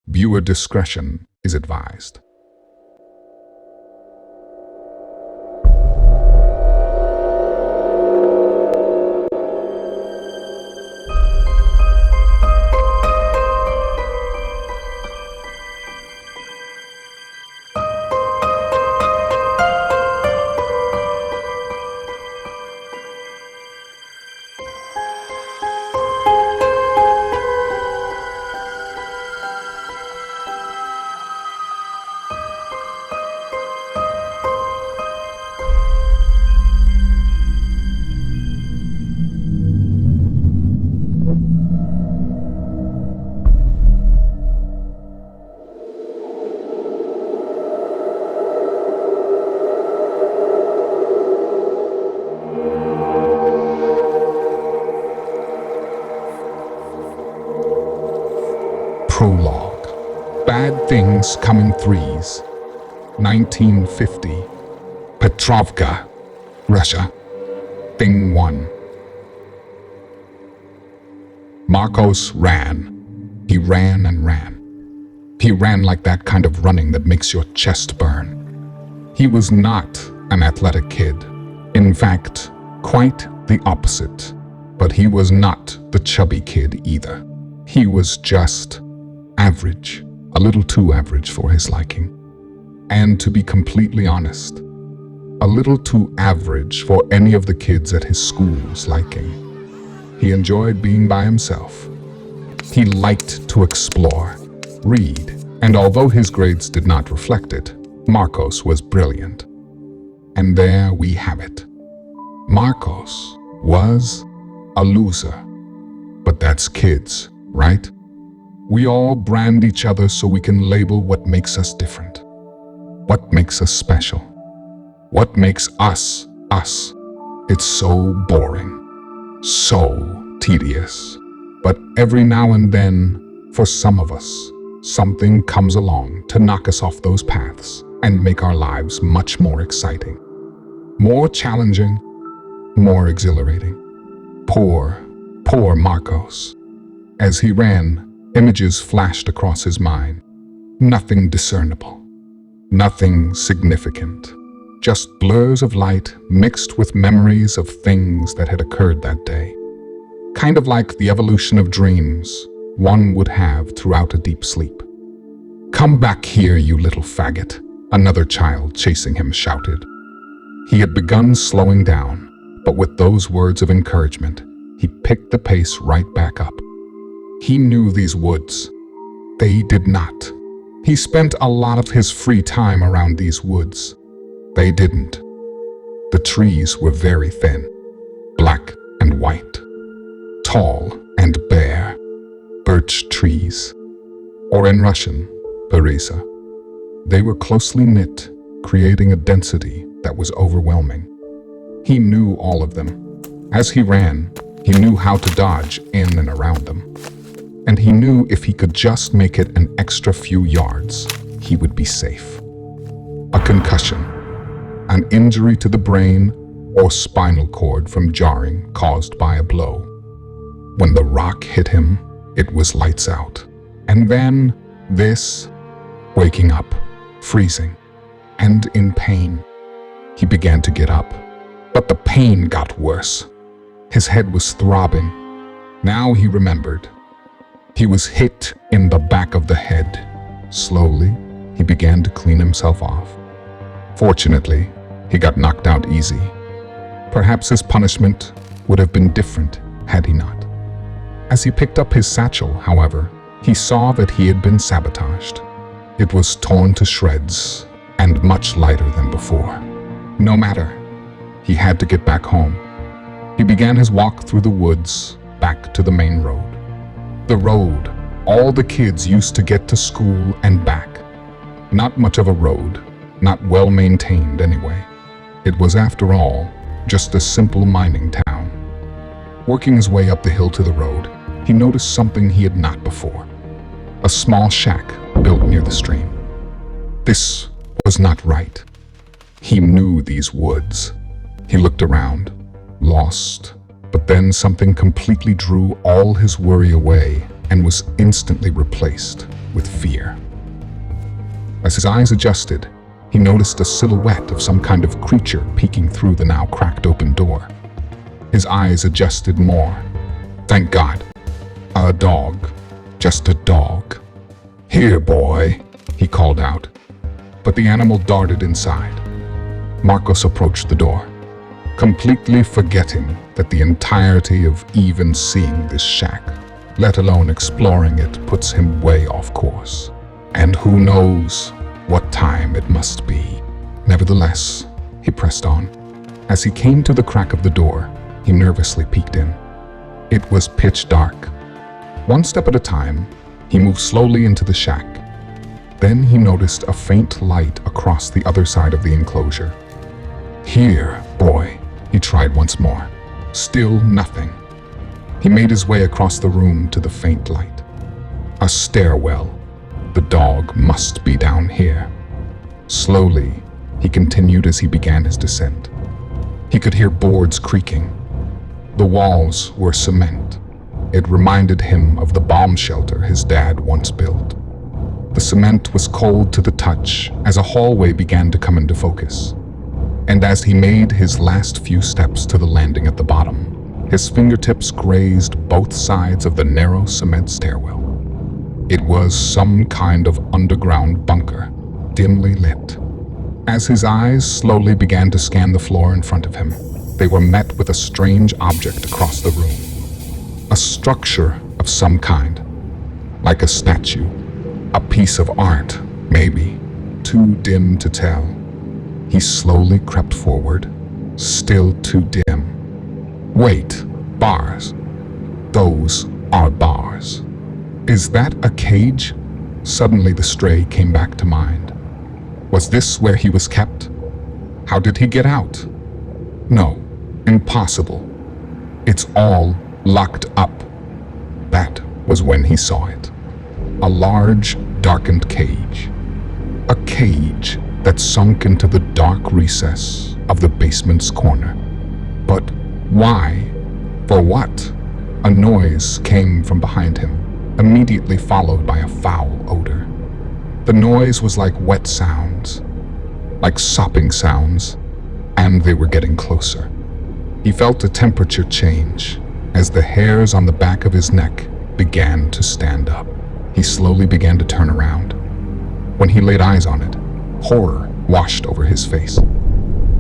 Viewer discretion is advised. Prologue. Bad Things Come in Threes. 1950. Petrovka, Russia. Thing 1. Marcos ran. He ran and ran. He ran like that kind of running that makes your chest burn. He was not an athletic kid. In fact, quite the opposite. But he was not the chubby kid either. He was just average, a little too average for his liking. And to be completely honest, a little too average for any of the kids at his school's liking. He enjoyed being by himself. He liked to explore, read, and although his grades did not reflect it, Marcos was brilliant. And there we have it. Marcos was a loser. But that's kids, right? We all brand each other so we can label what makes us different. What makes us special. What makes us, us. It's so boring. So tedious. But every now and then, for some of us, something comes along to knock us off those paths and make our lives much more exciting. More challenging, more exhilarating. Poor Marcos. As he ran, images flashed across his mind. Nothing discernible. Nothing significant. Just blurs of light mixed with memories of things that had occurred that day. Kind of like the evolution of dreams one would have throughout a deep sleep. "Come back here, you little faggot," another child chasing him shouted. He had begun slowing down, but with those words of encouragement, he picked the pace right back up. He knew these woods. They did not. He spent a lot of his free time around these woods. They didn't. The trees were very thin, black and white, tall and bare, birch trees, or in Russian, bereza. They were closely knit, creating a density that was overwhelming. He knew all of them. As he ran, he knew how to dodge in and around them. And he knew if he could just make it an extra few yards, he would be safe. A concussion, an injury to the brain or spinal cord from jarring caused by a blow. When the rock hit him, it was lights out. And then this, waking up, freezing, and in pain. He began to get up, but the pain got worse. His head was throbbing. Now he remembered. He was hit in the back of the head. Slowly, he began to clean himself off. Fortunately, he got knocked out easy. Perhaps his punishment would have been different had he not. As he picked up his satchel, however, he saw that he had been sabotaged. It was torn to shreds and much lighter than before. No matter, he had to get back home. He began his walk through the woods back to the main road. The road all the kids used to get to school and back. Not much of a road, not well maintained anyway. It was, after all, just a simple mining town. Working his way up the hill to the road, he noticed something he had not before. A small shack built near the stream. This was not right. He knew these woods. He looked around, lost, but then something completely drew all his worry away and was instantly replaced with fear. As his eyes adjusted, he noticed a silhouette of some kind of creature peeking through the now cracked open door. His eyes adjusted more. Thank God. A dog. Just a dog. Here, boy, he called out. But the animal darted inside. Marcos approached the door, completely forgetting that the entirety of even seeing this shack, let alone exploring it, puts him way off course. And who knows what time it must be. Nevertheless, he pressed on. As he came to the crack of the door, he nervously peeked in. It was pitch dark. One step at a time, he moved slowly into the shack. Then he noticed a faint light across the other side of the enclosure. Here, boy, he tried once more. Still nothing. He made his way across the room to the faint light. A stairwell. The dog must be down here. Slowly, he continued as he began his descent. He could hear boards creaking. The walls were cement. It reminded him of the bomb shelter his dad once built. The cement was cold to the touch as a hallway began to come into focus. And as he made his last few steps to the landing at the bottom, his fingertips grazed both sides of the narrow cement stairwell. It was some kind of underground bunker, dimly lit. As his eyes slowly began to scan the floor in front of him, they were met with a strange object across the room. A structure of some kind, like a statue, a piece of art, maybe, too dim to tell. He slowly crept forward, still too dim. Wait, bars. Those are bars. Is that a cage? Suddenly the stray came back to mind. Was this where he was kept? How did he get out? No, impossible. It's all locked up. That was when he saw it. A large, darkened cage. A cage that sunk into the dark recess of the basement's corner. But why? For what? A noise came from behind him, immediately followed by a foul odor. The noise was like wet sounds, like sopping sounds, and they were getting closer. He felt a temperature change as the hairs on the back of his neck began to stand up. He slowly began to turn around. When he laid eyes on it, horror washed over his face.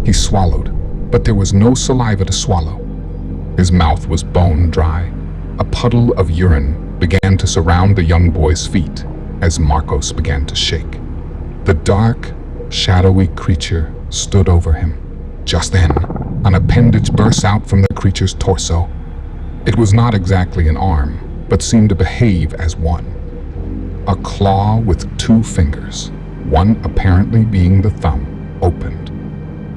He swallowed, but there was no saliva to swallow. His mouth was bone dry. A puddle of urine began to surround the young boy's feet as Marcos began to shake. The dark, shadowy creature stood over him. Just then, an appendage burst out from the creature's torso. It was not exactly an arm, but seemed to behave as one. A claw with 2 fingers, one apparently being the thumb, opened.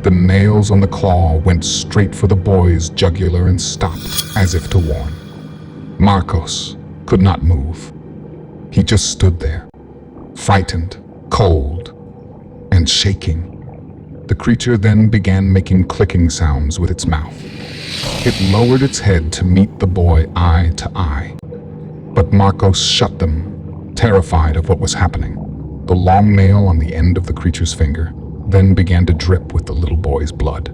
The nails on the claw went straight for the boy's jugular and stopped, as if to warn. Marcos could not move. He just stood there, frightened, cold, and shaking. The creature then began making clicking sounds with its mouth. It lowered its head to meet the boy eye to eye. But Marcos shut them, terrified of what was happening. The long nail on the end of the creature's finger then began to drip with the little boy's blood.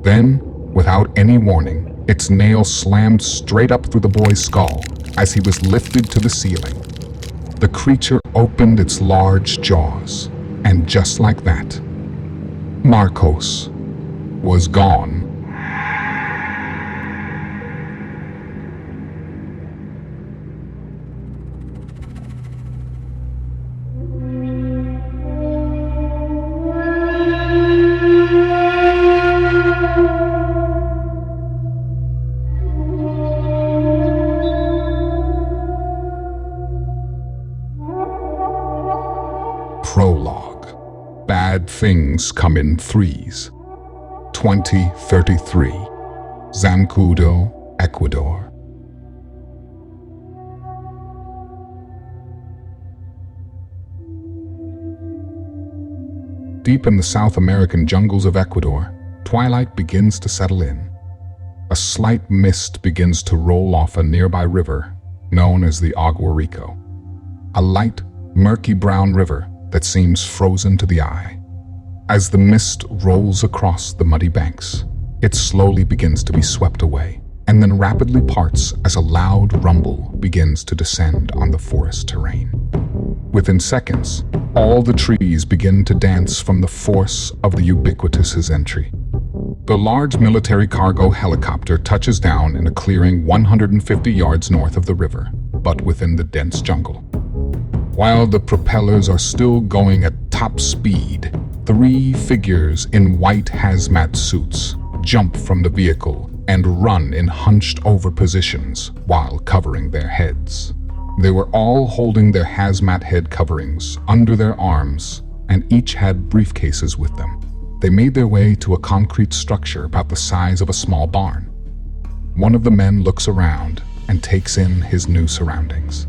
Then, without any warning, its nail slammed straight up through the boy's skull as he was lifted to the ceiling. The creature opened its large jaws, and just like that, Marcos was gone. Prologue. Bad things come in threes. 2033. Zancudo, Ecuador. Deep in the South American jungles of Ecuador, twilight begins to settle in. A slight mist begins to roll off a nearby river known as the Agua Rico, a light, murky brown river that seems frozen to the eye. As the mist rolls across the muddy banks, it slowly begins to be swept away, and then rapidly parts as a loud rumble begins to descend on the forest terrain. Within seconds, all the trees begin to dance from the force of the ubiquitous entry. The large military cargo helicopter touches down in a clearing 150 yards north of the river, but within the dense jungle. While the propellers are still going at top speed, 3 figures in white hazmat suits jump from the vehicle and run in hunched-over positions while covering their heads. They were all holding their hazmat head coverings under their arms, and each had briefcases with them. They made their way to a concrete structure about the size of a small barn. One of the men looks around and takes in his new surroundings.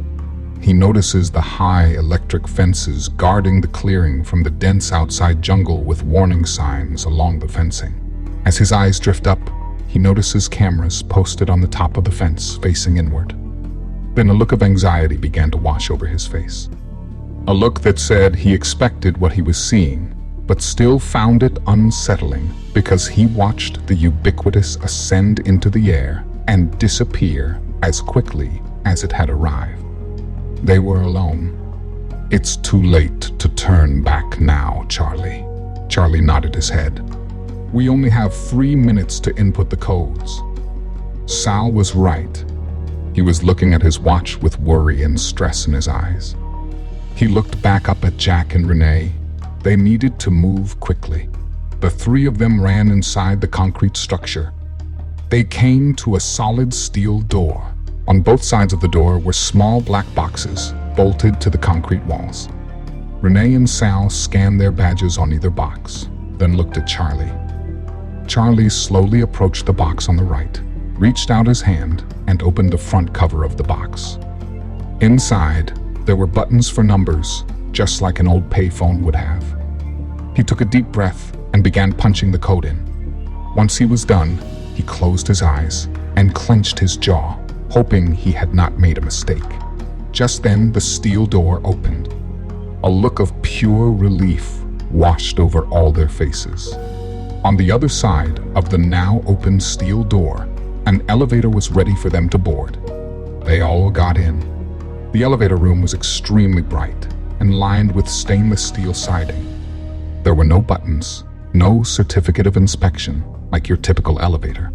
He notices the high electric fences guarding the clearing from the dense outside jungle with warning signs along the fencing. As his eyes drift up, he notices cameras posted on the top of the fence facing inward. Then a look of anxiety began to wash over his face. A look that said he expected what he was seeing, but still found it unsettling because he watched the ubiquitous ascend into the air and disappear as quickly as it had arrived. They were alone. "It's too late to turn back now, Charlie." Charlie nodded his head. "We only have 3 minutes to input the codes." Sal was right. He was looking at his watch with worry and stress in his eyes. He looked back up at Jack and Renee. They needed to move quickly. The 3 of them ran inside the concrete structure. They came to a solid steel door. On both sides of the door were small black boxes bolted to the concrete walls. Renee and Sal scanned their badges on either box, then looked at Charlie. Charlie slowly approached the box on the right, reached out his hand, and opened the front cover of the box. Inside, there were buttons for numbers, just like an old payphone would have. He took a deep breath and began punching the code in. Once he was done, he closed his eyes and clenched his jaw, hoping he had not made a mistake. Just then, the steel door opened. A look of pure relief washed over all their faces. On the other side of the now open steel door, an elevator was ready for them to board. They all got in. The elevator room was extremely bright and lined with stainless steel siding. There were no buttons, no certificate of inspection like your typical elevator.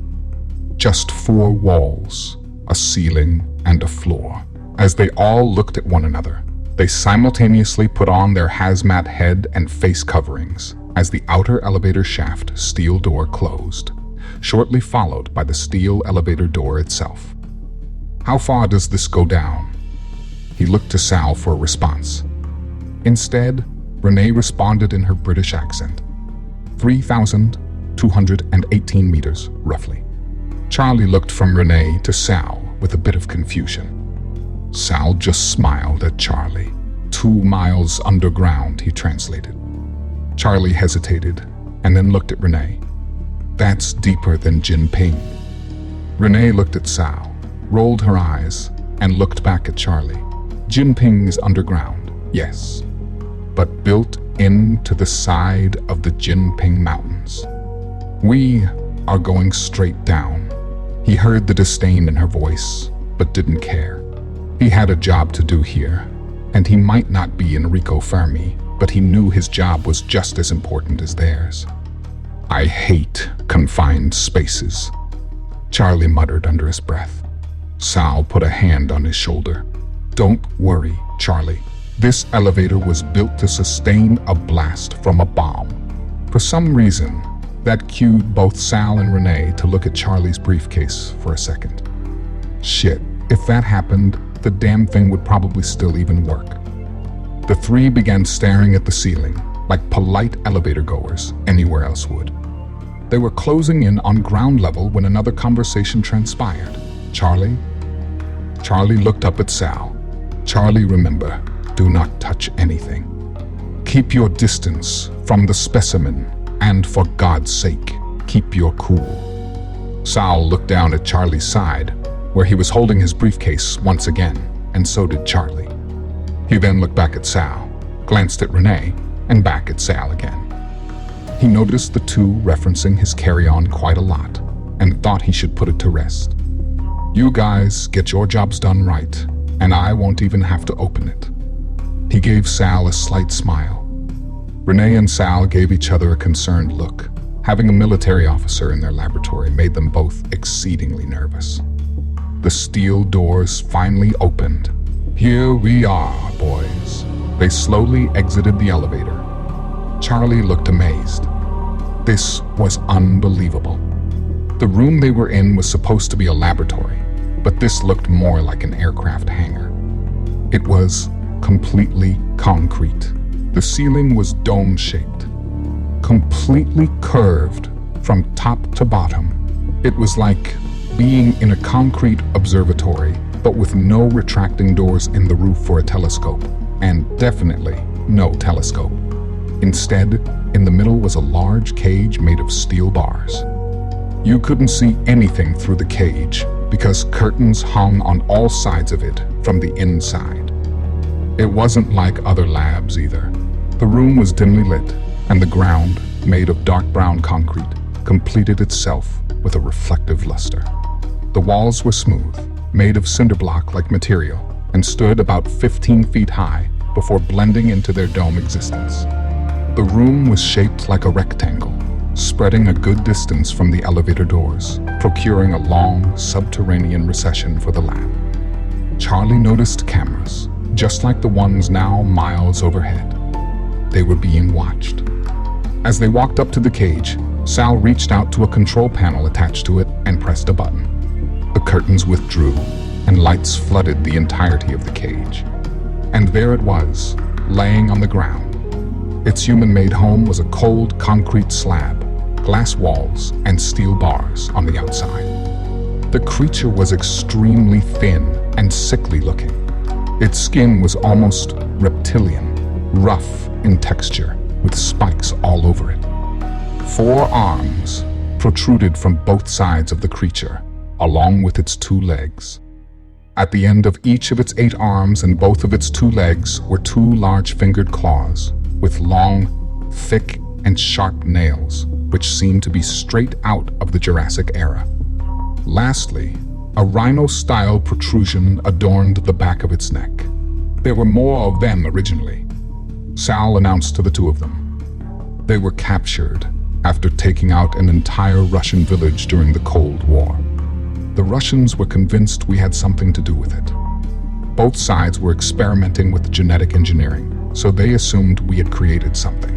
Just 4 walls, a ceiling, and a floor. As they all looked at one another, they simultaneously put on their hazmat head and face coverings as the outer elevator shaft steel door closed, shortly followed by the steel elevator door itself. "How far does this go down?" He looked to Sal for a response. Instead, Renee responded in her British accent. 3,218 meters, roughly. Charlie looked from Renee to Sal with a bit of confusion. Sal just smiled at Charlie. 2 miles underground, he translated. Charlie hesitated and then looked at Renee. "That's deeper than Jinping." Renee looked at Sal, rolled her eyes, and looked back at Charlie. "Jinping's underground, yes, but built into the side of the Jinping Mountains. We are going straight down." He heard the disdain in her voice, but didn't care. He had a job to do here, and he might not be Enrico Fermi, but he knew his job was just as important as theirs. "I hate confined spaces," Charlie muttered under his breath. Sal put a hand on his shoulder. "Don't worry, Charlie. This elevator was built to sustain a blast from a bomb." For some reason, that cued both Sal and Renee to look at Charlie's briefcase for a second. Shit, if that happened, the damn thing would probably still even work. The 3 began staring at the ceiling, like polite elevator goers anywhere else would. They were closing in on ground level when another conversation transpired. "Charlie?" Charlie looked up at Sal. "Charlie, remember, do not touch anything. Keep your distance from the specimen, and for God's sake, keep your cool." Sal looked down at Charlie's side, where he was holding his briefcase once again, and so did Charlie. He then looked back at Sal, glanced at Renee, and back at Sal again. He noticed the two referencing his carry-on quite a lot, and thought he should put it to rest. You guys get your jobs done right, and I won't even have to open it. He gave Sal a slight smile. Renee and Sal gave each other a concerned look. Having a military officer in their laboratory made them both exceedingly nervous. The steel doors finally opened. Here we are, boys. They slowly exited the elevator. Charlie looked amazed. This was unbelievable. The room they were in was supposed to be a laboratory, but this looked more like an aircraft hangar. It was completely concrete. The ceiling was dome-shaped, completely curved from top to bottom. It was like being in a concrete observatory, but with no retracting doors in the roof for a telescope, and definitely no telescope. Instead, in the middle was a large cage made of steel bars. You couldn't see anything through the cage because curtains hung on all sides of it from the inside. It wasn't like other labs either. The room was dimly lit, and the ground, made of dark brown concrete, completed itself with a reflective luster. The walls were smooth, made of cinder block-like material, and stood about 15 feet high before blending into their dome existence. The room was shaped like a rectangle, spreading a good distance from the elevator doors, procuring a long, subterranean recession for the lab. Charlie noticed cameras, just like the ones now miles overhead. They were being watched. As they walked up to the cage, Sal reached out to a control panel attached to it and pressed a button. The curtains withdrew, and lights flooded the entirety of the cage. And there it was, laying on the ground. Its human-made home was a cold concrete slab, glass walls, and steel bars on the outside. The creature was extremely thin and sickly looking. Its skin was almost reptilian, rough in texture, with spikes all over it. 4 arms protruded from both sides of the creature, along with its 2 legs. At the end of each of its 8 arms and both of its 2 legs were 2 large fingered claws, with long, thick, and sharp nails, which seemed to be straight out of the Jurassic era. Lastly, a rhino-style protrusion adorned the back of its neck. There were more of them originally. Sal announced to the 2 of them. They were captured after taking out an entire Russian village during the Cold War. The Russians were convinced we had something to do with it. Both sides were experimenting with genetic engineering, so they assumed we had created something.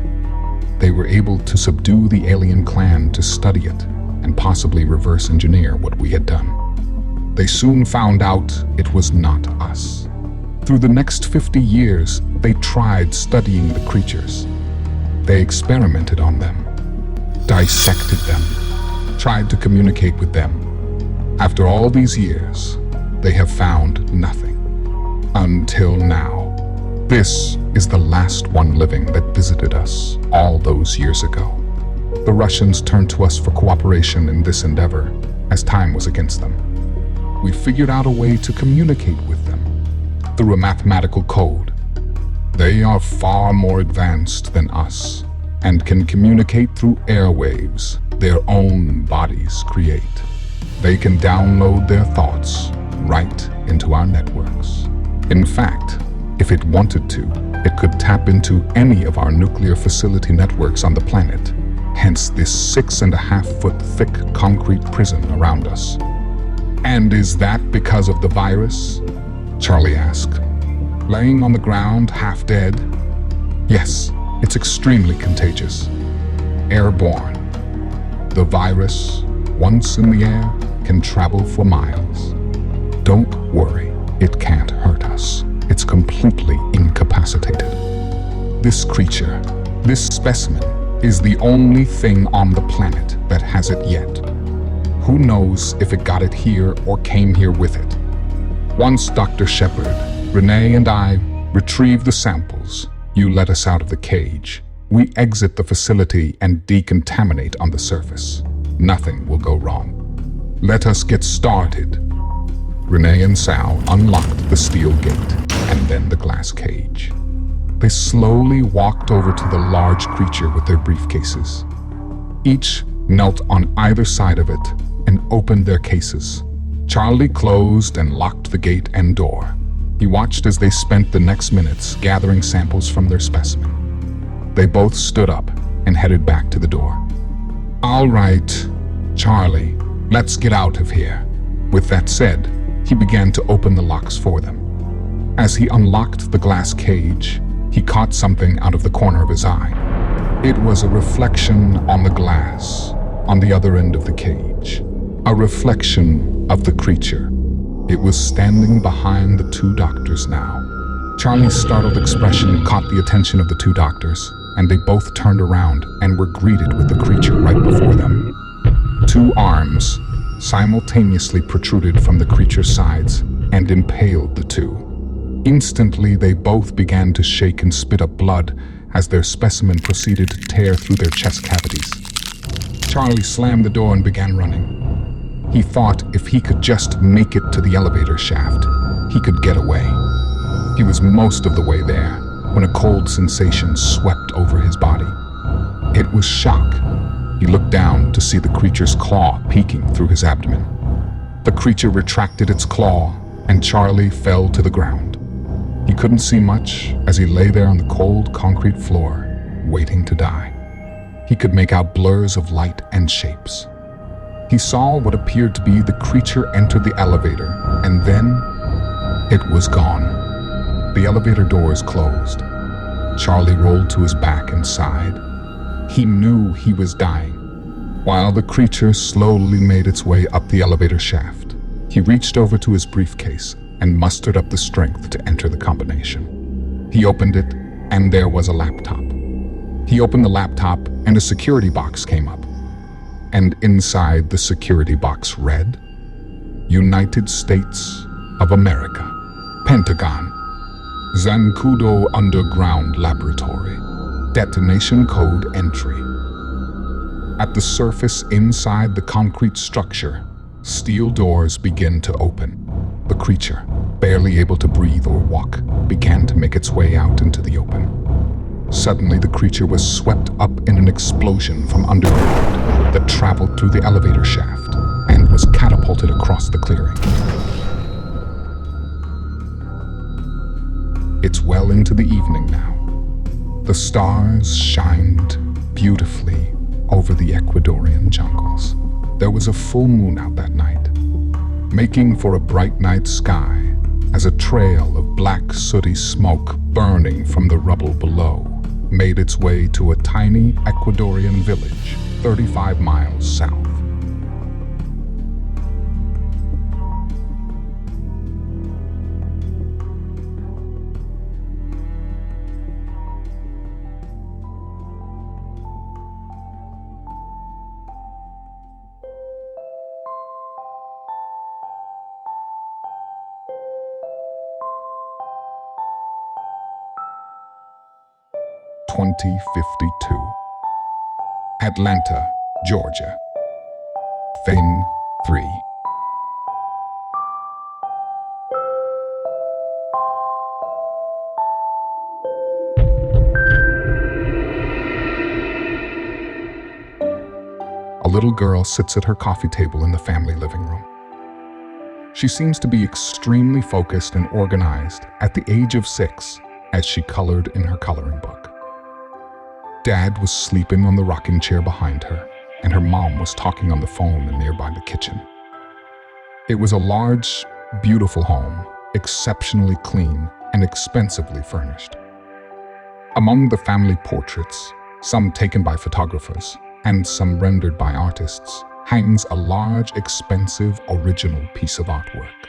They were able to subdue the alien clan to study it and possibly reverse engineer what we had done. They soon found out it was not us. Through the next 50 years, they tried studying the creatures. They experimented on them, dissected them, tried to communicate with them. After all these years, they have found nothing. Until now. This is the last one living that visited us all those years ago. The Russians turned to us for cooperation in this endeavor, as time was against them. We figured out a way to communicate with them through a mathematical code. They are far more advanced than us and can communicate through airwaves their own bodies create. They can download their thoughts right into our networks. In fact, if it wanted to, it could tap into any of our nuclear facility networks on the planet, hence this 6.5-foot thick concrete prison around us. And is that because of the virus? Charlie asked. Laying on the ground, half dead? Yes, it's extremely contagious. Airborne. The virus, once in the air, can travel for miles. Don't worry, it can't hurt us. It's completely incapacitated. This creature, this specimen, is the only thing on the planet that has it yet. Who knows if it got it here or came here with it? Once Dr. Shepard, Renee, and I retrieve the samples, you let us out of the cage. We exit the facility and decontaminate on the surface. Nothing will go wrong. Let us get started. Renee and Sal unlocked the steel gate and then the glass cage. They slowly walked over to the large creature with their briefcases. Each knelt on either side of it and opened their cases. Charlie closed and locked the gate and door. He watched as they spent the next minutes gathering samples from their specimen. They both stood up and headed back to the door. "All right, Charlie, let's get out of here." With that said, he began to open the locks for them. As he unlocked the glass cage, he caught something out of the corner of his eye. It was a reflection on the glass on the other end of the cage. A reflection of the creature. It was standing behind the two doctors now. Charlie's startled expression caught the attention of the two doctors, and they both turned around and were greeted with the creature right before them. Two arms simultaneously protruded from the creature's sides and impaled the two. Instantly, they both began to shake and spit up blood as their specimen proceeded to tear through their chest cavities. Charlie slammed the door and began running. He thought if he could just make it to the elevator shaft, he could get away. He was most of the way there when a cold sensation swept over his body. It was shock. He looked down to see the creature's claw peeking through his abdomen. The creature retracted its claw, and Charlie fell to the ground. He couldn't see much as he lay there on the cold concrete floor, waiting to die. He could make out blurs of light and shapes. He saw what appeared to be the creature enter the elevator, and then it was gone. The elevator doors closed. Charlie rolled to his back and sighed. He knew he was dying. While the creature slowly made its way up the elevator shaft, he reached over to his briefcase and mustered up the strength to enter the combination. He opened it, and there was a laptop. He opened the laptop, and a security box came up. And inside the security box read, "United States of America, Pentagon, Zancudo Underground Laboratory, detonation code entry." At the surface inside the concrete structure, steel doors began to open. The creature, barely able to breathe or walk, began to make its way out into the open. Suddenly, the creature was swept up in an explosion from underground that traveled through the elevator shaft and was catapulted across the clearing. It's well into the evening now. The stars shined beautifully over the Ecuadorian jungles. There was a full moon out that night, making for a bright night sky as a trail of black sooty smoke burning from the rubble below made its way to a tiny Ecuadorian village 35 miles south. (2052) Atlanta, Georgia. Thing 3. A little girl sits at her coffee table in the family living room. She seems to be extremely focused and organized at the age of 6 as she colored in her coloring book. Dad was sleeping on the rocking chair behind her, and her mom was talking on the phone in nearby the kitchen. It was a large, beautiful home, exceptionally clean and expensively furnished. Among the family portraits, some taken by photographers and some rendered by artists, hangs a large, expensive, original piece of artwork.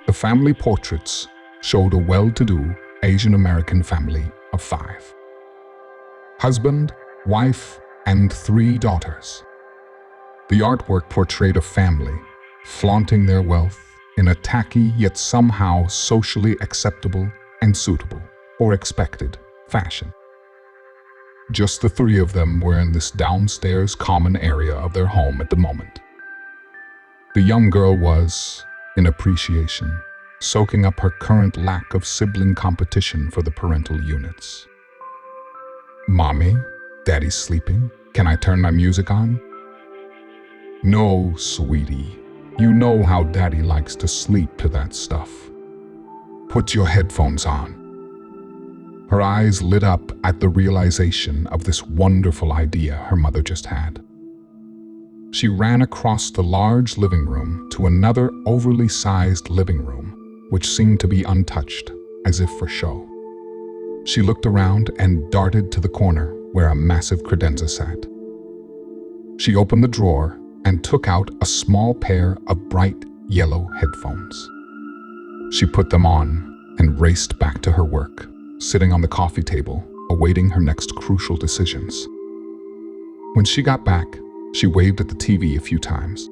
The family portraits showed a well-to-do Asian American family of 5. Husband, wife, and 3 daughters. The artwork portrayed a family flaunting their wealth in a tacky yet somehow socially acceptable and suitable, or expected, fashion. Just the 3 of them were in this downstairs common area of their home at the moment. The young girl was, in appreciation, soaking up her current lack of sibling competition for the parental units. "Mommy, Daddy's sleeping. Can I turn my music on?" "No, sweetie. You know how Daddy likes to sleep to that stuff. Put your headphones on." Her eyes lit up at the realization of this wonderful idea her mother just had. She ran across the large living room to another overly sized living room, which seemed to be untouched, as if for show. She looked around and darted to the corner where a massive credenza sat. She opened the drawer and took out a small pair of bright yellow headphones. She put them on and raced back to her work, sitting on the coffee table, awaiting her next crucial decisions. When she got back, she waved at the TV a few times,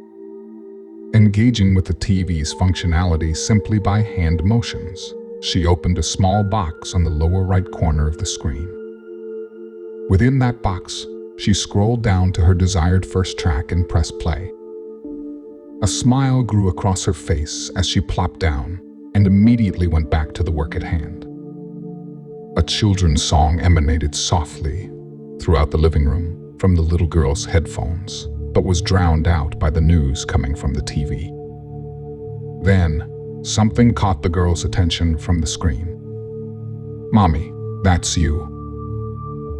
engaging with the TV's functionality simply by hand motions. She opened a small box on the lower right corner of the screen. Within that box, she scrolled down to her desired first track and pressed play. A smile grew across her face as she plopped down and immediately went back to the work at hand. A children's song emanated softly throughout the living room from the little girl's headphones, but was drowned out by the news coming from the TV. Then, something caught the girl's attention from the screen. "Mommy, that's you,"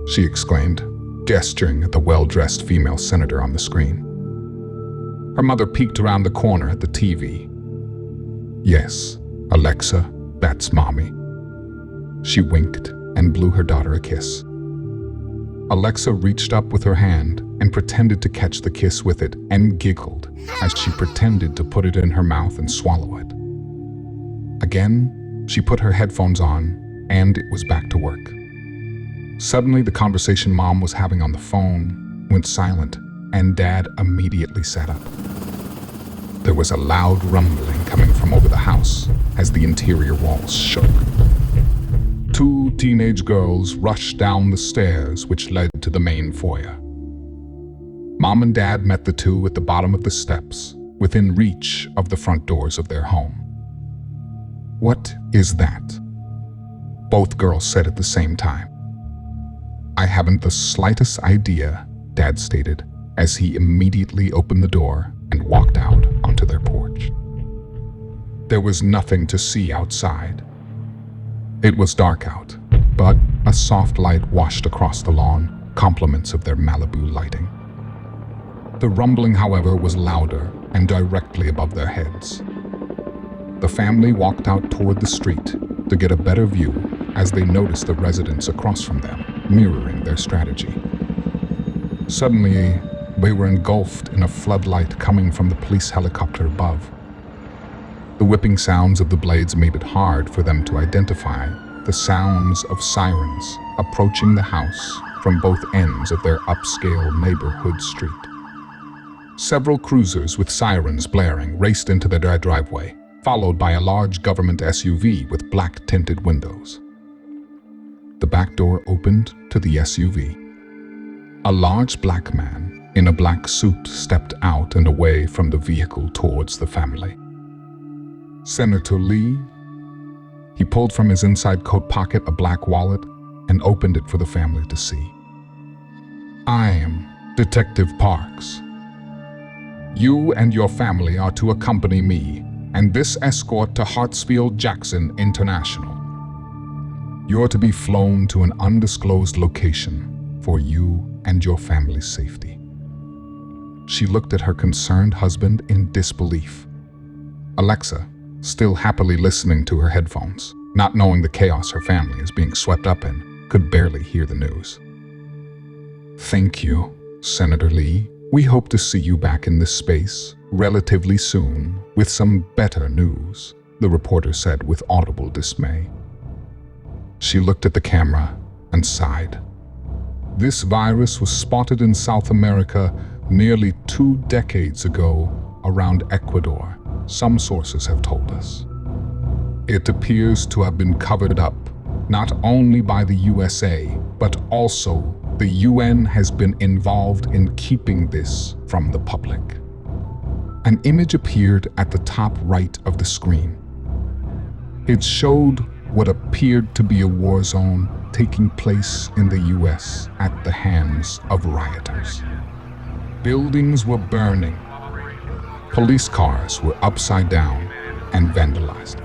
she exclaimed, gesturing at the well-dressed female senator on the screen. Her mother peeked around the corner at the TV. "Yes, Alexa, that's Mommy." She winked and blew her daughter a kiss. Alexa reached up with her hand and pretended to catch the kiss with it and giggled as she pretended to put it in her mouth and swallow it. Again, she put her headphones on and it was back to work. Suddenly, the conversation Mom was having on the phone went silent and Dad immediately sat up. There was a loud rumbling coming from over the house as the interior walls shook. Two teenage girls rushed down the stairs which led to the main foyer. Mom and Dad met the two at the bottom of the steps, within reach of the front doors of their home. "What is that?" both girls said at the same time. "I haven't the slightest idea," Dad stated, as he immediately opened the door and walked out onto their porch. There was nothing to see outside. It was dark out, but a soft light washed across the lawn, compliments of their Malibu lighting. The rumbling, however, was louder and directly above their heads. The family walked out toward the street to get a better view as they noticed the residents across from them, mirroring their strategy. Suddenly, they were engulfed in a floodlight coming from the police helicopter above. The whipping sounds of the blades made it hard for them to identify the sounds of sirens approaching the house from both ends of their upscale neighborhood street. Several cruisers with sirens blaring raced into their driveway, followed by a large government SUV with black-tinted windows. The back door opened to the SUV. A large black man in a black suit stepped out and away from the vehicle towards the family. "Senator Lee?" He pulled from his inside coat pocket a black wallet and opened it for the family to see. "I am Detective Parks. You and your family are to accompany me and this escort to Hartsfield-Jackson International. You're to be flown to an undisclosed location for you and your family's safety." She looked at her concerned husband in disbelief. Alexa, still happily listening to her headphones, not knowing the chaos her family is being swept up in, could barely hear the news. "Thank you, Senator Lee. We hope to see you back in this space relatively soon with some better news," the reporter said with audible dismay. She looked at the camera and sighed. This virus was spotted in South America nearly 2 decades ago around Ecuador, some sources have told us. It appears to have been covered up not only by the USA, but also the UN has been involved in keeping this from the public. An image appeared at the top right of the screen. It showed what appeared to be a war zone taking place in the US at the hands of rioters. Buildings were burning. Police cars were upside down and vandalized.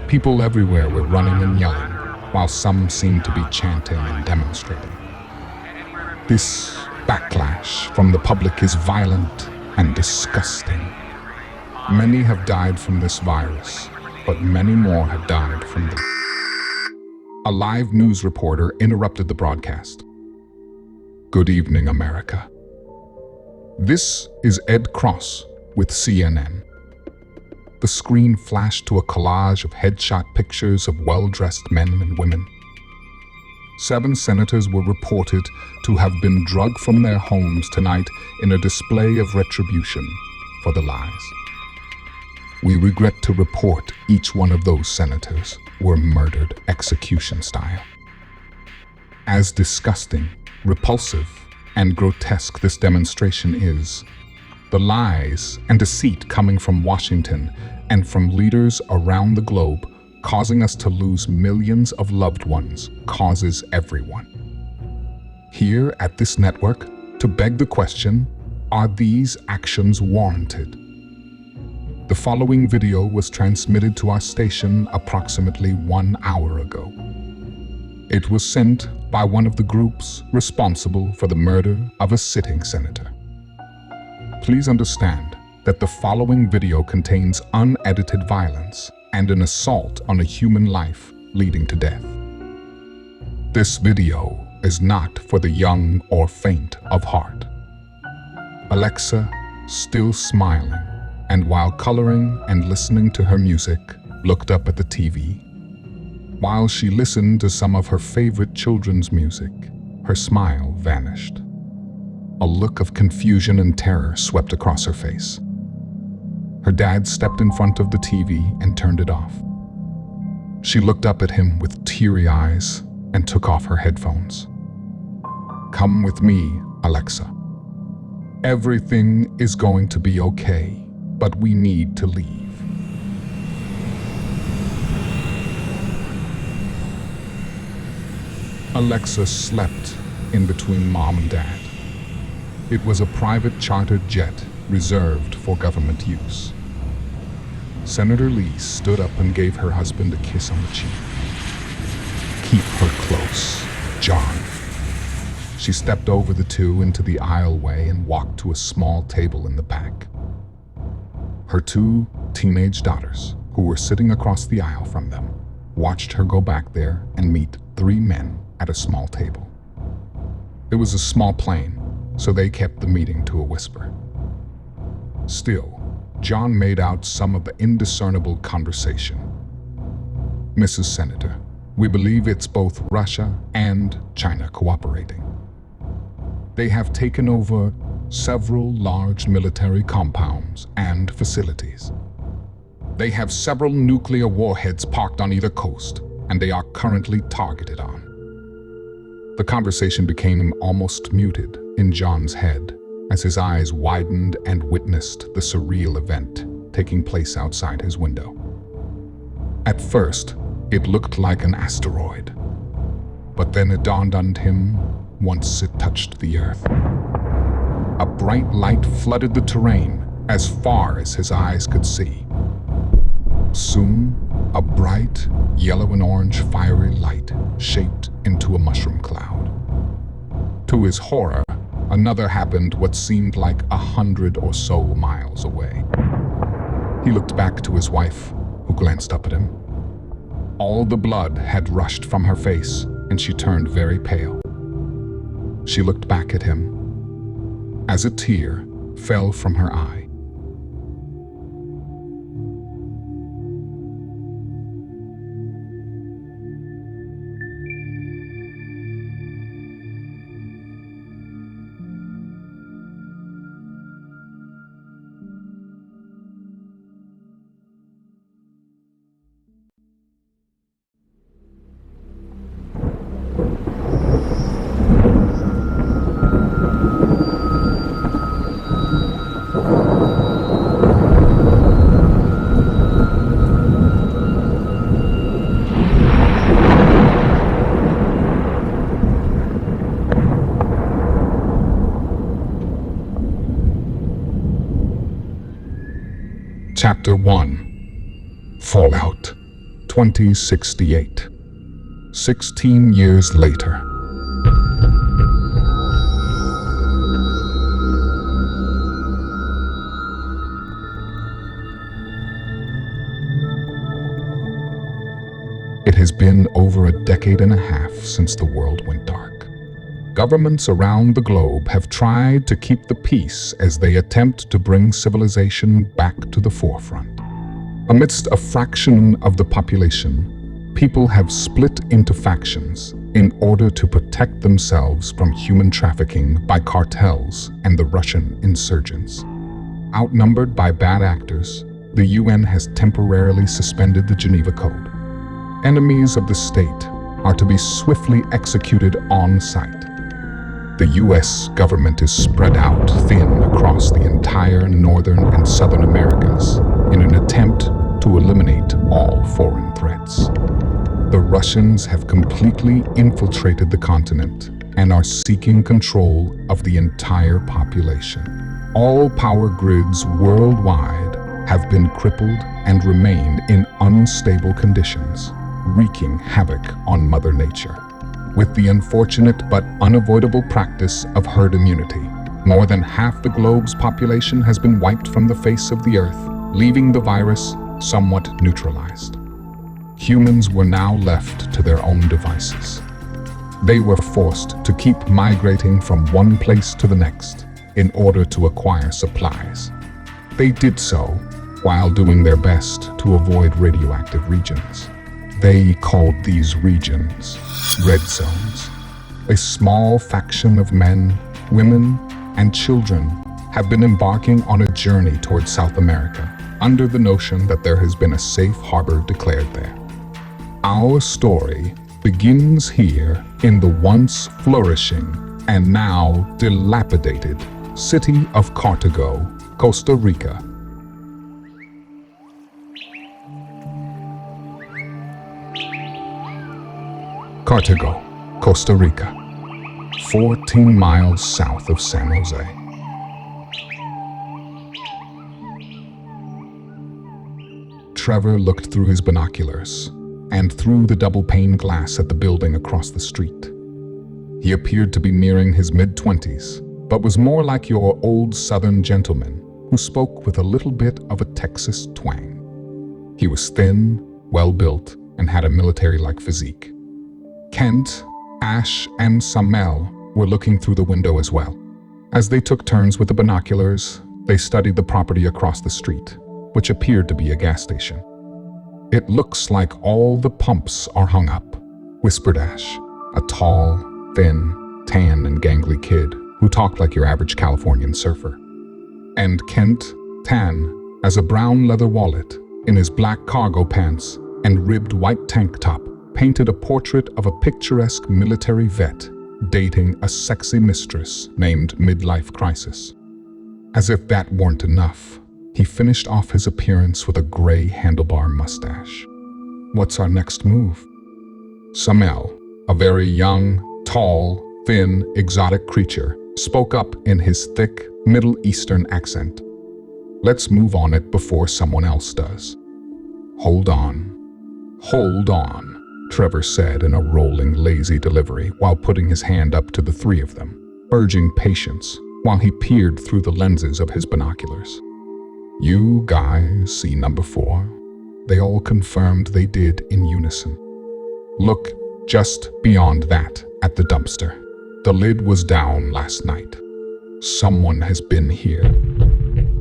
People everywhere were running and yelling, while some seemed to be chanting and demonstrating. This backlash from the public is violent and disgusting. Many have died from this virus, but many more have died from the... A live news reporter interrupted the broadcast. Good evening, America. This is Ed Cross with CNN. The screen flashed to a collage of headshot pictures of well-dressed men and women. 7 senators were reported to have been drugged from their homes tonight in a display of retribution for the lies. We regret to report each one of those senators were murdered execution style. As disgusting, repulsive, and grotesque this demonstration is, the lies and deceit coming from Washington and from leaders around the globe causing us to lose millions of loved ones causes everyone. Here at this network, to beg the question, are these actions warranted? The following video was transmitted to our station approximately 1 hour ago. It was sent by one of the groups responsible for the murder of a sitting senator. Please understand that the following video contains unedited violence and an assault on a human life leading to death. This video is not for the young or faint of heart. Alexa, still smiling, and while coloring and listening to her music, looked up at the TV. While she listened to some of her favorite children's music, her smile vanished. A look of confusion and terror swept across her face. Her dad stepped in front of the TV and turned it off. She looked up at him with teary eyes and took off her headphones. Come with me, Alexa. Everything is going to be okay, but we need to leave. Alexa slept in between Mom and Dad. It was a private chartered jet reserved for government use. Senator Lee stood up and gave her husband a kiss on the cheek. Keep her close, John. She stepped over the two into the aisleway and walked to a small table in the back. Her 2 teenage daughters, who were sitting across the aisle from them, watched her go back there and meet 3 men at a small table. It was a small plane, so they kept the meeting to a whisper. Still, John made out some of the indiscernible conversation. Mrs. Senator, we believe it's both Russia and China cooperating. They have taken over several large military compounds and facilities. They have several nuclear warheads parked on either coast, and they are currently targeted on. The conversation became almost muted in John's head as his eyes widened and witnessed the surreal event taking place outside his window. At first, it looked like an asteroid, but then it dawned on him once it touched the earth. A bright light flooded the terrain as far as his eyes could see. Soon, a bright yellow and orange fiery light shaped into a mushroom cloud. To his horror, another happened what seemed like 100 or so miles away. He looked back to his wife, who glanced up at him. All the blood had rushed from her face, and she turned very pale. She looked back at him as a tear fell from her eye. Chapter 1. Fallout 2068. 16 years later. It has been over a decade and a half since the world went dark. Governments around the globe have tried to keep the peace as they attempt to bring civilization back to the forefront. Amidst a fraction of the population, people have split into factions in order to protect themselves from human trafficking by cartels and the Russian insurgents. Outnumbered by bad actors, the UN has temporarily suspended the Geneva Code. Enemies of the state are to be swiftly executed on sight. The US government is spread out thin across the entire Northern and Southern Americas in an attempt to eliminate all foreign threats. The Russians have completely infiltrated the continent and are seeking control of the entire population. All power grids worldwide have been crippled and remain in unstable conditions, wreaking havoc on Mother Nature. With the unfortunate but unavoidable practice of herd immunity, more than half the globe's population has been wiped from the face of the earth, leaving the virus somewhat neutralized. Humans were now left to their own devices. They were forced to keep migrating from one place to the next in order to acquire supplies. They did so while doing their best to avoid radioactive regions. They called these regions red zones. A small faction of men, women, and children have been embarking on a journey towards South America under the notion that there has been a safe harbor declared there. Our story begins here in the once flourishing and now dilapidated city of Cartago, Costa Rica. Cartago, Costa Rica, 14 miles south of San Jose. Trevor looked through his binoculars and through the double-pane glass at the building across the street. He appeared to be nearing his mid-20s, but was more like your old Southern gentleman who spoke with a little bit of a Texas twang. He was thin, well-built, and had a military-like physique. Kent, Ash, and Samel were looking through the window as well. As they took turns with the binoculars, they studied the property across the street, which appeared to be a gas station. "It looks like all the pumps are hung up," whispered Ash, a tall, thin, tan, and gangly kid who talked like your average Californian surfer. And Kent, tan, as a brown leather wallet, in his black cargo pants and ribbed white tank top, painted a portrait of a picturesque military vet dating a sexy mistress named Midlife Crisis. As if that weren't enough, he finished off his appearance with a gray handlebar mustache. "What's our next move?" Samel, a very young, tall, thin, exotic creature, spoke up in his thick, Middle Eastern accent. "Let's move on it before someone else does." "Hold on. Hold on," Trevor said in a rolling, lazy delivery while putting his hand up to the three of them, urging patience while he peered through the lenses of his binoculars. "You guys see number 4? They all confirmed they did in unison. Look just beyond that at the dumpster. The lid was down last night. Someone has been here."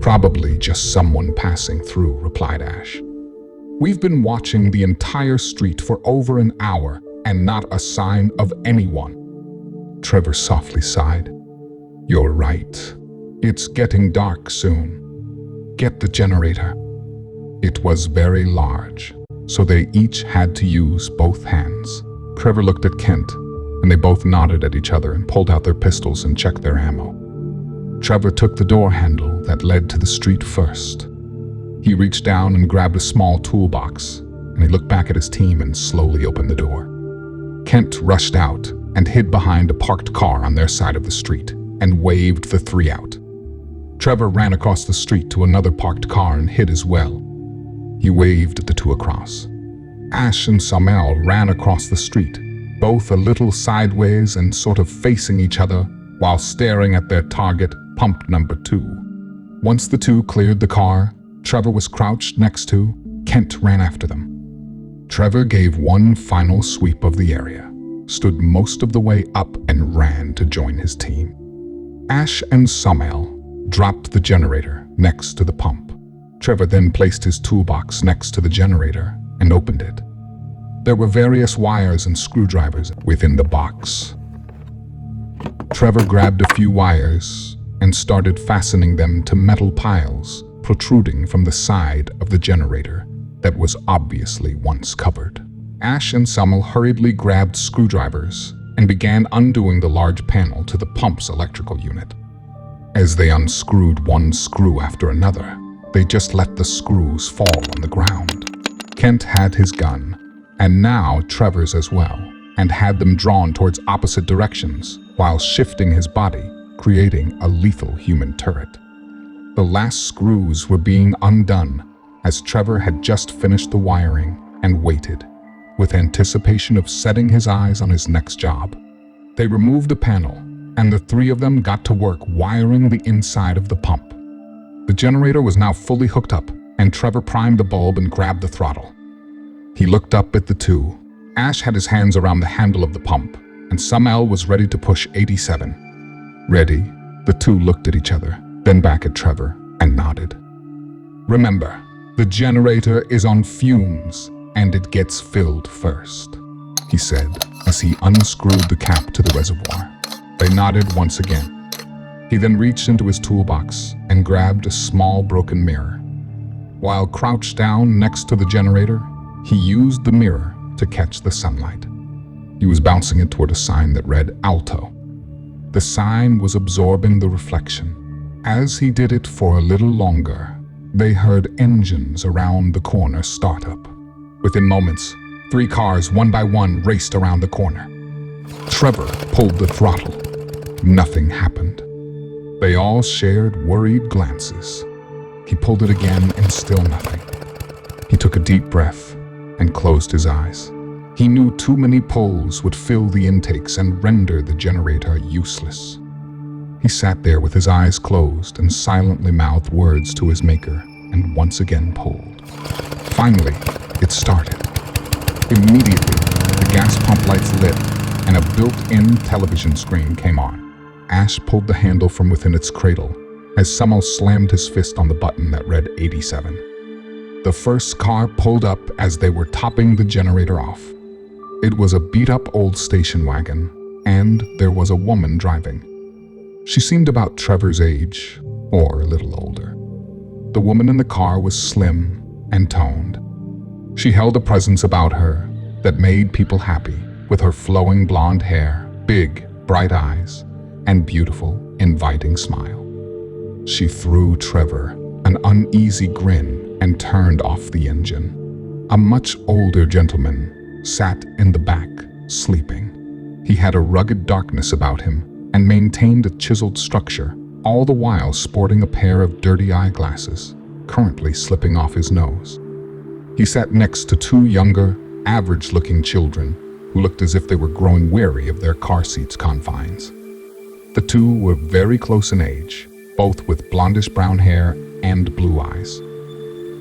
"Probably just someone passing through," replied Ash. "We've been watching the entire street for over an hour and not a sign of anyone." Trevor softly sighed. "You're right. It's getting dark soon. Get the generator." It was very large, so they each had to use both hands. Trevor looked at Kent, and they both nodded at each other and pulled out their pistols and checked their ammo. Trevor took the door handle that led to the street first. He reached down and grabbed a small toolbox, and he looked back at his team and slowly opened the door. Kent rushed out and hid behind a parked car on their side of the street and waved the three out. Trevor ran across the street to another parked car and hid as well, He waved the two across. Ash and Samael ran across the street, both a little sideways and sort of facing each other while staring at their target, pump number 2. Once the two cleared the car, Trevor was crouched next to. Kent ran after them. Trevor gave one final sweep of the area, stood most of the way up, and ran to join his team. Ash and Samael dropped the generator next to the pump. Trevor then placed his toolbox next to the generator and opened it. There were various wires and screwdrivers within the box. Trevor grabbed a few wires and started fastening them to metal piles protruding from the side of the generator that was obviously once covered. Ash and Samael hurriedly grabbed screwdrivers and began undoing the large panel to the pump's electrical unit. As they unscrewed one screw after another, they just let the screws fall on the ground. Kent had his gun, and now Trevor's as well, and had them drawn towards opposite directions while shifting his body, creating a lethal human turret. The last screws were being undone as Trevor had just finished the wiring and waited, with anticipation of setting his eyes on his next job. They removed the panel, and the three of them got to work wiring the inside of the pump. The generator was now fully hooked up, and Trevor primed the bulb and grabbed the throttle. He looked up at the two. Ash had his hands around the handle of the pump, and Samael was ready to push 87. Ready? The two looked at each other, then back at Trevor, and nodded. Remember, the generator is on fumes, and it gets filled first, he said as he unscrewed the cap to the reservoir. They nodded once again. He then reached into his toolbox and grabbed a small broken mirror. While crouched down next to the generator, he used the mirror to catch the sunlight. He was bouncing it toward a sign that read Alto. The sign was absorbing the reflection. As he did it for a little longer, they heard engines around the corner start up. Within moments, 3 cars, one by one, raced around the corner. Trevor pulled the throttle. Nothing happened. They all shared worried glances. He pulled it again, and still nothing. He took a deep breath and closed his eyes. He knew too many pulls would fill the intakes and render the generator useless. He sat there with his eyes closed and silently mouthed words to his maker, and once again pulled. Finally, it started. Immediately, the gas pump lights lit and a built-in television screen came on. Ash pulled the handle from within its cradle as Samael slammed his fist on the button that read 87. The first car pulled up as they were topping the generator off. It was a beat-up old station wagon, and there was a woman driving. She seemed about Trevor's age, or a little older. The woman in the car was slim and toned. She held a presence about her that made people happy, with her flowing blonde hair, big, bright eyes, and beautiful, inviting smile. She threw Trevor an uneasy grin and turned off the engine. A much older gentleman sat in the back, sleeping. He had a rugged darkness about him and maintained a chiseled structure, all the while sporting a pair of dirty eyeglasses, currently slipping off his nose. He sat next to 2 younger, average-looking children who looked as if they were growing weary of their car seat's confines. The 2 were very close in age, both with blondish-brown hair and blue eyes.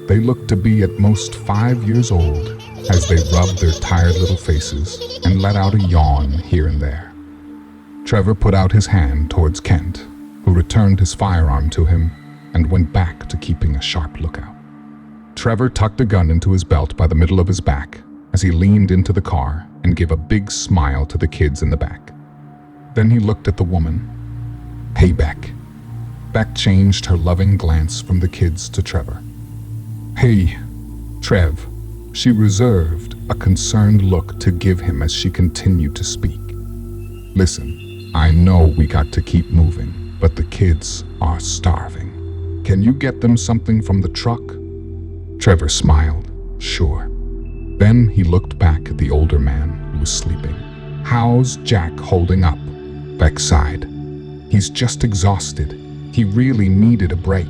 They looked to be at most 5 years old as they rubbed their tired little faces and let out a yawn here and there. Trevor put out his hand towards Kent, who returned his firearm to him and went back to keeping a sharp lookout. Trevor tucked a gun into his belt by the middle of his back as he leaned into the car and gave a big smile to the kids in the back. Then he looked at the woman. "Hey, Beck." Beck changed her loving glance from the kids to Trevor. "Hey, Trev." She reserved a concerned look to give him as she continued to speak. "Listen, I know we got to keep moving, but the kids are starving. Can you get them something from the truck?" Trevor smiled. "Sure." Then he looked back at the older man who was sleeping. "How's Jack holding up?" Beck sighed. "He's just exhausted. He really needed a break."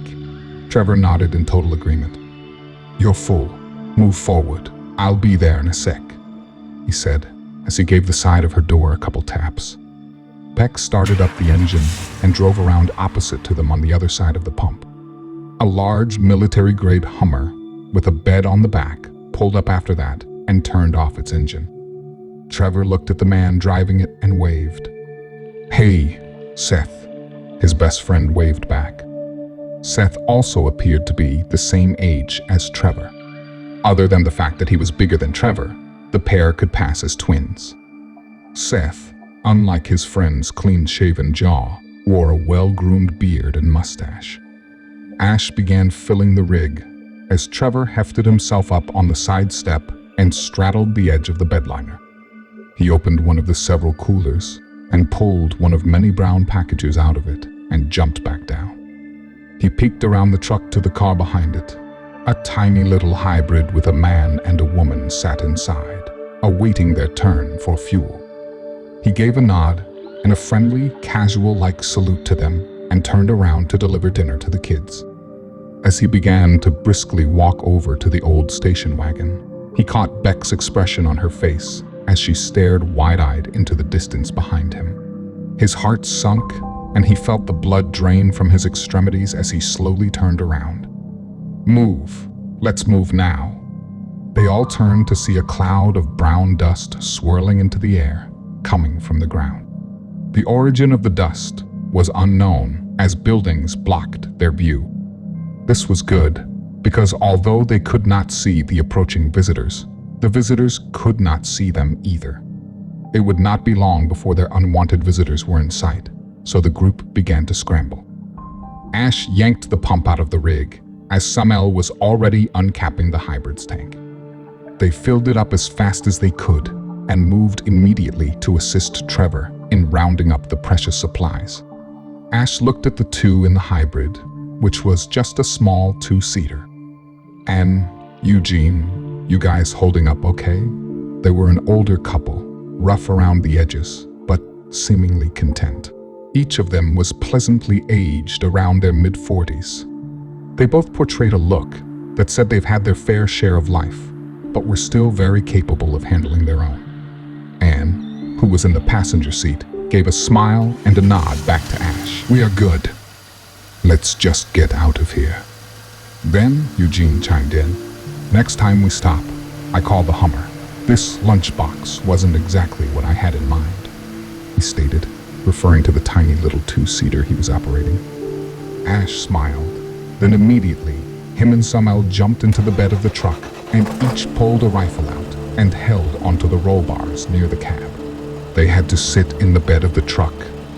Trevor nodded in total agreement. "You're full. "Move forward. I'll be there in a sec," he said, as he gave the side of her door a couple taps. Beck started up the engine and drove around opposite to them on the other side of the pump. A large military-grade Hummer with a bed on the back pulled up after that and turned off its engine. Trevor looked at the man driving it and waved. "Hey, Seth," his best friend waved back. Seth also appeared to be the same age as Trevor. Other than the fact that he was bigger than Trevor, the pair could pass as twins. Seth, unlike his friend's clean-shaven jaw, wore a well-groomed beard and mustache. Ash began filling the rig as Trevor hefted himself up on the side step and straddled the edge of the bedliner. He opened one of the several coolers and pulled one of many brown packages out of it and jumped back down. He peeked around the truck to the car behind it. A tiny little hybrid with a man and a woman sat inside, awaiting their turn for fuel. He gave a nod and a friendly, casual-like salute to them and turned around to deliver dinner to the kids. As he began to briskly walk over to the old station wagon, he caught Beck's expression on her face as she stared wide-eyed into the distance behind him. His heart sunk, and he felt the blood drain from his extremities as he slowly turned around. "Move. Let's move now." They all turned to see a cloud of brown dust swirling into the air, coming from the ground. The origin of the dust was unknown as buildings blocked their view. This was good, because although they could not see the approaching visitors, the visitors could not see them either. It would not be long before their unwanted visitors were in sight, so the group began to scramble. Ash yanked the pump out of the rig, as Samael was already uncapping the hybrid's tank. They filled it up as fast as they could and moved immediately to assist Trevor in rounding up the precious supplies. Ash looked at the two in the hybrid, which was just a small two-seater. "And Eugene, you guys holding up okay?" They were an older couple, rough around the edges, but seemingly content. Each of them was pleasantly aged around their mid-40s. They both portrayed a look that said they've had their fair share of life, but were still very capable of handling their own. Anne, who was in the passenger seat, gave a smile and a nod back to Ash. "We are good. Let's just get out of here." Then Eugene chimed in. "Next time we stop, I call the Hummer. This lunchbox wasn't exactly what I had in mind," he stated, referring to the tiny little two-seater he was operating. Ash smiled. Then immediately, him and Samael jumped into the bed of the truck and each pulled a rifle out and held onto the roll bars near the cab. They had to sit in the bed of the truck,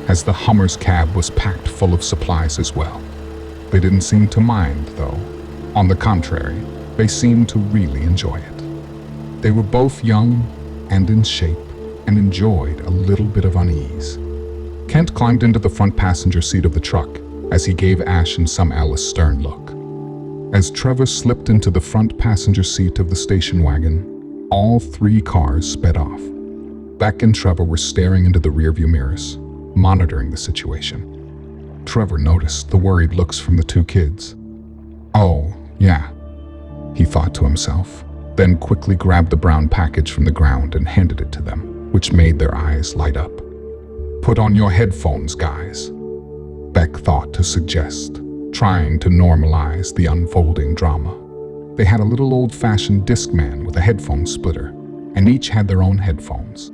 as the Hummer's cab was packed full of supplies as well. They didn't seem to mind, though. On the contrary, they seemed to really enjoy it. They were both young and in shape and enjoyed a little bit of unease. Kent climbed into the front passenger seat of the truck as he gave Ash and Samael a stern look. As Trevor slipped into the front passenger seat of the station wagon, all three cars sped off. Beck and Trevor were staring into the rearview mirrors, monitoring the situation. Trevor noticed the worried looks from the two kids. "Oh, yeah," he thought to himself, then quickly grabbed the brown package from the ground and handed it to them, which made their eyes light up. "Put on your headphones, guys," Beck thought to suggest, trying to normalize the unfolding drama. They had a little old-fashioned Discman with a headphone splitter, and each had their own headphones.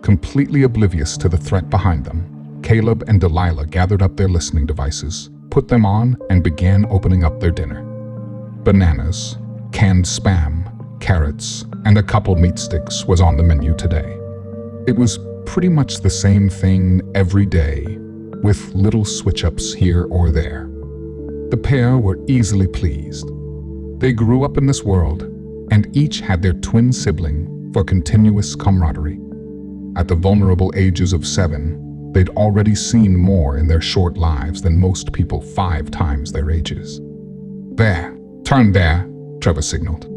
Completely oblivious to the threat behind them, Caleb and Delilah gathered up their listening devices, put them on, and began opening up their dinner. Bananas, canned Spam, carrots, and a couple meat sticks was on the menu today. It was pretty much the same thing every day, with little switch-ups here or there. The pair were easily pleased. They grew up in this world, and each had their twin sibling for continuous camaraderie. At the vulnerable ages of 7, they'd already seen more in their short lives than most people 5 times their ages. "There, turn there," Trevor signaled.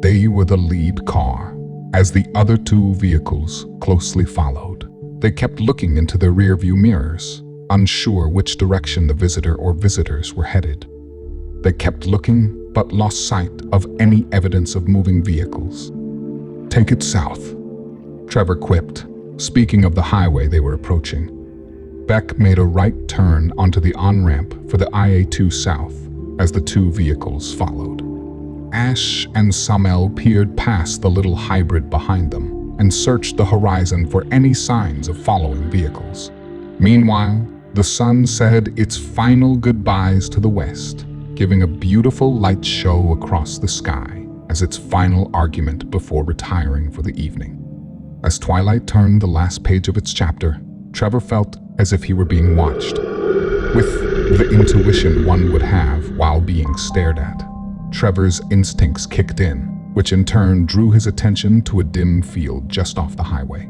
They were the lead car, as the other 2 vehicles closely followed. They kept looking into their rearview mirrors, unsure which direction the visitor or visitors were headed. They kept looking but lost sight of any evidence of moving vehicles. "Take it south," Trevor quipped, speaking of the highway they were approaching. Beck made a right turn onto the on-ramp for the IA-2 South as the two vehicles followed. Ash and Samel peered past the little hybrid behind them and searched the horizon for any signs of following vehicles. Meanwhile, the sun said its final goodbyes to the west, giving a beautiful light show across the sky as its final argument before retiring for the evening. As twilight turned the last page of its chapter, Trevor felt as if he were being watched. With the intuition one would have while being stared at, Trevor's instincts kicked in, which in turn drew his attention to a dim field just off the highway.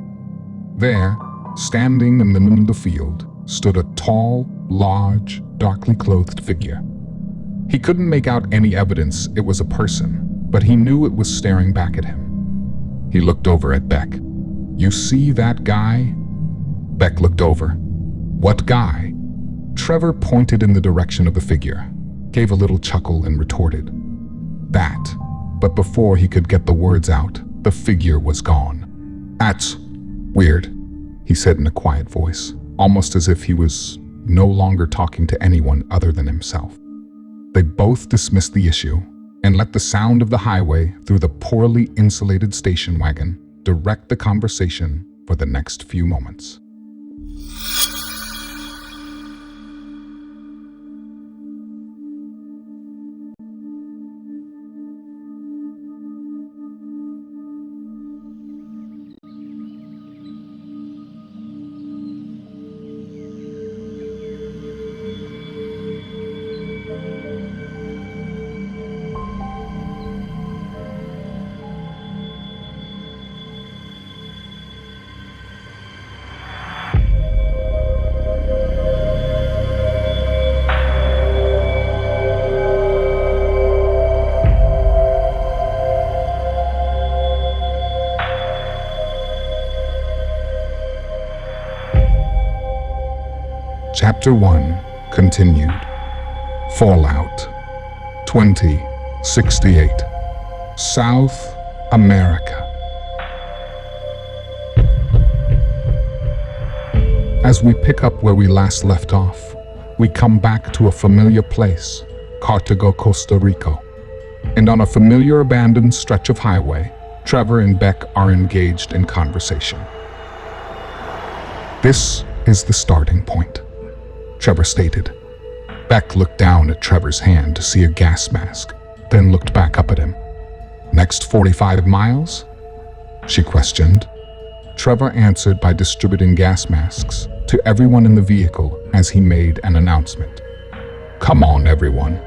There, standing in the middle of the field, stood a tall, large, darkly clothed figure. He couldn't make out any evidence it was a person, but he knew it was staring back at him. He looked over at Beck. "You see that guy?" Beck looked over. "What guy?" Trevor pointed in the direction of the figure, gave a little chuckle and retorted, "That." But before he could get the words out, the figure was gone. "That's weird," he said in a quiet voice, almost as if he was no longer talking to anyone other than himself. They both dismissed the issue and let the sound of the highway through the poorly insulated station wagon direct the conversation for the next few moments. Chapter 1 continued. Fallout 2068. South America. As we pick up where we last left off, we come back to a familiar place, Cartago, Costa Rica. And on a familiar abandoned stretch of highway, Trevor and Beck are engaged in conversation. "This is the starting point," Trevor stated. Beck looked down at Trevor's hand to see a gas mask, then looked back up at him. "Next 45 miles?" she questioned. Trevor answered by distributing gas masks to everyone in the vehicle as he made an announcement. "Come on, everyone.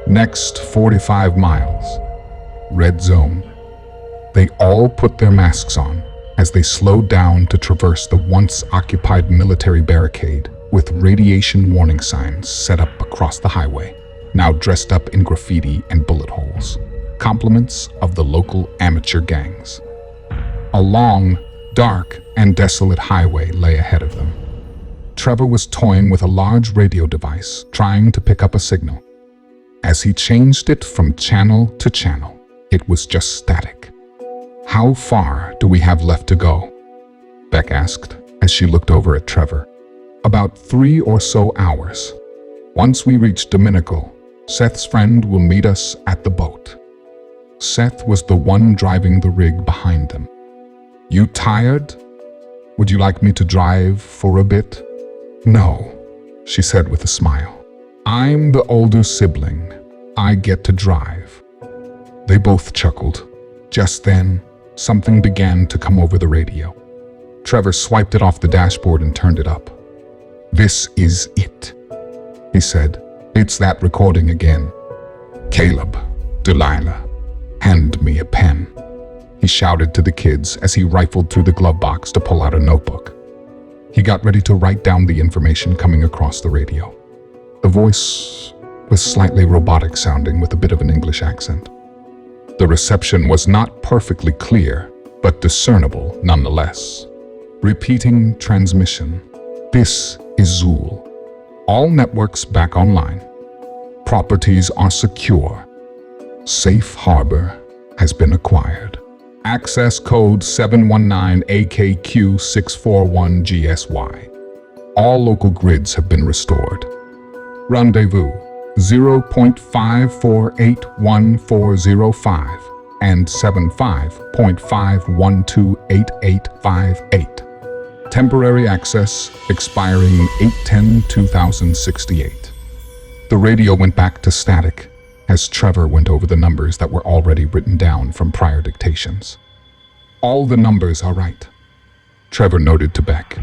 Next 45 miles. Red zone." They all put their masks on as they slowed down to traverse the once occupied military barricade with radiation warning signs set up across the highway, now dressed up in graffiti and bullet holes, compliments of the local amateur gangs. A long, dark, and desolate highway lay ahead of them. Trevor was toying with a large radio device, trying to pick up a signal. As he changed it from channel to channel, it was just static. "How far do we have left to go?" Beck asked as she looked over at Trevor. "About 3 or so hours. Once we reach Dominical, Seth's friend will meet us at the boat." Seth was the one driving the rig behind them. "You tired? Would you like me to drive for a bit?" "No," she said with a smile. "I'm the older sibling. I get to drive." They both chuckled. Just then, something began to come over the radio. Trevor swiped it off the dashboard and turned it up. "This is it," he said. "It's that recording again. Caleb, Delilah, hand me a pen," he shouted to the kids as he rifled through the glove box to pull out a notebook. He got ready to write down the information coming across the radio. The voice was slightly robotic sounding with a bit of an English accent. The reception was not perfectly clear, but discernible nonetheless. Repeating transmission. "This is Zool. All networks back online. Properties are secure. Safe harbor has been acquired. Access code 719-AKQ641GSY. All local grids have been restored. Rendezvous 0.54811405 and 75.5128858. Temporary access expiring 8/10/2068. The radio went back to static as Trevor went over the numbers that were already written down from prior dictations. All the numbers are right, Trevor noted to Beck.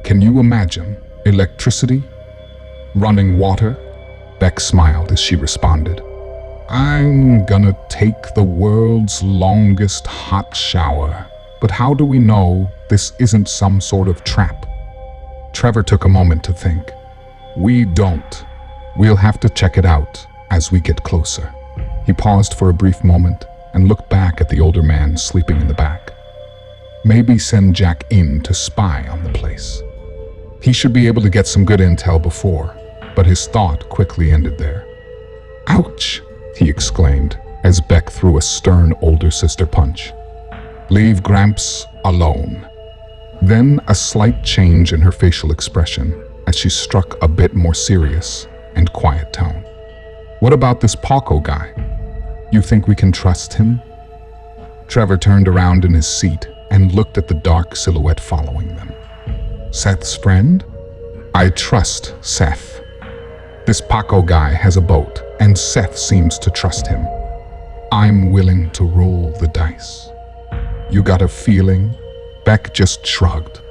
Can you imagine electricity? Running water? Beck smiled as she responded. I'm gonna take the world's longest hot shower, but how do we know this isn't some sort of trap? Trevor took a moment to think. We don't. We'll have to check it out as we get closer. He paused for a brief moment and looked back at the older man sleeping in the back. Maybe send Jack in to spy on the place. He should be able to get some good intel before, but his thought quickly ended there. Ouch, he exclaimed as Beck threw a stern older sister punch. Leave Gramps alone. Then a slight change in her facial expression as she struck a bit more serious and quiet tone. What about this Paco guy? You think we can trust him? Trevor turned around in his seat and looked at the dark silhouette following them. Seth's friend? I trust Seth. This Paco guy has a boat, and Seth seems to trust him. I'm willing to roll the dice. You got a feeling? Beck just shrugged.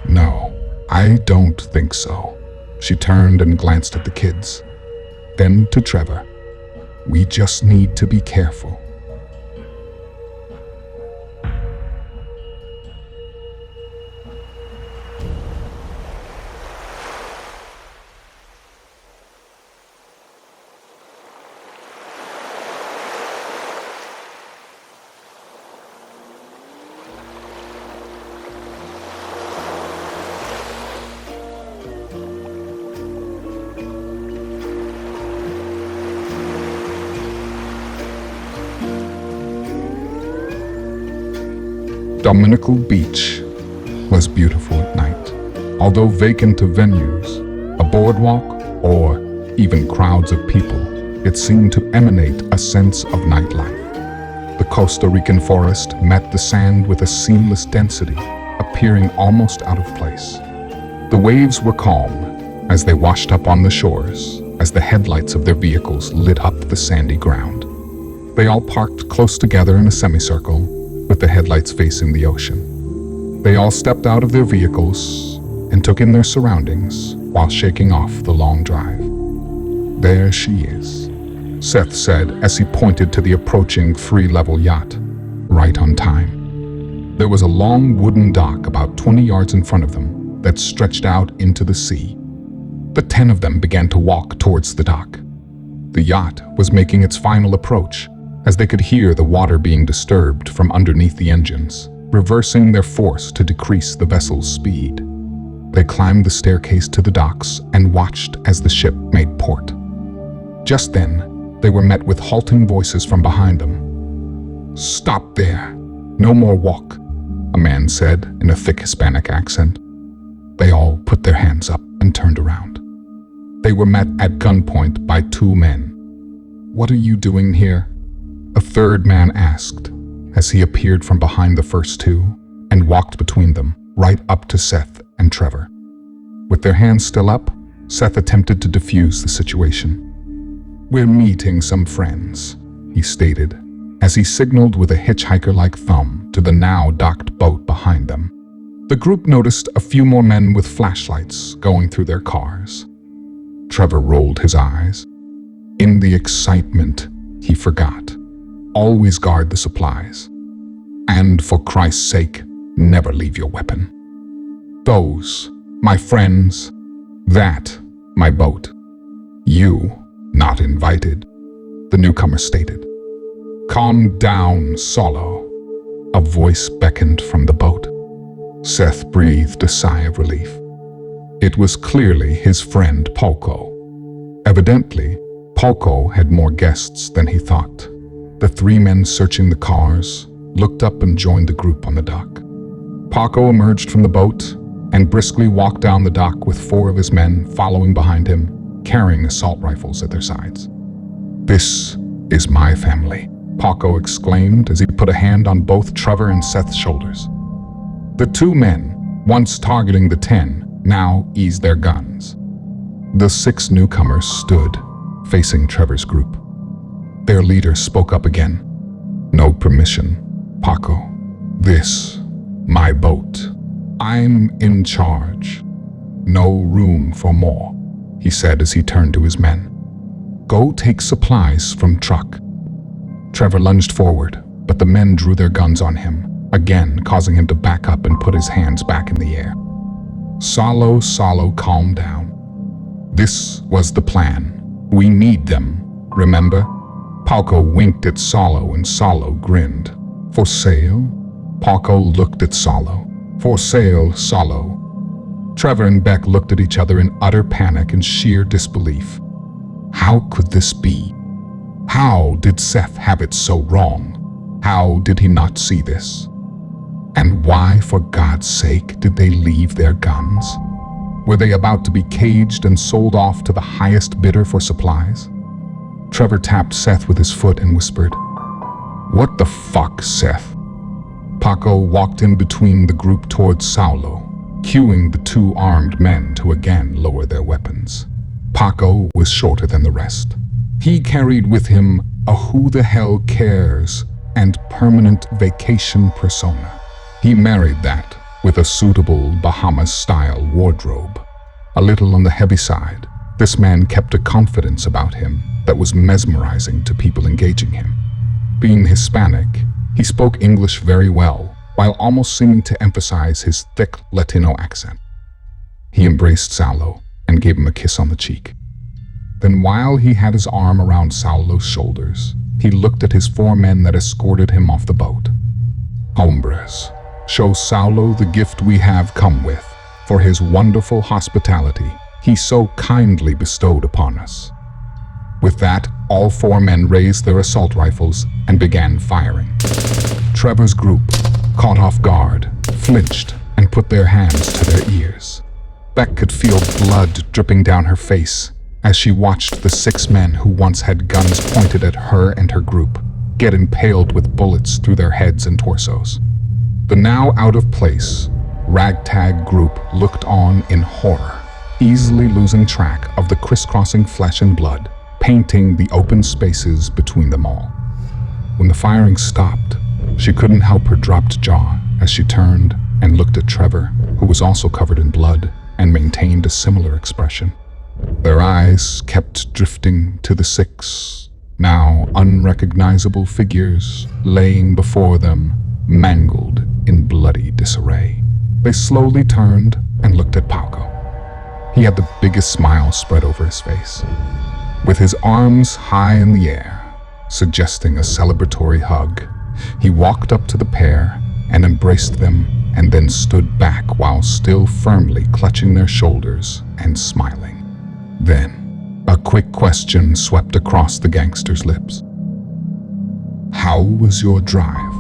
No, I don't think so. She turned and glanced at the kids. Then to Trevor. We just need to be careful. Dominical Beach was beautiful at night. Although vacant of venues, a boardwalk, or even crowds of people, it seemed to emanate a sense of nightlife. The Costa Rican forest met the sand with a seamless density, appearing almost out of place. The waves were calm as they washed up on the shores as the headlights of their vehicles lit up the sandy ground. They all parked close together in a semicircle, with the headlights facing the ocean. They all stepped out of their vehicles and took in their surroundings while shaking off the long drive. There she is, Seth said as he pointed to the approaching 3-level yacht, right on time. There was a long wooden dock about 20 yards in front of them that stretched out into the sea. The 10 of them began to walk towards the dock. The yacht was making its final approach as they could hear the water being disturbed from underneath the engines, reversing their force to decrease the vessel's speed. They climbed the staircase to the docks and watched as the ship made port. Just then, they were met with halting voices from behind them. Stop there! No more walk, a man said in a thick Hispanic accent. They all put their hands up and turned around. They were met at gunpoint by 2 men. What are you doing here? A third man asked as he appeared from behind the first 2 and walked between them right up to Seth and Trevor. With their hands still up, Seth attempted to defuse the situation. We're meeting some friends, he stated as he signaled with a hitchhiker-like thumb to the now docked boat behind them. The group noticed a few more men with flashlights going through their cars. Trevor rolled his eyes. In the excitement, he forgot. Always guard the supplies. And for Christ's sake, never leave your weapon. Those, my friends. That, my boat. You, not invited, the newcomer stated. Calm down, Solo. A voice beckoned from the boat. Seth breathed a sigh of relief. It was clearly his friend Paco. Evidently, Paco had more guests than he thought. The three men searching the cars looked up and joined the group on the dock. Paco emerged from the boat and briskly walked down the dock with four of his men following behind him, carrying assault rifles at their sides. "This is my family," Paco exclaimed as he put a hand on both Trevor and Seth's shoulders. The two men, once targeting the 10, now eased their guns. The 6 newcomers stood, facing Trevor's group. Their leader spoke up again. "No permission, Paco. This, my boat. I'm in charge. No room for more," he said as he turned to his men. "Go take supplies from truck." Trevor lunged forward, but the men drew their guns on him, again causing him to back up and put his hands back in the air. Salo, calm down. This was the plan. We need them, remember? Paco winked at Salo and Salo grinned. "For sale?" Paco looked at Salo. "For sale, Salo." Trevor and Beck looked at each other in utter panic and sheer disbelief. How could this be? How did Seth have it so wrong? How did he not see this? And why, for God's sake, did they leave their guns? Were they about to be caged and sold off to the highest bidder for supplies? Trevor tapped Seth with his foot and whispered, "What the fuck, Seth?" Paco walked in between the group towards Saulo, cueing the 2 armed men to again lower their weapons. Paco was shorter than the rest. He carried with him a who the hell cares and permanent vacation persona. He married that with a suitable Bahamas-style wardrobe. A little on the heavy side, this man kept a confidence about him that was mesmerizing to people engaging him. Being Hispanic, he spoke English very well, while almost seeming to emphasize his thick Latino accent. He embraced Saulo and gave him a kiss on the cheek. Then while he had his arm around Saulo's shoulders, he looked at his 4 men that escorted him off the boat. "Hombres, show Saulo the gift we have come with, for his wonderful hospitality he so kindly bestowed upon us." With that, all 4 men raised their assault rifles and began firing. Trevor's group, caught off guard, flinched and put their hands to their ears. Beck could feel blood dripping down her face as she watched the 6 men who once had guns pointed at her and her group get impaled with bullets through their heads and torsos. The now out-of-place, ragtag group looked on in horror, easily losing track of the crisscrossing flesh and blood, painting the open spaces between them all. When the firing stopped, she couldn't help her dropped jaw as she turned and looked at Trevor, who was also covered in blood and maintained a similar expression. Their eyes kept drifting to the 6, now unrecognizable figures laying before them, mangled in bloody disarray. They slowly turned and looked at Paco. He had the biggest smile spread over his face. With his arms high in the air, suggesting a celebratory hug, he walked up to the pair and embraced them and then stood back while still firmly clutching their shoulders and smiling. Then, a quick question swept across the gangster's lips. "How was your drive?"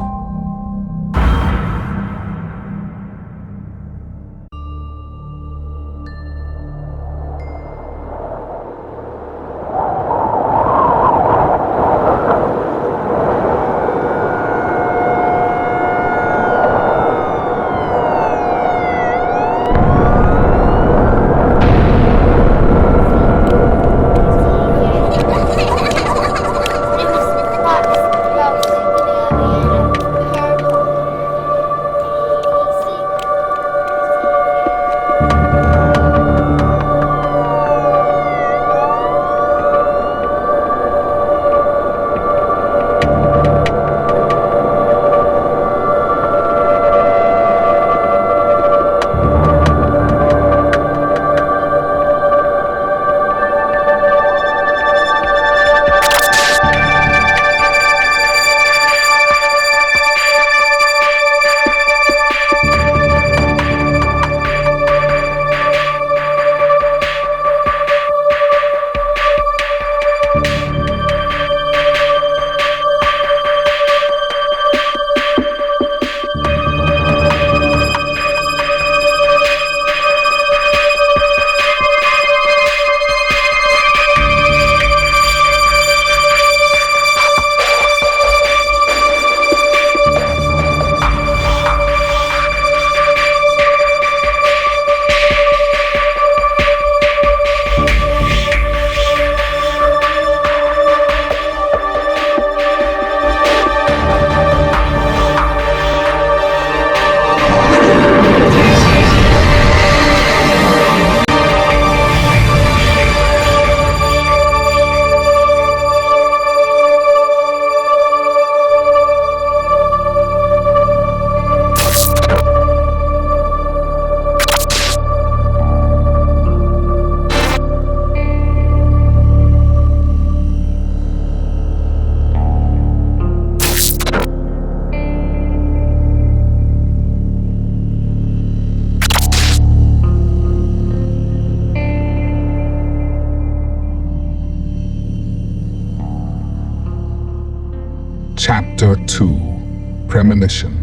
Chapter 2: Premonition.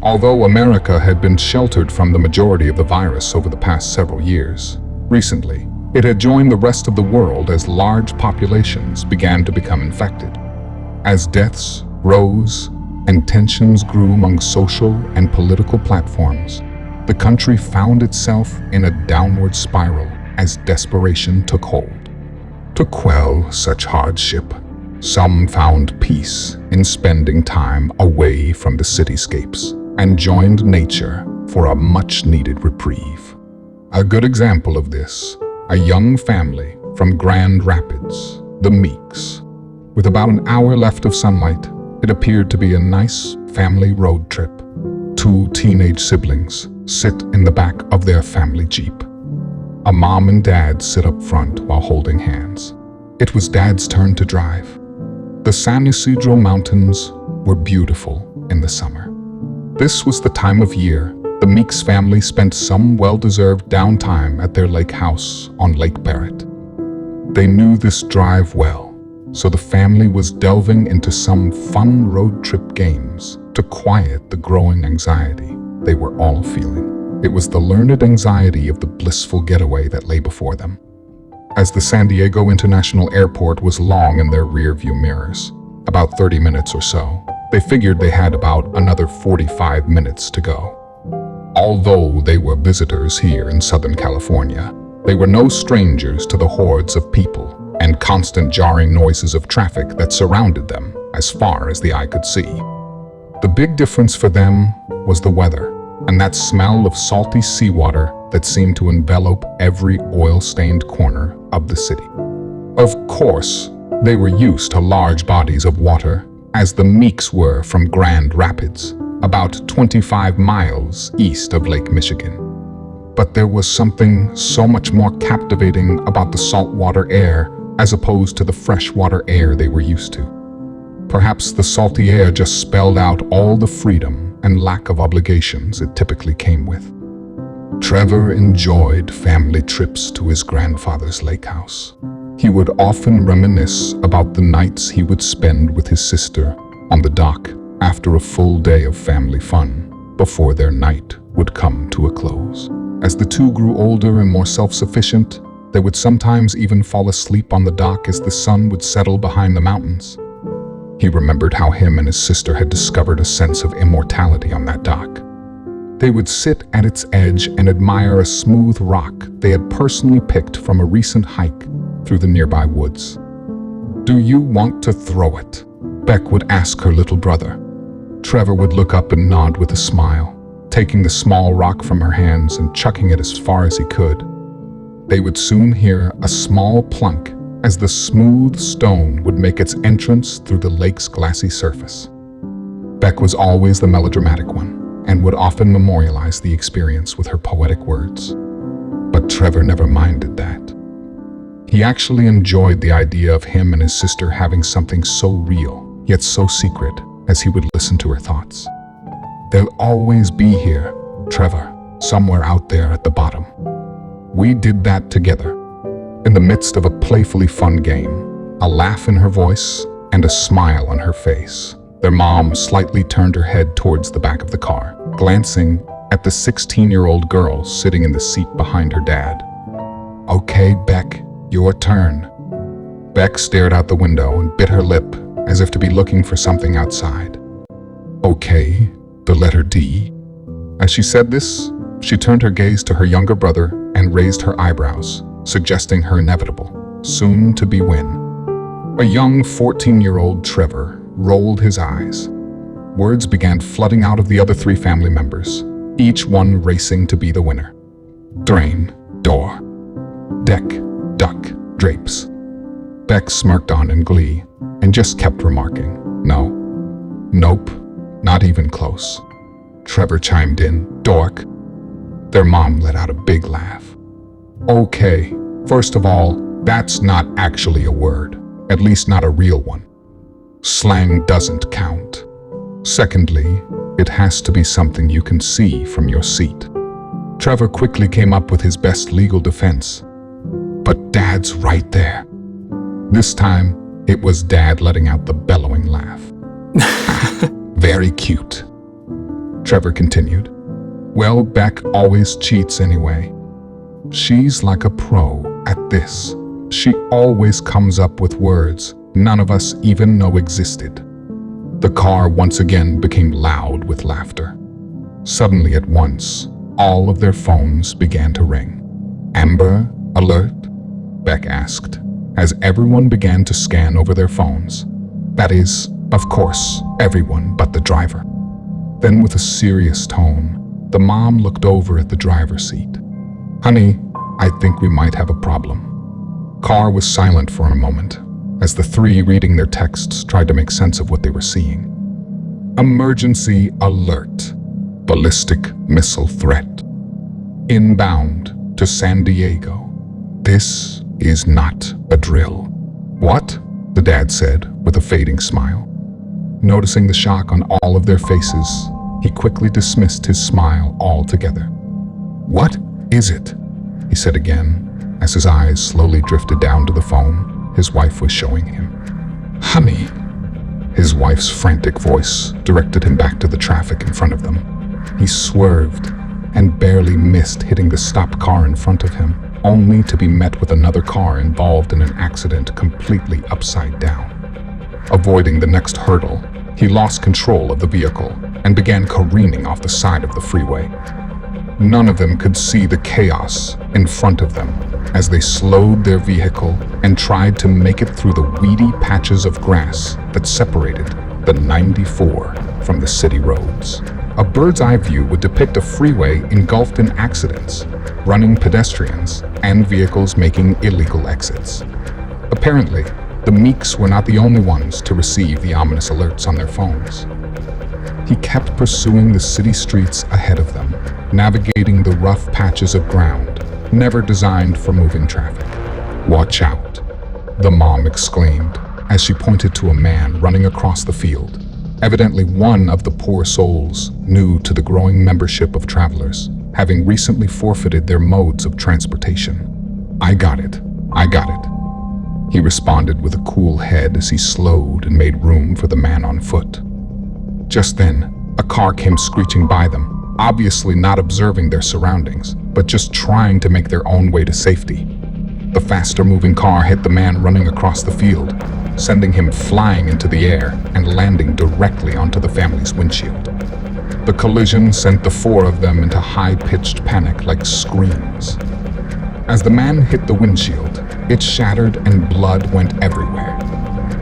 Although America had been sheltered from the majority of the virus over the past several years, recently, it had joined the rest of the world as large populations began to become infected. As deaths rose and tensions grew among social and political platforms, the country found itself in a downward spiral as desperation took hold. To quell such hardship, some found peace in spending time away from the cityscapes and joined nature for a much-needed reprieve. A good example of this, a young family from Grand Rapids, the Meeks. With about an hour left of sunlight, it appeared to be a nice family road trip. Two teenage siblings sit in the back of their family Jeep. A mom and dad sit up front while holding hands. It was Dad's turn to drive. The San Isidro Mountains were beautiful in the summer. This was the time of year the Meeks family spent some well-deserved downtime at their lake house on Lake Barrett. They knew this drive well, so the family was delving into some fun road trip games to quiet the growing anxiety they were all feeling. It was the learned anxiety of the blissful getaway that lay before them. As the San Diego International Airport was long in their rear-view mirrors, about 30 minutes or so, they figured they had about another 45 minutes to go. Although they were visitors here in Southern California, they were no strangers to the hordes of people and constant jarring noises of traffic that surrounded them as far as the eye could see. The big difference for them was the weather and that smell of salty seawater that seemed to envelop every oil-stained corner of the city. Of course, they were used to large bodies of water, as the Meeks were from Grand Rapids, about 25 miles east of Lake Michigan. But there was something so much more captivating about the saltwater air as opposed to the freshwater air they were used to. Perhaps the salty air just spelled out all the freedom and lack of obligations it typically came with. Trevor enjoyed family trips to his grandfather's lake house. He would often reminisce about the nights he would spend with his sister on the dock after a full day of family fun, before their night would come to a close. As the two grew older and more self-sufficient, they would sometimes even fall asleep on the dock as the sun would settle behind the mountains. He remembered how him and his sister had discovered a sense of immortality on that dock. They would sit at its edge and admire a smooth rock they had personally picked from a recent hike through the nearby woods. "Do you want to throw it?" Beck would ask her little brother. Trevor would look up and nod with a smile, taking the small rock from her hands and chucking it as far as he could. They would soon hear a small plunk as the smooth stone would make its entrance through the lake's glassy surface. Beck was always the melodramatic one and would often memorialize the experience with her poetic words. But Trevor never minded that. He actually enjoyed the idea of him and his sister having something so real, yet so secret, as he would listen to her thoughts. "They'll always be here, Trevor, somewhere out there at the bottom. We did that together." In the midst of a playfully fun game, a laugh in her voice and a smile on her face, their mom slightly turned her head towards the back of the car, glancing at the 16-year-old girl sitting in the seat behind her dad. "Okay, Beck, your turn." Beck stared out the window and bit her lip as if to be looking for something outside. "Okay, the letter D." As she said this, she turned her gaze to her younger brother and raised her eyebrows, suggesting her inevitable, soon-to-be win. A young 14-year-old Trevor rolled his eyes. Words began flooding out of the other three family members, each one racing to be the winner. Drain, door. Deck, duck, drapes. Beck smirked on in glee and just kept remarking, "No. Nope, not even close." Trevor chimed in, "Dork." Their mom let out a big laugh. "Okay, first of all, that's not actually a word, at least not a real one. Slang doesn't count. Secondly, it has to be something you can see from your seat." Trevor quickly came up with his best legal defense. But Dad's right there. This time, it was Dad letting out the bellowing laugh. Very cute. Trevor continued. Well, Beck always cheats anyway. She's like a pro at this. She always comes up with words none of us even know existed. The car once again became loud with laughter. Suddenly at once, all of their phones began to ring. Amber Alert? Beck asked, as everyone began to scan over their phones. That is, of course, everyone but the driver. Then with a serious tone, the mom looked over at the driver's seat. Honey, I think we might have a problem. Car was silent for a moment, as the three reading their texts tried to make sense of what they were seeing. Emergency alert. Ballistic missile threat. Inbound to San Diego. This is not a drill. What? The dad said with a fading smile. Noticing the shock on all of their faces, he quickly dismissed his smile altogether. What is it? He said again, as his eyes slowly drifted down to the phone his wife was showing him. Honey. His wife's frantic voice directed him back to the traffic in front of them. He swerved and barely missed hitting the stopped car in front of him, only to be met with another car involved in an accident completely upside down. Avoiding the next hurdle, he lost control of the vehicle and began careening off the side of the freeway. None of them could see the chaos in front of them as they slowed their vehicle and tried to make it through the weedy patches of grass that separated the 94 from the city roads. A bird's eye view would depict a freeway engulfed in accidents, running pedestrians, and vehicles making illegal exits. Apparently, the Meeks were not the only ones to receive the ominous alerts on their phones. He kept pursuing the city streets ahead of them, navigating the rough patches of ground, never designed for moving traffic. Watch out, the mom exclaimed as she pointed to a man running across the field. Evidently one of the poor souls new to the growing membership of travelers, having recently forfeited their modes of transportation. I got it. He responded with a cool head as he slowed and made room for the man on foot. Just then, a car came screeching by them, obviously not observing their surroundings, but just trying to make their own way to safety. The faster-moving car hit the man running across the field, sending him flying into the air and landing directly onto the family's windshield. The collision sent the four of them into high-pitched panic like screams. As the man hit the windshield, it shattered and blood went everywhere.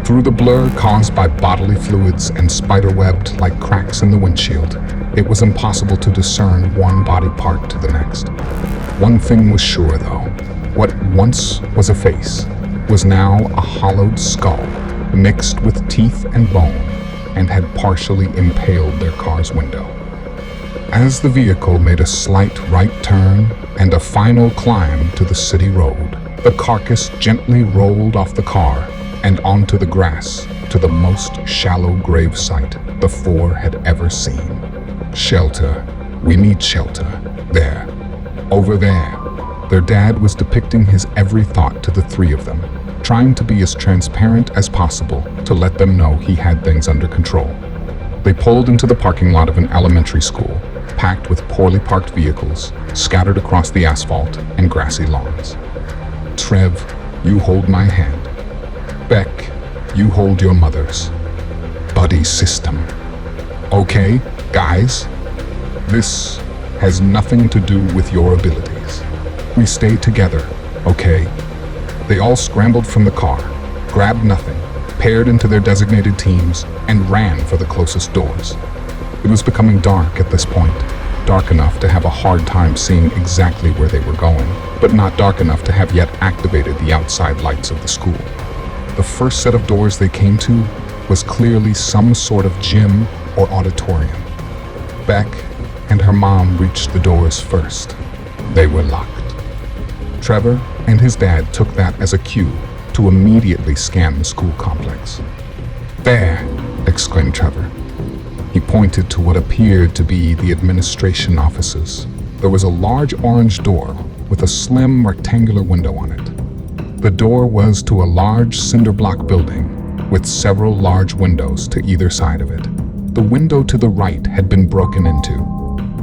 Through the blur caused by bodily fluids and spiderwebbed like cracks in the windshield, it was impossible to discern one body part to the next. One thing was sure, though. What once was a face was now a hollowed skull mixed with teeth and bone and had partially impaled their car's window. As the vehicle made a slight right turn and a final climb to the city road, the carcass gently rolled off the car and onto the grass to the most shallow grave site the four had ever seen. Shelter. We need shelter. There. Over there. Their dad was depicting his every thought to the three of them, trying to be as transparent as possible to let them know he had things under control. They pulled into the parking lot of an elementary school, packed with poorly parked vehicles scattered across the asphalt and grassy lawns. Trev, you hold my hand. Beck, you hold your mother's. Buddy system. Okay, guys? This has nothing to do with your abilities. We stay together, okay? They all scrambled from the car, grabbed nothing, paired into their designated teams, and ran for the closest doors. It was becoming dark at this point, dark enough to have a hard time seeing exactly where they were going, but not dark enough to have yet activated the outside lights of the school. The first set of doors they came to was clearly some sort of gym or auditorium. Beck and her mom reached the doors first. They were locked. Trevor and his dad took that as a cue to immediately scan the school complex. There, exclaimed Trevor. He pointed to what appeared to be the administration offices, There was a large orange door with a slim rectangular window on it. The door was to a large cinder block building with several large windows to either side of it. The window to the right had been broken into.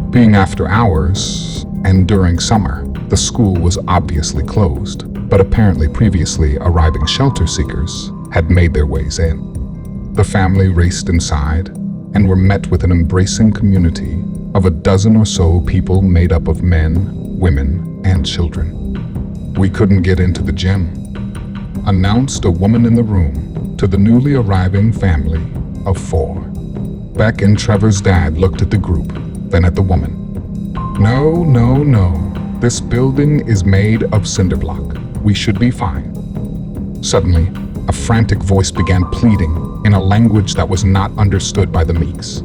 Being after hours and during summer, the school was obviously closed, but apparently previously arriving shelter seekers had made their ways in. The family raced inside and were met with an embracing community of a dozen or so people made up of men, women, and children. "We couldn't get into the gym," announced a woman in the room to the newly arriving family of 4. Beck and Trevor's dad looked at the group, then at the woman. No, this building is made of cinder block. We should be fine." Suddenly, a frantic voice began pleading in a language that was not understood by the Meeks.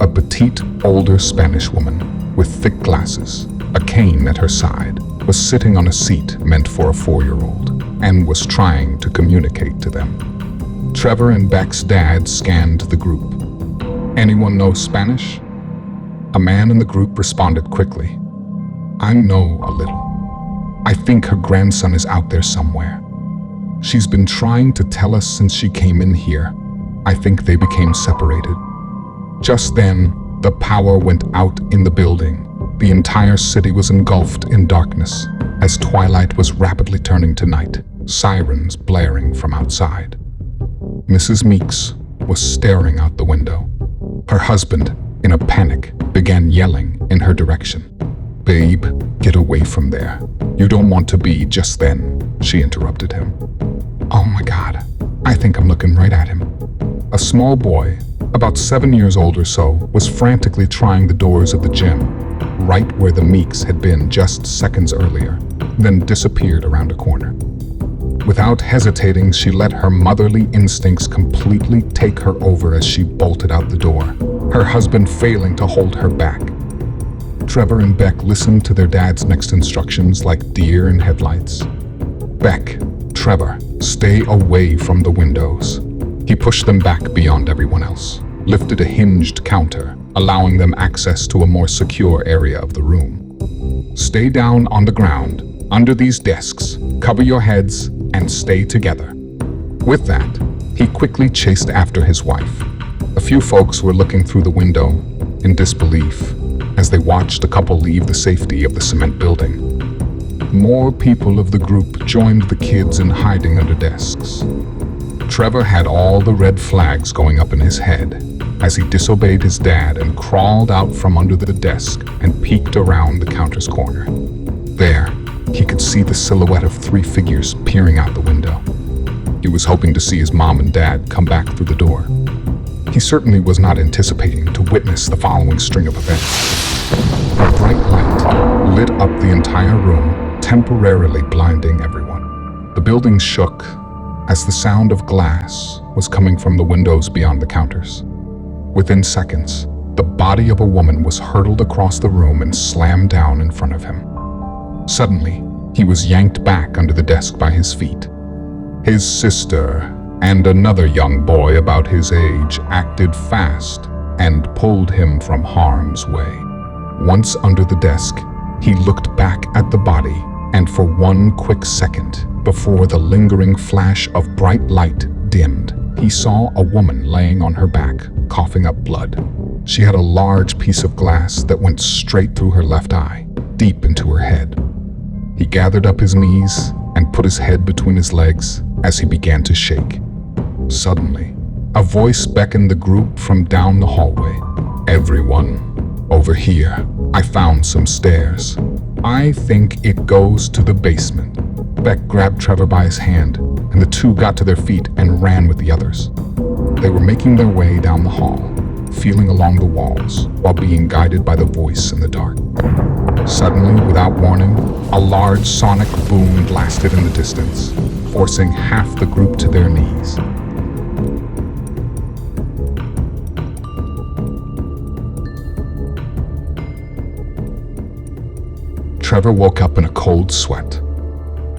A petite, older Spanish woman with thick glasses, a cane at her side, was sitting on a seat meant for a 4-year-old and was trying to communicate to them. Trevor and Beck's dad scanned the group. "Anyone know Spanish?" A man in the group responded quickly. "I know a little. I think her grandson is out there somewhere. She's been trying to tell us since she came in here. I think they became separated." Just then, the power went out in the building. The entire city was engulfed in darkness as twilight was rapidly turning to night, sirens blaring from outside. Mrs. Meeks was staring out the window. Her husband, in a panic, began yelling in her direction. "Babe, get away from there. You don't want to be." Just then, she interrupted him. "Oh my God, I think I'm looking right at him." A small boy, about 7 years old or so, was frantically trying the doors of the gym, right where the Meeks had been just seconds earlier, then disappeared around a corner. Without hesitating, she let her motherly instincts completely take her over as she bolted out the door, her husband failing to hold her back. Trevor and Beck listened to their dad's next instructions like deer in headlights. "Beck, Trevor, stay away from the windows." He pushed them back beyond everyone else, lifted a hinged counter, allowing them access to a more secure area of the room. "Stay down on the ground, under these desks, cover your heads, and stay together." With that, he quickly chased after his wife. A few folks were looking through the window in disbelief as they watched the couple leave the safety of the cement building. More people of the group joined the kids in hiding under desks. Trevor had all the red flags going up in his head as he disobeyed his dad and crawled out from under the desk and peeked around the counter's corner. There, he could see the silhouette of 3 figures peering out the window. He was hoping to see his mom and dad come back through the door. He certainly was not anticipating to witness the following string of events. A bright light lit up the entire room, temporarily blinding everyone. The building shook as the sound of glass was coming from the windows beyond the counters. Within seconds, the body of a woman was hurtled across the room and slammed down in front of him. Suddenly, he was yanked back under the desk by his feet. His sister and another young boy about his age acted fast and pulled him from harm's way. Once under the desk, he looked back at the body, and for one quick second, before the lingering flash of bright light dimmed, he saw a woman laying on her back, coughing up blood. She had a large piece of glass that went straight through her left eye, deep into her head. He gathered up his knees and put his head between his legs as he began to shake. Suddenly, a voice beckoned the group from down the hallway. "Everyone, over here. I found some stairs. I think it goes to the basement." Beck grabbed Trevor by his hand, and the two got to their feet and ran with the others. They were making their way down the hall, feeling along the walls while being guided by the voice in the dark. Suddenly, without warning, a large sonic boom blasted in the distance, forcing half the group to their knees. Trevor woke up in a cold sweat.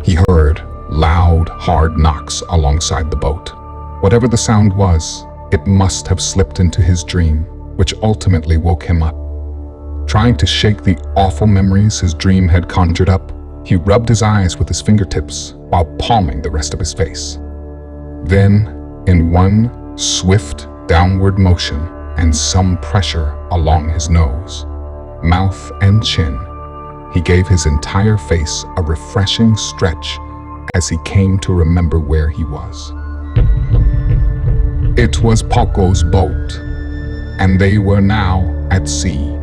He heard loud, hard knocks alongside the boat. Whatever the sound was, it must have slipped into his dream, which ultimately woke him up. Trying to shake the awful memories his dream had conjured up, he rubbed his eyes with his fingertips while palming the rest of his face. Then, in one swift downward motion and some pressure along his nose, mouth and chin, he gave his entire face a refreshing stretch as he came to remember where he was. It was Paco's boat, and they were now at sea.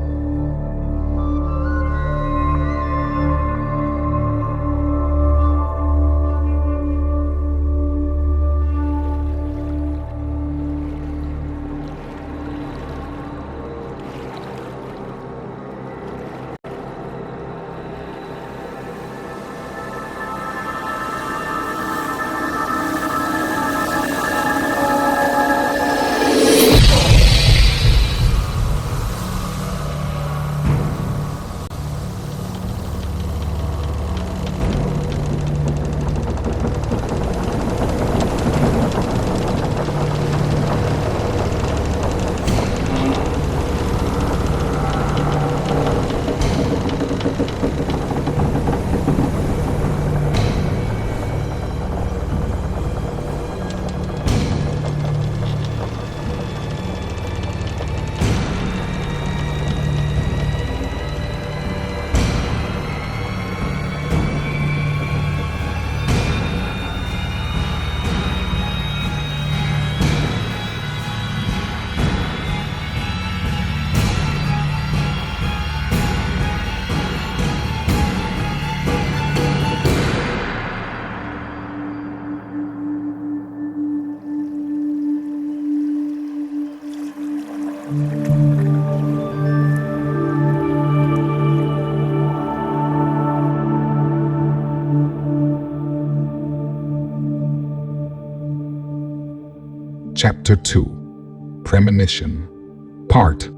Chapter 2, Premonition, Part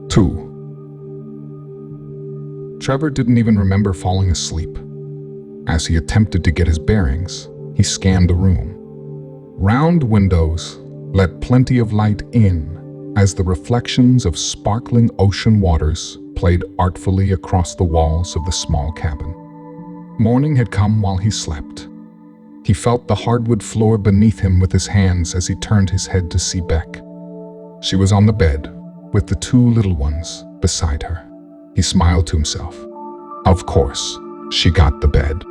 2. Trevor didn't even remember falling asleep. As he attempted to get his bearings, he scanned the room. Round windows let plenty of light in as the reflections of sparkling ocean waters played artfully across the walls of the small cabin. Morning had come while he slept. He felt the hardwood floor beneath him with his hands as he turned his head to see Beck. She was on the bed, with the two little ones beside her. He smiled to himself. Of course, she got the bed.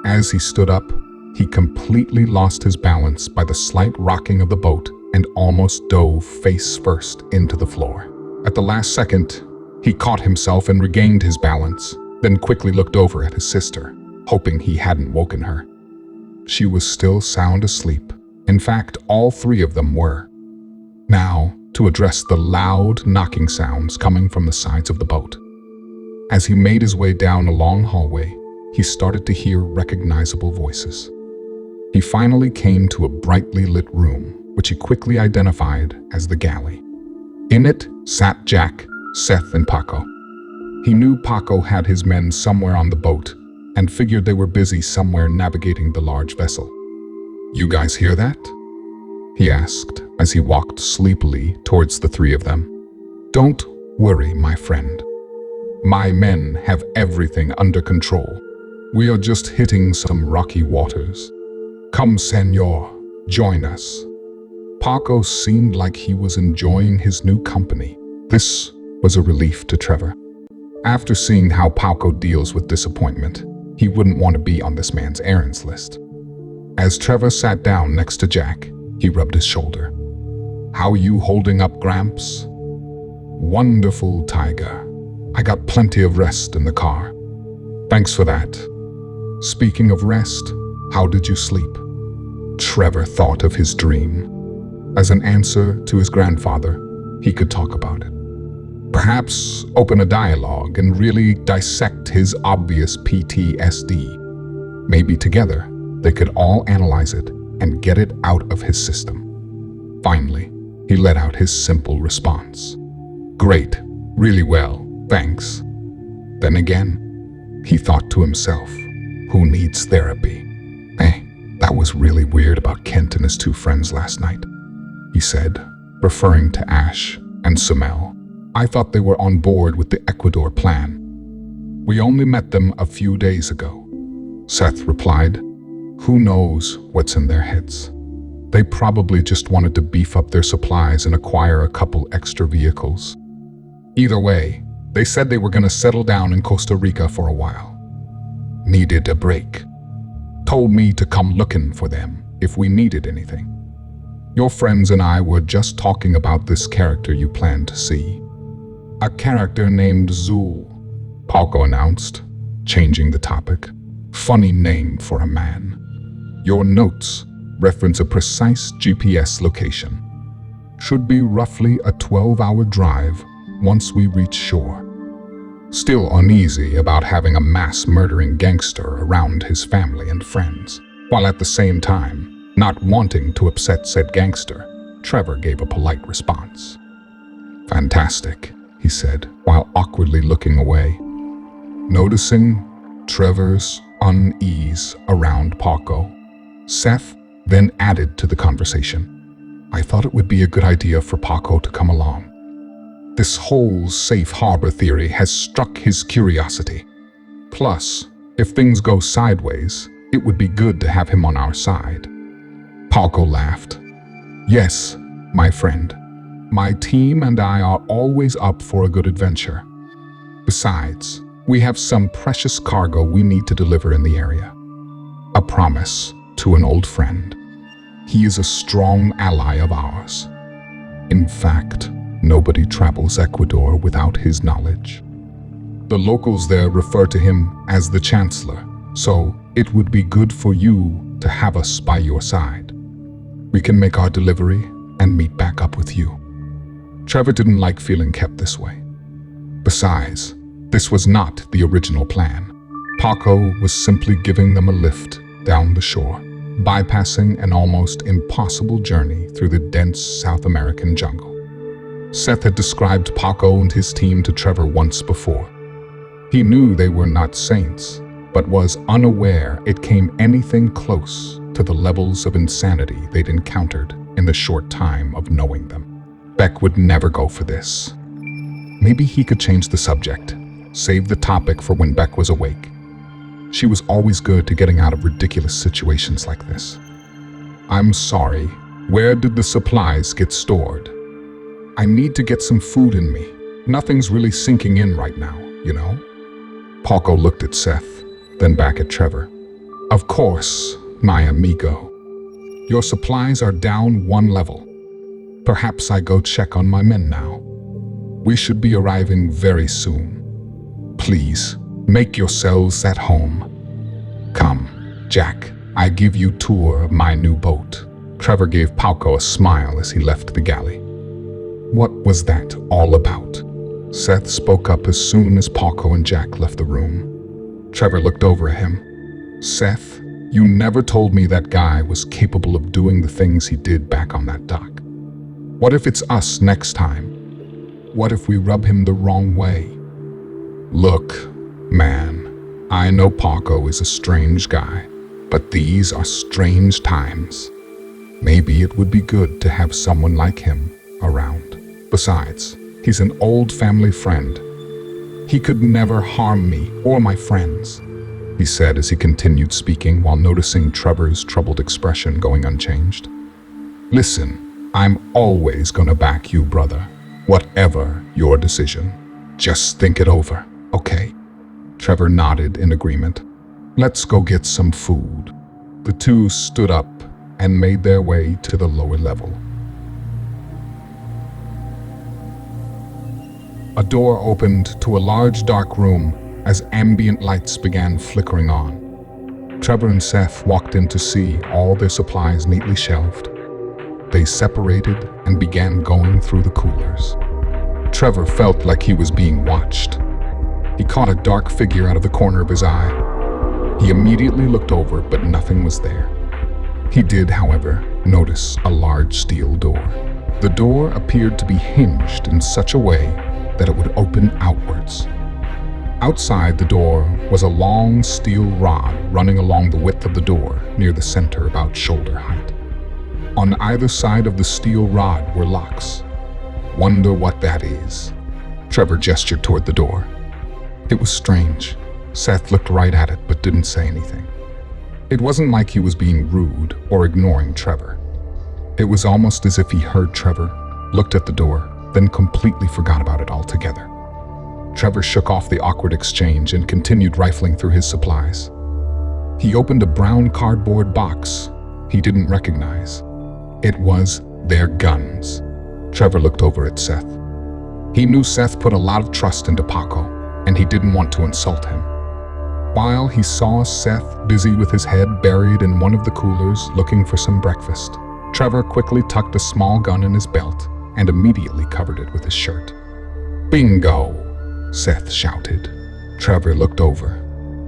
As he stood up, he completely lost his balance by the slight rocking of the boat and almost dove face first into the floor. At the last second, he caught himself and regained his balance, then quickly looked over at his sister, hoping he hadn't woken her. She was still sound asleep. In fact, all three of them were. Now, to address the loud knocking sounds coming from the sides of the boat. As he made his way down a long hallway, he started to hear recognizable voices. He finally came to a brightly lit room, which he quickly identified as the galley. In it sat Jack, Seth, and Paco. He knew Paco had his men somewhere on the boat, and figured they were busy somewhere navigating the large vessel. "You guys hear that?" he asked as he walked sleepily towards the three of them. "Don't worry, my friend. My men have everything under control. We are just hitting some rocky waters. Come, senor, join us." Paco seemed like he was enjoying his new company. This was a relief to Trevor. After seeing how Paco deals with disappointment, he wouldn't want to be on this man's errands list. As Trevor sat down next to Jack, he rubbed his shoulder. "How you holding up, Gramps?" "Wonderful, Tiger. I got plenty of rest in the car." "Thanks for that. Speaking of rest, how did you sleep?" Trevor thought of his dream. As an answer to his grandfather, he could talk about it. Perhaps open a dialogue and really dissect his obvious PTSD. Maybe together, they could all analyze it and get it out of his system. Finally, he let out his simple response. "Great, really well, thanks." Then again, he thought to himself, who needs therapy? That was really weird about Kent and his two friends last night, he said, referring to Ash and Samel. I thought they were on board with the Ecuador plan. We only met them a few days ago. Seth replied. Who knows what's in their heads? They probably just wanted to beef up their supplies and acquire a couple extra vehicles. Either way, they said they were going to settle down in Costa Rica for a while. Needed a break. Told me to come looking for them if we needed anything. Your friends and I were just talking about this character you plan to see. A character named Zul, Paco announced, changing the topic. Funny name for a man. Your notes reference a precise GPS location. Should be roughly a 12-hour drive once we reach shore. Still uneasy about having a mass-murdering gangster around his family and friends, while at the same time not wanting to upset said gangster, Trevor gave a polite response. Fantastic, he said, while awkwardly looking away. Noticing Trevor's unease around Paco, Seth then added to the conversation. I thought it would be a good idea for Paco to come along. This whole safe harbor theory has struck his curiosity. Plus, if things go sideways, it would be good to have him on our side. Paco laughed. Yes, my friend. My team and I are always up for a good adventure. Besides, we have some precious cargo we need to deliver in the area. A promise to an old friend. He is a strong ally of ours. In fact, nobody travels Ecuador without his knowledge. The locals there refer to him as the Chancellor, so it would be good for you to have us by your side. We can make our delivery and meet back up with you. Trevor didn't like feeling kept this way. Besides, this was not the original plan. Paco was simply giving them a lift down the shore, bypassing an almost impossible journey through the dense South American jungle. Seth had described Paco and his team to Trevor once before. He knew they were not saints, but was unaware it came anything close to the levels of insanity they'd encountered in the short time of knowing them. Beck would never go for this. Maybe he could change the subject, save the topic for when Beck was awake. She was always good to getting out of ridiculous situations like this. I'm sorry, where did the supplies get stored? I need to get some food in me. Nothing's really sinking in right now, you know? Paco looked at Seth, then back at Trevor. Of course, my amigo. Your supplies are down one level. Perhaps I go check on my men now. We should be arriving very soon. Please, make yourselves at home. Come, Jack, I give you tour of my new boat. Trevor gave Paco a smile as he left the galley. What was that all about? Seth spoke up as soon as Paco and Jack left the room. Trevor looked over at him. Seth, you never told me that guy was capable of doing the things he did back on that dock. What if it's us next time? What if we rub him the wrong way? Look, man, I know Paco is a strange guy, but these are strange times. Maybe it would be good to have someone like him around. Besides, he's an old family friend. He could never harm me or my friends, he said as he continued speaking while noticing Trevor's troubled expression going unchanged. Listen, I'm always gonna back you, brother. Whatever your decision. Just think it over, okay? Trevor nodded in agreement. Let's go get some food. The two stood up and made their way to the lower level. A door opened to a large dark room as ambient lights began flickering on. Trevor and Seth walked in to see all their supplies neatly shelved. They separated and began going through the coolers. Trevor felt like he was being watched. He caught a dark figure out of the corner of his eye. He immediately looked over, but nothing was there. He did, however, notice a large steel door. The door appeared to be hinged in such a way that it would open outwards. Outside the door was a long steel rod running along the width of the door near the center about shoulder height. On either side of the steel rod were locks. Wonder what that is. Trevor gestured toward the door. It was strange. Seth looked right at it but didn't say anything. It wasn't like he was being rude or ignoring Trevor. It was almost as if he heard Trevor, looked at the door, then completely forgot about it altogether. Trevor shook off the awkward exchange and continued rifling through his supplies. He opened a brown cardboard box he didn't recognize. It was their guns. Trevor looked over at Seth. He knew Seth put a lot of trust into Paco, and he didn't want to insult him. While he saw Seth busy with his head buried in one of the coolers looking for some breakfast, Trevor quickly tucked a small gun in his belt and immediately covered it with his shirt. "Bingo!" Seth shouted. Trevor looked over.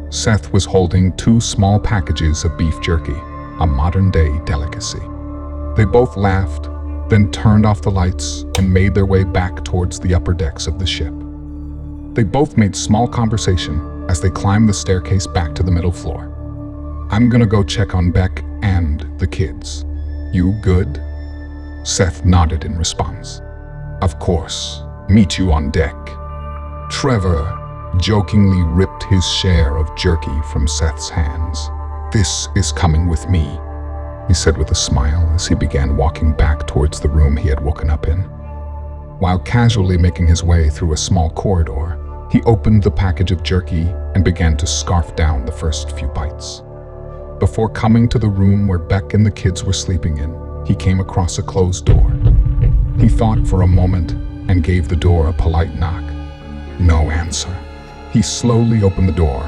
Seth was holding 2 small packages of beef jerky, a modern-day delicacy. They both laughed, then turned off the lights and made their way back towards the upper decks of the ship. They both made small conversation as they climbed the staircase back to the middle floor. "I'm gonna go check on Beck and the kids. You good?" Seth nodded in response. "Of course. Meet you on deck." Trevor jokingly ripped his share of jerky from Seth's hands. "This is coming with me," he said with a smile as he began walking back towards the room he had woken up in. While casually making his way through a small corridor, he opened the package of jerky and began to scarf down the first few bites. Before coming to the room where Beck and the kids were sleeping in, he came across a closed door. He thought for a moment and gave the door a polite knock. No answer. He slowly opened the door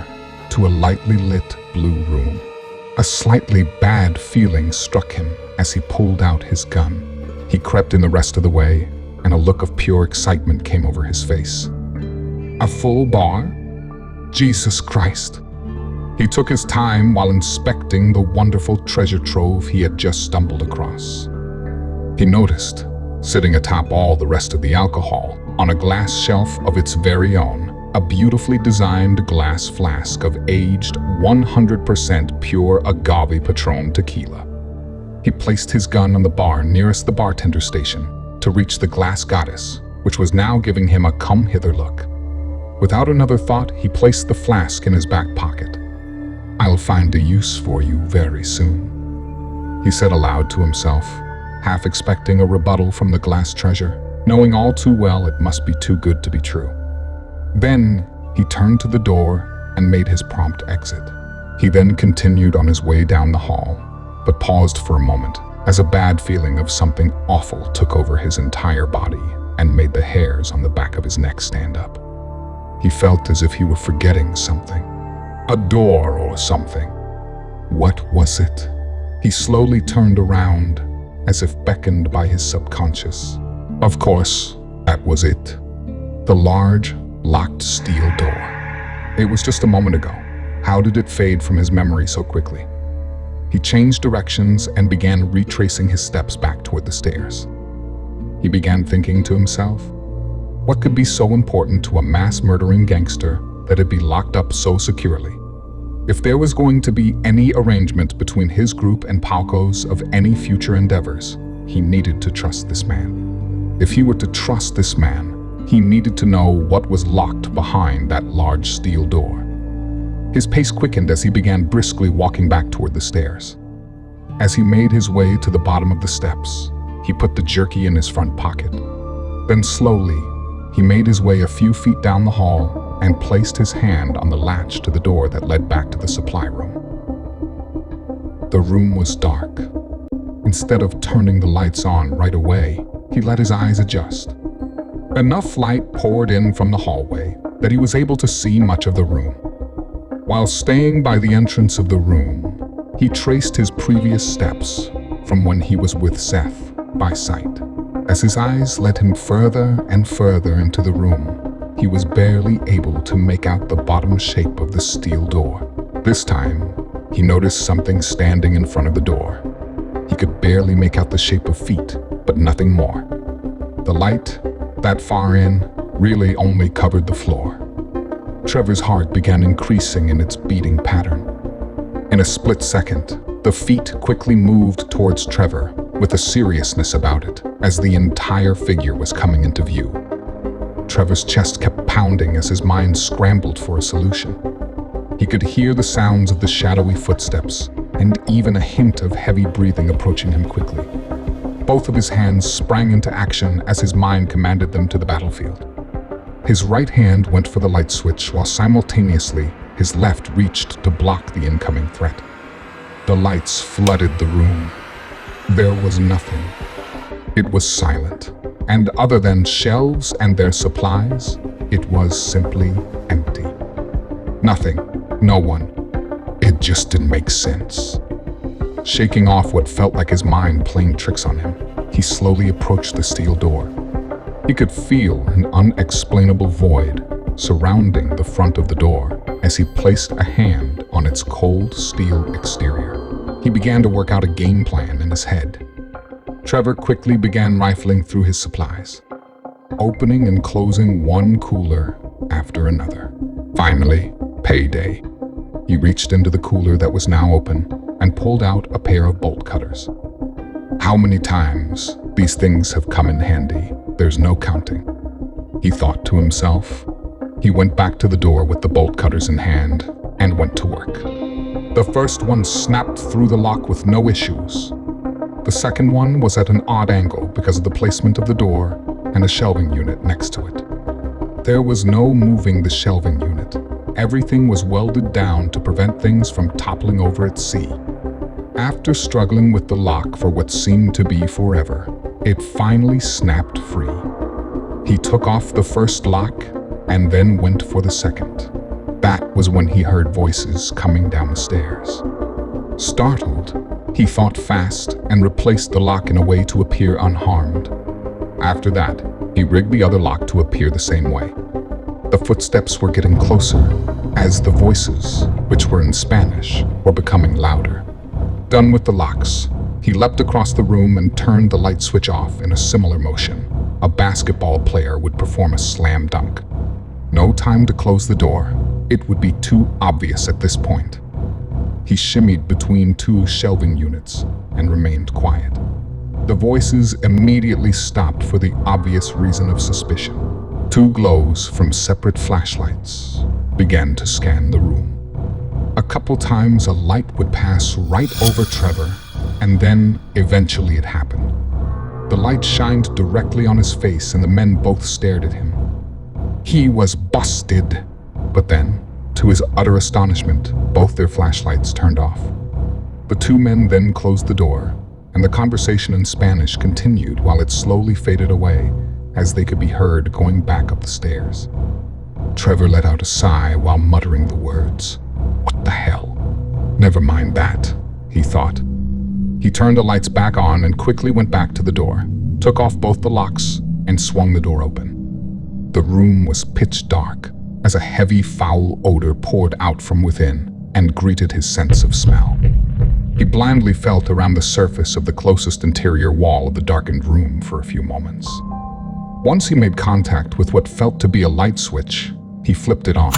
to a lightly lit blue room. A slightly bad feeling struck him as he pulled out his gun. He crept in the rest of the way, and a look of pure excitement came over his face. A full bar? Jesus Christ! He took his time while inspecting the wonderful treasure trove he had just stumbled across. He noticed, sitting atop all the rest of the alcohol, on a glass shelf of its very own, a beautifully designed glass flask of aged 100% pure agave Patron tequila. He placed his gun on the bar nearest the bartender station to reach the glass goddess, which was now giving him a come-hither look. Without another thought, he placed the flask in his back pocket. "I'll find a use for you very soon," he said aloud to himself, half expecting a rebuttal from the glass treasure, knowing all too well it must be too good to be true. Then he turned to the door and made his prompt exit. He then continued on his way down the hall, but paused for a moment as a bad feeling of something awful took over his entire body and made the hairs on the back of his neck stand up. He felt as if he were forgetting something. A door or something. What was it? He slowly turned around, as if beckoned by his subconscious. Of course, that was it. The large, locked steel door. It was just a moment ago. How did it fade from his memory so quickly? He changed directions and began retracing his steps back toward the stairs. He began thinking to himself, what could be so important to a mass-murdering gangster that it be locked up so securely? If there was going to be any arrangement between his group and Paco's of any future endeavors, he needed to trust this man. If he were to trust this man, he needed to know what was locked behind that large steel door. His pace quickened as he began briskly walking back toward the stairs. As he made his way to the bottom of the steps, he put the jerky in his front pocket. Then slowly, he made his way a few feet down the hall and placed his hand on the latch to the door that led back to the supply room. The room was dark. Instead of turning the lights on right away, he let his eyes adjust. Enough light poured in from the hallway that he was able to see much of the room. While staying by the entrance of the room, he traced his previous steps from when he was with Seth by sight. As his eyes led him further and further into the room, he was barely able to make out the bottom shape of the steel door. This time, he noticed something standing in front of the door. He could barely make out the shape of feet, but nothing more. The light, that far in, really only covered the floor. Trevor's heart began increasing in its beating pattern. In a split second, the feet quickly moved towards Trevor with a seriousness about it as the entire figure was coming into view. Trevor's chest kept pounding as his mind scrambled for a solution. He could hear the sounds of the shadowy footsteps and even a hint of heavy breathing approaching him quickly. Both of his hands sprang into action as his mind commanded them to the battlefield. His right hand went for the light switch while simultaneously his left reached to block the incoming threat. The lights flooded the room. There was nothing. It was silent, and other than shelves and their supplies, it was simply empty. Nothing, no one. It just didn't make sense. Shaking off what felt like his mind playing tricks on him, he slowly approached the steel door. He could feel an unexplainable void surrounding the front of the door as he placed a hand on its cold steel exterior. He began to work out a game plan in his head. Trevor quickly began rifling through his supplies, opening and closing one cooler after another. Finally, payday. He reached into the cooler that was now open and pulled out a pair of bolt cutters. How many times these things have come in handy, there's no counting, he thought to himself. He went back to the door with the bolt cutters in hand and went to work. The first one snapped through the lock with no issues. The second one was at an odd angle because of the placement of the door and a shelving unit next to it. There was no moving the shelving unit. Everything was welded down to prevent things from toppling over at sea. After struggling with the lock for what seemed to be forever, it finally snapped free. He took off the first lock and then went for the second. That was when he heard voices coming down the stairs. Startled, he thought fast and replaced the lock in a way to appear unharmed. After that, he rigged the other lock to appear the same way. The footsteps were getting closer as the voices, which were in Spanish, were becoming louder. Done with the locks, he leapt across the room and turned the light switch off in a similar motion. A basketball player would perform a slam dunk. No time to close the door. It would be too obvious at this point. He shimmied between two shelving units and remained quiet. The voices immediately stopped for the obvious reason of suspicion. Two glows from separate flashlights began to scan the room. A couple times a light would pass right over Trevor, and then eventually it happened. The light shined directly on his face and the men both stared at him. He was busted. But then, to his utter astonishment, both their flashlights turned off. The two men then closed the door, and the conversation in Spanish continued while it slowly faded away as they could be heard going back up the stairs. Trevor let out a sigh while muttering the words, "What the hell? Never mind that," he thought. He turned the lights back on and quickly went back to the door, took off both the locks, and swung the door open. The room was pitch dark as a heavy, foul odor poured out from within and greeted his sense of smell. He blindly felt around the surface of the closest interior wall of the darkened room for a few moments. Once he made contact with what felt to be a light switch, he flipped it on.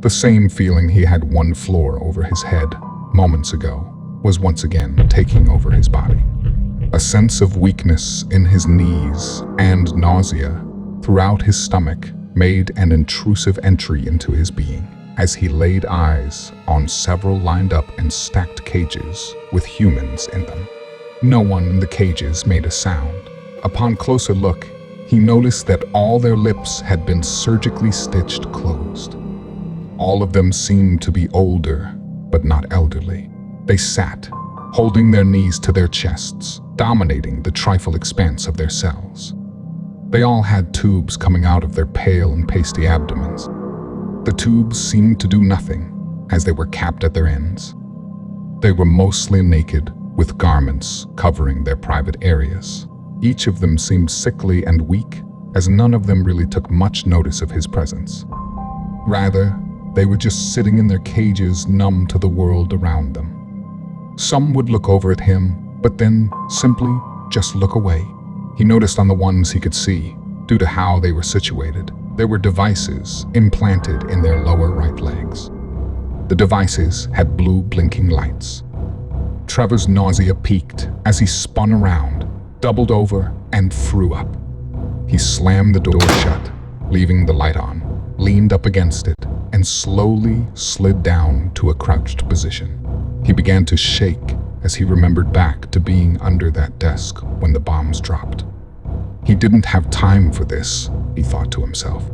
The same feeling he had one floor over his head moments ago was once again taking over his body. A sense of weakness in his knees and nausea throughout his stomach made an intrusive entry into his being as he laid eyes on several lined up and stacked cages with humans in them. No one in the cages made a sound. Upon closer look, he noticed that all their lips had been surgically stitched closed. All of them seemed to be older, but not elderly. They sat, holding their knees to their chests, dominating the trifle expanse of their cells. They all had tubes coming out of their pale and pasty abdomens. The tubes seemed to do nothing, as they were capped at their ends. They were mostly naked, with garments covering their private areas. Each of them seemed sickly and weak, as none of them really took much notice of his presence. Rather, they were just sitting in their cages, numb to the world around them. Some would look over at him, but then simply just look away. He noticed on the ones he could see, due to how they were situated, there were devices implanted in their lower right legs. The devices had blue blinking lights. Trevor's nausea peaked as he spun around, doubled over, and threw up. He slammed the door shut, leaving the light on, leaned up against it, and slowly slid down to a crouched position. He began to shake as he remembered back to being under that desk when the bombs dropped. He didn't have time for this, he thought to himself.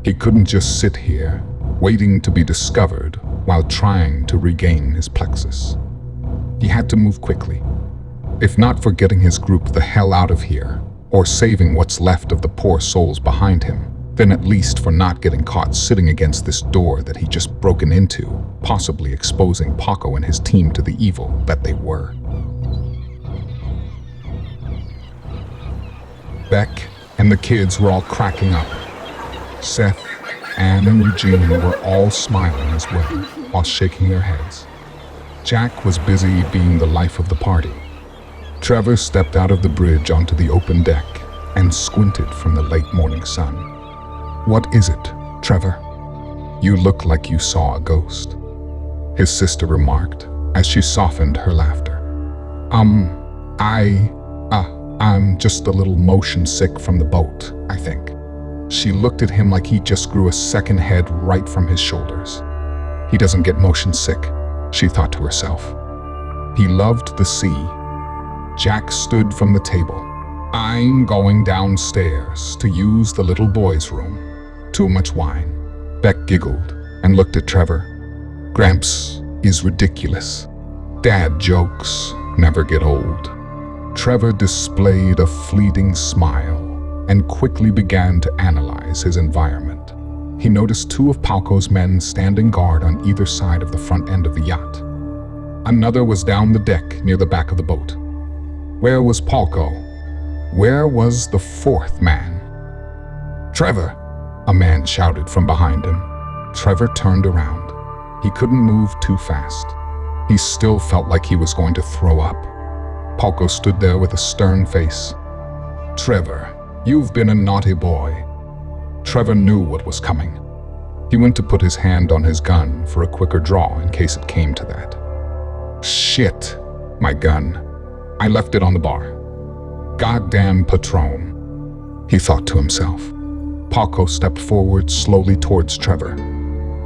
He couldn't just sit here, waiting to be discovered while trying to regain his plexus. He had to move quickly. If not for getting his group the hell out of here, or saving what's left of the poor souls behind him, then at least for not getting caught sitting against this door that he'd just broken into, possibly exposing Paco and his team to the evil that they were. Beck and the kids were all cracking up. Seth, Anne, and Eugene were all smiling as well, while shaking their heads. Jack was busy being the life of the party. Trevor stepped out of the bridge onto the open deck and squinted from the late morning sun. "What is it, Trevor? You look like you saw a ghost," his sister remarked as she softened her laughter. I'm just a little motion sick from the boat, I think." She looked at him like he just grew a second head right from his shoulders. He doesn't get motion sick, she thought to herself. He loved the sea. Jack stood from the table. "I'm going downstairs to use the little boy's room. Too much wine." Beck giggled and looked at Trevor. "Gramps is ridiculous. Dad jokes never get old." Trevor displayed a fleeting smile and quickly began to analyze his environment. He noticed two of Palco's men standing guard on either side of the front end of the yacht. Another was down the deck near the back of the boat. Where was Palco? Where was the fourth man? "Trevor!" a man shouted from behind him. Trevor turned around. He couldn't move too fast. He still felt like he was going to throw up. Palco stood there with a stern face. "Trevor, you've been a naughty boy." Trevor knew what was coming. He went to put his hand on his gun for a quicker draw in case it came to that. "Shit, my gun. I left it on the bar. Goddamn Patron," he thought to himself. Palco stepped forward slowly towards Trevor.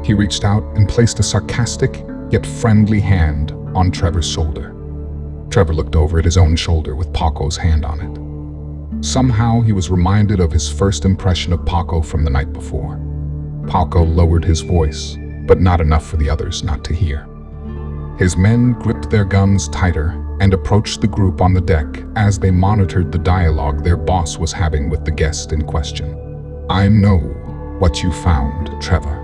He reached out and placed a sarcastic yet friendly hand on Trevor's shoulder. Trevor looked over at his own shoulder with Paco's hand on it. Somehow he was reminded of his first impression of Paco from the night before. Paco lowered his voice, but not enough for the others not to hear. His men gripped their guns tighter and approached the group on the deck as they monitored the dialogue their boss was having with the guest in question. "I know what you found, Trevor."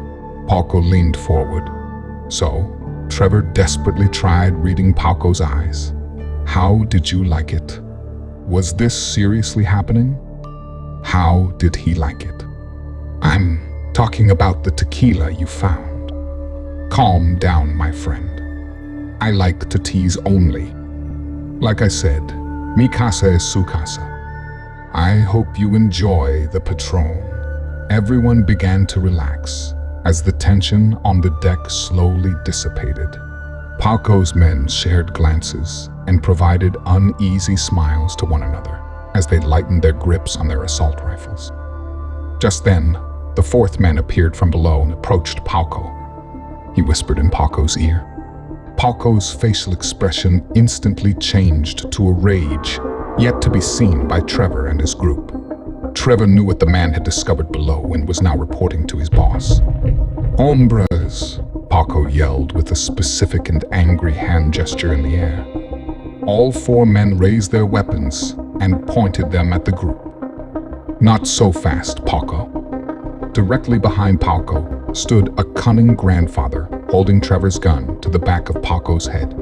Paco leaned forward. So, Trevor desperately tried reading Paco's eyes. How did you like it? Was this seriously happening? How did he like it? "I'm talking about the tequila you found." "Calm down, my friend. I like to tease only. Like I said, mi casa es su casa. I hope you enjoy the Patron." Everyone began to relax as the tension on the deck slowly dissipated. Paco's men shared glances and provided uneasy smiles to one another as they lightened their grips on their assault rifles. Just then, the fourth man appeared from below and approached Paco. He whispered in Paco's ear. Paco's facial expression instantly changed to a rage, yet to be seen by Trevor and his group. Trevor knew what the man had discovered below and was now reporting to his boss. "Hombres!" Paco yelled with a specific and angry hand gesture in the air. All four men raised their weapons and pointed them at the group. "Not so fast, Paco." Directly behind Paco stood a cunning grandfather holding Trevor's gun to the back of Paco's head.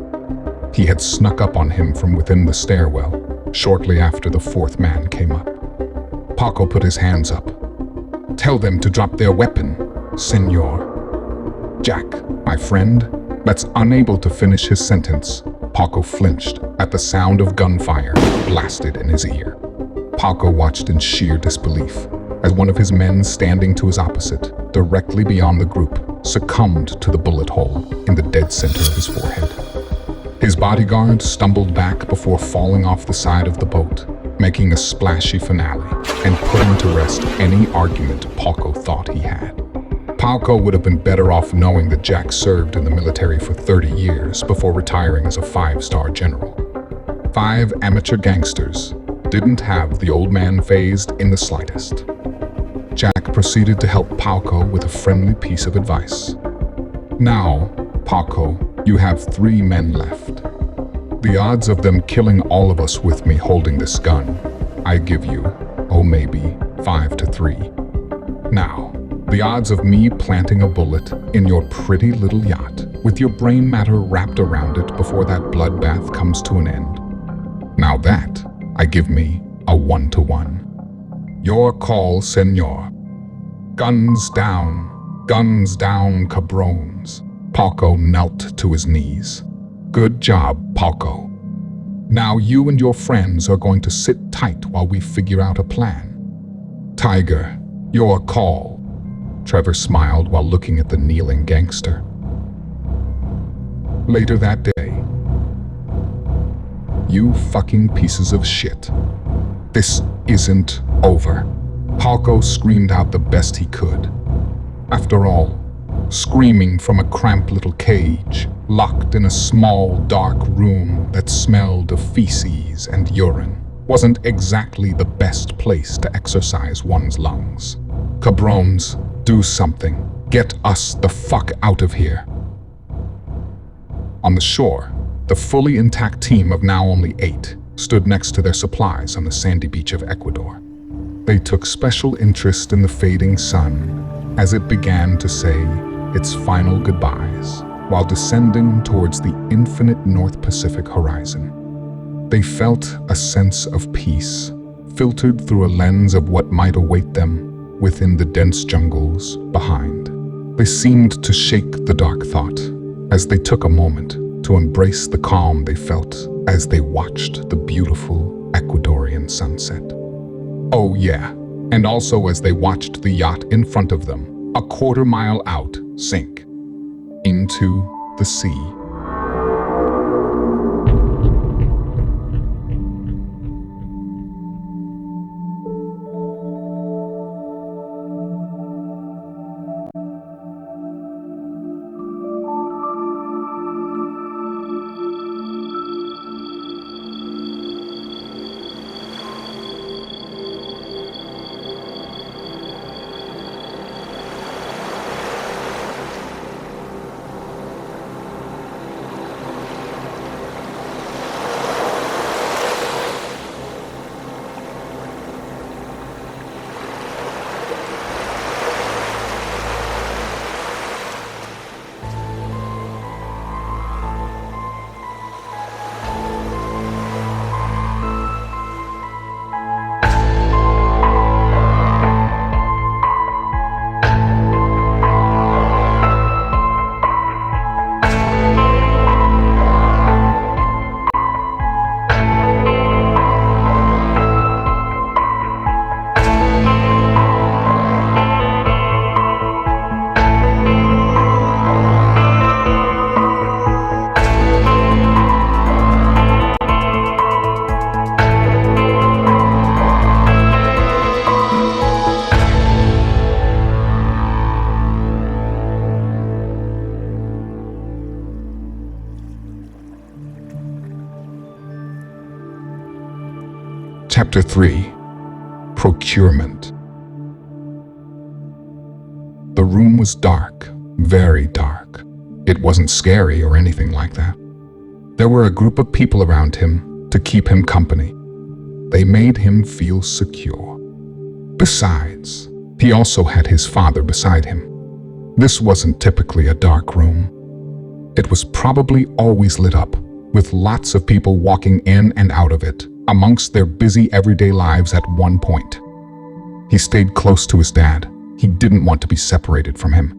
He had snuck up on him from within the stairwell shortly after the fourth man came up. Paco put his hands up. "Tell them to drop their weapon, senor." "Jack, my friend," that's unable to finish his sentence. Paco flinched at the sound of gunfire blasted in his ear. Paco watched in sheer disbelief as one of his men standing to his opposite, directly beyond the group, succumbed to the bullet hole in the dead center of his forehead. His bodyguard stumbled back before falling off the side of the boat, making a splashy finale. and putting to rest any argument Paco thought he had. Paco would have been better off knowing that Jack served in the military for 30 years before retiring as a 5-star general. 5 amateur gangsters didn't have the old man fazed in the slightest. Jack proceeded to help Paco with a friendly piece of advice. Now, Paco, you have 3 men left. The odds of them killing all of us with me holding this gun, I give you, maybe 5 to 3. Now, the odds of me planting a bullet in your pretty little yacht with your brain matter wrapped around it before that bloodbath comes to an end. Now that, I give me a 1 to 1. Your call, senor. Guns down, cabrones. Paco knelt to his knees. Good job, Paco. Now you and your friends are going to sit tight while we figure out a plan. Tiger, your call. Trevor smiled while looking at the kneeling gangster. Later that day, you fucking pieces of shit. This isn't over. Paco screamed out the best he could. After all, screaming from a cramped little cage, locked in a small, dark room that smelled of feces and urine, wasn't exactly the best place to exercise one's lungs. Cabrones, do something. Get us the fuck out of here. On the shore, the fully intact team of now only 8 stood next to their supplies on the sandy beach of Ecuador. They took special interest in the fading sun as it began to say its final goodbyes while descending towards the infinite North Pacific horizon. They felt a sense of peace, filtered through a lens of what might await them within the dense jungles behind. They seemed to shake the dark thought as they took a moment to embrace the calm they felt as they watched the beautiful Ecuadorian sunset. Oh yeah, and also as they watched the yacht in front of them, a quarter-mile out, sink into the sea. Chapter 3. Procurement. The room was dark, very dark. It wasn't scary or anything like that. There were a group of people around him to keep him company. They made him feel secure. Besides, he also had his father beside him. This wasn't typically a dark room. It was probably always lit up, with lots of people walking in and out of it, amongst their busy everyday lives at one point. He stayed close to his dad. He didn't want to be separated from him.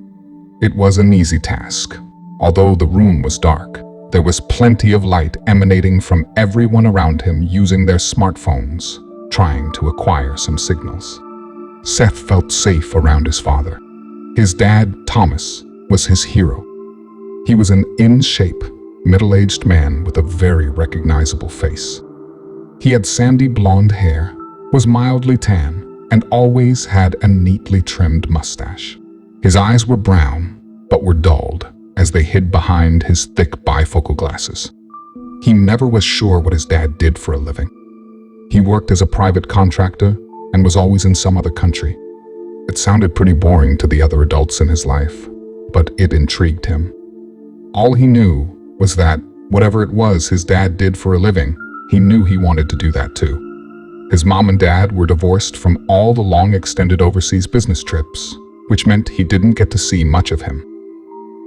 It was an easy task. Although the room was dark, there was plenty of light emanating from everyone around him using their smartphones, trying to acquire some signals. Seth felt safe around his father. His dad, Thomas, was his hero. He was an in-shape, middle-aged man with a very recognizable face. He had sandy blonde hair, was mildly tan, and always had a neatly trimmed mustache. His eyes were brown, but were dulled as they hid behind his thick bifocal glasses. He never was sure what his dad did for a living. He worked as a private contractor and was always in some other country. It sounded pretty boring to the other adults in his life, but it intrigued him. All he knew was that whatever it was his dad did for a living, he knew he wanted to do that too. His mom and dad were divorced from all the long extended overseas business trips, which meant he didn't get to see much of him.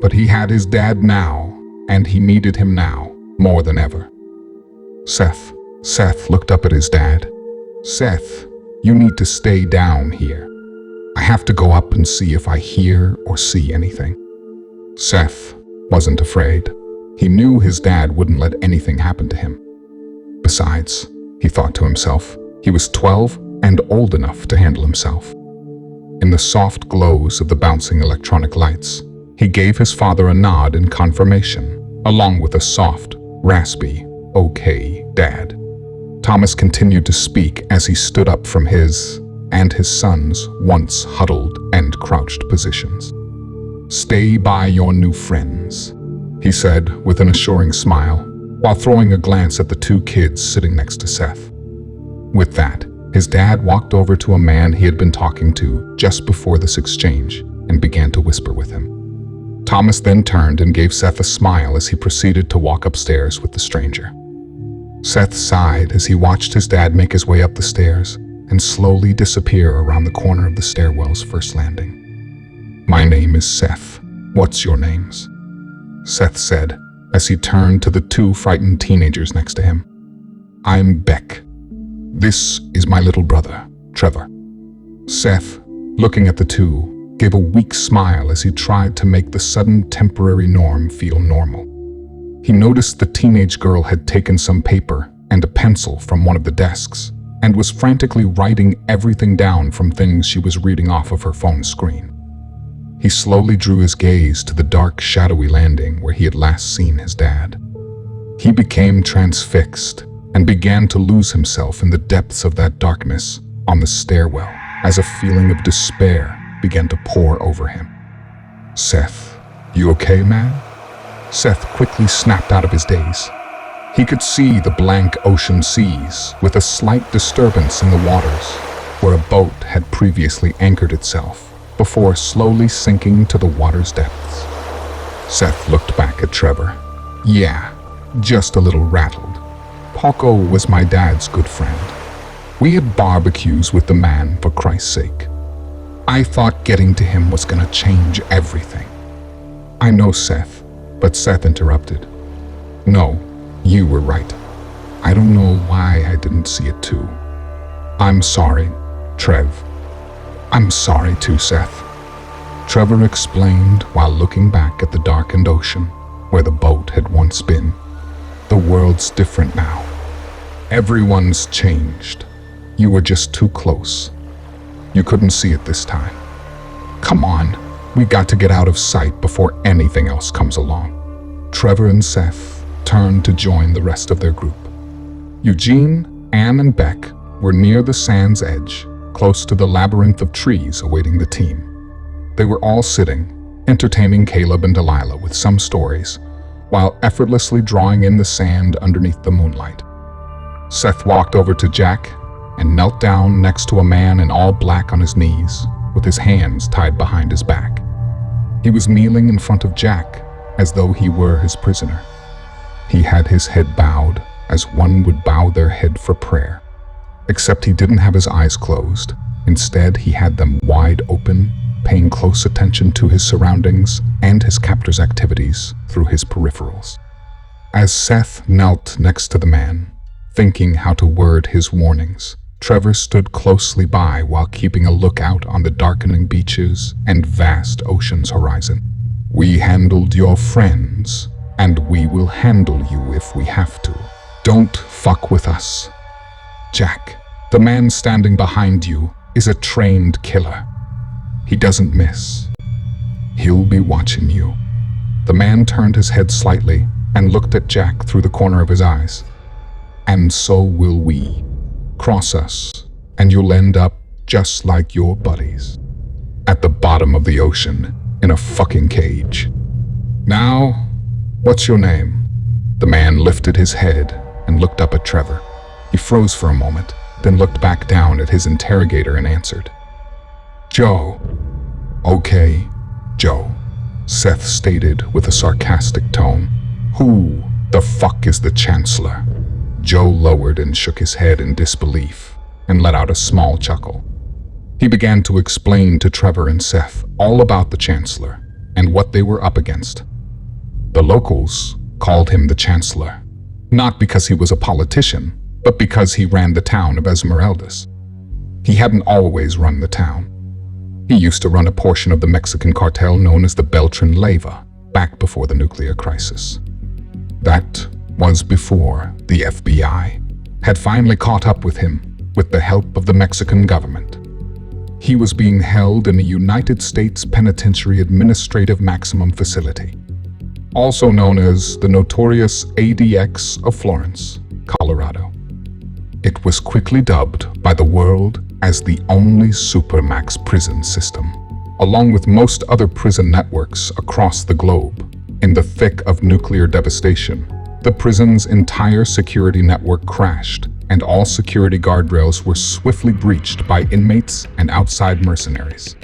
But he had his dad now, and he needed him now more than ever. Seth looked up at his dad. "Seth, you need to stay down here. I have to go up and see if I hear or see anything." Seth wasn't afraid. He knew his dad wouldn't let anything happen to him. Besides, he thought to himself, he was 12 and old enough to handle himself. In the soft glows of the bouncing electronic lights, he gave his father a nod in confirmation, along with a soft, raspy, "Okay, Dad." Thomas continued to speak as he stood up from his and his son's once huddled and crouched positions. "Stay by your new friends," he said with an assuring smile, while throwing a glance at the two kids sitting next to Seth. With that, his dad walked over to a man he had been talking to just before this exchange and began to whisper with him. Thomas then turned and gave Seth a smile as he proceeded to walk upstairs with the stranger. Seth sighed as he watched his dad make his way up the stairs and slowly disappear around the corner of the stairwell's first landing. "My name is Seth. What's your names?" Seth said as he turned to the two frightened teenagers next to him. "I'm Beck. This is my little brother, Trevor." Seth, looking at the two, gave a weak smile as he tried to make the sudden temporary norm feel normal. He noticed the teenage girl had taken some paper and a pencil from one of the desks and was frantically writing everything down from things she was reading off of her phone screen. He slowly drew his gaze to the dark, shadowy landing where he had last seen his dad. He became transfixed and began to lose himself in the depths of that darkness on the stairwell as a feeling of despair began to pour over him. "Seth, you okay, man?" Seth quickly snapped out of his daze. He could see the blank ocean seas with a slight disturbance in the waters where a boat had previously anchored itself before slowly sinking to the water's depths. Seth looked back at Trevor. "Yeah, just a little rattled. Paco was my dad's good friend. We had barbecues with the man, for Christ's sake. I thought getting to him was gonna change everything." "I know, Seth," but Seth interrupted. "No, you were right. I don't know why I didn't see it too. I'm sorry, Trev." "I'm sorry too, Seth," Trevor explained while looking back at the darkened ocean where the boat had once been. "The world's different now. Everyone's changed. You were just too close. You couldn't see it this time. Come on, we got to get out of sight before anything else comes along." Trevor and Seth turned to join the rest of their group. Eugene, Anne, and Beck were near the sand's edge, close to the labyrinth of trees awaiting the team. They were all sitting, entertaining Caleb and Delilah with some stories, while effortlessly drawing in the sand underneath the moonlight. Seth walked over to Jack and knelt down next to a man in all black on his knees, with his hands tied behind his back. He was kneeling in front of Jack as though he were his prisoner. He had his head bowed as one would bow their head for prayer, except he didn't have his eyes closed. Instead, he had them wide open, paying close attention to his surroundings and his captor's activities through his peripherals. As Seth knelt next to the man, thinking how to word his warnings, Trevor stood closely by while keeping a lookout on the darkening beaches and vast ocean's horizon. "We handled your friends, and we will handle you if we have to. Don't fuck with us. Jack, the man standing behind you is a trained killer. He doesn't miss. He'll be watching you." The man turned his head slightly and looked at Jack through the corner of his eyes. "And so will we. Cross us, and you'll end up just like your buddies. At the bottom of the ocean, in a fucking cage. Now, what's your name? The man lifted his head and looked up at Trevor. He froze for a moment, then looked back down at his interrogator and answered. Joe. Okay, Joe, Seth stated with a sarcastic tone. Who the fuck is the Chancellor? Joe lowered and shook his head in disbelief and let out a small chuckle. He began to explain to Trevor and Seth all about the Chancellor and what they were up against. The locals called him the Chancellor, not because he was a politician, but because he ran the town of Esmeraldas. He hadn't always run the town. He used to run a portion of the Mexican cartel known as the Beltran Leyva, back before the nuclear crisis. That was before the FBI had finally caught up with him with the help of the Mexican government. He was being held in a United States Penitentiary Administrative Maximum Facility, also known as the notorious ADX of Florence, Colorado. It was quickly dubbed by the world as the only supermax prison system, along with most other prison networks across the globe. In the thick of nuclear devastation, the prison's entire security network crashed, and all security guardrails were swiftly breached by inmates and outside mercenaries.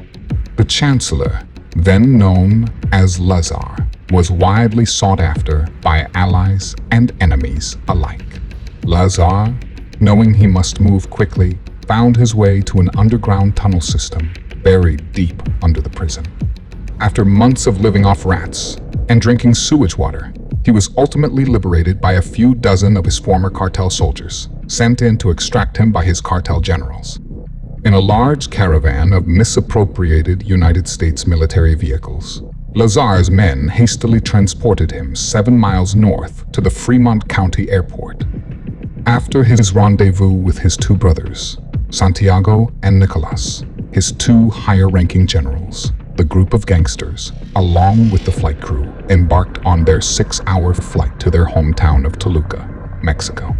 The Chancellor, then known as Lazar, was widely sought after by allies and enemies alike. Lazar, knowing he must move quickly, found his way to an underground tunnel system buried deep under the prison. After months of living off rats and drinking sewage water, he was ultimately liberated by a few dozen of his former cartel soldiers, sent in to extract him by his cartel generals. In a large caravan of misappropriated United States military vehicles, Lazar's men hastily transported him 7 miles north to the Fremont County Airport. After his rendezvous with his two brothers, Santiago and Nicolas, his two higher-ranking generals, the group of gangsters, along with the flight crew, embarked on their 6-hour flight to their hometown of Toluca, Mexico.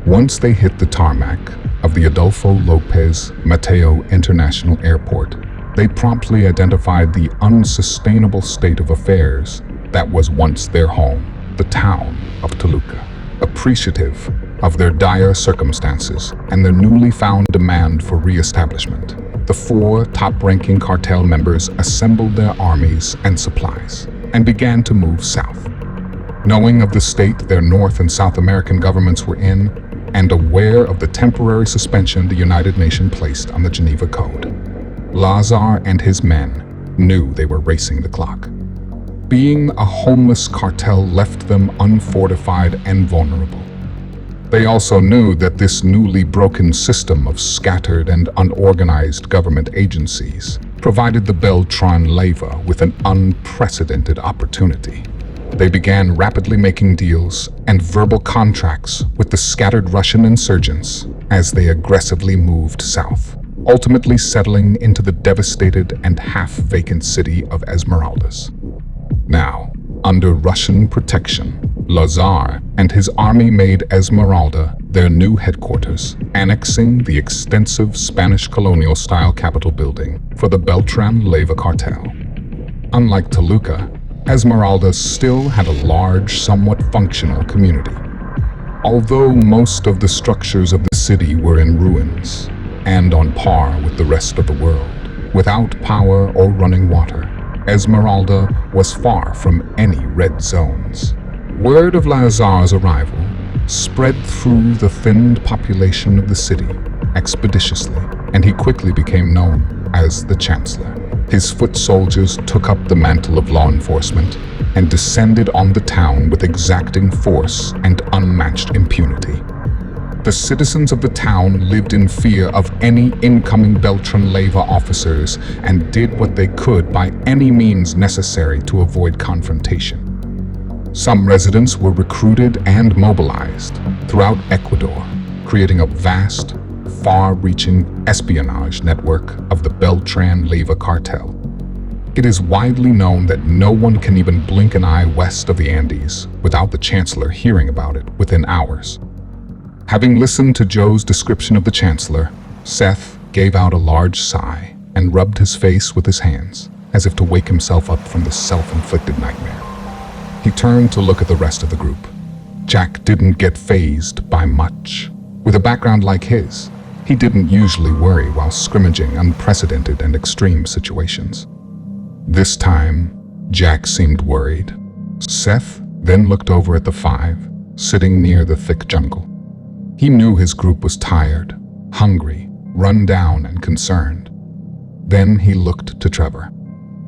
Once they hit the tarmac of the Adolfo Lopez Mateo International Airport, they promptly identified the unsustainable state of affairs that was once their home, the town of Toluca. Appreciative of their dire circumstances and their newly found demand for re-establishment, the 4 top-ranking cartel members assembled their armies and supplies and began to move south. Knowing of the state their North and South American governments were in, and aware of the temporary suspension the United Nations placed on the Geneva Code, Lazar and his men knew they were racing the clock. Being a homeless cartel left them unfortified and vulnerable. They also knew that this newly broken system of scattered and unorganized government agencies provided the Beltran Leyva with an unprecedented opportunity. They began rapidly making deals and verbal contracts with the scattered Russian insurgents as they aggressively moved south, ultimately settling into the devastated and half-vacant city of Esmeraldas. Now, under Russian protection, Lazar and his army made Esmeralda their new headquarters, annexing the extensive Spanish colonial-style Capitol building for the Beltran Leyva cartel. Unlike Toluca, Esmeralda still had a large, somewhat functional community. Although most of the structures of the city were in ruins and on par with the rest of the world, without power or running water, Esmeralda was far from any red zones. Word of Lazar's arrival spread through the thinned population of the city expeditiously, and he quickly became known as the Chancellor. His foot soldiers took up the mantle of law enforcement and descended on the town with exacting force and unmatched impunity. The citizens of the town lived in fear of any incoming Beltran Leyva officers and did what they could by any means necessary to avoid confrontation. Some residents were recruited and mobilized throughout Ecuador, creating a vast, far-reaching espionage network of the Beltran Leyva cartel. It is widely known that no one can even blink an eye west of the Andes without the Chancellor hearing about it within hours. Having listened to Joe's description of the Chancellor, Seth gave out a large sigh and rubbed his face with his hands, as if to wake himself up from the self-inflicted nightmare. He turned to look at the rest of the group. Jack didn't get fazed by much. With a background like his, he didn't usually worry while scrimmaging unprecedented and extreme situations. This time, Jack seemed worried. Seth then looked over at the 5, sitting near the thick jungle. He knew his group was tired, hungry, run down, and concerned. Then he looked to Trevor.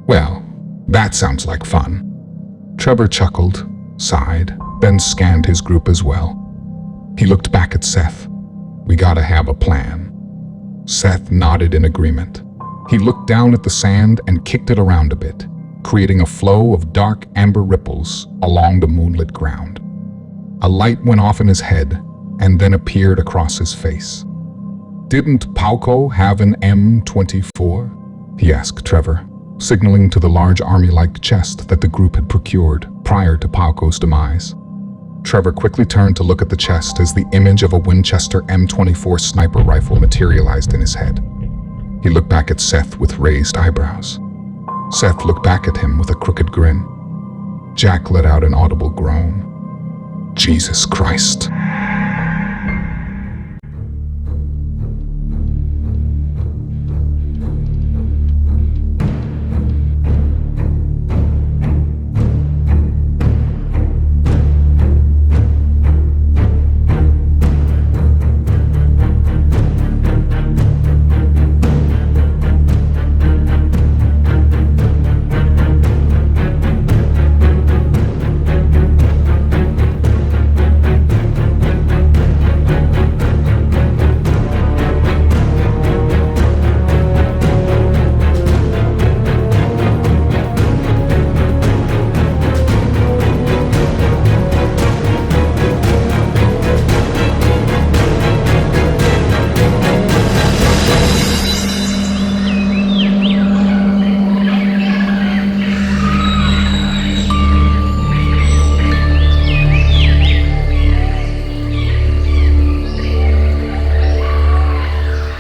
"Well, that sounds like fun." Trevor chuckled, sighed, then scanned his group as well. He looked back at Seth. "We gotta have a plan." Seth nodded in agreement. He looked down at the sand and kicked it around a bit, creating a flow of dark amber ripples along the moonlit ground. A light went off in his head and then appeared across his face. "Didn't Pauco have an M24? He asked Trevor, signaling to the large army-like chest that the group had procured prior to Pauco's demise. Trevor quickly turned to look at the chest as the image of a Winchester M24 sniper rifle materialized in his head. He looked back at Seth with raised eyebrows. Seth looked back at him with a crooked grin. Jack let out an audible groan. Jesus Christ.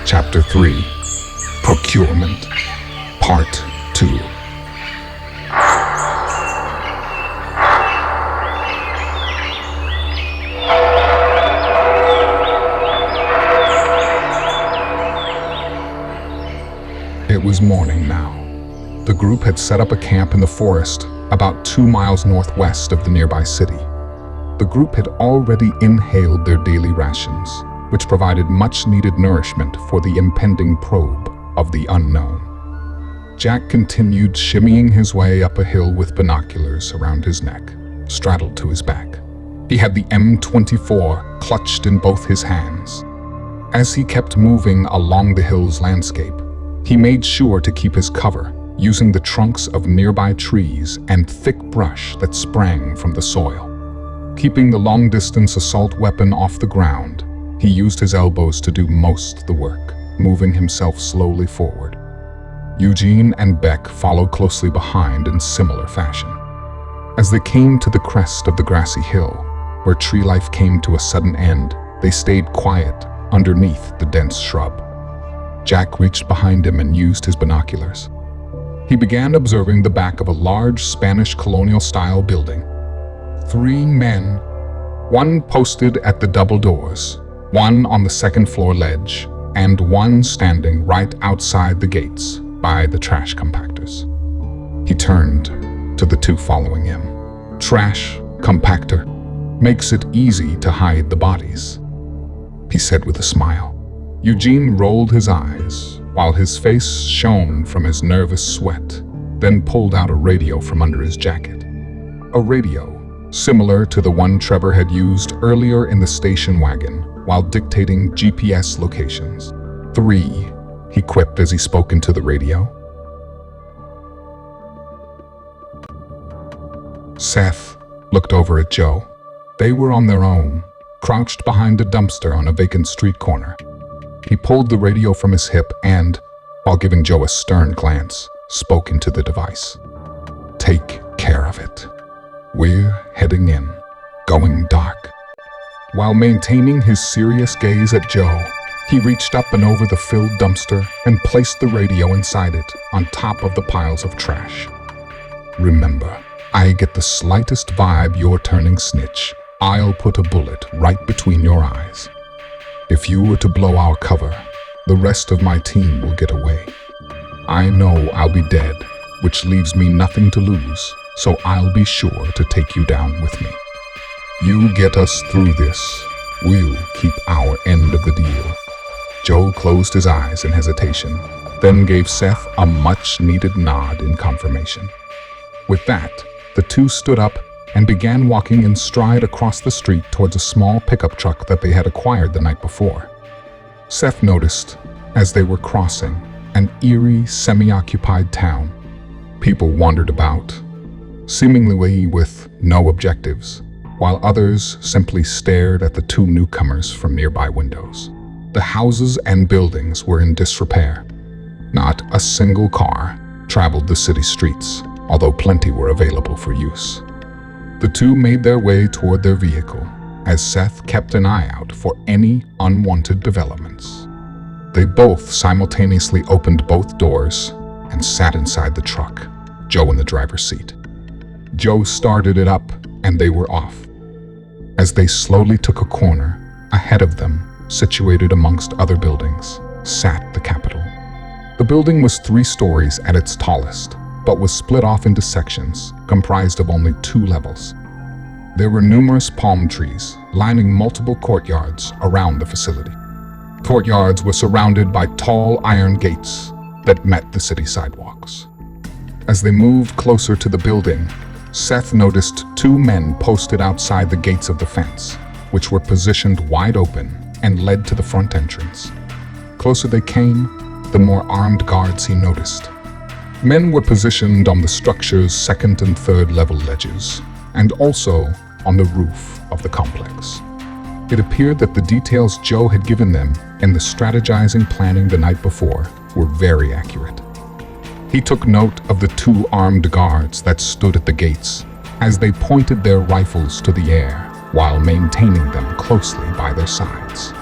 Chapter 3, Procurement, Part 2. It was morning now. The group had set up a camp in the forest about 2 miles northwest of the nearby city. The group had already inhaled their daily rations, which provided much-needed nourishment for the impending probe of the unknown. Jack continued shimmying his way up a hill with binoculars around his neck, straddled to his back. He had the M24 clutched in both his hands. As he kept moving along the hill's landscape, he made sure to keep his cover, using the trunks of nearby trees and thick brush that sprang from the soil. Keeping the long-distance assault weapon off the ground, he used his elbows to do most of the work, moving himself slowly forward. Eugene and Beck followed closely behind in similar fashion. As they came to the crest of the grassy hill, where tree life came to a sudden end, they stayed quiet underneath the dense shrub. Jack reached behind him and used his binoculars. He began observing the back of a large Spanish colonial-style building. 3 men, one posted at the double doors, one on the second-floor ledge, and one standing right outside the gates by the trash compactors. He turned to the 2 following him. "Trash compactor makes it easy to hide the bodies," he said with a smile. Eugene rolled his eyes while his face shone from his nervous sweat, then pulled out a radio from under his jacket. A radio similar to the one Trevor had used earlier in the station wagon while dictating GPS locations. 3, he quipped as he spoke into the radio. Seth looked over at Joe. They were on their own, crouched behind a dumpster on a vacant street corner. He pulled the radio from his hip and, while giving Joe a stern glance, spoke into the device. "Take care of it. We're heading in, going dark." While maintaining his serious gaze at Joe, He reached up and over the filled dumpster and placed the radio inside it on top of the piles of trash. Remember, I get the slightest vibe you're turning snitch, I'll put a bullet right between your eyes. If you were to blow our cover, the rest of my team will get away. I know I'll be dead, which leaves me nothing to lose, so I'll be sure to take you down with me. You get us through this, we'll keep our end of the deal. Joe closed his eyes in hesitation, then gave Seth a much-needed nod in confirmation. With that, the two stood up and began walking in stride across the street towards a small pickup truck that they had acquired the night before. Seth noticed, as they were crossing, an eerie, semi-occupied town. People wandered about, seemingly with no objectives, while others simply stared at the two newcomers from nearby windows. The houses and buildings were in disrepair. Not a single car traveled the city streets, although plenty were available for use. The two made their way toward their vehicle, as Seth kept an eye out for any unwanted developments. They both simultaneously opened both doors and sat inside the truck, Joe in the driver's seat. Joe started it up, and they were off. As they slowly took a corner, ahead of them, situated amongst other buildings, sat the Capitol. The building was 3 stories at its tallest, but was split off into sections, comprised of only 2 levels. There were numerous palm trees lining multiple courtyards around the facility. Courtyards were surrounded by tall iron gates that met the city sidewalks. As they moved closer to the building, Seth noticed 2 men posted outside the gates of the fence, which were positioned wide open and led to the front entrance. Closer they came, the more armed guards he noticed. Men were positioned on the structure's 2nd and 3rd level ledges, and also on the roof of the complex. It appeared that the details Joe had given them in the strategizing planning the night before were very accurate. He took note of the 2 armed guards that stood at the gates as they pointed their rifles to the air while maintaining them closely by their sides.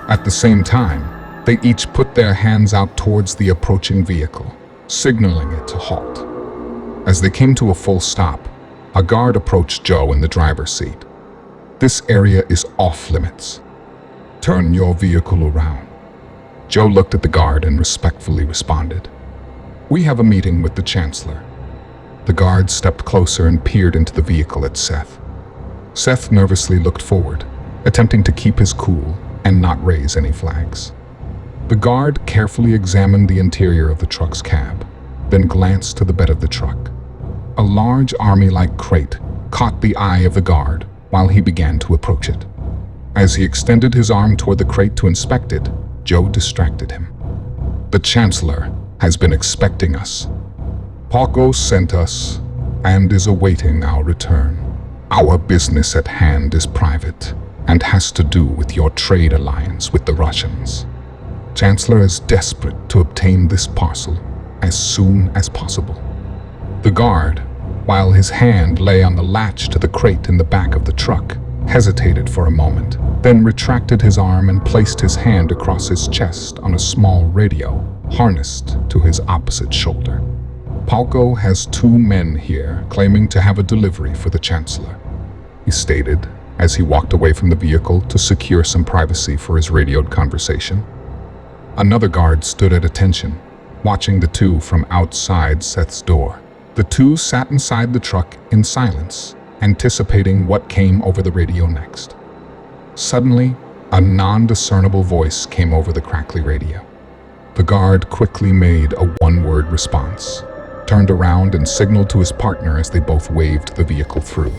At the same time, they each put their hands out towards the approaching vehicle, signaling it to halt. As they came to a full stop, a guard approached Joe in the driver's seat. "This area is off limits. Turn your vehicle around." Joe looked at the guard and respectfully responded, "We have a meeting with the Chancellor." The guard stepped closer and peered into the vehicle at Seth. Seth nervously looked forward, attempting to keep his cool and not raise any flags. The guard carefully examined the interior of the truck's cab, then glanced to the bed of the truck. A large army-like crate caught the eye of the guard while he began to approach it. As he extended his arm toward the crate to inspect it, Joe distracted him. "The Chancellor has been expecting us. Paco sent us and is awaiting our return. Our business at hand is private and has to do with your trade alliance with the Russians. Chancellor is desperate to obtain this parcel as soon as possible." The guard, while his hand lay on the latch to the crate in the back of the truck, hesitated for a moment, then retracted his arm and placed his hand across his chest on a small radio harnessed to his opposite shoulder. "Paco has 2 men here claiming to have a delivery for the Chancellor," he stated as he walked away from the vehicle to secure some privacy for his radioed conversation. Another guard stood at attention, watching the 2 from outside Seth's door. The 2 sat inside the truck in silence, anticipating what came over the radio next. Suddenly, a non-discernible voice came over the crackly radio. The guard quickly made a one-word response, turned around and signaled to his partner as they both waved the vehicle through.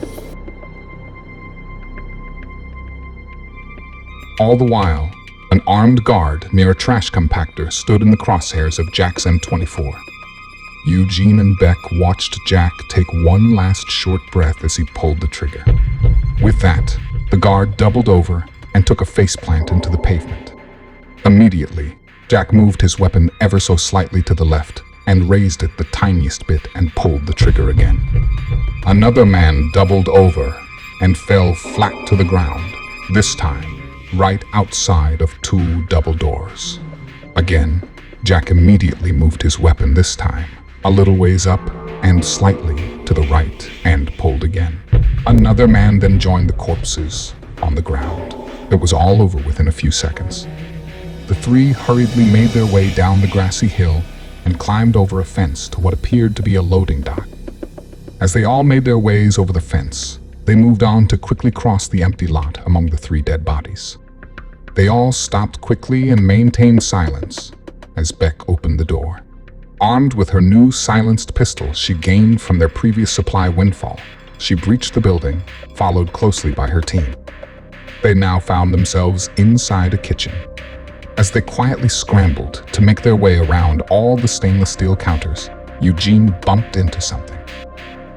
All the while, an armed guard near a trash compactor stood in the crosshairs of Jack's M24. Eugene and Beck watched Jack take one last short breath as he pulled the trigger. With that, the guard doubled over and took a faceplant into the pavement. Immediately, Jack moved his weapon ever so slightly to the left and raised it the tiniest bit and pulled the trigger again. Another man doubled over and fell flat to the ground, this time right outside of 2 double doors. Again, Jack immediately moved his weapon, this time a little ways up and slightly to the right, and pulled again. Another man then joined the corpses on the ground. It was all over within a few seconds. The 3 hurriedly made their way down the grassy hill and climbed over a fence to what appeared to be a loading dock. As they all made their ways over the fence, they moved on to quickly cross the empty lot among the 3 dead bodies. They all stopped quickly and maintained silence as Beck opened the door. Armed with her new silenced pistol she gained from their previous supply windfall, she breached the building, followed closely by her team. They now found themselves inside a kitchen. As they quietly scrambled to make their way around all the stainless steel counters, Eugene bumped into something.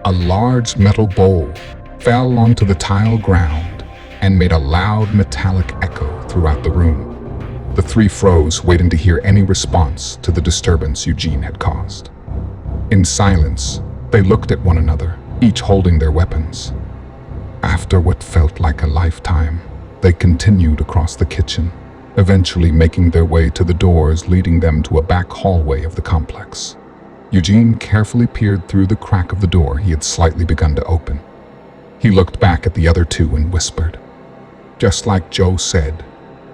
A large metal bowl fell onto the tile ground and made a loud metallic echo throughout the room. The 3 froze, waiting to hear any response to the disturbance Eugene had caused. In silence, they looked at one another, each holding their weapons. After what felt like a lifetime, they continued across the kitchen, eventually making their way to the doors leading them to a back hallway of the complex. Eugene carefully peered through the crack of the door he had slightly begun to open. He looked back at the other 2 and whispered. Just like Joe said,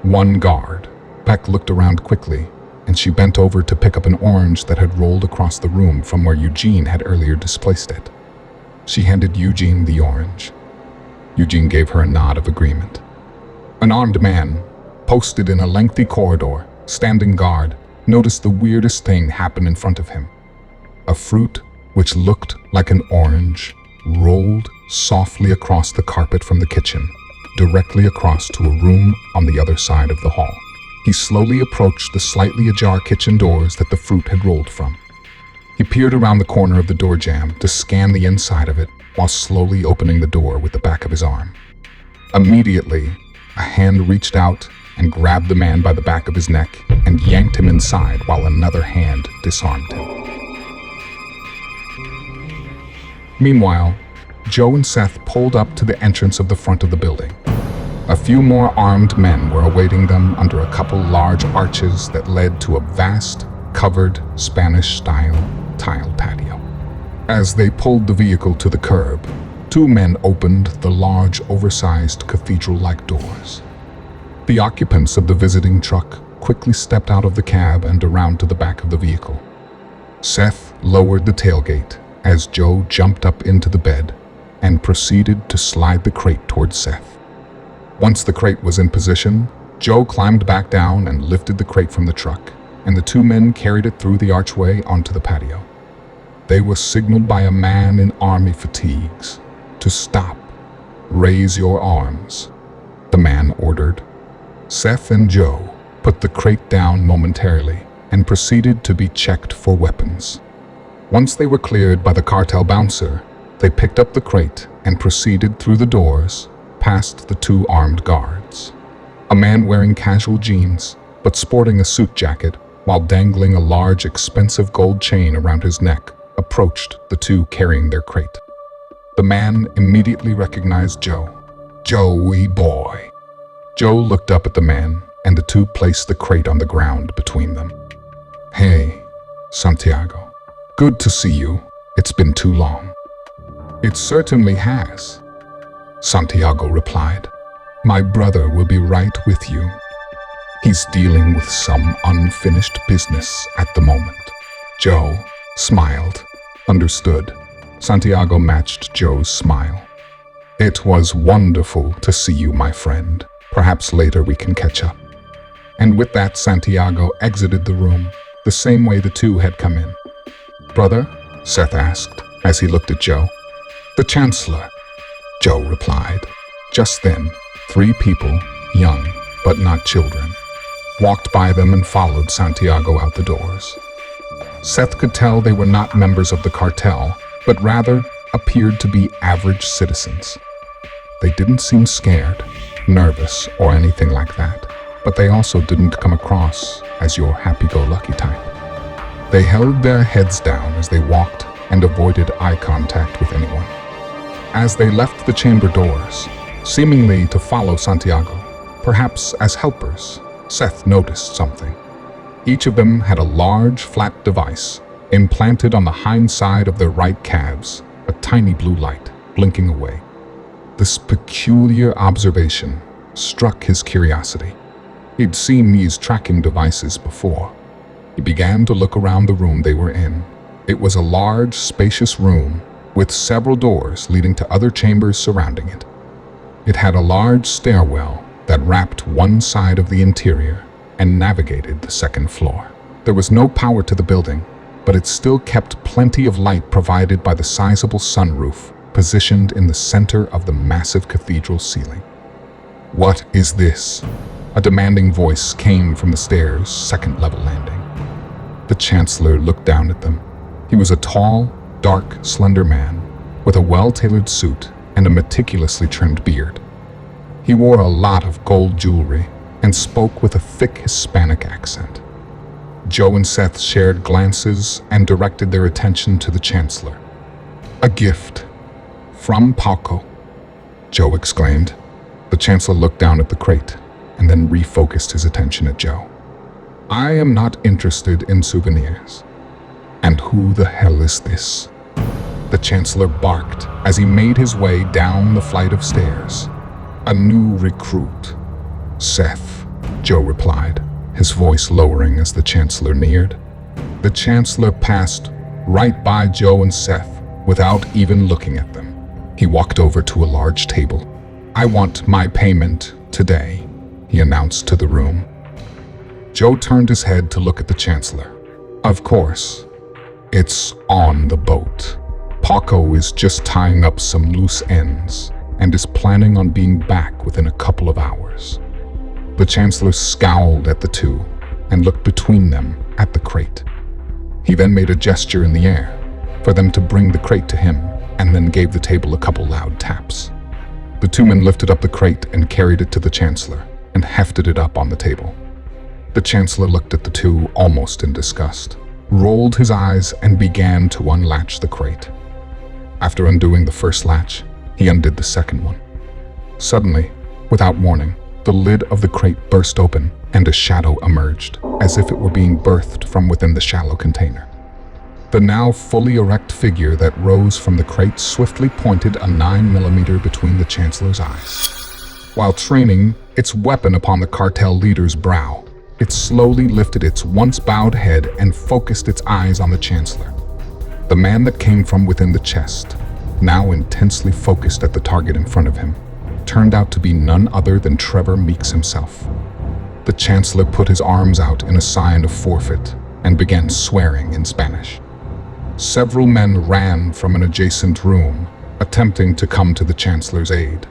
1 guard. Beck looked around quickly, and she bent over to pick up an orange that had rolled across the room from where Eugene had earlier displaced it. She handed Eugene the orange. Eugene gave her a nod of agreement. An armed man, posted in a lengthy corridor, standing guard, noticed the weirdest thing happen in front of him. A fruit, which looked like an orange, rolled softly across the carpet from the kitchen, directly across to a room on the other side of the hall. He slowly approached the slightly ajar kitchen doors that the fruit had rolled from. He peered around the corner of the door jamb to scan the inside of it while slowly opening the door with the back of his arm. Immediately, a hand reached out and grabbed the man by the back of his neck and yanked him inside while another hand disarmed him. Meanwhile, Joe and Seth pulled up to the entrance of the front of the building. A few more armed men were awaiting them under a couple large arches that led to a vast, covered, Spanish-style tile patio. As they pulled the vehicle to the curb, 2 men opened the large, oversized cathedral-like doors. The occupants of the visiting truck quickly stepped out of the cab and around to the back of the vehicle. Seth lowered the tailgate as Joe jumped up into the bed and proceeded to slide the crate towards Seth. Once the crate was in position, Joe climbed back down and lifted the crate from the truck, and the 2 men carried it through the archway onto the patio. They were signaled by a man in army fatigues to stop. Raise your arms, the man ordered. Seth and Joe put the crate down momentarily and proceeded to be checked for weapons. Once they were cleared by the cartel bouncer, they picked up the crate and proceeded through the doors, past the 2 armed guards. A man wearing casual jeans, but sporting a suit jacket while dangling a large, expensive gold chain around his neck, approached the 2 carrying their crate. The man immediately recognized Joe. Joey boy. Joe looked up at the man, and the 2 placed the crate on the ground between them. Hey, Santiago. Good to see you. It's been too long. It certainly has, Santiago replied. My brother will be right with you. He's dealing with some unfinished business at the moment. Joe smiled. Understood. Santiago matched Joe's smile. It was wonderful to see you, my friend. Perhaps later we can catch up. And with that, Santiago exited the room, the same way the 2 had come in. Brother? Seth asked, as he looked at Joe. The Chancellor, Joe replied. Just then, 3 people, young but not children, walked by them and followed Santiago out the doors. Seth could tell they were not members of the cartel, but rather appeared to be average citizens. They didn't seem scared, nervous, or anything like that, but they also didn't come across as your happy-go-lucky type. They held their heads down as they walked and avoided eye contact with anyone. As they left the chamber doors, seemingly to follow Santiago, Perhaps as helpers, Seth noticed something. Each of them had a large, flat device implanted on the hind side of their right calves, a tiny blue light blinking away. This peculiar observation struck his curiosity. He'd seen these tracking devices before. He began to look around the room they were in. It was a large, spacious room with several doors leading to other chambers surrounding it. It had a large stairwell that wrapped one side of the interior and navigated the second floor. There was no power to the building, but it still kept plenty of light provided by the sizable sunroof positioned in the center of the massive cathedral ceiling. "What is this?" A demanding voice came from the stairs' second-level landing. The Chancellor looked down at them. He was a tall, dark, slender man with a well-tailored suit and a meticulously trimmed beard. He wore a lot of gold jewelry and spoke with a thick Hispanic accent. Joe and Seth shared glances and directed their attention to the Chancellor. "A gift from Paco," Joe exclaimed. The Chancellor looked down at the crate and then refocused his attention at Joe. "I am not interested in souvenirs. And who the hell is this?" The Chancellor barked as he made his way down the flight of stairs. "A new recruit." "Seth," Joe replied, his voice lowering as the Chancellor neared. The Chancellor passed right by Joe and Seth without even looking at them. He walked over to a large table. "I want my payment today," he announced to the room. Joe turned his head to look at the Chancellor. "Of course. It's on the boat. Paco is just tying up some loose ends and is planning on being back within a couple of hours." The Chancellor scowled at the two and looked between them at the crate. He then made a gesture in the air for them to bring the crate to him and then gave the table a couple loud taps. The two men lifted up the crate and carried it to the Chancellor and hefted it up on the table. The Chancellor looked at the two almost in disgust, rolled his eyes and began to unlatch the crate. After undoing the first latch, he undid the second one. Suddenly, without warning, the lid of the crate burst open and a shadow emerged, as if it were being birthed from within the shallow container. The now fully erect figure that rose from the crate swiftly pointed a 9mm between the Chancellor's eyes. While training its weapon upon the cartel leader's brow, it slowly lifted its once bowed head and focused its eyes on the Chancellor. The man that came from within the chest, now intensely focused at the target in front of him, turned out to be none other than Trevor Meeks himself. The Chancellor put his arms out in a sign of forfeit and began swearing in Spanish. Several men ran from an adjacent room, attempting to come to the Chancellor's aid.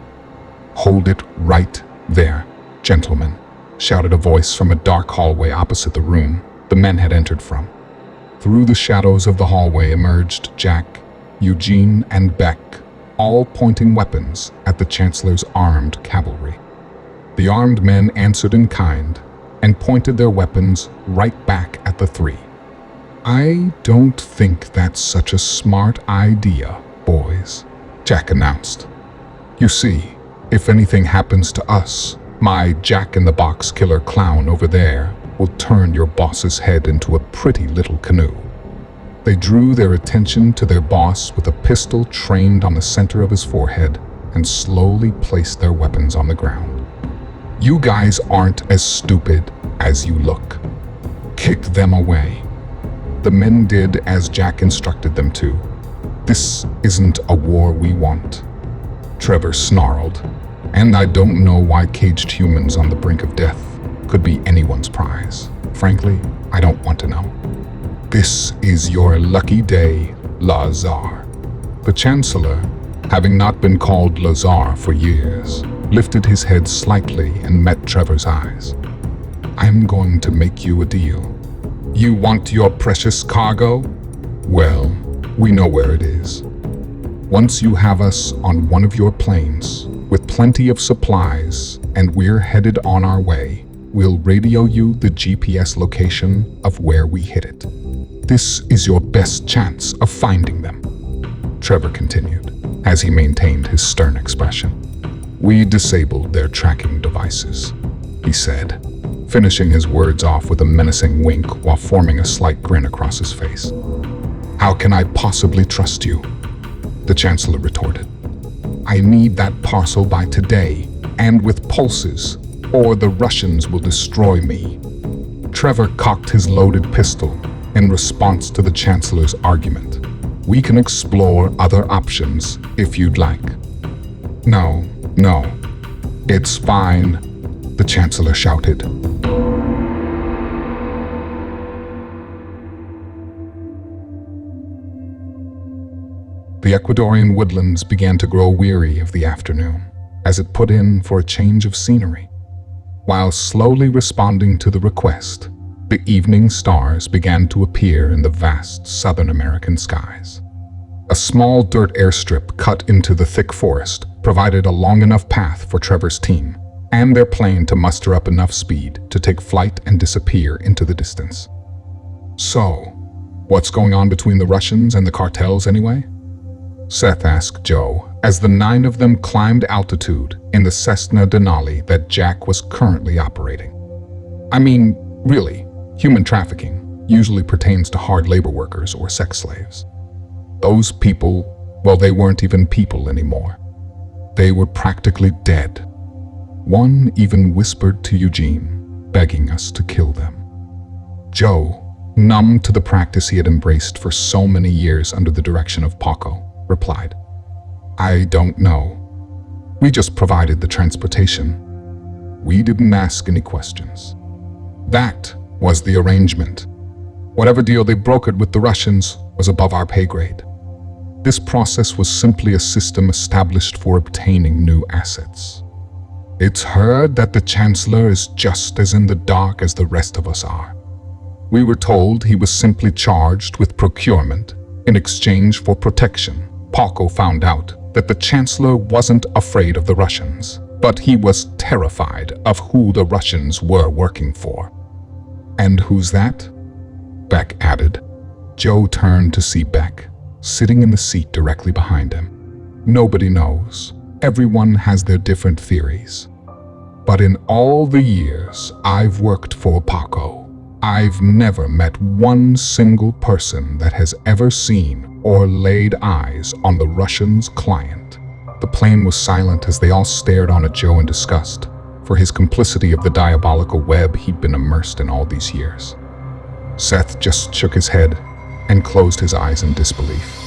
"Hold it right there, gentlemen," shouted a voice from a dark hallway opposite the room the men had entered from. Through the shadows of the hallway emerged Jack, Eugene, and Beck, all pointing weapons at the Chancellor's armed cavalry. The armed men answered in kind and pointed their weapons right back at the three. "I don't think that's such a smart idea, boys," Jack announced. "You see, if anything happens to us, my Jack-in-the-Box killer clown over there will turn your boss's head into a pretty little canoe." They drew their attention to their boss with a pistol trained on the center of his forehead and slowly placed their weapons on the ground. "You guys aren't as stupid as you look. Kick them away." The men did as Jack instructed them to. "This isn't a war we want," Trevor snarled. "And I don't know why caged humans on the brink of death could be anyone's prize. Frankly, I don't want to know. This is your lucky day, Lazar." The Chancellor, having not been called Lazar for years, lifted his head slightly and met Trevor's eyes. "I'm going to make you a deal. You want your precious cargo? Well, we know where it is. Once you have us on one of your planes, with plenty of supplies, and we're headed on our way, we'll radio you the GPS location of where we hit it. This is your best chance of finding them," Trevor continued, as he maintained his stern expression. "We disabled their tracking devices. he said, finishing his words off with a menacing wink while forming a slight grin across his face. "How can I possibly trust you?" the Chancellor retorted. "I need that parcel by today, and with pulses, or the Russians will destroy me." Trevor cocked his loaded pistol in response to the Chancellor's argument. "We can explore other options if you'd like." No, it's fine," the Chancellor shouted. The Ecuadorian woodlands began to grow weary of the afternoon as it put in for a change of scenery. While slowly responding to the request, the evening stars began to appear in the vast Southern American skies. A small dirt airstrip cut into the thick forest provided a long enough path for Trevor's team and their plane to muster up enough speed to take flight and disappear into the distance. "So, what's going on between the Russians and the cartels anyway?" Seth asked Joe as the 9 of them climbed altitude in the Cessna Denali that Jack was currently operating. "I mean, really, human trafficking usually pertains to hard labor workers or sex slaves. Those people, well, they weren't even people anymore. They were practically dead. One even whispered to Eugene, begging us to kill them." Joe, numb to the practice he had embraced for so many years under the direction of Paco, replied, "I don't know. We just provided the transportation. We didn't ask any questions. That was the arrangement. Whatever deal they brokered with the Russians was above our pay grade. This process was simply a system established for obtaining new assets. It's heard that the Chancellor is just as in the dark as the rest of us are. We were told he was simply charged with procurement in exchange for protection. Paco found out that the Chancellor wasn't afraid of the Russians, but he was terrified of who the Russians were working for." "And who's that?" Beck added. Joe turned to see Beck, sitting in the seat directly behind him. "Nobody knows. Everyone has their different theories. But in all the years I've worked for Paco, I've never met one single person that has ever seen or laid eyes on the Russians' client." The plane was silent as they all stared on at Joe in disgust for his complicity of the diabolical web he'd been immersed in all these years. Seth just shook his head and closed his eyes in disbelief.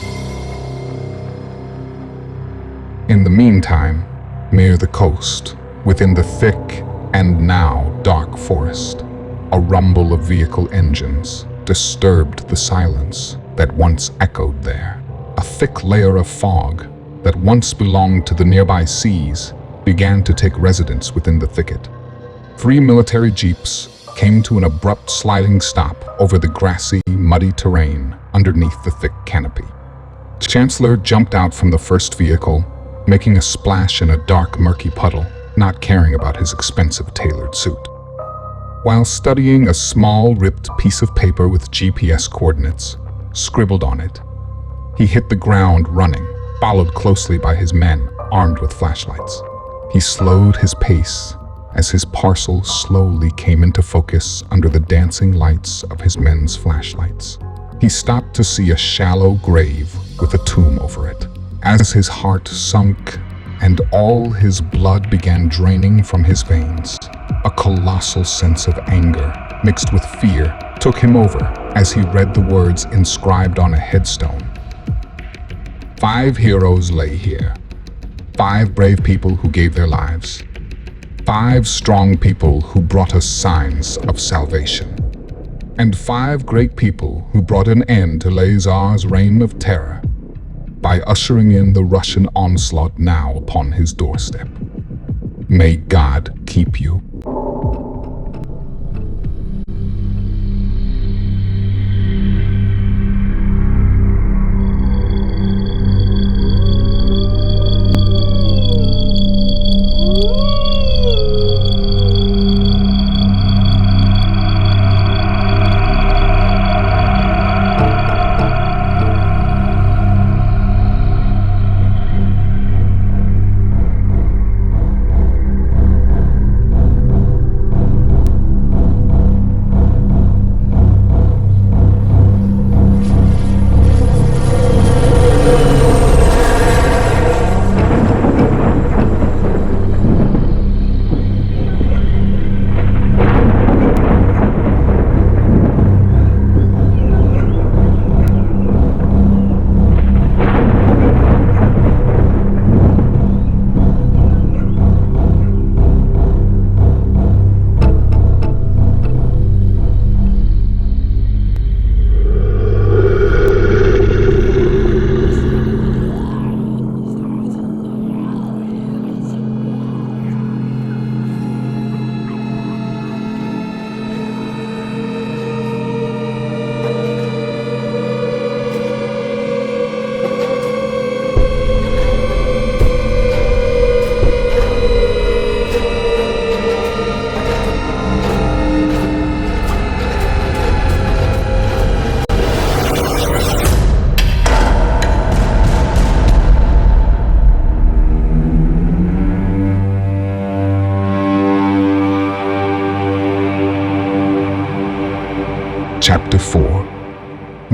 In the meantime, near the coast, within the thick and now dark forest, a rumble of vehicle engines disturbed the silence that once echoed there. A thick layer of fog that once belonged to the nearby seas began to take residence within the thicket. 3 military jeeps came to an abrupt sliding stop over the grassy, muddy terrain underneath the thick canopy. The Chancellor jumped out from the first vehicle, making a splash in a dark, murky puddle, not caring about his expensive tailored suit. While studying a small, ripped piece of paper with GPS coordinates scribbled on it, he hit the ground running, followed closely by his men armed with flashlights. He slowed his pace as his parcel slowly came into focus under the dancing lights of his men's flashlights. He stopped to see a shallow grave with a tomb over it. As his heart sunk and all his blood began draining from his veins, a colossal sense of anger mixed with fear took him over as he read the words inscribed on a headstone. 5 heroes lay here. 5 brave people who gave their lives. 5 strong people who brought us signs of salvation. And 5 great people who brought an end to Lazar's reign of terror by ushering in the Russian onslaught now upon his doorstep. May God keep you.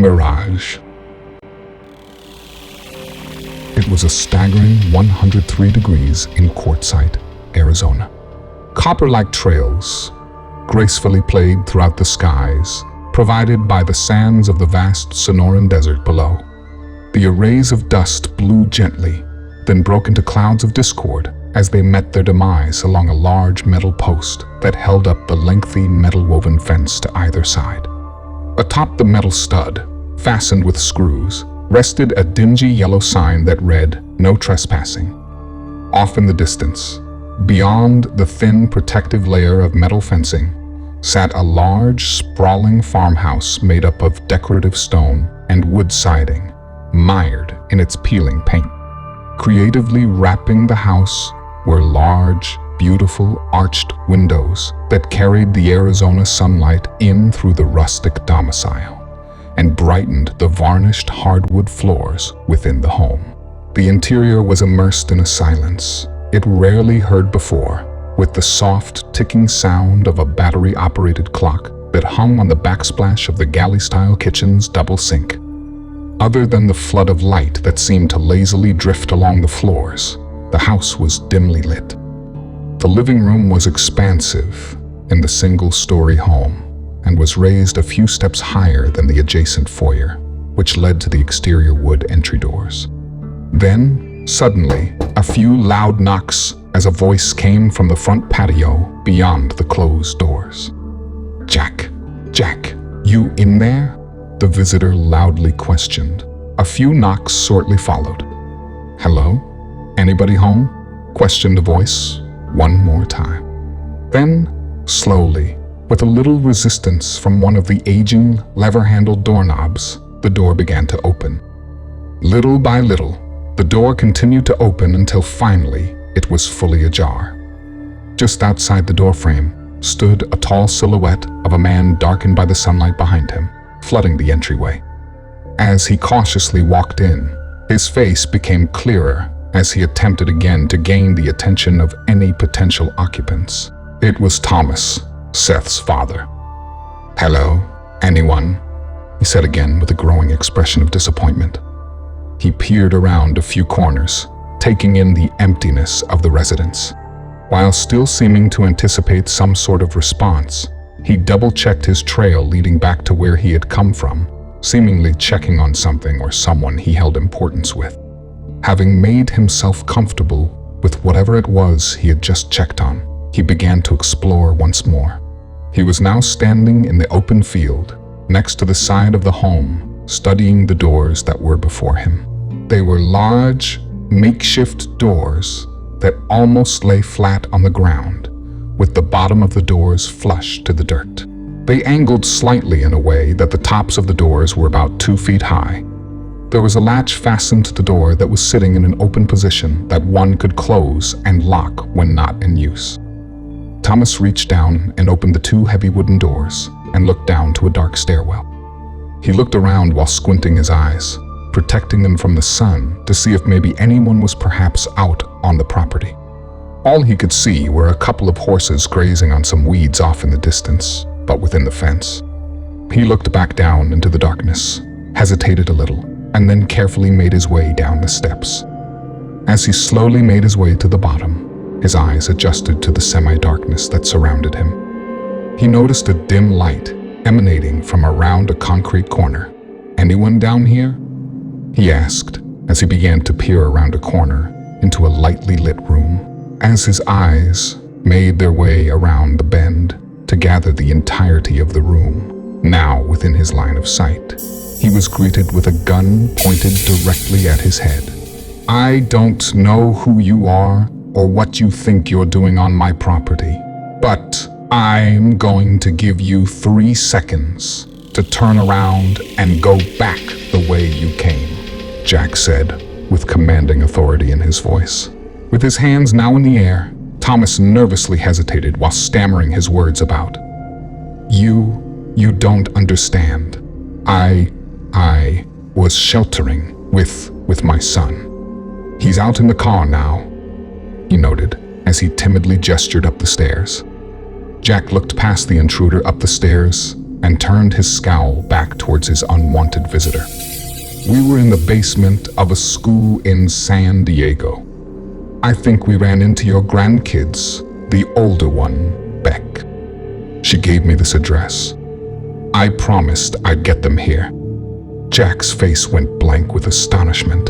mirage. It was a staggering 103 degrees in Quartzsite, Arizona. Copper-like trails, gracefully played throughout the skies, provided by the sands of the vast Sonoran Desert below. The arrays of dust blew gently, then broke into clouds of discord as they met their demise along a large metal post that held up the lengthy metal-woven fence to either side. Atop the metal stud, fastened with screws, rested a dingy yellow sign that read, "No trespassing." Off in the distance, beyond the thin protective layer of metal fencing, sat a large, sprawling farmhouse made up of decorative stone and wood siding, mired in its peeling paint. Creatively wrapping the house were large, beautiful arched windows that carried the Arizona sunlight in through the rustic domicile and brightened the varnished hardwood floors within the home. The interior was immersed in a silence it rarely heard before, with the soft ticking sound of a battery-operated clock that hung on the backsplash of the galley-style kitchen's double sink. Other than the flood of light that seemed to lazily drift along the floors, the house was dimly lit. The living room was expansive in the single-story home and was raised a few steps higher than the adjacent foyer, which led to the exterior wood entry doors. Then, suddenly, a few loud knocks as a voice came from the front patio beyond the closed doors. "Jack, Jack, you in there?" the visitor loudly questioned. A few knocks shortly followed. "Hello? Anybody home?" questioned the voice one more time. Then, slowly, with a little resistance from one of the aging, lever-handled doorknobs, the door began to open. Little by little, the door continued to open until finally it was fully ajar. Just outside the doorframe stood a tall silhouette of a man darkened by the sunlight behind him, flooding the entryway. As he cautiously walked in, his face became clearer as he attempted again to gain the attention of any potential occupants. It was Thomas, Seth's father. "Hello, anyone?" he said again with a growing expression of disappointment. He peered around a few corners, taking in the emptiness of the residence. While still seeming to anticipate some sort of response, he double-checked his trail leading back to where he had come from, seemingly checking on something or someone he held importance with. Having made himself comfortable with whatever it was he had just checked on, he began to explore once more. He was now standing in the open field, next to the side of the home, studying the doors that were before him. They were large, makeshift doors that almost lay flat on the ground, with the bottom of the doors flush to the dirt. They angled slightly in a way that the tops of the doors were about 2 feet high. There was a latch fastened to the door that was sitting in an open position that one could close and lock when not in use. Thomas reached down and opened the 2 heavy wooden doors and looked down to a dark stairwell. He looked around while squinting his eyes, protecting them from the sun to see if maybe anyone was perhaps out on the property. All he could see were a couple of horses grazing on some weeds off in the distance, but within the fence. He looked back down into the darkness, hesitated a little, and then carefully made his way down the steps. As he slowly made his way to the bottom, his eyes adjusted to the semi-darkness that surrounded him. He noticed a dim light emanating from around a concrete corner. "Anyone down here?" he asked as he began to peer around a corner into a lightly lit room. As his eyes made their way around the bend to gather the entirety of the room, now within his line of sight, he was greeted with a gun pointed directly at his head. "I don't know who you are or what you think you're doing on my property, but I'm going to give you 3 seconds to turn around and go back the way you came," Jack said, with commanding authority in his voice. With his hands now in the air, Thomas nervously hesitated while stammering his words about. You don't understand. I was sheltering with my son. He's out in the car now," he noted as he timidly gestured up the stairs. Jack looked past the intruder up the stairs and turned his scowl back towards his unwanted visitor. We were in the basement of a school in San Diego. I think we ran into your grandkids, the older one, Beck. She gave me this address. I promised I'd get them here. Jack's face went blank with astonishment.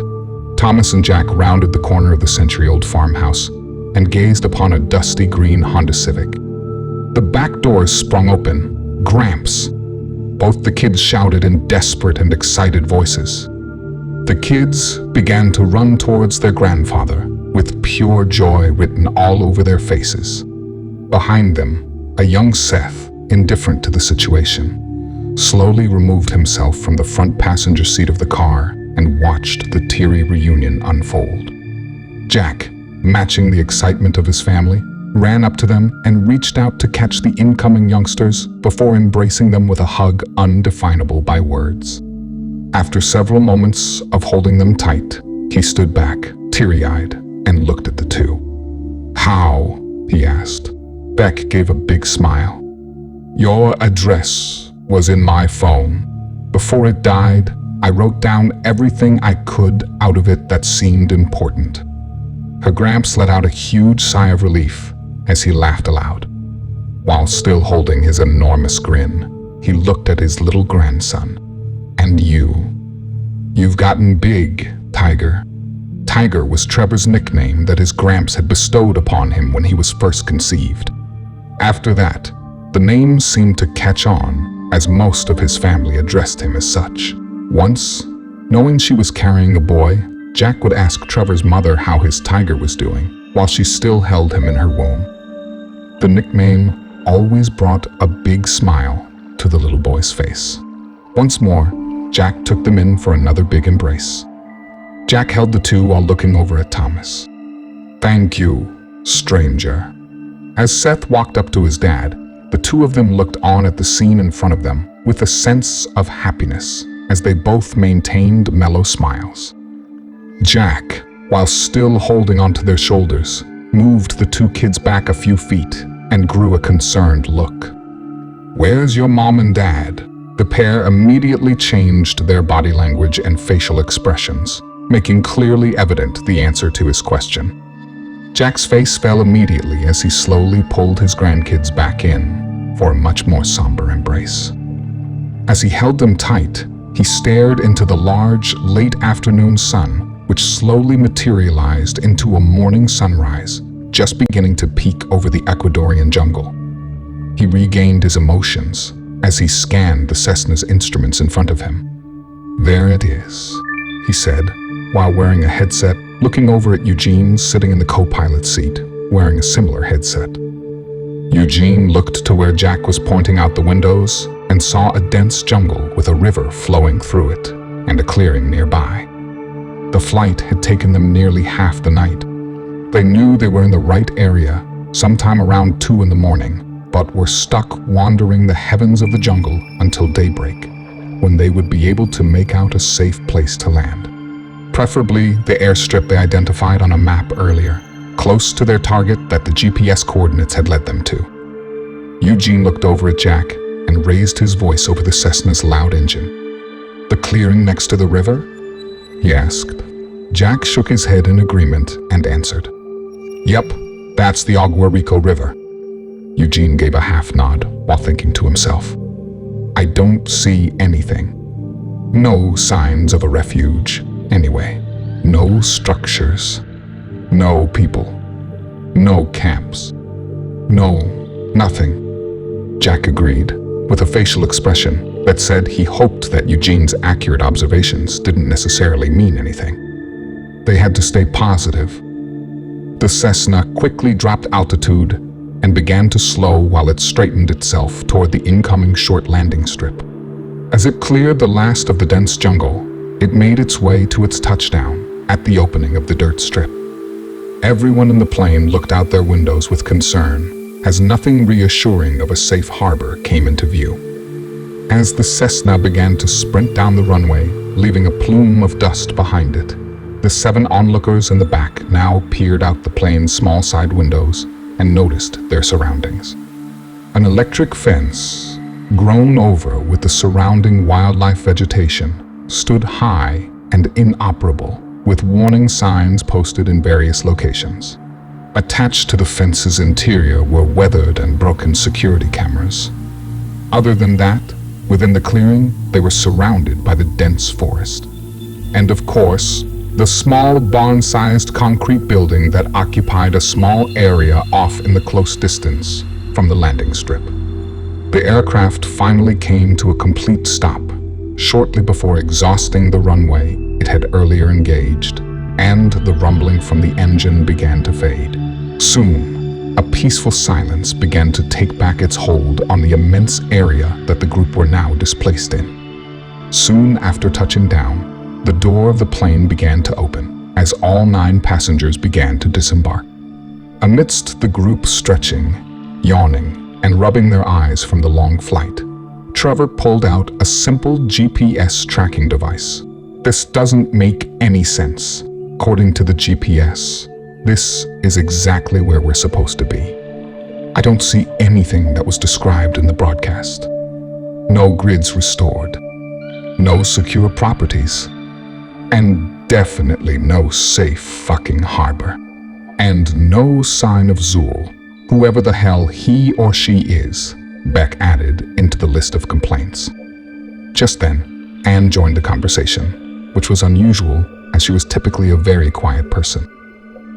Thomas and Jack rounded the corner of the century-old farmhouse and gazed upon a dusty green Honda Civic. The back doors sprung open. Gramps! Both the kids shouted in desperate and excited voices. The kids began to run towards their grandfather with pure joy written all over their faces. Behind them, a young Seth, indifferent to the situation, slowly removed himself from the front passenger seat of the car and watched the teary reunion unfold. Jack, matching the excitement of his family, ran up to them and reached out to catch the incoming youngsters before embracing them with a hug undefinable by words. After several moments of holding them tight, he stood back, teary-eyed, and looked at the two. "How?" he asked. Beck gave a big smile. "Your address was in my phone. Before it died, I wrote down everything I could out of it that seemed important." Her Gramps let out a huge sigh of relief as he laughed aloud. While still holding his enormous grin, he looked at his little grandson. "And you've gotten big, Tiger." Tiger was Trevor's nickname that his Gramps had bestowed upon him when he was first conceived. After that, the name seemed to catch on, as most of his family addressed him as such. Once, knowing she was carrying a boy, Jack would ask Trevor's mother how his Tiger was doing, while she still held him in her womb. The nickname always brought a big smile to the little boy's face. Once more, Jack took them in for another big embrace. Jack held the two while looking over at Thomas. "Thank you, stranger." As Seth walked up to his dad, the two of them looked on at the scene in front of them with a sense of happiness as they both maintained mellow smiles. Jack, while still holding onto their shoulders, moved the two kids back a few feet and grew a concerned look. "Where's your mom and dad?" The pair immediately changed their body language and facial expressions, making clearly evident the answer to his question. Jack's face fell immediately as he slowly pulled his grandkids back in for a much more somber embrace. As he held them tight, he stared into the large, late afternoon sun, which slowly materialized into a morning sunrise, just beginning to peek over the Ecuadorian jungle. He regained his emotions as he scanned the Cessna's instruments in front of him. "There it is," he said, while wearing a headset, looking over at Eugene sitting in the co-pilot seat, wearing a similar headset. Eugene looked to where Jack was pointing out the windows and saw a dense jungle with a river flowing through it and a clearing nearby. The flight had taken them nearly half the night. They knew they were in the right area, sometime around 2 in the morning, but were stuck wandering the heavens of the jungle until daybreak, when they would be able to make out a safe place to land. Preferably the airstrip they identified on a map earlier, close to their target that the GPS coordinates had led them to. Eugene looked over at Jack and raised his voice over the Cessna's loud engine. "The clearing next to the river?" he asked. Jack shook his head in agreement and answered, "Yep, that's the Agua Rico River." Eugene gave a half nod while thinking to himself, "I don't see anything. No signs of a refuge, anyway. No structures. No people. No camps. No, nothing." Jack agreed, with a facial expression that said he hoped that Eugene's accurate observations didn't necessarily mean anything. They had to stay positive. The Cessna quickly dropped altitude and began to slow while it straightened itself toward the incoming short landing strip. As it cleared the last of the dense jungle, it made its way to its touchdown at the opening of the dirt strip. Everyone in the plane looked out their windows with concern as nothing reassuring of a safe harbor came into view. As the Cessna began to sprint down the runway, leaving a plume of dust behind it, the 7 onlookers in the back now peered out the plane's small side windows and noticed their surroundings. An electric fence grown over with the surrounding wildlife vegetation, stood high and inoperable, with warning signs posted in various locations. Attached to the fence's interior were weathered and broken security cameras. Other than that, within the clearing, they were surrounded by the dense forest. And of course, the small barn-sized concrete building that occupied a small area off in the close distance from the landing strip. The aircraft finally came to a complete stop, shortly before exhausting the runway it had earlier engaged, and the rumbling from the engine began to fade. Soon, a peaceful silence began to take back its hold on the immense area that the group were now displaced in. Soon after touching down, the door of the plane began to open, as all 9 passengers began to disembark. Amidst the group stretching, yawning, and rubbing their eyes from the long flight, Trevor pulled out a simple GPS tracking device. This doesn't make any sense. According to the GPS, this is exactly where we're supposed to be. I don't see anything that was described in the broadcast. No grids restored, no secure properties, and definitely no safe fucking harbor. And no sign of Zool, whoever the hell he or she is, Beck added into the list of complaints. Just then, Anne joined the conversation, which was unusual as she was typically a very quiet person.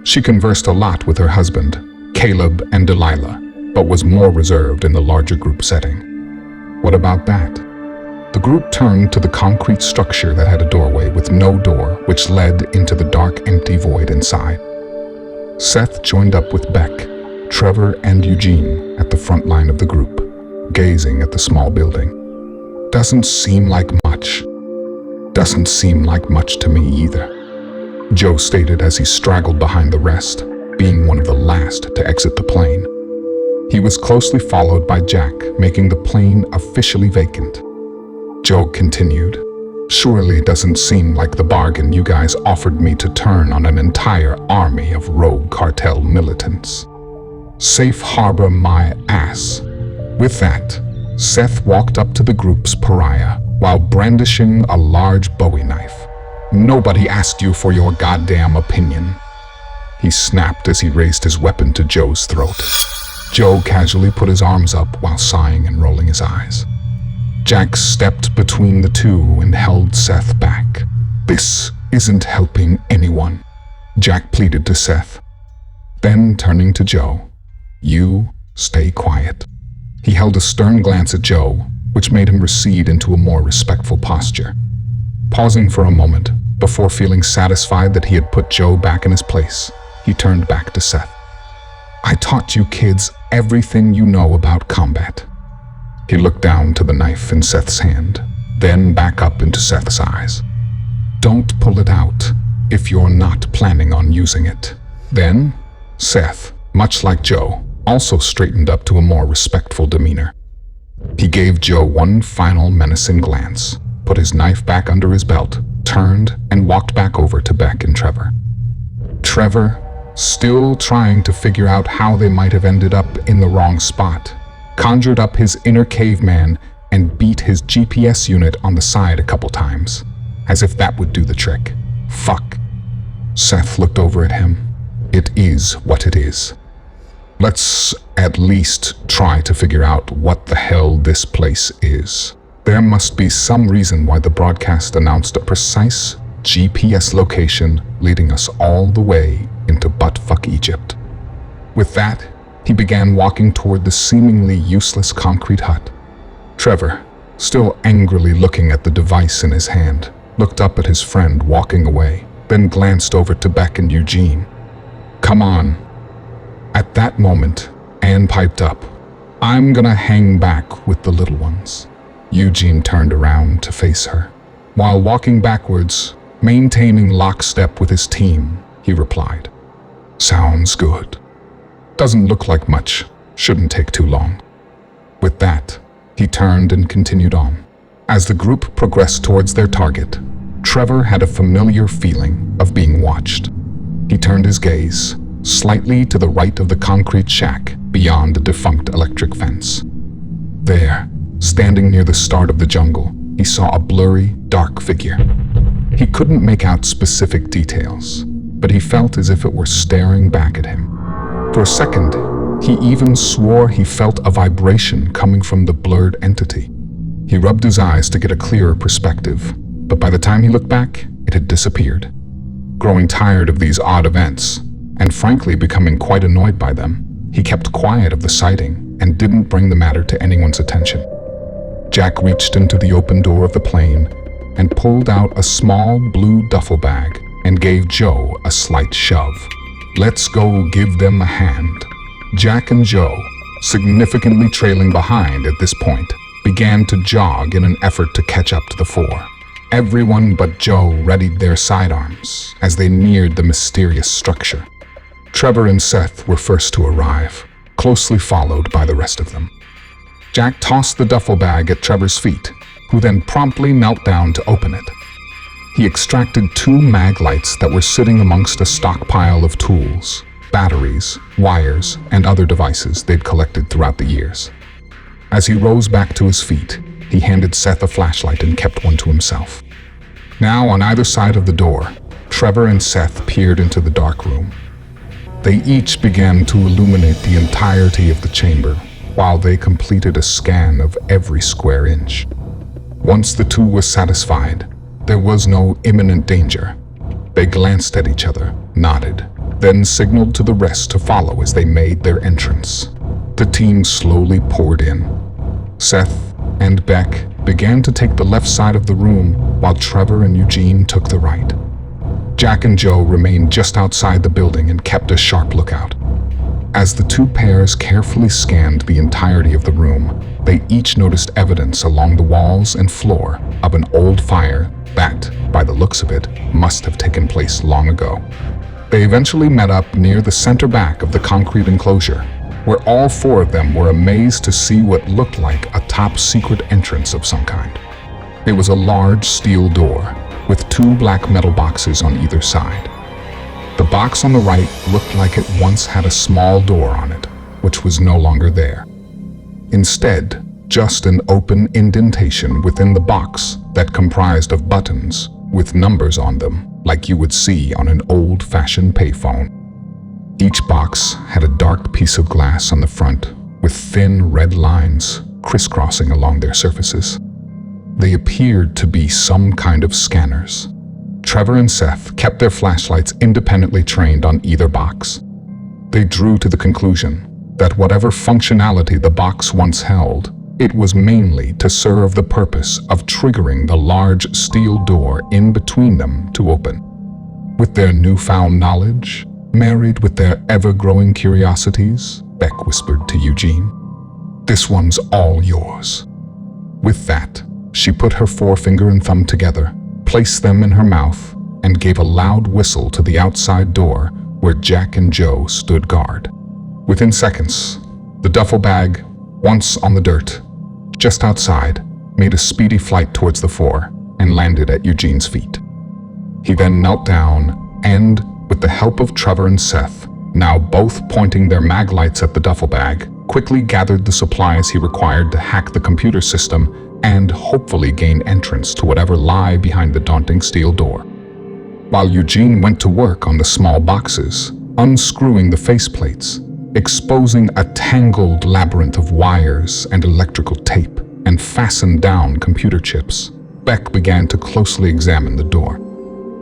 She conversed a lot with her husband, Caleb and Delilah, but was more reserved in the larger group setting. What about that? The group turned to the concrete structure that had a doorway with no door, which led into the dark, empty void inside. Seth joined up with Beck, Trevor, and Eugene at the front line of the group, gazing at the small building. Doesn't seem like much. Doesn't seem like much to me either, Joe stated as he straggled behind the rest, being one of the last to exit the plane. He was closely followed by Jack, making the plane officially vacant. Joe continued, "Surely it doesn't seem like the bargain you guys offered me to turn on an entire army of rogue cartel militants. Safe harbor my ass." With that, Seth walked up to the group's pariah while brandishing a large Bowie knife. "Nobody asked you for your goddamn opinion," he snapped as he raised his weapon to Joe's throat. Joe casually put his arms up while sighing and rolling his eyes. Jack stepped between the two and held Seth back. "This isn't helping anyone," Jack pleaded to Seth. Then, turning to Joe, "You stay quiet." He held a stern glance at Joe, which made him recede into a more respectful posture. Pausing for a moment, before feeling satisfied that he had put Joe back in his place, he turned back to Seth. "I taught you kids everything you know about combat." He looked down to the knife in Seth's hand, then back up into Seth's eyes. "Don't pull it out if you're not planning on using it." Then, Seth, much like Joe, also straightened up to a more respectful demeanor. He gave Joe one final menacing glance, put his knife back under his belt, turned, and walked back over to Beck and Trevor. Trevor, still trying to figure out how they might have ended up in the wrong spot, conjured up his inner caveman and beat his GPS unit on the side a couple times, as if that would do the trick. Fuck. Seth looked over at him. "It is what it is. Let's at least try to figure out what the hell this place is. There must be some reason why the broadcast announced a precise GPS location leading us all the way into buttfuck Egypt." With that, he began walking toward the seemingly useless concrete hut. Trevor, still angrily looking at the device in his hand, looked up at his friend walking away, then glanced over to Beck and Eugene. "Come on." At that moment, Anne piped up, "I'm gonna hang back with the little ones." Eugene turned around to face her. While walking backwards, maintaining lockstep with his team, he replied, "Sounds good. Doesn't look like much. Shouldn't take too long." With that, he turned and continued on. As the group progressed towards their target, Trevor had a familiar feeling of being watched. He turned his gaze slightly to the right of the concrete shack beyond the defunct electric fence. There, Standing near the start of the jungle, he saw a blurry, dark figure. He couldn't make out specific details, but he felt as if it were staring back at him. For a second, he even swore he felt a vibration coming from the blurred entity. He rubbed his eyes to get a clearer perspective, but by the time he looked back, it had disappeared. Growing tired of these odd events, and frankly becoming quite annoyed by them, he kept quiet of the sighting and didn't bring the matter to anyone's attention. Jack reached into the open door of the plane and pulled out a small blue duffel bag and gave Joe a slight shove. "Let's go give them a hand." Jack and Joe, significantly trailing behind at this point, began to jog in an effort to catch up to the four. Everyone but Joe readied their sidearms as they neared the mysterious structure. Trevor and Seth were first to arrive, closely followed by the rest of them. Jack tossed the duffel bag at Trevor's feet, who then promptly knelt down to open it. He extracted 2 mag lights that were sitting amongst a stockpile of tools, batteries, wires, and other devices they'd collected throughout the years. As he rose back to his feet, he handed Seth a flashlight and kept one to himself. Now, on either side of the door, Trevor and Seth peered into the dark room. They each began to illuminate the entirety of the chamber while they completed a scan of every square inch. Once the two were satisfied, there was no imminent danger. They glanced at each other, nodded, then signaled to the rest to follow as they made their entrance. The team slowly poured in. Seth and Beck began to take the left side of the room while Trevor and Eugene took the right. Jack and Joe remained just outside the building and kept a sharp lookout. As the two pairs carefully scanned the entirety of the room, they each noticed evidence along the walls and floor of an old fire that, by the looks of it, must have taken place long ago. They eventually met up near the center back of the concrete enclosure, where all 4 of them were amazed to see what looked like a top-secret entrance of some kind. It was a large steel door with 2 black metal boxes on either side. The box on the right looked like it once had a small door on it, which was no longer there. Instead, just an open indentation within the box that comprised of buttons with numbers on them, like you would see on an old-fashioned payphone. Each box had a dark piece of glass on the front with thin red lines crisscrossing along their surfaces. They appeared to be some kind of scanners. Trevor and Seth kept their flashlights independently trained on either box. They drew to the conclusion that whatever functionality the box once held, it was mainly to serve the purpose of triggering the large steel door in between them to open. With their newfound knowledge, married with their ever-growing curiosities, Beck whispered to Eugene, "This one's all yours." With that, she put her forefinger and thumb together, placed them in her mouth, and gave a loud whistle to the outside door where Jack and Joe stood guard. Within seconds, the duffel bag, once on the dirt, just outside, made a speedy flight towards the 4 and landed at Eugene's feet. He then knelt down and, with the help of Trevor and Seth, now both pointing their mag lights at the duffel bag, quickly gathered the supplies he required to hack the computer system and hopefully gain entrance to whatever lay behind the daunting steel door. While Eugene went to work on the small boxes, unscrewing the faceplates, exposing a tangled labyrinth of wires and electrical tape, and fastened down computer chips, Beck began to closely examine the door.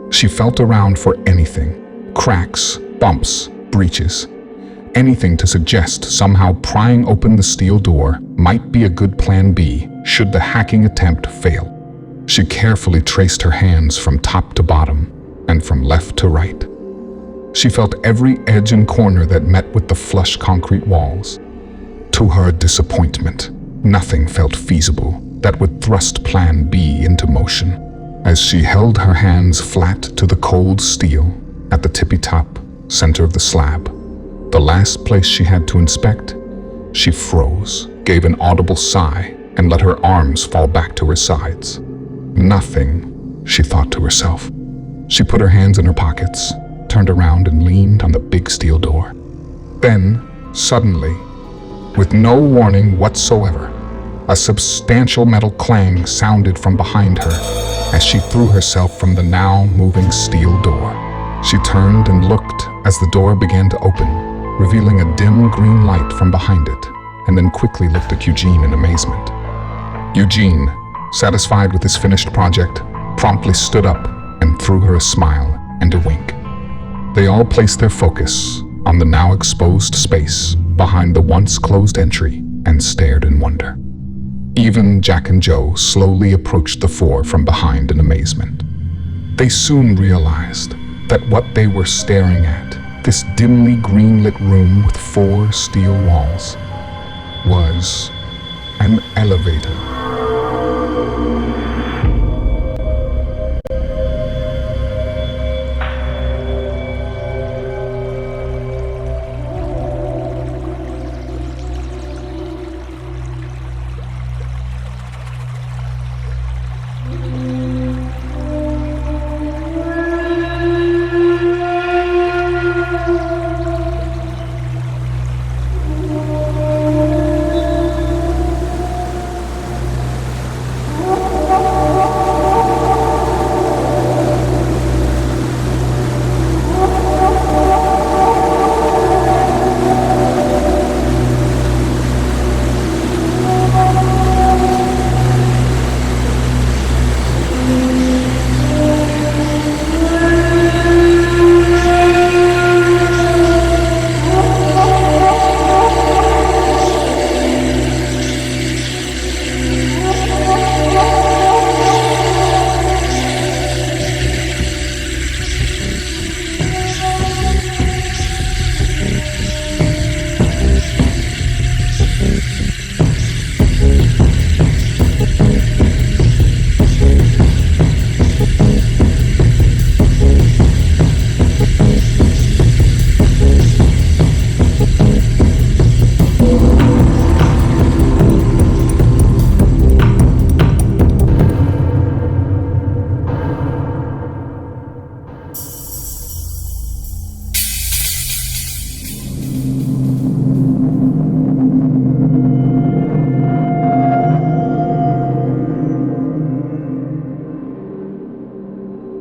She felt around for anything, cracks, bumps, breaches, anything to suggest somehow prying open the steel door might be a good plan B should the hacking attempt fail. She carefully traced her hands from top to bottom and from left to right. She felt every edge and corner that met with the flush concrete walls. To her disappointment, nothing felt feasible that would thrust Plan B into motion. As she held her hands flat to the cold steel at the tippy-top center of the slab, the last place she had to inspect, she froze, gave an audible sigh, and let her arms fall back to her sides. Nothing, she thought to herself. She put her hands in her pockets, turned around and leaned on the big steel door. Then, suddenly, with no warning whatsoever, A substantial metal clang sounded from behind her as she threw herself from the now moving steel door. She turned and looked as the door began to open, revealing a dim green light from behind it, and then quickly looked at Eugene in amazement. Eugene, satisfied with his finished project, promptly stood up and threw her a smile and a wink. They all placed their focus on the now exposed space behind the once closed entry and stared in wonder. Even Jack and Joe slowly approached the four from behind in amazement. They soon realized that what they were staring at, this dimly green-lit room with 4 steel walls, was an elevator.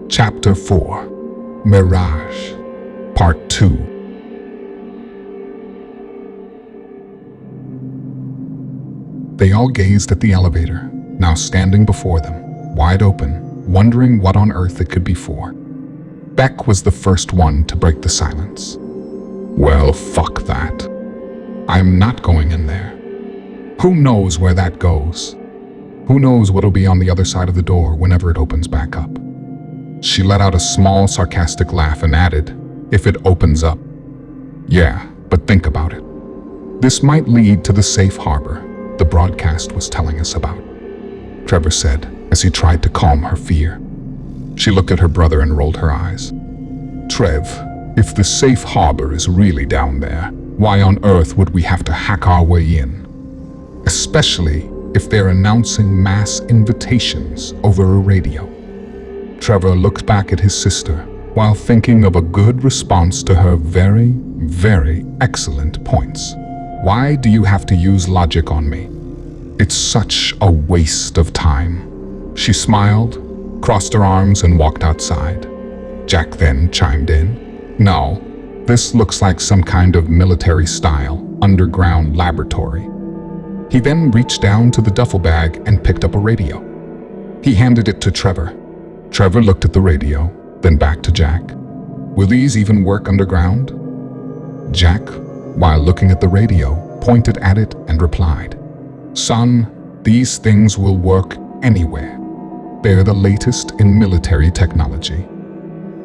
Chapter 4, Mirage, Part 2. They all gazed at the elevator, now standing before them, wide open, wondering what on earth it could be for. Beck was the first one to break the silence. Well, fuck that. I'm not going in there. Who knows where that goes? Who knows what'll be on the other side of the door whenever it opens back up? She let out a small, sarcastic laugh and added, if it opens up. Yeah, but think about it. This might lead to the safe harbor the broadcast was telling us about, Trevor said as he tried to calm her fear. She looked at her brother and rolled her eyes. Trev, if the safe harbor is really down there, why on earth would we have to hack our way in? Especially if they're announcing mass invitations over a radio. Trevor looked back at his sister while thinking of a good response to her very, very excellent points. Why do you have to use logic on me? It's such a waste of time. She smiled, crossed her arms, and walked outside. Jack then chimed in. No, this looks like some kind of military-style underground laboratory. He then reached down to the duffel bag and picked up a radio. He handed it to Trevor. Trevor looked at the radio, then back to Jack. Will these even work underground? Jack, while looking at the radio, pointed at it and replied, Son, these things will work anywhere. They're the latest in military technology.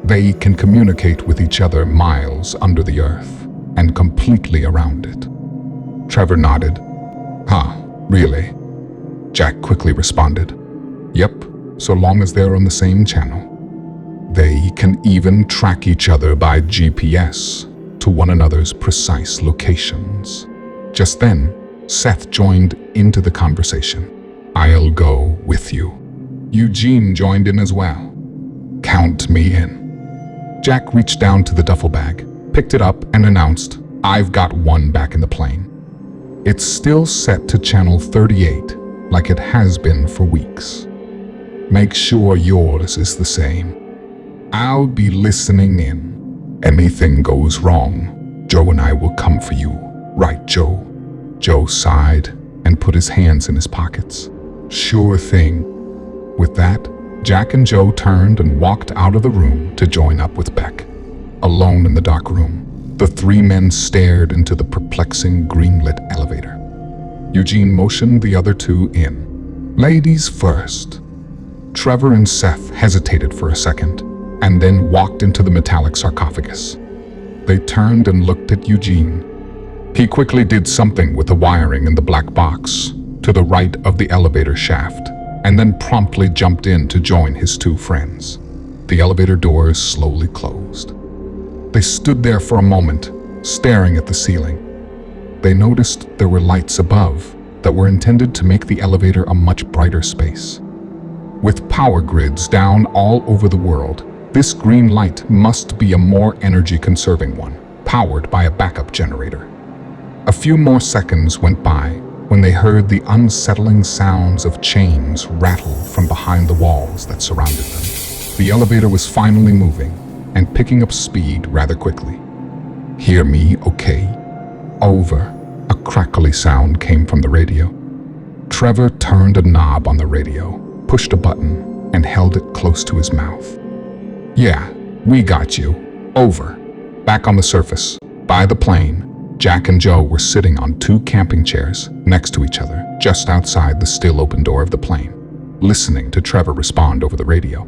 They can communicate with each other miles under the earth and completely around it. Trevor nodded. Huh, really? Jack quickly responded. Yep, so long as they're on the same channel. They can even track each other by GPS to one another's precise locations. Just then, Seth joined into the conversation. I'll go with you. Eugene joined in as well. Count me in. Jack reached down to the duffel bag, picked it up, and announced, I've got one back in the plane. It's still set to channel 38, like it has been for weeks. Make sure yours is the same. I'll be listening in. Anything goes wrong, Joe and I will come for you. Right, Joe? Joe sighed and put his hands in his pockets. Sure thing. With that, Jack and Joe turned and walked out of the room to join up with Beck. Alone in the dark room, the three men stared into the perplexing green-lit elevator. Eugene motioned the other two in. Ladies first. Trevor and Seth hesitated for a second, and then walked into the metallic sarcophagus. They turned and looked at Eugene. He quickly did something with the wiring in the black box to the right of the elevator shaft, and then promptly jumped in to join his two friends. The elevator doors slowly closed. They stood there for a moment, staring at the ceiling. They noticed there were lights above that were intended to make the elevator a much brighter space. With power grids down all over the world, this green light must be a more energy-conserving one, powered by a backup generator. A few more seconds went by when they heard the unsettling sounds of chains rattle from behind the walls that surrounded them. The elevator was finally moving and picking up speed rather quickly. Hear me, okay? Over. A crackly sound came from the radio. Trevor turned a knob on the radio, pushed a button, and held it close to his mouth. Yeah, we got you. Over. Back on the surface, by the plane, Jack and Joe were sitting on two camping chairs next to each other, just outside the still open door of the plane, listening to Trevor respond over the radio.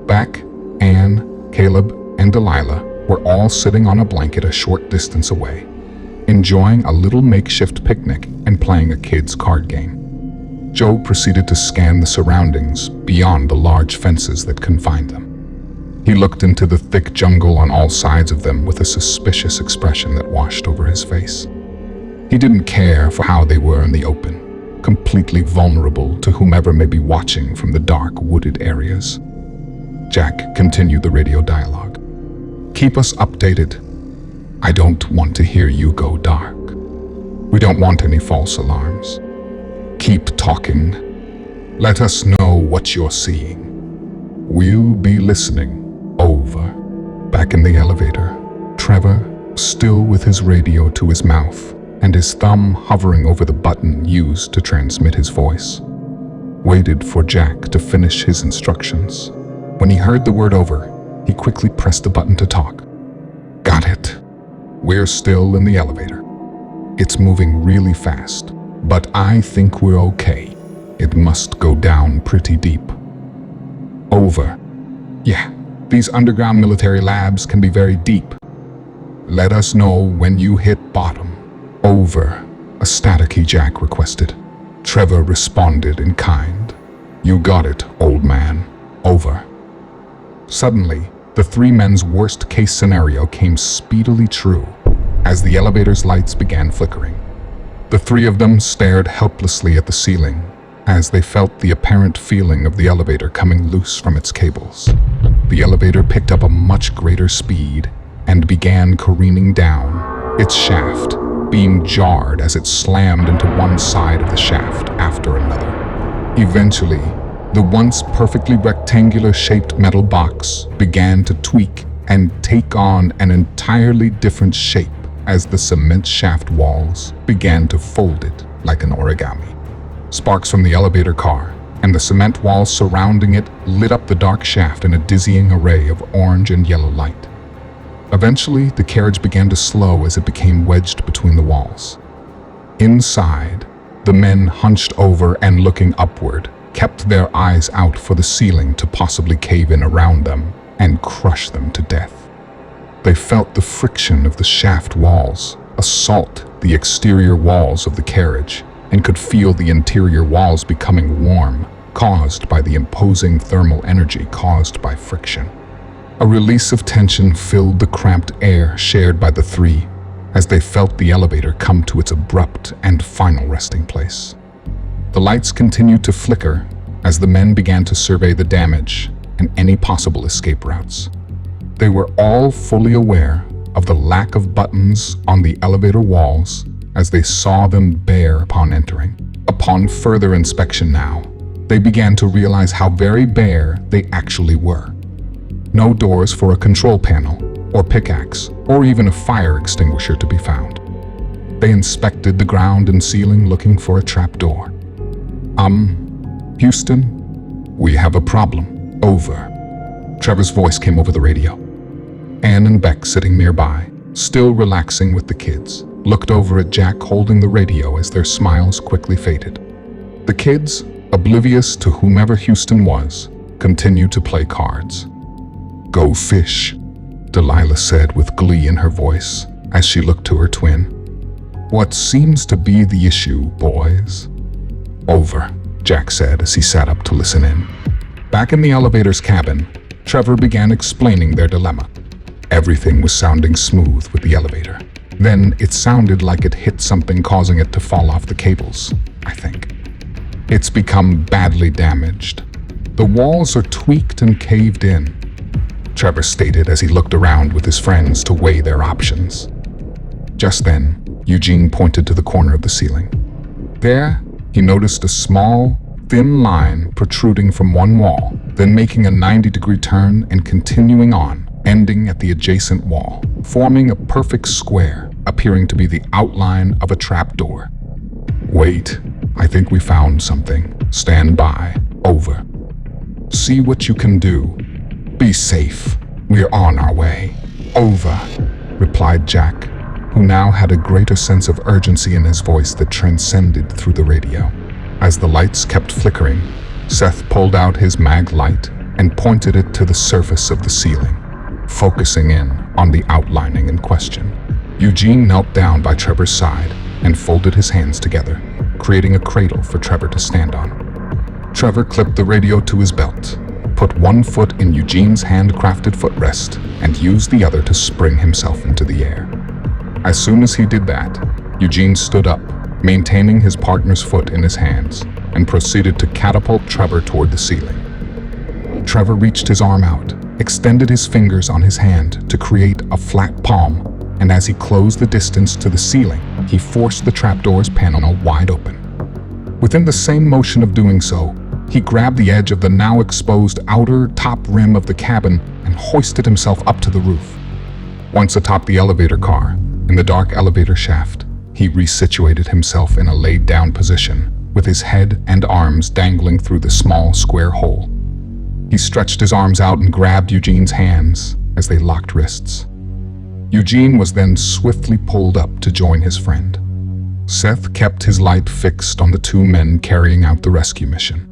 Beck, Anne, Caleb, and Delilah were all sitting on a blanket a short distance away, enjoying a little makeshift picnic and playing a kid's card game. Joe proceeded to scan the surroundings beyond the large fences that confined them. He looked into the thick jungle on all sides of them with a suspicious expression that washed over his face. He didn't care for how they were in the open, completely vulnerable to whomever may be watching from the dark, wooded areas. Jack continued the radio dialogue. Keep us updated. I don't want to hear you go dark. We don't want any false alarms. Keep talking. Let us know what you're seeing. We'll be listening. Over. Back in the elevator, Trevor, still with his radio to his mouth and his thumb hovering over the button used to transmit his voice, waited for Jack to finish his instructions. When he heard the word over, he quickly pressed the button to talk. Got it. We're still in the elevator. It's moving really fast, but I think we're okay. It must go down pretty deep. Over. Yeah. These underground military labs can be very deep. Let us know when you hit bottom. Over. A staticky Jack requested. Trevor responded in kind. You got it, old man. Over. Suddenly, the three men's worst-case scenario came speedily true as the elevator's lights began flickering. The three of them stared helplessly at the ceiling as they felt the apparent feeling of the elevator coming loose from its cables. The elevator picked up a much greater speed and began careening down, its shaft being jarred as it slammed into one side of the shaft after another. Eventually, the once perfectly rectangular-shaped metal box began to tweak and take on an entirely different shape as the cement shaft walls began to fold it like an origami. Sparks from the elevator car and the cement walls surrounding it lit up the dark shaft in a dizzying array of orange and yellow light. Eventually, the carriage began to slow as it became wedged between the walls. Inside, the men hunched over and looking upward, kept their eyes out for the ceiling to possibly cave in around them and crush them to death. They felt the friction of the shaft walls assault the exterior walls of the carriage and could feel the interior walls becoming warm, caused by the imposing thermal energy caused by friction. A release of tension filled the cramped air shared by the three as they felt the elevator come to its abrupt and final resting place. The lights continued to flicker as the men began to survey the damage and any possible escape routes. They were all fully aware of the lack of buttons on the elevator walls as they saw them bare upon entering. Upon further inspection now, they began to realize how very bare they actually were. No doors for a control panel, or pickaxe, or even a fire extinguisher to be found. They inspected the ground and ceiling looking for a trapdoor. Houston, we have a problem. Over. Trevor's voice came over the radio. Anne and Beck, sitting nearby, still relaxing with the kids, looked over at Jack holding the radio as their smiles quickly faded. The kids, oblivious to whomever Houston was, continued to play cards. "Go fish," Delilah said with glee in her voice as she looked to her twin. "What seems to be the issue, boys?" "Over," Jack said as he sat up to listen in. Back in the elevator's cabin, Trevor began explaining their dilemma. Everything was sounding smooth with the elevator. Then it sounded like it hit something, causing it to fall off the cables, I think. "It's become badly damaged. The walls are tweaked and caved in," Trevor stated as he looked around with his friends to weigh their options. Just then, Eugene pointed to the corner of the ceiling. There, he noticed a small, thin line protruding from one wall, then making a 90-degree turn and continuing on, ending at the adjacent wall, forming a perfect square, appearing to be the outline of a trapdoor. "Wait, I think we found something. Stand by. Over. See what you can do. Be safe. We're on our way. Over," replied Jack, who now had a greater sense of urgency in his voice that transcended through the radio. As the lights kept flickering, Seth pulled out his mag light and pointed it to the surface of the ceiling, focusing in on the outlining in question. Eugene knelt down by Trevor's side and folded his hands together, creating a cradle for Trevor to stand on. Trevor clipped the radio to his belt, put one foot in Eugene's handcrafted footrest, and used the other to spring himself into the air. As soon as he did that, Eugene stood up, maintaining his partner's foot in his hands, and proceeded to catapult Trevor toward the ceiling. Trevor reached his arm out, extended his fingers on his hand to create a flat palm, and as he closed the distance to the ceiling, he forced the trapdoor's panel wide open. Within the same motion of doing so, he grabbed the edge of the now exposed outer top rim of the cabin and hoisted himself up to the roof. Once atop the elevator car, in the dark elevator shaft, he resituated himself in a laid-down position, with his head and arms dangling through the small square hole. He stretched his arms out and grabbed Eugene's hands as they locked wrists. Eugene was then swiftly pulled up to join his friend. Seth kept his light fixed on the two men carrying out the rescue mission.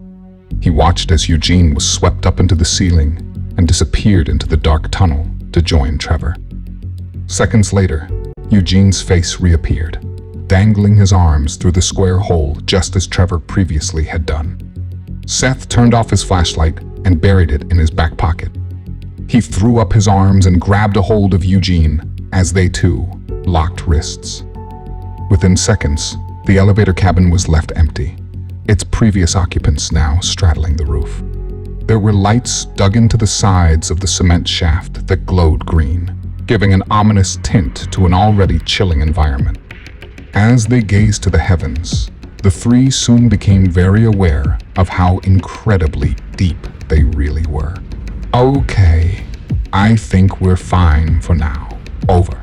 He watched as Eugene was swept up into the ceiling and disappeared into the dark tunnel to join Trevor. Seconds later, Eugene's face reappeared, dangling his arms through the square hole just as Trevor previously had done. Seth turned off his flashlight and buried it in his back pocket. He threw up his arms and grabbed a hold of Eugene as they too locked wrists. Within seconds, the elevator cabin was left empty, its previous occupants now straddling the roof. There were lights dug into the sides of the cement shaft that glowed green, giving an ominous tint to an already chilling environment. As they gazed to the heavens, the three soon became very aware of how incredibly deep they really were. "Okay, I think we're fine for now. Over,"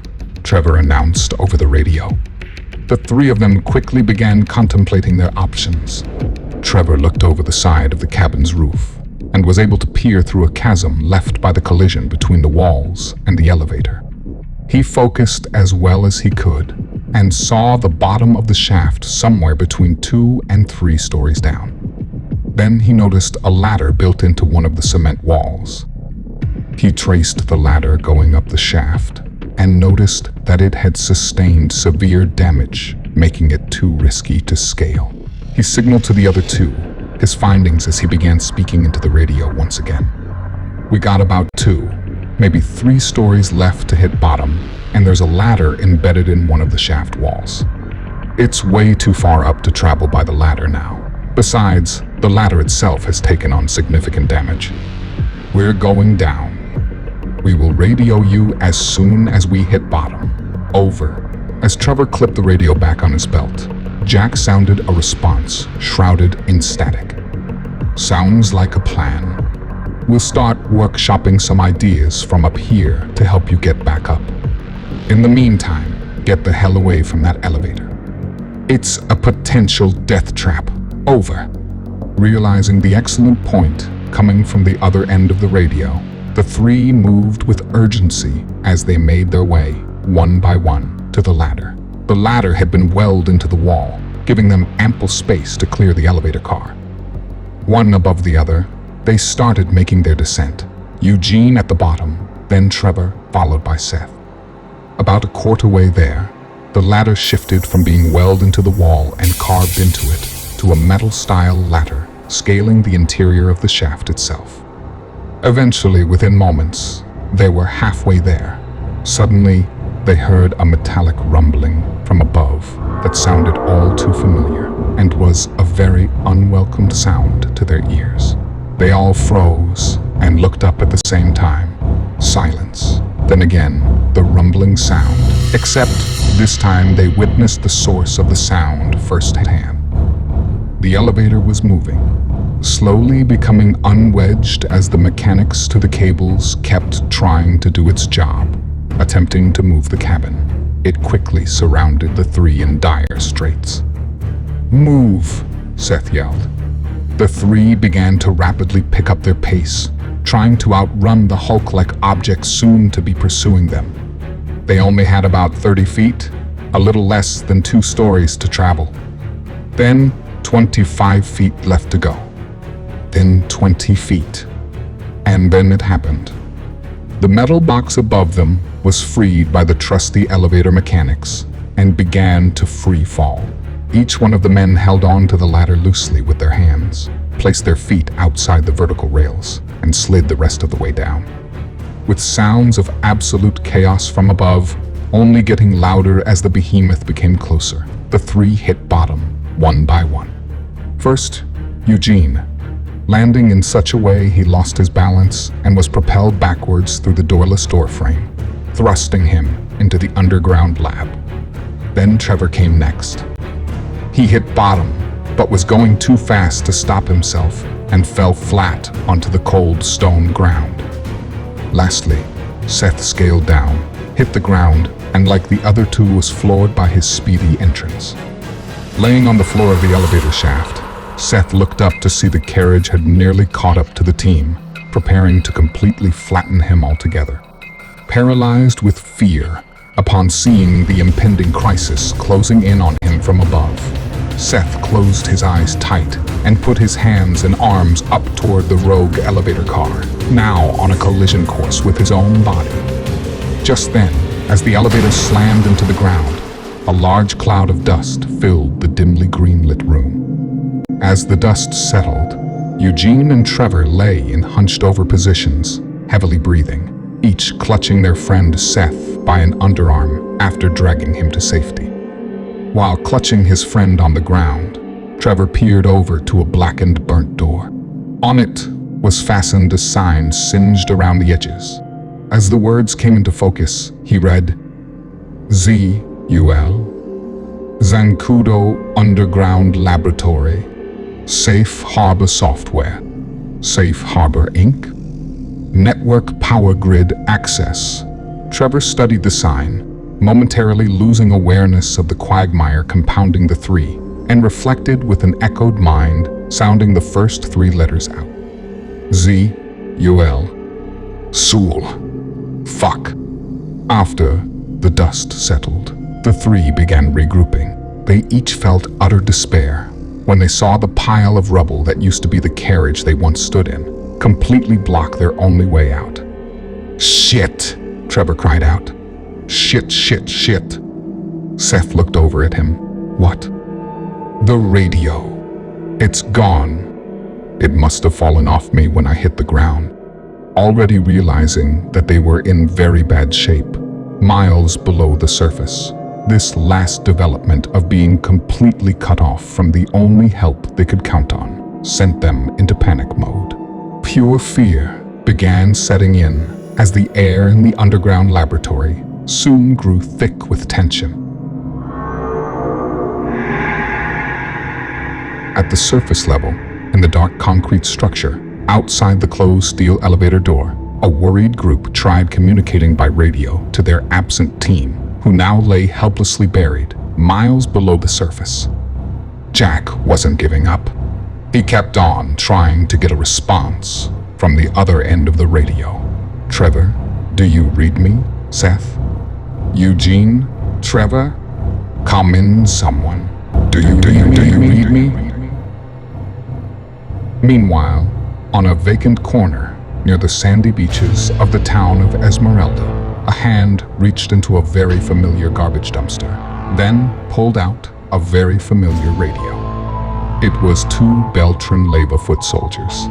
Trevor announced over the radio. The three of them quickly began contemplating their options. Trevor looked over the side of the cabin's roof and was able to peer through a chasm left by the collision between the walls and the elevator. He focused as well as he could and saw the bottom of the shaft somewhere between 2 and 3 stories down. Then he noticed a ladder built into one of the cement walls. He traced the ladder going up the shaft and noticed that it had sustained severe damage, making it too risky to scale. He signaled to the other two his findings as he began speaking into the radio once again. "We got about 2, maybe 3 stories left to hit bottom, and there's a ladder embedded in one of the shaft walls. It's way too far up to travel by the ladder now. Besides, the ladder itself has taken on significant damage. We're going down. We will radio you as soon as we hit bottom. Over." As Trevor clipped the radio back on his belt, Jack sounded a response shrouded in static. "Sounds like a plan. We'll start workshopping some ideas from up here to help you get back up. In the meantime, get the hell away from that elevator. It's a potential death trap. Over." Realizing the excellent point coming from the other end of the radio, the three moved with urgency as they made their way, one by one, to the ladder. The ladder had been welded into the wall, giving them ample space to clear the elevator car. One above the other, they started making their descent. Eugene at the bottom, then Trevor, followed by Seth. About a quarter way there, the ladder shifted from being welded into the wall and carved into it to a metal-style ladder, scaling the interior of the shaft itself. Eventually, within moments, they were halfway there. Suddenly, they heard a metallic rumbling from above that sounded all too familiar and was a very unwelcome sound to their ears. They all froze and looked up at the same time. Silence. Then again, the rumbling sound, except this time they witnessed the source of the sound firsthand. The elevator was moving, slowly becoming unwedged as the mechanics to the cables kept trying to do its job, attempting to move the cabin. It quickly surrounded the three in dire straits. "Move," Seth yelled. The three began to rapidly pick up their pace, trying to outrun the Hulk-like object soon to be pursuing them. They only had about 30 feet, a little less than 2 stories to travel. Then 25 feet left to go. Then 20 feet. And then it happened. The metal box above them was freed by the trusty elevator mechanics and began to free fall. Each one of the men held on to the ladder loosely with their hands, placed their feet outside the vertical rails, and slid the rest of the way down. With sounds of absolute chaos from above, only getting louder as the behemoth became closer, the three hit bottom, one by one. First, Eugene, landing in such a way he lost his balance and was propelled backwards through the doorless doorframe, thrusting him into the underground lab. Then Trevor came next. He hit bottom, but was going too fast to stop himself and fell flat onto the cold stone ground. Lastly, Seth scaled down, hit the ground, and like the other two was floored by his speedy entrance. Laying on the floor of the elevator shaft, Seth looked up to see the carriage had nearly caught up to the team, preparing to completely flatten him altogether. Paralyzed with fear upon seeing the impending crisis closing in on him from above, Seth closed his eyes tight and put his hands and arms up toward the rogue elevator car, now on a collision course with his own body. Just then, as the elevator slammed into the ground, a large cloud of dust filled the dimly green-lit room. As the dust settled, Eugene and Trevor lay in hunched-over positions, heavily breathing, each clutching their friend Seth by an underarm after dragging him to safety. While clutching his friend on the ground, Trevor peered over to a blackened, burnt door. On it was fastened a sign singed around the edges. As the words came into focus, he read, ZUL, Zancudo Underground Laboratory, Safe Harbor Software, Safe Harbor Inc., Network Power Grid Access. Trevor studied the sign, momentarily losing awareness of the quagmire compounding the three, and reflected with an echoed mind, sounding the first 3 letters out. Z-U-L. Sool. Fuck. After the dust settled, the 3 began regrouping. They each felt utter despair when they saw the pile of rubble that used to be the carriage they once stood in completely block their only way out. Shit, Trevor cried out. Shit, shit, shit. Seth looked over at him. What? The radio. It's gone. It must have fallen off me when I hit the ground. Already realizing that they were in very bad shape, miles below the surface, this last development of being completely cut off from the only help they could count on sent them into panic mode. Pure fear began setting in as the air in the underground laboratory soon grew thick with tension. At the surface level, in the dark concrete structure, outside the closed steel elevator door, a worried group tried communicating by radio to their absent team, who now lay helplessly buried miles below the surface. Jack wasn't giving up. He kept on trying to get a response from the other end of the radio. Trevor, do you read me? Seth? Eugene? Trevor? Come in, someone. Do you read me? Meanwhile, on a vacant corner near the sandy beaches of the town of Esmeralda, a hand reached into a very familiar garbage dumpster, then pulled out a very familiar radio. It was two Beltran Leyva foot soldiers.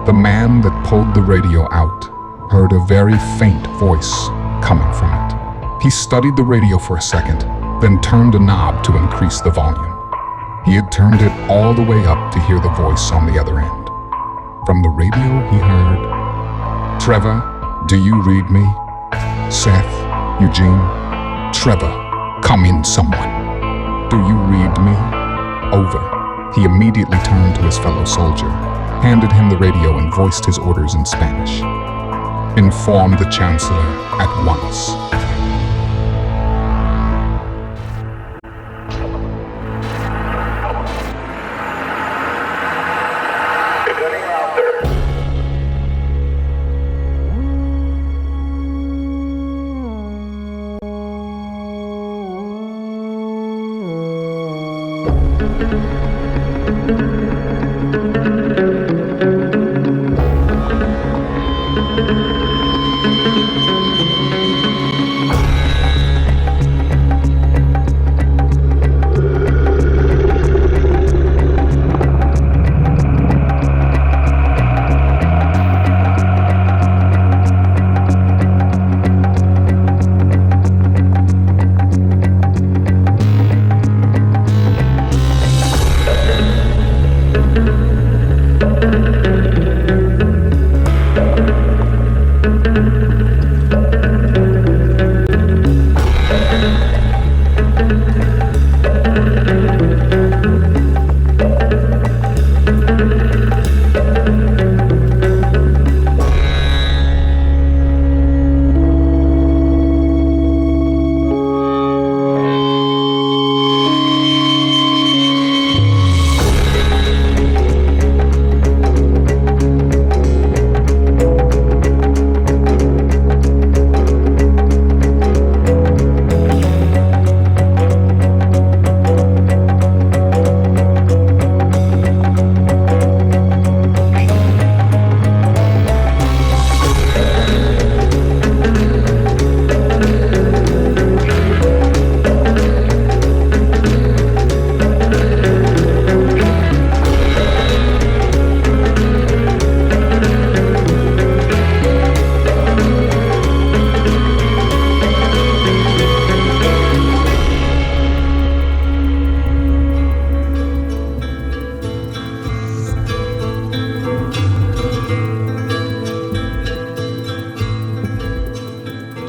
The man that pulled the radio out heard a very faint voice coming from it. He studied the radio for a second, then turned a knob to increase the volume. He had turned it all the way up to hear the voice on the other end. From the radio he heard, Trevor, do you read me? Seth, Eugene, Trevor, come in, someone. Do you read me? Over. He immediately turned to his fellow soldier, handed him the radio and voiced his orders in Spanish. Inform the Chancellor at once.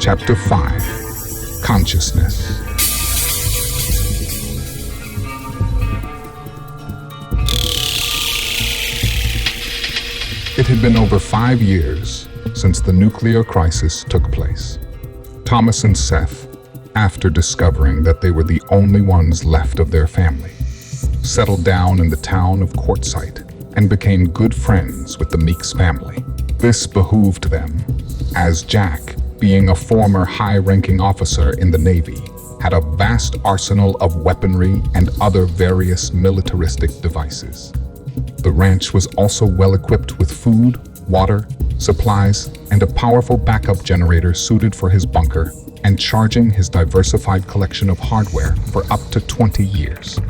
Chapter 5, Consciousness. It had been over 5 years since the nuclear crisis took place. Thomas and Seth, after discovering that they were the only ones left of their family, settled down in the town of Quartzsite and became good friends with the Meeks family. This behooved them, as Jack, being a former high-ranking officer in the Navy, had a vast arsenal of weaponry and other various militaristic devices. The ranch was also well-equipped with food, water, supplies, and a powerful backup generator suited for his bunker and charging his diversified collection of hardware for up to 20 years.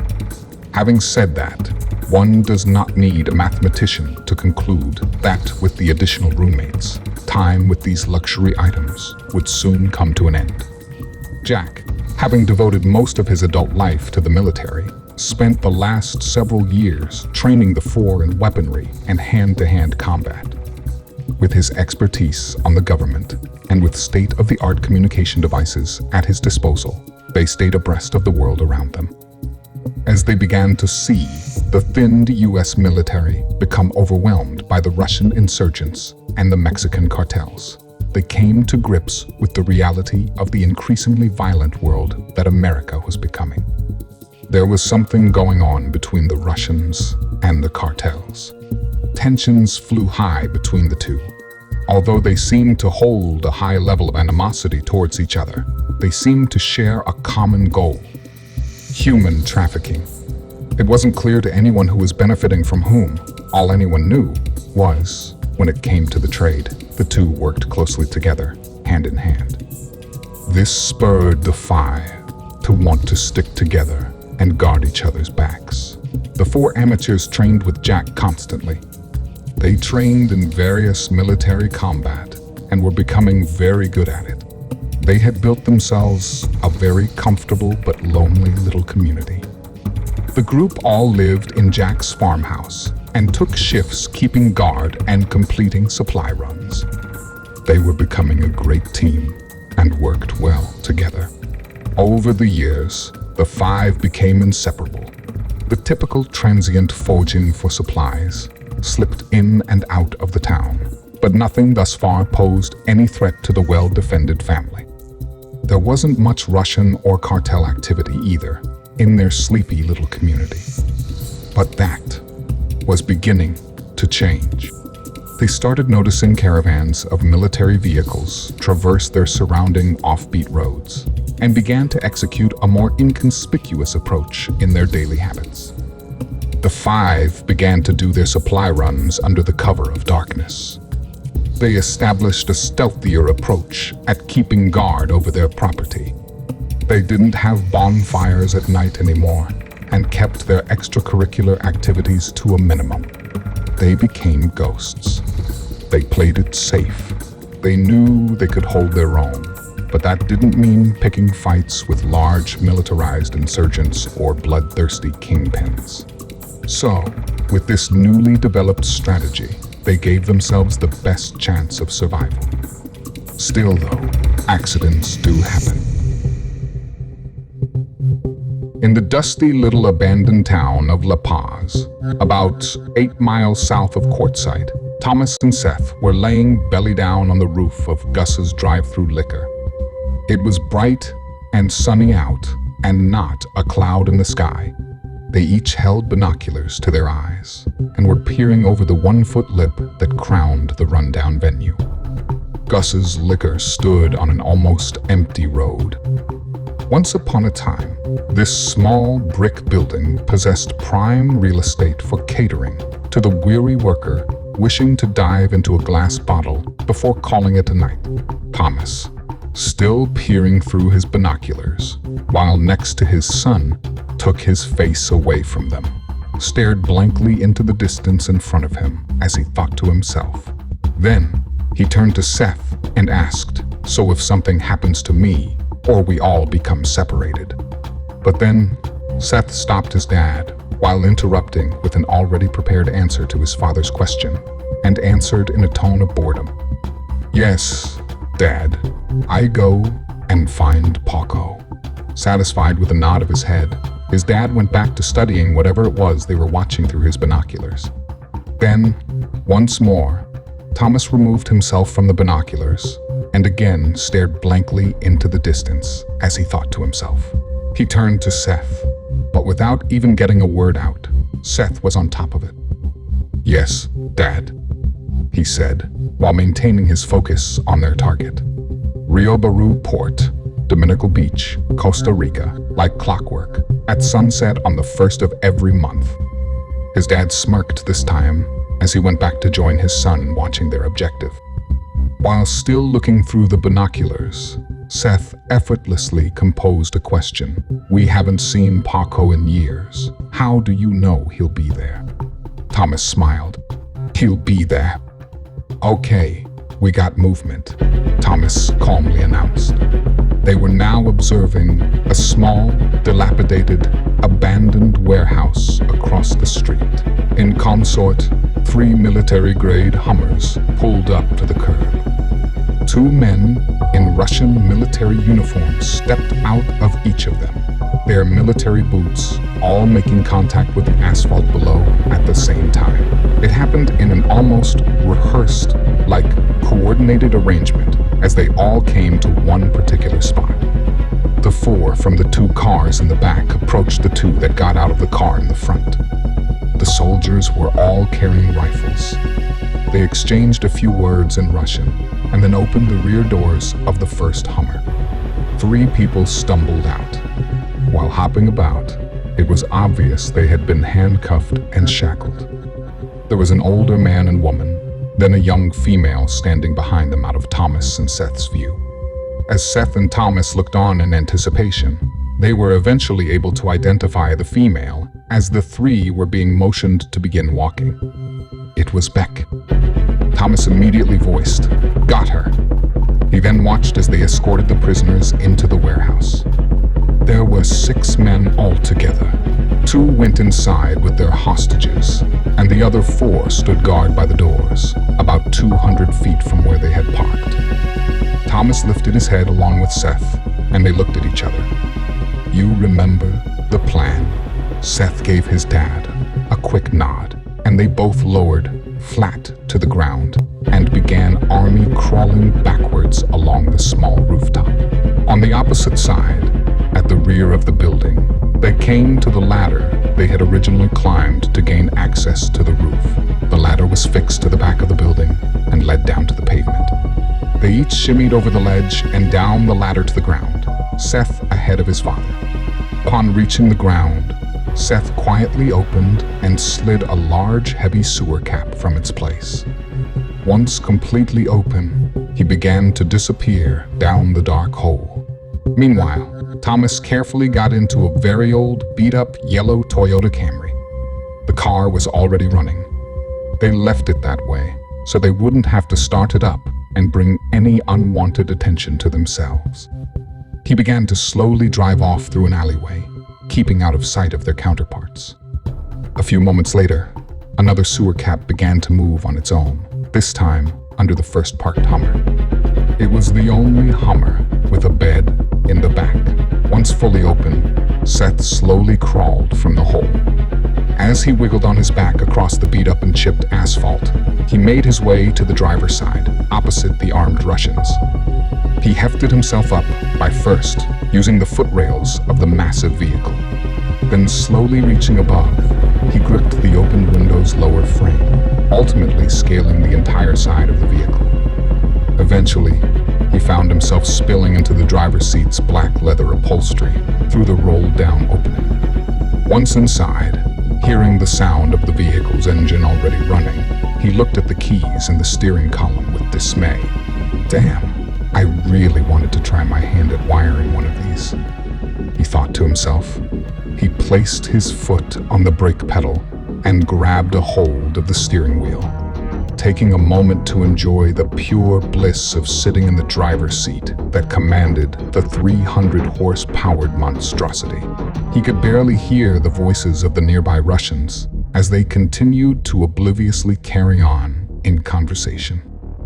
Having said that, one does not need a mathematician to conclude that with the additional roommates, time with these luxury items would soon come to an end. Jack, having devoted most of his adult life to the military, spent the last several years training the Four in weaponry and hand-to-hand combat. With his expertise on the government and with state-of-the-art communication devices at his disposal, they stayed abreast of the world around them. As they began to see the thinned U.S. military become overwhelmed by the Russian insurgents and the Mexican cartels. They came to grips with the reality of the increasingly violent world that America was becoming. There was something going on between the Russians and the cartels. Tensions flew high between the two. Although they seemed to hold a high level of animosity towards each other, they seemed to share a common goal: human trafficking. It wasn't clear to anyone who was benefiting from whom. All anyone knew was, when it came to the trade, the two worked closely together, hand in hand. This spurred the five to want to stick together and guard each other's backs. The four amateurs trained with Jack constantly. They trained in various military combat and were becoming very good at it. They had built themselves a very comfortable but lonely little community. The group all lived in Jack's farmhouse and took shifts keeping guard and completing supply runs. They were becoming a great team and worked well together. Over the years, the five became inseparable. The typical transient foraging for supplies slipped in and out of the town, but nothing thus far posed any threat to the well-defended family. There wasn't much Russian or cartel activity either in their sleepy little community. But that was beginning to change. They started noticing caravans of military vehicles traverse their surrounding offbeat roads and began to execute a more inconspicuous approach in their daily habits. The five began to do their supply runs under the cover of darkness. They established a stealthier approach at keeping guard over their property. They didn't have bonfires at night anymore and kept their extracurricular activities to a minimum. They became ghosts. They played it safe. They knew they could hold their own, but that didn't mean picking fights with large militarized insurgents or bloodthirsty kingpins. So, with this newly developed strategy, they gave themselves the best chance of survival. Still though, accidents do happen. In the dusty little abandoned town of La Paz, about 8 miles south of Quartzsite, Thomas and Seth were laying belly down on the roof of Gus's drive-through liquor. It was bright and sunny out, and not a cloud in the sky. They each held binoculars to their eyes and were peering over the 1-foot lip that crowned the rundown venue. Gus's liquor stood on an almost empty road. Once upon a time, this small brick building possessed prime real estate for catering to the weary worker wishing to dive into a glass bottle before calling it a night. Thomas, still peering through his binoculars, while next to his son, took his face away from them, stared blankly into the distance in front of him as he thought to himself. Then, he turned to Seth and asked, "So if something happens to me, or we all become separated?" But then, Seth stopped his dad while interrupting with an already prepared answer to his father's question, and answered in a tone of boredom. "Yes, Dad, I go and find Paco." Satisfied with a nod of his head, his dad went back to studying whatever it was they were watching through his binoculars. Then, once more, Thomas removed himself from the binoculars and again stared blankly into the distance as he thought to himself. He turned to Seth, but without even getting a word out, Seth was on top of it. "Yes, Dad," he said, while maintaining his focus on their target. Rio Baru Port, Dominical Beach, Costa Rica, like clockwork, at sunset on the 1st of every month. His dad smirked this time as he went back to join his son watching their objective. While still looking through the binoculars, Seth effortlessly composed a question. "We haven't seen Paco in years. How do you know he'll be there?" Thomas smiled. "He'll be there." "Okay, we got movement," Thomas calmly announced. They were now observing a small, dilapidated, abandoned warehouse across the street. In consort, 3 military-grade Hummers pulled up to the curb. 2 men in Russian military uniforms stepped out of each of them. their military boots all making contact with the asphalt below at the same time. It happened in an almost rehearsed, like coordinated arrangement as they all came to one particular spot. The four from the two cars in the back approached the two that got out of the car in the front. The soldiers were all carrying rifles. They exchanged a few words in Russian and then opened the rear doors of the first Hummer. 3 people stumbled out. While hopping about, it was obvious they had been handcuffed and shackled. There was an older man and woman, then a young female standing behind them out of Thomas and Seth's view. As Seth and Thomas looked on in anticipation, they were eventually able to identify the female as the 3 were being motioned to begin walking. It was Beck. Thomas immediately voiced, "Got her." He then watched as they escorted the prisoners into the warehouse. There were 6 men altogether. 2 went inside with their hostages, and the other 4 stood guard by the doors, about 200 feet from where they had parked. Thomas lifted his head along with Seth, and they looked at each other. "You remember the plan?" Seth gave his dad a quick nod, and they both lowered flat to the ground and began army crawling backwards along the small rooftop. On the opposite side, at the rear of the building, they came to the ladder they had originally climbed to gain access to the roof. The ladder was fixed to the back of the building and led down to the pavement. They each shimmied over the ledge and down the ladder to the ground, Seth ahead of his father. Upon reaching the ground, Seth quietly opened and slid a large, heavy sewer cap from its place. Once completely open, he began to disappear down the dark hole. Meanwhile, Thomas carefully got into a very old, beat-up yellow Toyota Camry. The car was already running. They left it that way so they wouldn't have to start it up and bring any unwanted attention to themselves. He began to slowly drive off through an alleyway, keeping out of sight of their counterparts. A few moments later, another sewer cap began to move on its own, this time under the first parked Hummer. It was the only Hummer with a bed in the back. Once fully open, Seth slowly crawled from the hole. As he wiggled on his back across the beat-up and chipped asphalt, he made his way to the driver's side, opposite the armed Russians. He hefted himself up by first using the footrails of the massive vehicle. Then slowly reaching above, he gripped the open window's lower frame, ultimately scaling the entire side of the vehicle. Eventually, he found himself spilling into the driver's seat's black leather upholstery through the rolled-down opening. Once inside, hearing the sound of the vehicle's engine already running, he looked at the keys in the steering column with dismay. Damn, I really wanted to try my hand at wiring one of these, he thought to himself. He placed his foot on the brake pedal and grabbed a hold of the steering wheel, taking a moment to enjoy the pure bliss of sitting in the driver's seat that commanded the 300-horse-powered monstrosity. He could barely hear the voices of the nearby Russians as they continued to obliviously carry on in conversation.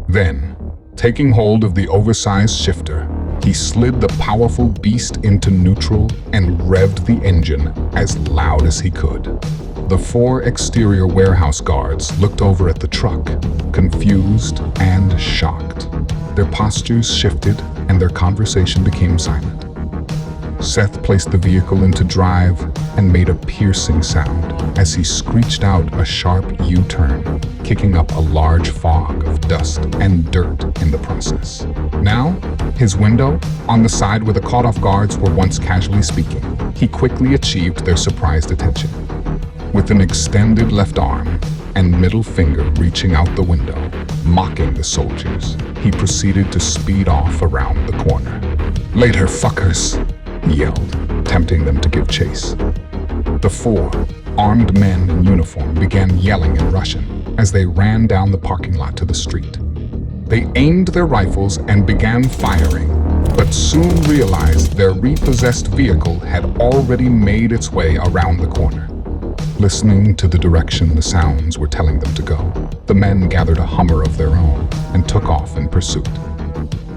Then, taking hold of the oversized shifter, he slid the powerful beast into neutral and revved the engine as loud as he could. The 4 exterior warehouse guards looked over at the truck, confused and shocked. Their postures shifted and their conversation became silent. Seth placed the vehicle into drive and made a piercing sound as he screeched out a sharp U-turn, kicking up a large fog of dust and dirt in the process. Now, his window, on the side where the caught-off guards were once casually speaking, he quickly achieved their surprised attention. With an extended left arm and middle finger reaching out the window, mocking the soldiers, he proceeded to speed off around the corner. "Later, fuckers," he yelled, tempting them to give chase. The 4 armed men in uniform began yelling in Russian as they ran down the parking lot to the street. They aimed their rifles and began firing, but soon realized their repossessed vehicle had already made its way around the corner. Listening to the direction the sounds were telling them to go, the men gathered a Hummer of their own and took off in pursuit.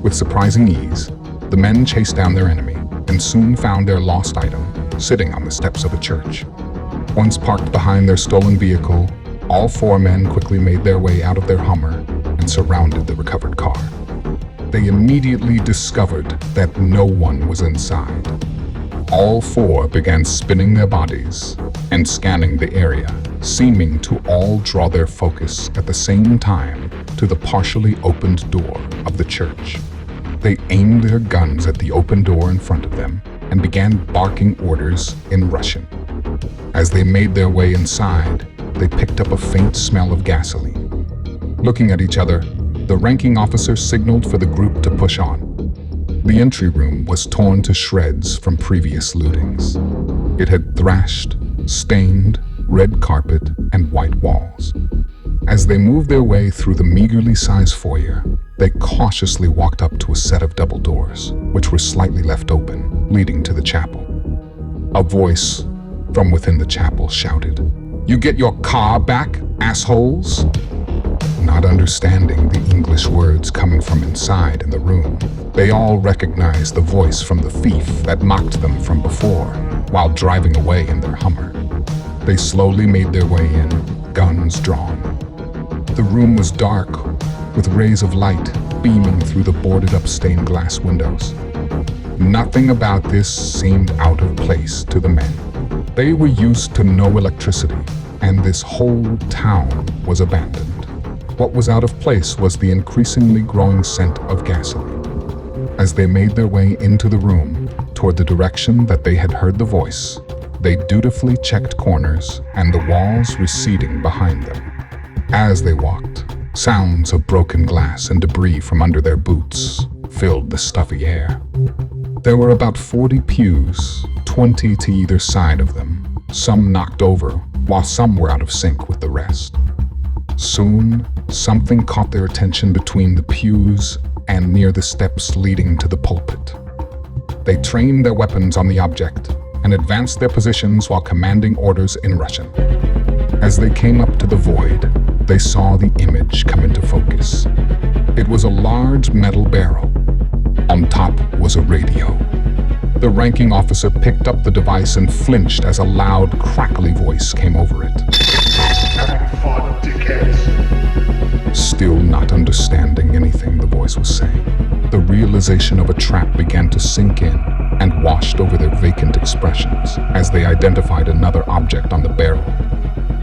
With surprising ease, the men chased down their enemy and soon found their lost item sitting on the steps of a church. Once parked behind their stolen vehicle, all four men quickly made their way out of their Hummer and surrounded the recovered car. They immediately discovered that no one was inside. All four began spinning their bodies and scanning the area, seeming to all draw their focus at the same time to the partially opened door of the church. They aimed their guns at the open door in front of them and began barking orders in Russian. As they made their way inside, they picked up a faint smell of gasoline. Looking at each other, the ranking officer signaled for the group to push on. The entry room was torn to shreds from previous lootings. It had thrashed, stained, red carpet, and white walls. As they moved their way through the meagerly sized foyer, they cautiously walked up to a set of double doors, which were slightly left open, leading to the chapel. A voice from within the chapel shouted, "You get your car back, assholes?" Not understanding the English words coming from inside in the room, they all recognized the voice from the thief that mocked them from before, while driving away in their Hummer. They slowly made their way in, guns drawn. The room was dark, with rays of light beaming through the boarded-up stained glass windows. Nothing about this seemed out of place to the men. They were used to no electricity, and this whole town was abandoned. What was out of place was the increasingly growing scent of gasoline. As they made their way into the room, toward the direction that they had heard the voice, they dutifully checked corners and the walls receding behind them. As they walked, sounds of broken glass and debris from under their boots filled the stuffy air. There were about 40 pews, 20 to either side of them, some knocked over, while some were out of sync with the rest. Soon, something caught their attention between the pews and near the steps leading to the pulpit. They trained their weapons on the object and advanced their positions while commanding orders in Russian. As they came up to the void, they saw the image come into focus. It was a large metal barrel. On top was a radio. The ranking officer picked up the device and flinched as a loud, crackly voice came over it. Having fun, dickheads. Still not understanding anything the voice was saying, the realization of a trap began to sink in and washed over their vacant expressions as they identified another object on the barrel.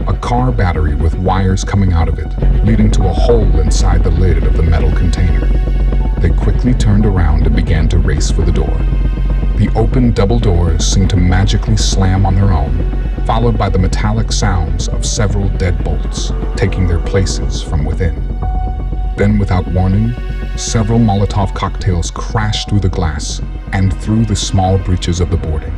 A car battery with wires coming out of it, leading to a hole inside the lid of the metal container. They quickly turned around and began to race for the door. The open double doors seemed to magically slam on their own, followed by the metallic sounds of several deadbolts taking their places from within. Then, without warning, several Molotov cocktails crashed through the glass and through the small breaches of the boarding.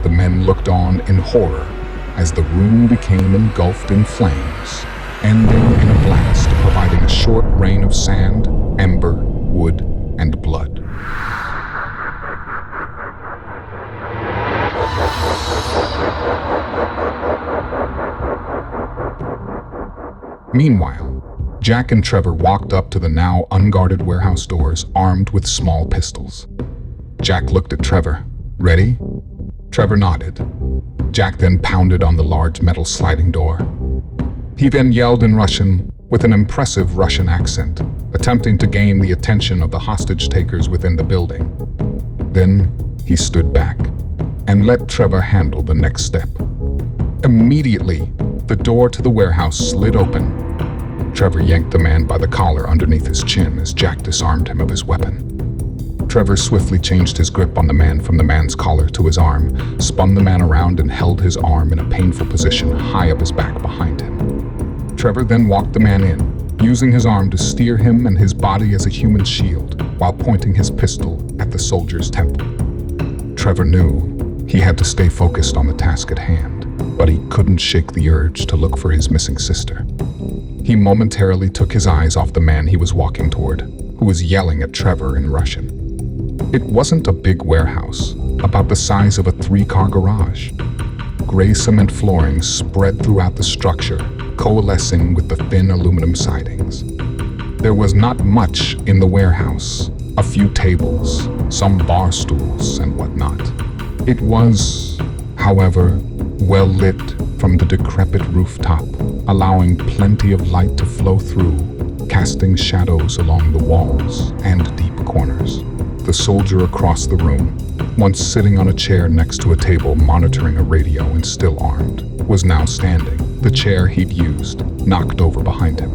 The men looked on in horror as the room became engulfed in flames, ending in a blast providing a short rain of sand, ember, wood, and blood. Meanwhile, Jack and Trevor walked up to the now unguarded warehouse doors armed with small pistols. Jack looked at Trevor. "Ready?" Trevor nodded. Jack then pounded on the large metal sliding door. He then yelled in Russian with an impressive Russian accent, attempting to gain the attention of the hostage takers within the building. Then he stood back and let Trevor handle the next step. Immediately, the door to the warehouse slid open. Trevor yanked the man by the collar underneath his chin as Jack disarmed him of his weapon. Trevor swiftly changed his grip on the man from the man's collar to his arm, spun the man around and held his arm in a painful position high up his back behind him. Trevor then walked the man in, using his arm to steer him and his body as a human shield while pointing his pistol at the soldier's temple. Trevor knew he had to stay focused on the task at hand, but he couldn't shake the urge to look for his missing sister. He momentarily took his eyes off the man he was walking toward, who was yelling at Trevor in Russian. It wasn't a big warehouse, about the size of a 3-car garage. Gray cement flooring spread throughout the structure, coalescing with the thin aluminum sidings. There was not much in the warehouse, a few tables, some bar stools, and whatnot. It was however, well lit from the decrepit rooftop, allowing plenty of light to flow through, casting shadows along the walls and deep corners. The soldier across the room, once sitting on a chair next to a table monitoring a radio and still armed, was now standing, the chair he'd used knocked over behind him.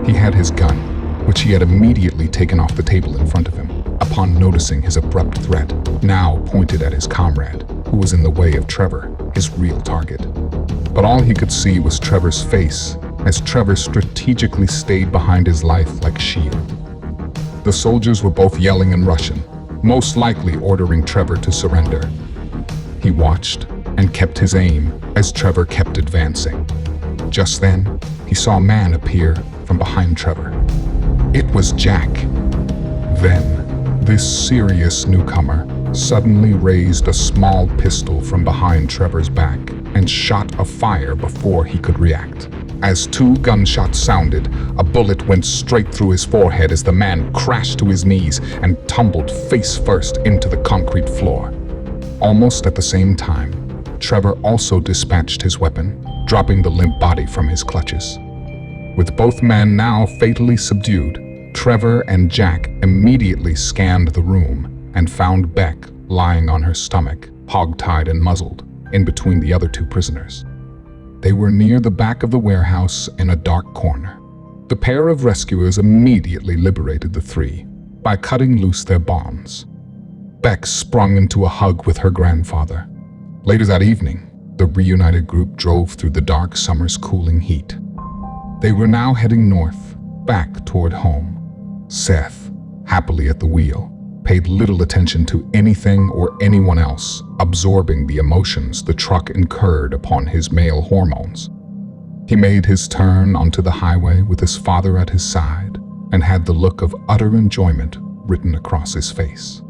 He had his gun, which he had immediately taken off the table in front of him, upon noticing his abrupt threat, now pointed at his comrade, who was in the way of Trevor, his real target. But all he could see was Trevor's face, as Trevor strategically stayed behind his life like shield. The soldiers were both yelling in Russian, most likely ordering Trevor to surrender. He watched and kept his aim as Trevor kept advancing. Just then, he saw a man appear from behind Trevor. It was Jack. Then, this serious newcomer suddenly raised a small pistol from behind Trevor's back and shot a fire before he could react. As 2 gunshots sounded, a bullet went straight through his forehead as the man crashed to his knees and tumbled face first into the concrete floor. Almost at the same time, Trevor also dispatched his weapon, dropping the limp body from his clutches. With both men now fatally subdued, Trevor and Jack immediately scanned the room and found Beck lying on her stomach, hog-tied and muzzled, in between the other 2 prisoners. They were near the back of the warehouse in a dark corner. The pair of rescuers immediately liberated the 3 by cutting loose their bonds. Beck sprung into a hug with her grandfather. Later that evening, the reunited group drove through the dark summer's cooling heat. They were now heading north, back toward home. Seth, happily at the wheel, paid little attention to anything or anyone else, absorbing the emotions the truck incurred upon his male hormones. He made his turn onto the highway with his father at his side and had the look of utter enjoyment written across his face.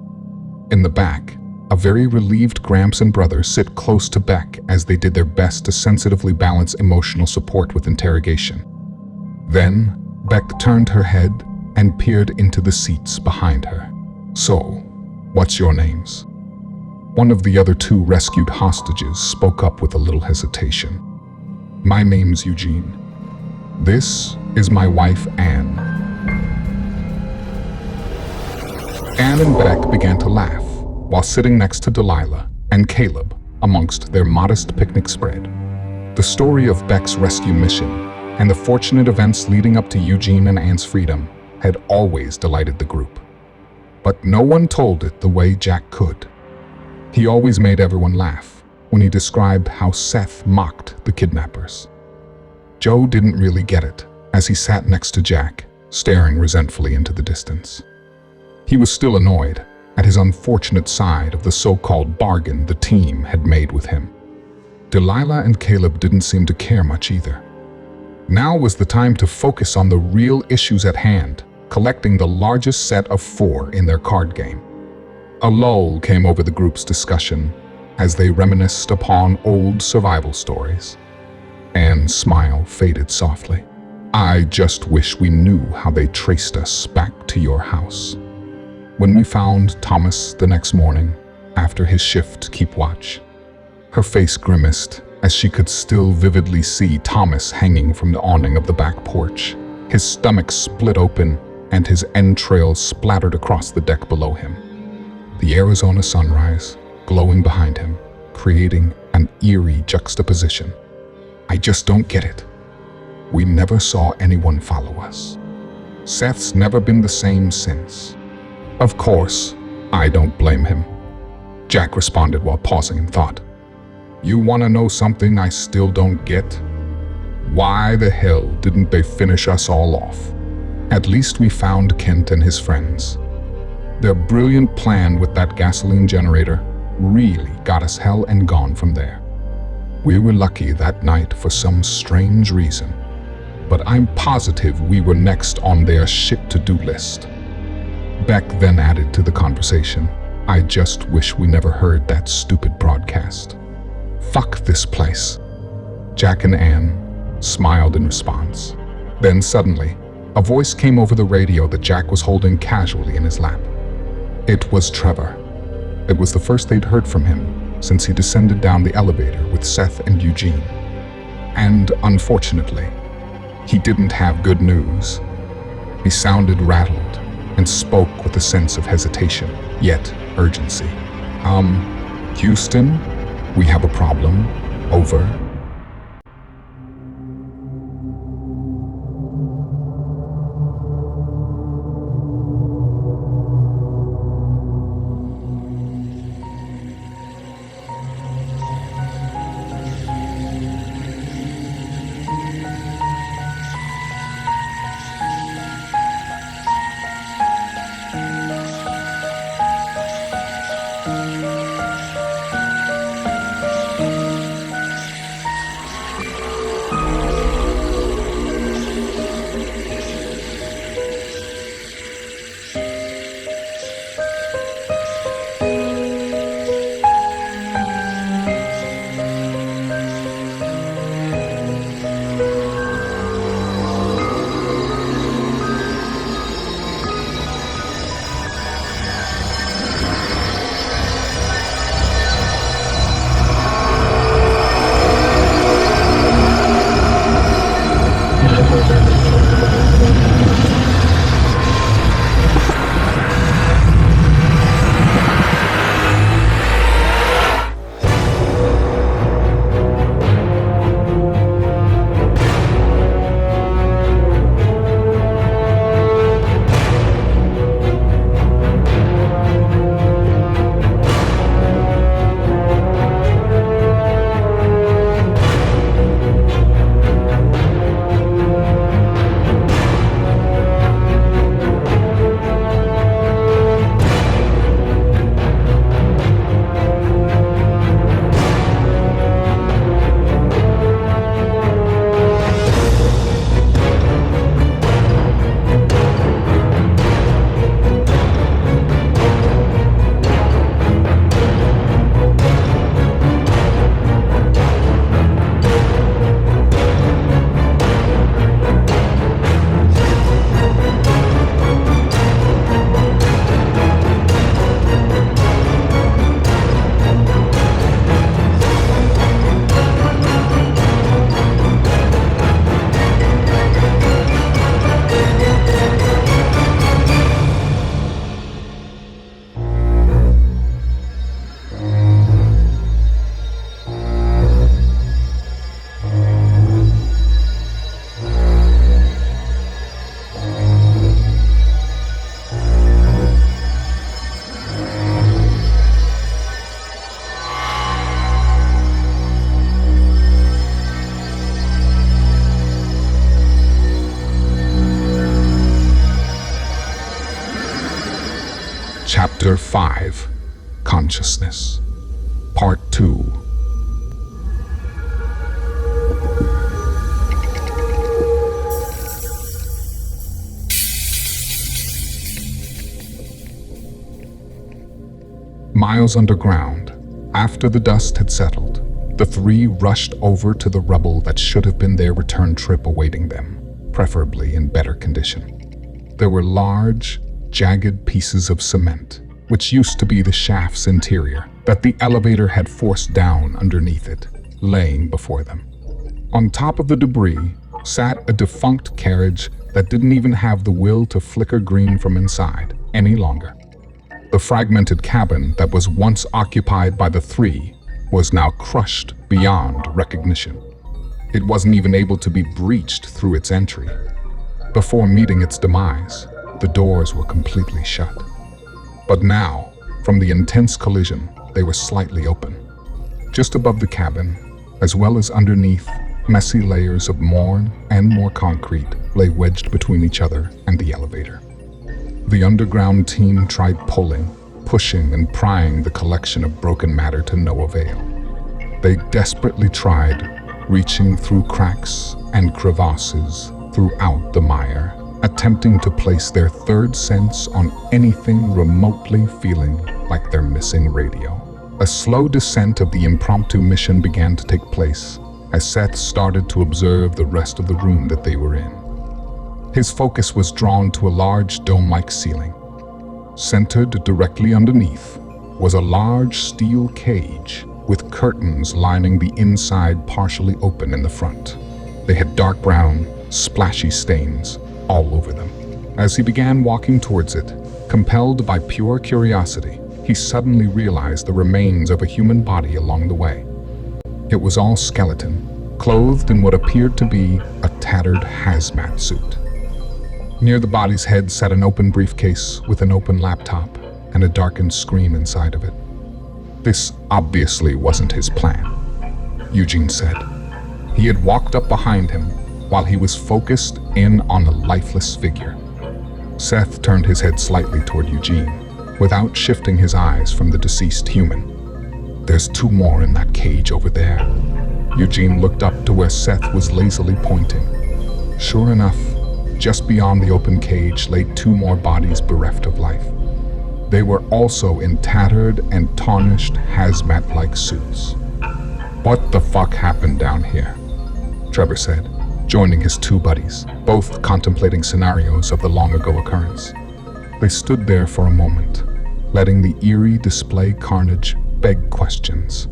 In the back, a very relieved Gramps and brother sit close to Beck as they did their best to sensitively balance emotional support with interrogation. Then, Beck turned her head and peered into the seats behind her. "So, what's your names?" One of the other 2 rescued hostages spoke up with a little hesitation. "My name's Eugene. This is my wife, Anne." Anne and Beck began to laugh while sitting next to Delilah and Caleb amongst their modest picnic spread. The story of Beck's rescue mission and the fortunate events leading up to Eugene and Anne's freedom had always delighted the group. But no one told it the way Jack could. He always made everyone laugh when he described how Seth mocked the kidnappers. Joe didn't really get it as he sat next to Jack, staring resentfully into the distance. He was still annoyed at his unfortunate side of the so-called bargain the team had made with him. Delilah and Caleb didn't seem to care much either. Now was the time to focus on the real issues at hand, collecting the largest set of 4 in their card game. A lull came over the group's discussion as they reminisced upon old survival stories. Anne's smile faded softly. "I just wish we knew how they traced us back to your house. When we found Thomas the next morning, after his shift to keep watch." Her face grimaced as she could still vividly see Thomas hanging from the awning of the back porch, his stomach split open and his entrails splattered across the deck below him. The Arizona sunrise, glowing behind him, creating an eerie juxtaposition. "I just don't get it. We never saw anyone follow us. Seth's never been the same since." "Of course, I don't blame him," Jack responded while pausing in thought. "You want to know something I still don't get? Why the hell didn't they finish us all off? At least we found Kent and his friends. Their brilliant plan with that gasoline generator really got us hell and gone from there. We were lucky that night for some strange reason, but I'm positive we were next on their shit-to-do list." Beck then added to the conversation, "I just wish we never heard that stupid broadcast. Fuck this place." Jack and Anne smiled in response. Then suddenly, a voice came over the radio that Jack was holding casually in his lap. It was Trevor. It was the first they'd heard from him since he descended down the elevator with Seth and Eugene. And unfortunately, he didn't have good news. He sounded rattled and spoke with a sense of hesitation, yet urgency. Houston, we have a problem. Over. Chapter 5, Consciousness, Part 2. Miles underground, after the dust had settled, the three rushed over to the rubble that should have been their return trip awaiting them, preferably in better condition. There were large, jagged pieces of cement, which used to be the shaft's interior, that the elevator had forced down underneath it, laying before them. On top of the debris sat a defunct carriage that didn't even have the will to flicker green from inside any longer. The fragmented cabin that was once occupied by the three was now crushed beyond recognition. It wasn't even able to be breached through its entry. Before meeting its demise, the doors were completely shut. But now, from the intense collision, they were slightly open. Just above the cabin, as well as underneath, messy layers of more and more concrete lay wedged between each other and the elevator. The underground team tried pulling, pushing, and prying the collection of broken matter to no avail. They desperately tried, reaching through cracks and crevasses throughout the mire, attempting to place their third sense on anything remotely feeling like their missing radio. A slow descent of the impromptu mission began to take place as Seth started to observe the rest of the room that they were in. His focus was drawn to a large dome-like ceiling. Centered directly underneath was a large steel cage with curtains lining the inside partially open in the front. They had dark brown, splashy stains all over them. As he began walking towards it, compelled by pure curiosity, he suddenly realized the remains of a human body along the way. It was all skeleton, clothed in what appeared to be a tattered hazmat suit. Near the body's head sat an open briefcase with an open laptop and a darkened screen inside of it. This obviously wasn't his plan, Eugene said. He had walked up behind him while he was focused in on the lifeless figure. Seth turned his head slightly toward Eugene, without shifting his eyes from the deceased human. "There's two more in that cage over there." Eugene looked up to where Seth was lazily pointing. Sure enough, just beyond the open cage lay two more bodies bereft of life. They were also in tattered and tarnished hazmat-like suits. "What the fuck happened down here?" Trevor said, joining his two buddies, both contemplating scenarios of the long-ago occurrence. They stood there for a moment, letting the eerie display carnage beg questions.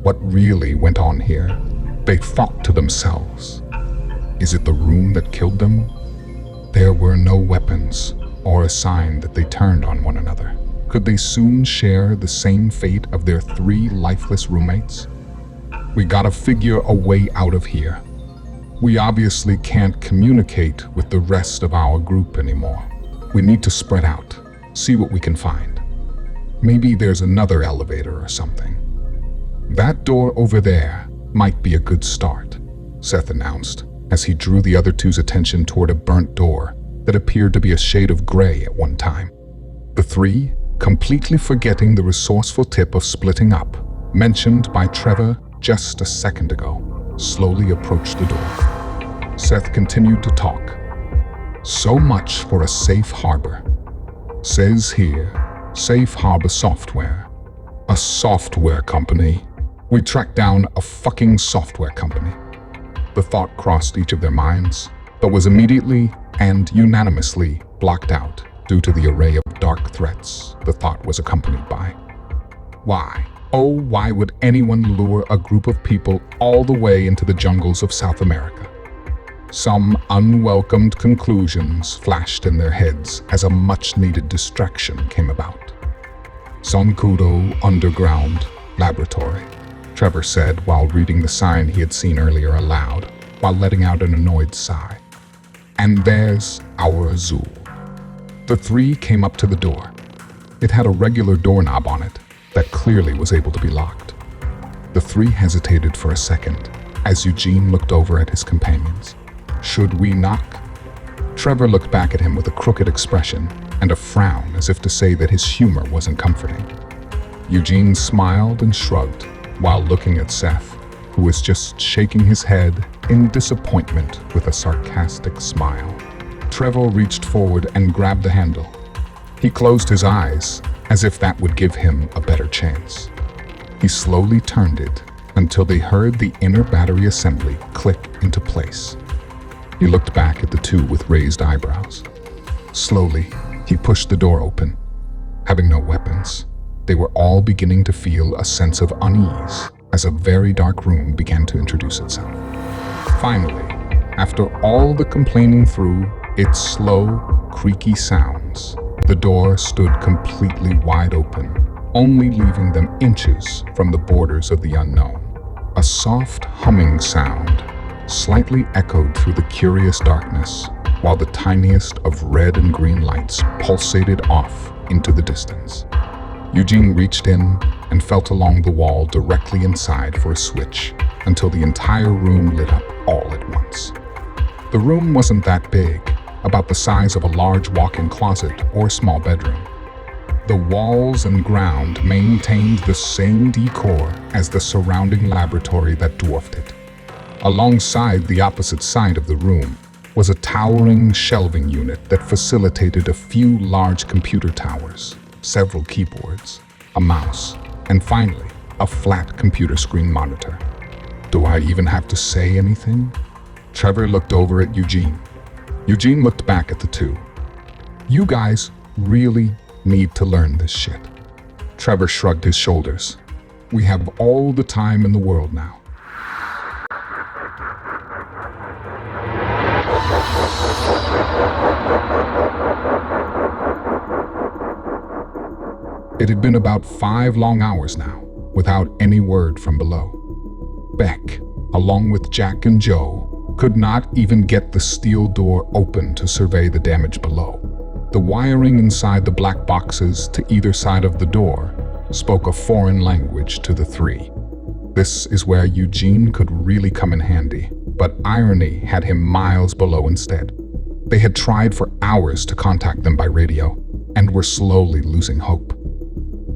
What really went on here? They thought to themselves. Is it the room that killed them? There were no weapons, or a sign that they turned on one another. Could they soon share the same fate of their three lifeless roommates? "We gotta figure a way out of here. We obviously can't communicate with the rest of our group anymore. We need to spread out, see what we can find. Maybe there's another elevator or something." "That door over there might be a good start," Seth announced, as he drew the other two's attention toward a burnt door that appeared to be a shade of gray at one time. The three, completely forgetting the resourceful tip of splitting up, mentioned by Trevor just a second ago, slowly approached the door. Seth continued to talk. "So much for a safe harbor. Says here, Safe Harbor Software. A software company. We tracked down a fucking software company." The thought crossed each of their minds, but was immediately and unanimously blocked out due to the array of dark threats the thought was accompanied by. Why? Oh, why would anyone lure a group of people all the way into the jungles of South America? Some unwelcomed conclusions flashed in their heads as a much-needed distraction came about. "Sonkudo Underground Laboratory," Trevor said while reading the sign he had seen earlier aloud, while letting out an annoyed sigh. "And there's our Azul." The three came up to the door. It had a regular doorknob on it that clearly was able to be locked. The three hesitated for a second as Eugene looked over at his companions. "Should we knock?" Trevor looked back at him with a crooked expression and a frown as if to say that his humor wasn't comforting. Eugene smiled and shrugged while looking at Seth, who was just shaking his head in disappointment with a sarcastic smile. Trevor reached forward and grabbed the handle. He closed his eyes as if that would give him a better chance. He slowly turned it until they heard the inner battery assembly click into place. He looked back at the two with raised eyebrows. Slowly, he pushed the door open. Having no weapons, they were all beginning to feel a sense of unease as a very dark room began to introduce itself. Finally, after all the complaining through its slow, creaky sounds, the door stood completely wide open, only leaving them inches from the borders of the unknown. A soft humming sound slightly echoed through the curious darkness, while the tiniest of red and green lights pulsated off into the distance. Eugene reached in and felt along the wall directly inside for a switch until the entire room lit up all at once. The room wasn't that big, about the size of a large walk-in closet or small bedroom. The walls and ground maintained the same decor as the surrounding laboratory that dwarfed it. Alongside the opposite side of the room was a towering shelving unit that facilitated a few large computer towers, several keyboards, a mouse, and finally, a flat computer screen monitor. Do I even have to say anything? Trevor looked over at Eugene. Eugene looked back at the two. You guys really need to learn this shit. Trevor shrugged his shoulders. We have all the time in the world now. It had been about 5 long hours now, without any word from below. Beck, along with Jack and Joe, could not even get the steel door open to survey the damage below. The wiring inside the black boxes to either side of the door spoke a foreign language to the three. This is where Eugene could really come in handy, but irony had him miles below instead. They had tried for hours to contact them by radio, and were slowly losing hope.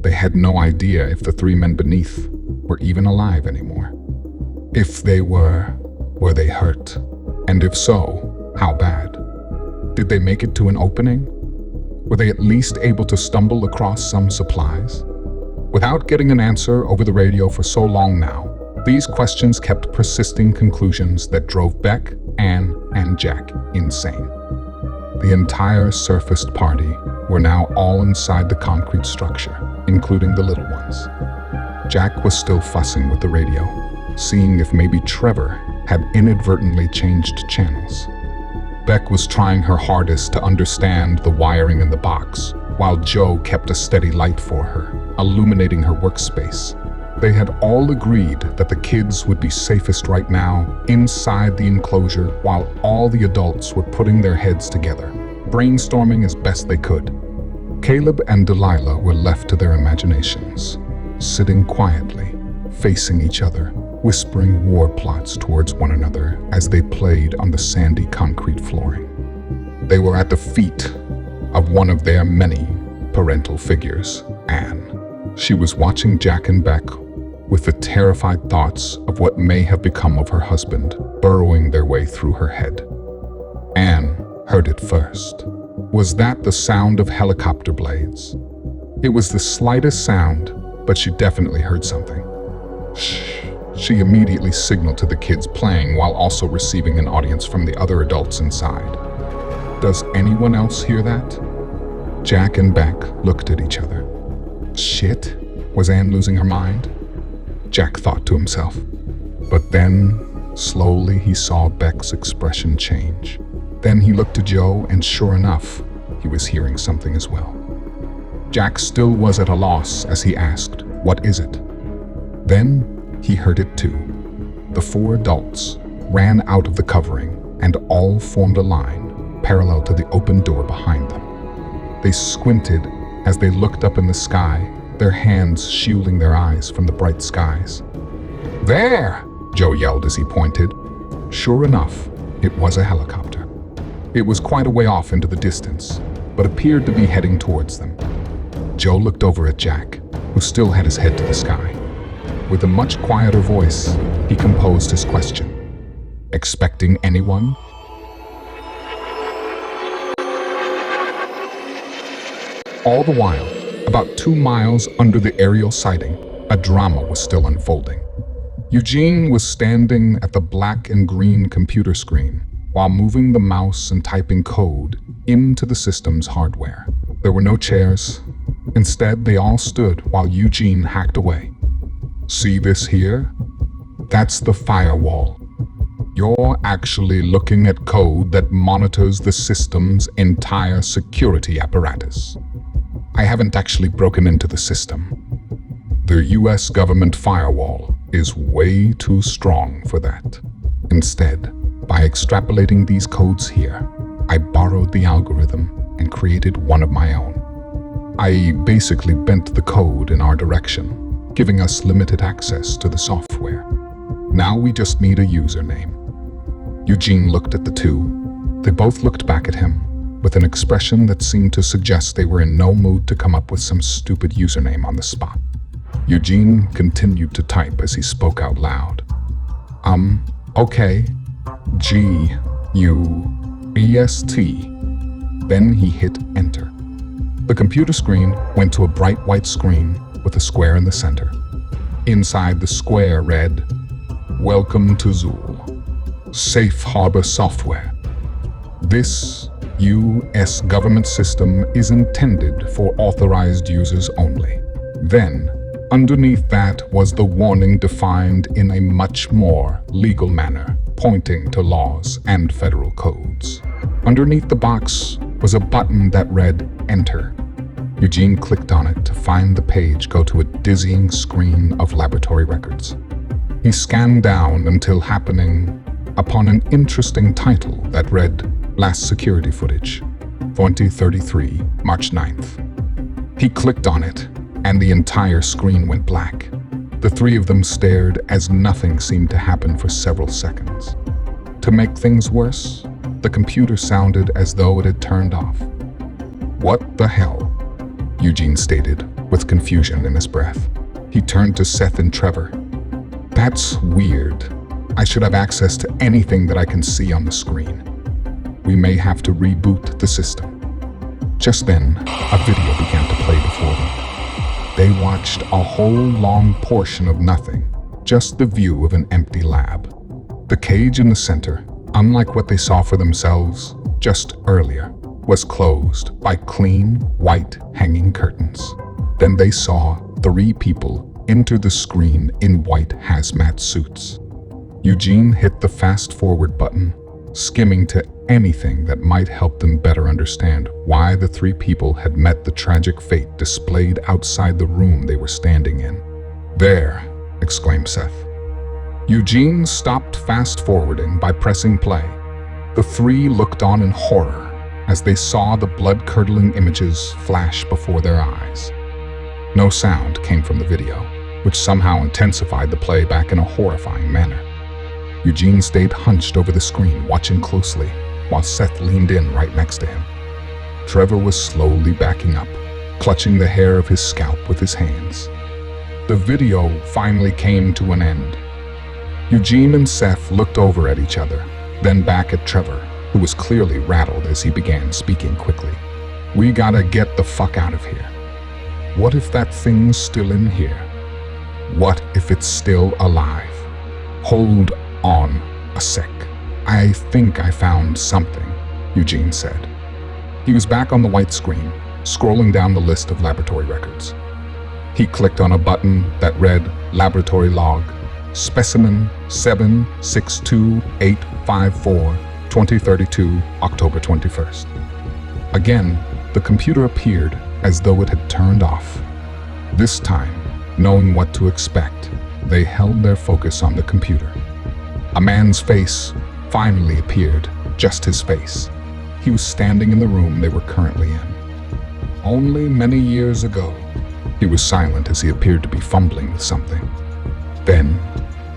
They had no idea if the 3 men beneath were even alive anymore. If they were they hurt? And if so, how bad? Did they make it to an opening? Were they at least able to stumble across some supplies? Without getting an answer over the radio for so long now, these questions kept persisting conclusions that drove Beck, Anne, and Jack insane. The entire surfaced party were now all inside the concrete structure, including the little ones. Jack was still fussing with the radio, seeing if maybe Trevor had inadvertently changed channels. Beck was trying her hardest to understand the wiring in the box, while Joe kept a steady light for her, illuminating her workspace. They had all agreed that the kids would be safest right now inside the enclosure, while all the adults were putting their heads together, brainstorming as best they could. Caleb and Delilah were left to their imaginations, sitting quietly, facing each other, whispering war plots towards one another as they played on the sandy concrete flooring. They were at the feet of one of their many parental figures, Anne. She was watching Jack and Beck with the terrified thoughts of what may have become of her husband burrowing their way through her head. Anne heard it first. Was that the sound of helicopter blades? It was the slightest sound, but she definitely heard something. Shh. She immediately signaled to the kids playing while also receiving an audience from the other adults inside. Does anyone else hear that? Jack and Beck looked at each other. Shit, was Anne losing her mind? Jack thought to himself. But then, slowly he saw Beck's expression change. Then he looked to Joe, and sure enough, he was hearing something as well. Jack still was at a loss as he asked, "What is it?" Then he heard it too. The 4 adults ran out of the covering and all formed a line parallel to the open door behind them. They squinted as they looked up in the sky, their hands shielding their eyes from the bright skies. "There!" Joe yelled as he pointed. Sure enough, it was a helicopter. It was quite a way off into the distance, but appeared to be heading towards them. Joe looked over at Jack, who still had his head to the sky. With a much quieter voice, he composed his question. "Expecting anyone?" All the while, about 2 miles under the aerial sighting, a drama was still unfolding. Eugene was standing at the black and green computer screen while moving the mouse and typing code into the system's hardware. There were no chairs. Instead, they all stood while Eugene hacked away. "See this here? That's the firewall. You're actually looking at code that monitors the system's entire security apparatus. I haven't actually broken into the system. The US government firewall is way too strong for that. Instead, by extrapolating these codes here, I borrowed the algorithm and created one of my own. I basically bent the code in our direction, giving us limited access to the software. Now we just need a username." Eugene looked at the two. They both looked back at him, with an expression that seemed to suggest they were in no mood to come up with some stupid username on the spot. Eugene continued to type as he spoke out loud. Okay, GUEST. Then he hit enter. The computer screen went to a bright white screen with a square in the center. Inside the square read, "Welcome to Zool. Safe Harbor Software. This U.S. government system is intended for authorized users only." Then, Underneath that was the warning defined in a much more legal manner, pointing to laws and federal codes. Underneath the box was a button that read Enter. Eugene clicked on it to find the page go to a dizzying screen of laboratory records. He scanned down until happening upon an interesting title that read Last Security Footage, 2033, March 9th. He clicked on it, and the entire screen went black. The three of them stared as nothing seemed to happen for several seconds. To make things worse, the computer sounded as though it had turned off. "What the hell?" Eugene stated, with confusion in his breath. He turned to Seth and Trevor. "That's weird. I should have access to anything that I can see on the screen. We may have to reboot the system." Just then, a video began to play before them. They watched a whole long portion of nothing, just the view of an empty lab. The cage in the center, unlike what they saw for themselves just earlier, was closed by clean, white hanging curtains. Then they saw 3 people enter the screen in white hazmat suits. Eugene hit the fast-forward button, skimming to anything that might help them better understand why the 3 people had met the tragic fate displayed outside the room they were standing in. "There!" exclaimed Seth. Eugene stopped fast-forwarding by pressing play. The 3 looked on in horror as they saw the blood-curdling images flash before their eyes. No sound came from the video, which somehow intensified the playback in a horrifying manner. Eugene stayed hunched over the screen, watching closely, while Seth leaned in right next to him. Trevor was slowly backing up, clutching the hair of his scalp with his hands. The video finally came to an end. Eugene and Seth looked over at each other, then back at Trevor, who was clearly rattled as he began speaking quickly. "We gotta get the fuck out of here. What if that thing's still in here? What if it's still alive? Hold on a sec. I think I found something," Eugene said. He was back on the white screen, scrolling down the list of laboratory records. He clicked on a button that read Laboratory Log, Specimen 762854, 2032, October 21st. Again, the computer appeared as though it had turned off. This time, knowing what to expect, they held their focus on the computer. A man's face finally appeared, just his face. He was standing in the room they were currently in. Only many years ago. He was silent as he appeared to be fumbling with something. Then,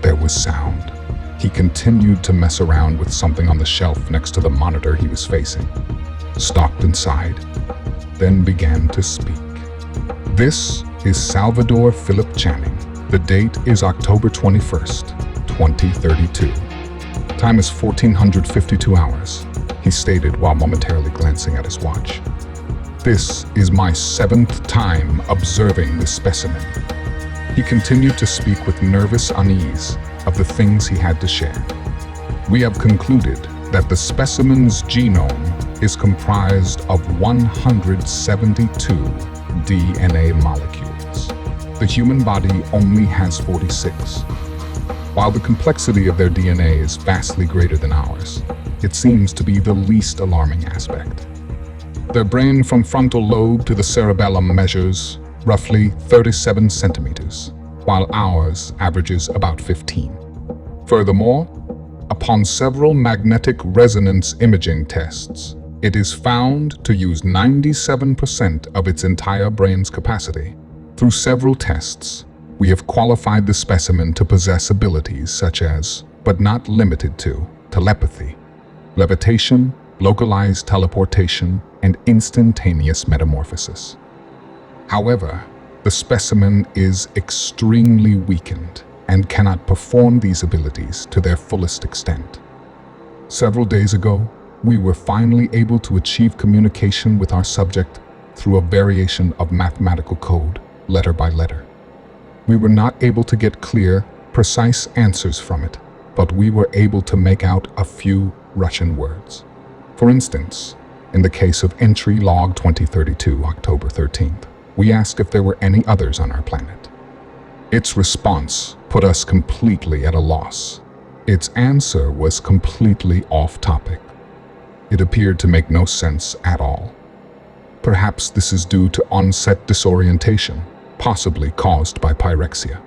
there was sound. He continued to mess around with something on the shelf next to the monitor he was facing, stalked inside, then began to speak. "This is Salvador Philip Channing. The date is October 21st, 2032. Time is 1452 hours, he stated while momentarily glancing at his watch. This is my 7th time observing the specimen." He continued to speak with nervous unease of the things he had to share. "We have concluded that the specimen's genome is comprised of 172 DNA molecules. The human body only has 46. While the complexity of their DNA is vastly greater than ours, it seems to be the least alarming aspect. Their brain from frontal lobe to the cerebellum measures roughly 37 centimeters, while ours averages about 15. Furthermore, upon several magnetic resonance imaging tests, it is found to use 97% of its entire brain's capacity. Through several tests, we have qualified the specimen to possess abilities such as, but not limited to, telepathy, levitation, localized teleportation, and instantaneous metamorphosis. However, the specimen is extremely weakened and cannot perform these abilities to their fullest extent. Several days ago, we were finally able to achieve communication with our subject through a variation of mathematical code, letter by letter. We were not able to get clear, precise answers from it, but we were able to make out a few Russian words. For instance, in the case of entry log 2032, October 13th, we asked if there were any others on our planet. Its response put us completely at a loss. Its answer was completely off topic. It appeared to make no sense at all. Perhaps this is due to onset disorientation, possibly caused by pyrexia.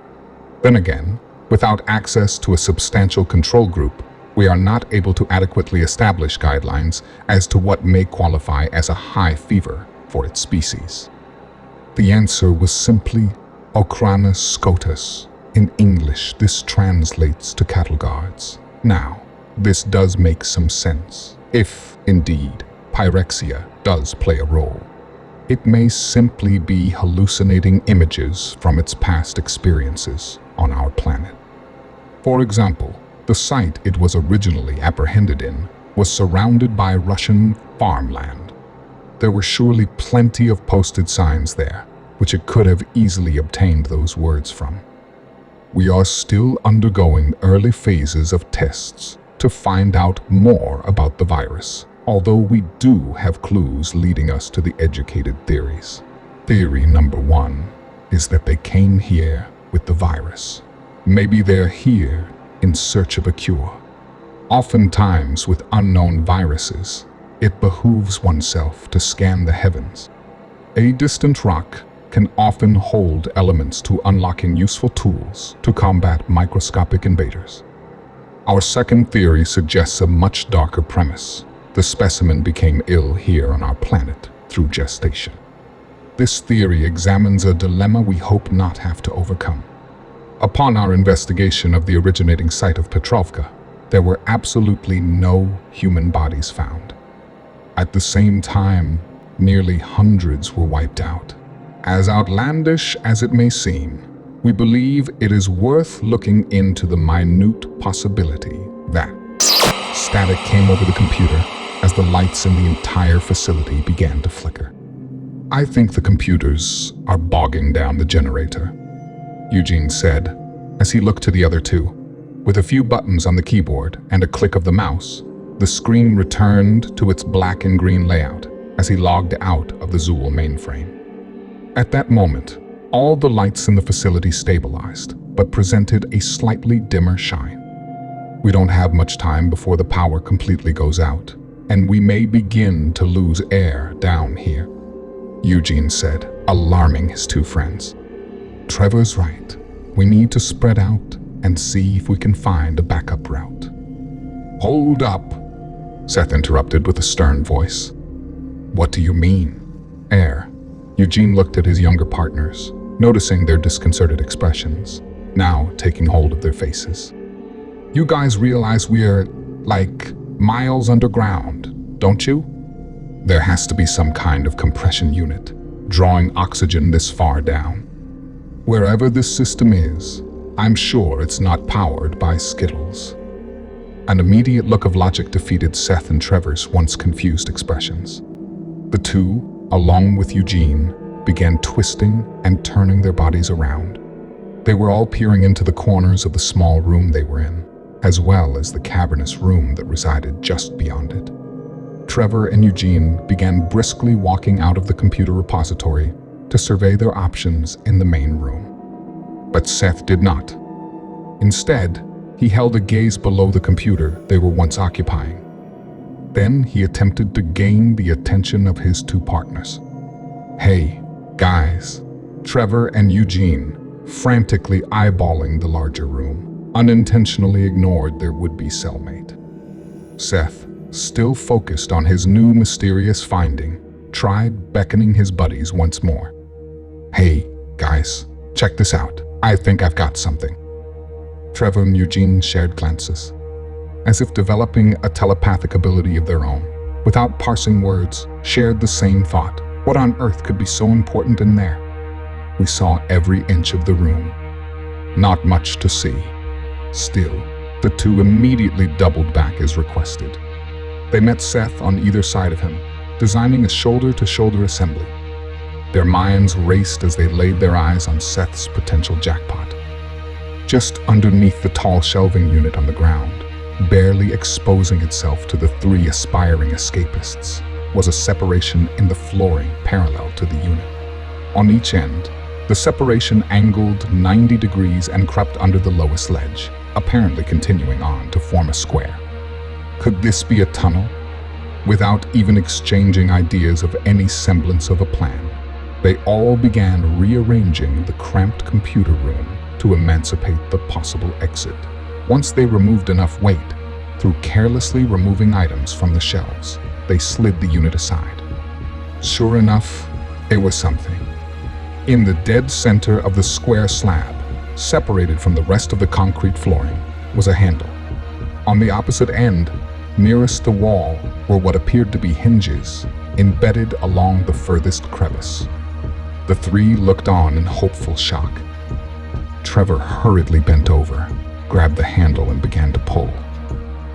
Then again, without access to a substantial control group, we are not able to adequately establish guidelines as to what may qualify as a high fever for its species. The answer was simply Ocranus scotus. In English, this translates to cattle guards. Now, this does make some sense, if, indeed, pyrexia does play a role. It may simply be hallucinating images from its past experiences on our planet. For example, the site it was originally apprehended in was surrounded by Russian farmland. There were surely plenty of posted signs there, which it could have easily obtained those words from. We are still undergoing early phases of tests to find out more about the virus, although we do have clues leading us to the educated theories. Theory number 1 is that they came here with the virus. Maybe they're here in search of a cure. Oftentimes with unknown viruses, it behooves oneself to scan the heavens. A distant rock can often hold elements to unlocking useful tools to combat microscopic invaders. Our second theory suggests a much darker premise. The specimen became ill here on our planet through gestation. This theory examines a dilemma we hope not have to overcome. Upon our investigation of the originating site of Petrovka, there were absolutely no human bodies found. At the same time, nearly hundreds were wiped out. As outlandish as it may seem, we believe it is worth looking into the minute possibility that static came over the computer as the lights in the entire facility began to flicker. I think the computers are bogging down the generator, Eugene said as he looked to the other two. With a few buttons on the keyboard and a click of the mouse, the screen returned to its black and green layout as he logged out of the Zool mainframe. At that moment, all the lights in the facility stabilized, but presented a slightly dimmer shine. We don't have much time before the power completely goes out, and we may begin to lose air down here, Eugene said, alarming his two friends. Trevor's right. We need to spread out and see if we can find a backup route. Hold up, Seth interrupted with a stern voice. What do you mean? Air. Eugene looked at his younger partners, noticing their disconcerted expressions, now taking hold of their faces. You guys realize we're, like, miles underground, don't you? There has to be some kind of compression unit, drawing oxygen this far down. Wherever this system is, I'm sure it's not powered by Skittles. An immediate look of logic defeated Seth and Trevor's once confused expressions. The two, along with Eugene, began twisting and turning their bodies around. They were all peering into the corners of the small room they were in, as well as the cavernous room that resided just beyond it. Trevor and Eugene began briskly walking out of the computer repository to survey their options in the main room. But Seth did not. Instead, he held a gaze below the computer they were once occupying. Then he attempted to gain the attention of his two partners. Hey, guys, Trevor and Eugene, frantically eyeballing the larger room, unintentionally ignored their would-be cellmate. Seth, still focused on his new mysterious finding, tried beckoning his buddies once more. Hey, guys, check this out. I think I've got something. Trevor and Eugene shared glances, as if developing a telepathic ability of their own. Without parsing words, shared the same thought. What on earth could be so important in there? We saw every inch of the room. Not much to see. Still, the two immediately doubled back as requested. They met Seth on either side of him, designing a shoulder-to-shoulder assembly. Their minds raced as they laid their eyes on Seth's potential jackpot. Just underneath the tall shelving unit on the ground, barely exposing itself to the three aspiring escapists, was a separation in the flooring parallel to the unit. On each end, The separation angled 90 degrees and crept under the lowest ledge, apparently continuing on to form a square. Could this be a tunnel? Without even exchanging ideas of any semblance of a plan, they all began rearranging the cramped computer room to emancipate the possible exit. Once they removed enough weight, through carelessly removing items from the shelves, they slid the unit aside. Sure enough, it was something. In the dead center of the square slab, separated from the rest of the concrete flooring, was a handle. On the opposite end, nearest the wall, were what appeared to be hinges, embedded along the furthest crevice. The three looked on in hopeful shock. Trevor hurriedly bent over, grabbed the handle and began to pull.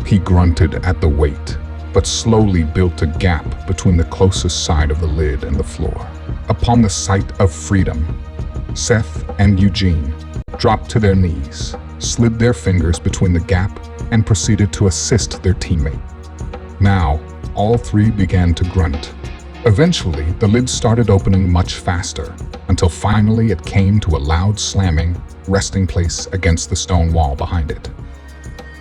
He grunted at the weight, but slowly built a gap between the closest side of the lid and the floor. Upon the sight of freedom, Seth and Eugene dropped to their knees, slid their fingers between the gap, and proceeded to assist their teammate. Now, all three began to grunt. Eventually, the lid started opening much faster, until finally it came to a loud slamming, resting place against the stone wall behind it.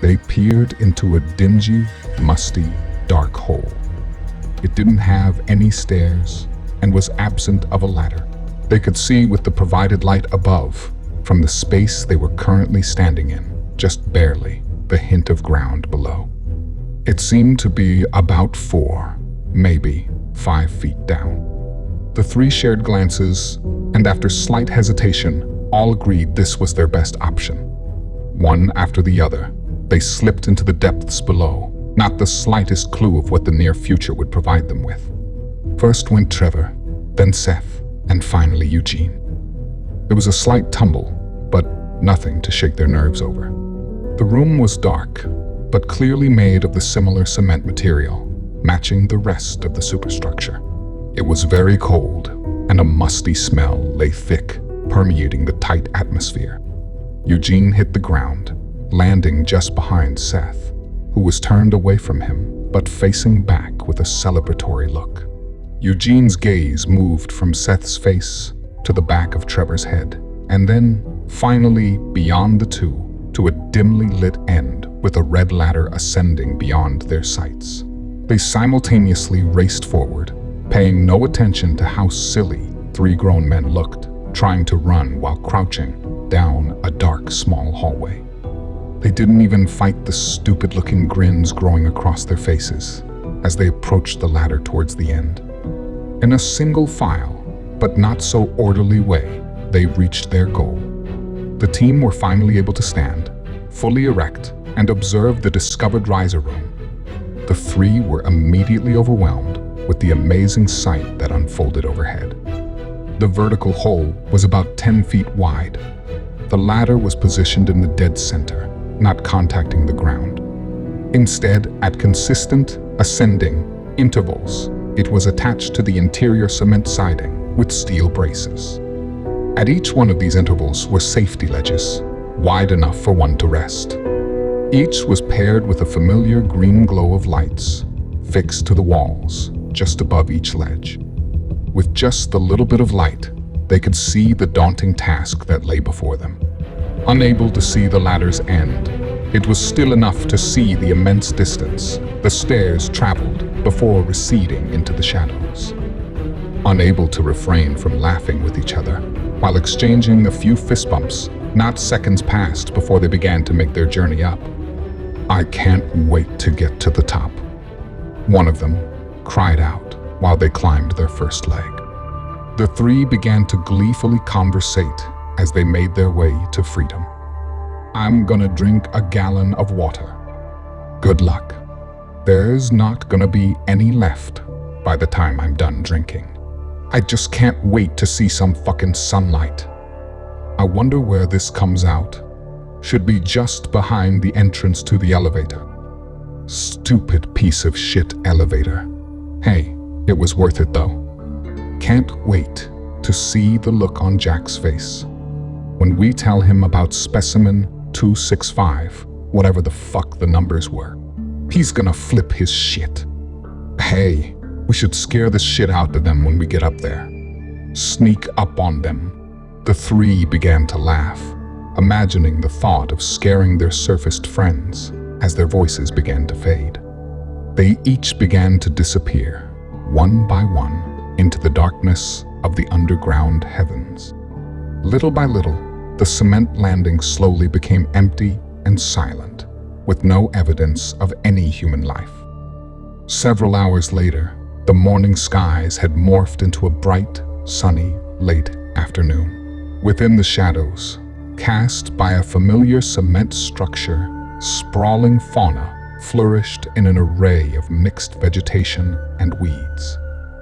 They peered into a dingy, musty, dark hole. It didn't have any stairs and was absent of a ladder. They could see with the provided light above, from the space they were currently standing in, just barely, the hint of ground below. It seemed to be about 4, maybe 5 feet down. The three shared glances, and after slight hesitation, all agreed this was their best option. One after the other, they slipped into the depths below, not the slightest clue of what the near future would provide them with. First went Trevor, then Seth, and finally Eugene. There was a slight tumble, but nothing to shake their nerves over. The room was dark, but clearly made of the similar cement material, matching the rest of the superstructure. It was very cold, and a musty smell lay thick, permeating the tight atmosphere. Eugene hit the ground, landing just behind Seth, who was turned away from him, but facing back with a celebratory look. Eugene's gaze moved from Seth's face to the back of Trevor's head, and then, finally, beyond the two, to a dimly lit end with a red ladder ascending beyond their sights. They simultaneously raced forward, paying no attention to how silly 3 grown men looked, trying to run while crouching down a dark, small hallway. They didn't even fight the stupid-looking grins growing across their faces as they approached the ladder towards the end. In a single file, but not so orderly way, they reached their goal. The team were finally able to stand, fully erect, and observe the discovered riser room. The three were immediately overwhelmed with the amazing sight that unfolded overhead. The vertical hole was about 10 feet wide. The ladder was positioned in the dead center, not contacting the ground. Instead, at consistent, ascending intervals, it was attached to the interior cement siding with steel braces. At each one of these intervals were safety ledges, wide enough for one to rest. Each was paired with a familiar green glow of lights, fixed to the walls, just above each ledge. With just the little bit of light, they could see the daunting task that lay before them. Unable to see the ladder's end, it was still enough to see the immense distance the stairs traveled before receding into the shadows. Unable to refrain from laughing with each other, while exchanging a few fist bumps, not seconds passed before they began to make their journey up. "I can't wait to get to the top," one of them cried out while they climbed their first leg. The three began to gleefully conversate as they made their way to freedom. "I'm gonna drink a gallon of water. Good luck. There's not gonna be any left by the time I'm done drinking. I just can't wait to see some fucking sunlight. I wonder where this comes out. Should be just behind the entrance to the elevator. Stupid piece of shit elevator. Hey, it was worth it though. Can't wait to see the look on Jack's face when we tell him about specimen 265, whatever the fuck the numbers were. He's gonna flip his shit. Hey, we should scare the shit out of them when we get up there. Sneak up on them. The three began to laugh, imagining the thought of scaring their surfaced friends as their voices began to fade. They each began to disappear, one by one, into the darkness of the underground heavens. Little by little, the cement landing slowly became empty and silent, with no evidence of any human life. Several hours later, the morning skies had morphed into a bright, sunny, late afternoon. Within the shadows, cast by a familiar cement structure, sprawling fauna flourished in an array of mixed vegetation and weeds.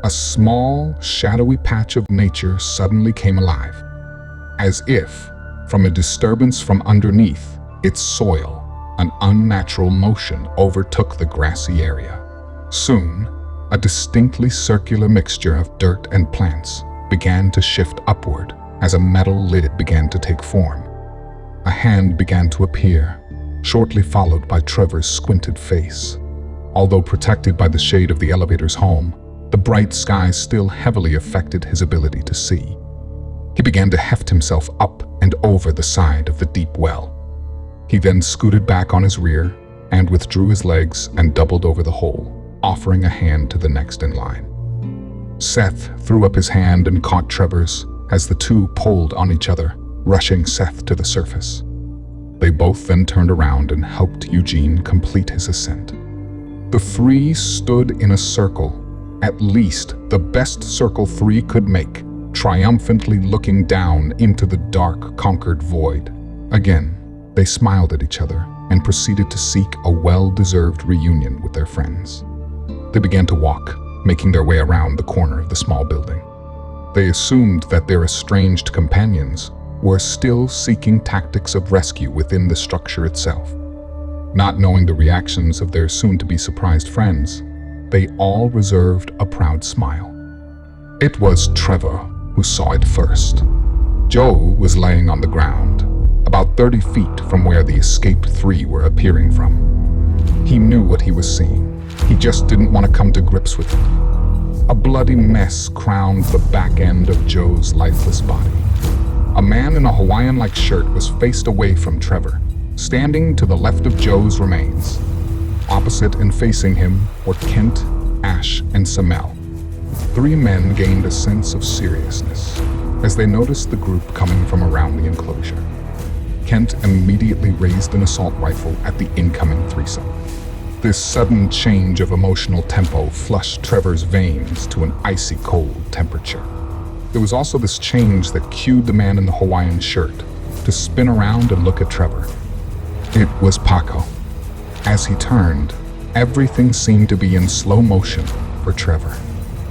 A small, shadowy patch of nature suddenly came alive, as if, from a disturbance from underneath its soil, an unnatural motion overtook the grassy area. Soon, a distinctly circular mixture of dirt and plants began to shift upward as a metal lid began to take form. A hand began to appear, shortly followed by Trevor's squinted face. Although protected by the shade of the elevator's home, the bright sky still heavily affected his ability to see. He began to heft himself up and over the side of the deep well. He then scooted back on his rear and withdrew his legs and doubled over the hole, offering a hand to the next in line. Seth threw up his hand and caught Trevor's as the two pulled on each other, rushing Seth to the surface. They both then turned around and helped Eugene complete his ascent. The three stood in a circle, at least the best circle three could make, triumphantly looking down into the dark, conquered void. Again, they smiled at each other and proceeded to seek a well-deserved reunion with their friends. They began to walk, making their way around the corner of the small building. They assumed that their estranged companions were still seeking tactics of rescue within the structure itself. Not knowing the reactions of their soon-to-be surprised friends, they all reserved a proud smile. It was Trevor who saw it first. Joe was laying on the ground, about 30 feet from where the escaped three were appearing from. He knew what he was seeing. He just didn't want to come to grips with it. A bloody mess crowned the back end of Joe's lifeless body. A man in a Hawaiian-like shirt was faced away from Trevor, standing to the left of Joe's remains. Opposite and facing him were Kent, Ash, and Samel. Three men gained a sense of seriousness as they noticed the group coming from around the enclosure. Kent immediately raised an assault rifle at the incoming threesome. This sudden change of emotional tempo flushed Trevor's veins to an icy cold temperature. There was also this change that cued the man in the Hawaiian shirt to spin around and look at Trevor. It was Paco. As he turned, everything seemed to be in slow motion for Trevor.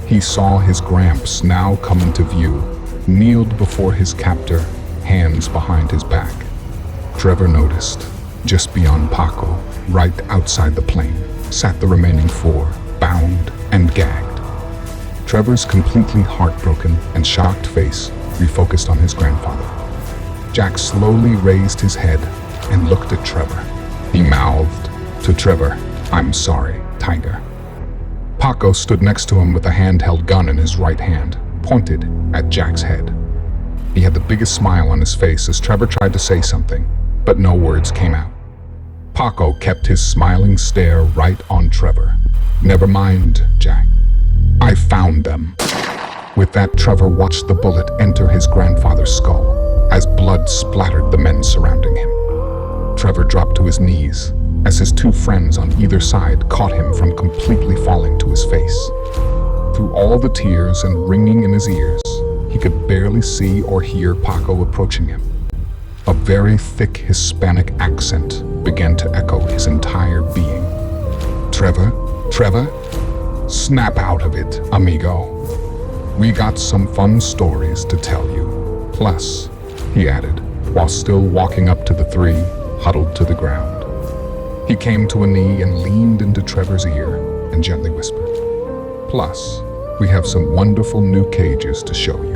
He saw his Gramps now come into view, kneeled before his captor, hands behind his back. Trevor noticed, just beyond Paco, right outside the plane, sat the remaining four, bound and gagged. Trevor's completely heartbroken and shocked face refocused on his grandfather. Jack slowly raised his head and looked at Trevor. He mouthed to Trevor, "I'm sorry, Tiger." Paco stood next to him with a handheld gun in his right hand, pointed at Jack's head. He had the biggest smile on his face as Trevor tried to say something, but no words came out. Paco kept his smiling stare right on Trevor. "Never mind, Jack. I found them." With that, Trevor watched the bullet enter his grandfather's skull as blood splattered the men surrounding him. Trevor dropped to his knees as his two friends on either side caught him from completely falling to his face. Through all the tears and ringing in his ears, he could barely see or hear Paco approaching him. A very thick Hispanic accent began to echo his entire being. "Trevor, snap out of it, amigo. We got some fun stories to tell you. Plus," he added, while still walking up to the three, huddled to the ground. He came to a knee and leaned into Trevor's ear and gently whispered, "Plus, we have some wonderful new cages to show you."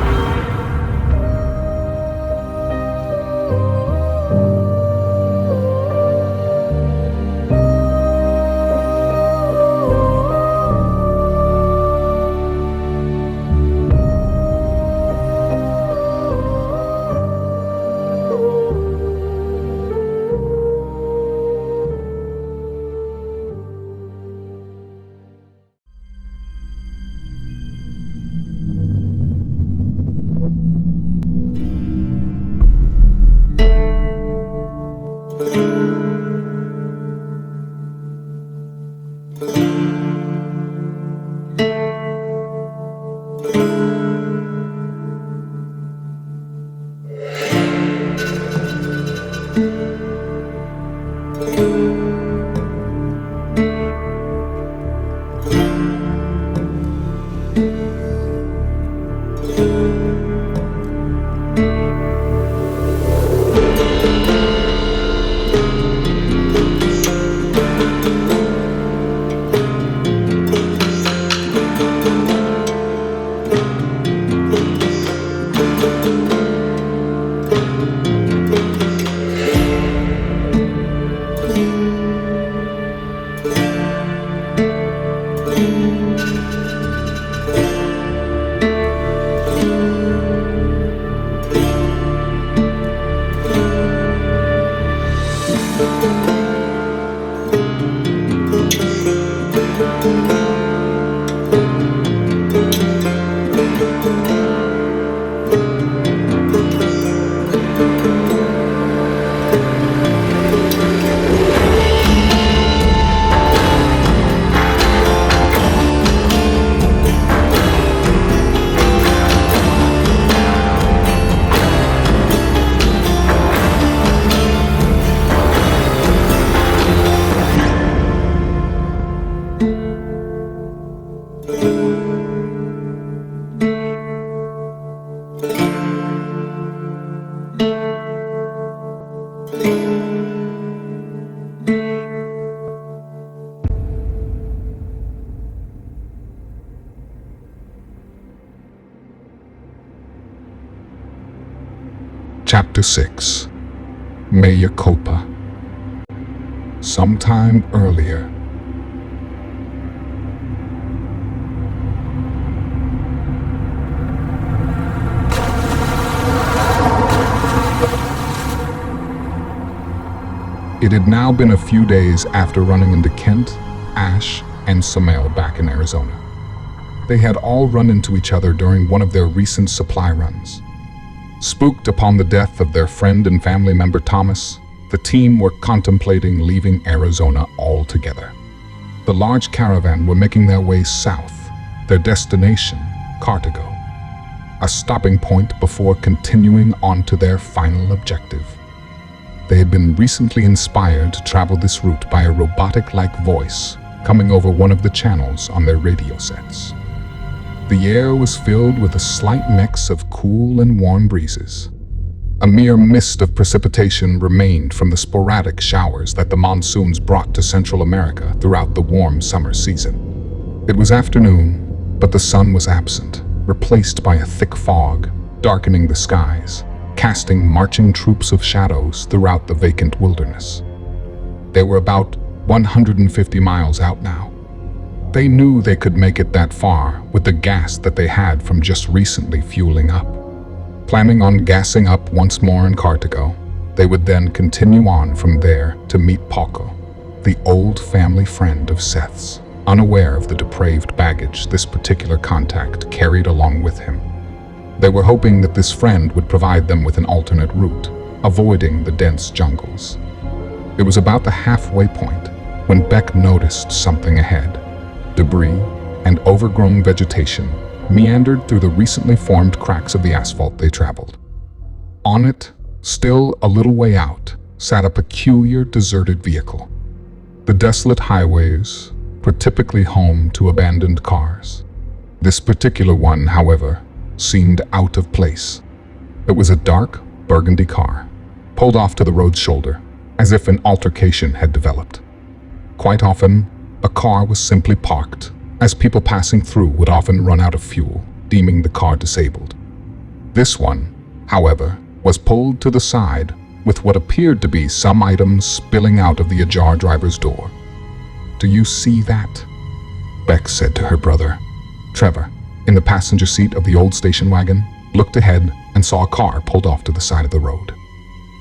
Chapter 6. Mea Culpa. Sometime earlier. It had now been a few days after running into Kent, Ash, and Samael back in Arizona. They had all run into each other during one of their recent supply runs. Spooked upon the death of their friend and family member Thomas, the team were contemplating leaving Arizona altogether. The large caravan were making their way south, their destination, Cartago, a stopping point before continuing on to their final objective. They had been recently inspired to travel this route by a robotic-like voice coming over one of the channels on their radio sets. The air was filled with a slight mix of cool and warm breezes. A mere mist of precipitation remained from the sporadic showers that the monsoons brought to Central America throughout the warm summer season. It was afternoon, but the sun was absent, replaced by a thick fog, darkening the skies, casting marching troops of shadows throughout the vacant wilderness. They were about 150 miles out now. They knew they could make it that far with the gas that they had from just recently fueling up. Planning on gassing up once more in Cartago, they would then continue on from there to meet Paco, the old family friend of Seth's, unaware of the depraved baggage this particular contact carried along with him. They were hoping that this friend would provide them with an alternate route, avoiding the dense jungles. It was about the halfway point when Beck noticed something ahead. Debris and overgrown vegetation meandered through the recently formed cracks of the asphalt they traveled. On it, still a little way out, sat a peculiar deserted vehicle. The desolate highways were typically home to abandoned cars. This particular one, however, seemed out of place. It was a dark, burgundy car, pulled off to the road's shoulder, as if an altercation had developed. Quite often, a car was simply parked, as people passing through would often run out of fuel, deeming the car disabled. This one, however, was pulled to the side with what appeared to be some items spilling out of the ajar driver's door. "Do you see that?" Beck said to her brother. Trevor, in the passenger seat of the old station wagon, looked ahead and saw a car pulled off to the side of the road.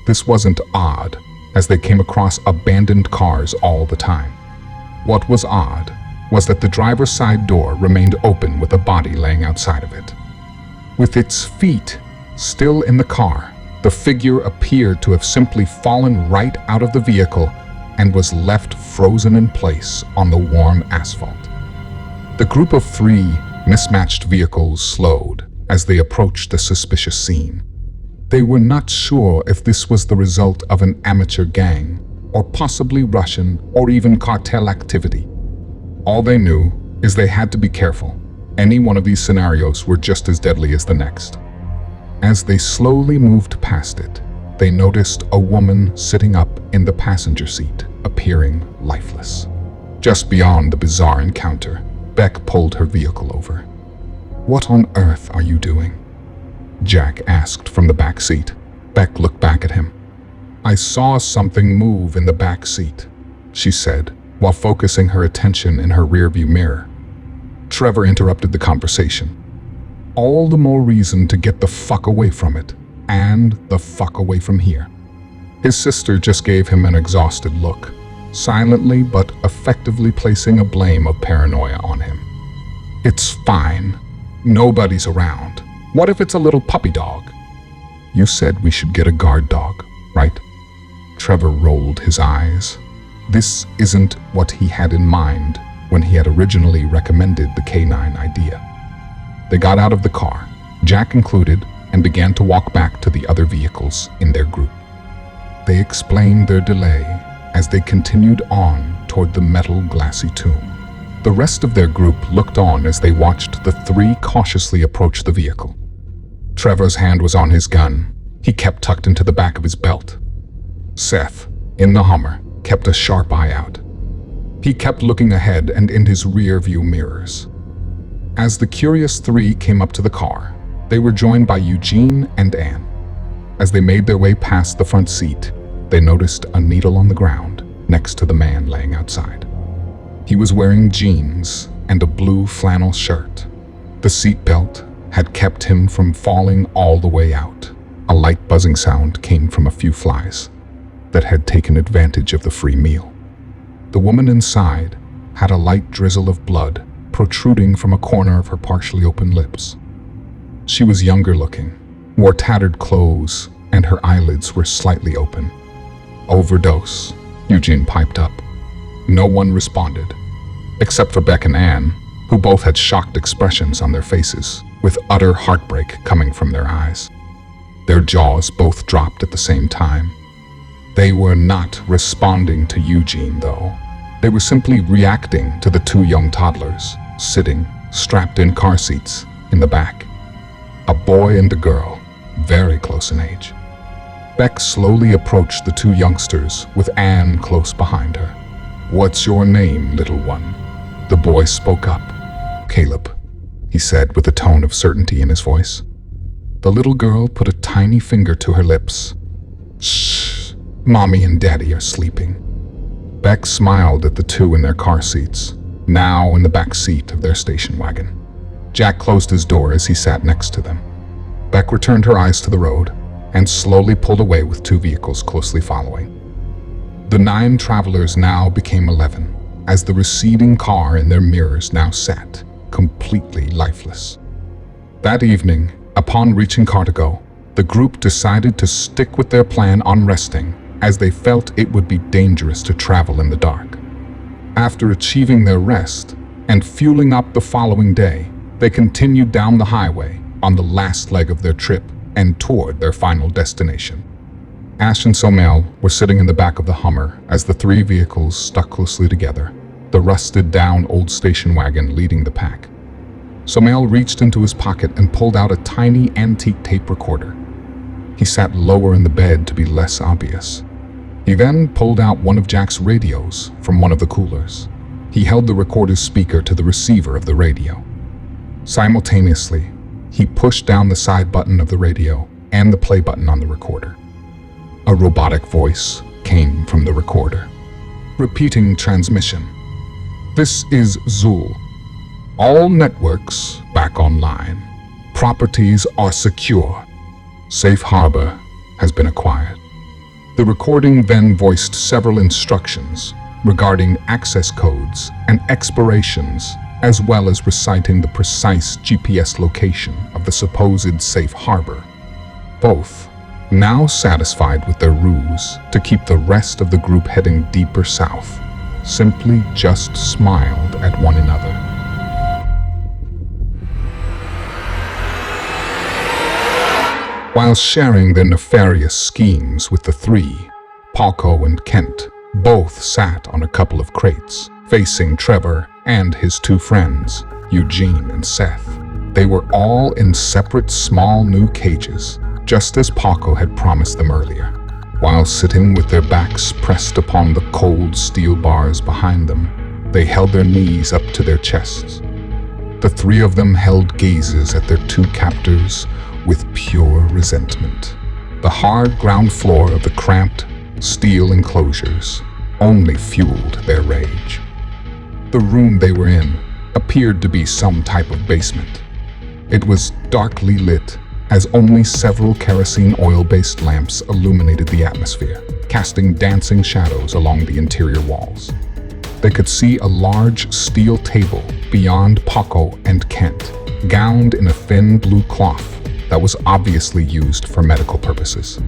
This wasn't odd, as they came across abandoned cars all the time. What was odd was that the driver's side door remained open with a body laying outside of it. With its feet still in the car, the figure appeared to have simply fallen right out of the vehicle and was left frozen in place on the warm asphalt. The group of three mismatched vehicles slowed as they approached the suspicious scene. They were not sure if this was the result of an amateur gang, or possibly Russian or even cartel activity. All they knew is they had to be careful. Any one of these scenarios were just as deadly as the next. As they slowly moved past it, they noticed a woman sitting up in the passenger seat, appearing lifeless. Just beyond the bizarre encounter, Beck pulled her vehicle over. "What on earth are you doing?" Jack asked from the back seat. Beck looked back at him. "I saw something move in the back seat," she said, while focusing her attention in her rearview mirror. Trevor interrupted the conversation. "All the more reason to get the fuck away from it, and the fuck away from here." His sister just gave him an exhausted look, silently but effectively placing a blame of paranoia on him. "It's fine. Nobody's around. What if it's a little puppy dog?" "You said we should get a guard dog, right?" Trevor rolled his eyes. This isn't what he had in mind when he had originally recommended the canine idea. They got out of the car, Jack included, and began to walk back to the other vehicles in their group. They explained their delay as they continued on toward the metal glassy tomb. The rest of their group looked on as they watched the three cautiously approach the vehicle. Trevor's hand was on his gun. He kept tucked into the back of his belt. Seth, in the Hummer, kept a sharp eye out. He kept looking ahead and in his rear view mirrors. As the curious three came up to the car, they were joined by Eugene and Anne. As they made their way past the front seat, they noticed a needle on the ground next to the man laying outside. He was wearing jeans and a blue flannel shirt. The seatbelt had kept him from falling all the way out. A light buzzing sound came from a few flies that had taken advantage of the free meal. The woman inside had a light drizzle of blood protruding from a corner of her partially open lips. She was younger looking, wore tattered clothes, and her eyelids were slightly open. "Overdose," Eugene piped up. No one responded, except for Beck and Anne, who both had shocked expressions on their faces, with utter heartbreak coming from their eyes. Their jaws both dropped at the same time. They were not responding to Eugene, though. They were simply reacting to the two young toddlers, sitting, strapped in car seats, in the back. A boy and a girl, very close in age. Beck slowly approached the two youngsters, with Anne close behind her. "What's your name, little one?" The boy spoke up. "Caleb," he said with a tone of certainty in his voice. The little girl put a tiny finger to her lips. "Shh, Mommy and Daddy are sleeping." Beck smiled at the two in their car seats, now in the back seat of their station wagon. Jack closed his door as he sat next to them. Beck returned her eyes to the road and slowly pulled away with two vehicles closely following. The 9 travelers now became 11, as the receding car in their mirrors now sat, completely lifeless. That evening, upon reaching Cartago, the group decided to stick with their plan on resting, as they felt it would be dangerous to travel in the dark. After achieving their rest and fueling up the following day, they continued down the highway on the last leg of their trip and toward their final destination. Ash and Somel were sitting in the back of the Hummer as the three vehicles stuck closely together, the rusted-down old station wagon leading the pack. Somel reached into his pocket and pulled out a tiny antique tape recorder. He sat lower in the bed to be less obvious. He then pulled out one of Jack's radios from one of the coolers. He held the recorder's speaker to the receiver of the radio. Simultaneously, he pushed down the side button of the radio and the play button on the recorder. A robotic voice came from the recorder. Repeating transmission. "This is Zul. All networks back online. Properties are secure. Safe harbor has been acquired." The recording then voiced several instructions regarding access codes and expirations, as well as reciting the precise GPS location of the supposed safe harbor. Both, now satisfied with their ruse to keep the rest of the group heading deeper south, simply just smiled at one another. While sharing their nefarious schemes with the three, Paco and Kent both sat on a couple of crates, facing Trevor and his two friends, Eugene and Seth. They were all in separate small new cages, just as Paco had promised them earlier. While sitting with their backs pressed upon the cold steel bars behind them, they held their knees up to their chests. The three of them held gazes at their two captors with pure resentment. The hard ground floor of the cramped steel enclosures only fueled their rage. The room they were in appeared to be some type of basement. It was darkly lit, as only several kerosene oil-based lamps illuminated the atmosphere, casting dancing shadows along the interior walls. They could see a large steel table beyond Paco and Kent, gowned in a thin blue cloth that was obviously used for medical purposes.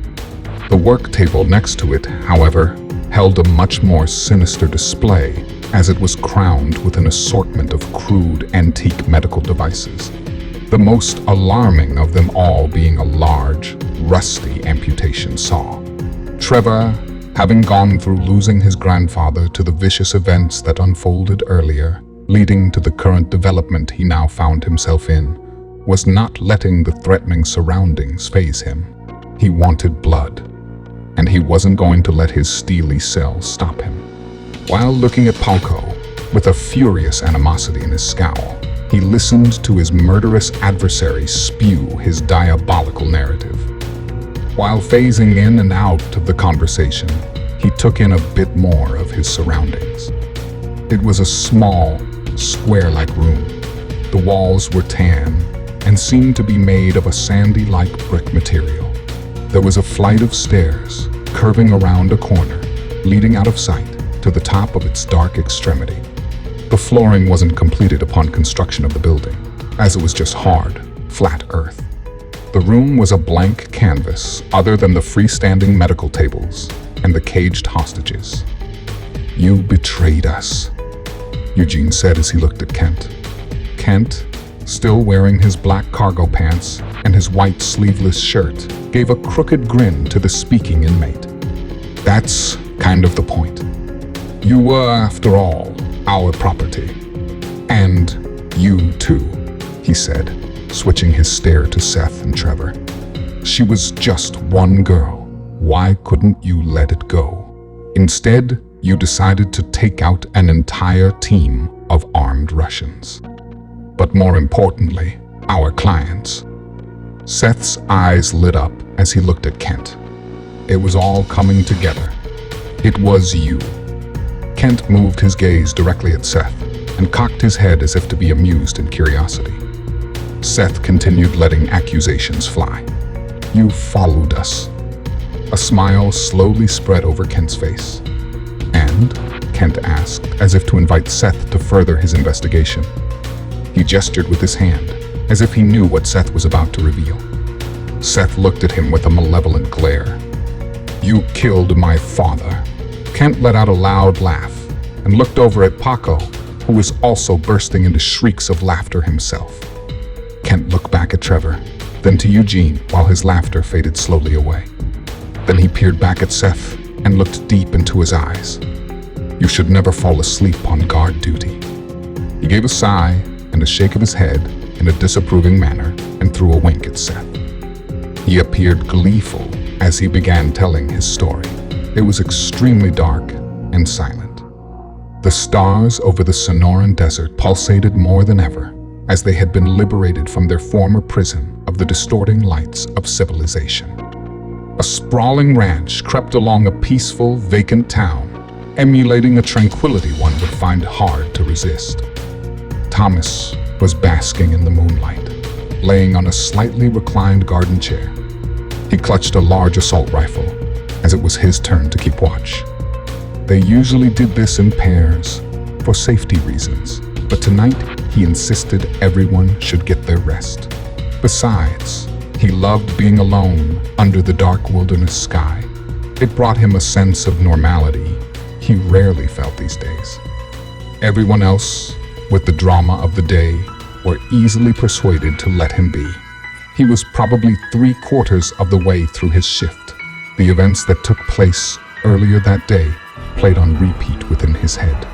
The work table next to it, however, held a much more sinister display, as it was crowned with an assortment of crude, antique medical devices. The most alarming of them all being a large, rusty amputation saw. Trevor, having gone through losing his grandfather to the vicious events that unfolded earlier, leading to the current development he now found himself in, was not letting the threatening surroundings faze him. He wanted blood, and he wasn't going to let his steely cell stop him. While looking at Paco, with a furious animosity in his scowl, he listened to his murderous adversary spew his diabolical narrative. While phasing in and out of the conversation, he took in a bit more of his surroundings. It was a small, square-like room. The walls were tan and seemed to be made of a sandy-like brick material. There was a flight of stairs curving around a corner, leading out of sight to the top of its dark extremity. The flooring wasn't completed upon construction of the building, as it was just hard, flat earth. The room was a blank canvas other than the freestanding medical tables and the caged hostages. "You betrayed us," Eugene said as he looked at Kent. Kent, still wearing his black cargo pants and his white sleeveless shirt, gave a crooked grin to the speaking inmate. "That's kind of the point. You were, after all, our property. And you too," he said, switching his stare to Seth and Trevor. "She was just one girl. Why couldn't you let it go? Instead, you decided to take out an entire team of armed Russians. But more importantly, our clients." Seth's eyes lit up as he looked at Kent. It was all coming together. It was you. Kent moved his gaze directly at Seth and cocked his head as if to be amused in curiosity. Seth continued letting accusations fly. "You followed us." A smile slowly spread over Kent's face. "And?" Kent asked, as if to invite Seth to further his investigation. He gestured with his hand, as if he knew what Seth was about to reveal. Seth looked at him with a malevolent glare. "You killed my father." Kent let out a loud laugh and looked over at Paco, who was also bursting into shrieks of laughter himself. Kent looked back at Trevor, then to Eugene while his laughter faded slowly away. Then he peered back at Seth and looked deep into his eyes. "You should never fall asleep on guard duty." He gave a sigh and a shake of his head in a disapproving manner and threw a wink at Seth. He appeared gleeful as he began telling his story. It was extremely dark and silent. The stars over the Sonoran Desert pulsated more than ever, as they had been liberated from their former prison of the distorting lights of civilization. A sprawling ranch crept along a peaceful, vacant town, emulating a tranquility one would find hard to resist. Thomas was basking in the moonlight, laying on a slightly reclined garden chair. He clutched a large assault rifle, as it was his turn to keep watch. They usually did this in pairs, for safety reasons, but tonight he insisted everyone should get their rest. Besides, he loved being alone under the dark wilderness sky. It brought him a sense of normality he rarely felt these days. Everyone else, with the drama of the day, were easily persuaded to let him be. He was probably 3/4 of the way through his shift. The events that took place earlier that day played on repeat within his head.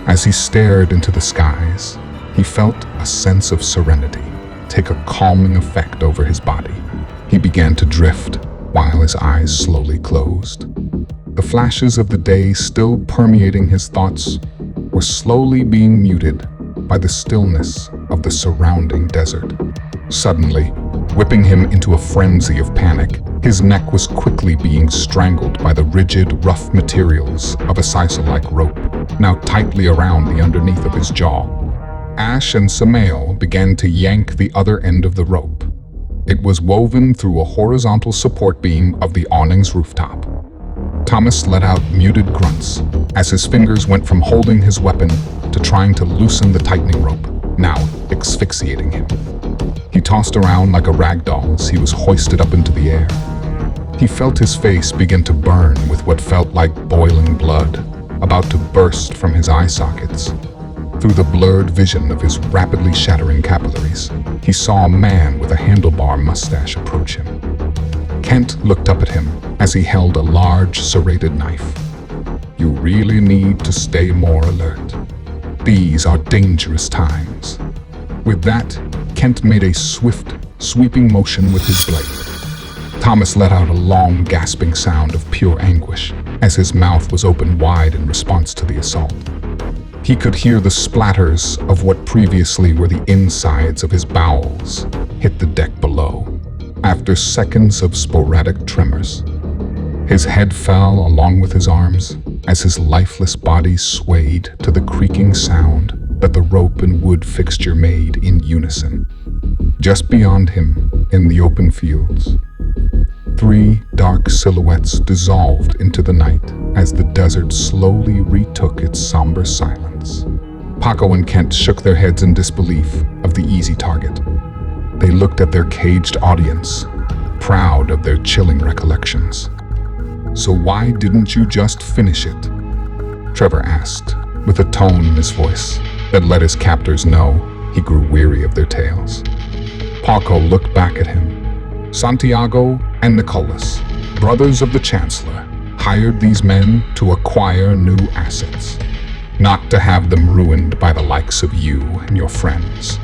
As he stared into the skies, he felt a sense of serenity take a calming effect over his body. He began to drift while his eyes slowly closed. The flashes of the day still permeating his thoughts were slowly being muted by the stillness of the surrounding desert. Suddenly, whipping him into a frenzy of panic. His neck was quickly being strangled by the rigid, rough materials of a sisal-like rope, now tightly around the underneath of his jaw. Ash and Samael began to yank the other end of the rope. It was woven through a horizontal support beam of the awning's rooftop. Thomas let out muted grunts as his fingers went from holding his weapon to trying to loosen the tightening rope, now asphyxiating him. He tossed around like a rag doll as he was hoisted up into the air. He felt his face begin to burn with what felt like boiling blood, about to burst from his eye sockets. Through the blurred vision of his rapidly shattering capillaries, he saw a man with a handlebar mustache approach him. Kent looked up at him as he held a large, serrated knife. You really need to stay more alert. These are dangerous times. With that, Kent made a swift, sweeping motion with his blade. Thomas let out a long, gasping sound of pure anguish as his mouth was opened wide in response to the assault. He could hear the splatters of what previously were the insides of his bowels hit the deck below, after seconds of sporadic tremors. His head fell along with his arms as his lifeless body swayed to the creaking sound that the rope and wood fixture made in unison. Just beyond him, in the open fields, 3 dark silhouettes dissolved into the night as the desert slowly retook its somber silence. Paco and Kent shook their heads in disbelief of the easy target. They looked at their caged audience, proud of their chilling recollections. So why didn't you just finish it? Trevor asked, with a tone in his voice that let his captors know he grew weary of their tales. Paco looked back at him. Santiago and Nicholas, brothers of the Chancellor, hired these men to acquire new assets, not to have them ruined by the likes of you and your friends.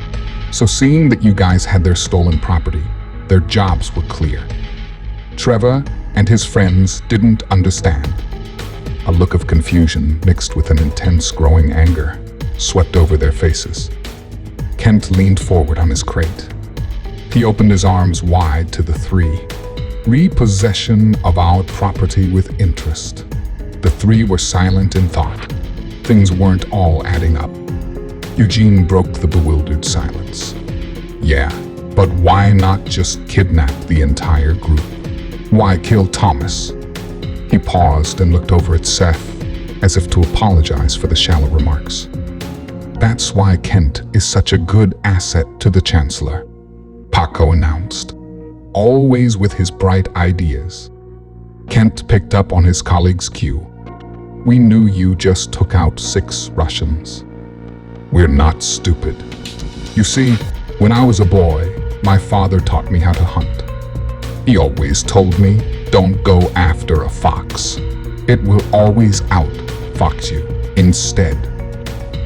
So seeing that you guys had their stolen property, their jobs were clear. Trevor and his friends didn't understand. A look of confusion mixed with an intense growing anger swept over their faces. Kent leaned forward on his crate. He opened his arms wide to the 3. Repossession of our property with interest. The 3 were silent in thought. Things weren't all adding up. Eugene broke the bewildered silence. Yeah, but why not just kidnap the entire group? Why kill Thomas? He paused and looked over at Seth, as if to apologize for the shallow remarks. That's why Kent is such a good asset to the Chancellor, Paco announced, always with his bright ideas. Kent picked up on his colleague's cue. We knew you just took out 6 Russians. We're not stupid. You see, when I was a boy, my father taught me how to hunt. He always told me, don't go after a fox. It will always out-fox you. Instead,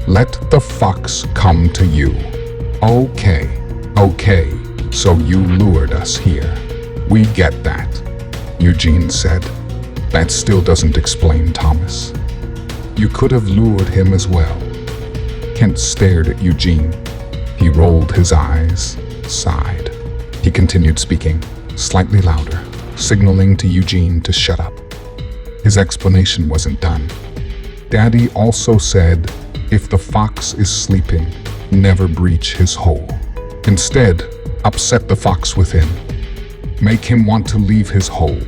let the fox come to you. Okay, so you lured us here. We get that, Eugene said. That still doesn't explain Thomas. You could have lured him as well. Kent stared at Eugene. He rolled his eyes, sighed. He continued speaking, slightly louder, signaling to Eugene to shut up. His explanation wasn't done. Daddy also said, if the fox is sleeping, never breach his hole. Instead, upset the fox within. Make him want to leave his hole.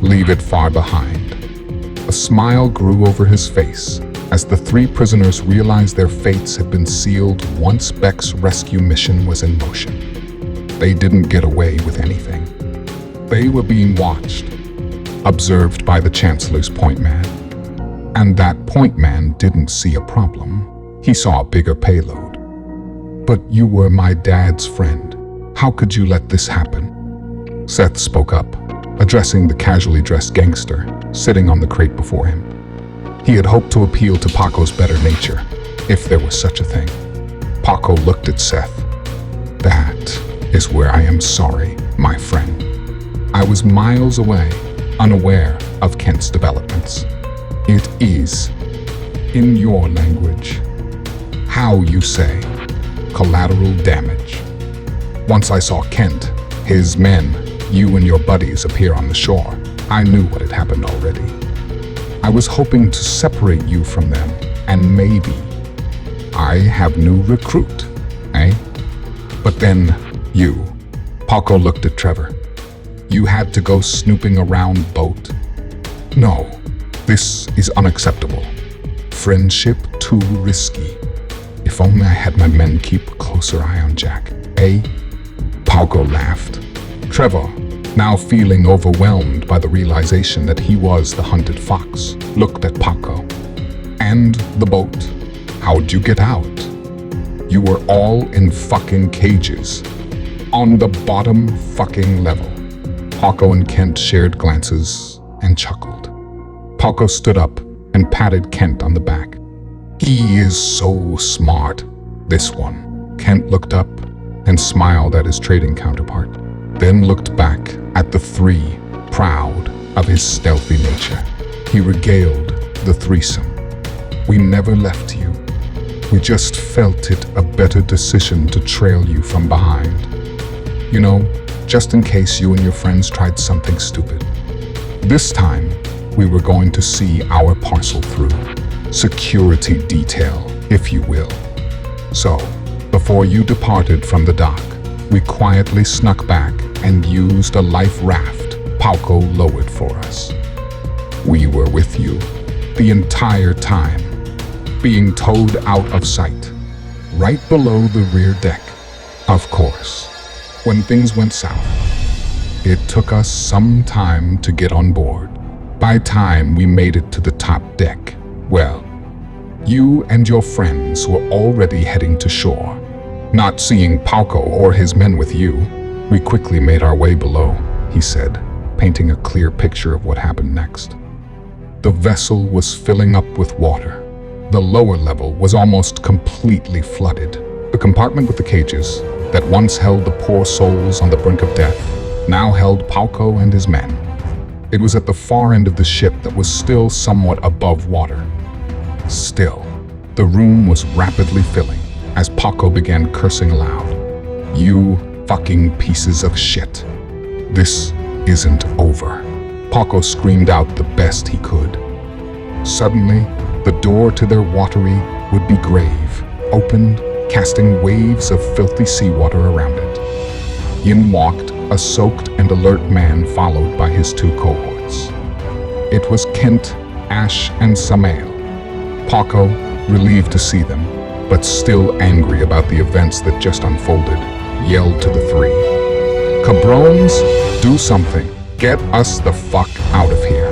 Leave it far behind. A smile grew over his face as the 3 prisoners realized their fates had been sealed once Beck's rescue mission was in motion. They didn't get away with anything. They were being watched, observed by the Chancellor's point man. And that point man didn't see a problem. He saw a bigger payload. But you were my dad's friend. How could you let this happen? Seth spoke up, addressing the casually dressed gangster sitting on the crate before him. He had hoped to appeal to Paco's better nature, if there was such a thing. Paco looked at Seth. That is where I am sorry, my friend. I was miles away, unaware of Kent's developments. It is, in your language, how you say, collateral damage. Once I saw Kent, His men, you and your buddies, appear on the shore. I knew what had happened already. I was hoping to separate you from them, and maybe I have new recruit, eh? But then you. Paco looked at Trevor. You had to go snooping around boat. No, this is unacceptable. Friendship too risky. If only I had my men keep a closer eye on Jack, eh? Paco laughed. Trevor, now feeling overwhelmed by the realization that he was the hunted fox, looked at Paco. And the boat. How'd you get out? You were all in fucking cages. On the bottom fucking level. Paco and Kent shared glances and chuckled. Paco stood up and patted Kent on the back. He is so smart, this one. Kent looked up and smiled at his trading counterpart, then looked back at the three, proud of his stealthy nature. He regaled the threesome. We never left you. We just felt it a better decision to trail you from behind. You know, just in case you and your friends tried something stupid. This time, we were going to see our parcel through. Security detail, if you will. So, before you departed from the dock, we quietly snuck back and used a life raft Paco lowered for us. We were with you the entire time, being towed out of sight, right below the rear deck. Of course, when things went south, it took us some time to get on board. By the time we made it to the top deck, well, you and your friends were already heading to shore. Not seeing Paco or his men with you, we quickly made our way below, he said, painting a clear picture of what happened next. The vessel was filling up with water. The lower level was almost completely flooded. The compartment with the cages that once held the poor souls on the brink of death now held Paco and his men. It was at the far end of the ship that was still somewhat above water. Still, the room was rapidly filling as Paco began cursing aloud. You fucking pieces of shit. This isn't over. Paco screamed out the best he could. Suddenly, the door to their watery would-be grave opened, casting waves of filthy seawater around it. In walked a soaked and alert man followed by his two cohorts. It was Kent, Ash, and Samael. Paco, relieved to see them, but still angry about the events that just unfolded, yelled to the three. Cabrones, do something. Get us the fuck out of here.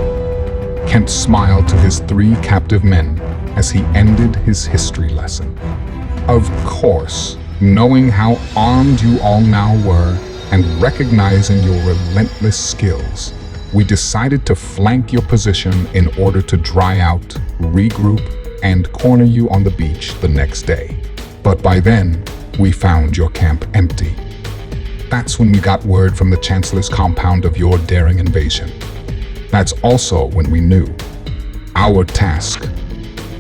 Kent smiled to his three captive men as he ended his history lesson. Of course, knowing how armed you all now were and recognizing your relentless skills, we decided to flank your position in order to dry out, regroup, and corner you on the beach the next day. But by then, we found your camp empty. That's when we got word from the Chancellor's compound of your daring invasion. That's also when we knew our task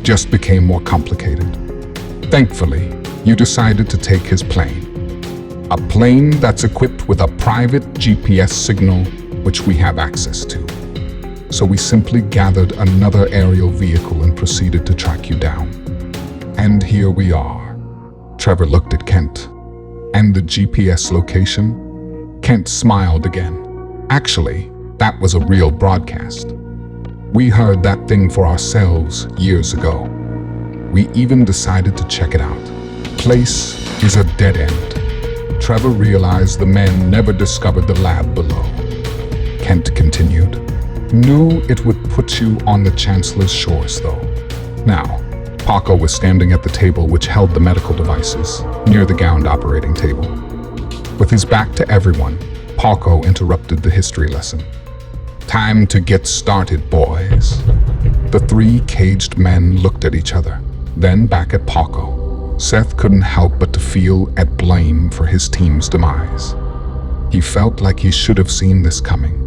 just became more complicated. Thankfully, you decided to take his plane. A plane that's equipped with a private GPS signal which we have access to. So we simply gathered another aerial vehicle and proceeded to track you down. And here we are. Trevor looked at Kent. And the GPS location? Kent smiled again. Actually, that was a real broadcast. We heard that thing for ourselves years ago. We even decided to check it out. Place is a dead end. Trevor realized the men never discovered the lab below. Kent continued. Knew it would put you on the Chancellor's shores, though. Now, Paco was standing at the table which held the medical devices, near the gowned operating table. With his back to everyone, Paco interrupted the history lesson. Time to get started, boys. The three caged men looked at each other, then back at Paco. Seth couldn't help but to feel at blame for his team's demise. He felt like he should have seen this coming.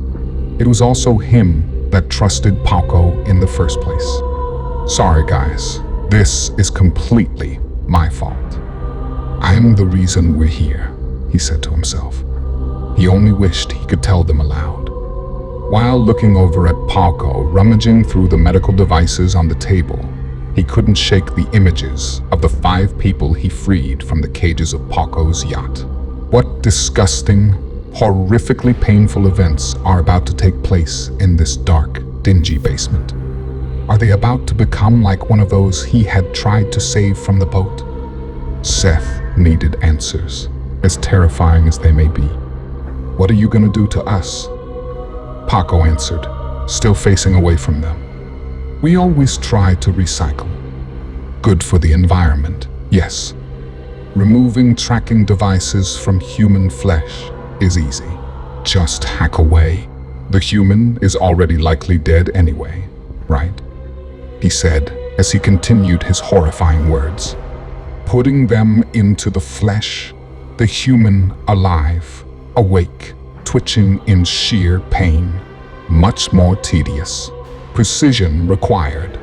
It was also him that trusted Paco in the first place. Sorry, guys. This is completely my fault. I'm the reason we're here, he said to himself. He only wished he could tell them aloud. While looking over at Paco, rummaging through the medical devices on the table, he couldn't shake the images of the 5 people he freed from the cages of Paco's yacht. What disgusting, horrifically painful events are about to take place in this dark, dingy basement? Are they about to become like one of those he had tried to save from the boat? Seth needed answers, as terrifying as they may be. What are you going to do to us? Paco answered, still facing away from them. We always try to recycle. Good for the environment, yes. Removing tracking devices from human flesh is easy. Just hack away. The human is already likely dead anyway, right? He said as he continued his horrifying words. Putting them into the flesh, the human alive, awake, twitching in sheer pain, much more tedious. Precision required.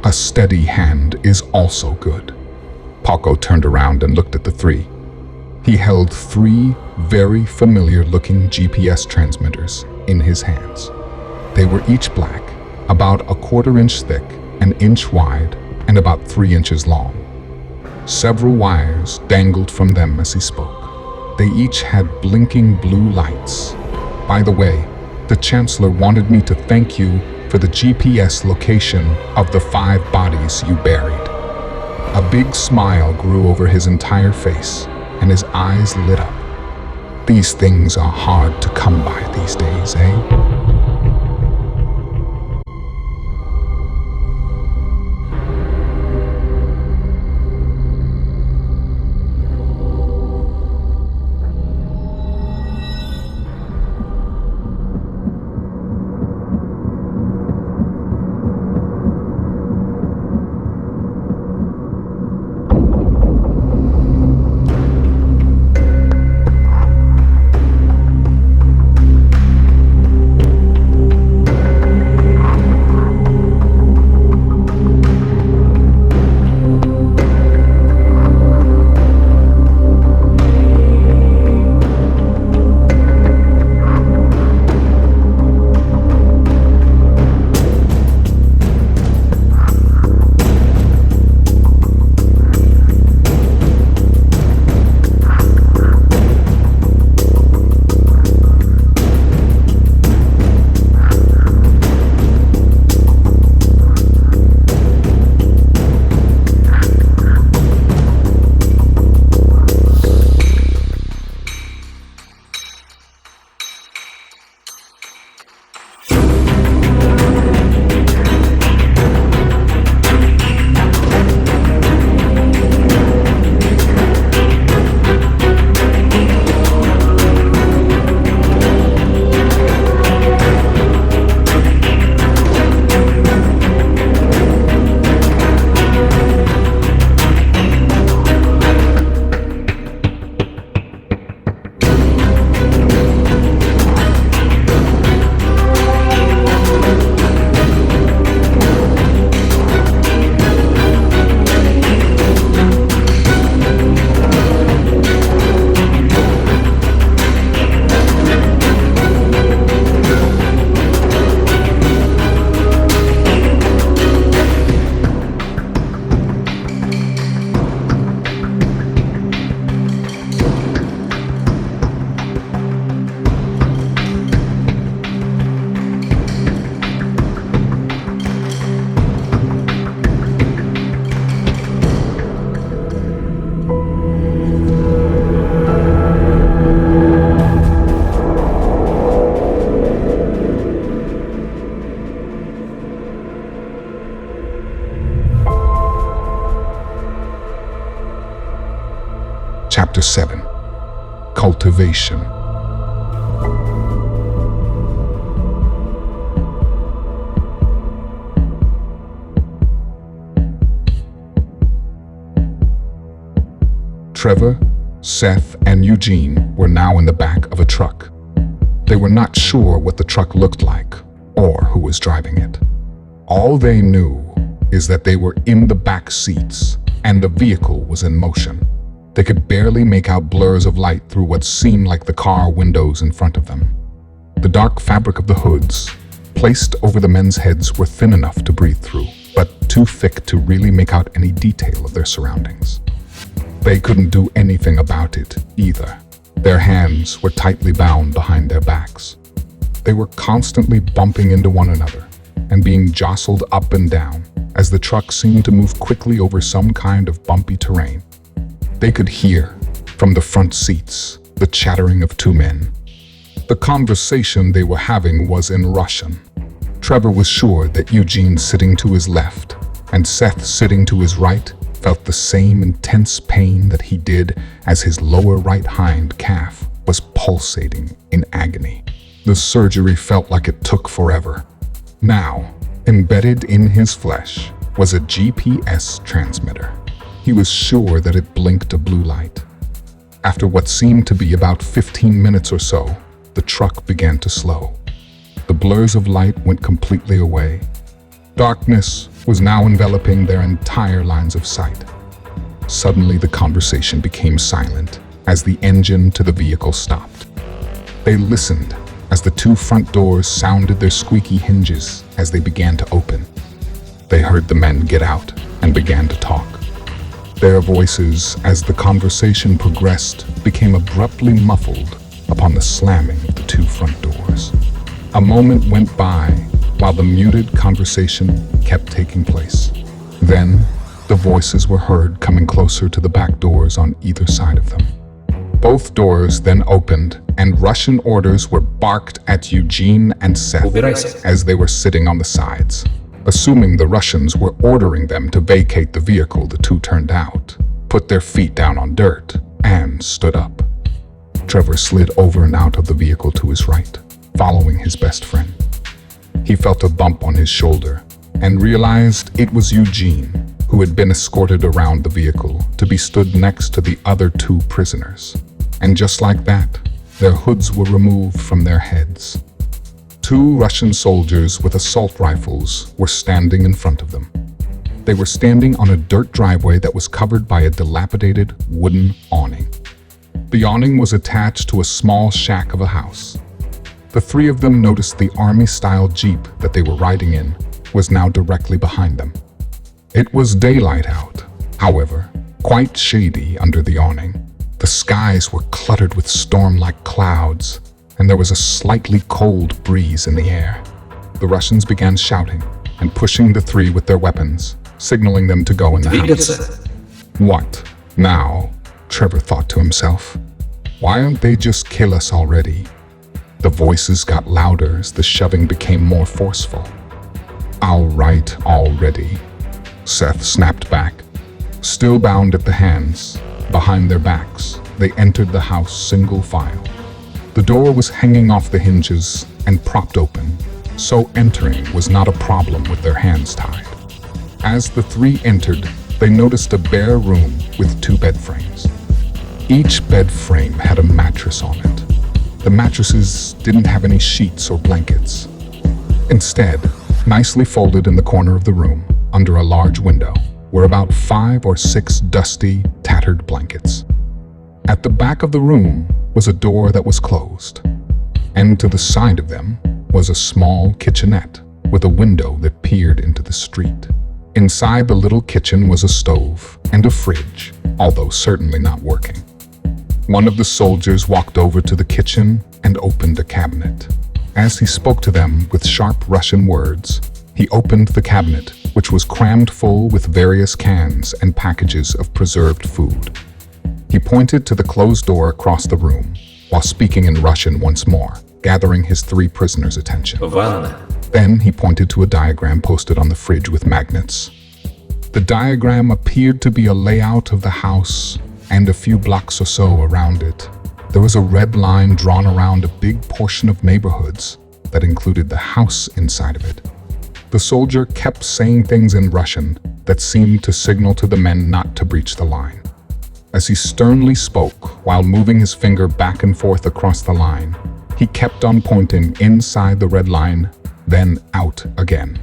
A steady hand is also good. Paco turned around and looked at the 3. He held 3 very familiar-looking GPS transmitters in his hands. They were each black, about a 1/4 inch thick, an inch wide, and about 3 inches long. Several wires dangled from them as he spoke. They each had blinking blue lights. By the way, the Chancellor wanted me to thank you for the GPS location of the 5 bodies you buried. A big smile grew over his entire face, and his eyes lit up. These things are hard to come by these days, eh? Chapter 7. Cultivation. Trevor, Seth, and Eugene were now in the back of a truck. They were not sure what the truck looked like or who was driving it. All they knew is that they were in the back seats and the vehicle was in motion. They could barely make out blurs of light through what seemed like the car windows in front of them. The dark fabric of the hoods, placed over the men's heads, were thin enough to breathe through, but too thick to really make out any detail of their surroundings. They couldn't do anything about it either. Their hands were tightly bound behind their backs. They were constantly bumping into one another and being jostled up and down as the truck seemed to move quickly over some kind of bumpy terrain. They could hear, from the front seats, the chattering of two men. The conversation they were having was in Russian. Trevor was sure that Eugene, sitting to his left, and Seth, sitting to his right, felt the same intense pain that he did as his lower right hind calf was pulsating in agony. The surgery felt like it took forever. Now, embedded in his flesh was a GPS transmitter. He was sure that it blinked a blue light. After what seemed to be about 15 minutes or so, the truck began to slow. The blurs of light went completely away. Darkness was now enveloping their entire lines of sight. Suddenly, the conversation became silent as the engine to the vehicle stopped. They listened as the two front doors sounded their squeaky hinges as they began to open. They heard the men get out and began to talk. Their voices, as the conversation progressed, became abruptly muffled upon the slamming of the two front doors. A moment went by while the muted conversation kept taking place. Then, the voices were heard coming closer to the back doors on either side of them. Both doors then opened, and Russian orders were barked at Eugene and Seth as they were sitting on the sides. Assuming the Russians were ordering them to vacate the vehicle, the two turned out, put their feet down on dirt, and stood up. Trevor slid over and out of the vehicle to his right, following his best friend. He felt a bump on his shoulder and realized it was Eugene, who had been escorted around the vehicle to be stood next to the other two prisoners. And just like that, their hoods were removed from their heads. Two Russian soldiers with assault rifles were standing in front of them. They were standing on a dirt driveway that was covered by a dilapidated wooden awning. The awning was attached to a small shack of a house. The three of them noticed the army-style jeep that they were riding in was now directly behind them. It was daylight out, however, quite shady under the awning. The skies were cluttered with storm-like clouds, and there was a slightly cold breeze in the air. The Russians began shouting and pushing the three with their weapons, signaling them to go in the house. What now? Trevor thought to himself. Why don't they just kill us already? The voices got louder as the shoving became more forceful. All right, already, Seth snapped back. Still bound at the hands, behind their backs, they entered the house single file. The door was hanging off the hinges and propped open, so entering was not a problem with their hands tied. As the three entered, they noticed a bare room with two bed frames. Each bed frame had a mattress on it. The mattresses didn't have any sheets or blankets. Instead, nicely folded in the corner of the room, under a large window, were about 5 or 6 dusty, tattered blankets. At the back of the room was a door that was closed, and to the side of them was a small kitchenette with a window that peered into the street. Inside the little kitchen was a stove and a fridge, although certainly not working. One of the soldiers walked over to the kitchen and opened a cabinet. As he spoke to them with sharp Russian words, he opened the cabinet, which was crammed full with various cans and packages of preserved food. He pointed to the closed door across the room, while speaking in Russian once more, gathering his three prisoners' attention. Then he pointed to a diagram posted on the fridge with magnets. The diagram appeared to be a layout of the house and a few blocks or so around it. There was a red line drawn around a big portion of neighborhoods that included the house inside of it. The soldier kept saying things in Russian that seemed to signal to the men not to breach the line. As he sternly spoke while moving his finger back and forth across the line, he kept on pointing inside the red line, then out again.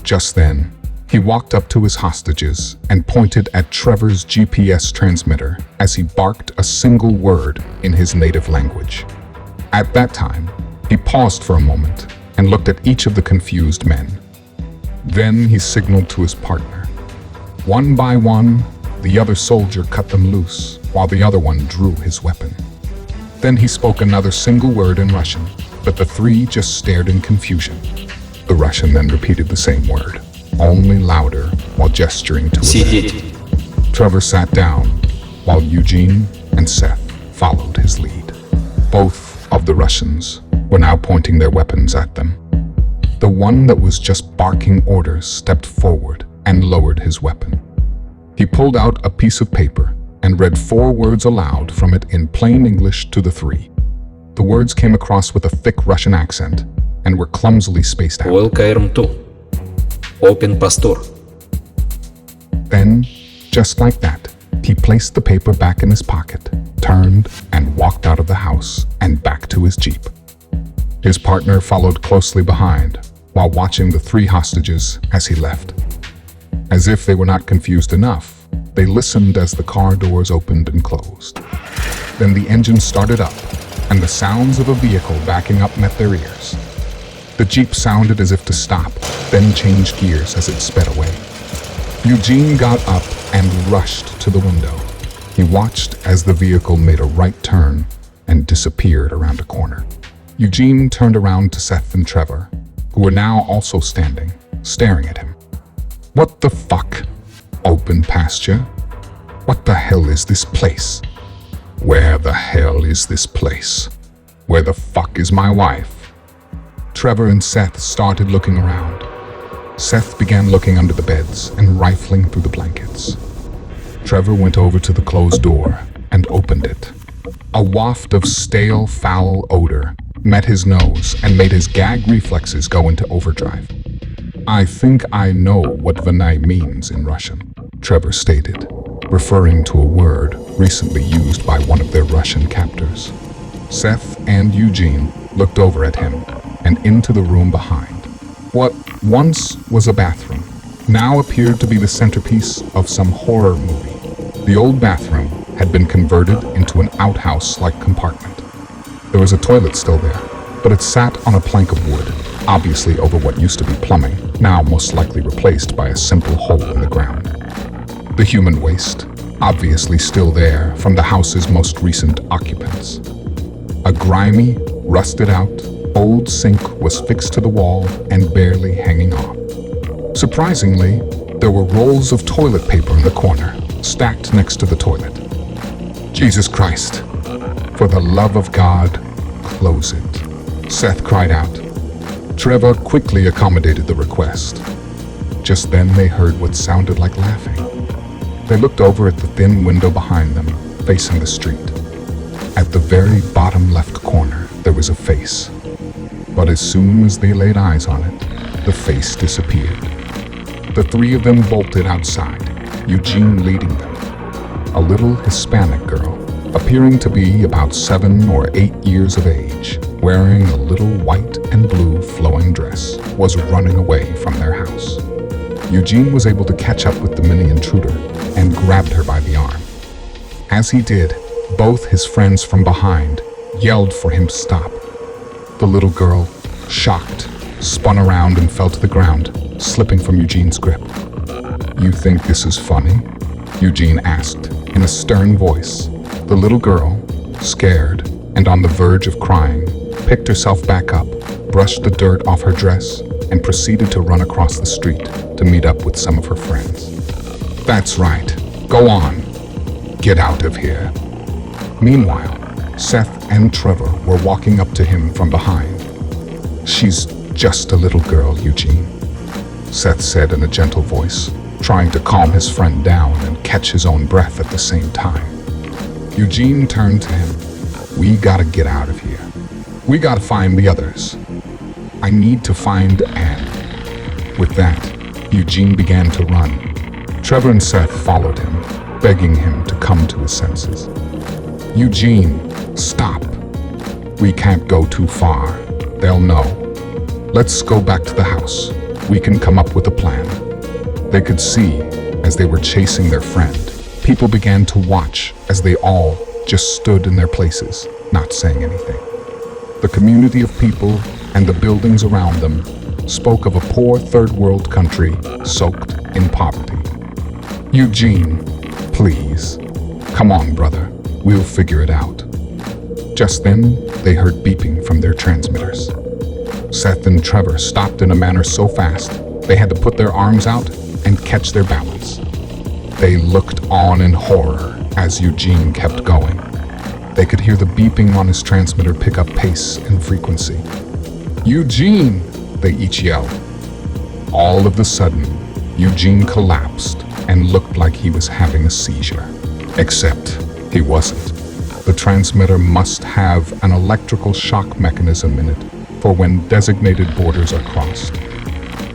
Just then, He walked up to his hostages and pointed at Trevor's GPS transmitter as he barked a single word in his native language. At that time, he paused for a moment and looked at each of the confused men. Then he signaled to his partner. One by one, the other soldier cut them loose, while the other one drew his weapon. Then he spoke another single word in Russian, but the three just stared in confusion. The Russian then repeated the same word, only louder, while gesturing to a bed. Trevor sat down, while Eugene and Seth followed his lead. Both of the Russians were now pointing their weapons at them. The one that was just barking orders stepped forward and lowered his weapon. He pulled out a piece of paper and read 4 words aloud from it in plain English to the three. The words came across with a thick Russian accent and were clumsily spaced out. Welcome to Open Pastor. Then, just like that, he placed the paper back in his pocket, turned, and walked out of the house and back to his jeep. His partner followed closely behind while watching the 3 hostages as he left. As if they were not confused enough, they listened as the car doors opened and closed. Then the engine started up, and the sounds of a vehicle backing up met their ears. The jeep sounded as if to stop, then changed gears as it sped away. Eugene got up and rushed to the window. He watched as the vehicle made a right turn and disappeared around a corner. Eugene turned around to Seth and Trevor, who were now also standing, staring at him. What the fuck? Open pasture? What the hell is this place? Where the hell is this place? Where the fuck is my wife? Trevor and Seth started looking around. Seth began looking under the beds and rifling through the blankets. Trevor went over to the closed door and opened it. A waft of stale, foul odor met his nose and made his gag reflexes go into overdrive. I think I know what Vinay means in Russian, Trevor stated, referring to a word recently used by one of their Russian captors. Seth and Eugene looked over at him and into the room behind. What once was a bathroom now appeared to be the centerpiece of some horror movie. The old bathroom had been converted into an outhouse-like compartment. There was a toilet still there, but it sat on a plank of wood, obviously over what used to be plumbing, now most likely replaced by a simple hole in the ground. The human waste, obviously still there from the house's most recent occupants. A grimy, rusted-out, old sink was fixed to the wall and barely hanging on. Surprisingly, there were rolls of toilet paper in the corner, stacked next to the toilet. Jesus Christ, for the love of God, close it, Seth cried out. Trevor quickly accommodated the request. Just then they heard what sounded like laughing. They looked over at the thin window behind them, facing the street. At the very bottom left corner, there was a face. But as soon as they laid eyes on it, the face disappeared. The 3 of them bolted outside, Eugene leading them. A little Hispanic girl, appearing to be about 7 or 8 years of age, wearing a little white and blue flowing dress, was running away from their house. Eugene was able to catch up with the mini intruder and grabbed her by the arm. As he did, both his friends from behind yelled for him to stop. The little girl, shocked, spun around and fell to the ground, slipping from Eugene's grip. You think this is funny? Eugene asked in a stern voice. The little girl, scared and on the verge of crying, picked herself back up, brushed the dirt off her dress, and proceeded to run across the street to meet up with some of her friends. That's right. Go on. Get out of here. Meanwhile, Seth and Trevor were walking up to him from behind. She's just a little girl, Eugene, Seth said in a gentle voice, trying to calm his friend down and catch his own breath at the same time. Eugene turned to him. We gotta get out of here. We gotta find the others. I need to find Anne. With that, Eugene began to run. Trevor and Seth followed him, begging him to come to his senses. Eugene, stop. We can't go too far. They'll know. Let's go back to the house. We can come up with a plan. They could see, as they were chasing their friend, people began to watch as they all just stood in their places, not saying anything. The community of people and the buildings around them spoke of a poor third world country soaked in poverty. Eugene, please. Come on, brother. We'll figure it out. Just then, they heard beeping from their transmitters. Seth and Trevor stopped in a manner so fast, they had to put their arms out and catch their balance. They looked on in horror as Eugene kept going. They could hear the beeping on his transmitter pick up pace and frequency. Eugene, they each yelled. All of a sudden, Eugene collapsed and looked like he was having a seizure. Except he wasn't. The transmitter must have an electrical shock mechanism in it for when designated borders are crossed.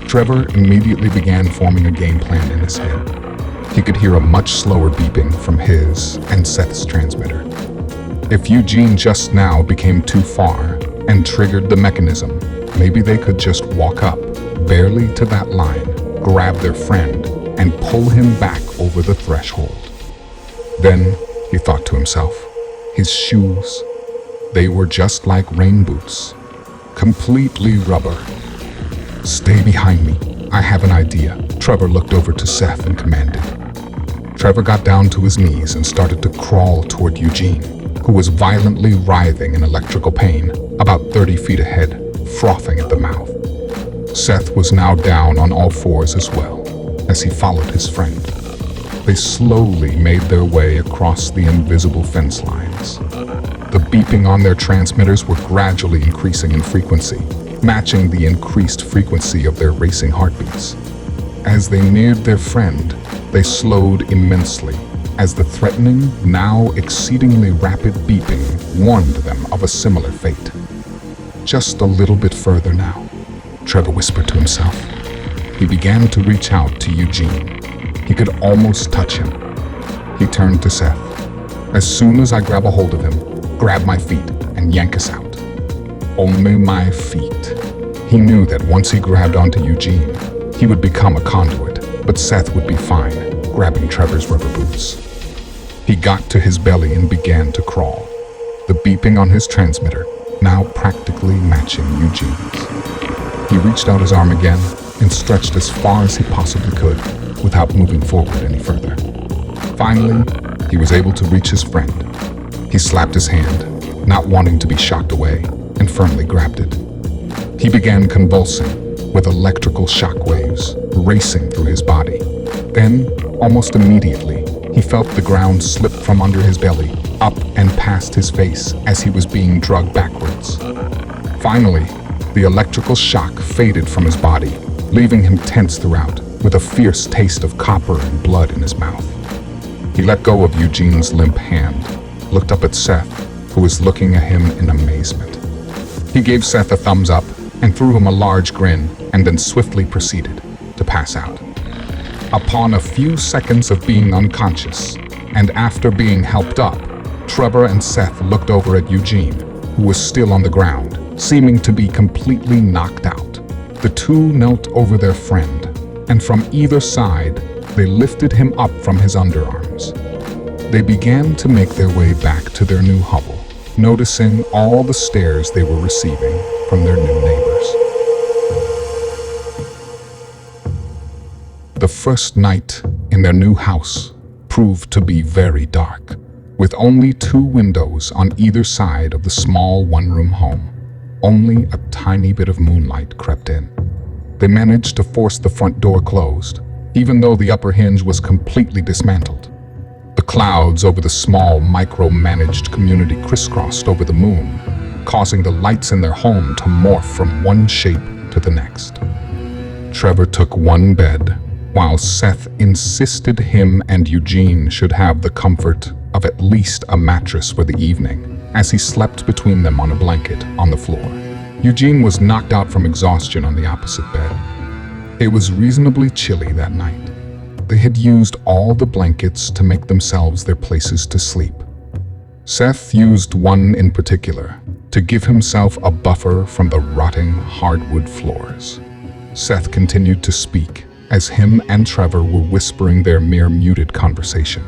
Trevor immediately began forming a game plan in his head. He could hear a much slower beeping from his and Seth's transmitter. If Eugene just now became too far and triggered the mechanism, maybe they could just walk up, barely to that line, grab their friend, and pull him back over the threshold. Then he thought to himself, his shoes, they were just like rain boots, completely rubber. Stay behind me, I have an idea. Trevor looked over to Seth and commanded. Trevor got down to his knees and started to crawl toward Eugene, who was violently writhing in electrical pain, about 30 feet ahead, frothing at the mouth. Seth was now down on all fours as well, as he followed his friend. They slowly made their way across the invisible fence lines. The beeping on their transmitters were gradually increasing in frequency, matching the increased frequency of their racing heartbeats. As they neared their friend, they slowed immensely, as the threatening, now exceedingly rapid beeping warned them of a similar fate. Just a little bit further now, Trevor whispered to himself. He began to reach out to Eugene. He could almost touch him. He turned to Seth. As soon as I grab a hold of him, grab my feet and yank us out. Only my feet. He knew that once he grabbed onto Eugene, he would become a conduit, but Seth would be fine, grabbing Trevor's rubber boots. He got to his belly and began to crawl, the beeping on his transmitter now practically matching Eugene's. He reached out his arm again and stretched as far as he possibly could without moving forward any further. Finally, he was able to reach his friend. He slapped his hand, not wanting to be shocked away, and firmly grabbed it. He began convulsing, with electrical shock waves racing through his body. Then, almost immediately, he felt the ground slip from under his belly, up and past his face as he was being dragged backwards. Finally, the electrical shock faded from his body, leaving him tense throughout, with a fierce taste of copper and blood in his mouth. He let go of Eugene's limp hand, looked up at Seth, who was looking at him in amazement. He gave Seth a thumbs up and threw him a large grin, and then swiftly proceeded to pass out. Upon a few seconds of being unconscious, and after being helped up, Trevor and Seth looked over at Eugene, who was still on the ground, seeming to be completely knocked out. The two knelt over their friend, and from either side, they lifted him up from his underarms. They began to make their way back to their new hovel, noticing all the stares they were receiving from their new neighbors. The first night in their new house proved to be very dark, with only 2 windows on either side of the small one-room home. Only a tiny bit of moonlight crept in. They managed to force the front door closed, even though the upper hinge was completely dismantled. The clouds over the small, micromanaged community crisscrossed over the moon, causing the lights in their home to morph from one shape to the next. Trevor took one bed, while Seth insisted him and Eugene should have the comfort of at least a mattress for the evening, as he slept between them on a blanket on the floor. Eugene was knocked out from exhaustion on the opposite bed. It was reasonably chilly that night. They had used all the blankets to make themselves their places to sleep. Seth used one in particular to give himself a buffer from the rotting hardwood floors. Seth continued to speak as him and Trevor were whispering their mere muted conversation.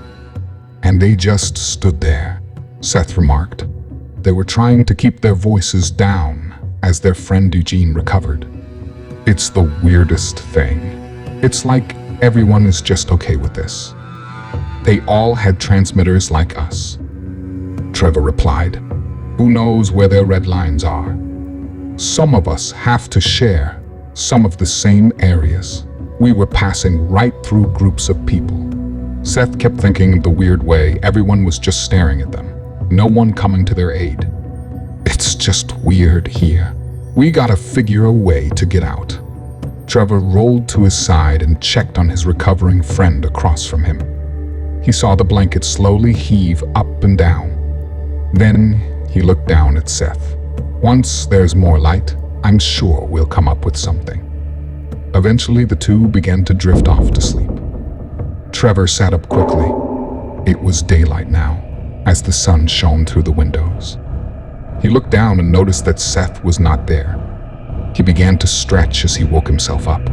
And they just stood there, Seth remarked. They were trying to keep their voices down as their friend Eugene recovered. It's the weirdest thing. It's like everyone is just okay with this. They all had transmitters like us. Trevor replied. Who knows where their red lines are? Some of us have to share some of the same areas. We were passing right through groups of people. Seth kept thinking the weird way everyone was just staring at them, no one coming to their aid. It's just weird here. We gotta figure a way to get out. Trevor rolled to his side and checked on his recovering friend across from him. He saw the blanket slowly heave up and down. Then he looked down at Seth. Once there's more light, I'm sure we'll come up with something. Eventually, the two began to drift off to sleep. Trevor sat up quickly. It was daylight now, as the sun shone through the windows. He looked down and noticed that Seth was not there. He began to stretch as he woke himself up.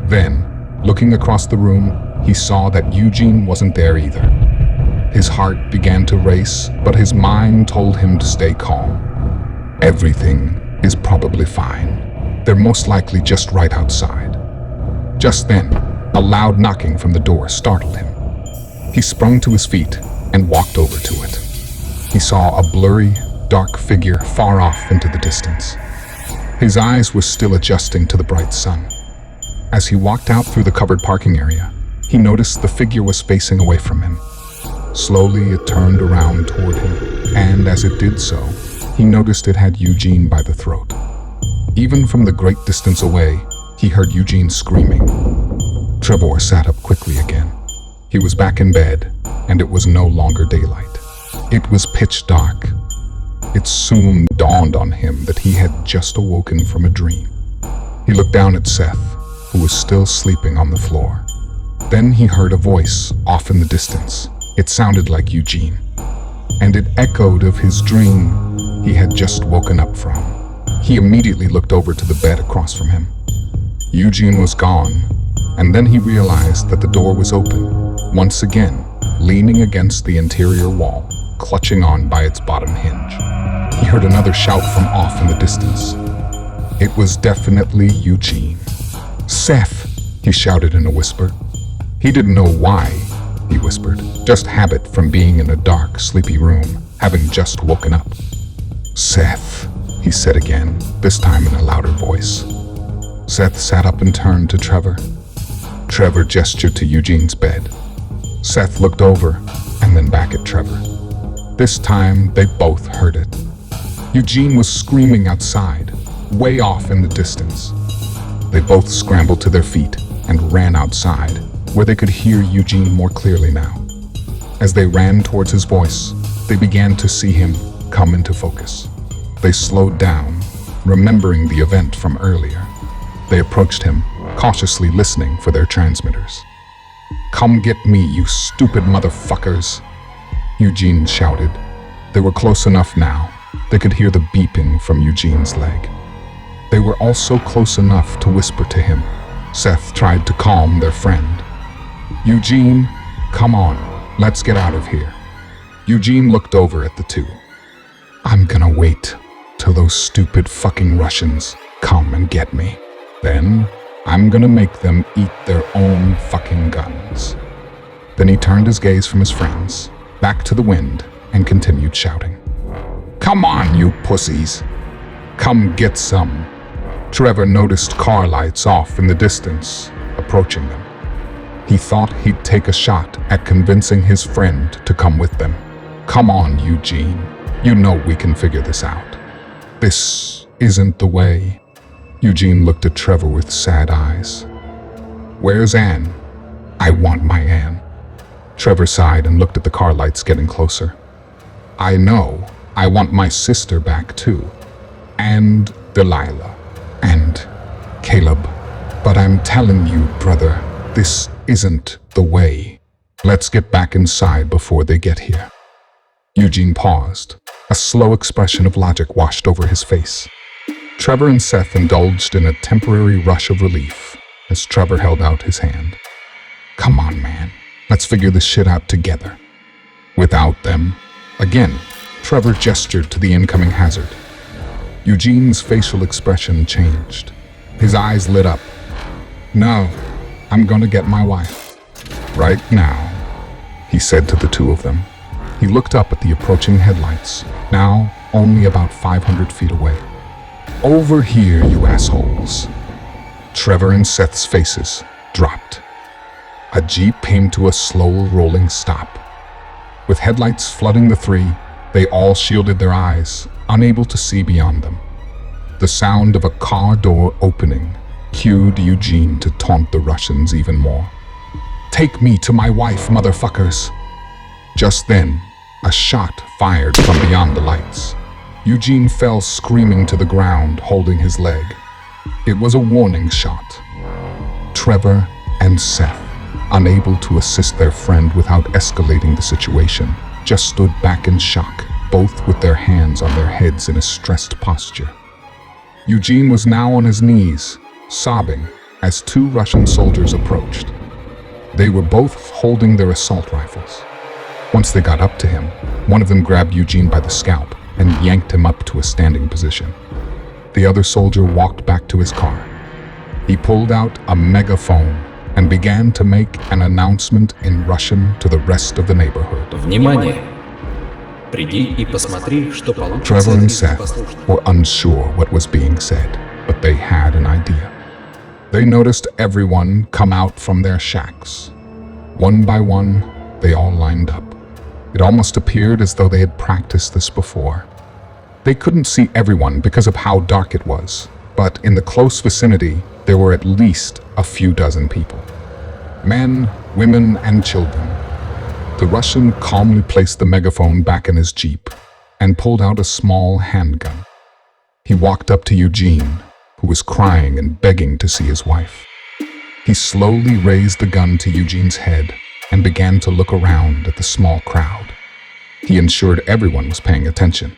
Then, looking across the room, he saw that Eugene wasn't there either. His heart began to race, but his mind told him to stay calm. Everything is probably fine. They're most likely just right outside. Just then, a loud knocking from the door startled him. He sprung to his feet and walked over to it. He saw a blurry, dark figure far off into the distance. His eyes were still adjusting to the bright sun. As he walked out through the covered parking area, he noticed the figure was facing away from him. Slowly, it turned around toward him, and as it did so, he noticed it had Eugene by the throat. Even from the great distance away, he heard Eugene screaming. Trevor sat up quickly again. He was back in bed, and it was no longer daylight. It was pitch dark. It soon dawned on him that he had just awoken from a dream. He looked down at Seth, who was still sleeping on the floor. Then he heard a voice off in the distance. It sounded like Eugene, and it echoed of his dream he had just woken up from. He immediately looked over to the bed across from him. Eugene was gone, and then he realized that the door was open, once again, leaning against the interior wall, clutching on by its bottom hinge. He heard another shout from off in the distance. It was definitely Eugene. "Seth!" he shouted in a whisper. He didn't know why, he whispered, just habit from being in a dark, sleepy room, having just woken up. "Seth," he said again, this time in a louder voice. Seth sat up and turned to Trevor. Trevor gestured to Eugene's bed. Seth looked over and then back at Trevor. This time, they both heard it. Eugene was screaming outside, way off in the distance. They both scrambled to their feet and ran outside, where they could hear Eugene more clearly now. As they ran towards his voice, they began to see him come into focus. They slowed down, remembering the event from earlier. They approached him, cautiously listening for their transmitters. "Come get me, you stupid motherfuckers," Eugene shouted. They were close enough now. They could hear the beeping from Eugene's leg. They were also close enough to whisper to him. Seth tried to calm their friend. "Eugene, come on, let's get out of here." Eugene looked over at the two. "I'm gonna wait till those stupid fucking Russians come and get me. Then I'm gonna make them eat their own fucking guns." Then he turned his gaze from his friends, back to the wind, and continued shouting. "Come on, you pussies. Come get some." Trevor noticed car lights off in the distance, approaching them. He thought he'd take a shot at convincing his friend to come with them. "Come on, Eugene. You know we can figure this out. This isn't the way." Eugene looked at Trevor with sad eyes. "Where's Anne? I want my Anne." Trevor sighed and looked at the car lights getting closer. "I know. I want my sister back too. And Delilah. And Caleb. But I'm telling you, brother, this isn't the way. Let's get back inside before they get here." Eugene paused. A slow expression of logic washed over his face. Trevor and Seth indulged in a temporary rush of relief as Trevor held out his hand. Come on, man. Let's figure this shit out together. Without them, again, Trevor gestured to the incoming hazard. Eugene's facial expression changed. His eyes lit up. No, I'm gonna get my wife. Right now, he said to the two of them. He looked up at the approaching headlights, now only about 500 feet away. Over here, you assholes. Trevor and Seth's faces dropped. A jeep came to a slow rolling stop. With headlights flooding the three, they all shielded their eyes, unable to see beyond them. The sound of a car door opening cued Eugene to taunt the Russians even more. Take me to my wife, motherfuckers! Just then, a shot fired from beyond the lights. Eugene fell screaming to the ground, holding his leg. It was a warning shot. Trevor and Seth, unable to assist their friend without escalating the situation, just stood back in shock, both with their hands on their heads in a stressed posture. Eugene was now on his knees, sobbing, as two Russian soldiers approached. They were both holding their assault rifles. Once they got up to him, one of them grabbed Eugene by the scalp and yanked him up to a standing position. The other soldier walked back to his car. He pulled out a megaphone and began to make an announcement in Russian to the rest of the neighborhood. Внимание! Приди и посмотри, что получится, Trevor and если Seth послушать. were unsure what was being said, but they had an idea. They noticed everyone come out from their shacks. One by one, they all lined up. It almost appeared as though they had practiced this before. They couldn't see everyone because of how dark it was, but in the close vicinity, there were at least a few dozen people. Men, women, and children. The Russian calmly placed the megaphone back in his jeep and pulled out a small handgun. He walked up to Eugene, who was crying and begging to see his wife. He slowly raised the gun to Eugene's head and began to look around at the small crowd. He ensured everyone was paying attention.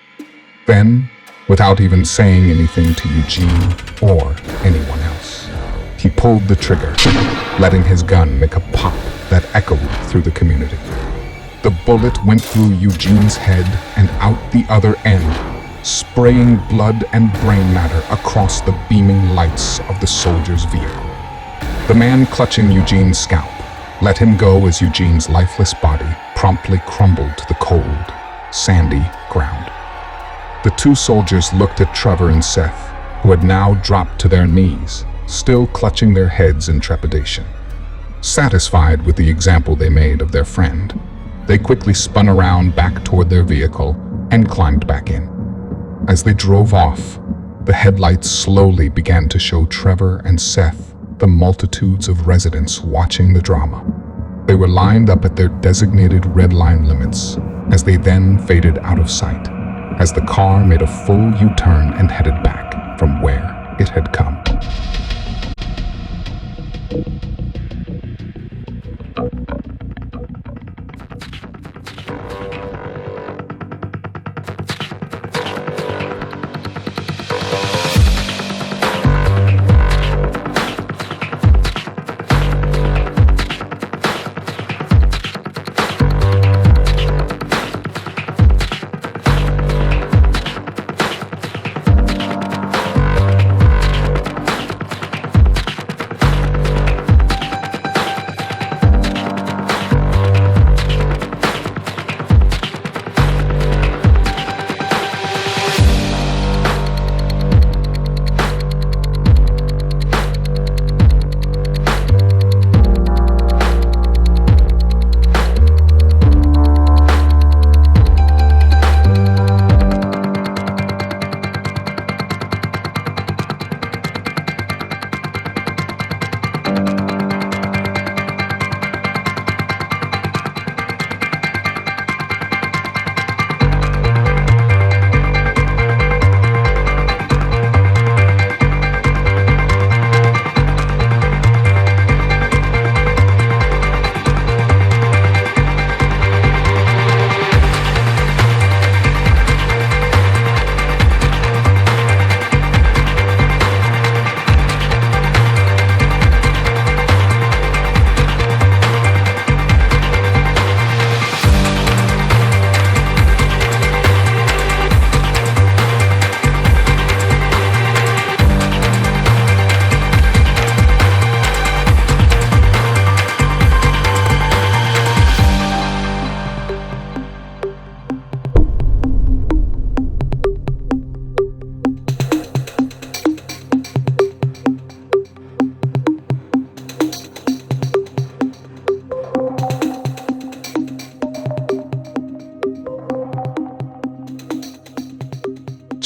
Then, without even saying anything to Eugene or anyone else, he pulled the trigger, letting his gun make a pop that echoed through the community. The bullet went through Eugene's head and out the other end, spraying blood and brain matter across the beaming lights of the soldier's vehicle. The man clutching Eugene's scalp let him go as Eugene's lifeless body promptly crumbled to the cold, sandy ground. The two soldiers looked at Trevor and Seth, who had now dropped to their knees, still clutching their heads in trepidation. Satisfied with the example they made of their friend, they quickly spun around back toward their vehicle and climbed back in. As they drove off, the headlights slowly began to show Trevor and Seth the multitudes of residents watching the drama. They were lined up at their designated red line limits as they then faded out of sight, as the car made a full U-turn and headed back from where it had come.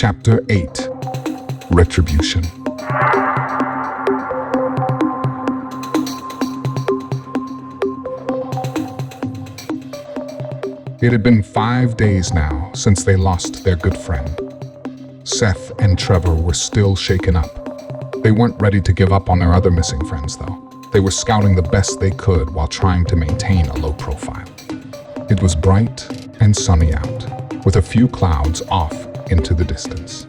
Chapter 8. Retribution. It had been 5 days now since they lost their good friend. Seth and Trevor were still shaken up. They weren't ready to give up on their other missing friends, though. They were scouting the best they could while trying to maintain a low profile. It was bright and sunny out, with a few clouds off into the distance.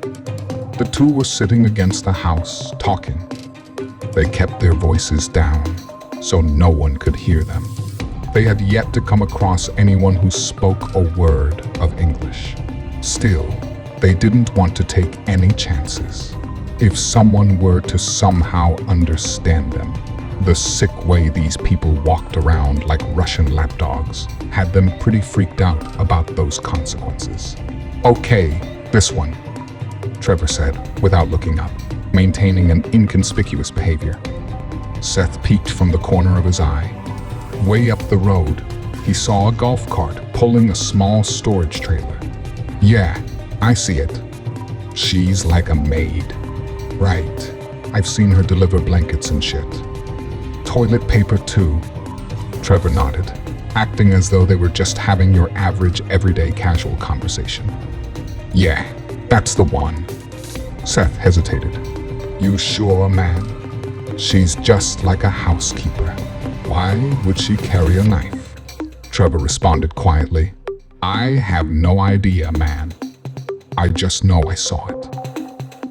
The two were sitting against the house, talking. They kept their voices down, so no one could hear them. They had yet to come across anyone who spoke a word of English. Still, they didn't want to take any chances. If someone were to somehow understand them, the sick way these people walked around like Russian lapdogs had them pretty freaked out about those consequences. "Okay, this one," Trevor said without looking up, maintaining an inconspicuous behavior. Seth peeked from the corner of his eye. Way up the road, he saw a golf cart pulling a small storage trailer. "Yeah, I see it. She's like a maid." "Right. I've seen her deliver blankets and shit." "Toilet paper too." Trevor nodded, acting as though they were just having your average everyday casual conversation. "Yeah, that's the one." Seth hesitated. "You sure, man? She's just like a housekeeper. Why would she carry a knife?" Trevor responded quietly. "I have no idea, man. I just know I saw it.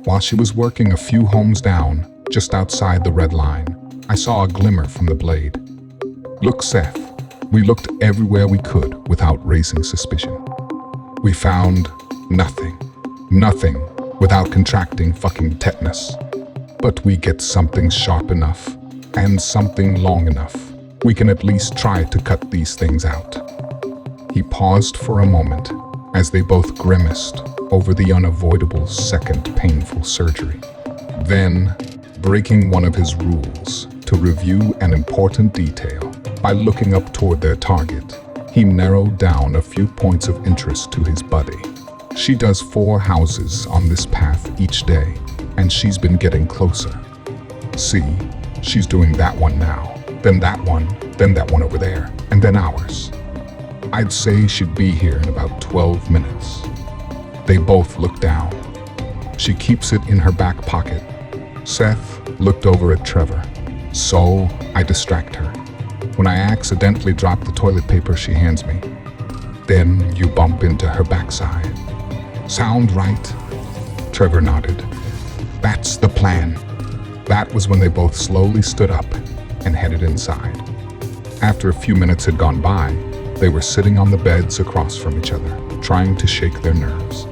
While she was working a few homes down, just outside the red line, I saw a glimmer from the blade. Look, Seth, we looked everywhere we could without raising suspicion. We found nothing. Nothing without contracting fucking tetanus. But we get something sharp enough and something long enough. We can at least try to cut these things out." He paused for a moment as they both grimaced over the unavoidable second painful surgery. Then, breaking one of his rules to review an important detail by looking up toward their target, he narrowed down a few points of interest to his buddy. "She does 4 houses on this path each day, and she's been getting closer. See, she's doing that one now, then that one over there, and then ours. I'd say she'd be here in about 12 minutes. They both looked down. "She keeps it in her back pocket." Seth looked over at Trevor. "So I distract her. When I accidentally drop the toilet paper she hands me, then you bump into her backside. Sound right?" Trevor nodded. "That's the plan." That was when they both slowly stood up and headed inside. After a few minutes had gone by, they were sitting on the beds across from each other, trying to shake their nerves.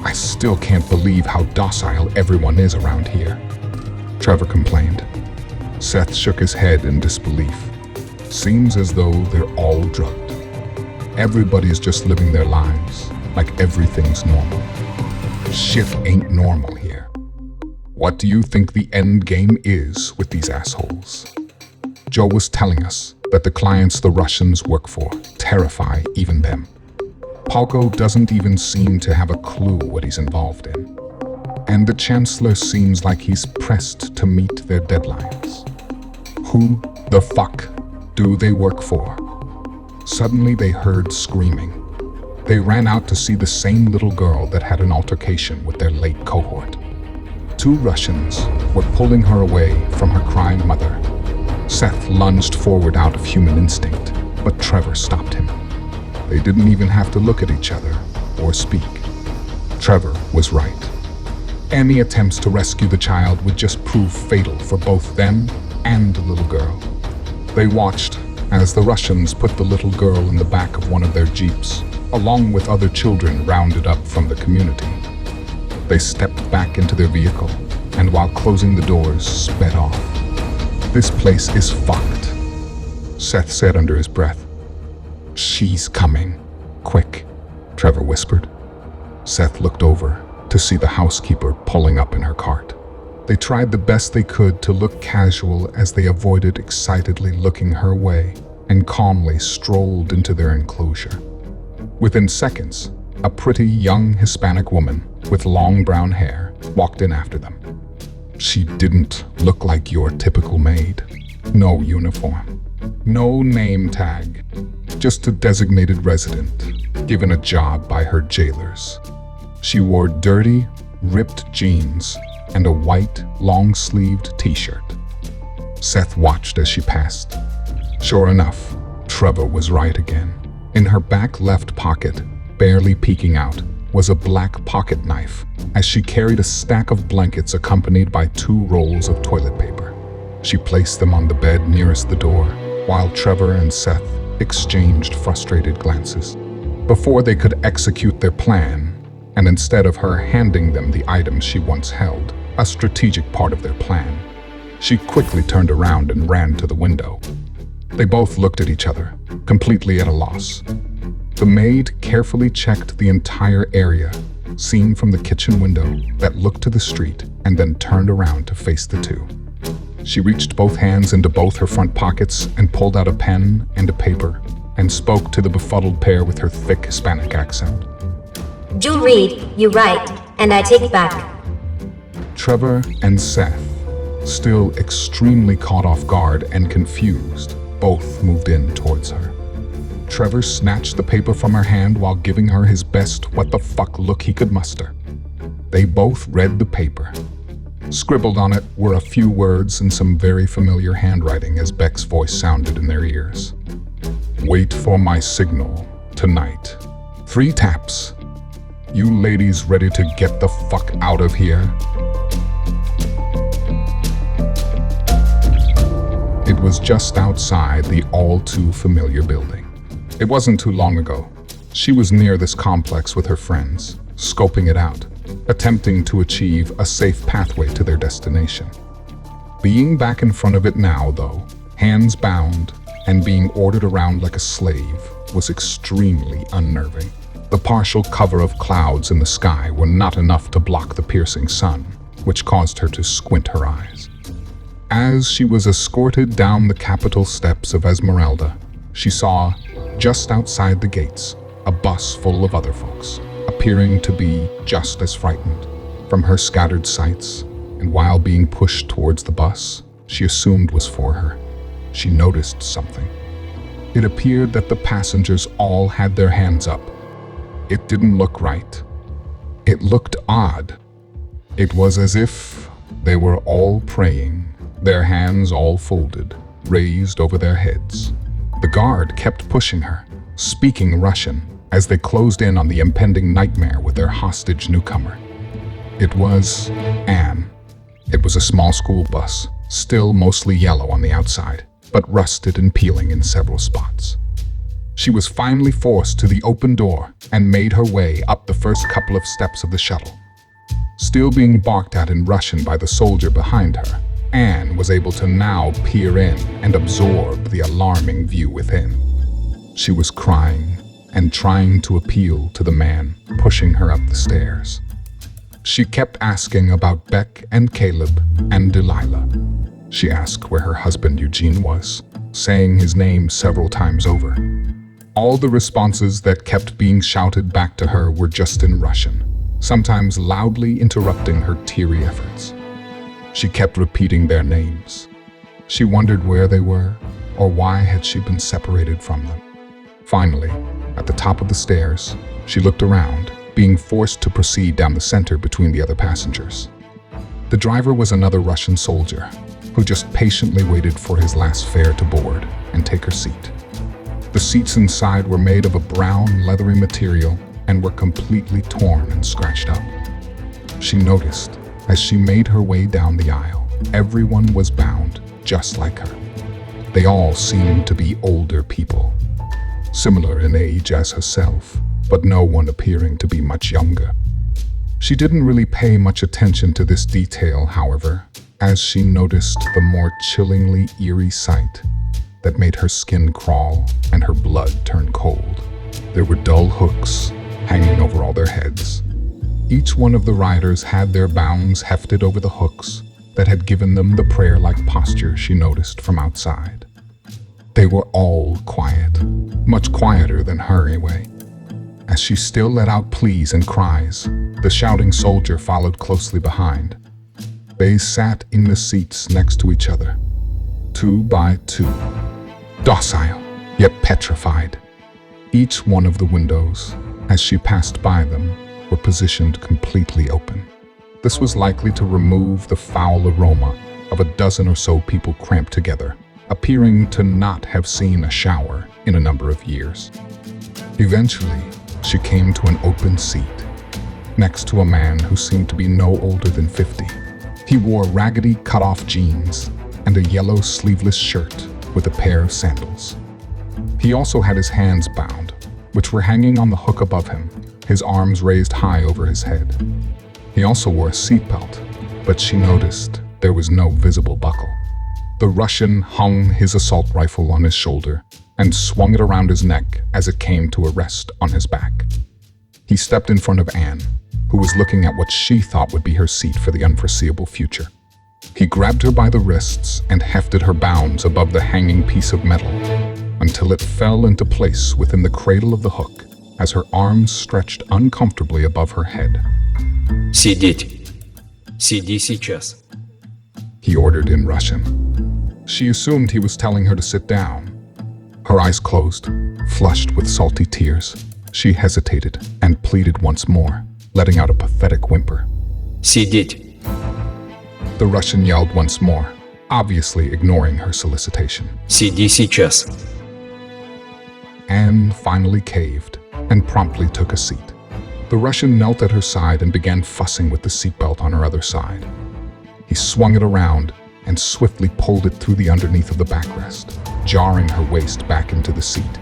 "I still can't believe how docile everyone is around here," Trevor complained. Seth shook his head in disbelief. "Seems as though they're all drugged. Everybody's just living their lives like everything's normal. Shit ain't normal here. What do you think the end game is with these assholes? Joe was telling us that the clients the Russians work for terrify even them. Palko doesn't even seem to have a clue what he's involved in. And the Chancellor seems like he's pressed to meet their deadlines. Who the fuck do they work for?" Suddenly they heard screaming. They ran out to see the same little girl that had an altercation with their late cohort. 2 Russians were pulling her away from her crying mother. Seth lunged forward out of human instinct, but Trevor stopped him. They didn't even have to look at each other or speak. Trevor was right. Any attempts to rescue the child would just prove fatal for both them and the little girl. They watched as the Russians put the little girl in the back of one of their jeeps, along with other children rounded up from the community. They stepped back into their vehicle, and while closing the doors, sped off. "This place is fucked," Seth said under his breath. "She's coming. Quick," Trevor whispered. Seth looked over to see the housekeeper pulling up in her cart. They tried the best they could to look casual as they avoided excitedly looking her way and calmly strolled into their enclosure. Within seconds, A pretty young Hispanic woman with long brown hair walked in after them. She didn't look like your typical maid. No uniform, no name tag, just a designated resident given a job by her jailers. She wore dirty, ripped jeans and a white, long-sleeved t-shirt. Seth watched as she passed. Sure enough, Trevor was right again. In her back left pocket, barely peeking out, was a black pocket knife as she carried a stack of blankets accompanied by 2 rolls of toilet paper. She placed them on the bed nearest the door, while Trevor and Seth exchanged frustrated glances. Before they could execute their plan, and instead of her handing them the items she once held, a strategic part of their plan, she quickly turned around and ran to the window. They both looked at each other, completely at a loss. The maid carefully checked the entire area, seen from the kitchen window that looked to the street, and then turned around to face the two. She reached both hands into both her front pockets and pulled out a pen and a paper and spoke to the befuddled pair with her thick Hispanic accent. "You read, you write, and I take back." Trevor and Seth, still extremely caught off guard and confused, both moved in towards her. Trevor snatched the paper from her hand while giving her his best what the fuck look he could muster. They both read the paper. Scribbled on it were a few words in some very familiar handwriting as Beck's voice sounded in their ears. "Wait for my signal tonight. 3 taps. You ladies ready to get the fuck out of here?" It was just outside the all-too-familiar building. It wasn't too long ago. She was near this complex with her friends, scoping it out, attempting to achieve a safe pathway to their destination. Being back in front of it now, though, hands bound and being ordered around like a slave, was extremely unnerving. The partial cover of clouds in the sky were not enough to block the piercing sun, which caused her to squint her eyes. As she was escorted down the Capitol steps of Esmeralda, she saw, just outside the gates, a bus full of other folks, appearing to be just as frightened. From her scattered sights, and while being pushed towards the bus, she assumed was for her, she noticed something. It appeared that the passengers all had their hands up. It didn't look right. It looked odd. It was as if they were all praying, their hands all folded, raised over their heads. The guard kept pushing her, speaking Russian, as they closed in on the impending nightmare with their hostage newcomer. It was Anne. It was a small school bus, still mostly yellow on the outside, but rusted and peeling in several spots. She was finally forced to the open door and made her way up the first couple of steps of the shuttle. Still being barked at in Russian by the soldier behind her, Anne was able to now peer in and absorb the alarming view within. She was crying and trying to appeal to the man pushing her up the stairs. She kept asking about Beck and Caleb and Delilah. She asked where her husband Eugene was, saying his name several times over. All the responses that kept being shouted back to her were just in Russian, sometimes loudly interrupting her teary efforts. She kept repeating their names. She wondered where they were, or why had she been separated from them. Finally, at the top of the stairs, she looked around, being forced to proceed down the center between the other passengers. The driver was another Russian soldier, who just patiently waited for his last fare to board and take her seat. The seats inside were made of a brown, leathery material and were completely torn and scratched up. She noticed, as she made her way down the aisle, everyone was bound just like her. They all seemed to be older people, similar in age as herself, but no one appearing to be much younger. She didn't really pay much attention to this detail, however, as she noticed the more chillingly eerie sight that made her skin crawl and her blood turn cold. There were dull hooks hanging over all their heads. Each one of the riders had their bounds hefted over the hooks that had given them the prayer-like posture she noticed from outside. They were all quiet, much quieter than her anyway, As she still let out pleas and cries, the shouting soldier followed closely behind. They sat in the seats next to each other, 2 by 2, docile yet petrified. Each one of the windows, as she passed by them, were positioned completely open. This was likely to remove the foul aroma of a dozen or so people cramped together, appearing to not have seen a shower in a number of years. Eventually, she came to an open seat, next to a man who seemed to be no older than 50. He wore raggedy cut-off jeans and a yellow sleeveless shirt with a pair of sandals. He also had his hands bound, which were hanging on the hook above him, his arms raised high over his head. He also wore a seatbelt, but she noticed there was no visible buckle. The Russian hung his assault rifle on his shoulder and swung it around his neck as it came to a rest on his back. He stepped in front of Anne, who was looking at what she thought would be her seat for the unforeseeable future. He grabbed her by the wrists and hefted her bounds above the hanging piece of metal until it fell into place within the cradle of the hook as her arms stretched uncomfortably above her head. Сидеть. Сиди сейчас. He ordered in Russian. She assumed he was telling her to sit down. Her eyes closed, flushed with salty tears. She hesitated and pleaded once more, letting out a pathetic whimper. Сидеть. The Russian yelled once more, obviously ignoring her solicitation. Сиди сейчас. Anne finally caved and promptly took a seat. The Russian knelt at her side and began fussing with the seatbelt on her other side. He swung it around and swiftly pulled it through the underneath of the backrest, jarring her waist back into the seat.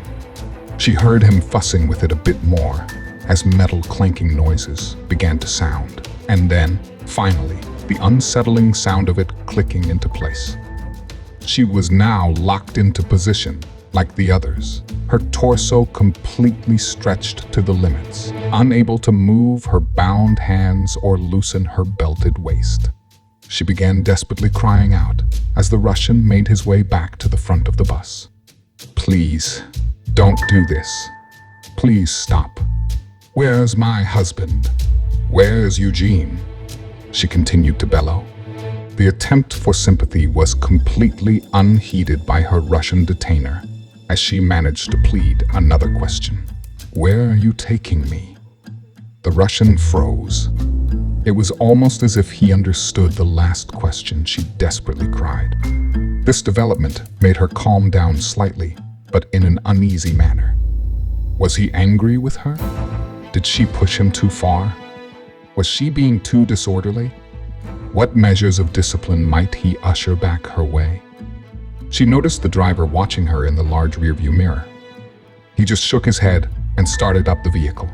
She heard him fussing with it a bit more as metal clanking noises began to sound, and then, finally, the unsettling sound of it clicking into place. She was now locked into position like the others, her torso completely stretched to the limits, unable to move her bound hands or loosen her belted waist. She began desperately crying out as the Russian made his way back to the front of the bus. "Please, don't do this. Please stop. Where's my husband? Where's Eugene?" She continued to bellow. The attempt for sympathy was completely unheeded by her Russian detainer as she managed to plead another question. "Where are you taking me?" The Russian froze. It was almost as if he understood the last question she desperately cried. This development made her calm down slightly, but in an uneasy manner. Was he angry with her? Did she push him too far? Was she being too disorderly? What measures of discipline might he usher back her way? She noticed the driver watching her in the large rearview mirror. He just shook his head and started up the vehicle.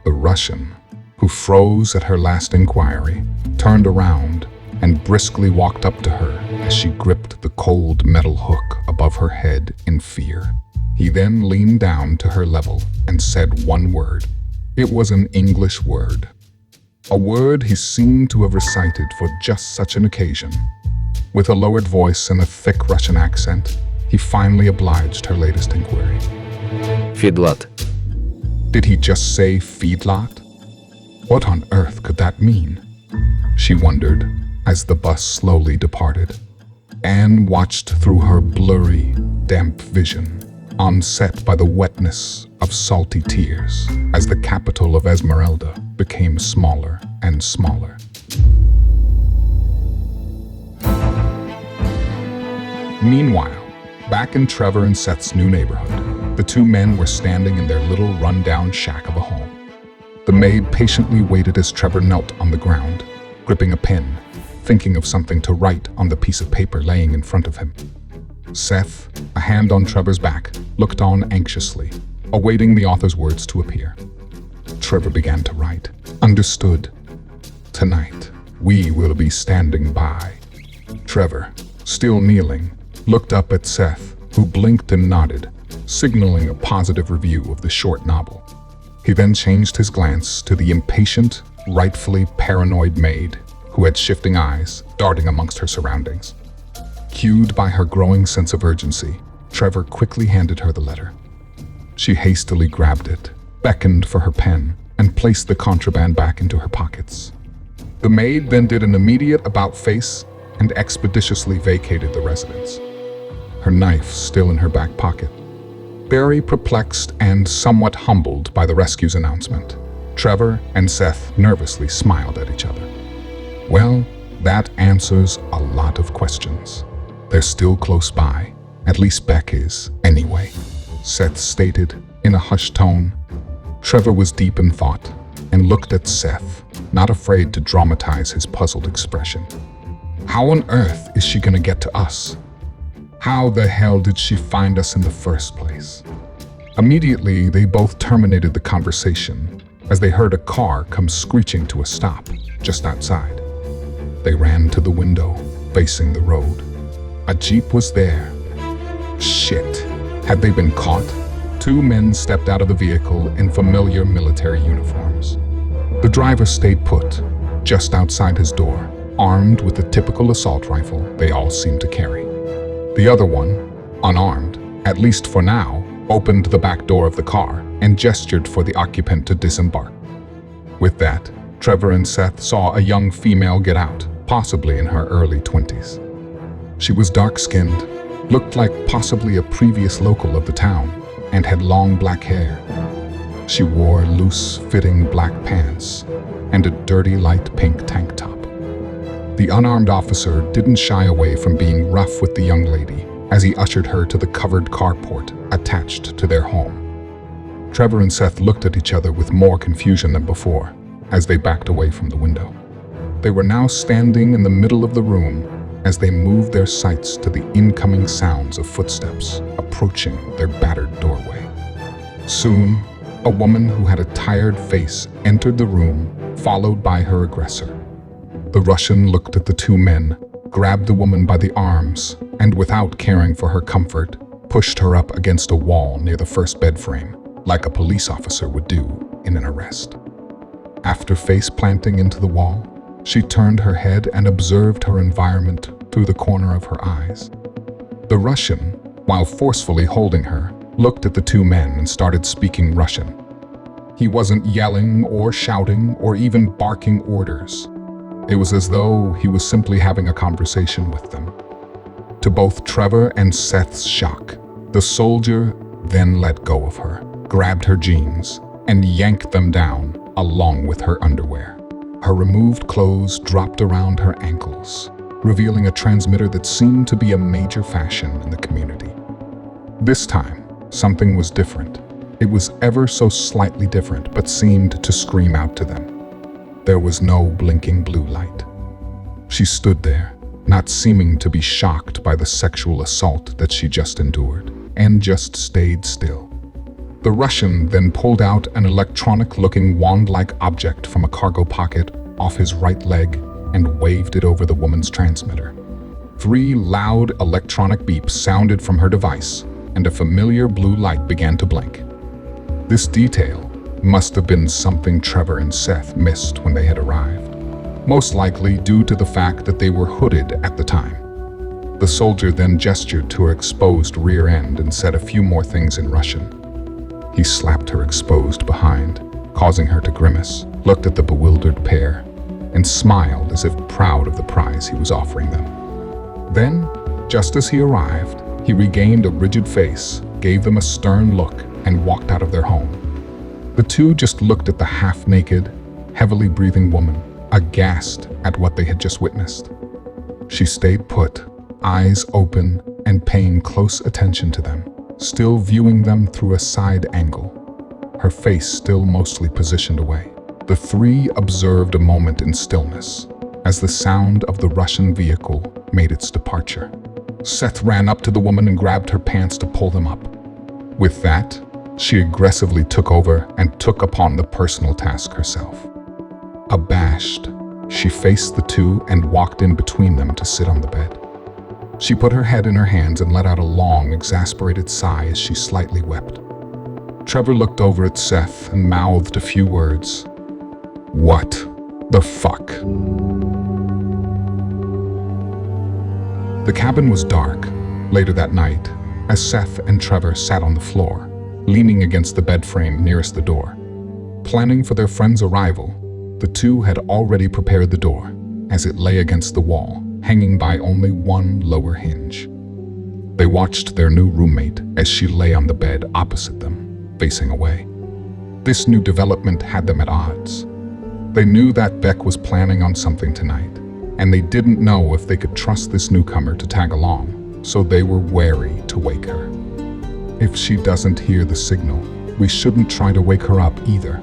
The Russian, who froze at her last inquiry, turned around and briskly walked up to her as she gripped the cold metal hook above her head in fear. He then leaned down to her level and said one word. It was an English word. A word he seemed to have recited for just such an occasion. With a lowered voice and a thick Russian accent, he finally obliged her latest inquiry. Фидлат. Did he just say feedlot? What on earth could that mean? She wondered as the bus slowly departed. Anne watched through her blurry, damp vision, onset by the wetness of salty tears as the capital of Esmeralda became smaller and smaller. Meanwhile, back in Trevor and Seth's new neighborhood, the two men were standing in their little run-down shack of a home. The maid patiently waited as Trevor knelt on the ground, gripping a pen, thinking of something to write on the piece of paper laying in front of him. Seth, a hand on Trevor's back, looked on anxiously, awaiting the author's words to appear. Trevor began to write. Understood. Tonight, we will be standing by. Trevor, still kneeling, looked up at Seth, who blinked and nodded, signaling a positive review of the short novel. He then changed his glance to the impatient, rightfully paranoid maid, who had shifting eyes, darting amongst her surroundings. Cued by her growing sense of urgency, Trevor quickly handed her the letter. She hastily grabbed it beckoned for her pen, and placed the contraband back into her pockets. The maid then did an immediate about-face and expeditiously vacated the residence, her knife still in her back pocket. Very perplexed and somewhat humbled by the rescue's announcement, Trevor and Seth nervously smiled at each other. Well, that answers a lot of questions. They're still close by, at least Beck is, anyway, Seth stated in a hushed tone. Trevor was deep in thought and looked at Seth, not afraid to dramatize his puzzled expression. How on earth is she gonna get to us? How the hell did she find us in the first place? Immediately, they both terminated the conversation as they heard a car come screeching to a stop just outside. They ran to the window, facing the road. A Jeep was there. Shit. Had they been caught? Two men stepped out of the vehicle in familiar military uniforms. The driver stayed put, just outside his door, armed with the typical assault rifle they all seemed to carry. The other one, unarmed, at least for now, opened the back door of the car and gestured for the occupant to disembark. With that, Trevor and Seth saw a young female get out, possibly in her early 20s. She was dark-skinned, looked like possibly a previous local of the town, and had long black hair. She wore loose-fitting black pants and a dirty light pink tank top. The unarmed officer didn't shy away from being rough with the young lady as he ushered her to the covered carport attached to their home. Trevor and Seth looked at each other with more confusion than before as they backed away from the window. They were now standing in the middle of the room as they moved their sights to the incoming sounds of footsteps approaching their battered doorway. Soon, a woman who had a tired face entered the room, followed by her aggressor. The Russian looked at the two men, grabbed the woman by the arms, and without caring for her comfort, pushed her up against a wall near the first bed frame, like a police officer would do in an arrest. After face planting into the wall, she turned her head and observed her environment through the corner of her eyes. The Russian, while forcefully holding her, looked at the two men and started speaking Russian. He wasn't yelling or shouting or even barking orders. It was as though he was simply having a conversation with them. To both Trevor and Seth's shock, the soldier then let go of her, grabbed her jeans, and yanked them down along with her underwear. Her removed clothes dropped around her ankles, revealing a transmitter that seemed to be a major fashion in the community. This time, something was different. It was ever so slightly different, but seemed to scream out to them. There was no blinking blue light. She stood there, not seeming to be shocked by the sexual assault that she just endured, and just stayed still. The Russian then pulled out an electronic-looking wand-like object from a cargo pocket off his right leg and waved it over the woman's transmitter. 3 loud electronic beeps sounded from her device, and a familiar blue light began to blink. This detail must have been something Trevor and Seth missed when they had arrived, most likely due to the fact that they were hooded at the time. The soldier then gestured to her exposed rear end and said a few more things in Russian. He slapped her exposed behind, causing her to grimace, looked at the bewildered pair, and smiled as if proud of the prize he was offering them. Then, just as he arrived, he regained a rigid face, gave them a stern look, and walked out of their home. The two just looked at the half-naked, heavily breathing woman, aghast at what they had just witnessed. She stayed put, eyes open and paying close attention to them, still viewing them through a side angle, her face still mostly positioned away. The 3 observed a moment in stillness as the sound of the Russian vehicle made its departure. Seth ran up to the woman and grabbed her pants to pull them up. With that, she aggressively took over and took upon the personal task herself. Abashed, she faced the two and walked in between them to sit on the bed. She put her head in her hands and let out a long, exasperated sigh as she slightly wept. Trevor looked over at Seth and mouthed a few words. What the fuck? The cabin was dark later that night as Seth and Trevor sat on the floor, leaning against the bed frame nearest the door. Planning for their friend's arrival, the two had already prepared the door, as it lay against the wall, hanging by only one lower hinge. They watched their new roommate as she lay on the bed opposite them, facing away. This new development had them at odds. They knew that Beck was planning on something tonight, and they didn't know if they could trust this newcomer to tag along, so they were wary to wake her. If she doesn't hear the signal, we shouldn't try to wake her up either,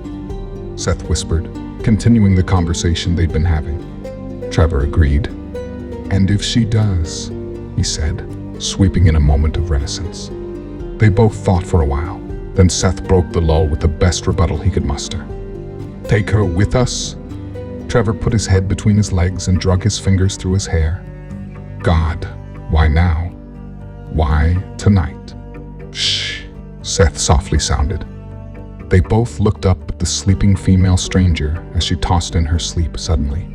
Seth whispered, continuing the conversation they'd been having. Trevor agreed. And if she does, he said, sweeping in a moment of reticence. They both thought for a while, then Seth broke the lull with the best rebuttal he could muster. Take her with us? Trevor put his head between his legs and drug his fingers through his hair. God, why now? Why tonight? Shh, Seth softly sounded. They both looked up at the sleeping female stranger as she tossed in her sleep suddenly.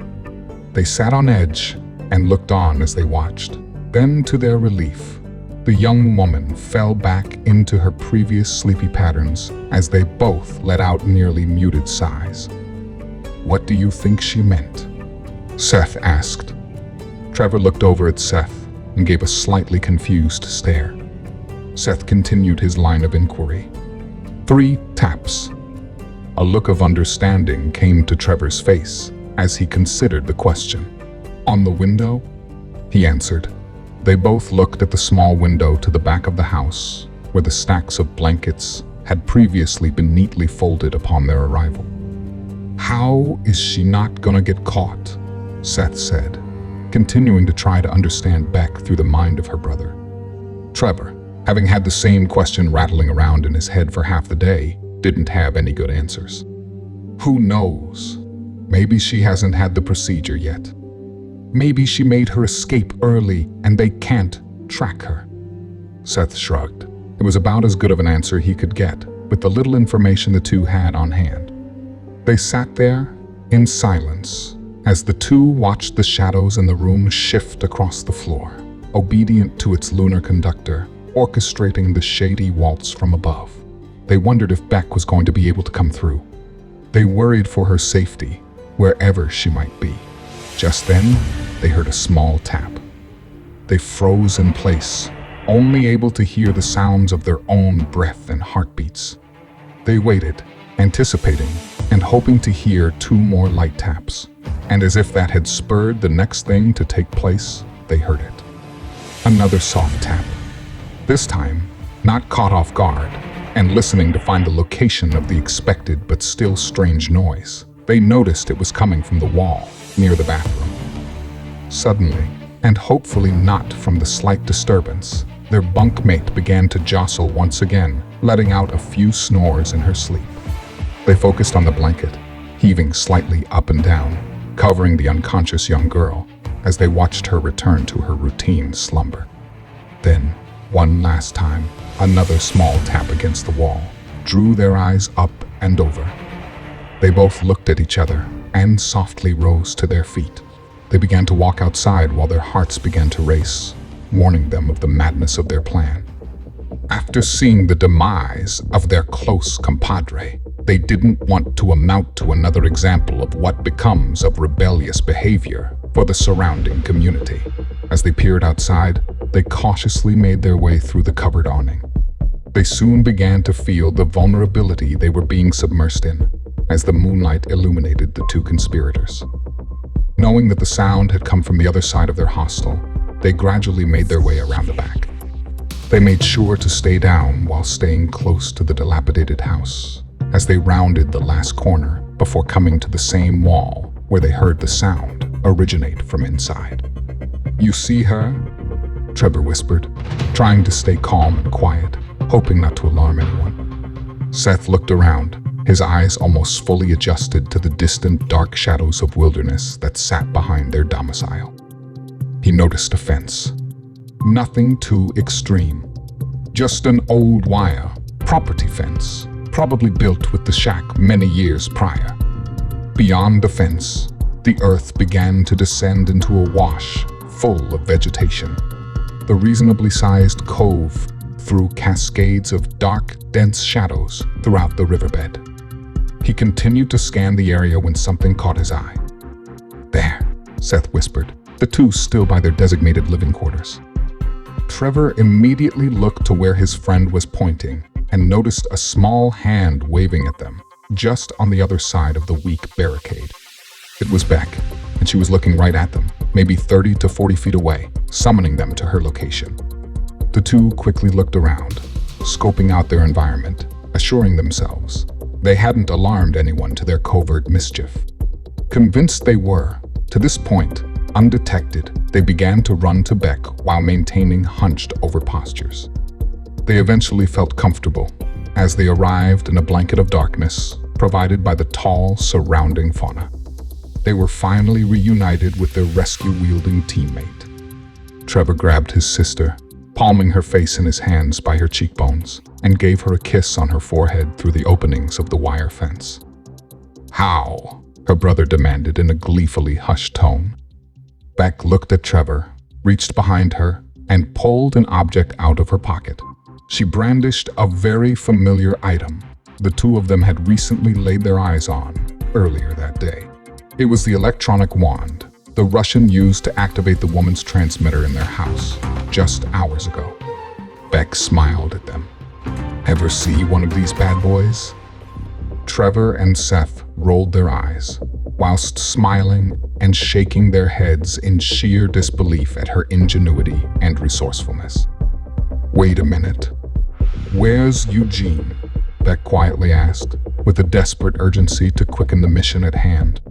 They sat on edge and looked on as they watched. Then, to their relief, the young woman fell back into her previous sleepy patterns as they both let out nearly muted sighs. What do you think she meant? Seth asked. Trevor looked over at Seth and gave a slightly confused stare. Seth continued his line of inquiry. 3 taps. A look of understanding came to Trevor's face as he considered the question. On the window? He answered. They both looked at the small window to the back of the house, where the stacks of blankets had previously been neatly folded upon their arrival. How is she not gonna get caught? Seth said, continuing to try to understand Beck through the mind of her brother. Trevor, having had the same question rattling around in his head for half the day, didn't have any good answers. Who knows? Maybe she hasn't had the procedure yet. Maybe she made her escape early and they can't track her. Seth shrugged. It was about as good of an answer he could get with the little information the two had on hand. They sat there in silence as the two watched the shadows in the room shift across the floor, obedient to its lunar conductor, orchestrating the shady waltz from above. They wondered if Beck was going to be able to come through. They worried for her safety, wherever she might be. Just then, they heard a small tap. They froze in place, only able to hear the sounds of their own breath and heartbeats. They waited, anticipating and hoping to hear 2 more light taps. And as if that had spurred the next thing to take place, they heard it. Another soft tap. This time, not caught off guard, and listening to find the location of the expected but still strange noise, they noticed it was coming from the wall near the bathroom. Suddenly, and hopefully not from the slight disturbance, their bunkmate began to jostle once again, letting out a few snores in her sleep. They focused on the blanket, heaving slightly up and down, covering the unconscious young girl as they watched her return to her routine slumber. Then, one last time, another small tap against the wall drew their eyes up and over. They both looked at each other and softly rose to their feet. They began to walk outside while their hearts began to race, warning them of the madness of their plan. After seeing the demise of their close compadre, they didn't want to amount to another example of what becomes of rebellious behavior for the surrounding community. As they peered outside, they cautiously made their way through the covered awning. They soon began to feel the vulnerability they were being submersed in, as the moonlight illuminated the 2 conspirators. Knowing that the sound had come from the other side of their hostel, they gradually made their way around the back. They made sure to stay down while staying close to the dilapidated house, as they rounded the last corner before coming to the same wall where they heard the sound originate from inside. You see her? Trevor whispered, trying to stay calm and quiet, hoping not to alarm anyone. Seth looked around, his eyes almost fully adjusted to the distant dark shadows of wilderness that sat behind their domicile. He noticed a fence. Nothing too extreme. Just an old wire, property fence, probably built with the shack many years prior. Beyond the fence, the earth began to descend into a wash full of vegetation. The reasonably sized cove through cascades of dark, dense shadows throughout the riverbed. He continued to scan the area when something caught his eye. "There," Seth whispered, the two still by their designated living quarters. Trevor immediately looked to where his friend was pointing and noticed a small hand waving at them, just on the other side of the weak barricade. It was Beck, and she was looking right at them, maybe 30 to 40 feet away, summoning them to her location. The two quickly looked around, scoping out their environment, assuring themselves they hadn't alarmed anyone to their covert mischief. Convinced they were, to this point, undetected, they began to run to Beck while maintaining hunched-over postures. They eventually felt comfortable as they arrived in a blanket of darkness provided by the tall, surrounding fauna. They were finally reunited with their rescue-wielding teammate. Trevor grabbed his sister, palming her face in his hands by her cheekbones, and gave her a kiss on her forehead through the openings of the wire fence. "How?" her brother demanded in a gleefully hushed tone. Beck looked at Trevor, reached behind her, and pulled an object out of her pocket. She brandished a very familiar item the two of them had recently laid their eyes on earlier that day. It was the electronic wand the Russian used to activate the woman's transmitter in their house just hours ago. Beck smiled at them. "Ever see one of these bad boys?" Trevor and Seth rolled their eyes, whilst smiling and shaking their heads in sheer disbelief at her ingenuity and resourcefulness. "Wait a minute. Where's Eugene?" Beck quietly asked, with a desperate urgency to quicken the mission at hand.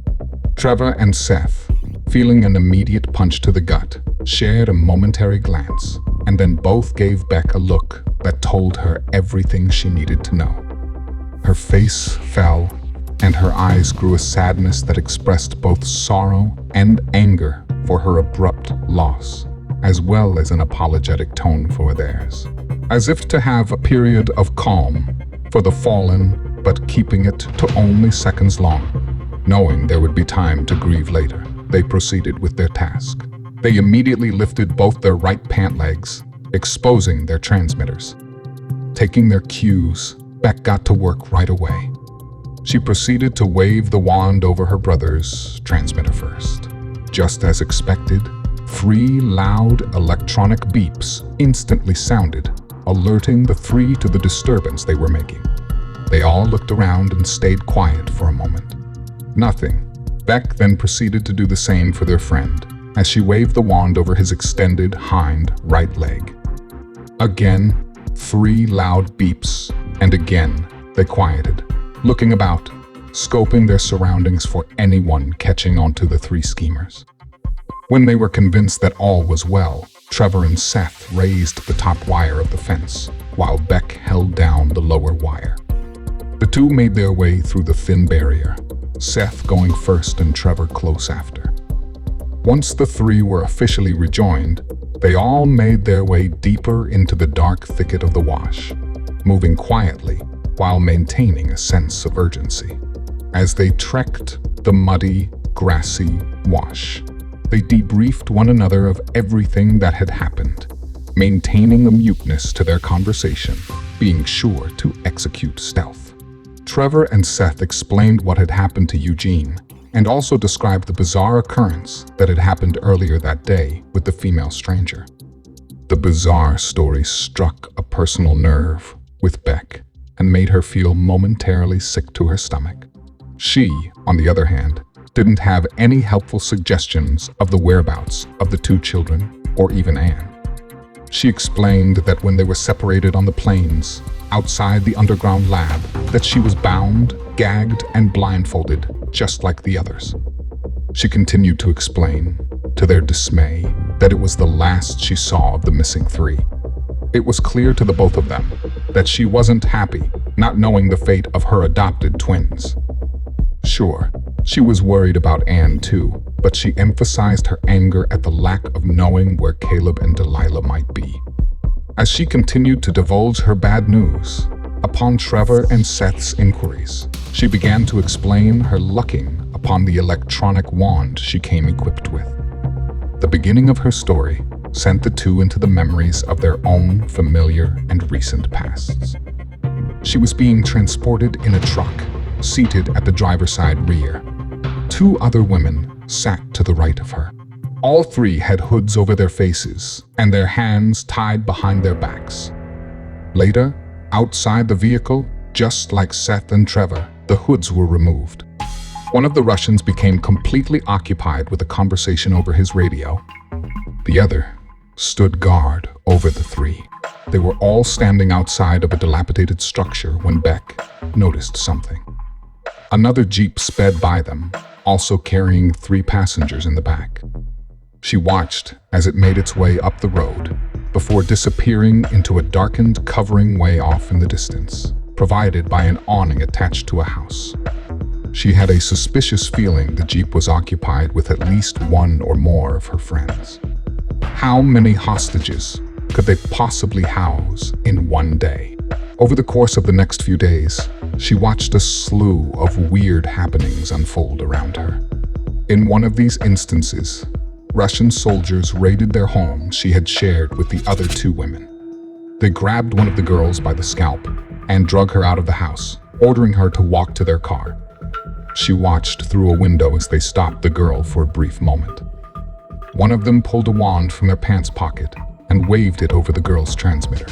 Trevor and Seth, feeling an immediate punch to the gut, shared a momentary glance, and then both gave Beck a look that told her everything she needed to know. Her face fell, and her eyes grew a sadness that expressed both sorrow and anger for her abrupt loss, as well as an apologetic tone for theirs. As if to have a period of calm for the fallen, but keeping it to only seconds long. Knowing there would be time to grieve later, they proceeded with their task. They immediately lifted both their right pant legs, exposing their transmitters. Taking their cues, Beck got to work right away. She proceeded to wave the wand over her brother's transmitter first. Just as expected, 3 loud electronic beeps instantly sounded, alerting the 3 to the disturbance they were making. They all looked around and stayed quiet for a moment. Nothing. Beck then proceeded to do the same for their friend, as she waved the wand over his extended hind right leg. Again, 3 loud beeps, and again, they quieted, looking about, scoping their surroundings for anyone catching onto the 3 schemers. When they were convinced that all was well, Trevor and Seth raised the top wire of the fence, while Beck held down the lower wire. The two made their way through the thin barrier, Seth going first and Trevor close after. Once the 3 were officially rejoined, they all made their way deeper into the dark thicket of the wash, moving quietly while maintaining a sense of urgency. As they trekked the muddy, grassy wash, they debriefed one another of everything that had happened, maintaining a muteness to their conversation, being sure to execute stealth. Trevor and Seth explained what had happened to Eugene, and also described the bizarre occurrence that had happened earlier that day with the female stranger. The bizarre story struck a personal nerve with Beck and made her feel momentarily sick to her stomach. She, on the other hand, didn't have any helpful suggestions of the whereabouts of the 2 children or even Anne. She explained that when they were separated on the plains outside the underground lab, that she was bound, gagged, and blindfolded just like the others. She continued to explain, to their dismay, that it was the last she saw of the missing 3. It was clear to the both of them that she wasn't happy not knowing the fate of her adopted twins. Sure, she was worried about Anne too, but she emphasized her anger at the lack of knowing where Caleb and Delilah might be. As she continued to divulge her bad news, upon Trevor and Seth's inquiries, she began to explain her lucking upon the electronic wand she came equipped with. The beginning of her story sent the two into the memories of their own familiar and recent pasts. She was being transported in a truck, seated at the driver's side rear. Two other women sat to the right of her. All three had hoods over their faces and their hands tied behind their backs. Later, outside the vehicle, just like Seth and Trevor, the hoods were removed. One of the Russians became completely occupied with a conversation over his radio. The other stood guard over the three. They were all standing outside of a dilapidated structure when Beck noticed something. Another Jeep sped by them, also carrying 3 passengers in the back. She watched as it made its way up the road before disappearing into a darkened covering way off in the distance, provided by an awning attached to a house. She had a suspicious feeling the Jeep was occupied with at least one or more of her friends. How many hostages could they possibly house in one day? Over the course of the next few days, she watched a slew of weird happenings unfold around her. In one of these instances, Russian soldiers raided their home she had shared with the other 2 women. They grabbed one of the girls by the scalp and drug her out of the house, ordering her to walk to their car. She watched through a window as they stopped the girl for a brief moment. One of them pulled a wand from their pants pocket and waved it over the girl's transmitter.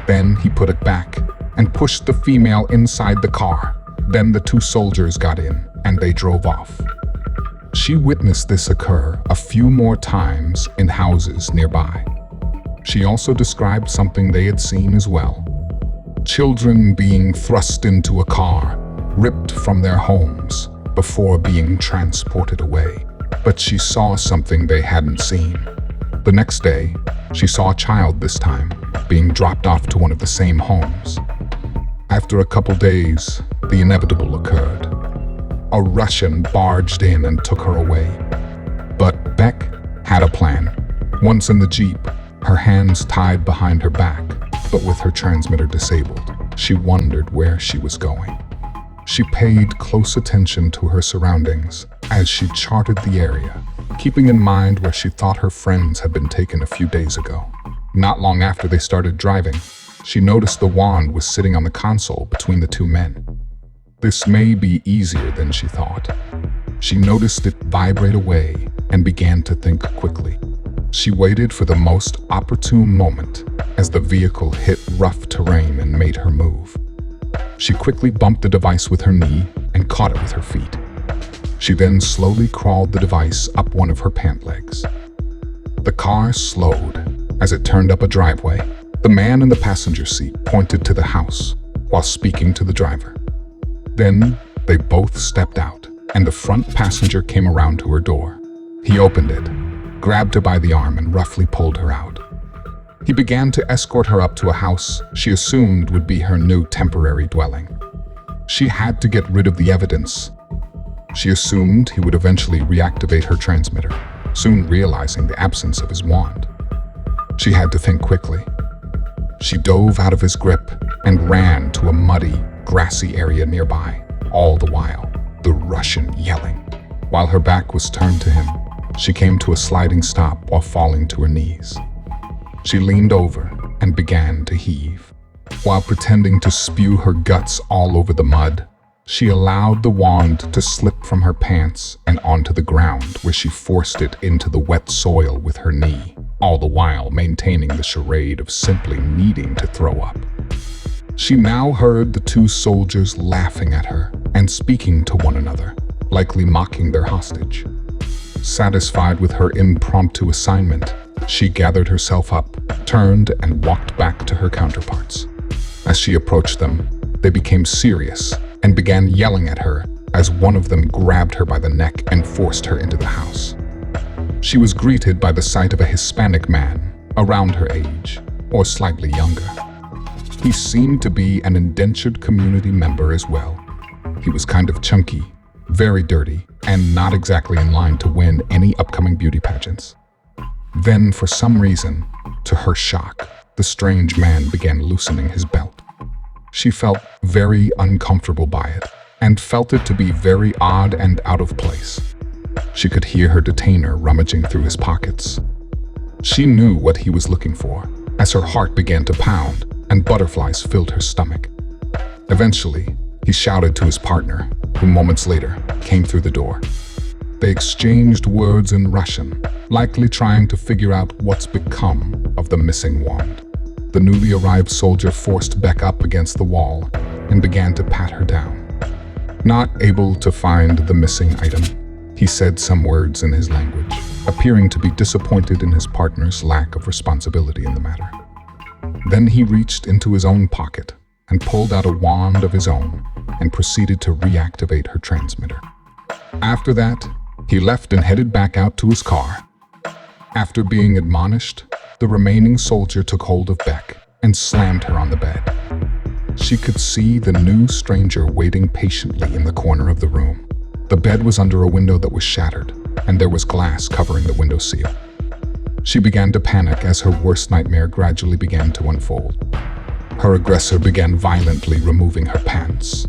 Then he put it back and pushed the female inside the car. Then the 2 soldiers got in and they drove off. She witnessed this occur a few more times in houses nearby. She also described something they had seen as well. Children being thrust into a car, ripped from their homes before being transported away. But she saw something they hadn't seen. The next day, she saw a child this time being dropped off to one of the same homes. After a couple days, the inevitable occurred. A Russian barged in and took her away. But Beck had a plan. Once in the Jeep, her hands tied behind her back, but with her transmitter disabled, she wondered where she was going. She paid close attention to her surroundings as she charted the area, keeping in mind where she thought her friends had been taken a few days ago. Not long after they started driving, she noticed the wand was sitting on the console between the 2 men. This may be easier than she thought. She noticed it vibrate away and began to think quickly. She waited for the most opportune moment as the vehicle hit rough terrain and made her move. She quickly bumped the device with her knee and caught it with her feet. She then slowly crawled the device up one of her pant legs. The car slowed as it turned up a driveway. The man in the passenger seat pointed to the house while speaking to the driver. Then they both stepped out, and the front passenger came around to her door. He opened it, grabbed her by the arm, and roughly pulled her out. He began to escort her up to a house she assumed would be her new temporary dwelling. She had to get rid of the evidence. She assumed he would eventually reactivate her transmitter, soon realizing the absence of his wand. She had to think quickly. She dove out of his grip and ran to a muddy, grassy area nearby, all the while, the Russian yelling. While her back was turned to him, she came to a sliding stop while falling to her knees. She leaned over and began to heave. While pretending to spew her guts all over the mud, she allowed the wand to slip from her pants and onto the ground, where she forced it into the wet soil with her knee, all the while maintaining the charade of simply needing to throw up. She now heard the 2 soldiers laughing at her and speaking to one another, likely mocking their hostage. Satisfied with her impromptu assignment, she gathered herself up, turned, and walked back to her counterparts. As she approached them, they became serious and began yelling at her as one of them grabbed her by the neck and forced her into the house. She was greeted by the sight of a Hispanic man around her age, or slightly younger. He seemed to be an indentured community member as well. He was kind of chunky, very dirty, and not exactly in line to win any upcoming beauty pageants. Then, for some reason, to her shock, the strange man began loosening his belt. She felt very uncomfortable by it, and felt it to be very odd and out of place. She could hear her detainer rummaging through his pockets. She knew what he was looking for, as her heart began to pound and butterflies filled her stomach. Eventually, he shouted to his partner, who moments later came through the door. They exchanged words in Russian, likely trying to figure out what's become of the missing wand. The newly arrived soldier forced Beck up against the wall and began to pat her down. Not able to find the missing item, he said some words in his language, appearing to be disappointed in his partner's lack of responsibility in the matter. Then he reached into his own pocket and pulled out a wand of his own and proceeded to reactivate her transmitter. After that, he left and headed back out to his car. After being admonished, the remaining soldier took hold of Beck and slammed her on the bed. She could see the new stranger waiting patiently in the corner of the room. The bed was under a window that was shattered, and there was glass covering the window sill. She began to panic as her worst nightmare gradually began to unfold. Her aggressor began violently removing her pants.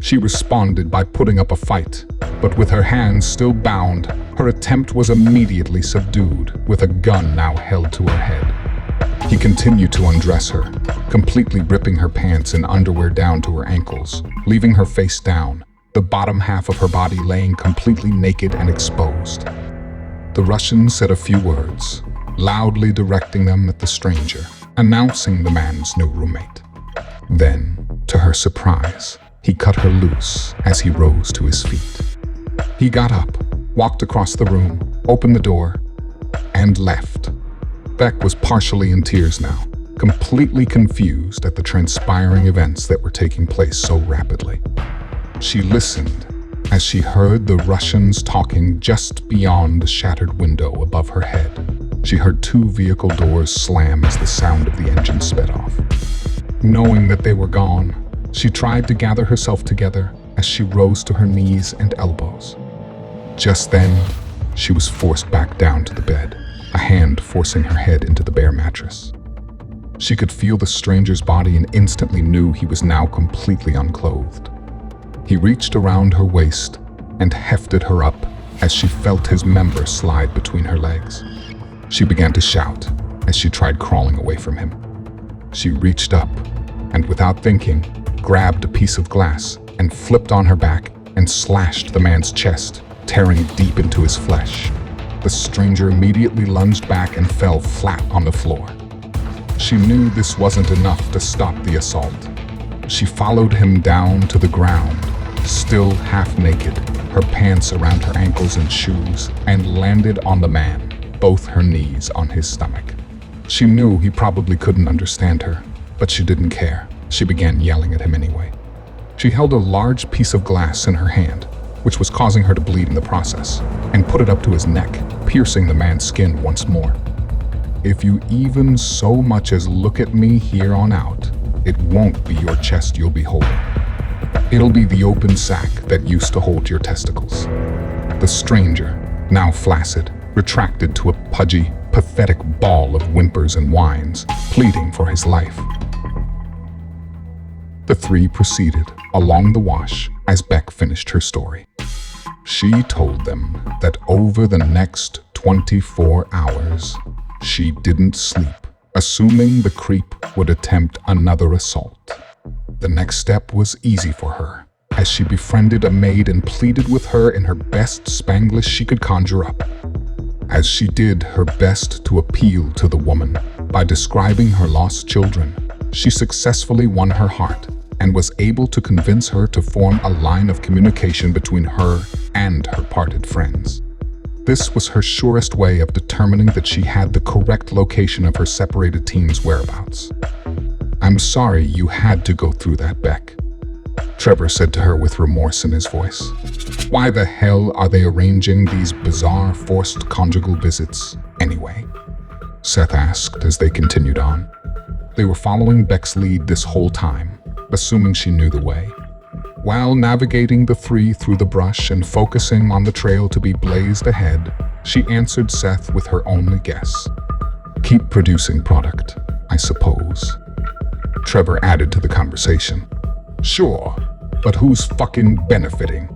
She responded by putting up a fight, but with her hands still bound, her attempt was immediately subdued, with a gun now held to her head. He continued to undress her, completely ripping her pants and underwear down to her ankles, leaving her face down, the bottom half of her body laying completely naked and exposed. The Russian said a few words, loudly directing them at the stranger, announcing the man's new roommate. Then, to her surprise, he cut her loose as he rose to his feet. He got up, walked across the room, opened the door, and left. Beck was partially in tears now, completely confused at the transpiring events that were taking place so rapidly. She listened as she heard the Russians talking just beyond the shattered window above her head. She heard 2 vehicle doors slam as the sound of the engine sped off. Knowing that they were gone, she tried to gather herself together as she rose to her knees and elbows. Just then, she was forced back down to the bed, a hand forcing her head into the bare mattress. She could feel the stranger's body and instantly knew he was now completely unclothed. He reached around her waist and hefted her up as she felt his member slide between her legs. She began to shout as she tried crawling away from him. She reached up and, without thinking, grabbed a piece of glass and flipped on her back and slashed the man's chest, tearing deep into his flesh. The stranger immediately lunged back and fell flat on the floor. She knew this wasn't enough to stop the assault. She followed him down to the ground, still half naked, her pants around her ankles and shoes, and landed on the man, both her knees on his stomach. She knew he probably couldn't understand her, but she didn't care. She began yelling at him anyway. She held a large piece of glass in her hand, which was causing her to bleed in the process, and put it up to his neck, piercing the man's skin once more. "If you even so much as look at me here on out, it won't be your chest you'll be holding. It'll be the open sack that used to hold your testicles." The stranger, now flaccid, retracted to a pudgy, pathetic ball of whimpers and whines, pleading for his life. The 3 proceeded along the wash as Beck finished her story. She told them that over the next 24 hours, she didn't sleep, assuming the creep would attempt another assault. The next step was easy for her, as she befriended a maid and pleaded with her in her best Spanglish she could conjure up. As she did her best to appeal to the woman by describing her lost children, she successfully won her heart and was able to convince her to form a line of communication between her and her parted friends. This was her surest way of determining that she had the correct location of her separated team's whereabouts. "I'm sorry you had to go through that, Beck," Trevor said to her with remorse in his voice. "Why the hell are they arranging these bizarre forced conjugal visits anyway?" Seth asked as they continued on. They were following Beck's lead this whole time, assuming she knew the way. While navigating the 3 through the brush and focusing on the trail to be blazed ahead, she answered Seth with her only guess. "Keep producing product, I suppose." Trevor added to the conversation. "Sure, but who's fucking benefiting?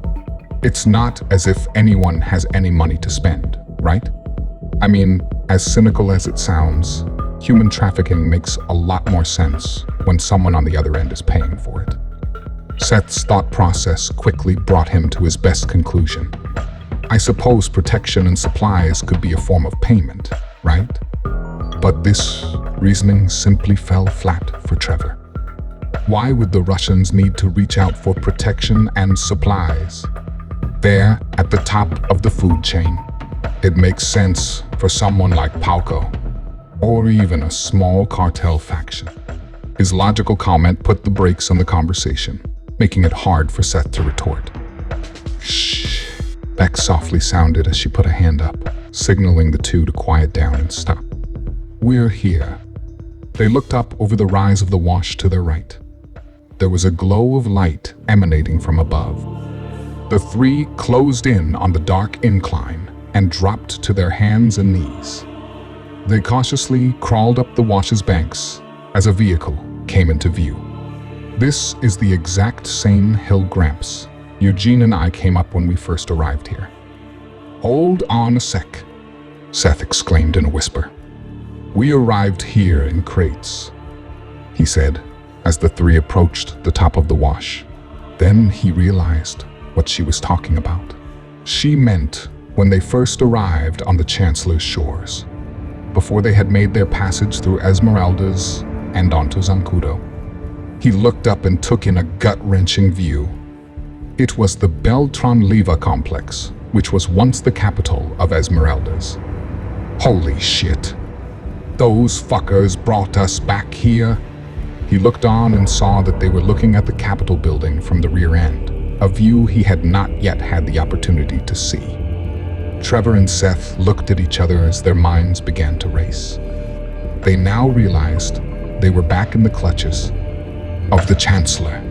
It's not as if anyone has any money to spend, right? I mean, As cynical as it sounds, human trafficking makes a lot more sense when someone on the other end is paying for it. Seth's thought process quickly brought him to his best conclusion. I suppose protection and supplies could be a form of payment, right? But this reasoning simply fell flat for Trevor. Why would the Russians need to reach out for protection and supplies? There, at the top of the food chain, it makes sense for someone like Palko, or even a small cartel faction. His logical comment put the brakes on the conversation, making it hard for Seth to retort. Shh, Beck softly sounded as she put a hand up, signaling the two to quiet down and stop. We're here. They looked up over the rise of the wash to their right. There was a glow of light emanating from above. The three closed in on the dark incline and dropped to their hands and knees. They cautiously crawled up the wash's banks as a vehicle came into view. This is the exact same hill Gramps Eugene and I came up when we first arrived here. Hold on a sec, Seth exclaimed in a whisper. We arrived here in crates, he said as the three approached the top of the wash. Then he realized what she was talking about. She meant when they first arrived on the Chancellor's shores, before they had made their passage through Esmeralda's and onto Zancudo. He looked up and took in a gut-wrenching view. It was the Beltran-Leyva complex, which was once the capital of Esmeralda's. Holy shit! Those fuckers brought us back here. He looked on and saw that they were looking at the Capitol building from the rear end, a view he had not yet had the opportunity to see. Trevor and Seth looked at each other as their minds began to race. They now realized they were back in the clutches of the Chancellor.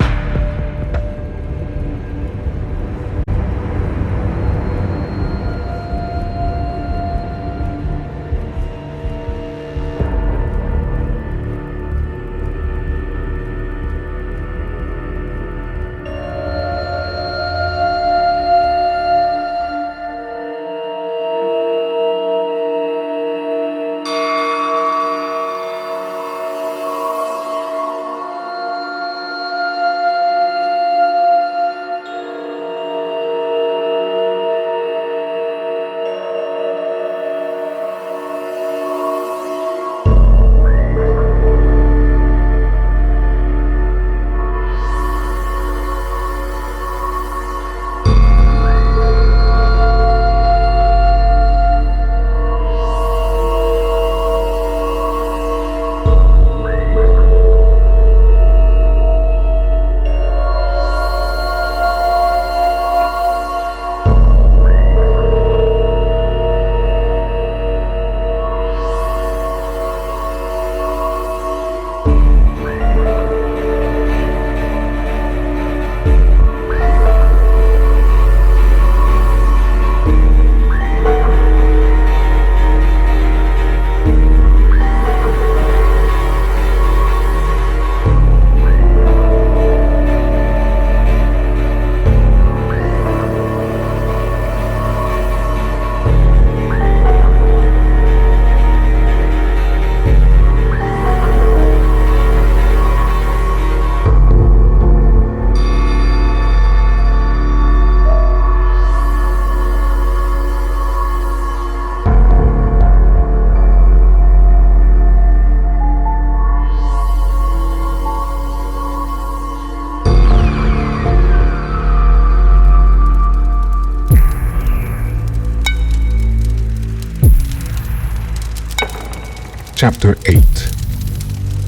Chapter 8,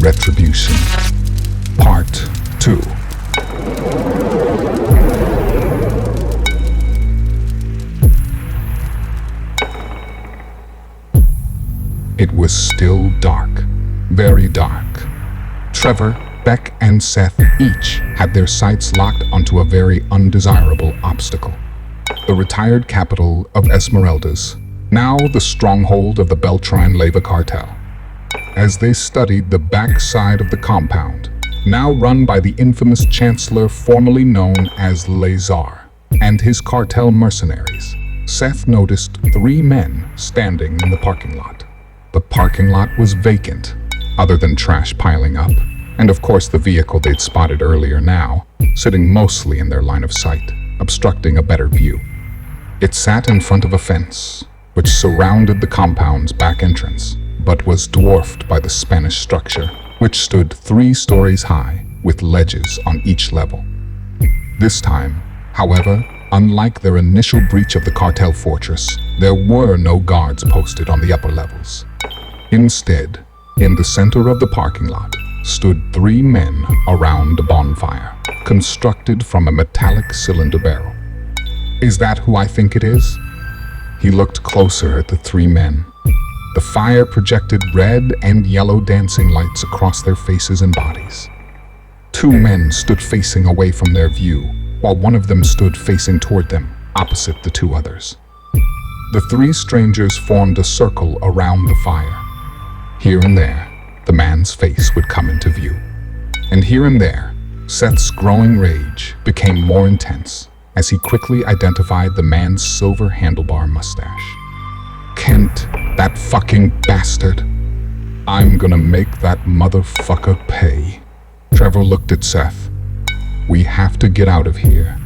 Retribution, Part 2. It was still dark, very dark. Trevor, Beck, and Seth each had their sights locked onto a very undesirable obstacle. The retired capital of Esmeralda's, now the stronghold of the Beltran-Leyva cartel. As they studied the backside of the compound, now run by the infamous Chancellor formerly known as Lazar, and his cartel mercenaries, Seth noticed 3 men standing in the parking lot. The parking lot was vacant, other than trash piling up, and of course the vehicle they'd spotted earlier now, sitting mostly in their line of sight, obstructing a better view. It sat in front of a fence, which surrounded the compound's back entrance, but was dwarfed by the Spanish structure, which stood 3 stories high, with ledges on each level. This time, however, unlike their initial breach of the cartel fortress, there were no guards posted on the upper levels. Instead, in the center of the parking lot, stood 3 men around a bonfire, constructed from a metallic cylinder barrel. Is that who I think it is? He looked closer at the 3 men. The fire projected red and yellow dancing lights across their faces and bodies. 2 men stood facing away from their view, while one of them stood facing toward them, opposite the 2 others. The 3 strangers formed a circle around the fire. Here and there, the man's face would come into view. And here and there, Seth's growing rage became more intense as he quickly identified the man's silver handlebar mustache. Kent, that fucking bastard. I'm gonna make that motherfucker pay. Trevor looked at Seth. We have to get out of here.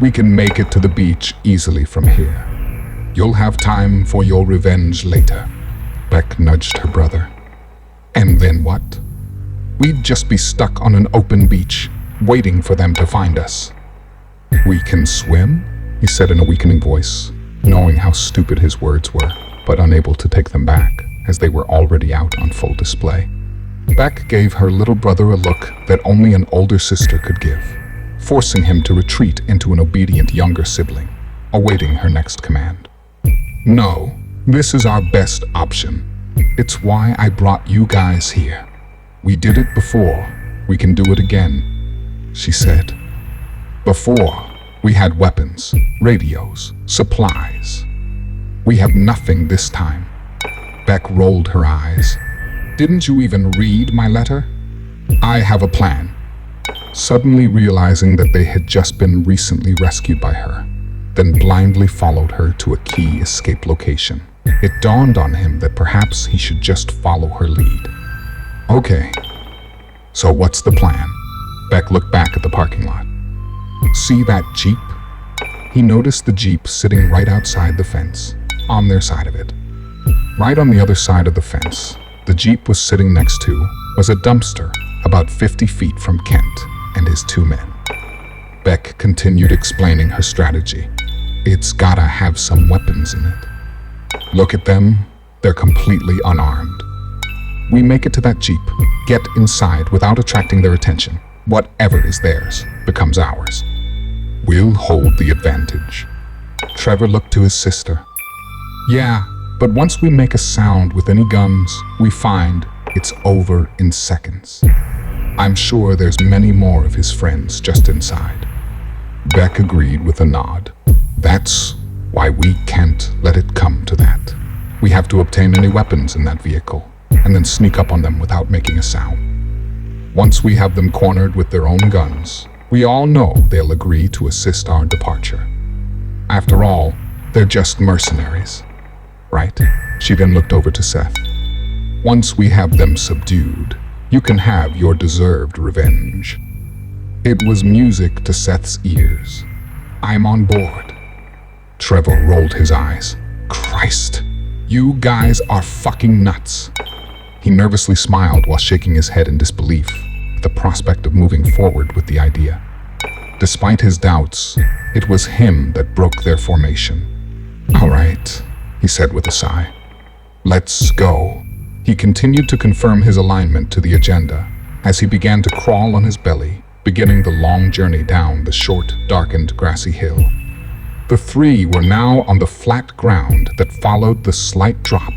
We can make it to the beach easily from here. You'll have time for your revenge later. Beck nudged her brother. And then what? We'd just be stuck on an open beach, waiting for them to find us. We can swim? He said in a weakening voice, knowing how stupid his words were, but unable to take them back, as they were already out on full display. Beck gave her little brother a look that only an older sister could give, forcing him to retreat into an obedient younger sibling, awaiting her next command. No, this is our best option. It's why I brought you guys here. We did it before. We can do it again, she said. Before, we had weapons, radios, supplies. We have nothing this time. Beck rolled her eyes. Didn't you even read my letter? I have a plan. Suddenly realizing that they had just been recently rescued by her, then blindly followed her to a key escape location. It dawned on him that perhaps he should just follow her lead. Okay, so what's the plan? Beck looked back at the parking lot. See that Jeep? He noticed the Jeep sitting right outside the fence, on their side of it. Right on the other side of the fence, the Jeep was sitting next to was a dumpster about 50 feet from Kent and his 2 men. Beck continued explaining her strategy. It's gotta have some weapons in it. Look at them, they're completely unarmed. We make it to that Jeep, get inside without attracting their attention. Whatever is theirs becomes ours. We'll hold the advantage. Trevor looked to his sister. Yeah, but once we make a sound with any guns, we find it's over in seconds. I'm sure there's many more of his friends just inside. Beck agreed with a nod. That's why we can't let it come to that. We have to obtain any weapons in that vehicle, and then sneak up on them without making a sound. Once we have them cornered with their own guns, we all know they'll agree to assist our departure. After all, they're just mercenaries, right? She then looked over to Seth. Once we have them subdued, you can have your deserved revenge. It was music to Seth's ears. I'm on board. Trevor rolled his eyes. Christ, you guys are fucking nuts. He nervously smiled while shaking his head in disbelief at the prospect of moving forward with the idea. Despite his doubts, it was him that broke their formation. All right, he said with a sigh. Let's go. He continued to confirm his alignment to the agenda as he began to crawl on his belly, beginning the long journey down the short, darkened, grassy hill. The 3 were now on the flat ground that followed the slight drop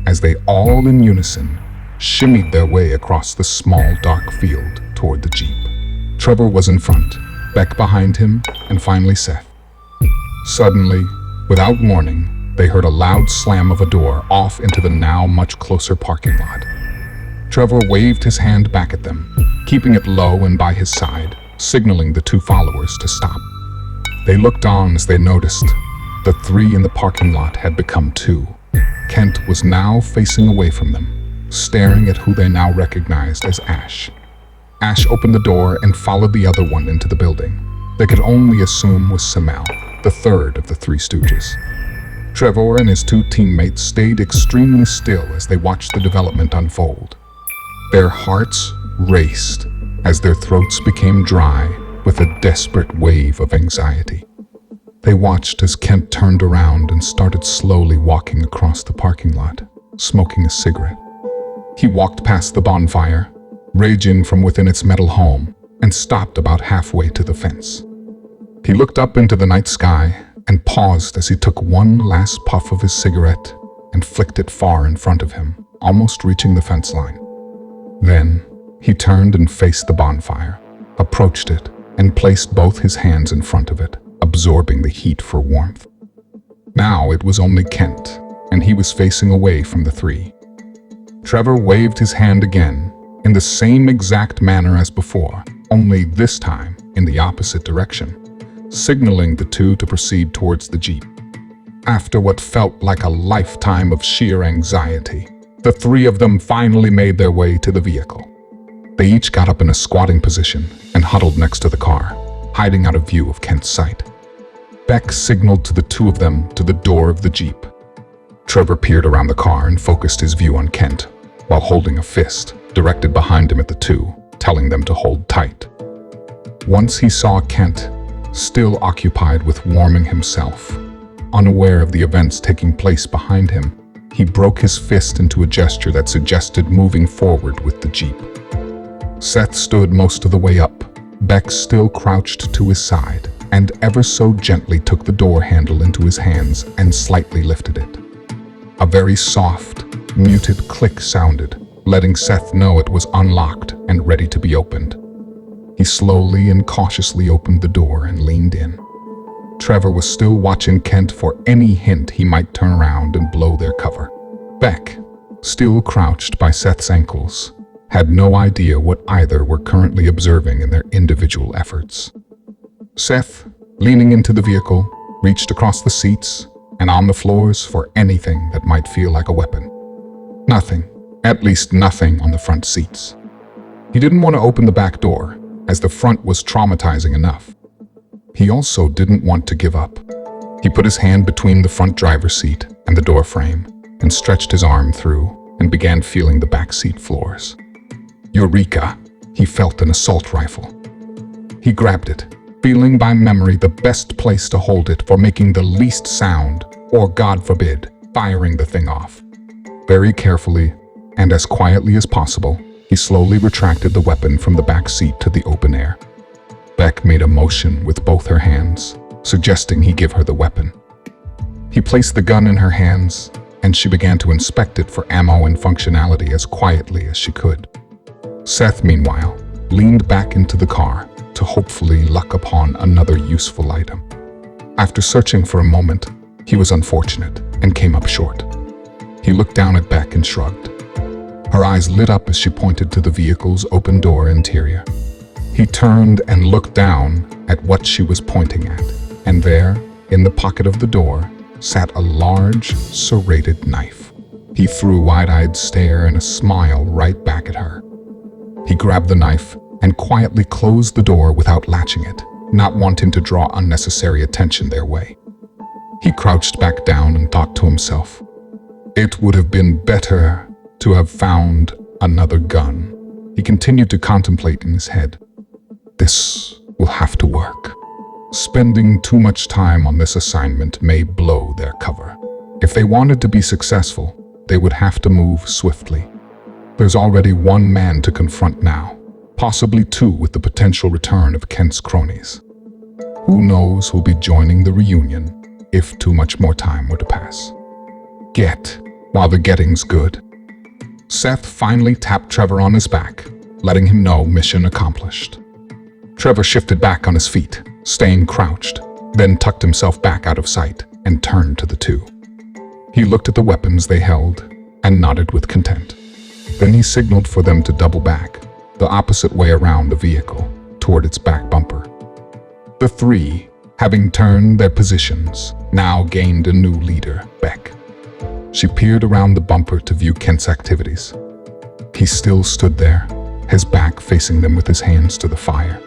as they all in unison shimmied their way across the small, dark field toward the Jeep. Trevor was in front, Beck behind him, and finally Seth. Suddenly, without warning, they heard a loud slam of a door off into the now much closer parking lot. Trevor waved his hand back at them, keeping it low and by his side, signaling the 2 followers to stop. They looked on as they noticed the 3 in the parking lot had become 2, Kent was now facing away from them, staring at who they now recognized as Ash. Ash opened the door and followed the other one into the building. They could only assume was Samel, the third of the Three Stooges. Trevor and his two teammates stayed extremely still as they watched the development unfold. Their hearts raced as their throats became dry with a desperate wave of anxiety. They watched as Kent turned around and started slowly walking across the parking lot, smoking a cigarette. He walked past the bonfire, raging from within its metal home, and stopped about halfway to the fence. He looked up into the night sky and paused as he took one last puff of his cigarette and flicked it far in front of him, almost reaching the fence line. Then, he turned and faced the bonfire, approached it, and placed both his hands in front of it, absorbing the heat for warmth. Now it was only Kent, and he was facing away from the three. Trevor waved his hand again, in the same exact manner as before, only this time in the opposite direction, signaling the two to proceed towards the Jeep. After what felt like a lifetime of sheer anxiety, the three of them finally made their way to the vehicle. They each got up in a squatting position and huddled next to the car, hiding out of view of Kent's sight. Beck signaled to the two of them to the door of the Jeep. Trevor peered around the car and focused his view on Kent, while holding a fist directed behind him at the two, telling them to hold tight. Once he saw Kent, still occupied with warming himself, unaware of the events taking place behind him, he broke his fist into a gesture that suggested moving forward with the Jeep. Seth stood most of the way up. Beck still crouched to his side, and ever so gently took the door handle into his hands and slightly lifted it. A very soft, muted click sounded, letting Seth know it was unlocked and ready to be opened. He slowly and cautiously opened the door and leaned in. Trevor was still watching Kent for any hint he might turn around and blow their cover. Beck, still crouched by Seth's ankles, had no idea what either were currently observing in their individual efforts. Seth, leaning into the vehicle, reached across the seats and on the floors for anything that might feel like a weapon. Nothing, at least nothing on the front seats. He didn't want to open the back door, as the front was traumatizing enough. He also didn't want to give up. He put his hand between the front driver's seat and the door frame and stretched his arm through and began feeling the back seat floors. Eureka! He felt an assault rifle. He grabbed it, feeling by memory the best place to hold it for making the least sound, or God forbid, firing the thing off. Very carefully, and as quietly as possible, he slowly retracted the weapon from the back seat to the open air. Beck made a motion with both her hands, suggesting he give her the weapon. He placed the gun in her hands, and she began to inspect it for ammo and functionality as quietly as she could. Seth, meanwhile, leaned back into the car to hopefully luck upon another useful item. After searching for a moment, he was unfortunate and came up short. He looked down at Beck and shrugged. Her eyes lit up as she pointed to the vehicle's open door interior. He turned and looked down at what she was pointing at, and there, in the pocket of the door, sat a large, serrated knife. He threw a wide-eyed stare and a smile right back at her. He grabbed the knife and quietly closed the door without latching it, not wanting to draw unnecessary attention their way. He crouched back down and thought to himself, "It would have been better to have found another gun." He continued to contemplate in his head. This will have to work. Spending too much time on this assignment may blow their cover. If they wanted to be successful, they would have to move swiftly. There's already one man to confront now, possibly two with the potential return of Kent's cronies. Who knows who'll be joining the reunion if too much more time were to pass. Get while the getting's good. Seth finally tapped Trevor on his back, letting him know mission accomplished. Trevor shifted back on his feet, staying crouched, then tucked himself back out of sight and turned to the two. He looked at the weapons they held and nodded with content. Then he signaled for them to double back, the opposite way around the vehicle, toward its back bumper. The three, having turned their positions, now gained a new leader, Beck. She peered around the bumper to view Kent's activities. He still stood there, his back facing them with his hands to the fire.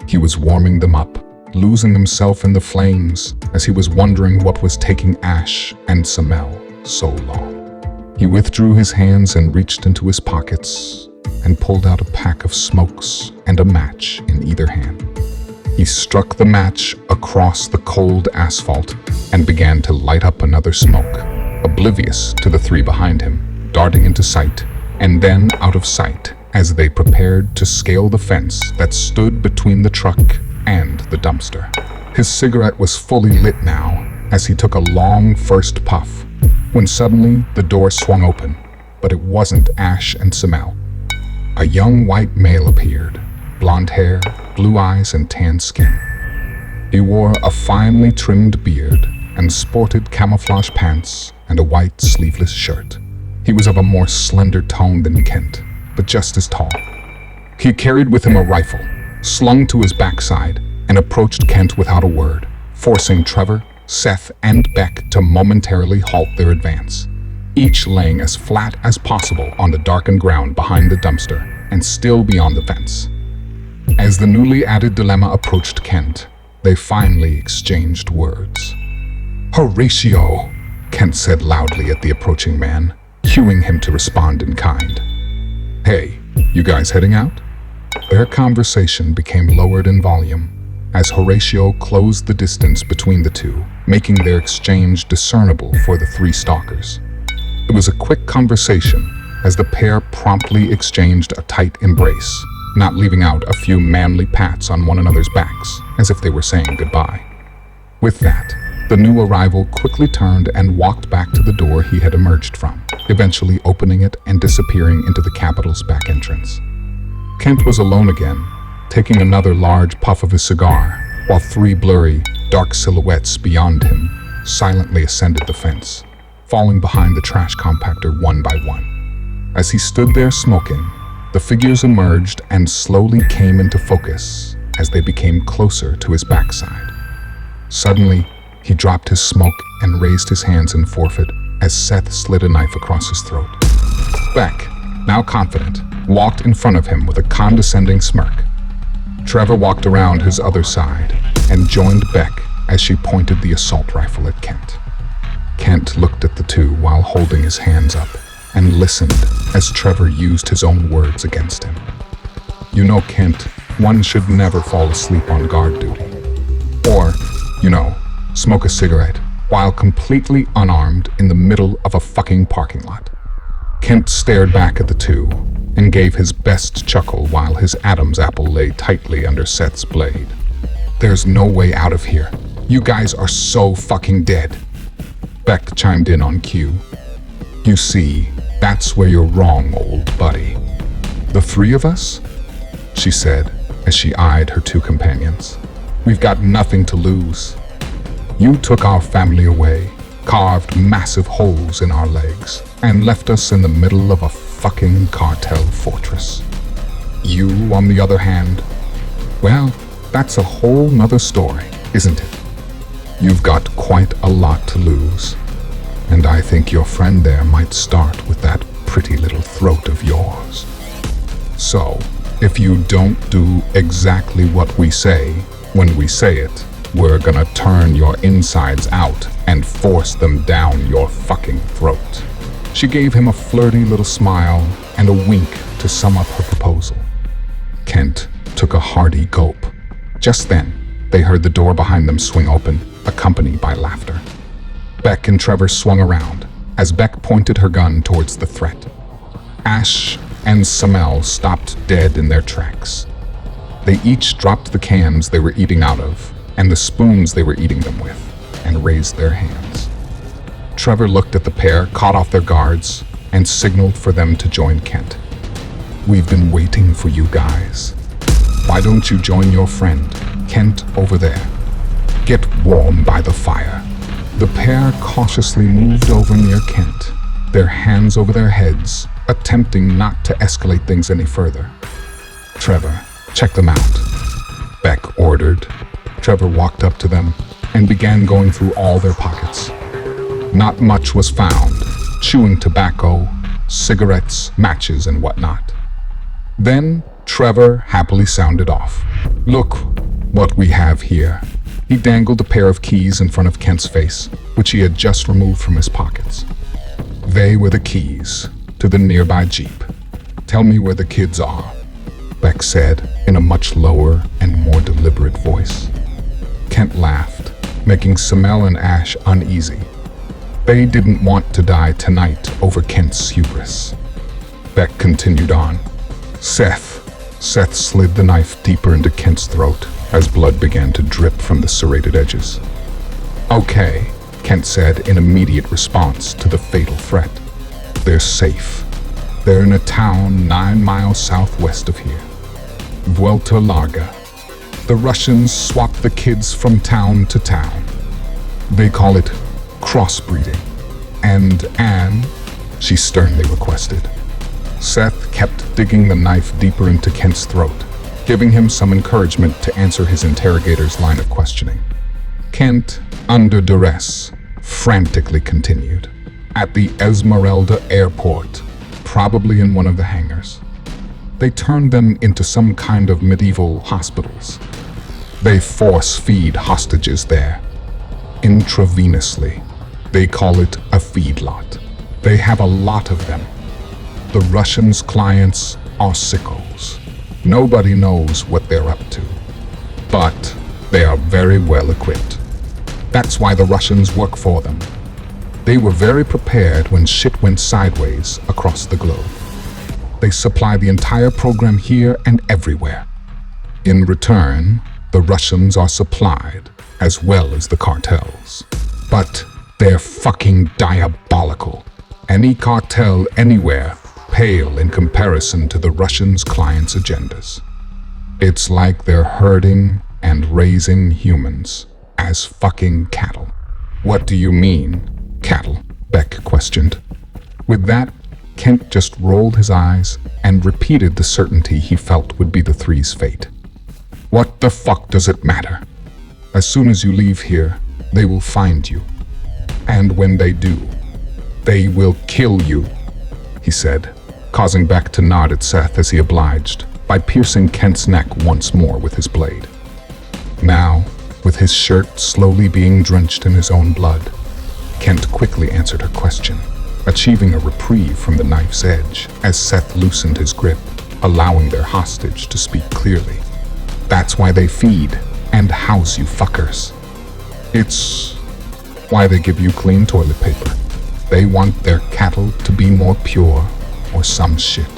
He was warming them up, losing himself in the flames as he was wondering what was taking Ash and Samel so long. He withdrew his hands and reached into his pockets and pulled out a pack of smokes and a match in either hand. He struck the match across the cold asphalt and began to light up another smoke, oblivious to the three behind him, darting into sight and then out of sight as they prepared to scale the fence that stood between the truck and the dumpster. His cigarette was fully lit now as he took a long first puff, when suddenly the door swung open, but it wasn't Ash and Samel. A young white male appeared, blonde hair, blue eyes, and tan skin. He wore a finely trimmed beard and sported camouflage pants and a white sleeveless shirt. He was of a more slender tone than Kent, but just as tall. He carried with him a rifle, slung to his backside, and approached Kent without a word, forcing Trevor, Seth, and Beck to momentarily halt their advance, each laying as flat as possible on the darkened ground behind the dumpster and still beyond the fence. As the newly added dilemma approached Kent, they finally exchanged words. "Horatio," Kent said loudly at the approaching man, cueing him to respond in kind. "Hey, you guys heading out?" Their conversation became lowered in volume as Horatio closed the distance between the two, making their exchange discernible for the three stalkers. It was a quick conversation as the pair promptly exchanged a tight embrace, not leaving out a few manly pats on one another's backs as if they were saying goodbye. With that, the new arrival quickly turned and walked back to the door he had emerged from, eventually opening it and disappearing into the Capitol's back entrance. Kent was alone again, taking another large puff of his cigar, while three blurry, dark silhouettes beyond him silently ascended the fence, falling behind the trash compactor one by one. As he stood there smoking, the figures emerged and slowly came into focus as they became closer to his backside. Suddenly, he dropped his smoke and raised his hands in forfeit as Seth slid a knife across his throat. Beck, now confident, walked in front of him with a condescending smirk. Trevor walked around his other side and joined Beck as she pointed the assault rifle at Kent. Kent looked at the two while holding his hands up and listened as Trevor used his own words against him. "You know, Kent, one should never fall asleep on guard duty. Or, smoke a cigarette while completely unarmed in the middle of a fucking parking lot." Kent stared back at the two and gave his best chuckle while his Adam's apple lay tightly under Seth's blade. "There's no way out of here. You guys are so fucking dead." Beck chimed in on cue. "You see, that's where you're wrong, old buddy." "The three of us?" she said as she eyed her two companions. "We've got nothing to lose. You took our family away, carved massive holes in our legs, and left us in the middle of a fucking cartel fortress. You, on the other hand, well, that's a whole nother story, isn't it? You've got quite a lot to lose, and I think your friend there might start with that pretty little throat of yours. So, if you don't do exactly what we say when we say it, we're gonna turn your insides out and force them down your fucking throat." She gave him a flirty little smile and a wink to sum up her proposal. Kent took a hearty gulp. Just then, they heard the door behind them swing open, accompanied by laughter. Beck and Trevor swung around as Beck pointed her gun towards the threat. Ash and Samel stopped dead in their tracks. They each dropped the cans they were eating out of and the spoons they were eating them with, and raised their hands. Trevor looked at the pair, caught off their guards, and signaled for them to join Kent. "We've been waiting for you guys. Why don't you join your friend, Kent, over there? Get warm by the fire." The pair cautiously moved over near Kent, their hands over their heads, attempting not to escalate things any further. "Trevor, check them out," Beck ordered. Trevor walked up to them and began going through all their pockets. Not much was found, chewing tobacco, cigarettes, matches, and whatnot. Then Trevor happily sounded off. "Look what we have here." He dangled a pair of keys in front of Kent's face, which he had just removed from his pockets. They were the keys to the nearby Jeep. "Tell me where the kids are," Beck said in a much lower and more deliberate voice. Kent laughed, making Samel and Ash uneasy. They didn't want to die tonight over Kent's hubris. Beck continued on. Seth slid the knife deeper into Kent's throat as blood began to drip from the serrated edges. "Okay," Kent said in immediate response to the fatal threat. "They're safe. They're in a town 9 miles southwest of here. Vuelta Larga. The Russians swap the kids from town to town. They call it crossbreeding. And Anne," she sternly requested. Seth kept digging the knife deeper into Kent's throat, giving him some encouragement to answer his interrogator's line of questioning. Kent, under duress, frantically continued. "At the Esmeralda airport, probably in one of the hangars. They turned them into some kind of medieval hospitals. They force-feed hostages there, intravenously. They call it a feedlot. They have a lot of them. The Russians' clients are sickos. Nobody knows what they're up to, but they are very well equipped. That's why the Russians work for them. They were very prepared when shit went sideways across the globe. They supply the entire program here and everywhere. In return, the Russians are supplied, as well as the cartels. But they're fucking diabolical. Any cartel anywhere pale in comparison to the Russians' clients' agendas. It's like they're herding and raising humans as fucking cattle." "What do you mean, cattle?" Beck questioned. With that, Kent just rolled his eyes and repeated the certainty he felt would be the three's fate. "What the fuck does it matter? As soon as you leave here, they will find you. And when they do, they will kill you," he said, causing Beck to nod at Seth as he obliged by piercing Kent's neck once more with his blade. Now, with his shirt slowly being drenched in his own blood, Kent quickly answered her question, achieving a reprieve from the knife's edge as Seth loosened his grip, allowing their hostage to speak clearly. "That's why they feed and house you fuckers. It's why they give you clean toilet paper. They want their cattle to be more pure or some shit.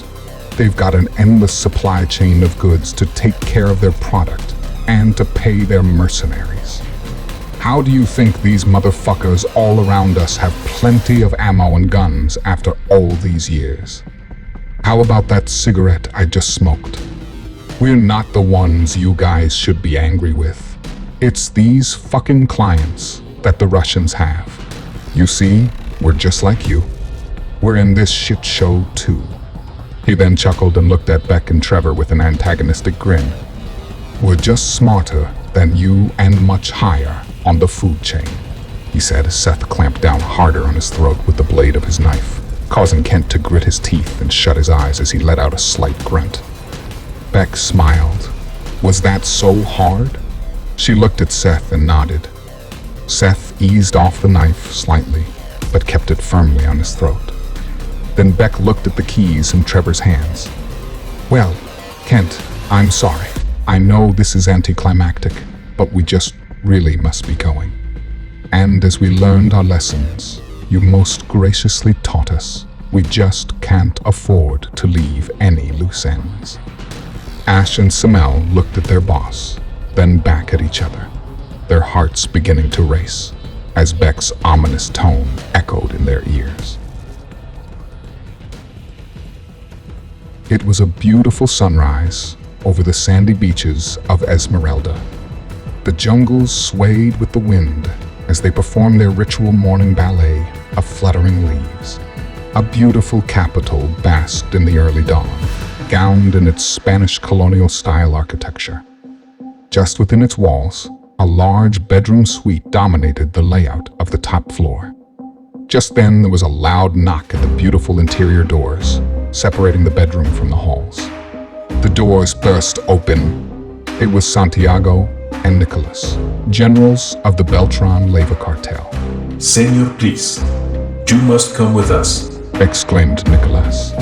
They've got an endless supply chain of goods to take care of their product and to pay their mercenaries. How do you think these motherfuckers all around us have plenty of ammo and guns after all these years? How about that cigarette I just smoked? We're not the ones you guys should be angry with. It's these fucking clients that the Russians have. You see, we're just like you. We're in this shit show too." He then chuckled and looked at Beck and Trevor with an antagonistic grin. "We're just smarter than you and much higher on the food chain," he said as Seth clamped down harder on his throat with the blade of his knife, causing Kent to grit his teeth and shut his eyes as he let out a slight grunt. Beck smiled. "Was that so hard?" She looked at Seth and nodded. Seth eased off the knife slightly, but kept it firmly on his throat. Then Beck looked at the keys in Trevor's hands. "Well, Kent, I'm sorry. I know this is anticlimactic, but we just really must be going. And as we learned our lessons, you most graciously taught us we just can't afford to leave any loose ends." Ash and Samel looked at their boss, then back at each other, their hearts beginning to race as Beck's ominous tone echoed in their ears. It was a beautiful sunrise over the sandy beaches of Esmeralda. The jungles swayed with the wind as they performed their ritual morning ballet of fluttering leaves. A beautiful capital basked in the early dawn, gowned in its Spanish colonial-style architecture. Just within its walls, a large bedroom suite dominated the layout of the top floor. Just then, there was a loud knock at the beautiful interior doors, separating the bedroom from the halls. The doors burst open. It was Santiago and Nicolas, generals of the Beltran-Leyva cartel. Senor, please, you must come with us, exclaimed Nicolas.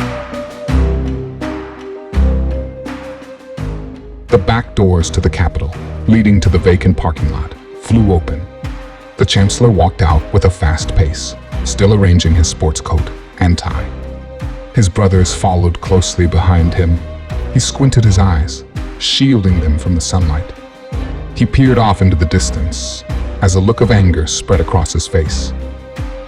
The back doors to the capital, leading to the vacant parking lot, flew open. The chancellor walked out with a fast pace, still arranging his sports coat and tie. His brothers followed closely behind him. He squinted his eyes, shielding them from the sunlight. He peered off into the distance as a look of anger spread across his face.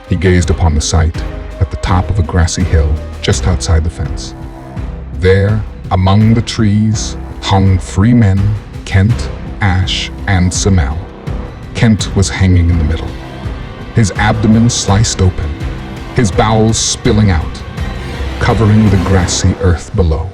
He gazed upon the sight at the top of a grassy hill just outside the fence. There, among the trees, hung three men, Kent, Ash, and Samel. Kent was hanging in the middle, his abdomen sliced open, his bowels spilling out, covering the grassy earth below.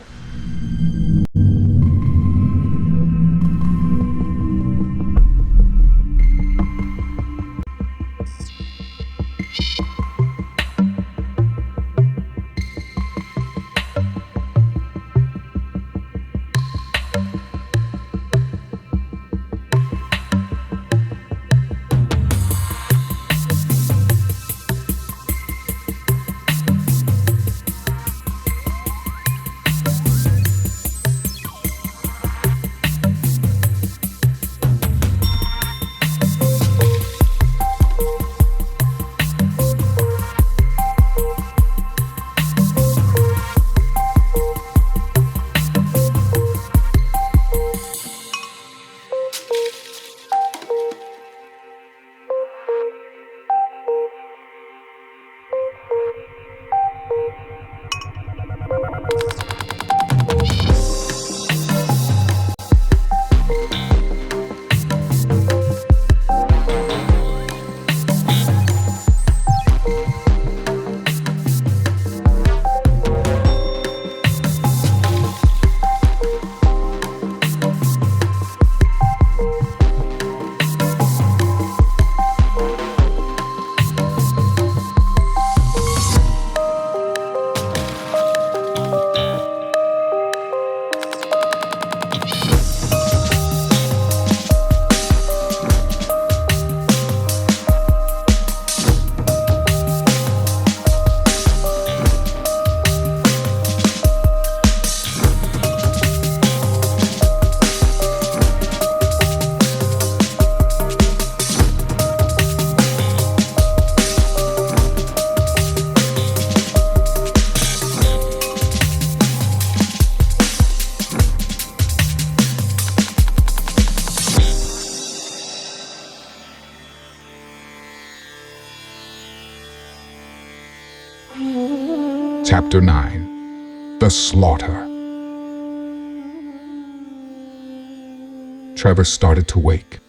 Chapter 9. The Slaughter. Trevor started to wake.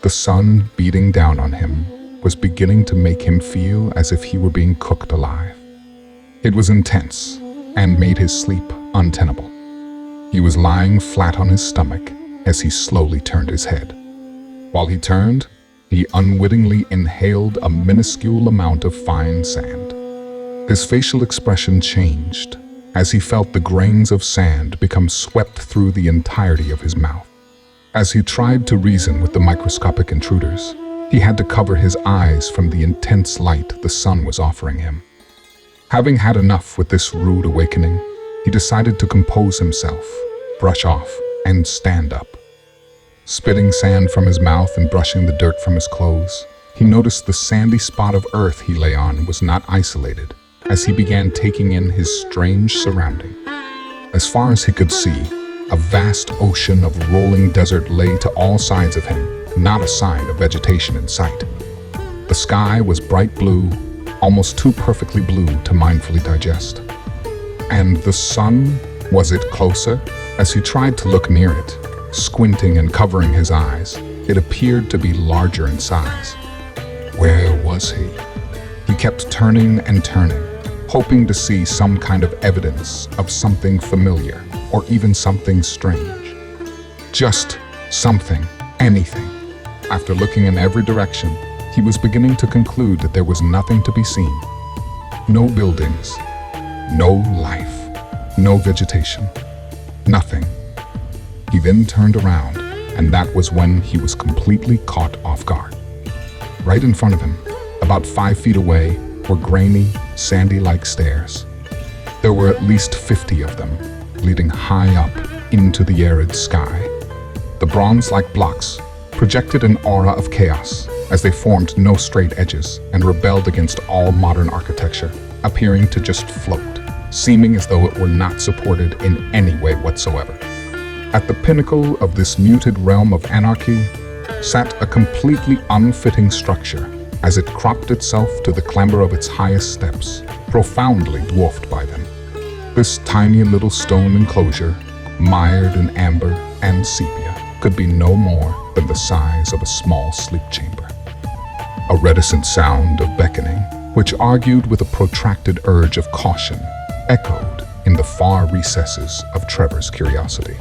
The sun beating down on him was beginning to make him feel as if he were being cooked alive. It was intense and made his sleep untenable. He was lying flat on his stomach as he slowly turned his head. While he turned, he unwittingly inhaled a minuscule amount of fine sand. His facial expression changed as he felt the grains of sand become swept through the entirety of his mouth. As he tried to reason with the microscopic intruders, he had to cover his eyes from the intense light the sun was offering him. Having had enough with this rude awakening, he decided to compose himself, brush off, and stand up. Spitting sand from his mouth and brushing the dirt from his clothes, he noticed the sandy spot of earth he lay on was not isolated, as he began taking in his strange surrounding. As far as he could see, a vast ocean of rolling desert lay to all sides of him, not a sign of vegetation in sight. The sky was bright blue, almost too perfectly blue to mindfully digest. And the sun, was it closer? As he tried to look near it, squinting and covering his eyes, it appeared to be larger in size. Where was he? He kept turning and turning, hoping to see some kind of evidence of something familiar or even something strange. Just something, anything. After looking in every direction, he he was beginning to conclude that there was nothing to be seen. No buildings, no life, no vegetation, nothing. He then turned around, and that was when he was completely caught off guard. Right in front of him, about 5 feet away, were grainy, sandy-like stairs. There were at least 50 of them, leading high up into the arid sky. The bronze-like blocks projected an aura of chaos as they formed no straight edges and rebelled against all modern architecture, appearing to just float, seeming as though it were not supported in any way whatsoever. At the pinnacle of this muted realm of anarchy sat a completely unfitting structure as it cropped itself to the clamber of its highest steps, profoundly dwarfed by them. This tiny little stone enclosure, mired in amber and sepia, could be no more than the size of a small sleep chamber. A reticent sound of beckoning, which argued with a protracted urge of caution, echoed in the far recesses of Trevor's curiosity.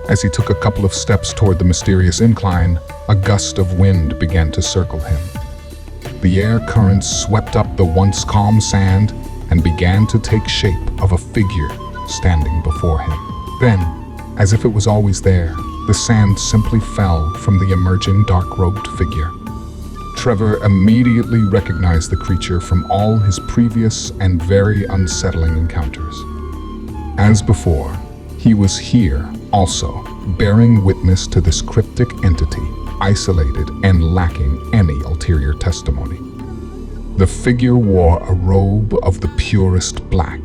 As he took a couple of steps toward the mysterious incline, a gust of wind began to circle him. The air currents swept up the once calm sand and began to take shape of a figure standing before him. Then, as if it was always there, the sand simply fell from the emerging dark-robed figure. Trevor immediately recognized the creature from all his previous and very unsettling encounters. As before, he was here also, bearing witness to this cryptic entity, isolated and lacking any ulterior testimony. The figure wore a robe of the purest black,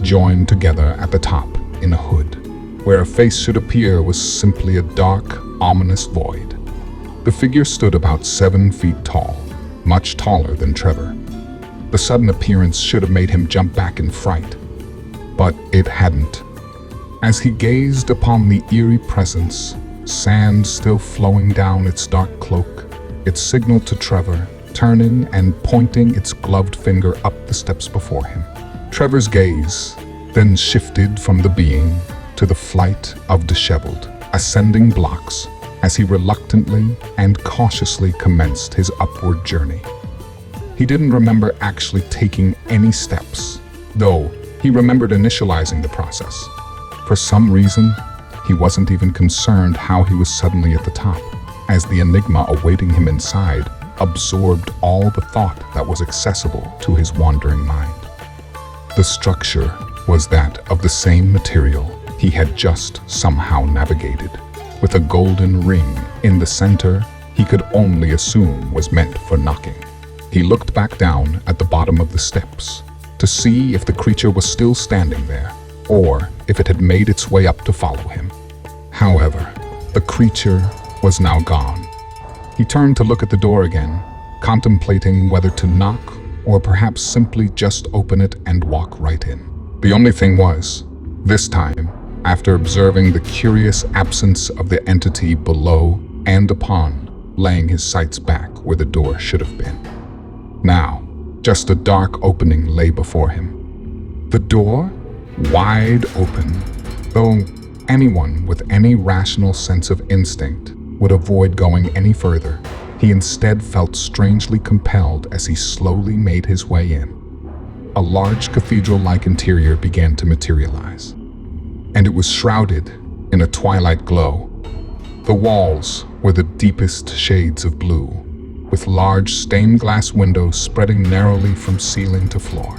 joined together at the top in a hood. Where a face should appear was simply a dark, ominous void. The figure stood about 7 feet tall, much taller than Trevor. The sudden appearance should have made him jump back in fright, but it hadn't. As he gazed upon the eerie presence, sand still flowing down its dark cloak, it signaled to Trevor, turning and pointing its gloved finger up the steps before him. Trevor's gaze then shifted from the being to the flight of disheveled, ascending blocks as he reluctantly and cautiously commenced his upward journey. He didn't remember actually taking any steps, though he remembered initializing the process. For some reason, he wasn't even concerned how he was suddenly at the top, as the enigma awaiting him inside absorbed all the thought that was accessible to his wandering mind. The structure was that of the same material he had just somehow navigated, with a golden ring in the center he could only assume was meant for knocking. He looked back down at the bottom of the steps to see if the creature was still standing there, or if it had made its way up to follow him. However, the creature was now gone. He turned to look at the door again, contemplating whether to knock or perhaps simply just open it and walk right in. The only thing was, this time, after observing the curious absence of the entity below and upon, laying his sights back where the door should have been. Now, just a dark opening lay before him. The door, wide open, though anyone with any rational sense of instinct would avoid going any further, he instead felt strangely compelled as he slowly made his way in. A large cathedral-like interior began to materialize, and it was shrouded in a twilight glow. The walls were the deepest shades of blue, with large stained glass windows spreading narrowly from ceiling to floor.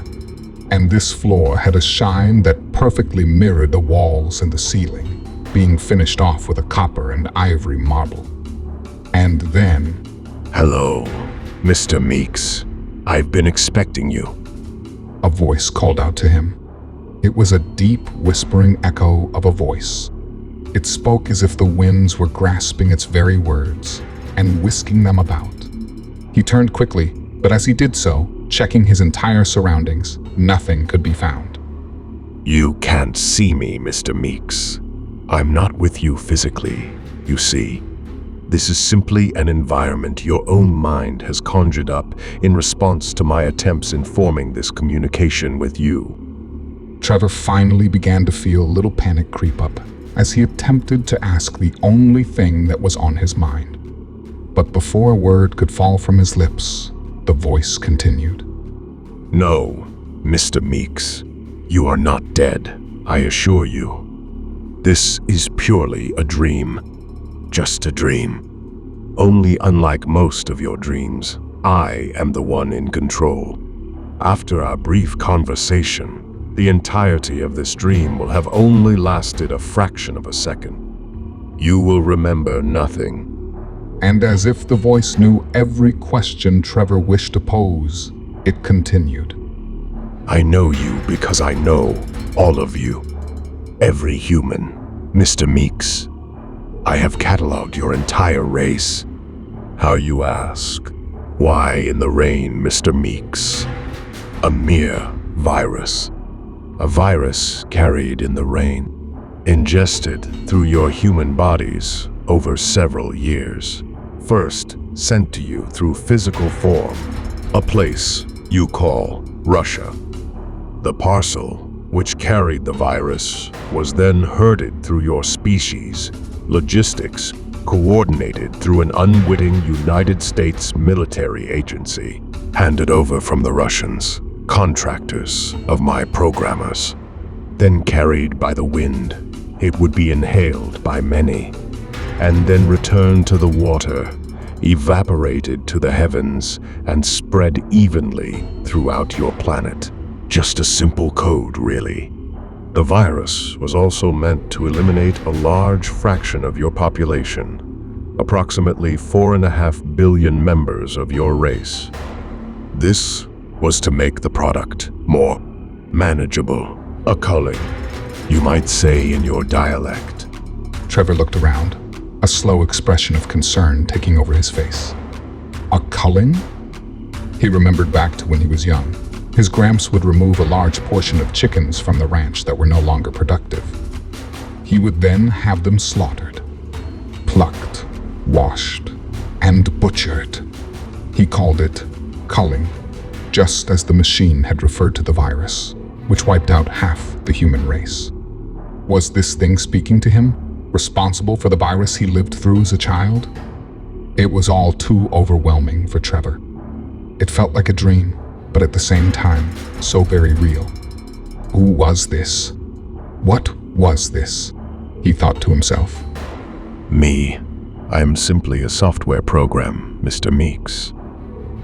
And this floor had a shine that perfectly mirrored the walls and the ceiling, being finished off with a copper and ivory marble. And then... "Hello, Mr. Meeks. I've been expecting you." a voice called out to him. It was a deep, whispering echo of a voice. It spoke as if the winds were grasping its very words and whisking them about. He turned quickly, but as he did so, checking his entire surroundings, nothing could be found. "You can't see me, Mr. Meeks. I'm not with you physically, you see. This is simply an environment your own mind has conjured up in response to my attempts in forming this communication with you." Trevor finally began to feel a little panic creep up as he attempted to ask the only thing that was on his mind. But before a word could fall from his lips, the voice continued. No, Mr. Meeks, you are not dead, I assure you. This is purely a dream. Just a dream. Only unlike most of your dreams, I am the one in control. After our brief conversation, the entirety of this dream will have only lasted a fraction of a second. You will remember nothing. And as if the voice knew every question Trevor wished to pose, it continued. I know you because I know all of you. Every human, Mr. Meeks. I have cataloged your entire race. How you ask? Why in the rain, Mr. Meeks? A mere virus. A virus carried in the rain, ingested through your human bodies over several years. First sent to you through physical form, a place you call Russia. The parcel, which carried the virus, was then herded through your species, logistics coordinated through an unwitting United States military agency, handed over from the Russians, contractors of my programmers. Then carried by the wind, it would be inhaled by many, and then returned to the water, evaporated to the heavens, and spread evenly throughout your planet. Just a simple code, really. The virus was also meant to eliminate a large fraction of your population, approximately 4.5 billion members of your race. This was to make the product more manageable, a culling, you might say in your dialect. Trevor looked around, a slow expression of concern taking over his face. A culling? He remembered back to when he was young. His gramps would remove a large portion of chickens from the ranch that were no longer productive. He would then have them slaughtered, plucked, washed, and butchered. He called it culling, just as the machine had referred to the virus, which wiped out half the human race. Was this thing speaking to him, responsible for the virus he lived through as a child? It was all too overwhelming for Trevor. It felt like a dream, but at the same time, so very real. Who was this? What was this? He thought to himself. Me. I am simply a software program, Mr. Meeks.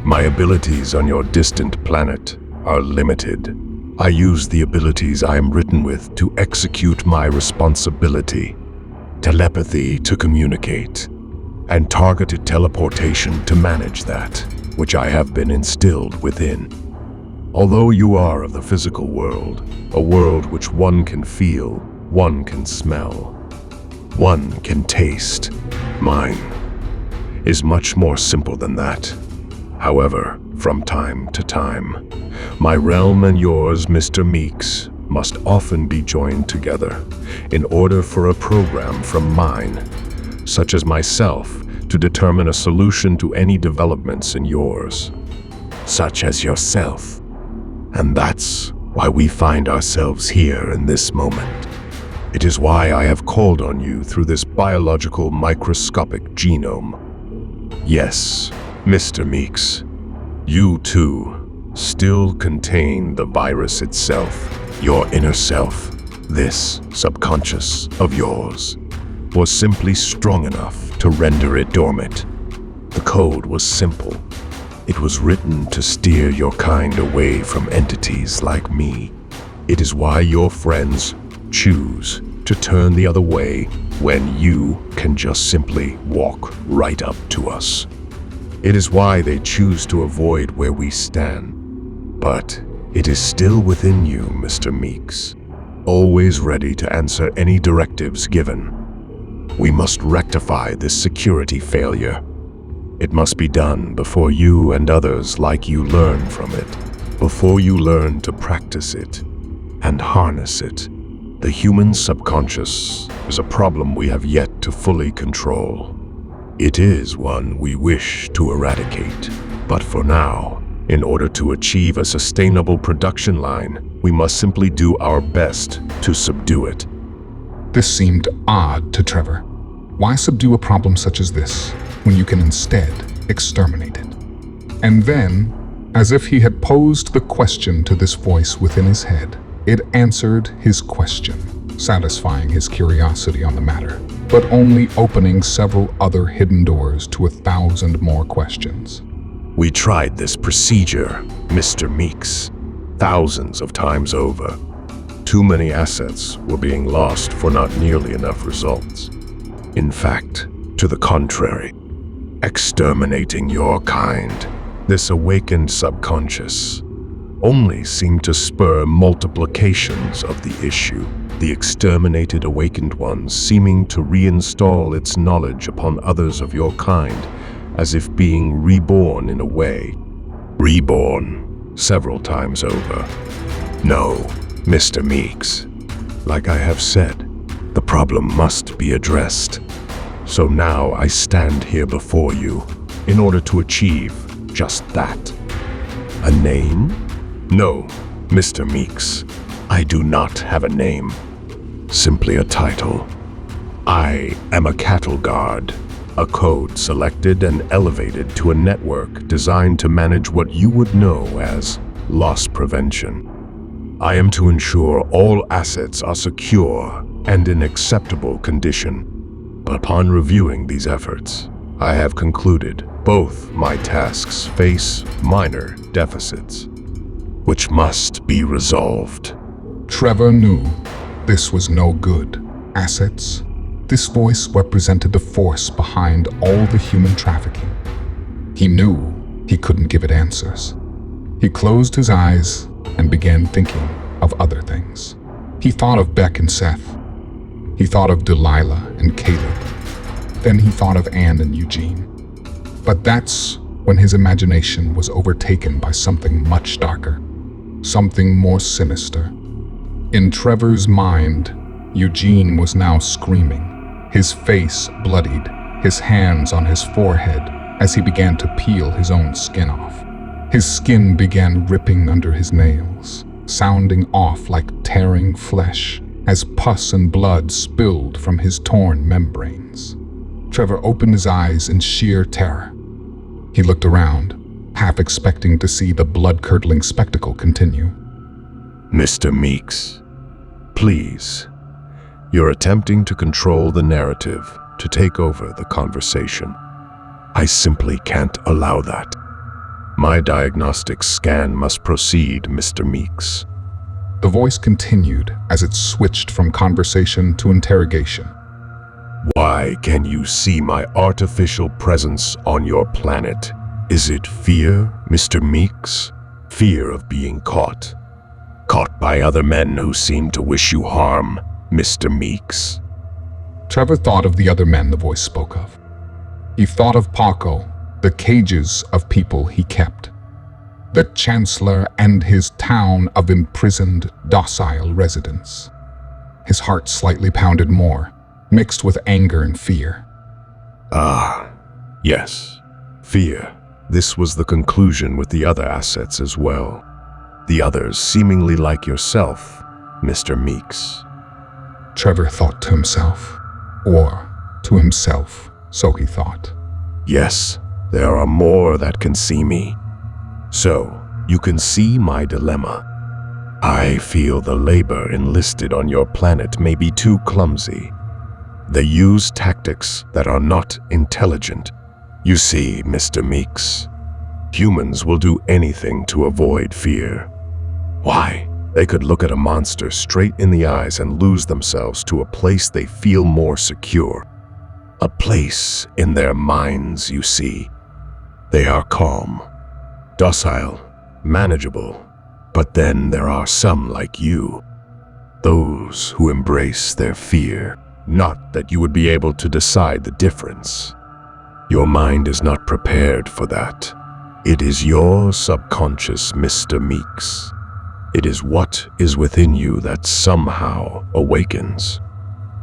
My abilities on your distant planet are limited. I use the abilities I am written with to execute my responsibility. Telepathy to communicate, and targeted teleportation to manage that, which I have been instilled within. Although you are of the physical world, a world which one can feel, one can smell, one can taste, mine is much more simple than that. However, from time to time, my realm and yours, Mr. Meeks, must often be joined together in order for a program from mine, such as myself, to determine a solution to any developments in yours, such as yourself. And that's why we find ourselves here in this moment. It is why I have called on you through this biological microscopic genome. Yes, Mr. Meeks, you too still contain the virus itself. Your inner self, this subconscious of yours, was simply strong enough to render it dormant. The code was simple. It was written to steer your kind away from entities like me. It is why your friends choose to turn the other way when you can just simply walk right up to us. It is why they choose to avoid where we stand. But it is still within you, Mr. Meeks, always ready to answer any directives given. We must rectify this security failure. It must be done before you and others like you learn from it, before you learn to practice it and harness it. The human subconscious is a problem we have yet to fully control. It is one we wish to eradicate, but for now, in order to achieve a sustainable production line, we must simply do our best to subdue it. This seemed odd to Trevor. Why subdue a problem such as this? when you can instead exterminate it? And then, as if he had posed the question to this voice within his head, it answered his question, satisfying his curiosity on the matter, but only opening several other hidden doors to 1,000 more questions. We tried this procedure, Mr. Meeks, thousands of times over. Too many assets were being lost for not nearly enough results. In fact, to the contrary, exterminating your kind, this awakened subconscious, only seemed to spur multiplications of the issue, the exterminated awakened ones seeming to reinstall its knowledge upon others of your kind, as if being reborn in a way. Reborn several times over. No, Mr. Meeks, like I have said, the problem must be addressed. So now I stand here before you in order to achieve just that. A name? No, Mr. Meeks, I do not have a name. Simply a title. I am a cattle guard, a code selected and elevated to a network designed to manage what you would know as loss prevention. I am to ensure all assets are secure and in acceptable condition. Upon reviewing these efforts, I have concluded both my tasks face minor deficits, which must be resolved. Trevor knew this was no good. Assets? This voice represented the force behind all the human trafficking. He knew he couldn't give it answers. He closed his eyes and began thinking of other things. He thought of Beck and Seth. He thought of Delilah and Caleb. Then he thought of Anne and Eugene. But that's when his imagination was overtaken by something much darker, something more sinister. In Trevor's mind, Eugene was now screaming, his face bloodied, his hands on his forehead as he began to peel his own skin off. His skin began ripping under his nails, sounding off like tearing flesh as pus and blood spilled from his torn membranes. Trevor opened his eyes in sheer terror. He looked around, half expecting to see the blood-curdling spectacle continue. Mr. Meeks, please. You're attempting to control the narrative, to take over the conversation. I simply can't allow that. My diagnostic scan must proceed, Mr. Meeks. The voice continued as it switched from conversation to interrogation. Why can you see my artificial presence on your planet? Is it fear, Mr. Meeks? Fear of being caught? Caught by other men who seem to wish you harm, Mr. Meeks? Trevor thought of the other men the voice spoke of. He thought of Paco, the cages of people he kept, the Chancellor and his town of imprisoned, docile residents. His heart slightly pounded more, mixed with anger and fear. Ah, yes, fear. This was the conclusion with the other assets as well. The others seemingly like yourself, Mr. Meeks. Trevor thought to himself, or to himself, so he thought. Yes, there are more that can see me. So, you can see my dilemma. I feel the labor enlisted on your planet may be too clumsy. They use tactics that are not intelligent. You see, Mr. Meeks, humans will do anything to avoid fear. Why? They could look at a monster straight in the eyes and lose themselves to a place they feel more secure. A place in their minds, you see. They are calm, docile, manageable. But then there are some like you, those who embrace their fear. Not that you would be able to decide the difference. Your mind is not prepared for that. It is your subconscious, Mr. Meeks. It is what is within you that somehow awakens.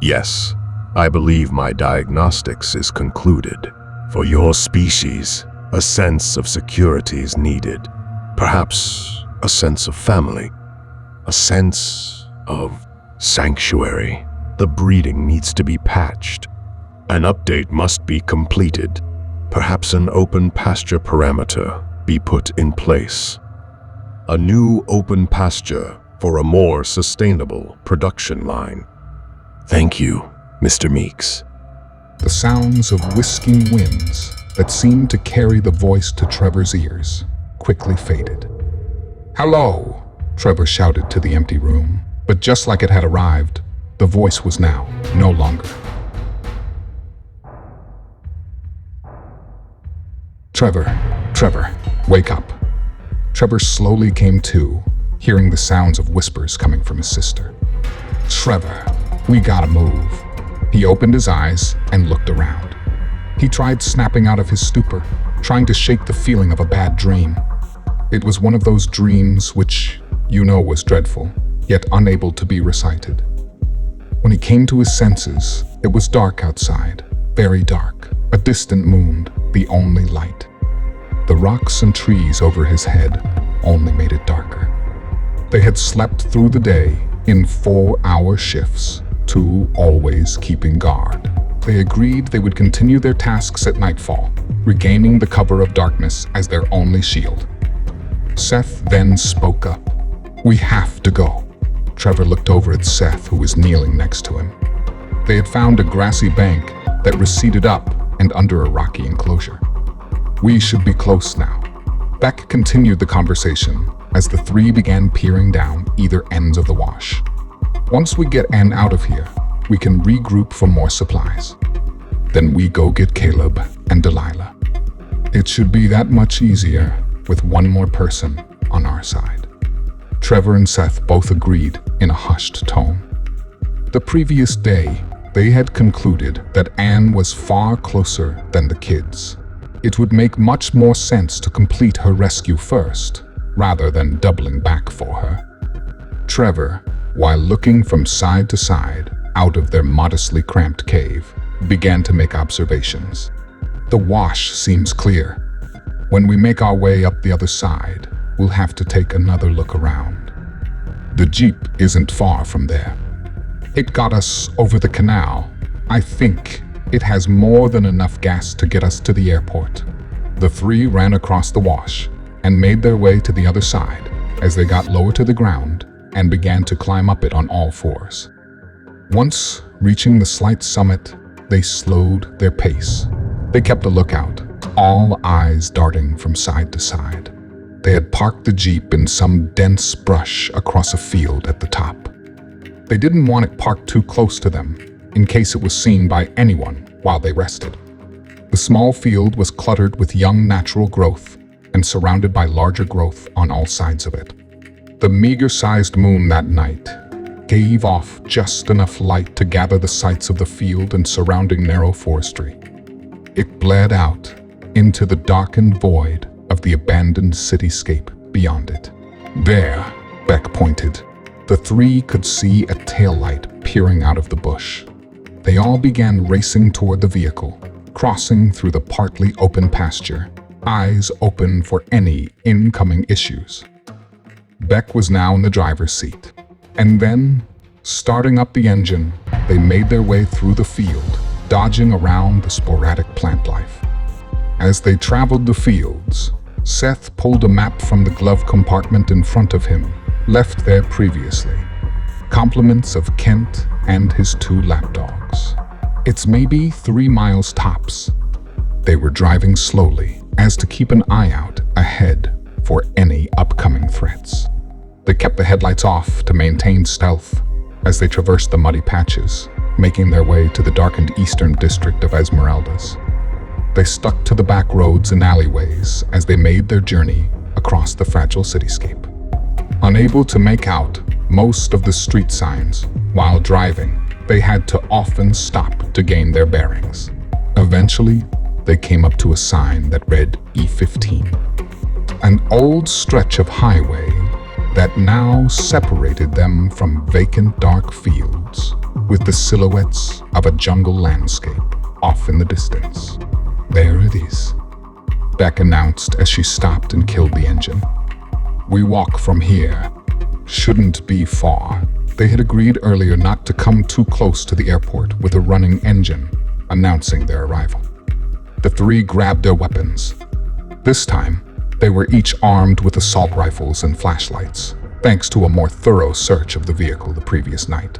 Yes, I believe my diagnostics is concluded. For your species, a sense of security is needed. Perhaps a sense of family. A sense of sanctuary. The breeding needs to be patched. An update must be completed. Perhaps an open pasture parameter be put in place. A new open pasture for a more sustainable production line. Thank you, Mr. Meeks. The sounds of whisking winds that seemed to carry the voice to Trevor's ears quickly faded. "Hello," Trevor shouted to the empty room, but just like it had arrived, the voice was now no longer. Trevor, wake up." Trevor slowly came to, hearing the sounds of whispers coming from his sister. "Trevor, we gotta move." He opened his eyes and looked around. He tried snapping out of his stupor, trying to shake the feeling of a bad dream. It was one of those dreams which, was dreadful, yet unable to be recited. When he came to his senses, it was dark outside, very dark, a distant moon, the only light. The rocks and trees over his head only made it darker. They had slept through the day in 4-hour shifts, 2 always keeping guard. They agreed they would continue their tasks at nightfall, regaining the cover of darkness as their only shield. Seth then spoke up. "We have to go." Trevor looked over at Seth, who was kneeling next to him. They had found a grassy bank that receded up and under a rocky enclosure. "We should be close now." Beck continued the conversation as the three began peering down either ends of the wash. "Once we get Ann out of here, we can regroup for more supplies. Then we go get Caleb and Delilah. It should be that much easier with one more person on our side." Trevor and Seth both agreed in a hushed tone. The previous day, they had concluded that Ann was far closer than the kids. It would make much more sense to complete her rescue first, rather than doubling back for her. Trevor, while looking from side to side out of their modestly cramped cave, began to make observations. "The wash seems clear. When we make our way up the other side, we'll have to take another look around. The Jeep isn't far from there. It got us over the canal. I think it has more than enough gas to get us to the airport." The three ran across the wash and made their way to the other side as they got lower to the ground and began to climb up it on all fours. Once reaching the slight summit, they slowed their pace. They kept a lookout, all eyes darting from side to side. They had parked the Jeep in some dense brush across a field at the top. They didn't want it parked too close to them, in case it was seen by anyone while they rested. The small field was cluttered with young natural growth and surrounded by larger growth on all sides of it. The meager-sized moon that night gave off just enough light to gather the sights of the field and surrounding narrow forestry. It bled out into the darkened void of the abandoned cityscape beyond it. There, Beck pointed. The three could see a taillight peering out of the bush. They all began racing toward the vehicle, crossing through the partly open pasture, eyes open for any incoming issues. Beck was now in the driver's seat, and then, starting up the engine, they made their way through the field, dodging around the sporadic plant life. As they traveled the fields, Seth pulled a map from the glove compartment in front of him, left there previously. Compliments of Kent and his 2 lapdogs. "It's maybe 3 miles tops." They were driving slowly, as to keep an eye out ahead for any upcoming threats. They kept the headlights off to maintain stealth as they traversed the muddy patches, making their way to the darkened eastern district of Esmeraldas. They stuck to the back roads and alleyways as they made their journey across the fragile cityscape. Unable to make out most of the street signs while driving, they had to often stop to gain their bearings. Eventually, they came up to a sign that read E15, an old stretch of highway that now separated them from vacant dark fields with the silhouettes of a jungle landscape off in the distance. "There it is," Beck announced as she stopped and killed the engine. "We walk from here. Shouldn't be far." They had agreed earlier not to come too close to the airport with a running engine, announcing their arrival. The three grabbed their weapons. This time, they were each armed with assault rifles and flashlights, thanks to a more thorough search of the vehicle the previous night.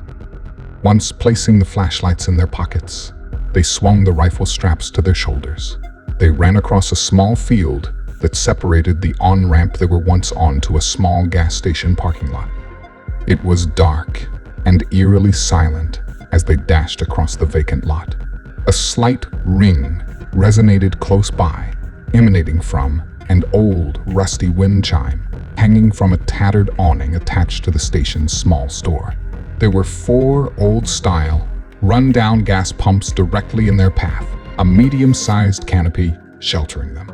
Once placing the flashlights in their pockets, they swung the rifle straps to their shoulders. They ran across a small field that separated the on-ramp they were once on to a small gas station parking lot. It was dark and eerily silent as they dashed across the vacant lot. A slight ring resonated close by, emanating from an old, rusty wind chime hanging from a tattered awning attached to the station's small store. There were 4 old-style, run-down gas pumps directly in their path, a medium-sized canopy sheltering them.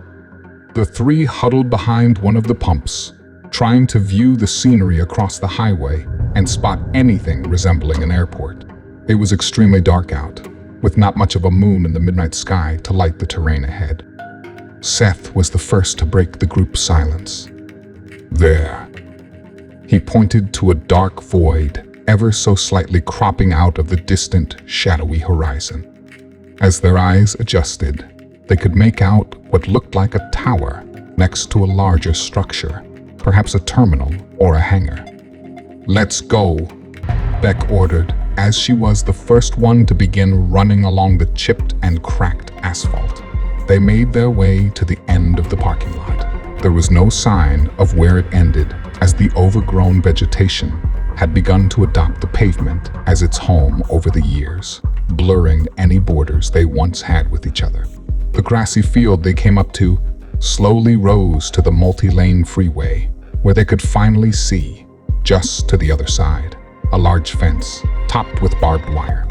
The 3 huddled behind one of the pumps, trying to view the scenery across the highway and spot anything resembling an airport. It was extremely dark out, with not much of a moon in the midnight sky to light the terrain ahead. Seth was the first to break the group's silence. There. He pointed to a dark void, ever so slightly cropping out of the distant, shadowy horizon. As their eyes adjusted, they could make out what looked like a tower next to a larger structure, perhaps a terminal or a hangar. "Let's go," Beck ordered, as she was the first one to begin running along the chipped and cracked asphalt. They made their way to the end of the parking lot. There was no sign of where it ended, as the overgrown vegetation had begun to adopt the pavement as its home over the years, blurring any borders they once had with each other. The grassy field they came up to slowly rose to the multi-lane freeway, where they could finally see, just to the other side, a large fence topped with barbed wire.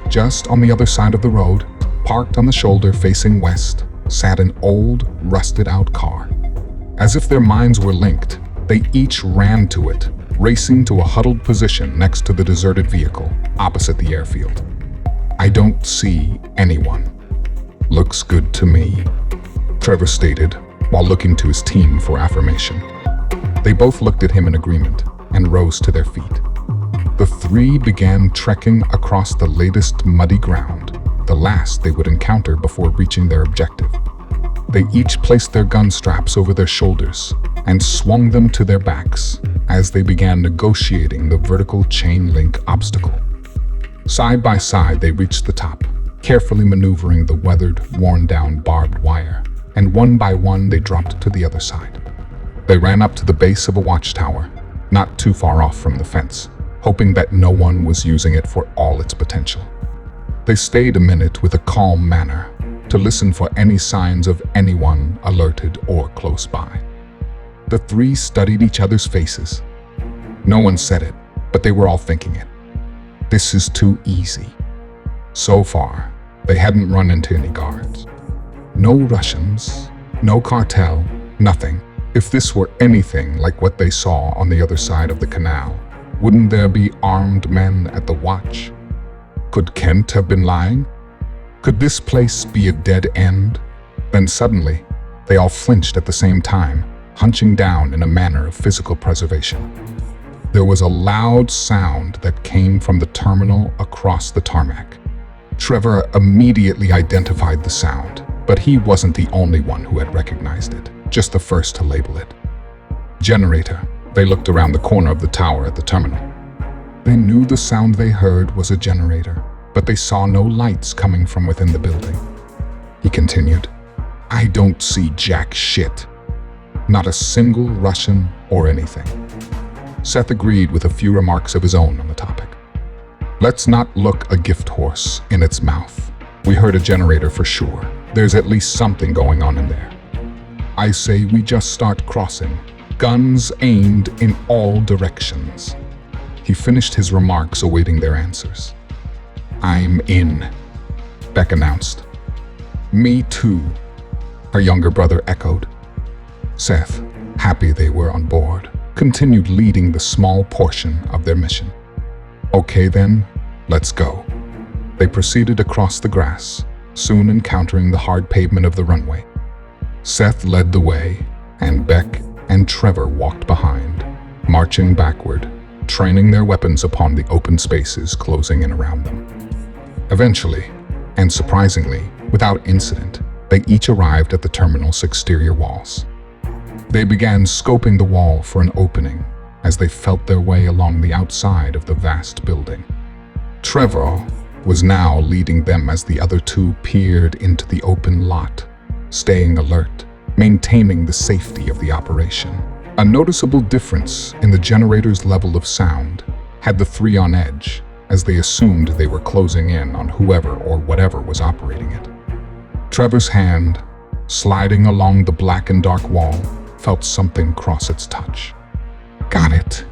Just on the other side of the road, parked on the shoulder facing west, sat an old, rusted-out car. As if their minds were linked, they each ran to it, racing to a huddled position next to the deserted vehicle, opposite the airfield. "I don't see anyone. Looks good to me," Trevor stated, while looking to his team for affirmation. They both looked at him in agreement and rose to their feet. The 3 began trekking across the latest muddy ground, the last they would encounter before reaching their objective. They each placed their gun straps over their shoulders and swung them to their backs as they began negotiating the vertical chain link obstacle. Side by side, they reached the top, carefully maneuvering the weathered, worn-down barbed wire, and one by one they dropped to the other side. They ran up to the base of a watchtower, not too far off from the fence, hoping that no one was using it for all its potential. They stayed a minute with a calm manner to listen for any signs of anyone alerted or close by. The 3 studied each other's faces. No one said it, but they were all thinking it. This is too easy. So far, they hadn't run into any guards. No Russians, no cartel, nothing. If this were anything like what they saw on the other side of the canal, wouldn't there be armed men at the watch? Could Kent have been lying? Could this place be a dead end? Then suddenly, they all flinched at the same time, hunching down in a manner of physical preservation. There was a loud sound that came from the terminal across the tarmac. Trevor immediately identified the sound, but he wasn't the only one who had recognized it, just the first to label it. Generator. They looked around the corner of the tower at the terminal. They knew the sound they heard was a generator, but they saw no lights coming from within the building. He continued, "I don't see jack shit. Not a single Russian or anything." Seth agreed with a few remarks of his own on the topic. "Let's not look a gift horse in its mouth. We heard a generator for sure. There's at least something going on in there. I say we just start crossing, guns aimed in all directions." He finished his remarks, awaiting their answers. "I'm in," Beck announced. "Me too," her younger brother echoed. Seth, happy they were on board, continued leading the small portion of their mission. "Okay then, let's go." They proceeded across the grass, soon encountering the hard pavement of the runway. Seth led the way, and Beck and Trevor walked behind, marching backward, training their weapons upon the open spaces closing in around them. Eventually, and surprisingly, without incident, they each arrived at the terminal's exterior walls. They began scoping the wall for an opening as they felt their way along the outside of the vast building. Trevor was now leading them as the other two peered into the open lot, staying alert, maintaining the safety of the operation. A noticeable difference in the generator's level of sound had the three on edge, as they assumed they were closing in on whoever or whatever was operating it. Trevor's hand, sliding along the black and dark wall, felt something cross its touch. "Got it."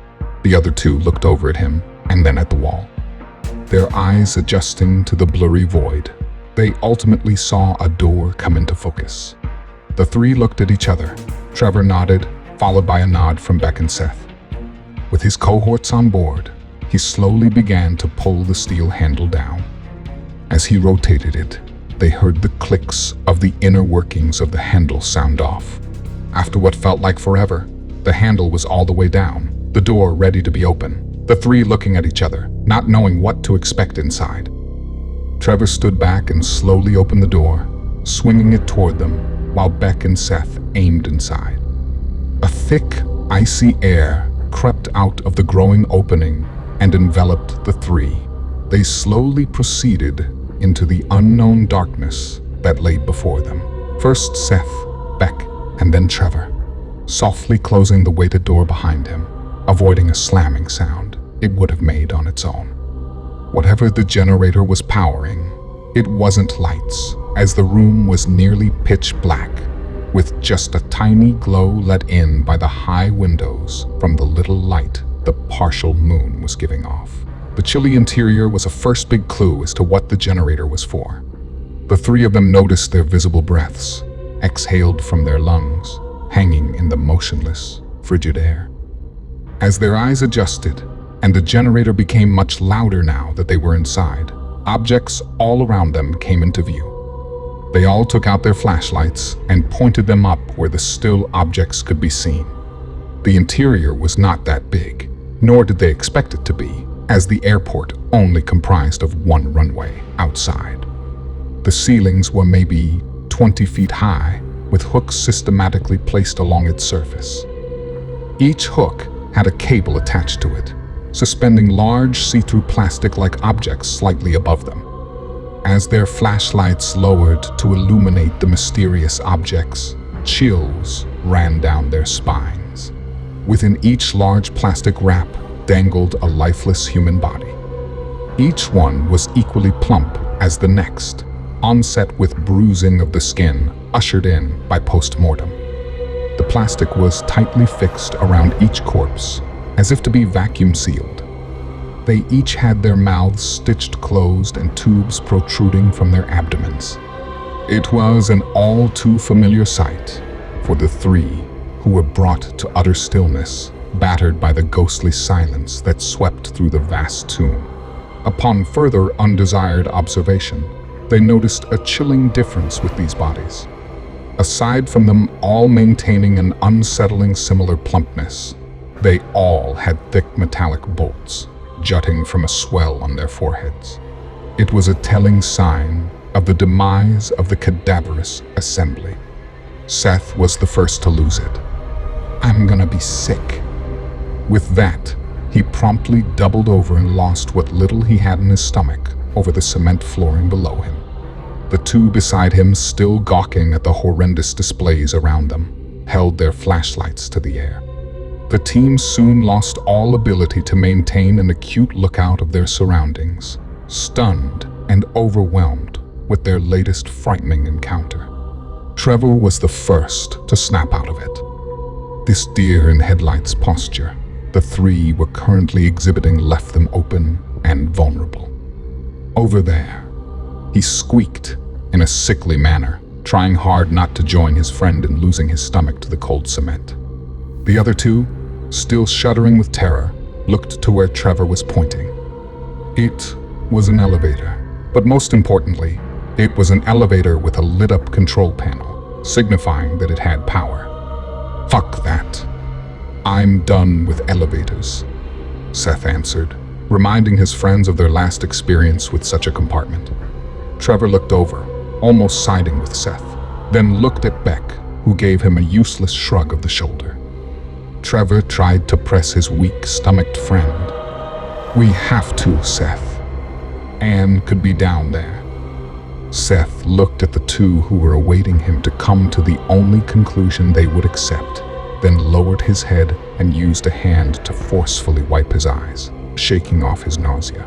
The other two looked over at him and then at the wall. Their eyes adjusting to the blurry void, they ultimately saw a door come into focus. The three looked at each other. Trevor nodded, followed by a nod from Beck and Seth. With his cohorts on board, he slowly began to pull the steel handle down. As he rotated it, they heard the clicks of the inner workings of the handle sound off. After what felt like forever, the handle was all the way down, the door ready to be open. The three looking at each other, not knowing what to expect inside. Trevor stood back and slowly opened the door, swinging it toward them, while Beck and Seth aimed inside. A thick, icy air crept out of the growing opening and enveloped the three. They slowly proceeded into the unknown darkness that lay before them. First Seth, Beck, and then Trevor, softly closing the weighted door behind him, avoiding a slamming sound it would have made on its own. Whatever the generator was powering, it wasn't lights, as the room was nearly pitch black, with just a tiny glow let in by the high windows from the little light the partial moon was giving off. The chilly interior was a first big clue as to what the generator was for. The three of them noticed their visible breaths, exhaled from their lungs, hanging in the motionless, frigid air. As their eyes adjusted, and the generator became much louder now that they were inside, objects all around them came into view. They all took out their flashlights and pointed them up where the still objects could be seen. The interior was not that big, nor did they expect it to be, as the airport only comprised of one runway outside. The ceilings were maybe 20 feet high, with hooks systematically placed along its surface. Each hook had a cable attached to it, suspending large see-through plastic-like objects slightly above them. As their flashlights lowered to illuminate the mysterious objects, chills ran down their spines. Within each large plastic wrap dangled a lifeless human body. Each one was equally plump as the next, onset with bruising of the skin, ushered in by post-mortem. The plastic was tightly fixed around each corpse, as if to be vacuum sealed. They each had their mouths stitched closed and tubes protruding from their abdomens. It was an all too familiar sight for the three who were brought to utter stillness, battered by the ghostly silence that swept through the vast tomb. Upon further undesired observation, they noticed a chilling difference with these bodies. Aside from them all maintaining an unsettling similar plumpness, they all had thick metallic bolts jutting from a swell on their foreheads. It was a telling sign of the demise of the cadaverous assembly. Seth was the first to lose it. "I'm gonna be sick." With that, he promptly doubled over and lost what little he had in his stomach over the cement flooring below him. The two beside him, still gawking at the horrendous displays around them, held their flashlights to the air. The team soon lost all ability to maintain an acute lookout of their surroundings, stunned and overwhelmed with their latest frightening encounter. Trevor was the first to snap out of it. This deer in headlights posture the three were currently exhibiting left them open and vulnerable. "Over there," he squeaked in a sickly manner, trying hard not to join his friend in losing his stomach to the cold cement. The other two, still shuddering with terror, looked to where Trevor was pointing. It was an elevator, but most importantly, it was an elevator with a lit-up control panel, signifying that it had power. "Fuck that. I'm done with elevators," Seth answered, reminding his friends of their last experience with such a compartment. Trevor looked over, almost siding with Seth. then looked at Beck, who gave him a useless shrug of the shoulder. Trevor tried to press his weak-stomached friend. "We have to, Seth. Anne could be down there." Seth looked at the two who were awaiting him to come to the only conclusion they would accept, then lowered his head and used a hand to forcefully wipe his eyes, shaking off his nausea.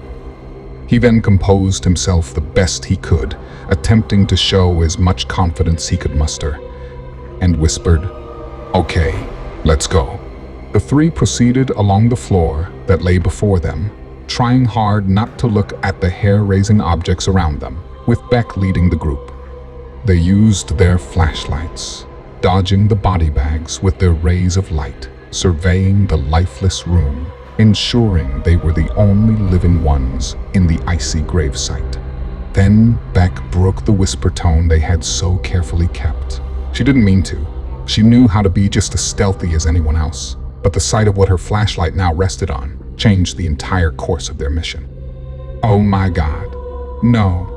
He then composed himself the best he could, attempting to show as much confidence he could muster, and whispered, "Okay, let's go." The three proceeded along the floor that lay before them, trying hard not to look at the hair-raising objects around them, with Beck leading the group. They used their flashlights, dodging the body bags with their rays of light, surveying the lifeless room, ensuring they were the only living ones in the icy gravesite. Then Beck broke the whisper tone they had so carefully kept. She didn't mean to. She knew how to be just as stealthy as anyone else, but the sight of what her flashlight now rested on changed the entire course of their mission. "Oh my God, no."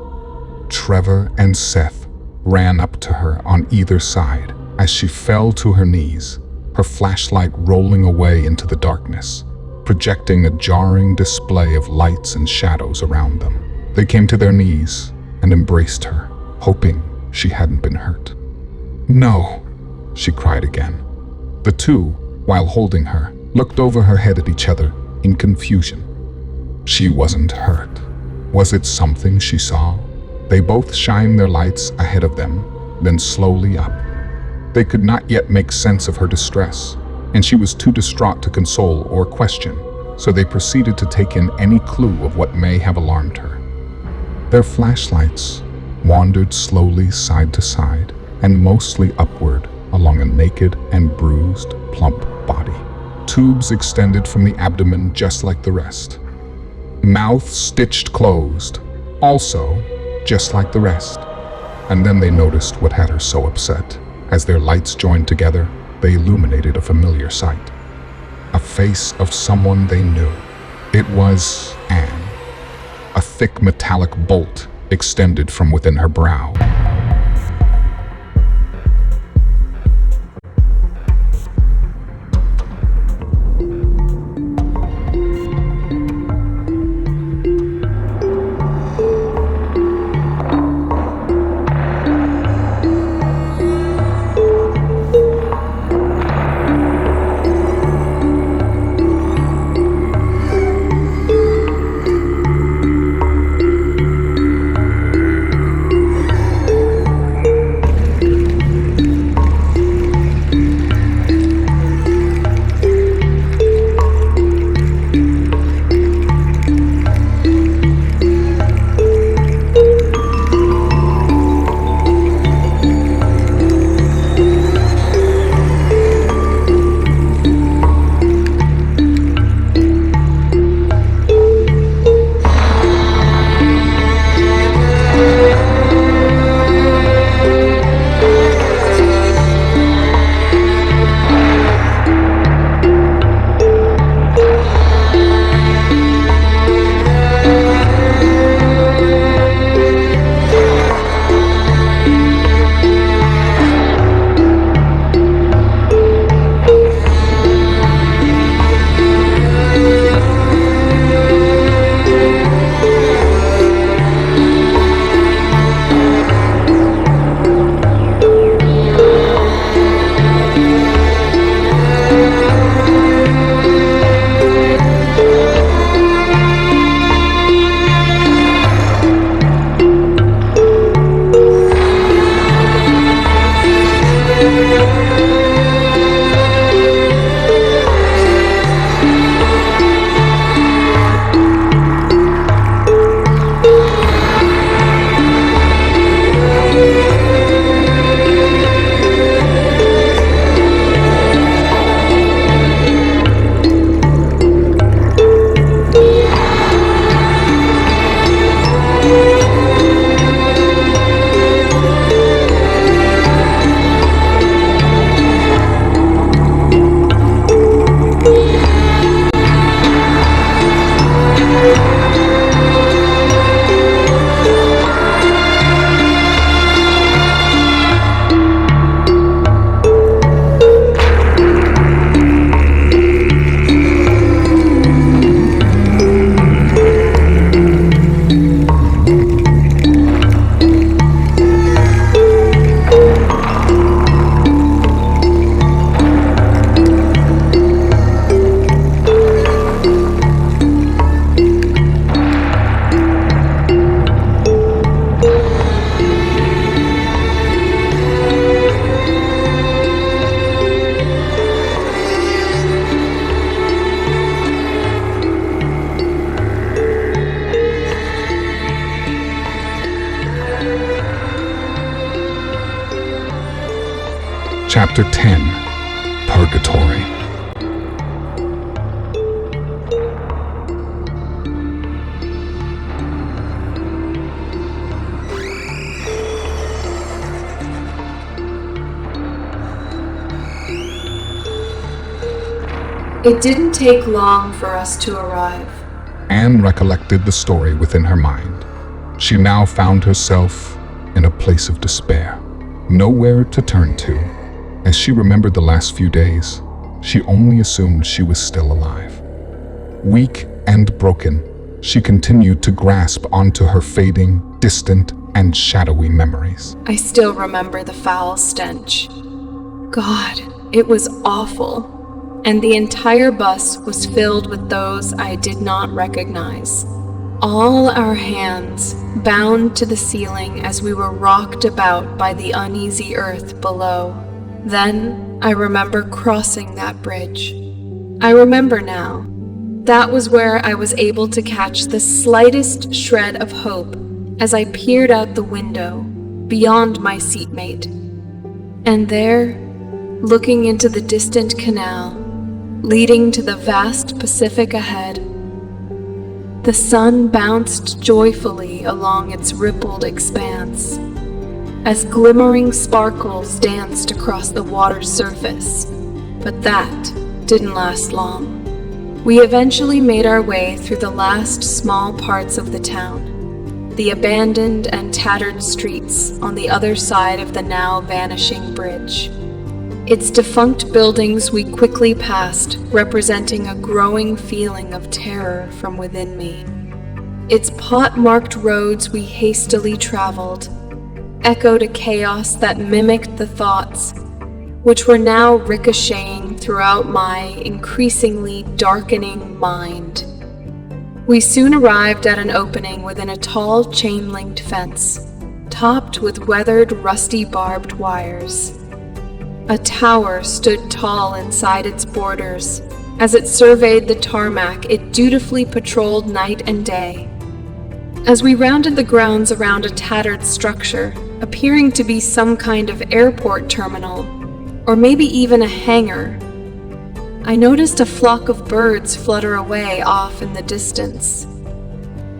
Trevor and Seth ran up to her on either side as she fell to her knees, her flashlight rolling away into the darkness, projecting a jarring display of lights and shadows around them. They came to their knees and embraced her, hoping she hadn't been hurt. "No," she cried again. The two, while holding her, looked over her head at each other in confusion. She wasn't hurt. Was it something she saw? They both shined their lights ahead of them, then slowly up. They could not yet make sense of her distress, and she was too distraught to console or question, so they proceeded to take in any clue of what may have alarmed her. Their flashlights wandered slowly side to side and mostly upward along a naked and bruised, plump body. Tubes extended from the abdomen just like the rest. Mouth stitched closed, also just like the rest. And then they noticed what had her so upset. As their lights joined together, they illuminated a familiar sight. A face of someone they knew. It was Anne. A thick metallic bolt extended from within her brow. Chapter 10, Purgatory. It didn't take long for us to arrive. Anne recollected the story within her mind. She now found herself in a place of despair, nowhere to turn to. As she remembered the last few days, she only assumed she was still alive. Weak and broken, she continued to grasp onto her fading, distant, and shadowy memories. I still remember the foul stench. God, it was awful. And the entire bus was filled with those I did not recognize. All our hands bound to the ceiling as we were rocked about by the uneasy earth below. Then I remember crossing that bridge. I remember now. That was where I was able to catch the slightest shred of hope as I peered out the window beyond my seatmate. And there, looking into the distant canal, leading to the vast Pacific ahead, the sun bounced joyfully along its rippled expanse as glimmering sparkles danced across the water's surface. But that didn't last long. We eventually made our way through the last small parts of the town, the abandoned and tattered streets on the other side of the now vanishing bridge. Its defunct buildings we quickly passed, representing a growing feeling of terror from within me. Its pot-marked roads we hastily traveled echoed a chaos that mimicked the thoughts, which were now ricocheting throughout my increasingly darkening mind. We soon arrived at an opening within a tall chain-linked fence, topped with weathered, rusty barbed wires. A tower stood tall inside its borders. As it surveyed the tarmac, it dutifully patrolled night and day. As we rounded the grounds around a tattered structure, appearing to be some kind of airport terminal, or maybe even a hangar, I noticed a flock of birds flutter away off in the distance.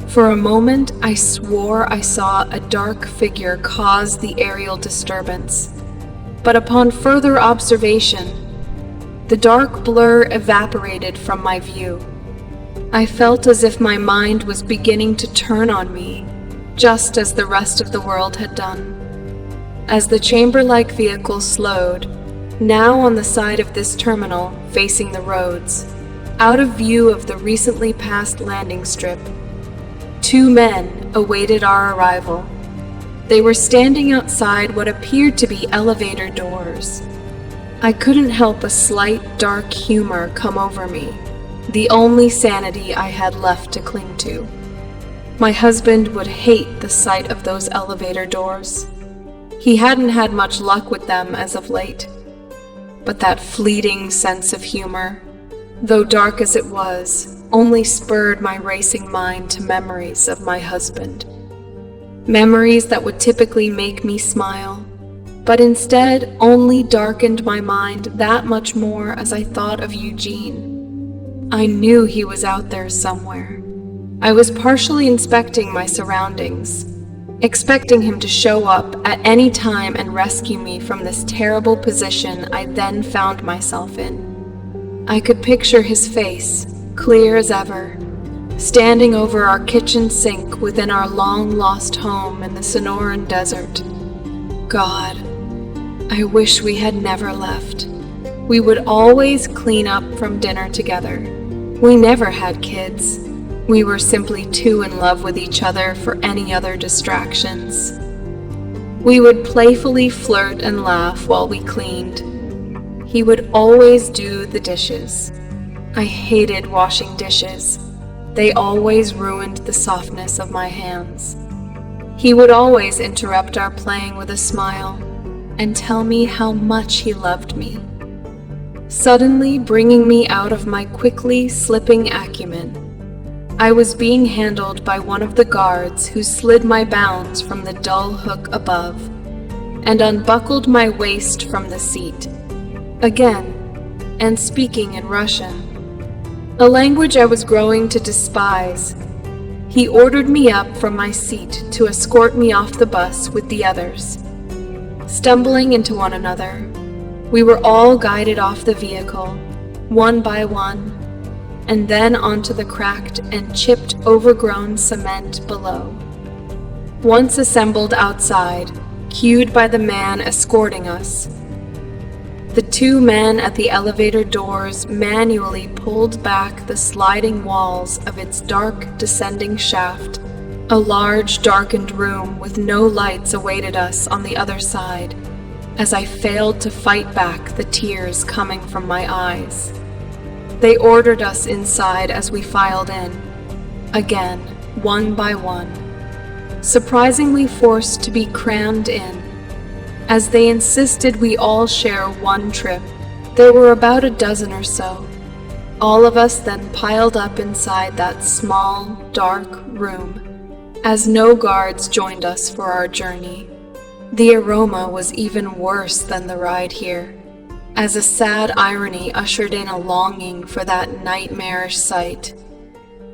For a moment, I swore I saw a dark figure cause the aerial disturbance. But upon further observation, the dark blur evaporated from my view. I felt as if my mind was beginning to turn on me, just as the rest of the world had done. As the chamber-like vehicle slowed, now on the side of this terminal, facing the roads, out of view of the recently passed landing strip, 2 men awaited our arrival. They were standing outside what appeared to be elevator doors. I couldn't help a slight dark humor come over me, the only sanity I had left to cling to. My husband would hate the sight of those elevator doors. He hadn't had much luck with them as of late. But that fleeting sense of humor, though dark as it was, only spurred my racing mind to memories of my husband. Memories that would typically make me smile, but instead only darkened my mind that much more as I thought of Eugene. I knew he was out there somewhere. I was partially inspecting my surroundings, expecting him to show up at any time and rescue me from this terrible position I then found myself in. I could picture his face, clear as ever, standing over our kitchen sink within our long-lost home in the Sonoran Desert. God, I wish we had never left. We would always clean up from dinner together. We never had kids. We were simply too in love with each other for any other distractions. We would playfully flirt and laugh while we cleaned. He would always do the dishes. I hated washing dishes. They always ruined the softness of my hands. He would always interrupt our playing with a smile and tell me how much he loved me, suddenly bringing me out of my quickly slipping acumen. I was being handled by one of the guards who slid my bounds from the dull hook above. and unbuckled my waist from the seat. Again, and speaking in Russian, a language I was growing to despise, he ordered me up from my seat to escort me off the bus with the others. Stumbling into one another, we were all guided off the vehicle, one by one, and then onto the cracked and chipped overgrown cement below. Once assembled outside, cued by the man escorting us, the two men at the elevator doors manually pulled back the sliding walls of its dark descending shaft. A large darkened room with no lights awaited us on the other side, as I failed to fight back the tears coming from my eyes. They ordered us inside as we filed in, again, one by one, surprisingly forced to be crammed in. As they insisted we all share one trip, there were about a dozen or so. All of us then piled up inside that small, dark room, as no guards joined us for our journey. The aroma was even worse than the ride here, as a sad irony ushered in a longing for that nightmarish sight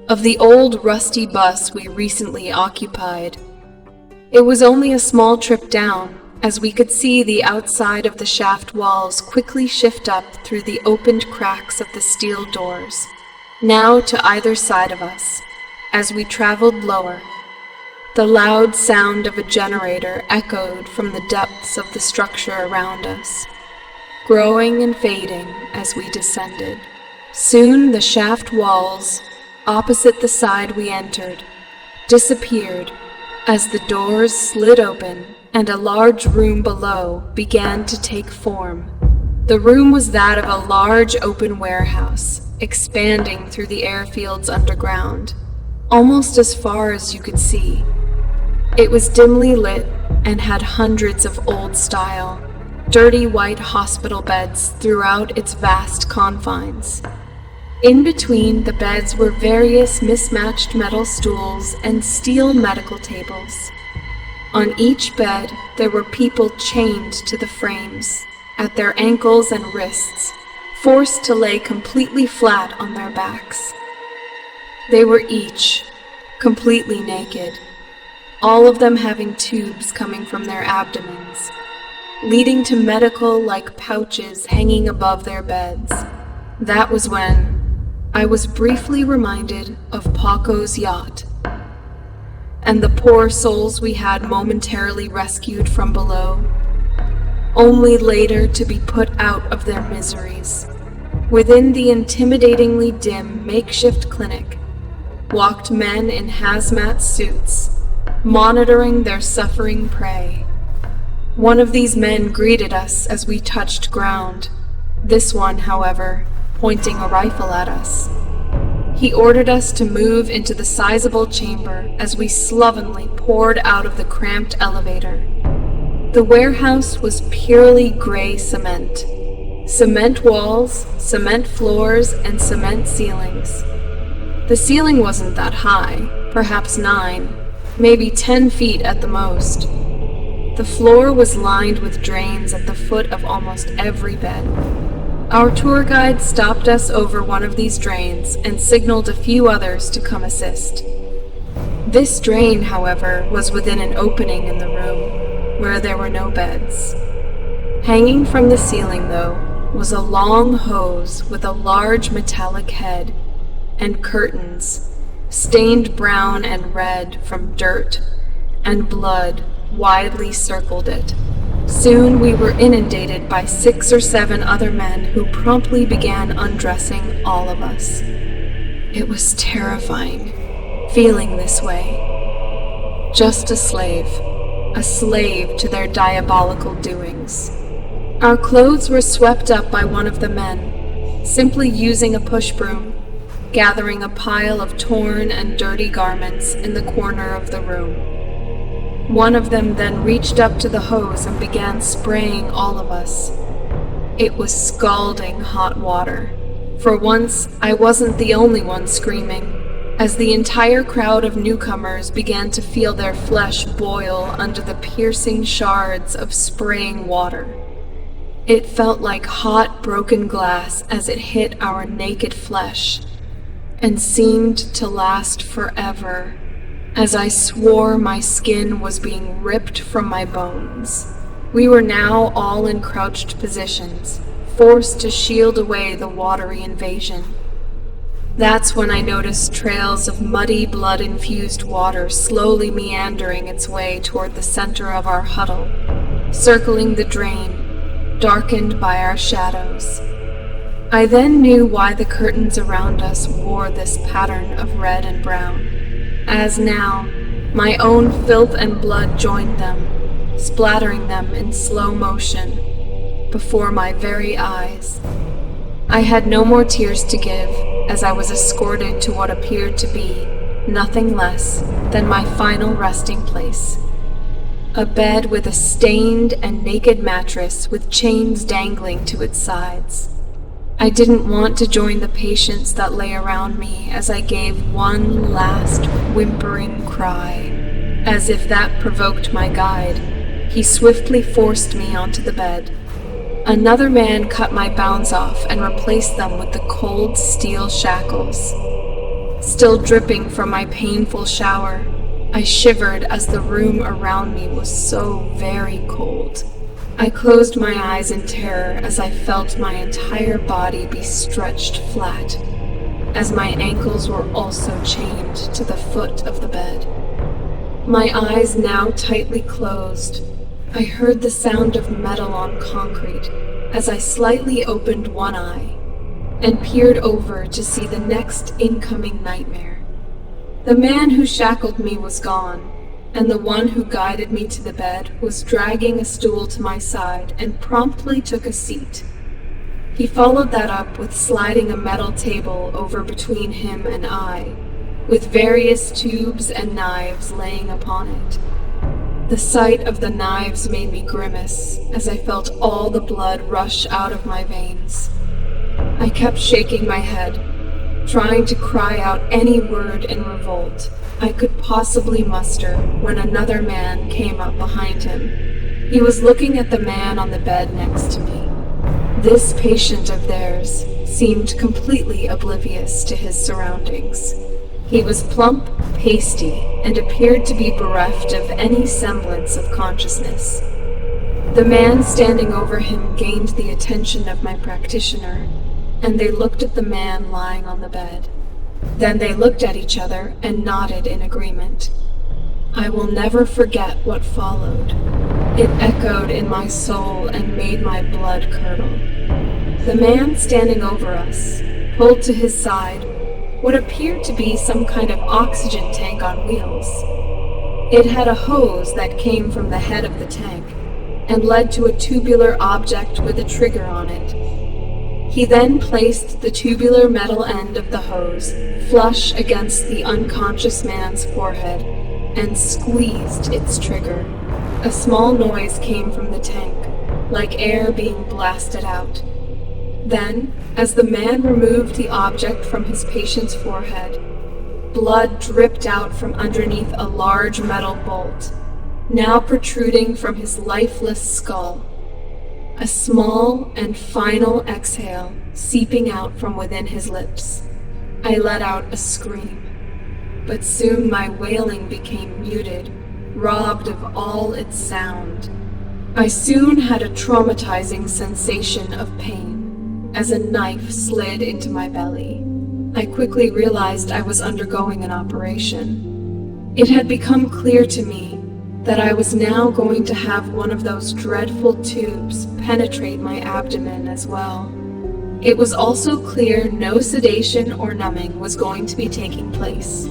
of the old rusty bus we recently occupied. It was only a small trip down, as we could see the outside of the shaft walls quickly shift up through the opened cracks of the steel doors, now to either side of us, as we traveled lower. The loud sound of a generator echoed from the depths of the structure around us, growing and fading as we descended. Soon the shaft walls, opposite the side we entered, disappeared as the doors slid open and a large room below began to take form. The room was that of a large open warehouse, expanding through the airfields underground, almost as far as you could see. It was dimly lit and had hundreds of old-style, dirty white hospital beds throughout its vast confines. In between the beds were various mismatched metal stools and steel medical tables. On each bed, there were people chained to the frames, at their ankles and wrists, forced to lay completely flat on their backs. They were each completely naked, all of them having tubes coming from their abdomens, leading to medical-like pouches hanging above their beds. That was when I was briefly reminded of Paco's yacht, and the poor souls we had momentarily rescued from below, only later to be put out of their miseries. Within the intimidatingly dim makeshift clinic walked men in hazmat suits, monitoring their suffering prey. One of these men greeted us as we touched ground, this one, however, pointing a rifle at us. He ordered us to move into the sizable chamber as we slovenly poured out of the cramped elevator. The warehouse was purely gray cement. Cement walls, cement floors, and cement ceilings. The ceiling wasn't that high, perhaps 9, maybe 10 feet at the most. The floor was lined with drains at the foot of almost every bed. Our tour guide stopped us over one of these drains and signaled a few others to come assist. This drain, however, was within an opening in the room, where there were no beds. Hanging from the ceiling, though, was a long hose with a large metallic head, and curtains, stained brown and red from dirt and blood, widely circled it. Soon we were inundated by 6 or 7 other men who promptly began undressing all of us. It was terrifying, feeling this way. Just a slave to their diabolical doings. Our clothes were swept up by one of the men, simply using a push broom, gathering a pile of torn and dirty garments in the corner of the room. One of them then reached up to the hose and began spraying all of us. It was scalding hot water. For once, I wasn't the only one screaming. as the entire crowd of newcomers began to feel their flesh boil under the piercing shards of spraying water. It felt like hot, broken glass as it hit our naked flesh, and seemed to last forever, as I swore my skin was being ripped from my bones. We were now all in crouched positions, forced to shield away the watery invasion. That's when I noticed trails of muddy, blood-infused water slowly meandering its way toward the center of our huddle, circling the drain, darkened by our shadows. I then knew why the curtains around us wore this pattern of red and brown, as now my own filth and blood joined them, splattering them in slow motion before my very eyes. I had no more tears to give as I was escorted to what appeared to be nothing less than my final resting place. A bed with a stained and naked mattress with chains dangling to its sides. I didn't want to join the patients that lay around me as I gave one last whimpering cry. As if that provoked my guide, he swiftly forced me onto the bed. Another man cut my bounds off and replaced them with the cold steel shackles. Still dripping from my painful shower, I shivered as the room around me was so very cold. I closed my eyes in terror as I felt my entire body be stretched flat, as my ankles were also chained to the foot of the bed. My eyes now tightly closed, I heard the sound of metal on concrete as I slightly opened one eye and peered over to see the next incoming nightmare. The man who shackled me was gone, and the one who guided me to the bed was dragging a stool to my side and promptly took a seat. He followed that up with sliding a metal table over between him and I, with various tubes and knives laying upon it. The sight of the knives made me grimace as I felt all the blood rush out of my veins. I kept shaking my head, trying to cry out any word in revolt I could possibly muster when another man came up behind him. He was looking at the man on the bed next to me. This patient of theirs seemed completely oblivious to his surroundings. He was plump, pasty, and appeared to be bereft of any semblance of consciousness. The man standing over him gained the attention of my practitioner, and they looked at the man lying on the bed. Then they looked at each other and nodded in agreement. I will never forget what followed. It echoed in my soul and made my blood curdle. The man standing over us pulled to his side what appeared to be some kind of oxygen tank on wheels. It had a hose that came from the head of the tank and led to a tubular object with a trigger on it. He then placed the tubular metal end of the hose flush against the unconscious man's forehead and squeezed its trigger. A small noise came from the tank, like air being blasted out. Then, as the man removed the object from his patient's forehead, blood dripped out from underneath a large metal bolt, now protruding from his lifeless skull. A small and final exhale seeping out from within his lips. I let out a scream, but soon my wailing became muted, robbed of all its sound. I soon had a traumatizing sensation of pain as a knife slid into my belly. I quickly realized I was undergoing an operation. It had become clear to me that I was now going to have one of those dreadful tubes penetrate my abdomen as well. It was also clear no sedation or numbing was going to be taking place.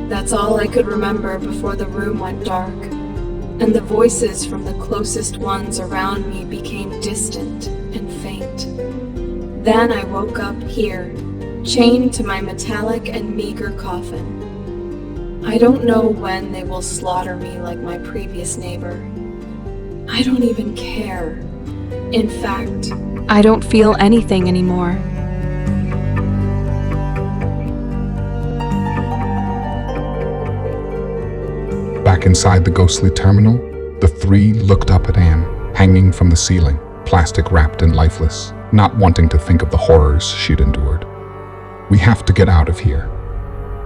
That's all I could remember before the room went dark, and the voices from the closest ones around me became distant and faint. Then I woke up here, chained to my metallic and meager coffin. I don't know when they will slaughter me like my previous neighbor. I don't even care. In fact, I don't feel anything anymore. back inside the ghostly terminal, the three looked up at Anne, hanging from the ceiling, plastic wrapped and lifeless, not wanting to think of the horrors she'd endured. "We have to get out of here.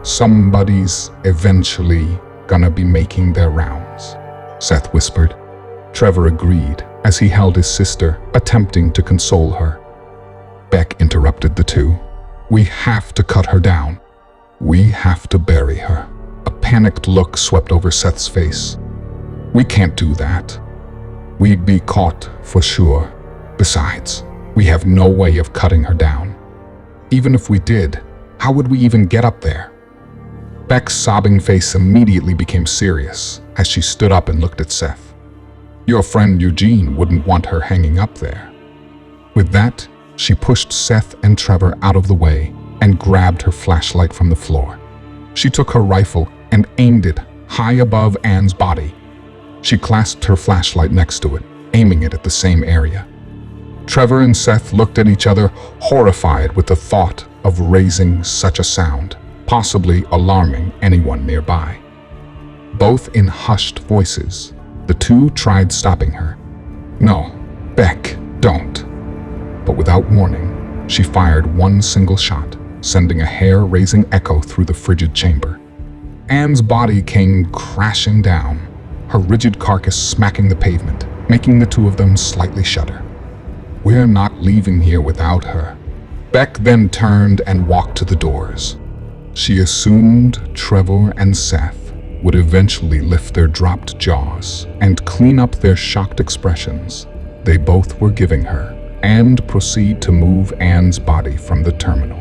Somebody's eventually gonna be making their rounds," Seth whispered. Trevor agreed as he held his sister, attempting to console her. Beck interrupted the two. "We have to cut her down. We have to bury her." A panicked look swept over Seth's face. "We can't do that. We'd be caught for sure. Besides, we have no way of cutting her down. Even if we did, how would we even get up there?" Beck's sobbing face immediately became serious as she stood up and looked at Seth. "Your friend Eugene wouldn't want her hanging up there." With that, she pushed Seth and Trevor out of the way and grabbed her flashlight from the floor. She took her rifle and aimed it high above Anne's body. She clasped her flashlight next to it, aiming it at the same area. Trevor and Seth looked at each other, horrified with the thought of raising such a sound, possibly alarming anyone nearby. Both in hushed voices, the two tried stopping her. "No, Beck, don't." But without warning, she fired one single shot, sending a hair-raising echo through the frigid chamber. Anne's body came crashing down, her rigid carcass smacking the pavement, making the two of them slightly shudder. "We're not leaving here without her." Beck then turned and walked to the doors. She assumed Trevor and Seth would eventually lift their dropped jaws and clean up their shocked expressions they both were giving her, and proceed to move Anne's body from the terminal.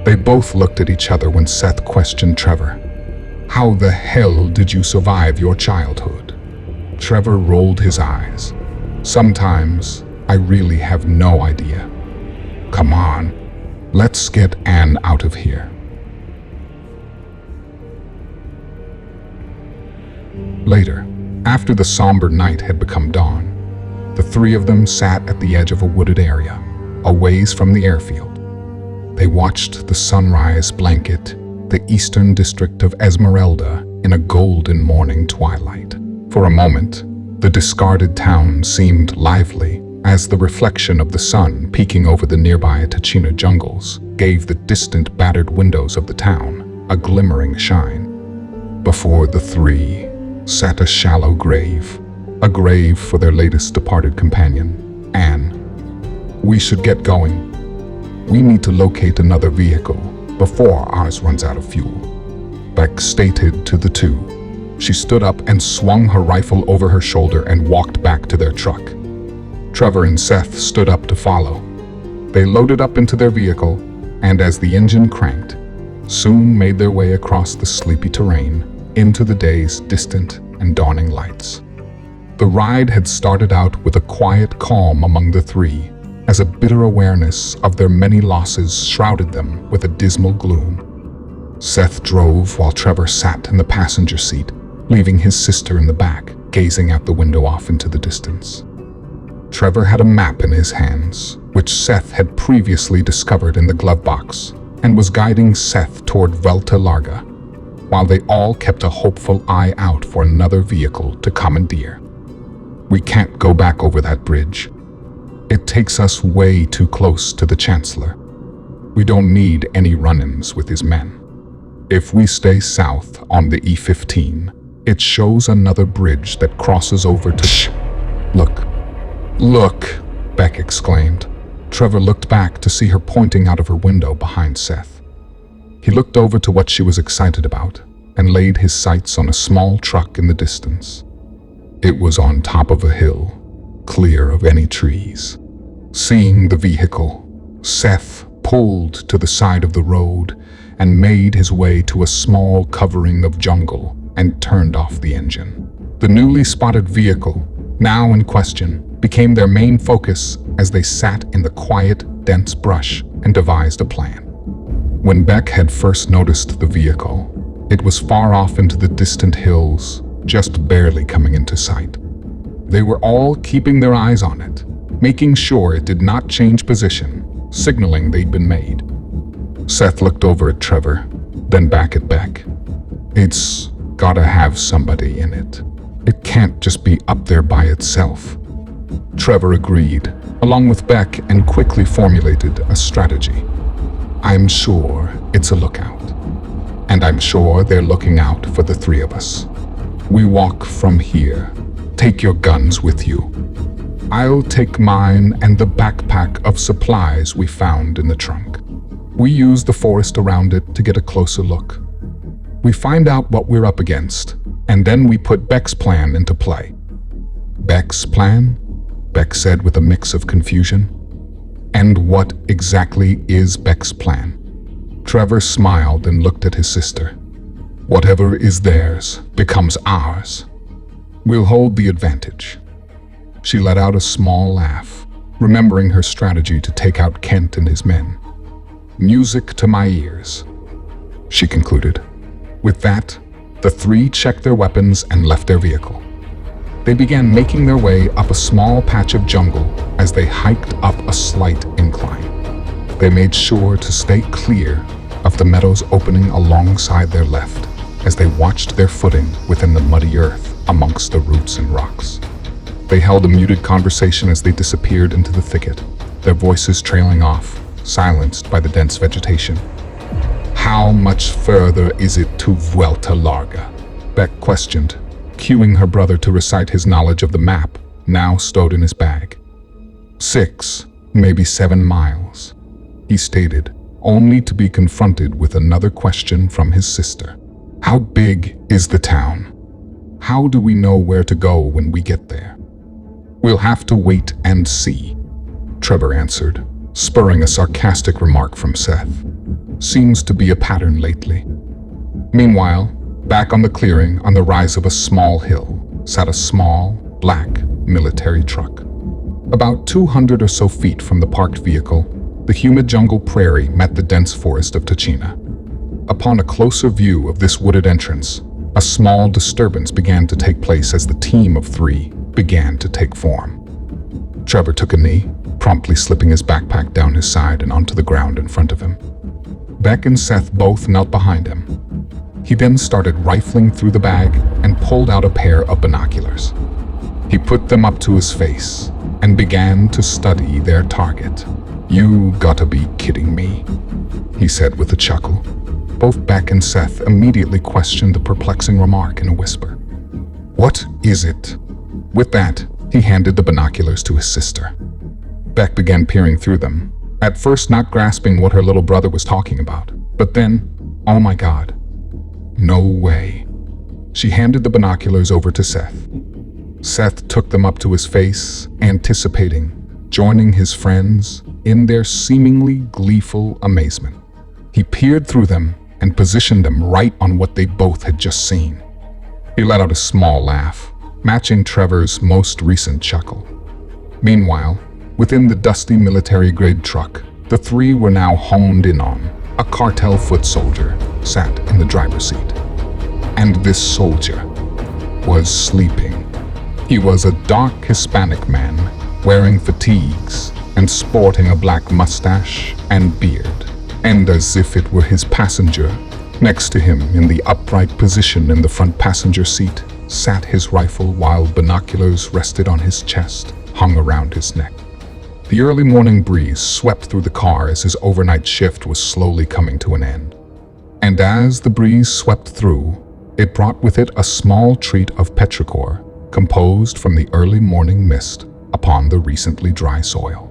They both looked at each other when Seth questioned Trevor. "How the hell did you survive your childhood?" Trevor rolled his eyes. "Sometimes I really have no idea. Come on, let's get Anne out of here." Later, after the somber night had become dawn, the three of them sat at the edge of a wooded area, a ways from the airfield. They watched the sunrise blanket the eastern district of Esmeralda in a golden morning twilight. For a moment, the discarded town seemed lively as the reflection of the sun peeking over the nearby Ticino jungles gave the distant battered windows of the town a glimmering shine. Before the three sat a shallow grave, a grave for their latest departed companion, Anne. "We should get going. We need to locate another vehicle before ours runs out of fuel," Beck stated to the two. She stood up and swung her rifle over her shoulder and walked back to their truck. Trevor and Seth stood up to follow. They loaded up into their vehicle, and as the engine cranked, soon made their way across the sleepy terrain into the day's distant and dawning lights. The ride had started out with a quiet calm among the three, as a bitter awareness of their many losses shrouded them with a dismal gloom. Seth drove while Trevor sat in the passenger seat, leaving his sister in the back, gazing out the window off into the distance. Trevor had a map in his hands, which Seth had previously discovered in the glove box, and was guiding Seth toward Velta Larga, while they all kept a hopeful eye out for another vehicle to commandeer. "We can't go back over that bridge. It takes us way too close to the Chancellor. We don't need any run-ins with his men. If we stay south on the E15, it shows another bridge that crosses over to Look, look, Beck exclaimed. Trevor looked back to see her pointing out of her window behind Seth. He looked over to what she was excited about and laid his sights on a small truck in the distance. It was on top of a hill, clear of any trees. Seeing the vehicle, Seth pulled to the side of the road and made his way to a small covering of jungle and turned off the engine. The newly spotted vehicle, now in question, became their main focus as they sat in the quiet, dense brush and devised a plan. When Beck had first noticed the vehicle, it was far off into the distant hills, just barely coming into sight. They were all keeping their eyes on it, making sure it did not change position, signaling they'd been made. Seth looked over at Trevor, then back at Beck. "It's gotta have somebody in it. It can't just be up there by itself. Trevor agreed, along with Beck, and quickly formulated a strategy. I'm sure it's a lookout. And I'm sure they're looking out for the three of us. We walk from here. Take your guns with you. I'll take mine and the backpack of supplies we found in the trunk. We use the forest around it to get a closer look. We find out what we're up against, and then we put Beck's plan into play. Beck's plan? Beck said with a mix of confusion. And what exactly is Beck's plan? Trevor smiled and looked at his sister. Whatever is theirs becomes ours. We'll hold the advantage. She let out a small laugh, remembering her strategy to take out Kent and his men. Music to my ears, she concluded. With that, the three checked their weapons and left their vehicle. They began making their way up a small patch of jungle as they hiked up a slight incline. They made sure to stay clear of the meadows opening alongside their left as they watched their footing within the muddy earth amongst the roots and rocks. They held a muted conversation as they disappeared into the thicket, their voices trailing off, silenced by the dense vegetation. How much further is it to Vuelta Larga? Beck questioned, cueing her brother to recite his knowledge of the map, now stowed in his bag. 6, maybe 7 miles, he stated, only to be confronted with another question from his sister. How big is the town? How do we know where to go when we get there? We'll have to wait and see, Trevor answered, spurring a sarcastic remark from Seth. Seems to be a pattern lately. Meanwhile, back on the clearing on the rise of a small hill sat a small, black military truck. About 200 or so feet from the parked vehicle, the humid jungle prairie met the dense forest of Tachina. Upon a closer view of this wooded entrance, a small disturbance began to take place as the team of 3 began to take form. Trevor took a knee, promptly slipping his backpack down his side and onto the ground in front of him. Beck and Seth both knelt behind him. He then started rifling through the bag and pulled out a pair of binoculars. He put them up to his face and began to study their target. You gotta be kidding me, he said with a chuckle. Both Beck and Seth immediately questioned the perplexing remark in a whisper. What is it? With that, he handed the binoculars to his sister. Beck began peering through them, at first not grasping what her little brother was talking about. But then, oh my God. No way. She handed the binoculars over to Seth. Seth took them up to his face, anticipating, joining his friends in their seemingly gleeful amazement. He peered through them and positioned them right on what they both had just seen. He let out a small laugh, matching Trevor's most recent chuckle. Meanwhile, within the dusty military-grade truck, the 3 were now honed in on. A cartel foot soldier sat in the driver's seat. And this soldier was sleeping. He was a dark Hispanic man, wearing fatigues and sporting a black mustache and beard. And as if it were his passenger, next to him in the upright position in the front passenger seat, sat his rifle while binoculars rested on his chest, hung around his neck. The early morning breeze swept through the car as his overnight shift was slowly coming to an end. And as the breeze swept through, it brought with it a small treat of petrichor composed from the early morning mist upon the recently dry soil.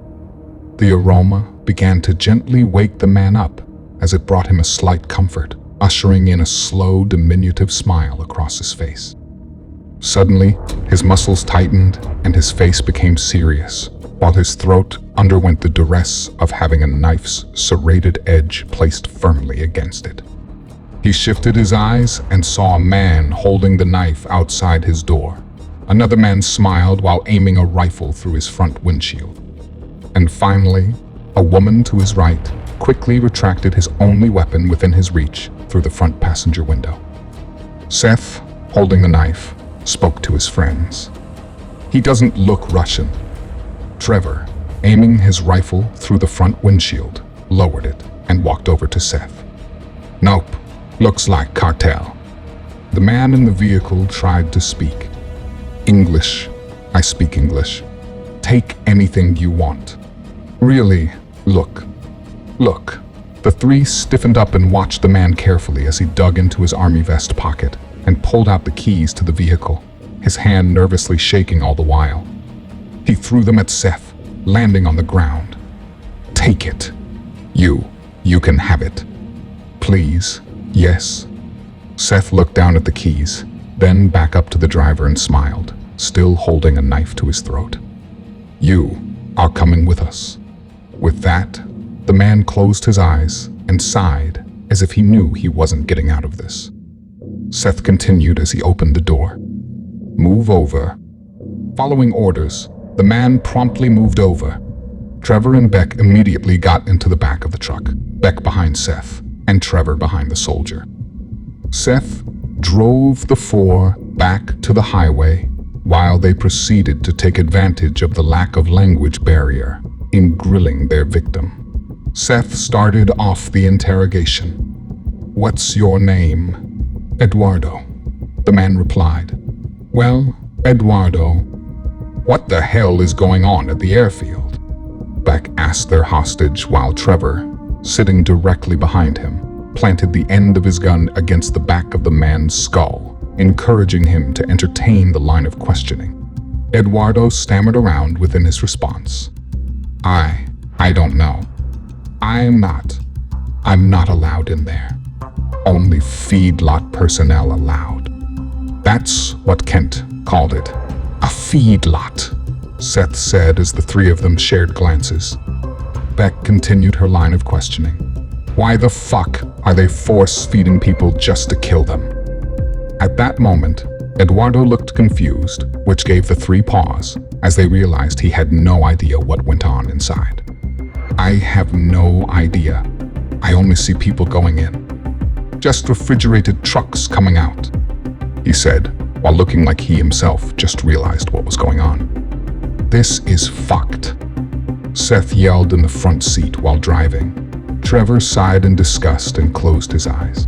The aroma began to gently wake the man up as it brought him a slight comfort, ushering in a slow, diminutive smile across his face. Suddenly, his muscles tightened and his face became serious, while his throat underwent the duress of having a knife's serrated edge placed firmly against it. He shifted his eyes and saw a man holding the knife outside his door. Another man smiled while aiming a rifle through his front windshield. And finally, a woman to his right quickly retracted his only weapon within his reach through the front passenger window. Seth, holding the knife, spoke to his friends. He doesn't look Russian. Trevor, aiming his rifle through the front windshield, lowered it and walked over to Seth. Nope, looks like cartel. The man in the vehicle tried to speak. English. I speak English. Take anything you want. Really, look. Look. The three stiffened up and watched the man carefully as he dug into his army vest pocket and pulled out the keys to the vehicle, his hand nervously shaking all the while. He threw them at Seth, landing on the ground. Take it. You can have it. Please, yes. Seth looked down at the keys, then back up to the driver and smiled, still holding a knife to his throat. You are coming with us. With that, the man closed his eyes and sighed as if he knew he wasn't getting out of this. Seth continued as he opened the door. Move over. Following orders, the man promptly moved over. Trevor and Beck immediately got into the back of the truck, Beck behind Seth, and Trevor behind the soldier. Seth drove the four back to the highway while they proceeded to take advantage of the lack of language barrier in grilling their victim. Seth started off the interrogation. What's your name? Eduardo. The man replied. Well, Eduardo, what the hell is going on at the airfield? Beck asked their hostage while Trevor, sitting directly behind him, planted the end of his gun against the back of the man's skull, encouraging him to entertain the line of questioning. Eduardo stammered around within his response. I don't know. I'm not allowed in there. Only feedlot personnel allowed. That's what Kent called it. A feedlot, Seth said as the three of them shared glances. Beck continued her line of questioning. Why the fuck are they force-feeding people just to kill them? At that moment, Eduardo looked confused, which gave the three pause as they realized he had no idea what went on inside. I have no idea. I only see people going in. Just refrigerated trucks coming out, he said, while looking like he himself just realized what was going on. This is fucked, Seth yelled in the front seat while driving. Trevor sighed in disgust and closed his eyes.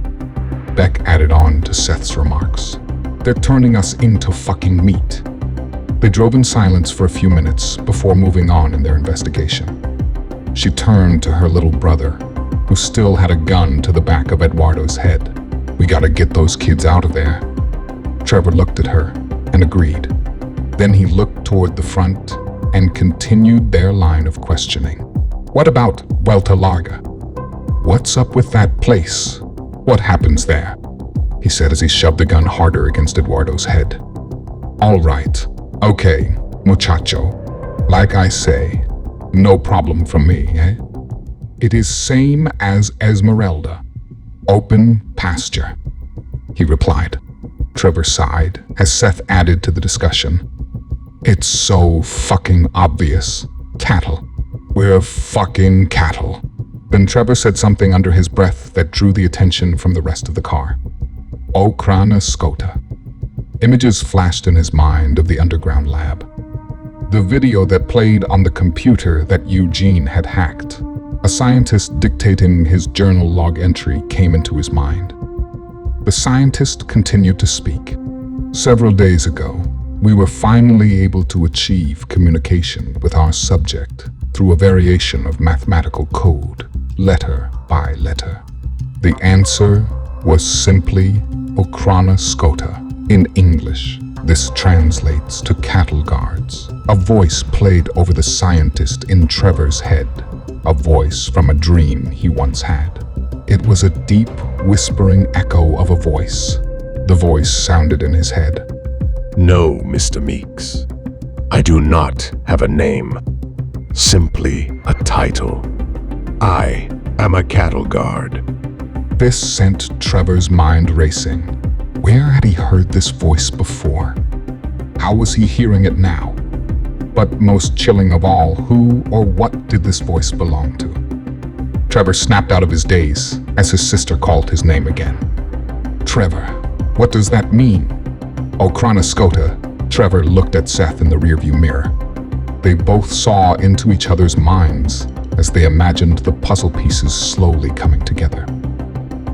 Beck added on to Seth's remarks. They're turning us into fucking meat. They drove in silence for a few minutes before moving on in their investigation. She turned to her little brother, who still had a gun to the back of Eduardo's head. We gotta get those kids out of there. Trevor looked at her and agreed. Then he looked toward the front and continued their line of questioning. What about Vuelta Larga? What's up with that place? What happens there? He said as he shoved the gun harder against Eduardo's head. All right, okay, muchacho. Like I say, no problem from me, eh? It is same as Esmeralda. Open pasture, he replied. Trevor sighed as Seth added to the discussion. It's so fucking obvious. Cattle. We're fucking cattle. Then Trevor said something under his breath that drew the attention from the rest of the car. Okrana Skota. Images flashed in his mind of the underground lab. The video that played on the computer that Eugene had hacked. A scientist dictating his journal log entry came into his mind. The scientist continued to speak. Several days ago, we were finally able to achieve communication with our subject through a variation of mathematical code, letter by letter. The answer was simply Okrana Skota. In English, this translates to cattle guards. A voice played over the scientist in Trevor's head, a voice from a dream he once had. It was a deep, whispering echo of a voice. The voice sounded in his head. No, Mr. Meeks. I do not have a name. Simply a title. I am a cattle guard. This sent Trevor's mind racing. Where had he heard this voice before? How was he hearing it now? But most chilling of all, who or what did this voice belong to? Trevor snapped out of his daze as his sister called his name again. Trevor, what does that mean? Okrana Skota. Trevor looked at Seth in the rearview mirror. They both saw into each other's minds as they imagined the puzzle pieces slowly coming together.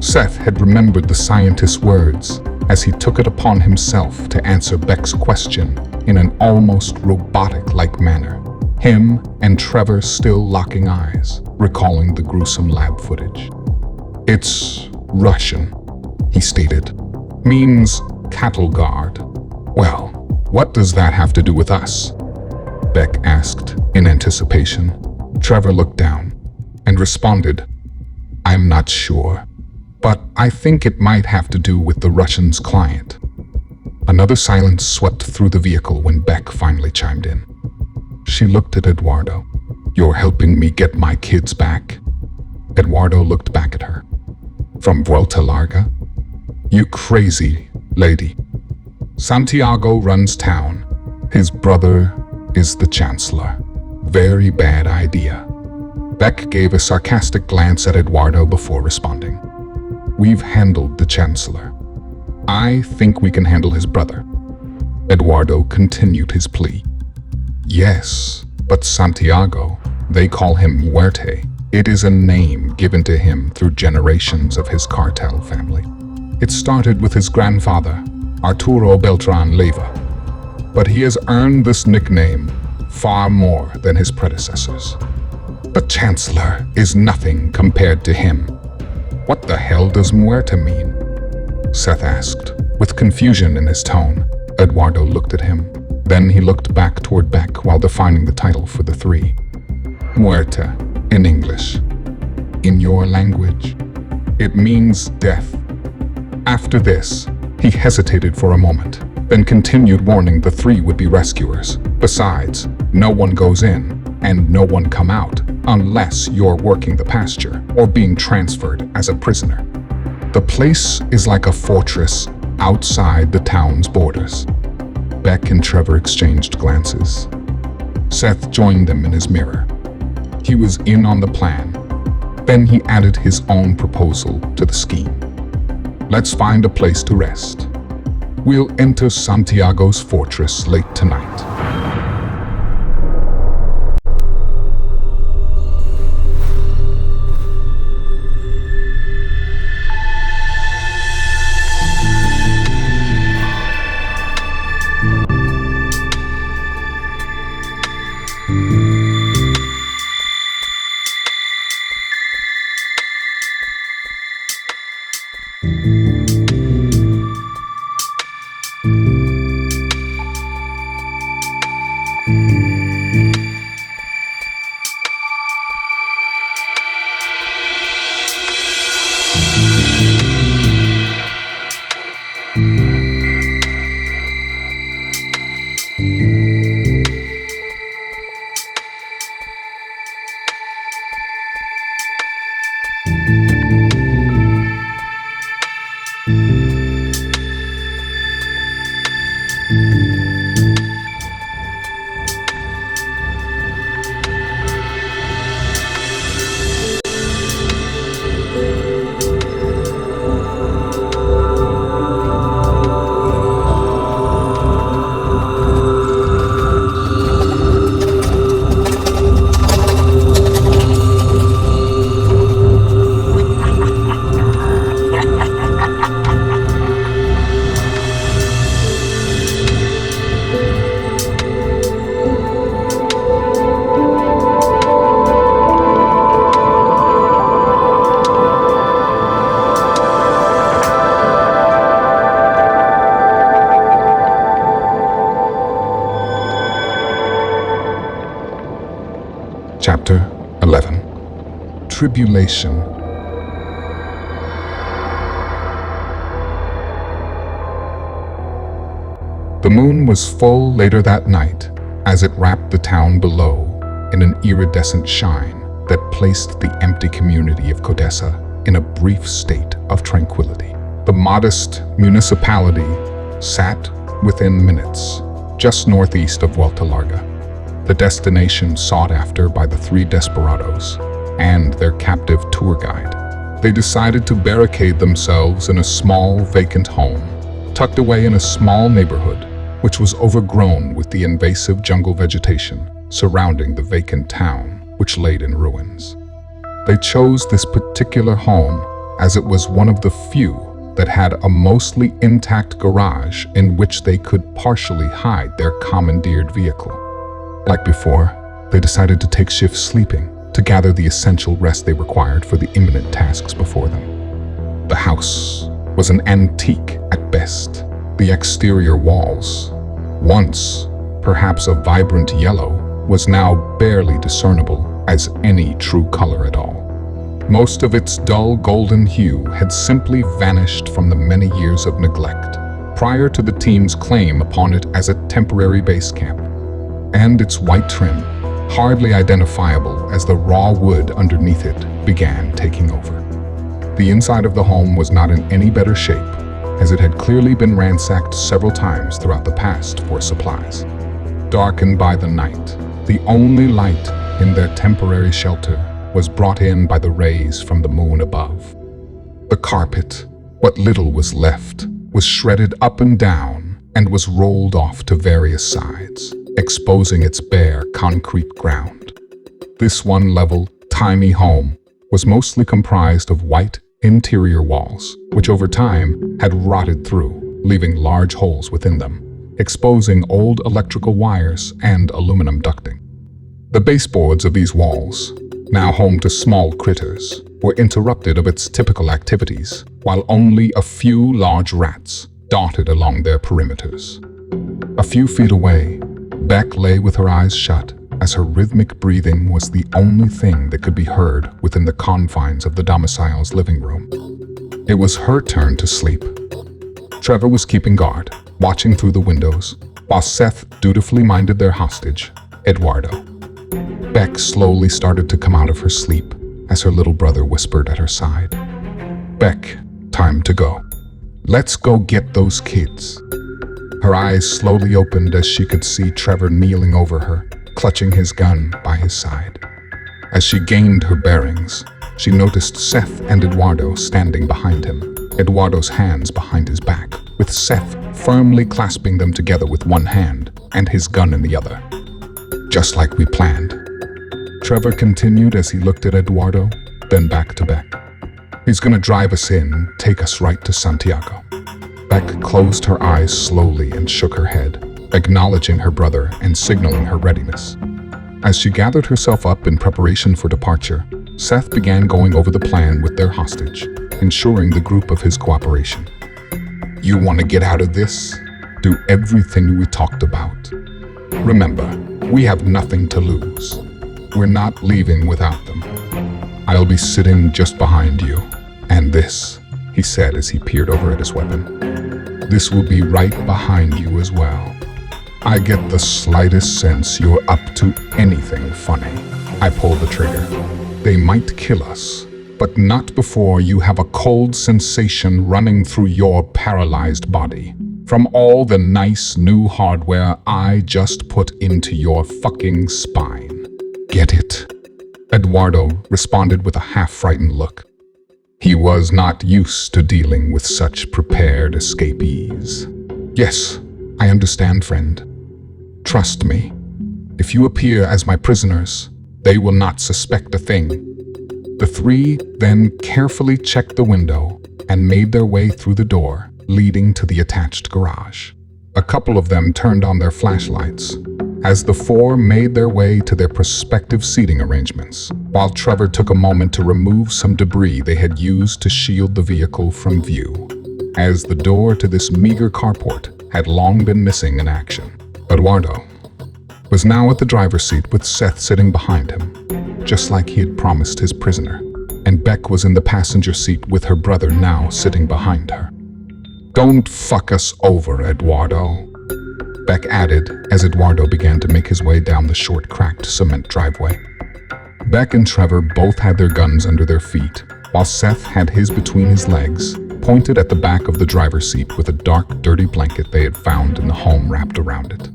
Seth had remembered the scientist's words as he took it upon himself to answer Beck's question in an almost robotic-like manner. Him and Trevor still locking eyes, recalling the gruesome lab footage. "It's Russian," he stated. "Means cattle guard." "Well, what does that have to do with us?" Beck asked in anticipation. Trevor looked down and responded, "I'm not sure, but I think it might have to do with the Russian's client." Another silence swept through the vehicle when Beck finally chimed in. She looked at Eduardo. "You're helping me get my kids back?" Eduardo looked back at her. "From Vuelta Larga? You crazy lady. Santiago runs town. His brother is the chancellor. Very bad idea." Beck gave a sarcastic glance at Eduardo before responding. "We've handled the chancellor. I think we can handle his brother." Eduardo continued his plea. "Yes, but Santiago, they call him Muerte. It is a name given to him through generations of his cartel family. It started with his grandfather, Arturo Beltran Leyva, but he has earned this nickname far more than his predecessors. The Chancellor is nothing compared to him." "What the hell does Muerte mean?" Seth asked, with confusion in his tone. Eduardo looked at him. Then he looked back toward Beck while defining the title for the three. "Muerte, in English. In your language, it means death." After this, he hesitated for a moment, then continued, warning the three would be rescuers. "Besides, no one goes in, and no one come out, unless you're working the pasture or being transferred as a prisoner. The place is like a fortress outside the town's borders." Beck and Trevor exchanged glances. Seth joined them in his mirror. He was in on the plan. Then he added his own proposal to the scheme. "Let's find a place to rest. We'll enter Santiago's fortress late tonight." Chapter 11. Tribulation. The moon was full later that night as it wrapped the town below in an iridescent shine that placed the empty community of Codessa in a brief state of tranquility. The modest municipality sat within minutes, just northeast of Vuelta Larga, the destination sought after by the three desperados and their captive tour guide. They decided to barricade themselves in a small vacant home, tucked away in a small neighborhood, which was overgrown with the invasive jungle vegetation surrounding the vacant town, which laid in ruins. They chose this particular home as it was one of the few that had a mostly intact garage in which they could partially hide their commandeered vehicle. Like before, they decided to take shifts sleeping to gather the essential rest they required for the imminent tasks before them. The house was an antique at best. The exterior walls, once perhaps a vibrant yellow, was now barely discernible as any true color at all. Most of its dull golden hue had simply vanished from the many years of neglect prior to the team's claim upon it as a temporary base camp, and its white trim, hardly identifiable as the raw wood underneath it, began taking over. The inside of the home was not in any better shape, as it had clearly been ransacked several times throughout the past for supplies. Darkened by the night, the only light in their temporary shelter was brought in by the rays from the moon above. The carpet, what little was left, was shredded up and down and was rolled off to various sides, exposing its bare concrete ground. This one-level, tiny home was mostly comprised of white interior walls, which over time had rotted through, leaving large holes within them, exposing old electrical wires and aluminum ducting. The baseboards of these walls, now home to small critters, were interrupted of its typical activities, while only a few large rats darted along their perimeters. A few feet away, Beck lay with her eyes shut, as her rhythmic breathing was the only thing that could be heard within the confines of the domicile's living room. It was her turn to sleep. Trevor was keeping guard, watching through the windows, while Seth dutifully minded their hostage, Eduardo. Beck slowly started to come out of her sleep as her little brother whispered at her side. "Beck, time to go. Let's go get those kids." Her eyes slowly opened as she could see Trevor kneeling over her, clutching his gun by his side. As she gained her bearings, she noticed Seth and Eduardo standing behind him, Eduardo's hands behind his back, with Seth firmly clasping them together with one hand and his gun in the other. "Just like we planned," Trevor continued as he looked at Eduardo, then back to Beck. "He's gonna drive us in, take us right to Santiago." Beck closed her eyes slowly and shook her head, acknowledging her brother and signaling her readiness. As she gathered herself up in preparation for departure, Seth began going over the plan with their hostage, ensuring the group of his cooperation. "You want to get out of this? Do everything we talked about. Remember, we have nothing to lose. We're not leaving without them. I'll be sitting just behind you. And this," he said as he peered over at his weapon, "this will be right behind you as well. I get the slightest sense you're up to anything funny. I pull the trigger. They might kill us, but not before you have a cold sensation running through your paralyzed body from all the nice new hardware I just put into your fucking spine. Get it?" Eduardo responded with a half-frightened look. He was not used to dealing with such prepared escapees. "Yes, I understand, friend. Trust me. If you appear as my prisoners, they will not suspect a thing." The three then carefully checked the window and made their way through the door leading to the attached garage. A couple of them turned on their flashlights as the four made their way to their prospective seating arrangements, while Trevor took a moment to remove some debris they had used to shield the vehicle from view, as the door to this meager carport had long been missing in action. Eduardo was now at the driver's seat with Seth sitting behind him, just like he had promised his prisoner, and Beck was in the passenger seat with her brother now sitting behind her. "Don't fuck us over, Eduardo," Beck added as Eduardo began to make his way down the short, cracked cement driveway. Beck and Trevor both had their guns under their feet, while Seth had his between his legs, pointed at the back of the driver's seat with a dark, dirty blanket they had found in the home wrapped around it.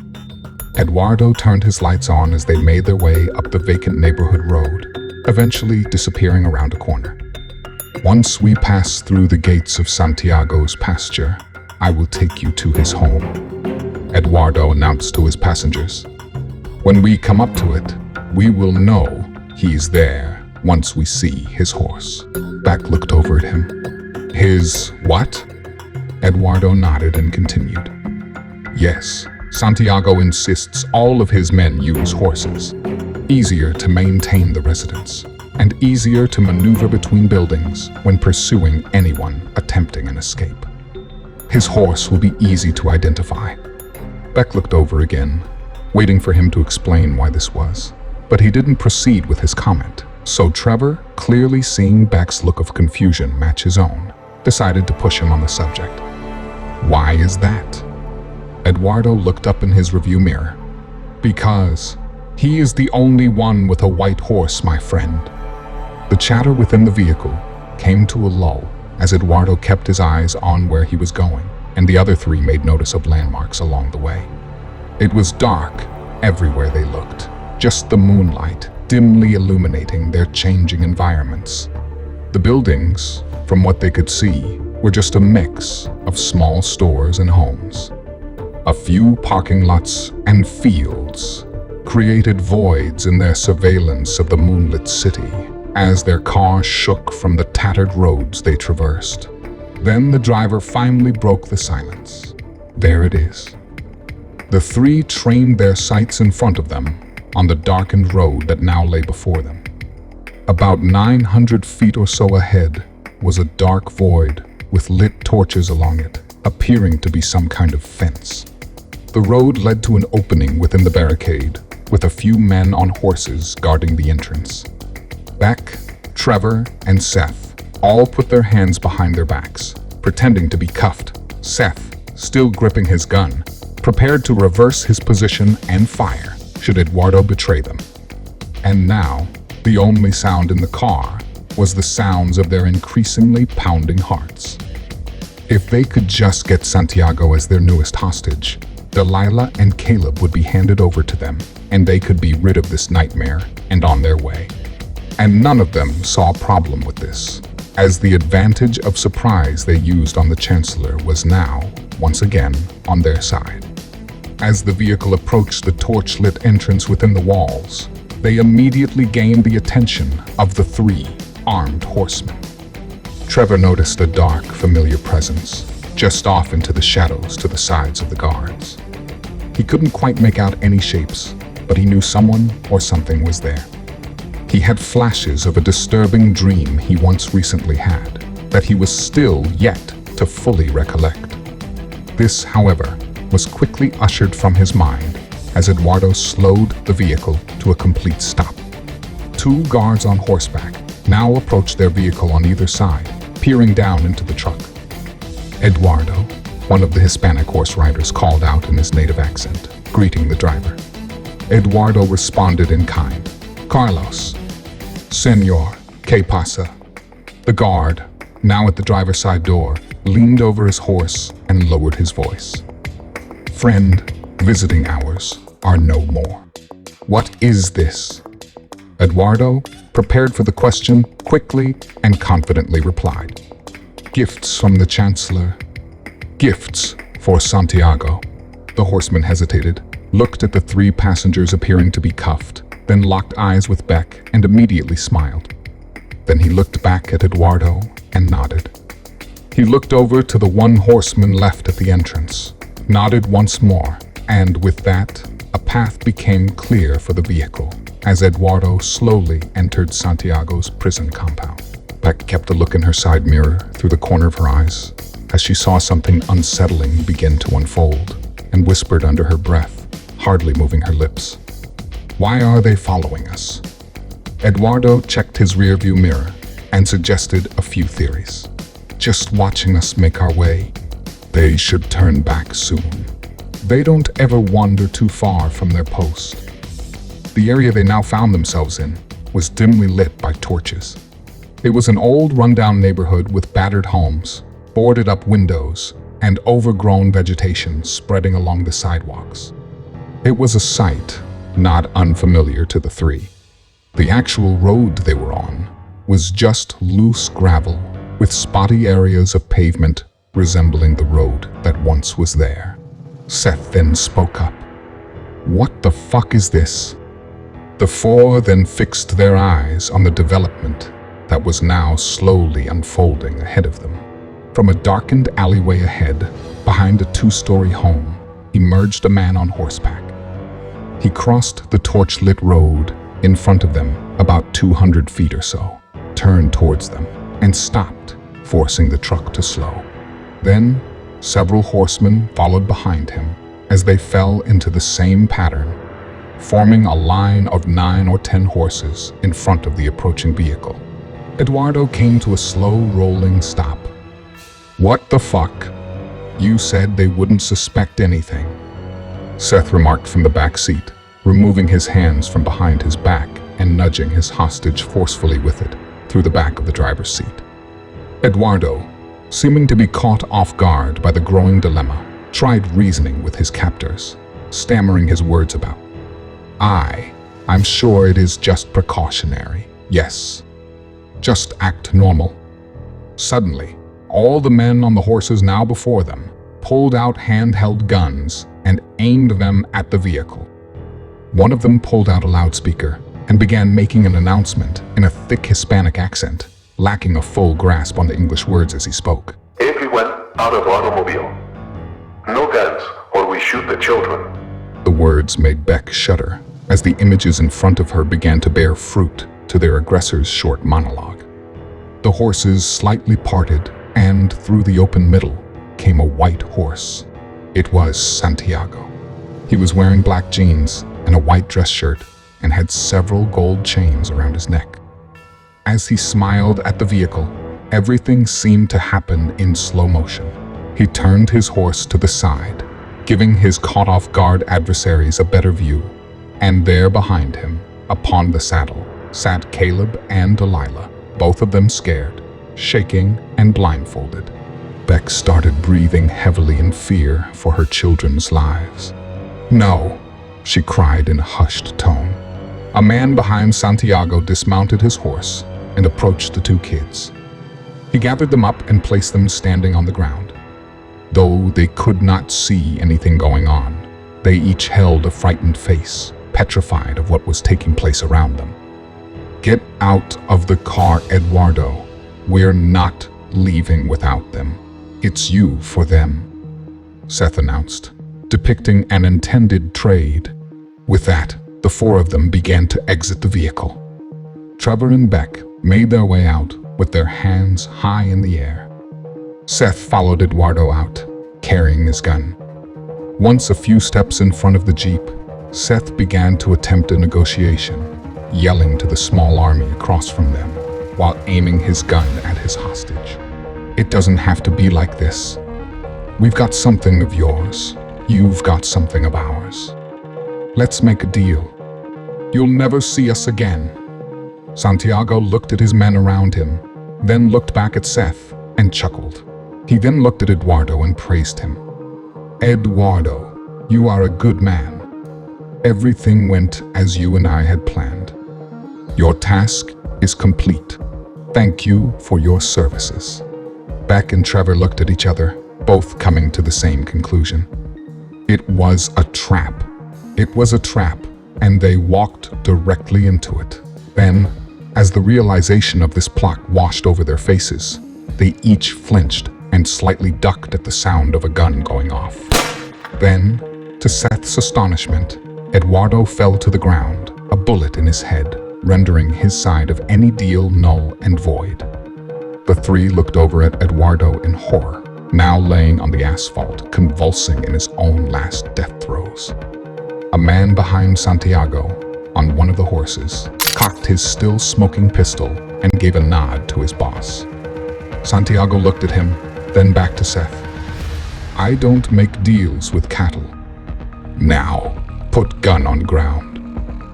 Eduardo turned his lights on as they made their way up the vacant neighborhood road, eventually disappearing around a corner. "Once we pass through the gates of Santiago's pasture, I will take you to his home," Eduardo announced to his passengers. "When we come up to it, we will know he's there once we see his horse." Beck looked over at him. "His what?" Eduardo nodded and continued. Yes, Santiago insists all of his men use horses. Easier to maintain the residence, and easier to maneuver between buildings when pursuing anyone attempting an escape. His horse will be easy to identify. Beck looked over again, waiting for him to explain why this was. But he didn't proceed with his comment, so Trevor, clearly seeing Beck's look of confusion match his own, decided to push him on the subject. Why is that? Eduardo looked up in his review mirror. Because he is the only one with a white horse, my friend. The chatter within the vehicle came to a lull as Eduardo kept his eyes on where he was going, and the other three made notice of landmarks along the way. It was dark everywhere they looked, just the moonlight dimly illuminating their changing environments. The buildings, from what they could see, were just a mix of small stores and homes. A few parking lots and fields created voids in their surveillance of the moonlit city as their car shook from the tattered roads they traversed. Then the driver finally broke the silence. There it is. The three trained their sights in front of them on the darkened road that now lay before them. About 900 feet or so ahead was a dark void with lit torches along it, appearing to be some kind of fence. The road led to an opening within the barricade, with a few men on horses guarding the entrance. Beck, Trevor, and Seth all put their hands behind their backs, pretending to be cuffed. Seth, still gripping his gun, prepared to reverse his position and fire should Eduardo betray them. And now, the only sound in the car was the sounds of their increasingly pounding hearts. If they could just get Santiago as their newest hostage, Delilah and Caleb would be handed over to them, and they could be rid of this nightmare and on their way. And none of them saw a problem with this, as the advantage of surprise they used on the Chancellor was now, once again, on their side. As the vehicle approached the torch-lit entrance within the walls, they immediately gained the attention of the three armed horsemen. Trevor noticed a dark, familiar presence, just off into the shadows to the sides of the guards. He couldn't quite make out any shapes, but he knew someone or something was there. He had flashes of a disturbing dream he once recently had, that he was still yet to fully recollect. This, however, was quickly ushered from his mind as Eduardo slowed the vehicle to a complete stop. Two guards on horseback now approached their vehicle on either side, peering down into the truck. Eduardo, one of the Hispanic horse riders, called out in his native accent, greeting the driver. Eduardo responded in kind. Carlos. Senor, ¿qué pasa? The guard, now at the driver's side door, leaned over his horse and lowered his voice. Friend, visiting hours are no more. What is this? Eduardo, prepared for the question, quickly and confidently replied. Gifts from the Chancellor. Gifts for Santiago. The horseman hesitated, looked at the three passengers appearing to be cuffed, then locked eyes with Beck and immediately smiled. Then he looked back at Eduardo and nodded. He looked over to the one horseman left at the entrance, nodded once more, and with that, a path became clear for the vehicle as Eduardo slowly entered Santiago's prison compound. Beck kept a look in her side mirror through the corner of her eyes as she saw something unsettling begin to unfold, and whispered under her breath, hardly moving her lips. Why are they following us? Eduardo checked his rearview mirror and suggested a few theories. Just watching us make our way. They should turn back soon. They don't ever wander too far from their post. The area they now found themselves in was dimly lit by torches. It was an old rundown neighborhood with battered homes, boarded up windows, and overgrown vegetation spreading along the sidewalks. It was a sight not unfamiliar to the three. The actual road they were on was just loose gravel with spotty areas of pavement resembling the road that once was there. Seth then spoke up. What the fuck is this? The four then fixed their eyes on the development that was now slowly unfolding ahead of them. From a darkened alleyway ahead, behind a two-story home, emerged a man on horseback. He crossed the torch-lit road in front of them about 200 feet or so, turned towards them, and stopped, forcing the truck to slow. Then, several horsemen followed behind him as they fell into the same pattern, forming a line of 9 or 10 horses in front of the approaching vehicle. Eduardo came to a slow rolling stop. "What the fuck? You said they wouldn't suspect anything," Seth remarked from the back seat, removing his hands from behind his back and nudging his hostage forcefully with it through the back of the driver's seat. Eduardo, seeming to be caught off guard by the growing dilemma, tried reasoning with his captors, stammering his words about, I'm sure it is just precautionary. Yes. Just act normal." Suddenly, all the men on the horses now before them pulled out handheld guns and aimed them at the vehicle. One of them pulled out a loudspeaker and began making an announcement in a thick Hispanic accent, lacking a full grasp on the English words as he spoke. "Everyone out of automobile. No guns, or we shoot the children." The words made Beck shudder as the images in front of her began to bear fruit to their aggressor's short monologue. The horses slightly parted, and through the open middle came a white horse. It was Santiago. He was wearing black jeans and a white dress shirt and had several gold chains around his neck. As he smiled at the vehicle, everything seemed to happen in slow motion. He turned his horse to the side, giving his caught-off-guard adversaries a better view, and there behind him, upon the saddle, sat Caleb and Delilah, both of them scared, shaking and blindfolded. Beck started breathing heavily in fear for her children's lives. "No," she cried in a hushed tone. A man behind Santiago dismounted his horse and approached the two kids. He gathered them up and placed them standing on the ground. Though they could not see anything going on, they each held a frightened face, petrified of what was taking place around them. "Get out of the car, Eduardo. We're not leaving without them. It's you for them," Seth announced, depicting an intended trade. With that, the four of them began to exit the vehicle. Trevor and Beck made their way out with their hands high in the air. Seth followed Eduardo out, carrying his gun. Once a few steps in front of the Jeep, Seth began to attempt a negotiation, yelling to the small army across from them, while aiming his gun at his hostage. "It doesn't have to be like this. We've got something of yours. You've got something of ours. Let's make a deal. You'll never see us again." Santiago looked at his men around him, then looked back at Seth and chuckled. He then looked at Eduardo and praised him. "Eduardo, you are a good man. Everything went as you and I had planned. Your task is complete. Thank you for your services." Beck and Trevor looked at each other, both coming to the same conclusion. It was a trap. It was a trap, and they walked directly into it. Then, as the realization of this plot washed over their faces, they each flinched and slightly ducked at the sound of a gun going off. Then, to Seth's astonishment, Eduardo fell to the ground, a bullet in his head, rendering his side of any deal null and void. The three looked over at Eduardo in horror, now laying on the asphalt, convulsing in his own last death throes. A man behind Santiago, on one of the horses, cocked his still smoking pistol and gave a nod to his boss. Santiago looked at him, then back to Seth. "I don't make deals with cattle. Now, put gun on ground."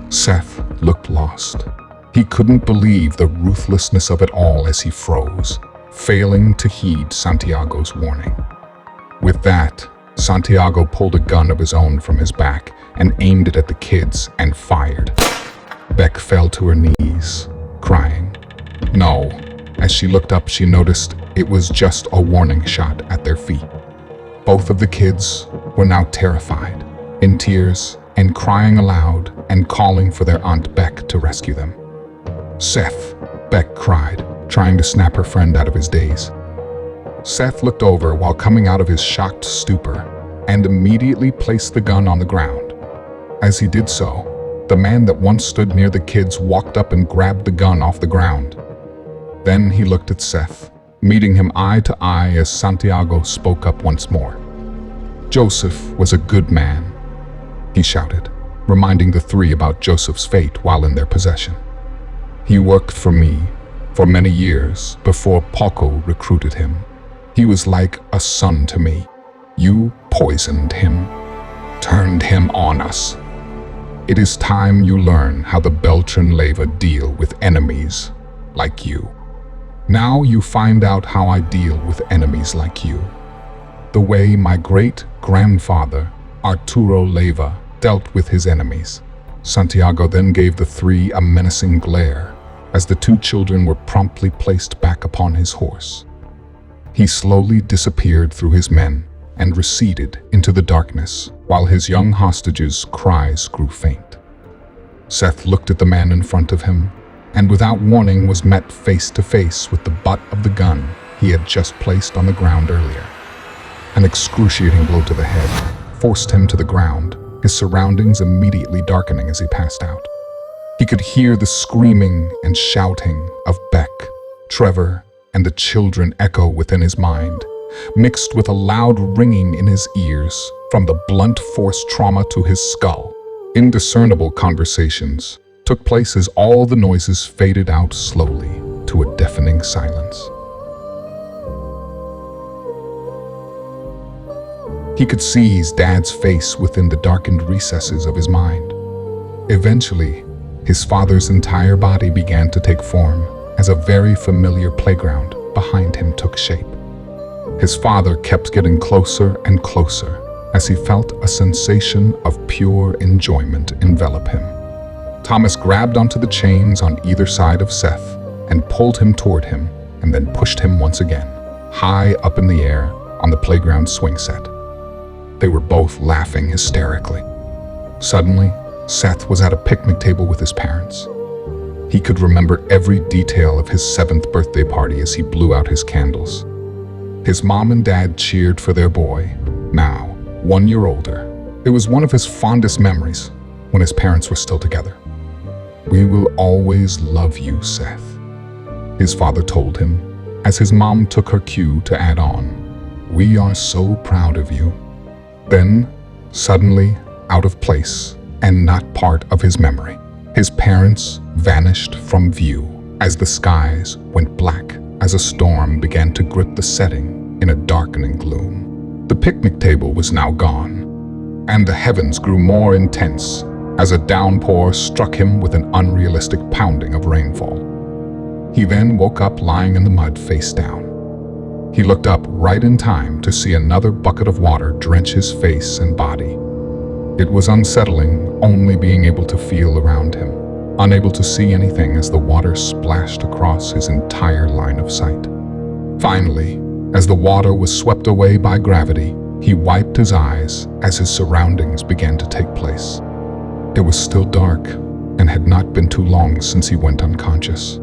Seth looked lost. He couldn't believe the ruthlessness of it all as he froze, failing to heed Santiago's warning. With that, Santiago pulled a gun of his own from his back and aimed it at the kids and fired. Beck fell to her knees, crying. No, as she looked up, she noticed it was just a warning shot at their feet. Both of the kids were now terrified, in tears, and crying aloud and calling for their Aunt Beck to rescue them. "Seth," Beck cried, trying to snap her friend out of his daze. Seth looked over while coming out of his shocked stupor and immediately placed the gun on the ground. As he did so, the man that once stood near the kids walked up and grabbed the gun off the ground. Then he looked at Seth, meeting him eye to eye as Santiago spoke up once more. "Joseph was a good man," he shouted, reminding the three about Joseph's fate while in their possession. "He worked for me for many years before Paco recruited him. He was like a son to me. You poisoned him, turned him on us. It is time you learn how the Beltran Leyva deal with enemies like you. Now you find out how I deal with enemies like you. The way my great-grandfather, Arturo Leyva, dealt with his enemies." Santiago then gave the three a menacing glare as the two children were promptly placed back upon his horse. He slowly disappeared through his men and receded into the darkness while his young hostages' cries grew faint. Seth looked at the man in front of him and without warning was met face to face with the butt of the gun he had just placed on the ground earlier. An excruciating blow to the head forced him to the ground, his surroundings immediately darkening as he passed out. He could hear the screaming and shouting of Beck, Trevor, and the children echo within his mind, mixed with a loud ringing in his ears from the blunt force trauma to his skull. Indiscernible conversations took place as all the noises faded out slowly to a deafening silence. He could see his dad's face within the darkened recesses of his mind. Eventually, his father's entire body began to take form as a very familiar playground behind him took shape. His father kept getting closer and closer as he felt a sensation of pure enjoyment envelop him. Thomas grabbed onto the chains on either side of Seth and pulled him toward him and then pushed him once again, high up in the air on the playground swing set. They were both laughing hysterically. Suddenly, Seth was at a picnic table with his parents. He could remember every detail of his 7th birthday party as he blew out his candles. His mom and dad cheered for their boy, now 1 year older. It was one of his fondest memories when his parents were still together. "We will always love you, Seth," his father told him as his mom took her cue to add on, "We are so proud of you." Then, suddenly, out of place and not part of his memory, his parents vanished from view as the skies went black as a storm began to grip the setting in a darkening gloom. The picnic table was now gone, and the heavens grew more intense as a downpour struck him with an unrealistic pounding of rainfall. He then woke up lying in the mud face down. He looked up right in time to see another bucket of water drench his face and body. It was unsettling only being able to feel around him, unable to see anything as the water splashed across his entire line of sight. Finally, as the water was swept away by gravity, he wiped his eyes as his surroundings began to take place. It was still dark and had not been too long since he went unconscious.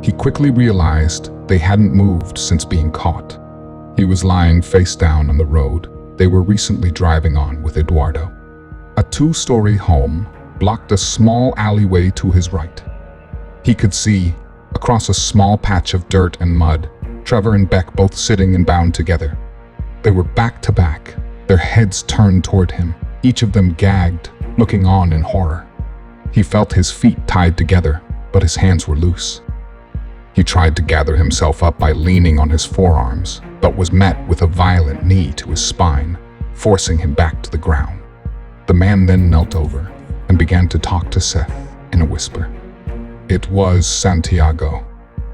He quickly realized they hadn't moved since being caught. He was lying face down on the road they were recently driving on with Eduardo. A 2-story home blocked a small alleyway to his right. He could see, across a small patch of dirt and mud, Trevor and Beck both sitting and bound together. They were back to back, their heads turned toward him, each of them gagged, looking on in horror. He felt his feet tied together, but his hands were loose. He tried to gather himself up by leaning on his forearms, but was met with a violent knee to his spine, forcing him back to the ground. The man then knelt over and began to talk to Seth in a whisper. It was Santiago.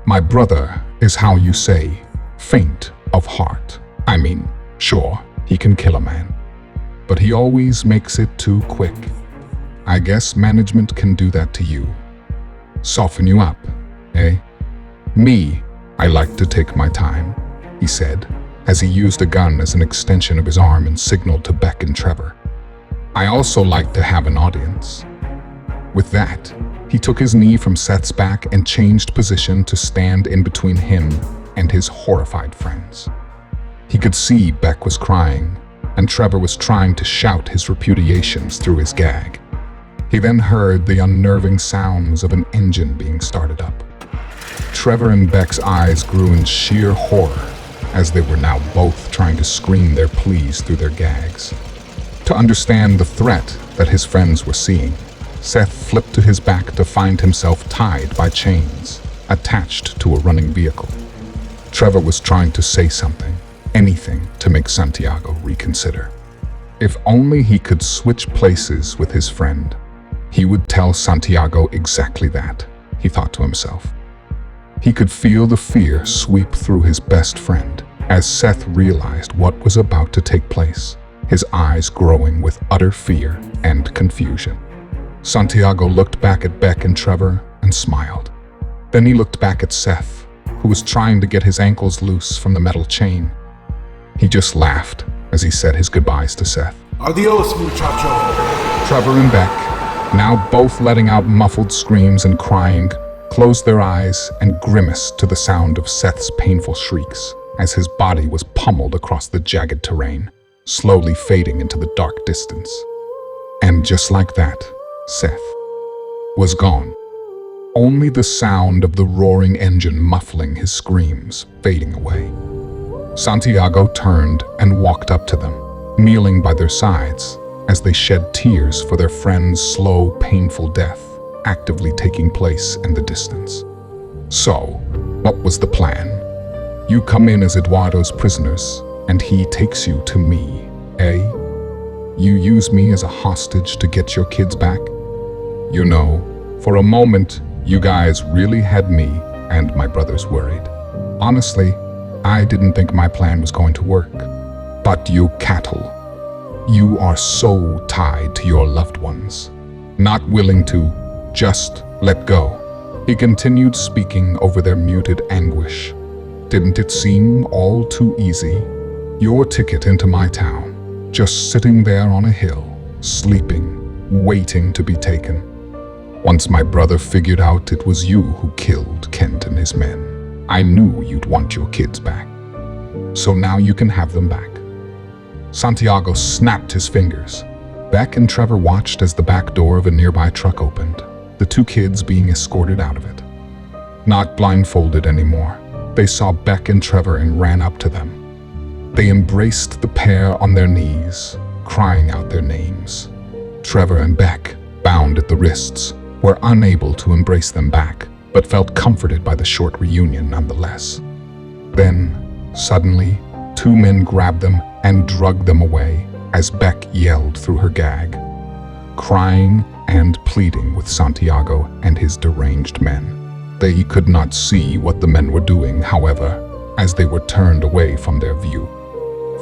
My brother is how you say, faint of heart. I mean, sure, he can kill a man, but he always makes it too quick. I guess management can do that to you. Soften you up, eh? Me, I like to take my time, he said, as he used a gun as an extension of his arm and signaled to Beck and Trevor. I also like to have an audience. With that, he took his knee from Seth's back and changed position to stand in between him and his horrified friends. He could see Beck was crying, and Trevor was trying to shout his repudiations through his gag. He then heard the unnerving sounds of an engine being started up. Trevor and Beck's eyes grew in sheer horror as they were now both trying to scream their pleas through their gags. To understand the threat that his friends were seeing, Seth flipped to his back to find himself tied by chains, attached to a running vehicle. Trevor was trying to say something, anything to make Santiago reconsider. If only he could switch places with his friend, he would tell Santiago exactly that, he thought to himself. He could feel the fear sweep through his best friend as Seth realized what was about to take place, his eyes growing with utter fear and confusion. Santiago looked back at Beck and Trevor and smiled. Then he looked back at Seth, who was trying to get his ankles loose from the metal chain. He just laughed as he said his goodbyes to Seth. Adios, muchacho. Trevor and Beck, now both letting out muffled screams and crying, closed their eyes and grimaced to the sound of Seth's painful shrieks as his body was pummeled across the jagged terrain, slowly fading into the dark distance. And just like that, Seth was gone. Only the sound of the roaring engine muffling his screams fading away. Santiago turned and walked up to them, kneeling by their sides as they shed tears for their friend's slow, painful death actively taking place in the distance. So, what was the plan? You come in as Eduardo's prisoners, and he takes you to me, eh? You use me as a hostage to get your kids back? You know, for a moment, you guys really had me and my brothers worried. Honestly, I didn't think my plan was going to work. But you cattle, you are so tied to your loved ones, not willing to just let go. He continued speaking over their muted anguish. Didn't it seem all too easy? Your ticket into my town, just sitting there on a hill, sleeping, waiting to be taken. Once my brother figured out it was you who killed Kent and his men, I knew you'd want your kids back. So now you can have them back. Santiago snapped his fingers. Beck and Trevor watched as the back door of a nearby truck opened, the two kids being escorted out of it. Not blindfolded anymore, they saw Beck and Trevor and ran up to them. They embraced the pair on their knees, crying out their names. Trevor and Beck, bound at the wrists, were unable to embrace them back, but felt comforted by the short reunion nonetheless. Then, suddenly, two men grabbed them and dragged them away as Beck yelled through her gag, crying and pleading with Santiago and his deranged men. They could not see what the men were doing, however, as they were turned away from their view.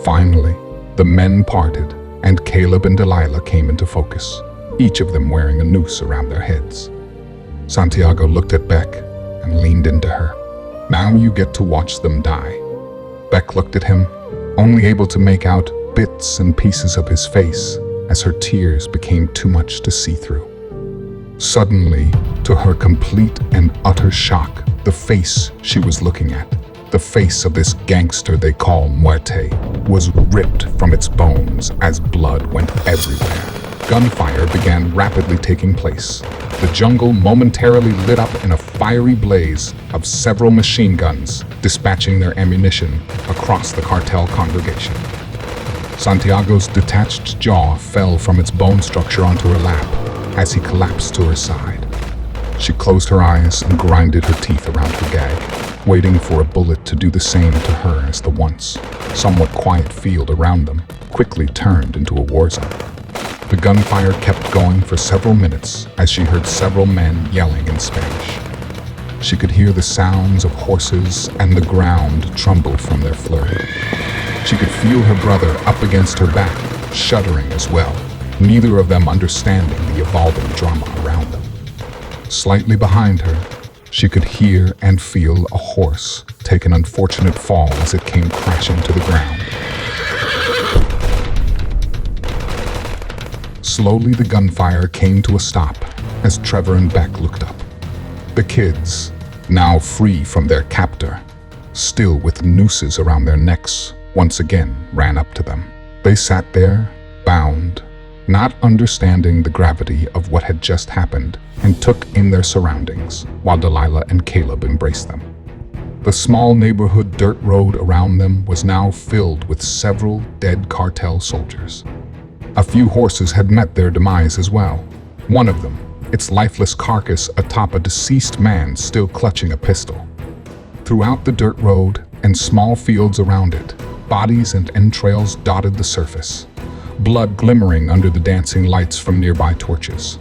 Finally, the men parted and Caleb and Delilah came into focus, each of them wearing a noose around their heads. Santiago looked at Beck and leaned into her. Now you get to watch them die. Beck looked at him, only able to make out bits and pieces of his face as her tears became too much to see through. Suddenly, to her complete and utter shock, the face she was looking at, the face of this gangster they call Muerte, was ripped from its bones as blood went everywhere. Gunfire began rapidly taking place. The jungle momentarily lit up in a fiery blaze of several machine guns dispatching their ammunition across the cartel congregation. Santiago's detached jaw fell from its bone structure onto her lap as he collapsed to her side. She closed her eyes and grinded her teeth around her gag, waiting for a bullet to do the same to her as the once somewhat quiet field around them quickly turned into a war zone. The gunfire kept going for several minutes as she heard several men yelling in Spanish. She could hear the sounds of horses and the ground trembled from their flurry. She could feel her brother up against her back, shuddering as well, neither of them understanding the evolving drama around them. Slightly behind her, she could hear and feel a horse take an unfortunate fall as it came crashing to the ground. Slowly, the gunfire came to a stop as Trevor and Beck looked up. The kids, now free from their captor, still with nooses around their necks, once again ran up to them. They sat there, bound, not understanding the gravity of what had just happened, and took in their surroundings, while Delilah and Caleb embraced them. The small neighborhood dirt road around them was now filled with several dead cartel soldiers. A few horses had met their demise as well. One of them, its lifeless carcass atop a deceased man still clutching a pistol. Throughout the dirt road and small fields around it, bodies and entrails dotted the surface, blood glimmering under the dancing lights from nearby torches.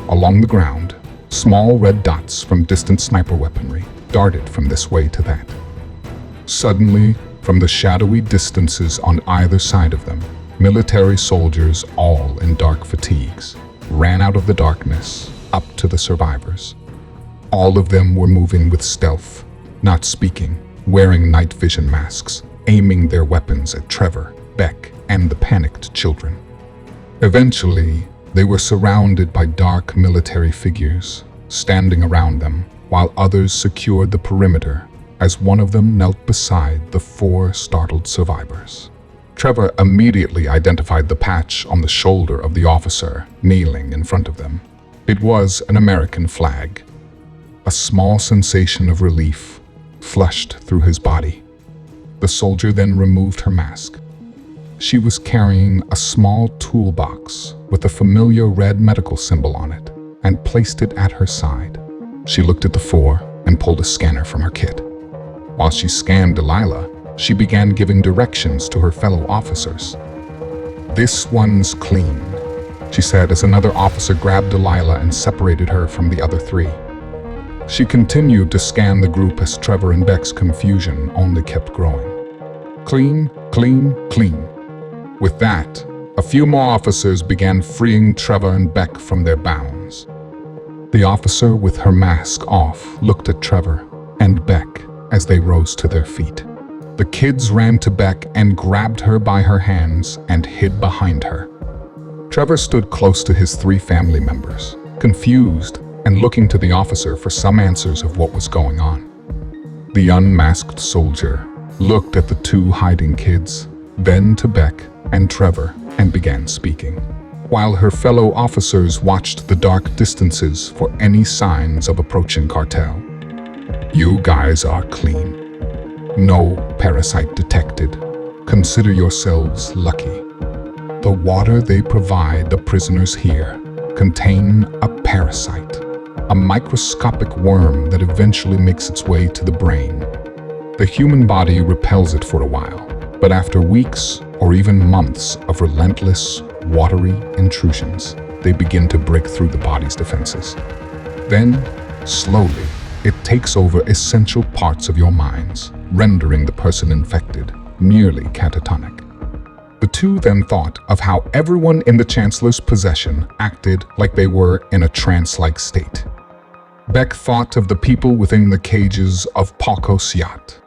Along the ground, small red dots from distant sniper weaponry darted from this way to that. Suddenly, from the shadowy distances on either side of them, military soldiers, all in dark fatigues, ran out of the darkness up to the survivors. All of them were moving with stealth, not speaking, wearing night vision masks, aiming their weapons at Trevor, Beck, and the panicked children. Eventually, they were surrounded by dark military figures, standing around them, while others secured the perimeter as one of them knelt beside the 4 startled survivors. Trevor immediately identified the patch on the shoulder of the officer kneeling in front of them. It was an American flag. A small sensation of relief flushed through his body. The soldier then removed her mask. She was carrying a small toolbox with a familiar red medical symbol on it and placed it at her side. She looked at the 4 and pulled a scanner from her kit. While she scanned Delilah, she began giving directions to her fellow officers. "This one's clean," she said as another officer grabbed Delilah and separated her from the other 3. She continued to scan the group as Trevor and Beck's confusion only kept growing. Clean, clean, clean. With that, a few more officers began freeing Trevor and Beck from their bounds. The officer with her mask off looked at Trevor and Beck as they rose to their feet. The kids ran to Beck and grabbed her by her hands and hid behind her. Trevor stood close to his 3 family members, confused and looking to the officer for some answers of what was going on. The unmasked soldier looked at the 2 hiding kids, then to Beck and Trevor, and began speaking, while her fellow officers watched the dark distances for any signs of approaching cartel. "You guys are clean. No parasite detected. Consider yourselves lucky. The water they provide the prisoners here contain a parasite, a microscopic worm that eventually makes its way to the brain. The human body repels it for a while, but after weeks or even months of relentless, watery intrusions, they begin to break through the body's defenses. Then, slowly, it takes over essential parts of your minds, rendering the person infected nearly catatonic." The 2 then thought of how everyone in the Chancellor's possession acted like they were in a trance-like state. Beck thought of the people within the cages of Palkos yacht,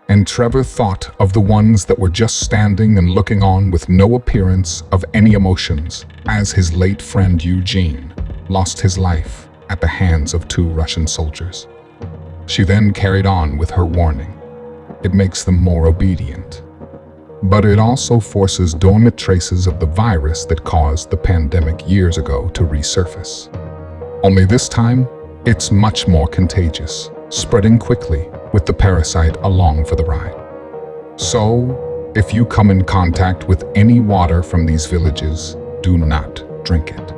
and Trevor thought of the ones that were just standing and looking on with no appearance of any emotions as his late friend Eugene lost his life at the hands of 2 Russian soldiers. She then carried on with her warning. It makes them more obedient. But it also forces dormant traces of the virus that caused the pandemic years ago to resurface. Only this time, it's much more contagious, spreading quickly with the parasite along for the ride. So, if you come in contact with any water from these villages, do not drink it.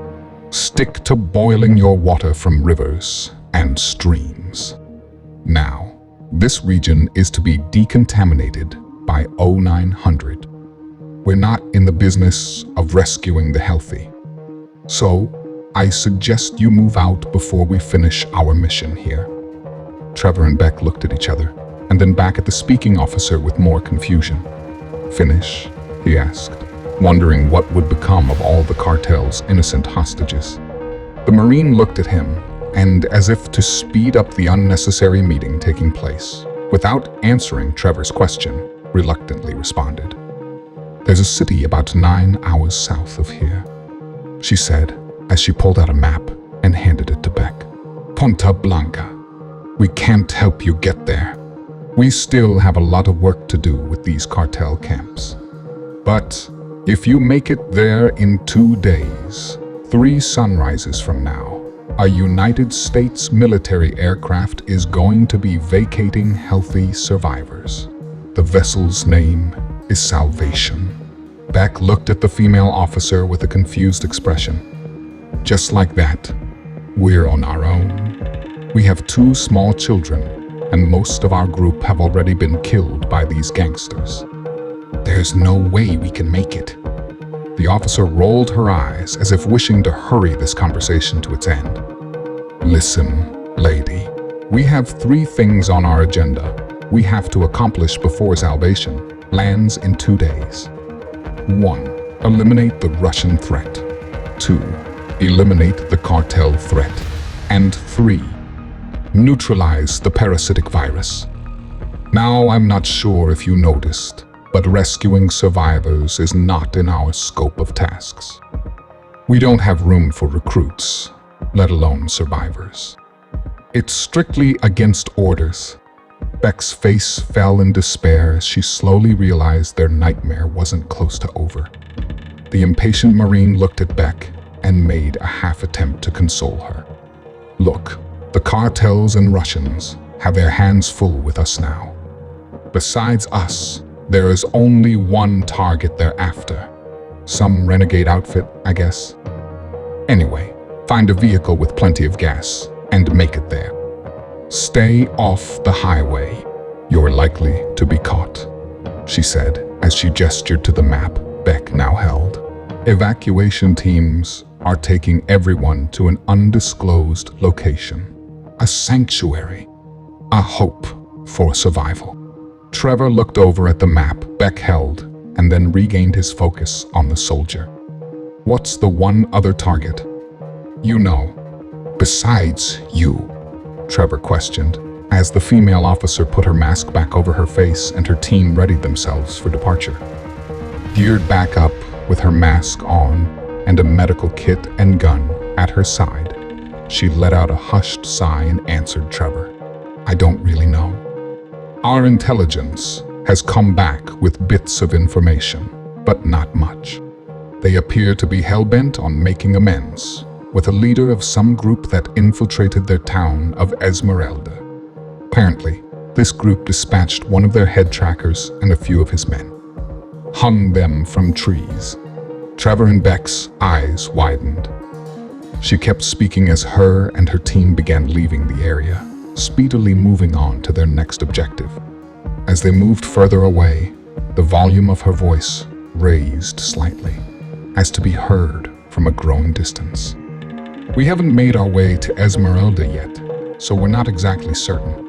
Stick to boiling your water from rivers and streams. Now, this region is to be decontaminated by 0900. We're not in the business of rescuing the healthy. So, I suggest you move out before we finish our mission here. Trevor and Beck looked at each other, and then back at the speaking officer with more confusion. "Finish?" he asked, wondering what would become of all the cartel's innocent hostages. The Marine looked at him, and as if to speed up the unnecessary meeting taking place, without answering Trevor's question, reluctantly responded. "There's a city about 9 hours south of here," she said as she pulled out a map and handed it to Beck. "Punta Blanca. We can't help you get there. We still have a lot of work to do with these cartel camps. But if you make it there in 2 days, 3 sunrises from now, a United States military aircraft is going to be vacating healthy survivors. The vessel's name is Salvation. Beck looked at the female officer with a confused expression. Just like that, we're on our own. We have 2 small children, and most of our group have already been killed by these gangsters. There's no way we can make it. The officer rolled her eyes as if wishing to hurry this conversation to its end. Listen, lady, we have 3 things on our agenda we have to accomplish before Salvation lands in 2 days. 1. Eliminate the Russian threat. 2. Eliminate the cartel threat. And 3. Neutralize the parasitic virus. Now, I'm not sure if you noticed, but rescuing survivors is not in our scope of tasks. We don't have room for recruits, let alone survivors. It's strictly against orders. Beck's face fell in despair as she slowly realized their nightmare wasn't close to over. The impatient Marine looked at Beck and made a half attempt to console her. Look, the cartels and Russians have their hands full with us now. Besides us, there is only one target they're after. Some renegade outfit, I guess. Anyway, find a vehicle with plenty of gas and make it there. Stay off the highway. You're likely to be caught, she said as she gestured to the map Beck now held. Evacuation teams are taking everyone to an undisclosed location. A sanctuary. A hope for survival. Trevor looked over at the map Beck held and then regained his focus on the soldier. What's the one other target? You know, besides you, Trevor questioned, as the female officer put her mask back over her face and her team readied themselves for departure. Geared back up with her mask on and a medical kit and gun at her side, she let out a hushed sigh and answered Trevor. I don't really know. Our intelligence has come back with bits of information, but not much. They appear to be hell-bent on making amends with a leader of some group that infiltrated their town of Esmeralda. Apparently, this group dispatched one of their head trackers and a few of his men. Hung them from trees. Trevor and Beck's eyes widened. She kept speaking as her and her team began leaving the area, speedily moving on to their next objective. As they moved further away, the volume of her voice raised slightly, as to be heard from a growing distance. We haven't made our way to Esmeralda yet, so we're not exactly certain.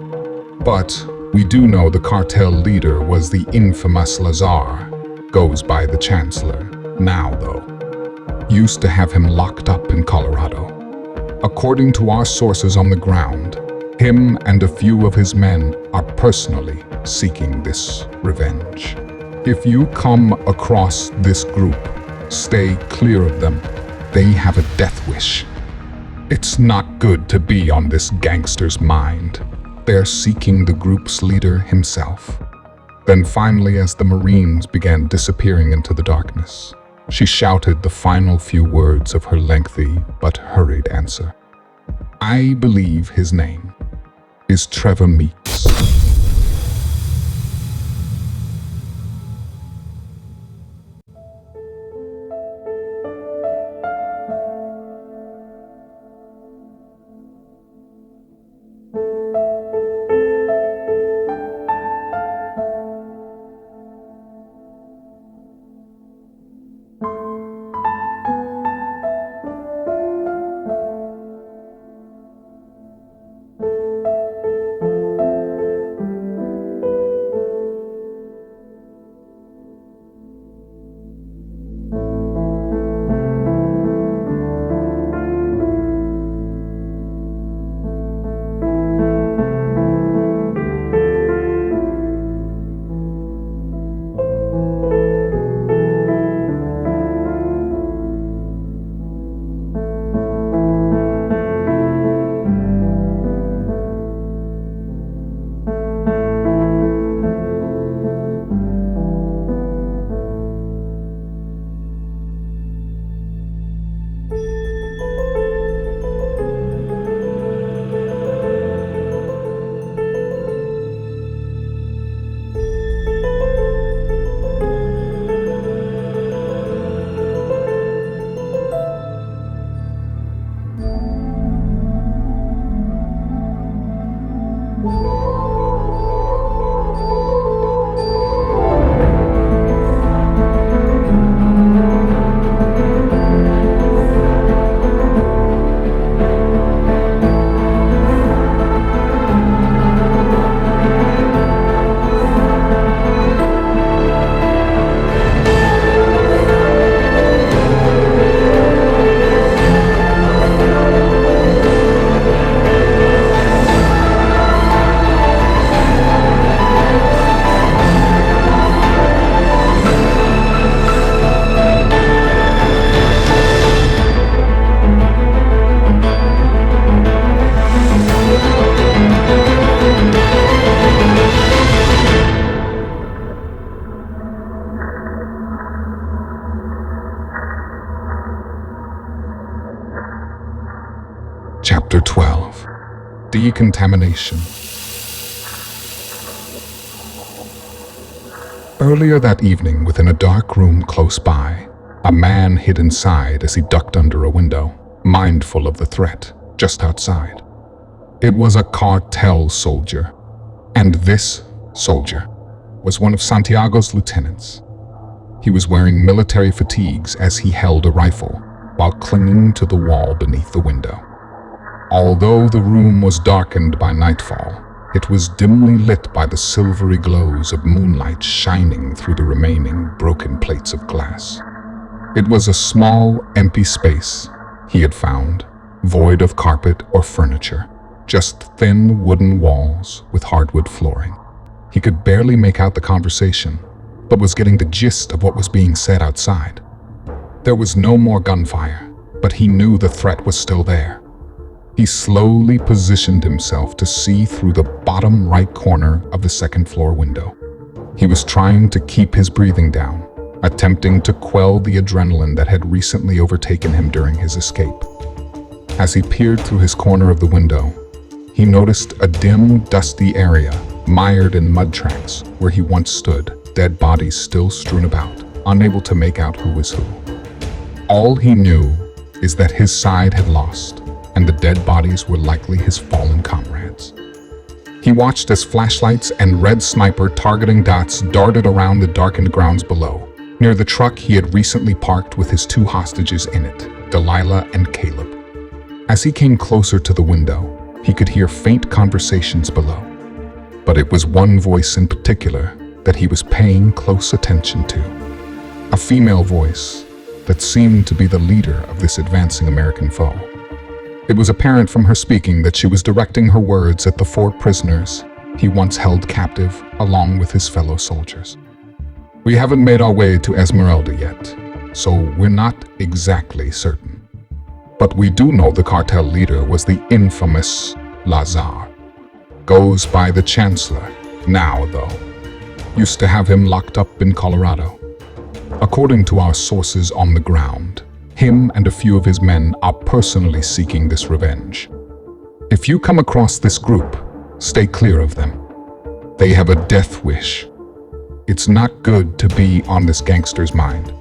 But we do know the cartel leader was the infamous Lazar, goes by the Chancellor, now though. Used to have him locked up in Colorado. According to our sources on the ground, him and a few of his men are personally seeking this revenge. If you come across this group, stay clear of them. They have a death wish. It's not good to be on this gangster's mind. They're seeking the group's leader himself. Then finally, as the Marines began disappearing into the darkness, she shouted the final few words of her lengthy but hurried answer. I believe his name is Trevor Meeks. decontamination. Earlier that evening, within a dark room close by, a man hid inside as he ducked under a window, mindful of the threat just outside. It was a cartel soldier, and this soldier was one of Santiago's lieutenants. He was wearing military fatigues as he held a rifle while clinging to the wall beneath the window. Although the room was darkened by nightfall, it was dimly lit by the silvery glows of moonlight shining through the remaining broken plates of glass. It was a small, empty space he had found, void of carpet or furniture, just thin wooden walls with hardwood flooring. He could barely make out the conversation, but was getting the gist of what was being said outside. There was no more gunfire, but he knew the threat was still there. He slowly positioned himself to see through the bottom right corner of the second-floor window. He was trying to keep his breathing down, attempting to quell the adrenaline that had recently overtaken him during his escape. As he peered through his corner of the window, he noticed a dim, dusty area mired in mud tracks where he once stood, dead bodies still strewn about, unable to make out who was who. All he knew is that his side had lost, and the dead bodies were likely his fallen comrades. He watched as flashlights and red sniper targeting dots darted around the darkened grounds below, near the truck he had recently parked with his two hostages in it, Delilah and Caleb. As he came closer to the window, he could hear faint conversations below, but it was one voice in particular that he was paying close attention to. A female voice that seemed to be the leader of this advancing American foe. It was apparent from her speaking that she was directing her words at the 4 prisoners he once held captive along with his fellow soldiers. We haven't made our way to Esmeralda yet, so we're not exactly certain. But we do know the cartel leader was the infamous Lazar. Goes by the Chancellor now, though. Used to have him locked up in Colorado. According to our sources on the ground, him and a few of his men are personally seeking this revenge. If you come across this group, stay clear of them. They have a death wish. It's not good to be on this gangster's mind.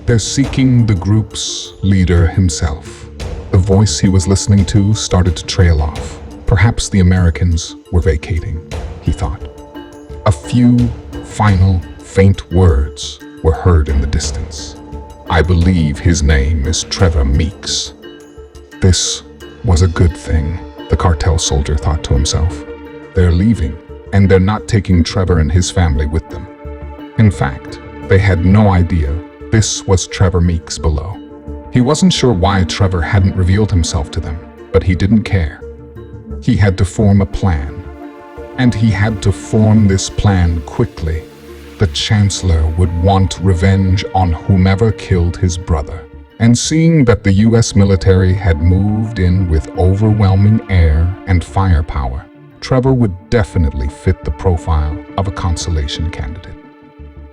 They're seeking the group's leader himself. The voice he was listening to started to trail off. Perhaps the Americans were vacating, he thought. A few final, faint words were heard in the distance. I believe his name is Trevor Meeks. This was a good thing, the cartel soldier thought to himself. They're leaving, and they're not taking Trevor and his family with them. In fact, they had no idea this was Trevor Meeks below. He wasn't sure why Trevor hadn't revealed himself to them, but he didn't care. He had to form a plan, and he had to form this plan quickly. The Chancellor would want revenge on whomever killed his brother. And seeing that the US military had moved in with overwhelming air and firepower, Trevor would definitely fit the profile of a consolation candidate.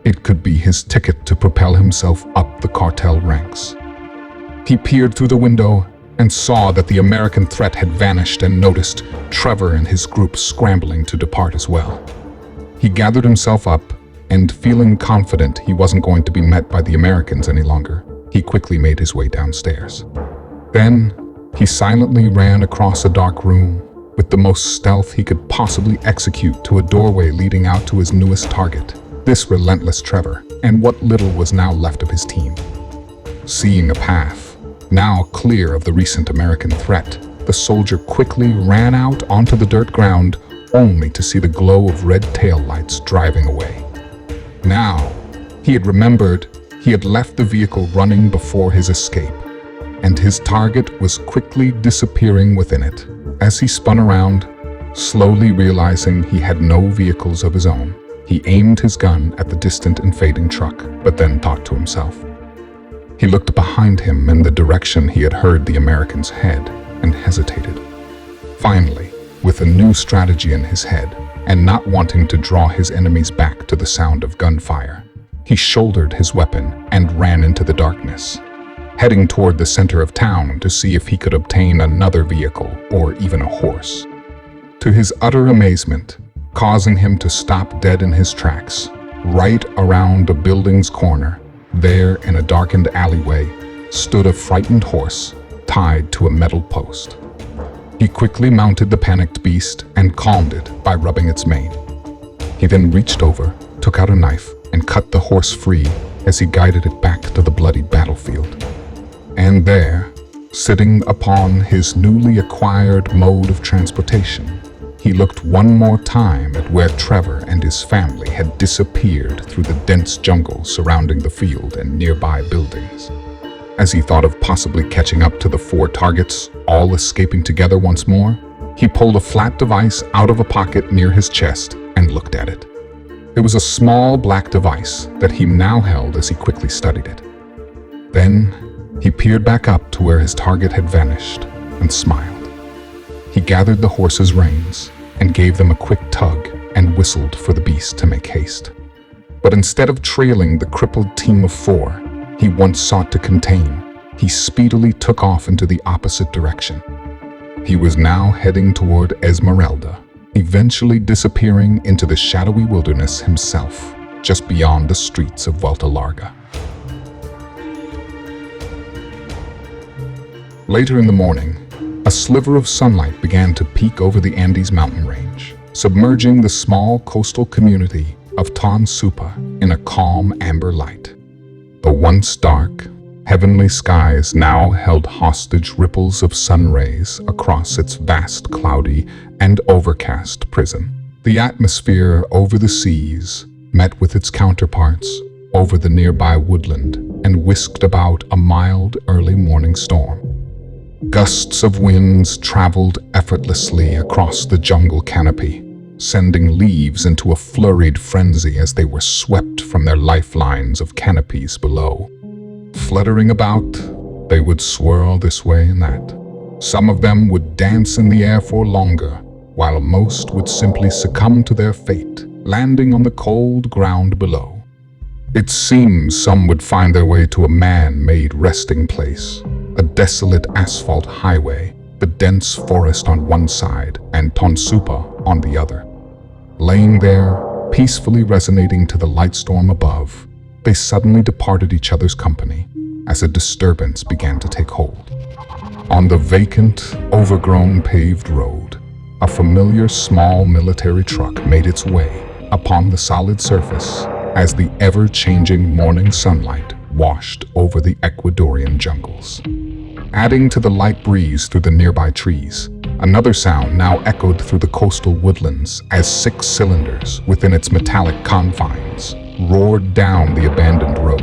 It could be his ticket to propel himself up the cartel ranks. He peered through the window and saw that the American threat had vanished and noticed Trevor and his group scrambling to depart as well. He gathered himself up and, feeling confident he wasn't going to be met by the Americans any longer, he quickly made his way downstairs. Then, he silently ran across a dark room with the most stealth he could possibly execute to a doorway leading out to his newest target, this relentless Trevor, and what little was now left of his team. Seeing a path, now clear of the recent American threat, the soldier quickly ran out onto the dirt ground, only to see the glow of red taillights driving away. Now, he had remembered he had left the vehicle running before his escape, and his target was quickly disappearing within it. As he spun around, slowly realizing he had no vehicles of his own, he aimed his gun at the distant and fading truck, but then thought to himself. He looked behind him in the direction he had heard the American's head and hesitated. Finally, with a new strategy in his head, and not wanting to draw his enemies back to the sound of gunfire, he shouldered his weapon and ran into the darkness, heading toward the center of town to see if he could obtain another vehicle or even a horse. To his utter amazement, causing him to stop dead in his tracks, right around a building's corner, there in a darkened alleyway, stood a frightened horse tied to a metal post. He quickly mounted the panicked beast and calmed it by rubbing its mane. He then reached over, took out a knife, and cut the horse free as he guided it back to the bloody battlefield. And there, sitting upon his newly acquired mode of transportation, he looked one more time at where Trevor and his family had disappeared through the dense jungle surrounding the field and nearby buildings. As he thought of possibly catching up to the 4 targets, all escaping together once more, he pulled a flat device out of a pocket near his chest and looked at it. It was a small black device that he now held as he quickly studied it. Then he peered back up to where his target had vanished and smiled. He gathered the horse's reins and gave them a quick tug and whistled for the beast to make haste. But instead of trailing the crippled team of 4 he once sought to contain, he speedily took off into the opposite direction. He was now heading toward Esmeralda, eventually disappearing into the shadowy wilderness himself, just beyond the streets of Volta Larga. Later in the morning, a sliver of sunlight began to peek over the Andes mountain range, submerging the small coastal community of Tonsupa in a calm amber light. The once dark, heavenly skies now held hostage ripples of sun rays across its vast cloudy and overcast prison. The atmosphere over the seas met with its counterparts over the nearby woodland and whisked about a mild early morning storm. Gusts of winds traveled effortlessly across the jungle canopy, sending leaves into a flurried frenzy as they were swept from their lifelines of canopies below. Fluttering about, they would swirl this way and that. Some of them would dance in the air for longer, while most would simply succumb to their fate, landing on the cold ground below. It seems some would find their way to a man-made resting place, a desolate asphalt highway, the dense forest on one side and Tonsupa on the other. Laying there, peacefully resonating to the light storm above, they suddenly departed each other's company as a disturbance began to take hold. On the vacant, overgrown paved road, a familiar small military truck made its way upon the solid surface as the ever-changing morning sunlight washed over the Ecuadorian jungles. Adding to the light breeze through the nearby trees, another sound now echoed through the coastal woodlands as 6 cylinders within its metallic confines roared down the abandoned road.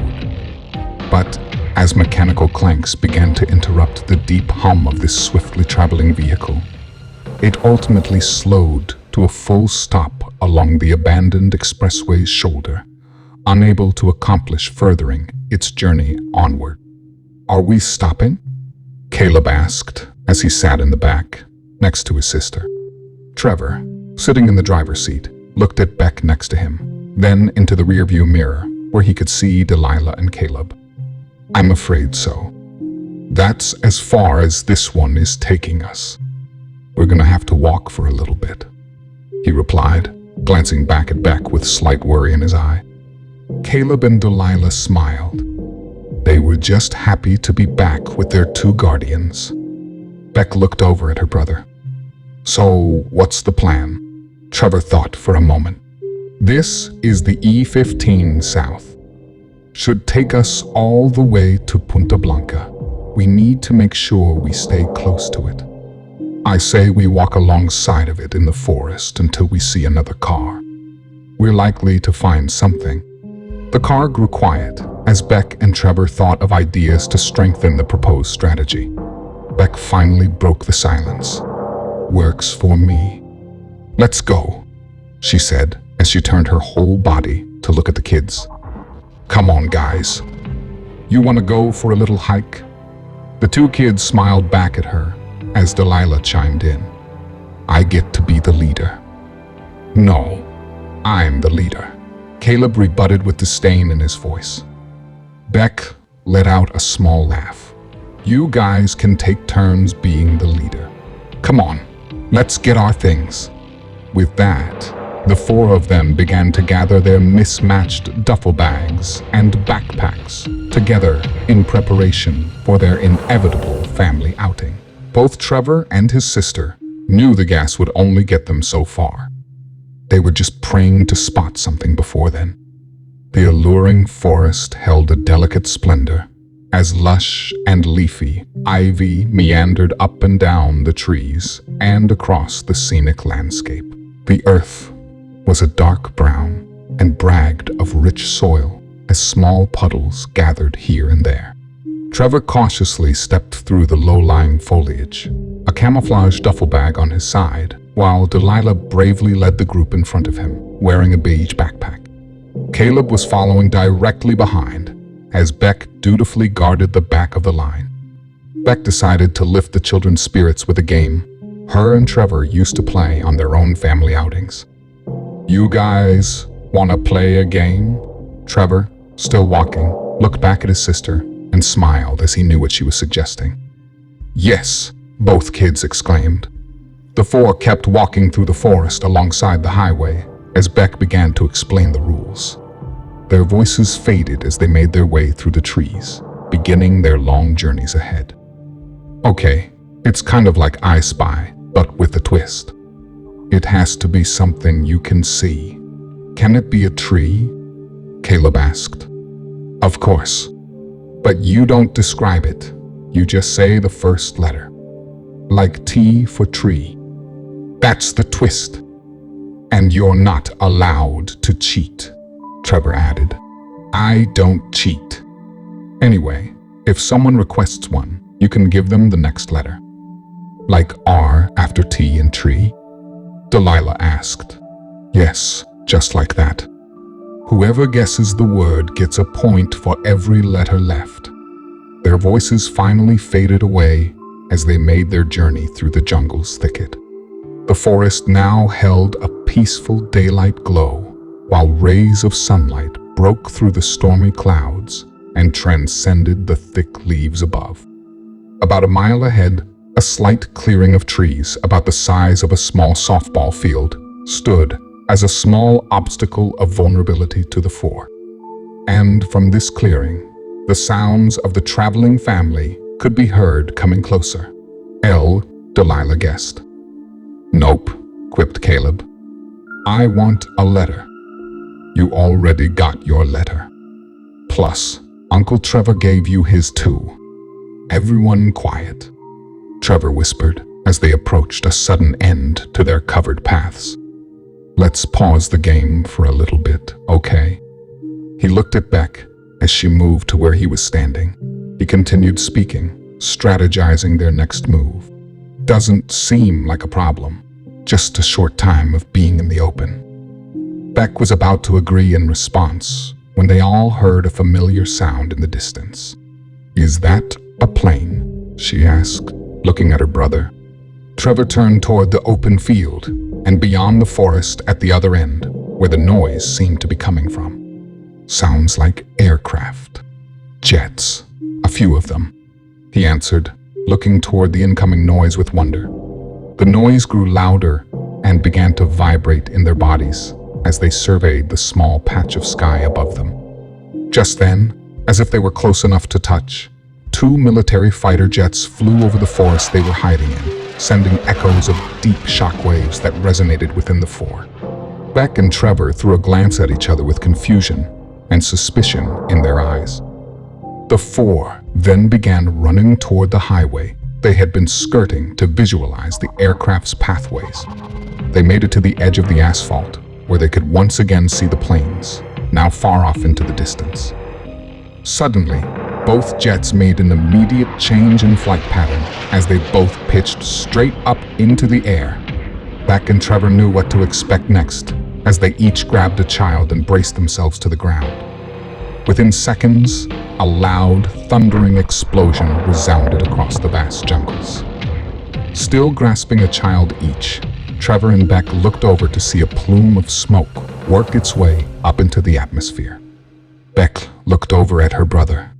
But as mechanical clanks began to interrupt the deep hum of this swiftly traveling vehicle, it ultimately slowed to a full stop along the abandoned expressway's shoulder, unable to accomplish furthering its journey onward. "Are we stopping?" Caleb asked as he sat in the back, next to his sister. Trevor, sitting in the driver's seat, looked at Beck next to him, then into the rearview mirror where he could see Delilah and Caleb. "I'm afraid so. That's as far as this one is taking us. We're gonna have to walk for a little bit," he replied, glancing back at Beck with slight worry in his eye. Caleb and Delilah smiled. They were just happy to be back with their 2 guardians. Beck looked over at her brother. "So, what's the plan?" Trevor thought for a moment. "This is the E15 South. Should take us all the way to Punta Blanca. We need to make sure we stay close to it. I say we walk alongside of it in the forest until we see another car. We're likely to find something." The car grew quiet as Beck and Trevor thought of ideas to strengthen the proposed strategy. Beck finally broke the silence. "Works for me. Let's go," she said as she turned her whole body to look at the kids. "Come on, guys. You want to go for a little hike?" The 2 kids smiled back at her as Delilah chimed in. "I get to be the leader." "No, I'm the leader," Caleb rebutted with disdain in his voice. Beck let out a small laugh. "You guys can take turns being the leader. Come on, Let's get our things." With that, the four of them began to gather their mismatched duffel bags and backpacks together in preparation for their inevitable family outing. Both Trevor and his sister knew the gas would only get them so far. They were just praying to spot something before then. The alluring forest held a delicate splendor, as lush and leafy ivy meandered up and down the trees and across the scenic landscape. The earth was a dark brown and bragged of rich soil as small puddles gathered here and there. Trevor cautiously stepped through the low-lying foliage, a camouflage duffel bag on his side, while Delilah bravely led the group in front of him, wearing a beige backpack. Caleb was following directly behind, as Beck dutifully guarded the back of the line. Beck decided to lift the children's spirits with a game her and Trevor used to play on their own family outings. "You guys want to play a game?" Trevor, still walking, looked back at his sister and smiled as he knew what she was suggesting. "Yes," both kids exclaimed. The four kept walking through the forest alongside the highway as Beck began to explain the rules. Their voices faded as they made their way through the trees, beginning their long journeys ahead. "Okay, it's kind of like I Spy, but with a twist. It has to be something you can see. Can it be a tree?" Caleb asked. "Of course. But you don't describe it. You just say the first letter. Like T for tree. That's the twist. And you're not allowed to cheat," Trevor added. "I don't cheat. Anyway, if someone requests one, you can give them the next letter. Like R after T in tree?" Delilah asked. "Yes, just like that. Whoever guesses the word gets a point for every letter left." Their voices finally faded away as they made their journey through the jungle's thicket. The forest now held a peaceful daylight glow, while rays of sunlight broke through the stormy clouds and transcended the thick leaves above. About a mile ahead, a slight clearing of trees about the size of a small softball field stood as a small obstacle of vulnerability to the four. And from this clearing, the sounds of the traveling family could be heard coming closer. L, Delilah guessed. "Nope," quipped Caleb. "I want a letter." "You already got your letter. Plus, Uncle Trevor gave you his too." "Everyone quiet," Trevor whispered as they approached a sudden end to their covered paths. "Let's pause the game for a little bit, okay?" He looked at Beck as she moved to where he was standing. He continued speaking, strategizing their next move. "Doesn't seem like a problem. Just a short time of being in the open." Beck was about to agree in response when they all heard a familiar sound in the distance. "Is that a plane?" she asked, looking at her brother. Trevor turned toward the open field and beyond the forest at the other end, where the noise seemed to be coming from. "Sounds like aircraft. Jets. A few of them," he answered, looking toward the incoming noise with wonder. The noise grew louder and began to vibrate in their bodies as they surveyed the small patch of sky above them. Just then, as if they were close enough to touch, 2 military fighter jets flew over the forest they were hiding in, sending echoes of deep shockwaves that resonated within the four. Beck and Trevor threw a glance at each other with confusion and suspicion in their eyes. The four then began running toward the highway they had been skirting to visualize the aircraft's pathways. They made it to the edge of the asphalt, where they could once again see the planes, now far off into the distance. Suddenly, both jets made an immediate change in flight pattern as they both pitched straight up into the air. Beck and Trevor knew what to expect next, as they each grabbed a child and braced themselves to the ground. Within seconds, a loud, thundering explosion resounded across the vast jungles. Still grasping a child each, Trevor and Beck looked over to see a plume of smoke work its way up into the atmosphere. Beck looked over at her brother.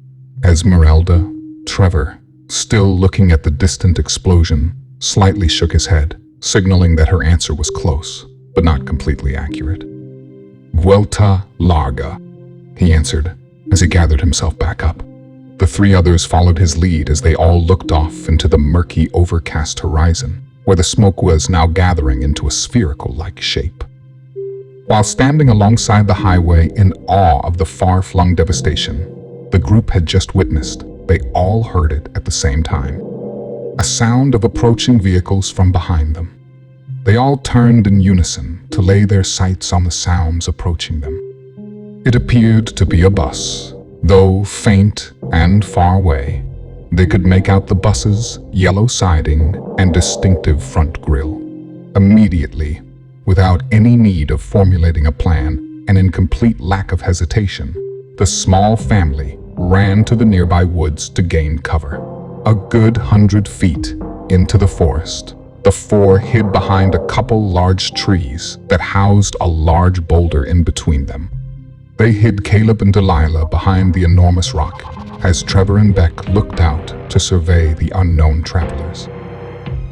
Esmeralda, Trevor, still looking at the distant explosion, slightly shook his head signaling that her answer was close, but not completely accurate. Vuelta larga, he answered as he gathered himself back up. The three others followed his lead as they all looked off into the murky, overcast horizon, where the smoke was now gathering into a spherical-like shape. While standing alongside the highway in awe of the far-flung devastation the group had just witnessed, they all heard it at the same time. A sound of approaching vehicles from behind them. They all turned in unison to lay their sights on the sounds approaching them. It appeared to be a bus, though faint and far away. They could make out the bus's yellow siding and distinctive front grille. Immediately, without any need of formulating a plan and in complete lack of hesitation, the small family ran to the nearby woods to gain cover. A good 100 feet into the forest, the four hid behind a couple large trees that housed a large boulder in between them. They hid Caleb and Delilah behind the enormous rock as Trevor and Beck looked out to survey the unknown travelers.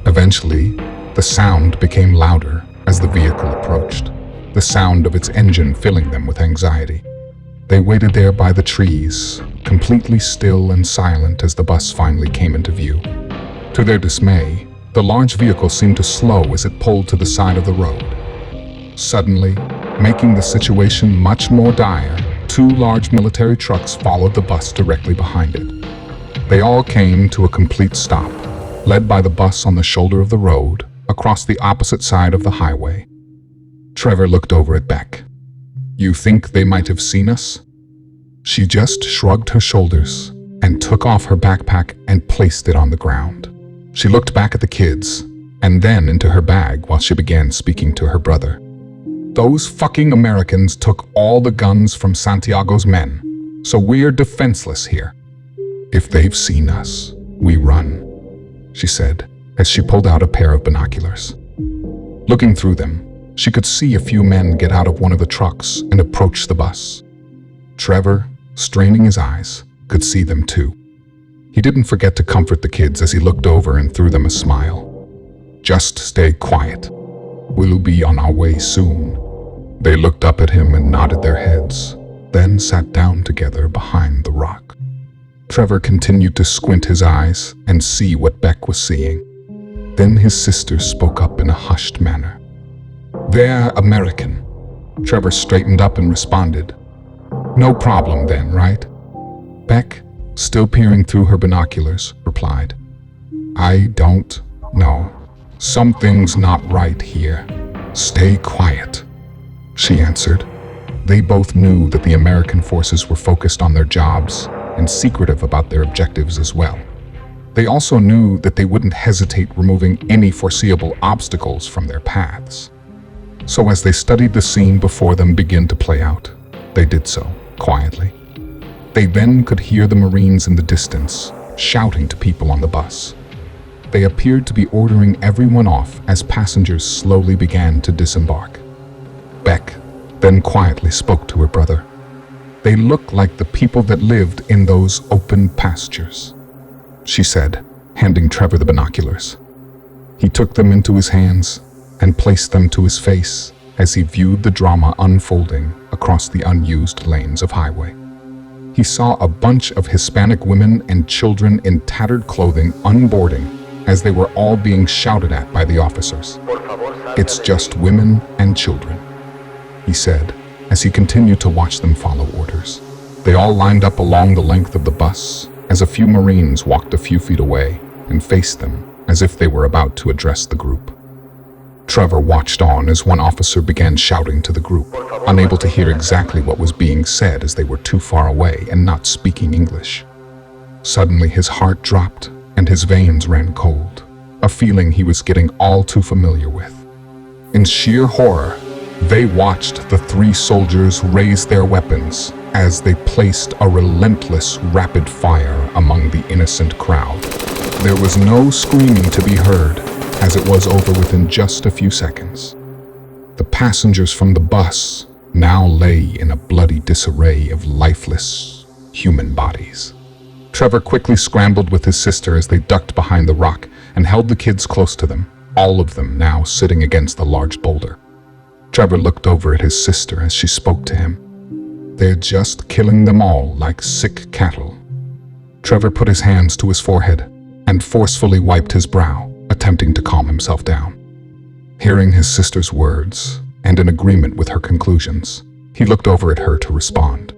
Eventually, the sound became louder as the vehicle approached, the sound of its engine filling them with anxiety. They waited there by the trees, completely still and silent as the bus finally came into view. To their dismay, the large vehicle seemed to slow as it pulled to the side of the road. Suddenly, making the situation much more dire, two large military trucks followed the bus directly behind it. They all came to a complete stop, led by the bus on the shoulder of the road, across the opposite side of the highway. Trevor looked over at Beck. "You think they might have seen us?" She just shrugged her shoulders and took off her backpack and placed it on the ground. She looked back at the kids and then into her bag while she began speaking to her brother. "Those fucking Americans took all the guns from Santiago's men, so we're defenseless here. If they've seen us, we run," she said as she pulled out a pair of binoculars. Looking through them, she could see a few men get out of one of the trucks and approach the bus. Trevor, straining his eyes, could see them too. He didn't forget to comfort the kids as he looked over and threw them a smile. "Just stay quiet. We'll be on our way soon." They looked up at him and nodded their heads, then sat down together behind the rock. Trevor continued to squint his eyes and see what Beck was seeing. Then his sister spoke up in a hushed manner. "They're American." Trevor straightened up and responded. "No problem then, right?" Beck, still peering through her binoculars, replied, "I don't know. Something's not right here. Stay quiet," she answered. They both knew that the American forces were focused on their jobs and secretive about their objectives as well. They also knew that they wouldn't hesitate removing any foreseeable obstacles from their paths. So as they studied the scene before them begin to play out, they did so quietly. They then could hear the Marines in the distance, shouting to people on the bus. They appeared to be ordering everyone off as passengers slowly began to disembark. Beck then quietly spoke to her brother. "They look like the people that lived in those open pastures," she said, handing Trevor the binoculars. He took them into his hands and placed them to his face as he viewed the drama unfolding across the unused lanes of highway. He saw a bunch of Hispanic women and children in tattered clothing unboarding as they were all being shouted at by the officers. "It's just women and children," he said as he continued to watch them follow orders. They all lined up along the length of the bus as a few Marines walked a few feet away and faced them as if they were about to address the group. Trevor watched on as one officer began shouting to the group, unable to hear exactly what was being said as they were too far away and not speaking English. Suddenly his heart dropped and his veins ran cold, a feeling he was getting all too familiar with. In sheer horror, they watched the three soldiers raise their weapons as they placed a relentless rapid fire among the innocent crowd. There was no screaming to be heard, as it was over within just a few seconds. The passengers from the bus now lay in a bloody disarray of lifeless human bodies. Trevor quickly scrambled with his sister as they ducked behind the rock and held the kids close to them, all of them now sitting against the large boulder. Trevor looked over at his sister as she spoke to him. "They're just killing them all like sick cattle." Trevor put his hands to his forehead and forcefully wiped his brow, attempting to calm himself down. Hearing his sister's words, and in agreement with her conclusions, he looked over at her to respond.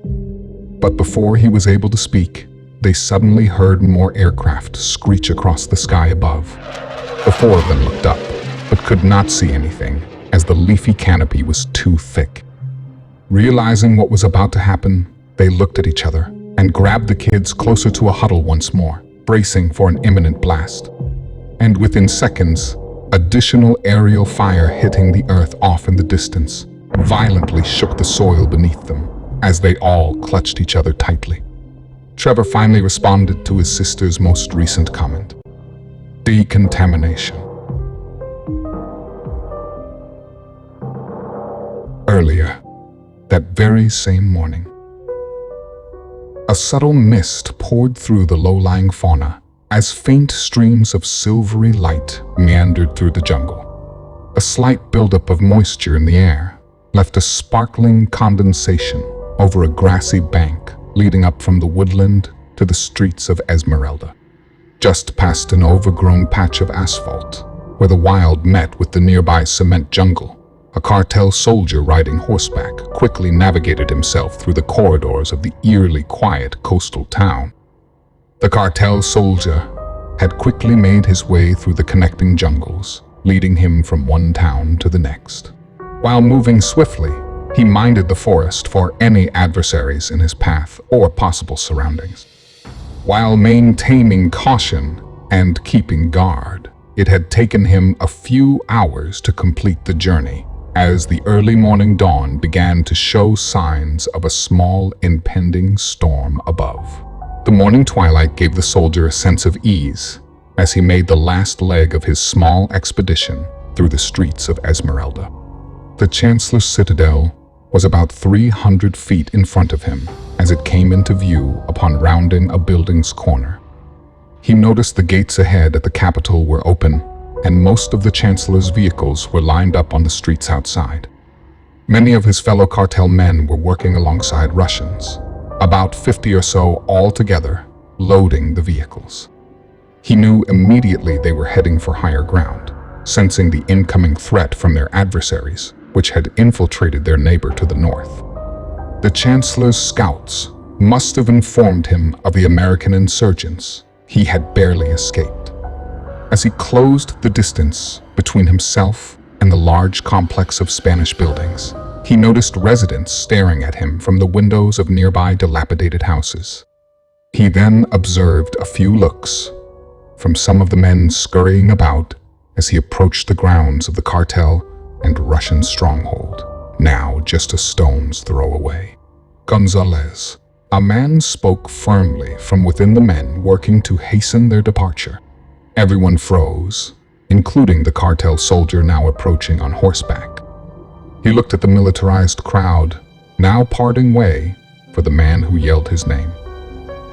But before he was able to speak, they suddenly heard more aircraft screech across the sky above. The four of them looked up, but could not see anything, as the leafy canopy was too thick. Realizing what was about to happen, they looked at each other and grabbed the kids closer to a huddle once more, bracing for an imminent blast. And within seconds, additional aerial fire hitting the earth off in the distance violently shook the soil beneath them as they all clutched each other tightly. Trevor finally responded to his sister's most recent comment. Decontamination. Earlier, that very same morning, a subtle mist poured through the low-lying fauna as faint streams of silvery light meandered through the jungle. A slight buildup of moisture in the air left a sparkling condensation over a grassy bank leading up from the woodland to the streets of Esmeralda. Just past an overgrown patch of asphalt, where the wild met with the nearby cement jungle, a cartel soldier riding horseback quickly navigated himself through the corridors of the eerily quiet coastal town. The cartel soldier had quickly made his way through the connecting jungles, leading him from one town to the next. While moving swiftly, he minded the forest for any adversaries in his path or possible surroundings. While maintaining caution and keeping guard, it had taken him a few hours to complete the journey, as the early morning dawn began to show signs of a small impending storm above. The morning twilight gave the soldier a sense of ease as he made the last leg of his small expedition through the streets of Esmeralda. The Chancellor's citadel was about 300 feet in front of him as it came into view upon rounding a building's corner. He noticed the gates ahead at the Capitol were open, and most of the Chancellor's vehicles were lined up on the streets outside. Many of his fellow cartel men were working alongside Russians, about 50 or so all together, loading the vehicles. He knew immediately they were heading for higher ground, sensing the incoming threat from their adversaries, which had infiltrated their neighbor to the north. The Chancellor's scouts must have informed him of the American insurgents. He had barely escaped. As he closed the distance between himself and the large complex of Spanish buildings, he noticed residents staring at him from the windows of nearby dilapidated houses. He then observed a few looks from some of the men scurrying about as he approached the grounds of the cartel and Russian stronghold, now just a stone's throw away. Gonzalez, a man, spoke firmly from within the men working to hasten their departure. Everyone froze, including the cartel soldier now approaching on horseback. He looked at the militarized crowd, now parting way for the man who yelled his name.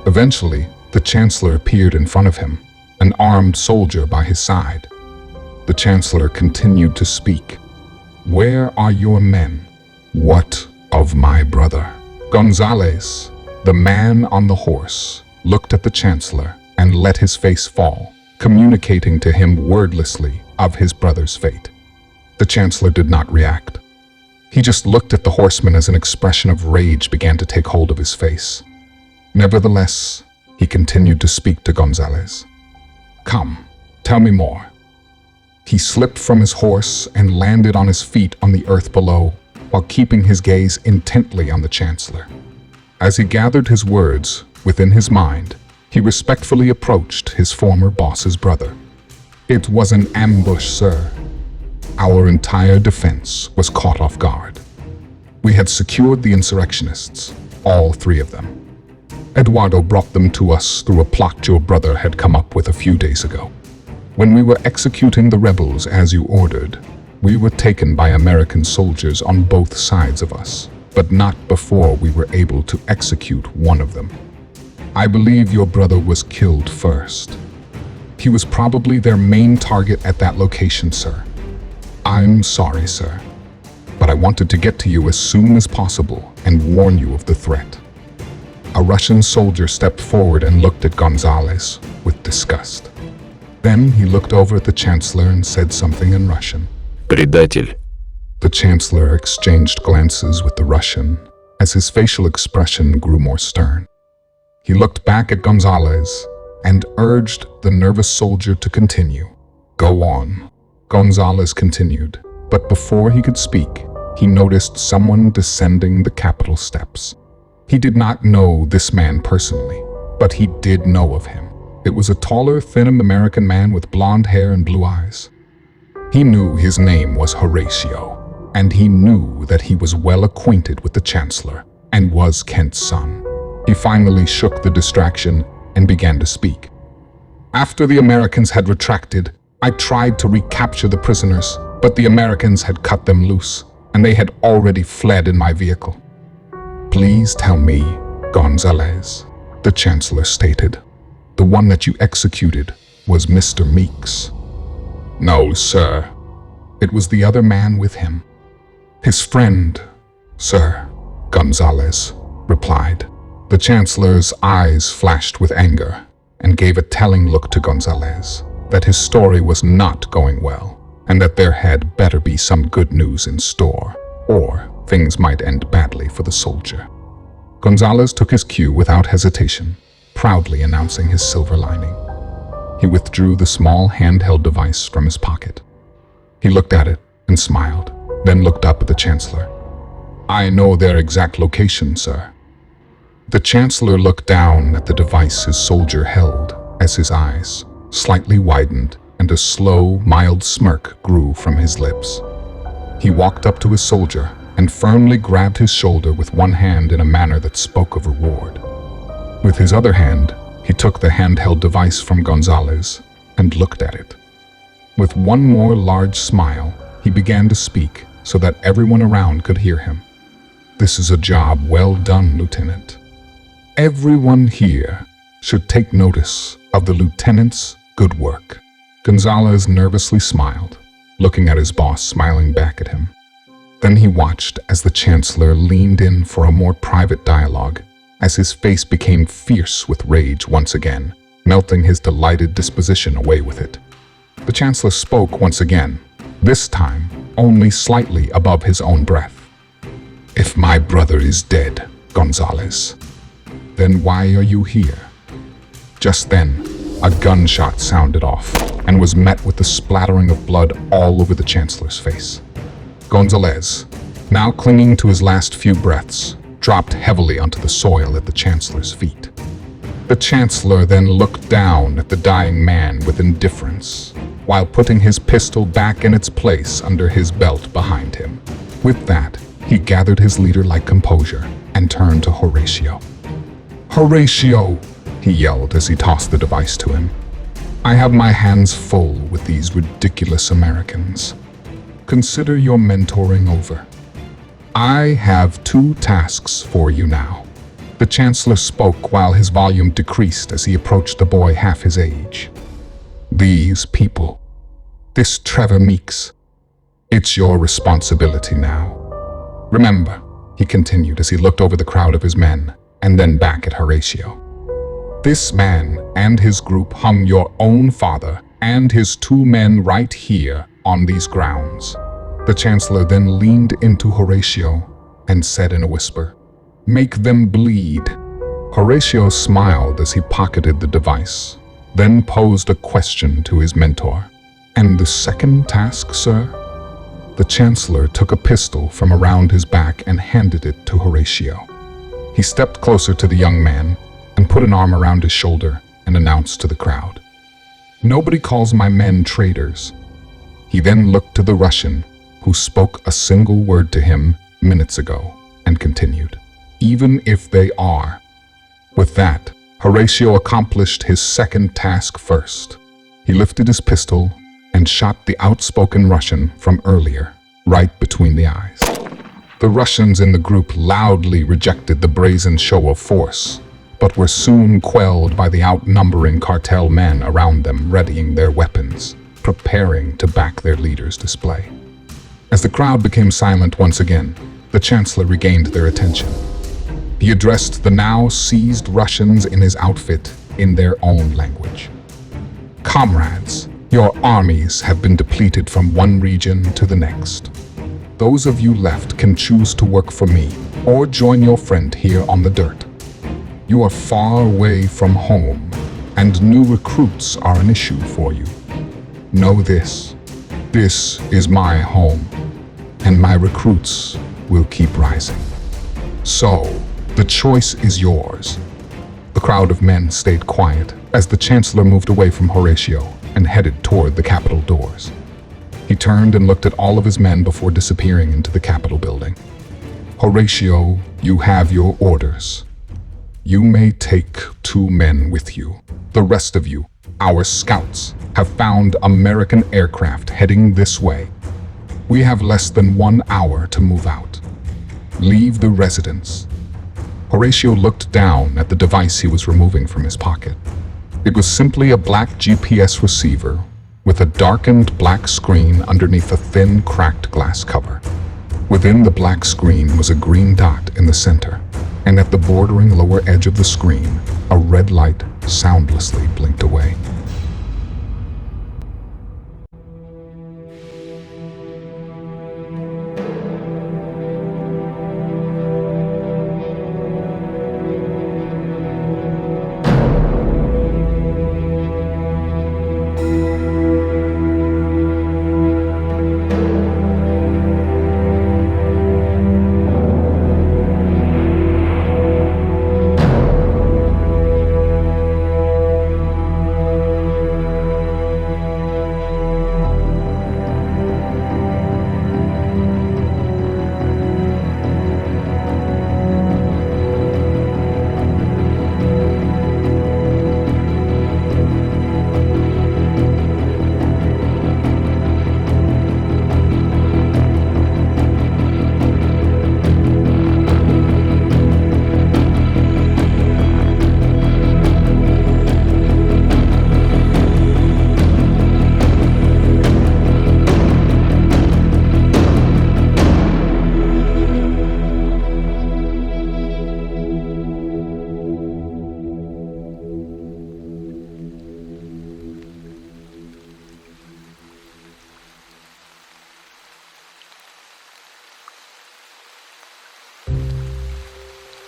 Eventually, the Chancellor appeared in front of him, an armed soldier by his side. The Chancellor continued to speak. "Where are your men? What of my brother?" Gonzalez, the man on the horse, looked at the Chancellor and let his face fall, communicating to him wordlessly of his brother's fate. The Chancellor did not react. He just looked at the horseman as an expression of rage began to take hold of his face. Nevertheless, he continued to speak to Gonzalez. "Come, tell me more." He slipped from his horse and landed on his feet on the earth below, while keeping his gaze intently on the Chancellor. As he gathered his words within his mind, he respectfully approached his former boss's brother. "It was an ambush, sir. Our entire defense was caught off guard. We had secured the insurrectionists, all three of them. Eduardo brought them to us through a plot your brother had come up with a few days ago. When we were executing the rebels as you ordered, we were taken by American soldiers on both sides of us, but not before we were able to execute one of them. I believe your brother was killed first. He was probably their main target at that location, sir. I'm sorry, sir, but I wanted to get to you as soon as possible and warn you of the threat. A Russian soldier stepped forward and looked at Gonzalez with disgust. Then he looked over at the Chancellor and said something in Russian. Предатель. The Chancellor exchanged glances with the Russian as his facial expression grew more stern. He looked back at Gonzalez and urged the nervous soldier to continue. Go on. Gonzalez continued, but before he could speak, he noticed someone descending the Capitol steps. He did not know this man personally, but he did know of him. It was a taller, thin American man with blonde hair and blue eyes. He knew his name was Horatio, and he knew that he was well acquainted with the Chancellor and was Kent's son. He finally shook the distraction and began to speak. After the Americans had retracted, I tried to recapture the prisoners, but the Americans had cut them loose, and they had already fled in my vehicle. Please tell me, Gonzalez, the Chancellor stated. The one that you executed was Mr. Meeks. No, sir. It was the other man with him. His friend, sir, Gonzalez replied. The Chancellor's eyes flashed with anger and gave a telling look to Gonzalez that his story was not going well and that there had better be some good news in store, or things might end badly for the soldier. Gonzalez took his cue without hesitation, proudly announcing his silver lining. He withdrew the small handheld device from his pocket. He looked at it and smiled, then looked up at the Chancellor. I know their exact location, sir. The Chancellor looked down at the device his soldier held as his eyes slightly widened and a slow, mild smirk grew from his lips. He walked up to his soldier and firmly grabbed his shoulder with one hand in a manner that spoke of reward. With his other hand, he took the handheld device from Gonzalez and looked at it. With one more large smile, he began to speak so that everyone around could hear him. This is a job well done, Lieutenant. Everyone here should take notice of the Lieutenant's good work. Gonzalez nervously smiled, looking at his boss smiling back at him. Then he watched as the Chancellor leaned in for a more private dialogue, as his face became fierce with rage once again, melting his delighted disposition away with it. The Chancellor spoke once again, this time only slightly above his own breath. If my brother is dead, Gonzalez, then why are you here? Just then, a gunshot sounded off and was met with the splattering of blood all over the Chancellor's face. Gonzalez, now clinging to his last few breaths, dropped heavily onto the soil at the Chancellor's feet. The Chancellor then looked down at the dying man with indifference, while putting his pistol back in its place under his belt behind him. With that, he gathered his leader-like composure and turned to Horatio. Horatio, he yelled as he tossed the device to him. I have my hands full with these ridiculous Americans. Consider your mentoring over. I have 2 tasks for you now. The Chancellor spoke while his volume decreased as he approached the boy half his age. These people, this Trevor Meeks, it's your responsibility now. Remember, he continued as he looked over the crowd of his men and then back at Horatio. This man and his group hung your own father and his 2 men right here on these grounds. The Chancellor then leaned into Horatio and said in a whisper, Make them bleed. Horatio smiled as he pocketed the device, then posed a question to his mentor. And the second task, sir? The Chancellor took a pistol from around his back and handed it to Horatio. He stepped closer to the young man and put an arm around his shoulder and announced to the crowd, Nobody calls my men traitors. He then looked to the Russian, who spoke a single word to him minutes ago, and continued, Even if they are. With that, Horatio accomplished his second task first. He lifted his pistol and shot the outspoken Russian from earlier, right between the eyes. The Russians in the group loudly rejected the brazen show of force, but were soon quelled by the outnumbering cartel men around them readying their weapons, preparing to back their leader's display. As the crowd became silent once again, the Chancellor regained their attention. He addressed the now seized Russians in his outfit in their own language. "Comrades, your armies have been depleted from one region to the next. Those of you left can choose to work for me or join your friend here on the dirt. You are far away from home, and new recruits are an issue for you. Know this is my home, and my recruits will keep rising. So, the choice is yours." The crowd of men stayed quiet as the Chancellor moved away from Horatio and headed toward the Capitol doors. He turned and looked at all of his men before disappearing into the Capitol building. "Horatio, you have your orders. You may take 2 men with you. The rest of you, our scouts, have found American aircraft heading this way. We have less than 1 hour to move out. Leave the residence." Horatio looked down at the device he was removing from his pocket. It was simply a black GPS receiver with a darkened black screen underneath a thin, cracked glass cover. Within the black screen was a green dot in the center, and at the bordering lower edge of the screen, a red light soundlessly blinked away.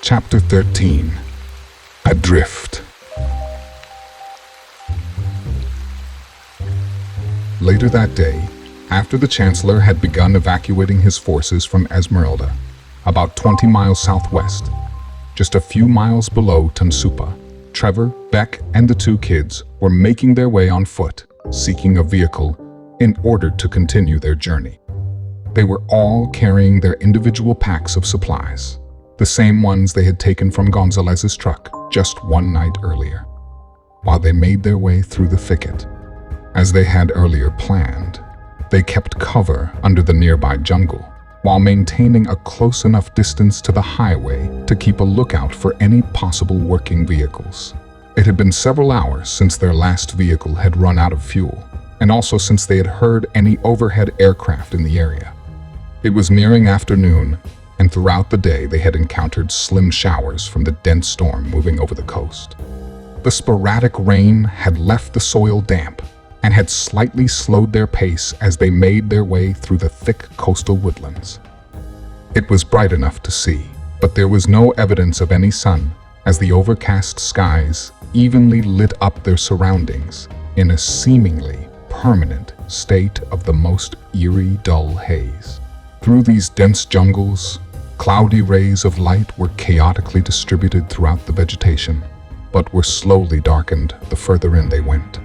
Chapter 13. Adrift. Later that day, after the Chancellor had begun evacuating his forces from Esmeralda, about 20 miles southwest, just a few miles below Tansupa, Trevor, Beck, and the 2 kids were making their way on foot, seeking a vehicle in order to continue their journey. They were all carrying their individual packs of supplies, the same ones they had taken from Gonzalez's truck just one night earlier. While they made their way through the thicket, as they had earlier planned, they kept cover under the nearby jungle, while maintaining a close enough distance to the highway to keep a lookout for any possible working vehicles. It had been several hours since their last vehicle had run out of fuel, and also since they had heard any overhead aircraft in the area. It was nearing afternoon, and throughout the day they had encountered slim showers from the dense storm moving over the coast. The sporadic rain had left the soil damp and had slightly slowed their pace as they made their way through the thick coastal woodlands. It was bright enough to see, but there was no evidence of any sun, as the overcast skies evenly lit up their surroundings in a seemingly permanent state of the most eerie, dull haze. Through these dense jungles, cloudy rays of light were chaotically distributed throughout the vegetation, but were slowly darkened the further in they went.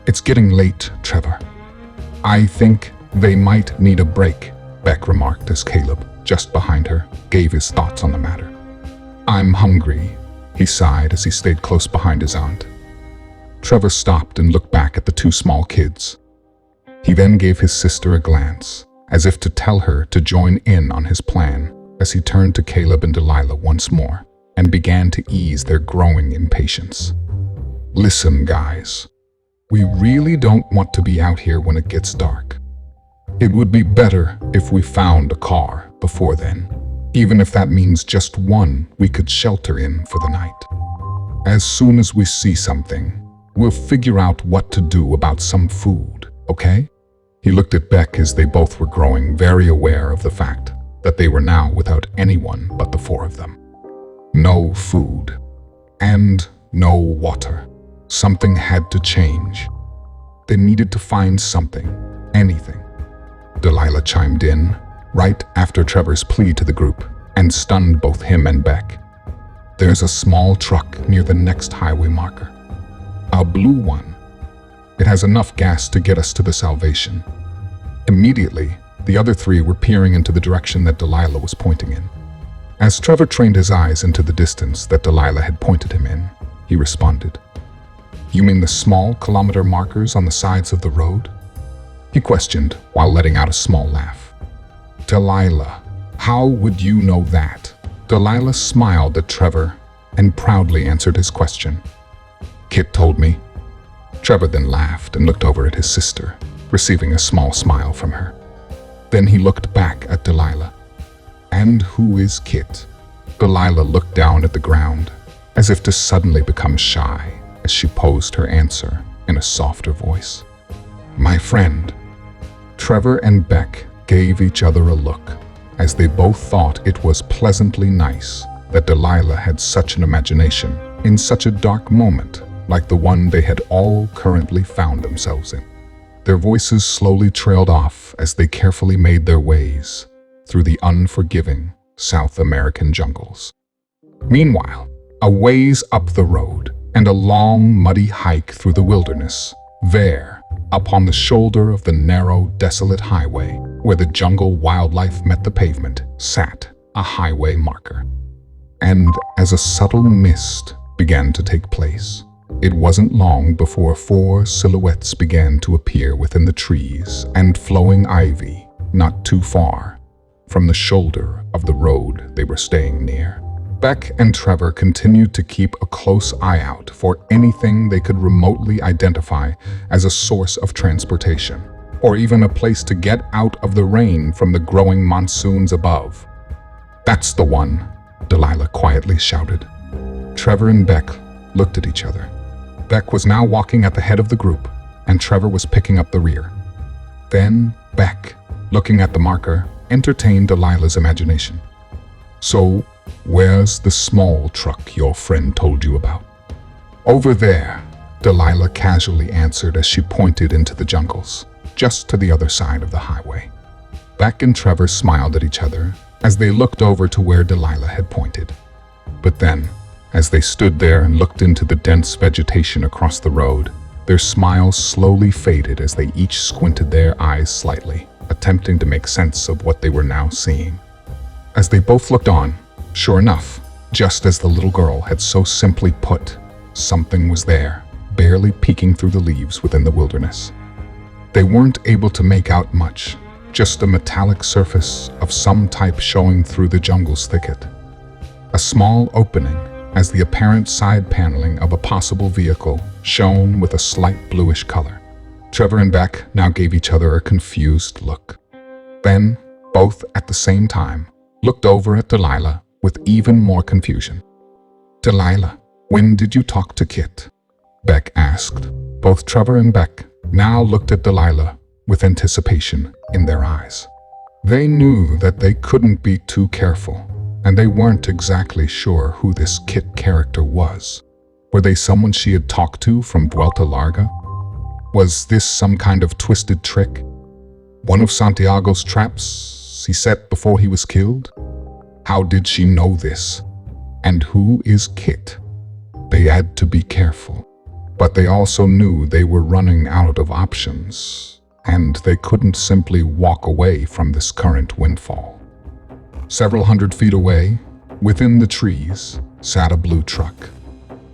"It's getting late, Trevor. I think they might need a break," Beck remarked as Caleb, just behind her, gave his thoughts on the matter. "I'm hungry," he sighed as he stayed close behind his aunt. Trevor stopped and looked back at the 2 small kids. He then gave his sister a glance, as if to tell her to join in on his plan, as he turned to Caleb and Delilah once more. and began to ease their growing impatience. Listen, guys. We really don't want to be out here when it gets dark. It would be better if we found a car before then, even if that means just one we could shelter in for the night. As soon as we see something, we'll figure out what to do about some food, okay? He looked at Beck as they both were growing very aware of the fact that they were now without anyone but the four of them. No food and no water. Something had to change. They needed to find something, anything. Delilah chimed in right after Trevor's plea to the group and stunned both him and Beck. There's a small truck near the next highway marker. A blue one. It has enough gas to get us to the Salvation. Immediately, the other three were peering into the direction that Delilah was pointing in. As Trevor trained his eyes into the distance that Delilah had pointed him in, he responded. You mean the small kilometer markers on the sides of the road? He questioned while letting out a small laugh. Delilah, how would you know that? Delilah smiled at Trevor and proudly answered his question. Kit told me. Trevor then laughed and looked over at his sister, receiving a small smile from her. Then he looked back at Delilah. And who is Kit? Delilah looked down at the ground, as if to suddenly become shy as she posed her answer in a softer voice. My friend. Trevor and Beck gave each other a look, as they both thought it was pleasantly nice that Delilah had such an imagination in such a dark moment like the one they had all currently found themselves in. Their voices slowly trailed off as they carefully made their ways through the unforgiving South American jungles. Meanwhile, a ways up the road and a long, muddy hike through the wilderness, there, upon the shoulder of the narrow, desolate highway where the jungle wildlife met the pavement, sat a highway marker. And as a subtle mist began to take place, it wasn't long before 4 silhouettes began to appear within the trees and flowing ivy not too far from the shoulder of the road they were staying near. Beck and Trevor continued to keep a close eye out for anything they could remotely identify as a source of transportation, or even a place to get out of the rain from the growing monsoons above. That's the one, Delilah quietly shouted. Trevor and Beck looked at each other. Beck was now walking at the head of the group, and Trevor was picking up the rear. Then Beck, looking at the marker, entertained Delilah's imagination. So, where's the small truck your friend told you about? Over there, Delilah casually answered as she pointed into the jungles, just to the other side of the highway. Beck and Trevor smiled at each other as they looked over to where Delilah had pointed. But then, as they stood there and looked into the dense vegetation across the road, their smiles slowly faded as they each squinted their eyes slightly, attempting to make sense of what they were now seeing. As they both looked on, sure enough, just as the little girl had so simply put, something was there, barely peeking through the leaves within the wilderness. They weren't able to make out much, just a metallic surface of some type showing through the jungle's thicket. A small opening, as the apparent side paneling of a possible vehicle shone with a slight bluish color. Trevor and Beck now gave each other a confused look. Then, both at the same time, looked over at Delilah with even more confusion. Delilah, when did you talk to Kit? Beck asked. Both Trevor and Beck now looked at Delilah with anticipation in their eyes. They knew that they couldn't be too careful, and they weren't exactly sure who this Kit character was. Were they someone she had talked to from Vuelta Larga? Was this some kind of twisted trick? One of Santiago's traps he set before he was killed? How did she know this? And who is Kit? They had to be careful, but they also knew they were running out of options, and they couldn't simply walk away from this current windfall. Several hundred feet away, within the trees, sat a blue truck.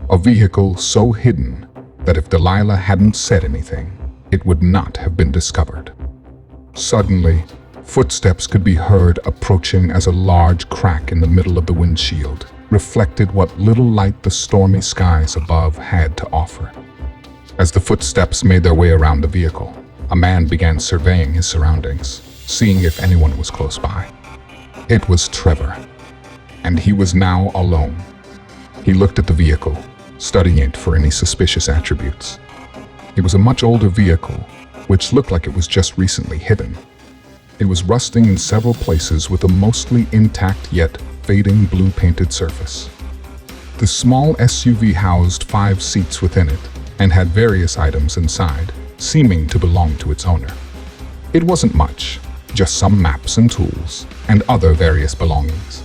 A vehicle so hidden that if Delilah hadn't said anything, it would not have been discovered. Suddenly, footsteps could be heard approaching as a large crack in the middle of the windshield reflected what little light the stormy skies above had to offer. As the footsteps made their way around the vehicle, a man began surveying his surroundings, seeing if anyone was close by. It was Trevor, and he was now alone. He looked at the vehicle, studying it for any suspicious attributes. It was a much older vehicle, which looked like it was just recently hidden. It was rusting in several places with a mostly intact yet fading blue-painted surface. The small SUV housed 5 seats within it and had various items inside, seeming to belong to its owner. It wasn't much, just some maps and tools, and other various belongings.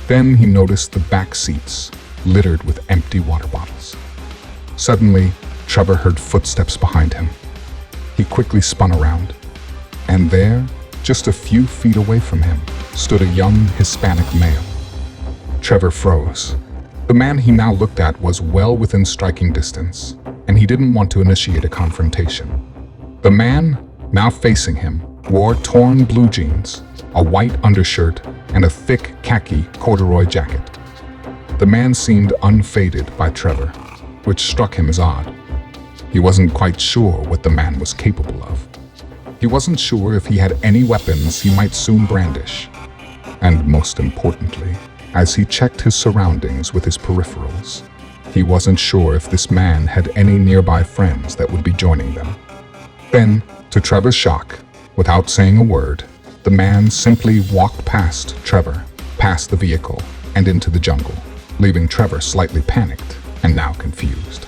Then he noticed the back seats, littered with empty water bottles. Suddenly, Trevor heard footsteps behind him. He quickly spun around, and there, just a few feet away from him, stood a young Hispanic male. Trevor froze. The man he now looked at was well within striking distance, and he didn't want to initiate a confrontation. The man, now facing him, wore torn blue jeans, a white undershirt, and a thick khaki corduroy jacket. The man seemed unfazed by Trevor, which struck him as odd. He wasn't quite sure what the man was capable of. He wasn't sure if he had any weapons he might soon brandish. And most importantly, as he checked his surroundings with his peripherals, he wasn't sure if this man had any nearby friends that would be joining them. Then, to Trevor's shock, without saying a word, the man simply walked past Trevor, past the vehicle, and into the jungle, leaving Trevor slightly panicked and now confused.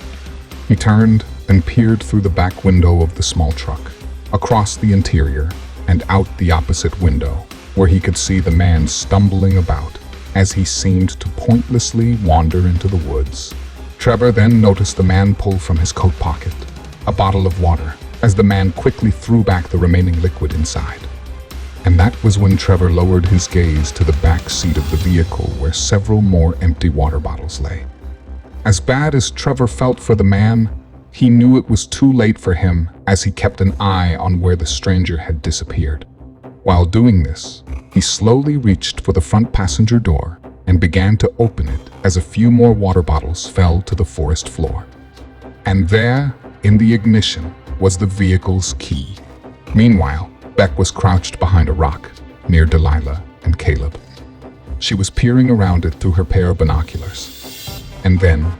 He turned and peered through the back window of the small truck, across the interior, and out the opposite window, where he could see the man stumbling about as he seemed to pointlessly wander into the woods. Trevor then noticed the man pull from his coat pocket a bottle of water as the man quickly threw back the remaining liquid inside. And that was when Trevor lowered his gaze to the back seat of the vehicle where several more empty water bottles lay. As bad as Trevor felt for the man, he knew it was too late for him as he kept an eye on where the stranger had disappeared. While doing this, he slowly reached for the front passenger door and began to open it as a few more water bottles fell to the forest floor. And there, in the ignition, was the vehicle's key. Meanwhile, Beck was crouched behind a rock, near Delilah and Caleb. She was peering around it through her pair of binoculars. And then,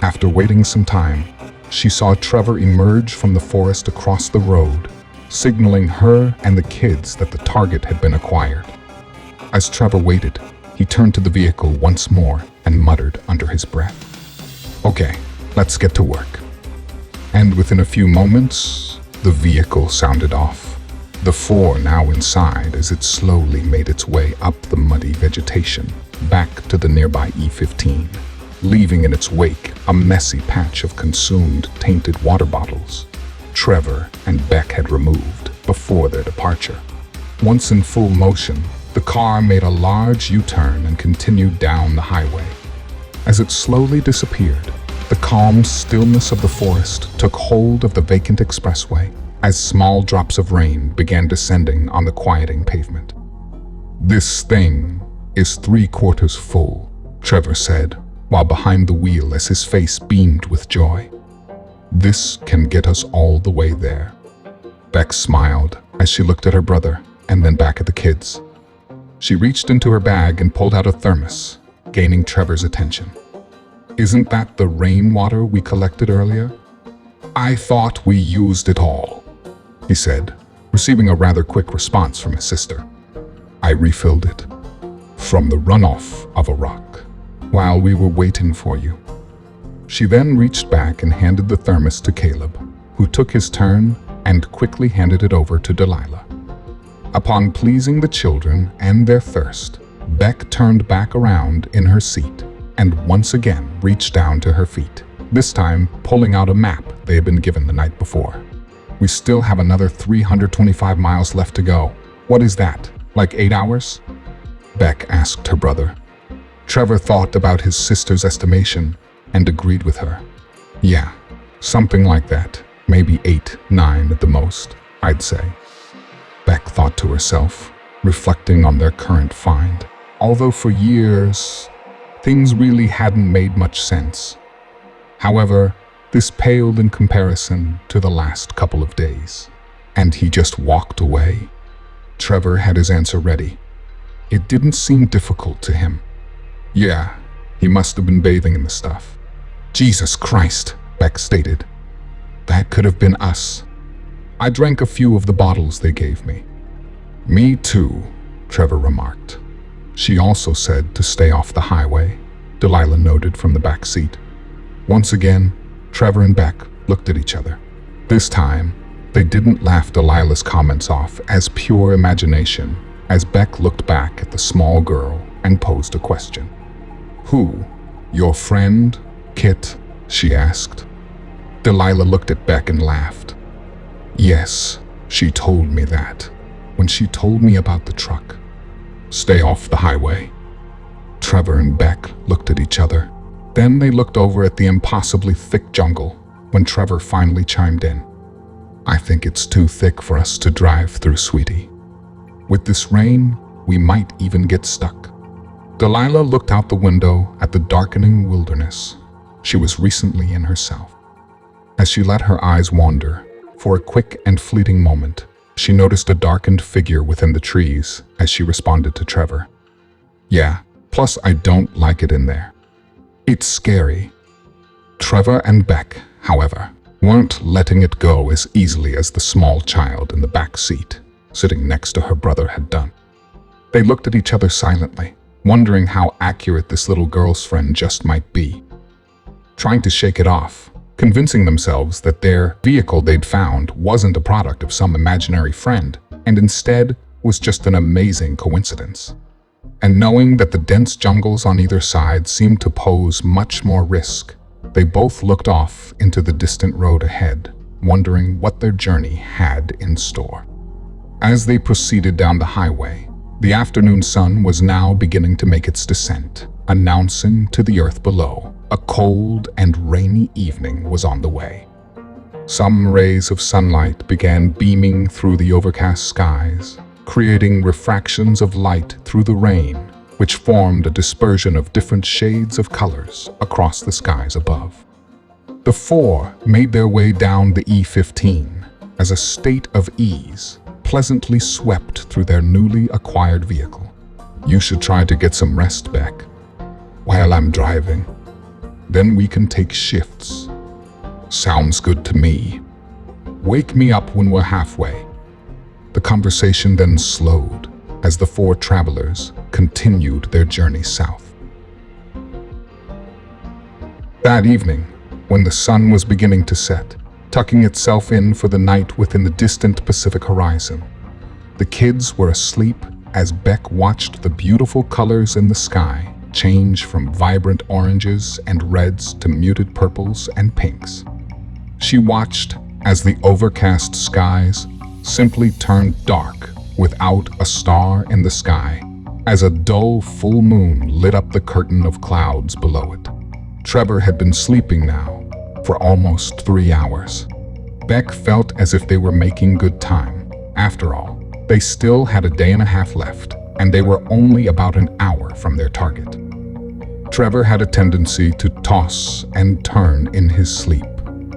after waiting some time, she saw Trevor emerge from the forest across the road, signaling her and the kids that the target had been acquired. As Trevor waited, he turned to the vehicle once more and muttered under his breath, "Okay, let's get to work." And within a few moments, the vehicle sounded off, the 4 now inside as it slowly made its way up the muddy vegetation back to the nearby E15, leaving in its wake a messy patch of consumed, tainted water bottles Trevor and Beck had removed before their departure. Once in full motion, the car made a large U-turn and continued down the highway. As it slowly disappeared, the calm stillness of the forest took hold of the vacant expressway as small drops of rain began descending on the quieting pavement. "This thing is 3/4 full," Trevor said, while behind the wheel as his face beamed with joy. "This can get us all the way there." Beck smiled as she looked at her brother and then back at the kids. She reached into her bag and pulled out a thermos, gaining Trevor's attention. "Isn't that the rainwater we collected earlier?" "I thought we used it all," he said, receiving a rather quick response from his sister. "I refilled it from the runoff of a rock while we were waiting for you." She then reached back and handed the thermos to Caleb, who took his turn and quickly handed it over to Delilah. Upon pleasing the children and their thirst, Beck turned back around in her seat and once again reached down to her feet, this time pulling out a map they had been given the night before. "We still have another 325 miles left to go. What is that, like 8 hours?" Beck asked her brother. Trevor thought about his sister's estimation and agreed with her. "Yeah, something like that. Maybe 8, 9 at the most, I'd say." Beck thought to herself, reflecting on their current find. Although for years, Things really hadn't made much sense. However, this paled in comparison to the last couple of days. And he just walked away. Trevor had his answer ready. It didn't seem difficult to him. Yeah, he must have been bathing in the stuff. Jesus Christ, Beck stated. That could have been us. I drank a few of the bottles they gave me. Me too, Trevor remarked. She also said to stay off the highway, Delilah noted from the back seat. Once again, Trevor and Beck looked at each other. This time, they didn't laugh Delilah's comments off as pure imagination as Beck looked back at the small girl and posed a question. Who? Your friend, Kit? She asked. Delilah looked at Beck and laughed. Yes, she told me that when she told me about the truck. Stay off the highway. Trevor and Beck looked at each other. Then they looked over at the impossibly thick jungle when Trevor finally chimed in. I think it's too thick for us to drive through, sweetie. With this rain, we might even get stuck. Delilah looked out the window at the darkening wilderness. She was recently in herself. As she let her eyes wander, for a quick and fleeting moment, she noticed a darkened figure within the trees as she responded to Trevor. Yeah, plus I don't like it in there. It's scary. Trevor and Beck, however, weren't letting it go as easily as the small child in the back seat, sitting next to her brother, had done. They looked at each other silently, wondering how accurate this little girl's friend just might be. Trying to shake it off, convincing themselves that their vehicle they'd found wasn't a product of some imaginary friend, and instead was just an amazing coincidence. And knowing that the dense jungles on either side seemed to pose much more risk, they both looked off into the distant road ahead, wondering what their journey had in store. As they proceeded down the highway, the afternoon sun was now beginning to make its descent, announcing to the earth below a cold and rainy evening was on the way. Some rays of sunlight began beaming through the overcast skies, creating refractions of light through the rain, which formed a dispersion of different shades of colors across the skies above. The four made their way down the E15 as a state of ease pleasantly swept through their newly acquired vehicle. You should try to get some rest, Beck, while I'm driving. Then we can take shifts. Sounds good to me. Wake me up when we're halfway. The conversation then slowed as the four travelers continued their journey south. That evening, when the sun was beginning to set, tucking itself in for the night within the distant Pacific horizon, the kids were asleep as Beck watched the beautiful colors in the sky change from vibrant oranges and reds to muted purples and pinks. She watched as the overcast skies simply turned dark without a star in the sky, as a dull full moon lit up the curtain of clouds below it. Trevor had been sleeping now for almost 3 hours. Beck felt as if they were making good time. After all, they still had a day and a half left, and they were only about an hour from their target. Trevor had a tendency to toss and turn in his sleep,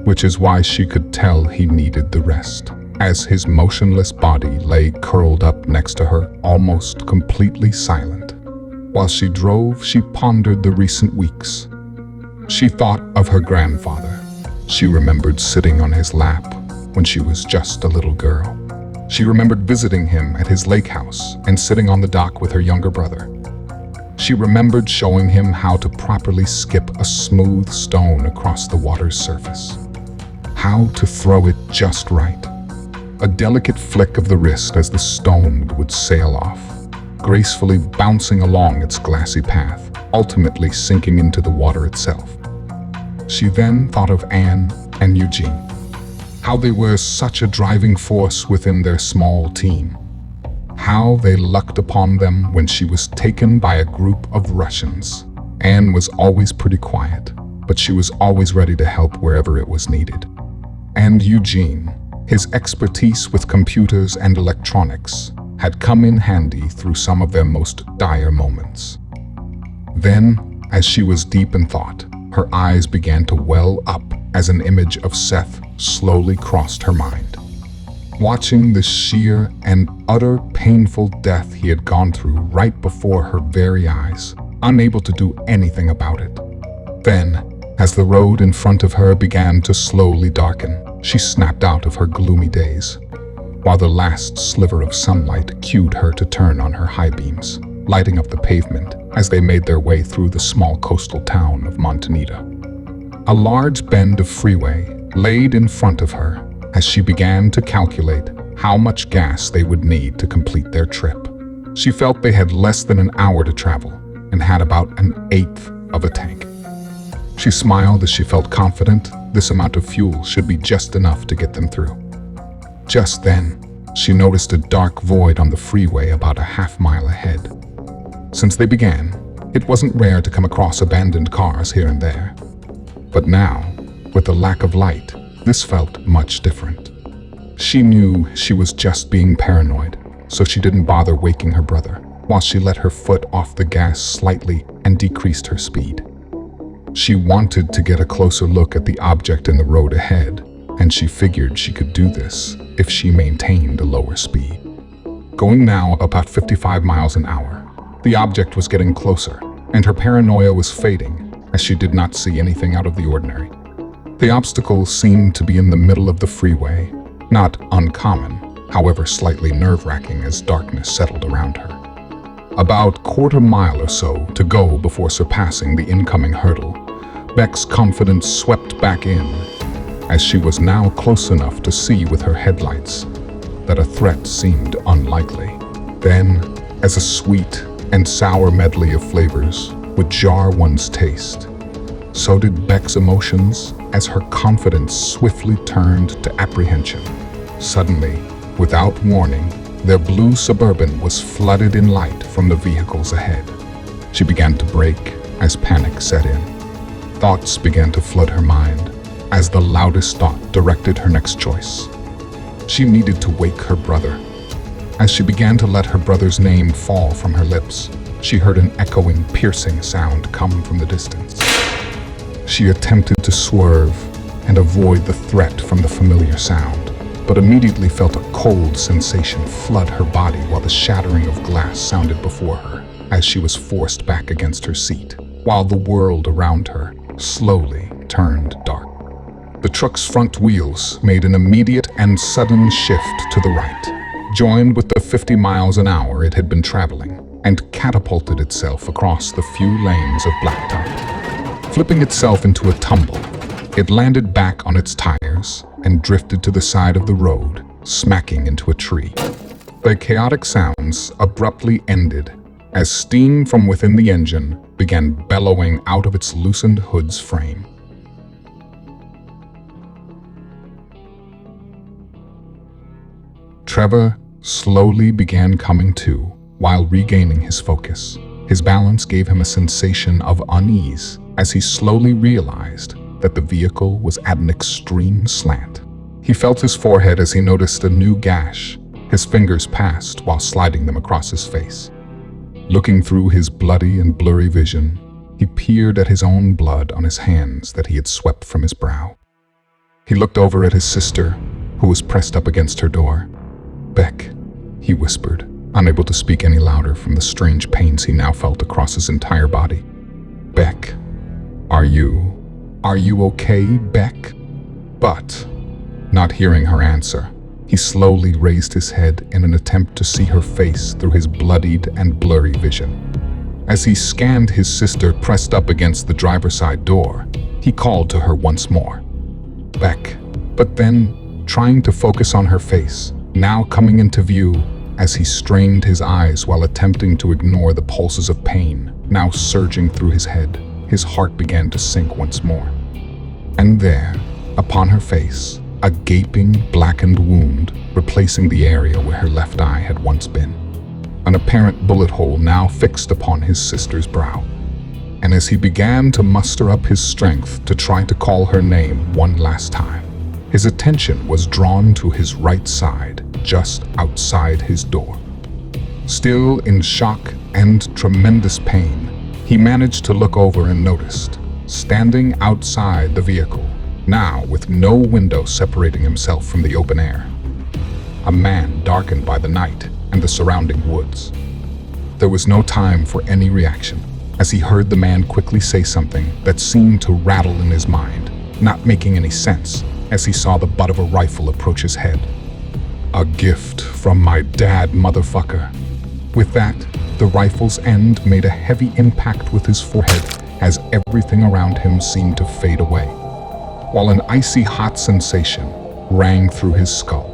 which is why she could tell he needed the rest, as his motionless body lay curled up next to her, almost completely silent. While she drove, she pondered the recent weeks. She thought of her grandfather. She remembered sitting on his lap when she was just a little girl. She remembered visiting him at his lake house and sitting on the dock with her younger brother. She remembered showing him how to properly skip a smooth stone across the water's surface. How to throw it just right. A delicate flick of the wrist as the stone would sail off, gracefully bouncing along its glassy path, ultimately sinking into the water itself. She then thought of Anne and Eugene, how they were such a driving force within their small team, how they lucked upon them when she was taken by a group of Russians. Anne was always pretty quiet, but she was always ready to help wherever it was needed. And Eugene, his expertise with computers and electronics, had come in handy through some of their most dire moments. Then As she was deep in thought, her eyes began to well up as an image of Seth slowly crossed her mind. Watching the sheer and utter painful death he had gone through right before her very eyes, unable to do anything about it. Then, as the road in front of her began to slowly darken, she snapped out of her gloomy daze, while the last sliver of sunlight cued her to turn on her high beams, lighting up the pavement as they made their way through the small coastal town of Montanita. A large bend of freeway laid in front of her as she began to calculate how much gas they would need to complete their trip. She felt they had less than an hour to travel and had about an eighth of a tank. She smiled as she felt confident this amount of fuel should be just enough to get them through. Just then, she noticed a dark void on the freeway about a half-mile ahead. Since they began, it wasn't rare to come across abandoned cars here and there. But now, with the lack of light, this felt much different. She knew she was just being paranoid, so she didn't bother waking her brother, while she let her foot off the gas slightly and decreased her speed. She wanted to get a closer look at the object in the road ahead, and she figured she could do this if she maintained a lower speed. Going now about 55 miles an hour, the object was getting closer, and her paranoia was fading as she did not see anything out of the ordinary. The obstacle seemed to be in the middle of the freeway, not uncommon, however slightly nerve-wracking as darkness settled around her. About quarter mile or so to go before surpassing the incoming hurdle, Beck's confidence swept back in, as she was now close enough to see with her headlights that a threat seemed unlikely. Then, as a sweet and sour medley of flavors would jar one's taste, so did Beck's emotions as her confidence swiftly turned to apprehension. Suddenly, without warning, their blue Suburban was flooded in light from the vehicles ahead. She began to brake as panic set in. Thoughts began to flood her mind as the loudest thought directed her next choice. She needed to wake her brother. As she began to let her brother's name fall from her lips, she heard an echoing, piercing sound come from the distance. She attempted to swerve and avoid the threat from the familiar sound, but immediately felt a cold sensation flood her body while the shattering of glass sounded before her as she was forced back against her seat, while the world around her slowly turned dark. The truck's front wheels made an immediate and sudden shift to the right, joined with the 50 miles an hour it had been traveling, and catapulted itself across the few lanes of blacktop. Flipping itself into a tumble, it landed back on its tires and drifted to the side of the road, smacking into a tree. The chaotic sounds abruptly ended as steam from within the engine began bellowing out of its loosened hood's frame. Trevor slowly began coming to while regaining his focus. His balance gave him a sensation of unease as he slowly realized that the vehicle was at an extreme slant. He felt his forehead as he noticed a new gash. His fingers passed while sliding them across his face. Looking through his bloody and blurry vision, he peered at his own blood on his hands that he had swept from his brow. He looked over at his sister, who was pressed up against her door. "Beck," he whispered, unable to speak any louder from the strange pains he now felt across his entire body. "Beck, are you okay, Beck?" But, not hearing her answer, he slowly raised his head in an attempt to see her face through his bloodied and blurry vision. As he scanned his sister pressed up against the driver's side door, he called to her once more. "Beck," but then, trying to focus on her face, now coming into view as he strained his eyes while attempting to ignore the pulses of pain now surging through his head, his heart began to sink once more. And there, upon her face, a gaping, blackened wound replacing the area where her left eye had once been. An apparent bullet hole now fixed upon his sister's brow. And as he began to muster up his strength to try to call her name one last time, his attention was drawn to his right side, just outside his door. Still in shock and tremendous pain, He managed to look over and noticed, standing outside the vehicle, now with no window separating himself from the open air, a man darkened by the night and the surrounding woods. There was no time for any reaction, as he heard the man quickly say something that seemed to rattle in his mind, not making any sense, as he saw the butt of a rifle approach his head. "A gift from my dad, motherfucker." With that, the rifle's end made a heavy impact with his forehead as everything around him seemed to fade away, while an icy hot sensation rang through his skull.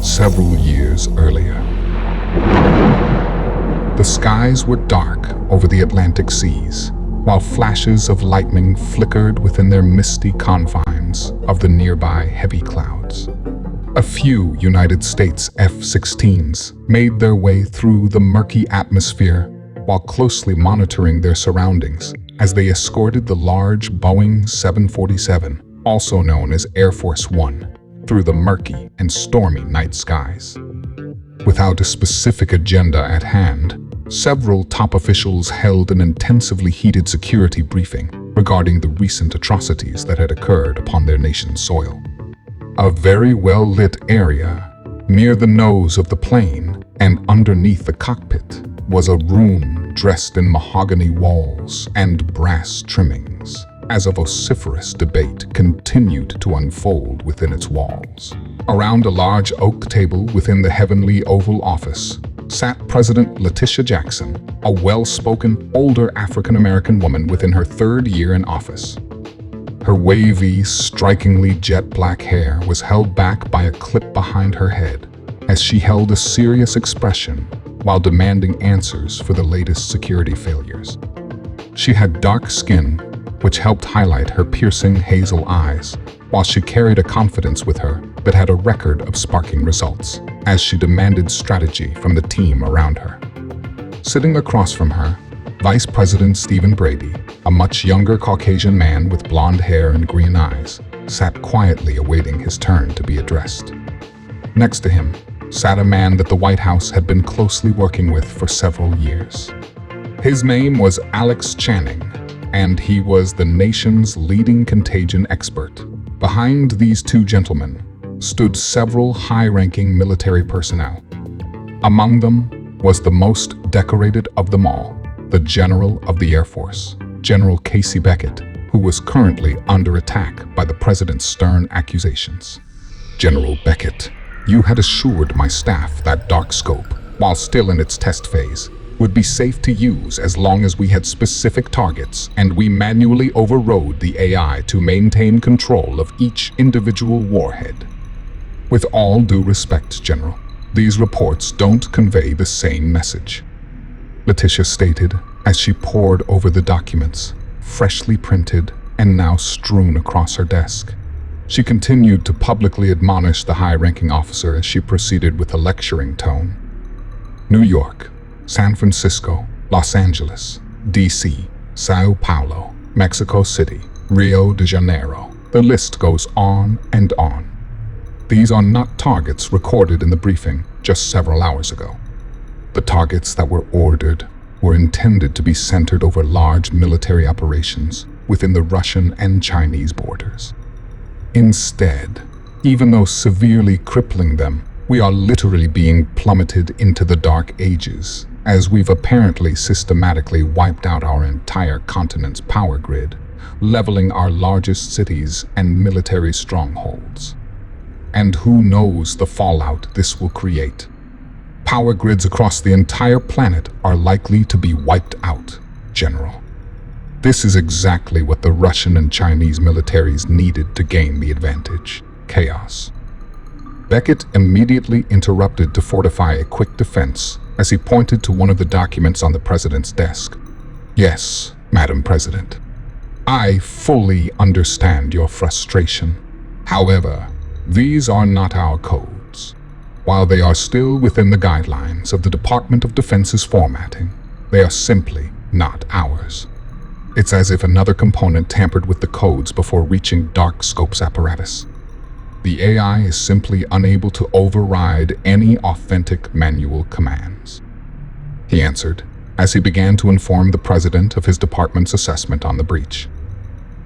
Several years earlier, the skies were dark over the Atlantic seas, while flashes of lightning flickered within their misty confines of the nearby heavy clouds. A few United States F-16s made their way through the murky atmosphere while closely monitoring their surroundings as they escorted the large Boeing 747, also known as Air Force One, through the murky and stormy night skies. Without a specific agenda at hand, several top officials held an intensively heated security briefing regarding the recent atrocities that had occurred upon their nation's soil. A very well-lit area near the nose of the plane and underneath the cockpit was a room dressed in mahogany walls and brass trimmings, as a vociferous debate continued to unfold within its walls. Around a large oak table within the heavenly Oval Office sat President Letitia Jackson, a well-spoken, older African-American woman within her third year in office. Her wavy, strikingly jet-black hair was held back by a clip behind her head as she held a serious expression while demanding answers for the latest security failures. She had dark skin, which helped highlight her piercing hazel eyes, while she carried a confidence with her that had a record of sparking results, as she demanded strategy from the team around her. Sitting across from her, Vice President Stephen Brady, a much younger Caucasian man with blonde hair and green eyes, sat quietly awaiting his turn to be addressed. Next to him sat a man that the White House had been closely working with for several years. His name was Alex Channing, and he was the nation's leading contagion expert. Behind these two gentlemen stood several high-ranking military personnel. Among them was the most decorated of them all, the General of the Air Force, General Casey Beckett, who was currently under attack by the President's stern accusations. "General Beckett, you had assured my staff that dark scope, while still in its test phase, would be safe to use as long as we had specific targets and we manually overrode the AI to maintain control of each individual warhead. With all due respect, General, these reports don't convey the same message," Letitia stated as she pored over the documents, freshly printed and now strewn across her desk. She continued to publicly admonish the high-ranking officer as she proceeded with a lecturing tone. New York, San Francisco, Los Angeles, D.C., Sao Paulo, Mexico City, Rio de Janeiro. The list goes on and on. These are not targets recorded in the briefing just several hours ago. The targets that were ordered were intended to be centered over large military operations within the Russian and Chinese borders. Instead, even though severely crippling them, we are literally being plummeted into the dark ages, as we've apparently systematically wiped out our entire continent's power grid, leveling our largest cities and military strongholds. And who knows the fallout this will create? Power grids across the entire planet are likely to be wiped out, General. This is exactly what the Russian and Chinese militaries needed to gain the advantage: chaos. Beckett immediately interrupted to fortify a quick defense as he pointed to one of the documents on the president's desk. Yes, Madam President. I fully understand your frustration. However, these are not our codes. While they are still within the guidelines of the Department of Defense's formatting, they are simply not ours. It's as if another component tampered with the codes before reaching Dark Scope's apparatus. The AI is simply unable to override any authentic manual commands, he answered, as he began to inform the president of his department's assessment on the breach.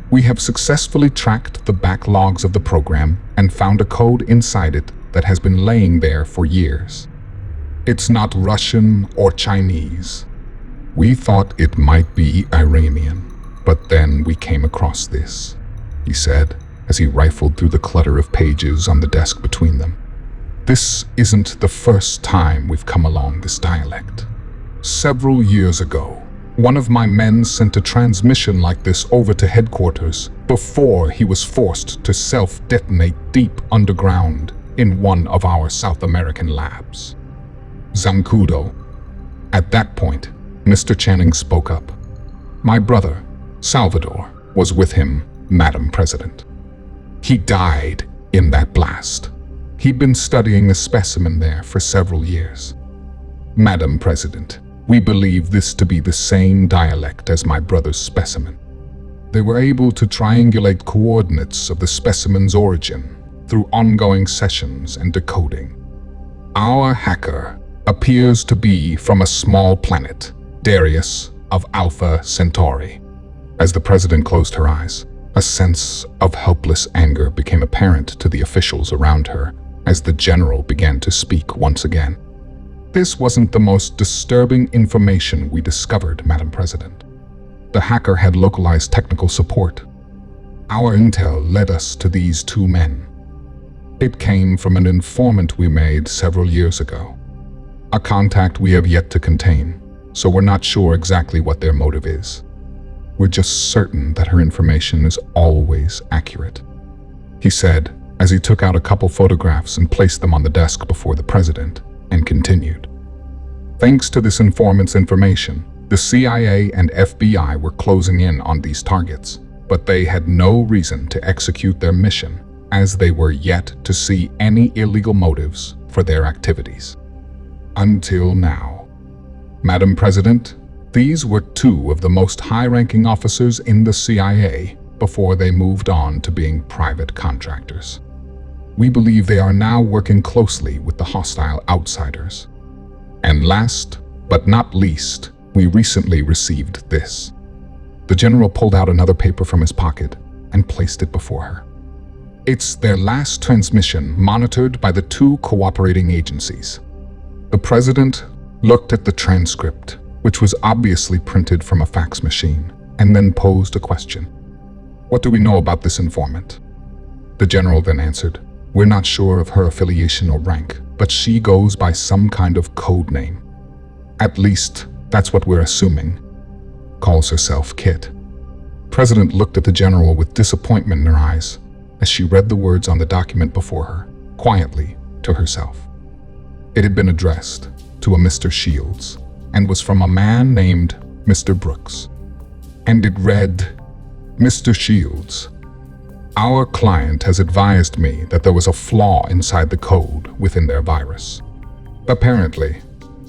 We have successfully tracked the backlogs of the program and found a code inside it that has been laying there for years. It's not Russian or Chinese. We thought it might be Iranian, but then we came across this, he said, as he rifled through the clutter of pages on the desk between them. This isn't the first time we've come along this dialect. Several years ago, one of my men sent a transmission like this over to headquarters before he was forced to self-detonate deep underground in one of our South American labs. Zancudo. At that point, Mr. Channing spoke up. My brother, Salvador, was with him, Madam President. He died in that blast. He'd been studying the specimen there for several years. Madam President, we believe this to be the same dialect as my brother's specimen. They were able to triangulate coordinates of the specimen's origin through ongoing sessions and decoding. Our hacker appears to be from a small planet, Darius of Alpha Centauri. As the president closed her eyes, a sense of helpless anger became apparent to the officials around her as the general began to speak once again. This wasn't the most disturbing information we discovered, Madam President. The hacker had localized technical support. Our intel led us to these two men. It came from an informant we made several years ago. A contact we have yet to contain, so we're not sure exactly what their motive is. We're just certain that her information is always accurate, he said as he took out a couple photographs and placed them on the desk before the president, and continued. Thanks to this informant's information, the CIA and FBI were closing in on these targets, but they had no reason to execute their mission as they were yet to see any illegal motives for their activities. Until now. Madam President, these were two of the most high-ranking officers in the CIA before they moved on to being private contractors. We believe they are now working closely with the hostile outsiders. And last but not least, we recently received this. The general pulled out another paper from his pocket and placed it before her. It's their last transmission monitored by the two cooperating agencies. The president looked at the transcript, which was obviously printed from a fax machine, and then posed a question. What do we know about this informant? The general then answered, we're not sure of her affiliation or rank, but she goes by some kind of code name. At least, that's what we're assuming. Calls herself Kit. President looked at the general with disappointment in her eyes as she read the words on the document before her, quietly to herself. It had been addressed to a Mr. Shields and was from a man named Mr. Brooks. And it read, Mr. Shields, our client has advised me that there was a flaw inside the code within their virus. Apparently,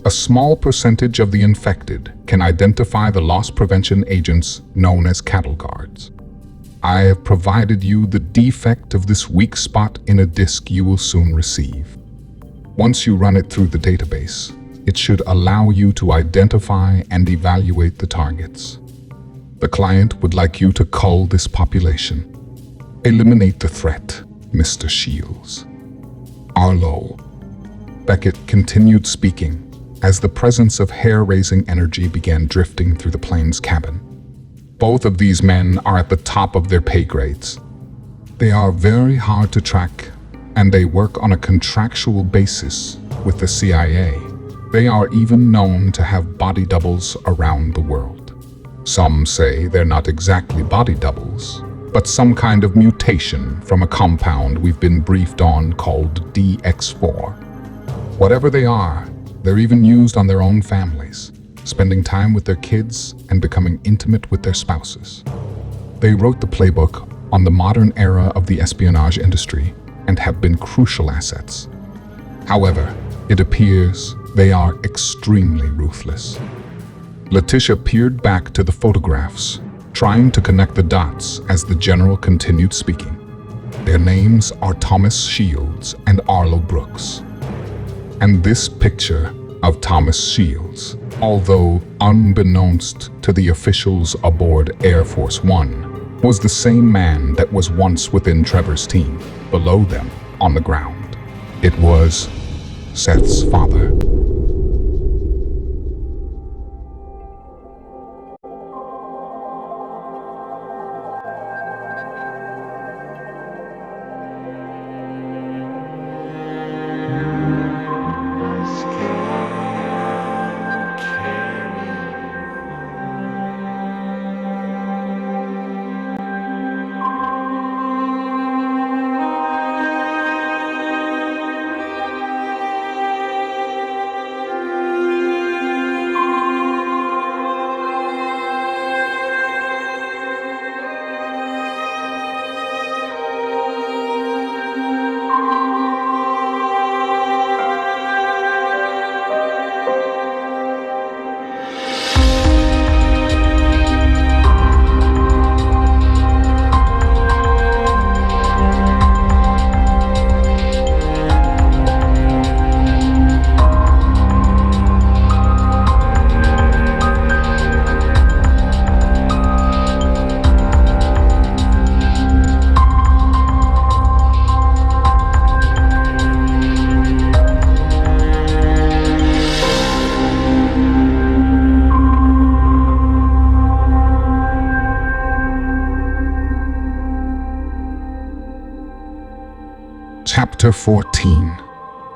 a small percentage of the infected can identify the loss prevention agents known as cattle guards. I have provided you the defect of this weak spot in a disk you will soon receive. Once you run it through the database, it should allow you to identify and evaluate the targets. The client would like you to cull this population. Eliminate the threat, Mr. Shields. Arlo. Beckett continued speaking as the presence of hair-raising energy began drifting through the plane's cabin. Both of these men are at the top of their pay grades. They are very hard to track, and they work on a contractual basis with the CIA. They are even known to have body doubles around the world. Some say they're not exactly body doubles, but some kind of mutation from a compound we've been briefed on called DX4. Whatever they are, they're even used on their own families, spending time with their kids and becoming intimate with their spouses. They wrote the playbook on the modern era of the espionage industry and have been crucial assets. However, it appears they are extremely ruthless. Letitia peered back to the photographs, trying to connect the dots as the general continued speaking. Their names are Thomas Shields and Arlo Brooks. And this picture of Thomas Shields, although unbeknownst to the officials aboard Air Force One, was the same man that was once within Trevor's team, below them on the ground. It was Seth's father. Chapter 14,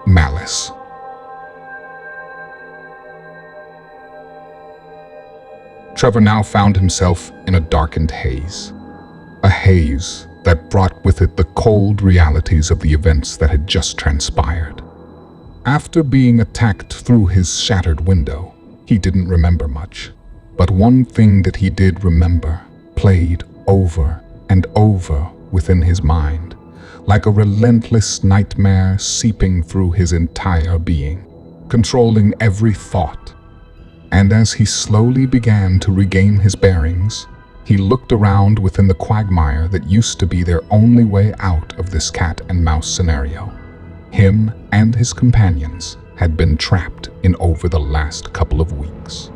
Malice. Trevor now found himself in a darkened haze. A haze that brought with it the cold realities of the events that had just transpired. After being attacked through his shattered window, he didn't remember much. But one thing that he did remember played over and over within his mind, like a relentless nightmare seeping through his entire being, controlling every thought. And as he slowly began to regain his bearings, he looked around within the quagmire that used to be their only way out of this cat and mouse scenario. Him and his companions had been trapped in over the last couple of weeks.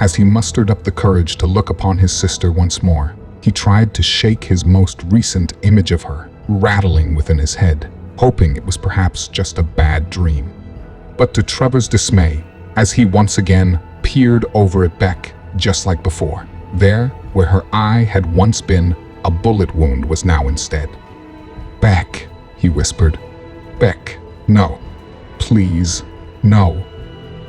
As he mustered up the courage to look upon his sister once more, he tried to shake his most recent image of her, rattling within his head, hoping it was perhaps just a bad dream. But to Trevor's dismay, as he once again peered over at Beck, just like before, there, where her eye had once been, a bullet wound was now instead. "Beck," he whispered. "Beck, no. Please, no."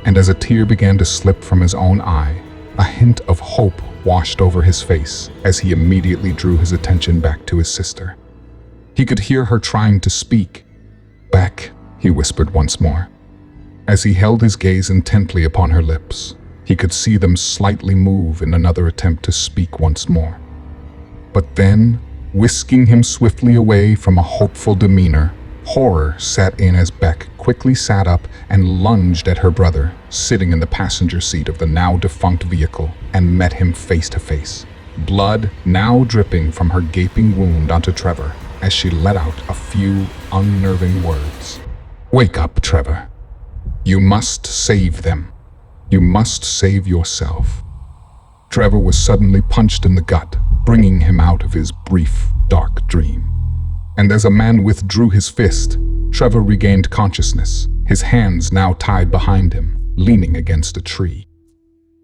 And as a tear began to slip from his own eye, a hint of hope washed over his face as he immediately drew his attention back to his sister. He could hear her trying to speak. "Beck," he whispered once more. As he held his gaze intently upon her lips, he could see them slightly move in another attempt to speak once more. But then, whisking him swiftly away from a hopeful demeanor, horror set in as Beck quickly sat up and lunged at her brother, sitting in the passenger seat of the now defunct vehicle, and met him face to face, blood now dripping from her gaping wound onto Trevor as she let out a few unnerving words. "Wake up, Trevor. You must save them. You must save yourself." Trevor was suddenly punched in the gut, bringing him out of his brief, dark dream. And as a man withdrew his fist, Trevor regained consciousness, his hands now tied behind him, leaning against a tree.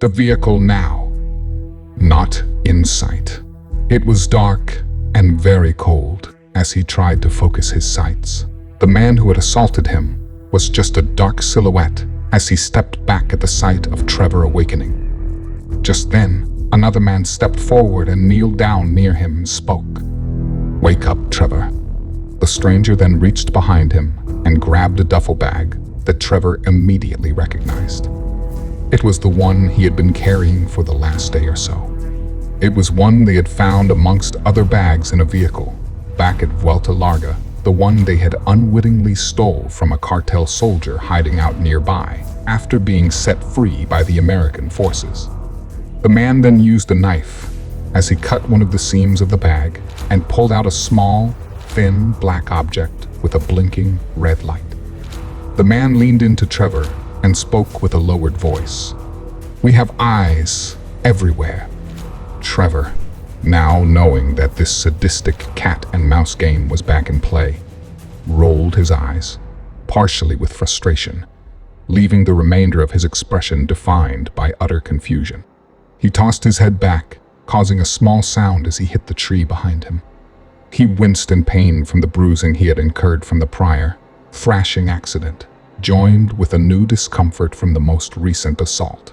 The vehicle now, not in sight. It was dark and very cold as he tried to focus his sights. The man who had assaulted him was just a dark silhouette as he stepped back at the sight of Trevor awakening. Just then, another man stepped forward and kneeled down near him and spoke. "Wake up, Trevor." The stranger then reached behind him and grabbed a duffel bag that Trevor immediately recognized. It was the one he had been carrying for the last day or so. It was one they had found amongst other bags in a vehicle back at Vuelta Larga, the one they had unwittingly stole from a cartel soldier hiding out nearby after being set free by the American forces. The man then used a knife as he cut one of the seams of the bag and pulled out a small, thin black object with a blinking red light. The man leaned into Trevor and spoke with a lowered voice. "We have eyes everywhere." Trevor, now knowing that this sadistic cat and mouse game was back in play, rolled his eyes, partially with frustration, leaving the remainder of his expression defined by utter confusion. He tossed his head back, causing a small sound as he hit the tree behind him. He winced in pain from the bruising he had incurred from the prior, thrashing accident, joined with a new discomfort from the most recent assault.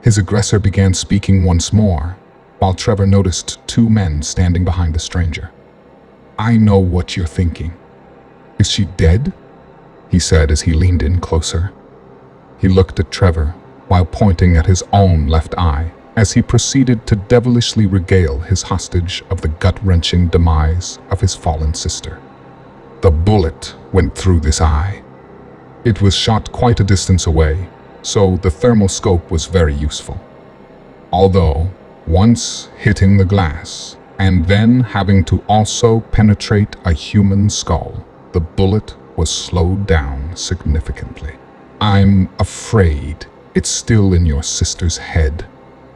His aggressor began speaking once more, while Trevor noticed two men standing behind the stranger. "I know what you're thinking. Is she dead?" he said as he leaned in closer. He looked at Trevor while pointing at his own left eye as he proceeded to devilishly regale his hostage of the gut-wrenching demise of his fallen sister. The bullet went through this eye. It was shot quite a distance away, so the thermal scope was very useful. Although, once hitting the glass, and then having to also penetrate a human skull, the bullet was slowed down significantly. "I'm afraid it's still in your sister's head."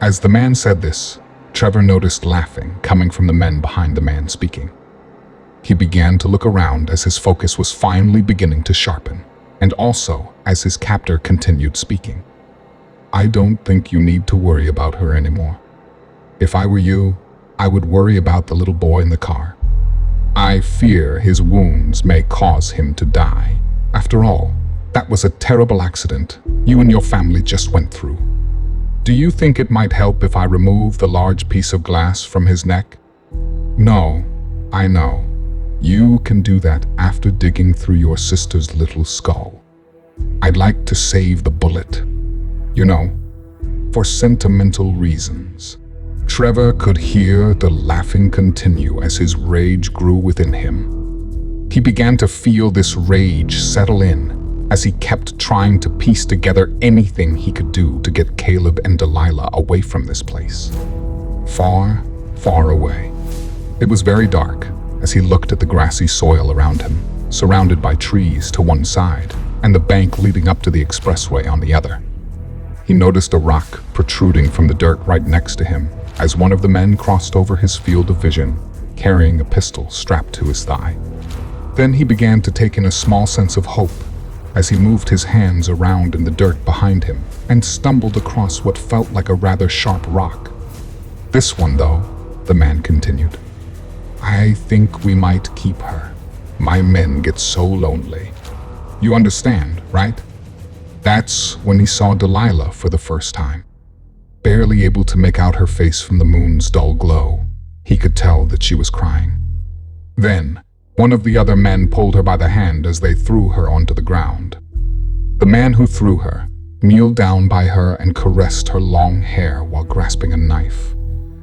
As the man said this, Trevor noticed laughing coming from the men behind the man speaking. He began to look around as his focus was finally beginning to sharpen, and also as his captor continued speaking. "I don't think you need to worry about her anymore. If I were you, I would worry about the little boy in the car. I fear his wounds may cause him to die. After all, that was a terrible accident you and your family just went through. Do you think it might help if I remove the large piece of glass from his neck? No, I know. You can do that after digging through your sister's little skull. I'd like to save the bullet. You know, for sentimental reasons." Trevor could hear the laughing continue as his rage grew within him. He began to feel this rage settle in as he kept trying to piece together anything he could do to get Caleb and Delilah away from this place. Far, far away. It was very dark as he looked at the grassy soil around him, surrounded by trees to one side and the bank leading up to the expressway on the other. He noticed a rock protruding from the dirt right next to him as one of the men crossed over his field of vision, carrying a pistol strapped to his thigh. Then he began to take in a small sense of hope as he moved his hands around in the dirt behind him and stumbled across what felt like a rather sharp rock. "This one, though," the man continued. "I think we might keep her. My men get so lonely. You understand, right?" That's when he saw Delilah for the first time. Barely able to make out her face from the moon's dull glow, he could tell that she was crying. Then, one of the other men pulled her by the hand as they threw her onto the ground. The man who threw her kneeled down by her and caressed her long hair while grasping a knife,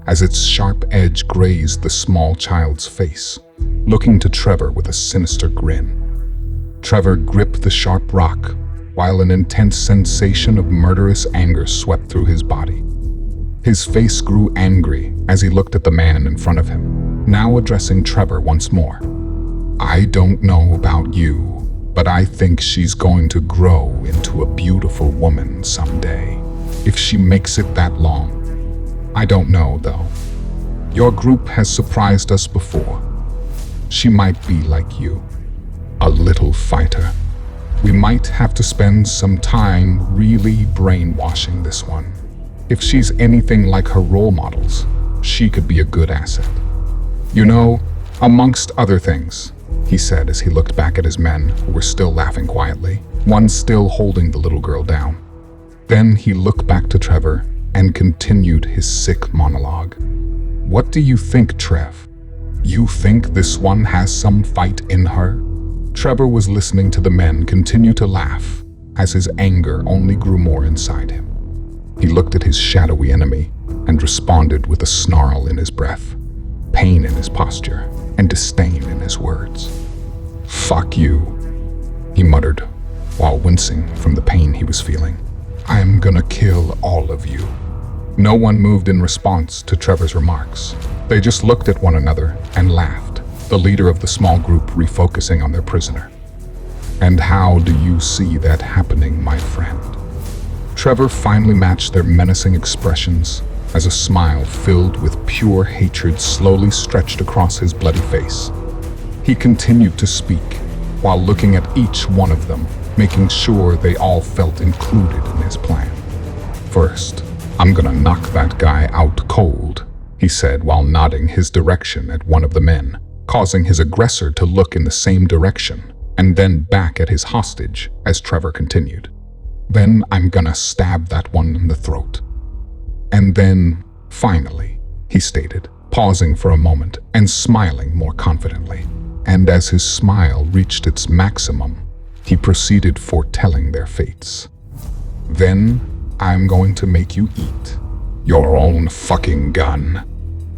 as its sharp edge grazed the small child's face, looking to Trevor with a sinister grin. Trevor gripped the sharp rock, while an intense sensation of murderous anger swept through his body. His face grew angry as he looked at the man in front of him, now addressing Trevor once more. "I don't know about you, but I think she's going to grow into a beautiful woman someday, if she makes it that long. I don't know, though. Your group has surprised us before. She might be like you, a little fighter. We might have to spend some time really brainwashing this one. If she's anything like her role models, she could be a good asset. You know, amongst other things," he said as he looked back at his men who were still laughing quietly, one still holding the little girl down. Then he looked back to Trevor and continued his sick monologue. "What do you think, Trev? You think this one has some fight in her?" Trevor was listening to the men continue to laugh as his anger only grew more inside him. He looked at his shadowy enemy and responded with a snarl in his breath, pain in his posture, and disdain in his words. "Fuck you," he muttered while wincing from the pain he was feeling. "I'm gonna kill all of you." No one moved in response to Trevor's remarks. They just looked at one another and laughed, the leader of the small group refocusing on their prisoner. "And how do you see that happening, my friend?" Trevor finally matched their menacing expressions as a smile filled with pure hatred slowly stretched across his bloody face. He continued to speak while looking at each one of them, making sure they all felt included in his plan. "First, I'm gonna knock that guy out cold," he said while nodding his direction at one of the men, causing his aggressor to look in the same direction and then back at his hostage as Trevor continued. "Then I'm gonna stab that one in the throat. And then, finally," he stated, pausing for a moment and smiling more confidently. And as his smile reached its maximum, he proceeded foretelling their fates. "Then I'm going to make you eat your own fucking gun."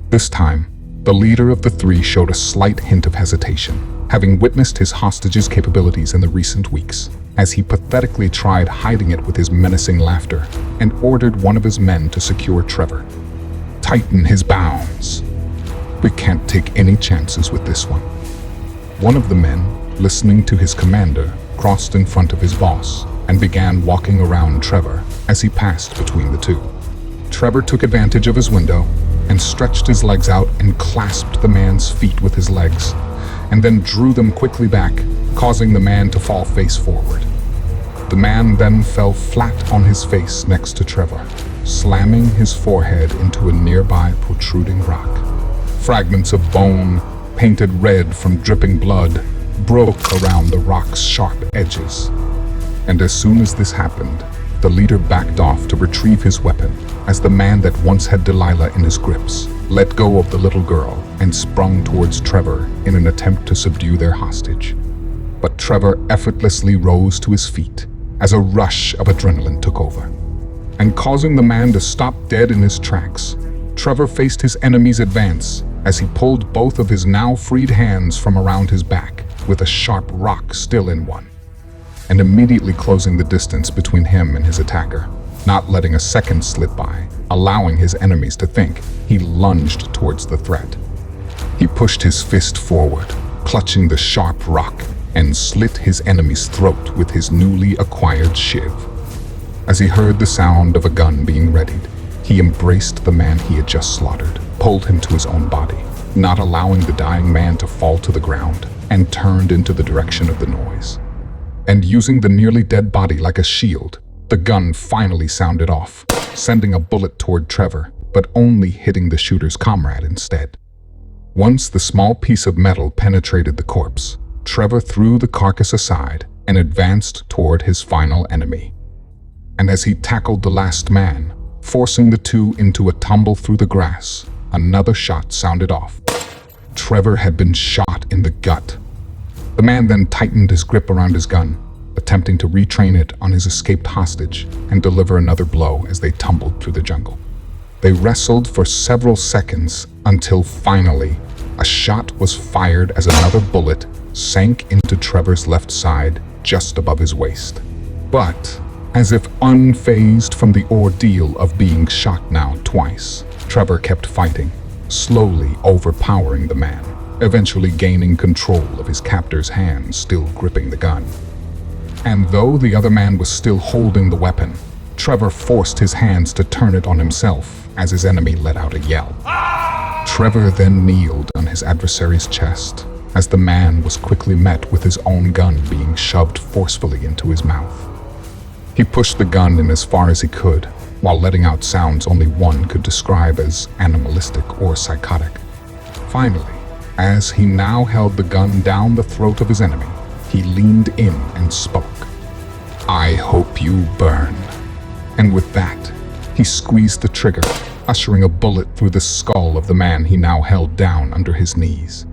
This time, the leader of the three showed a slight hint of hesitation, having witnessed his hostage's capabilities in the recent weeks, as he pathetically tried hiding it with his menacing laughter and ordered one of his men to secure Trevor. "Tighten his bounds. We can't take any chances with this one." One of the men, listening to his commander, crossed in front of his boss and began walking around Trevor as he passed between the two. Trevor took advantage of his window and stretched his legs out and clasped the man's feet with his legs, and then drew them quickly back, causing the man to fall face forward. The man then fell flat on his face next to Trevor, slamming his forehead into a nearby protruding rock. Fragments of bone, painted red from dripping blood, broke around the rock's sharp edges. And as soon as this happened, the leader backed off to retrieve his weapon as the man that once had Delilah in his grips let go of the little girl and sprung towards Trevor in an attempt to subdue their hostage. But Trevor effortlessly rose to his feet as a rush of adrenaline took over. And causing the man to stop dead in his tracks, Trevor faced his enemy's advance as he pulled both of his now freed hands from around his back with a sharp rock still in one, and immediately closing the distance between him and his attacker, not letting a second slip by, allowing his enemies to think, he lunged towards the threat. He pushed his fist forward, clutching the sharp rock, and slit his enemy's throat with his newly acquired shiv. As he heard the sound of a gun being readied, he embraced the man he had just slaughtered, pulled him to his own body, not allowing the dying man to fall to the ground, and turned into the direction of the noise. And using the nearly dead body like a shield, the gun finally sounded off, sending a bullet toward Trevor, but only hitting the shooter's comrade instead. Once the small piece of metal penetrated the corpse, Trevor threw the carcass aside and advanced toward his final enemy. And as he tackled the last man, forcing the two into a tumble through the grass, another shot sounded off. Trevor had been shot in the gut. The man then tightened his grip around his gun, attempting to retrain it on his escaped hostage and deliver another blow as they tumbled through the jungle. They wrestled for several seconds until finally a shot was fired as another bullet sank into Trevor's left side just above his waist. But, as if unfazed from the ordeal of being shot now twice, Trevor kept fighting, slowly overpowering the man, eventually gaining control of his captor's hands still gripping the gun. And though the other man was still holding the weapon, Trevor forced his hands to turn it on himself as his enemy let out a yell. Trevor then kneeled on his adversary's chest as the man was quickly met with his own gun being shoved forcefully into his mouth. He pushed the gun in as far as he could, while letting out sounds only one could describe as animalistic or psychotic. Finally, as he now held the gun down the throat of his enemy, he leaned in and spoke. I hope you burn. And with that, he squeezed the trigger, ushering a bullet through the skull of the man he now held down under his knees.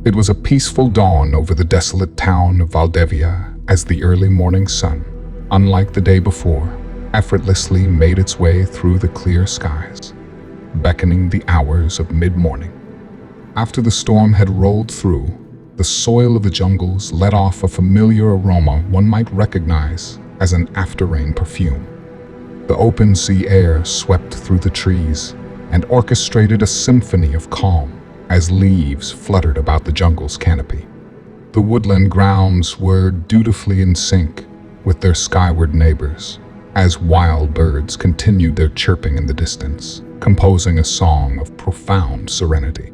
It was a peaceful dawn over the desolate town of Valdivia as the early morning sun, unlike the day before, effortlessly made its way through the clear skies, beckoning the hours of mid-morning. After the storm had rolled through, the soil of the jungles let off a familiar aroma one might recognize as an after-rain perfume. The open sea air swept through the trees and orchestrated a symphony of calm as leaves fluttered about the jungle's canopy. The woodland grounds were dutifully in sync with their skyward neighbors, as wild birds continued their chirping in the distance, composing a song of profound serenity.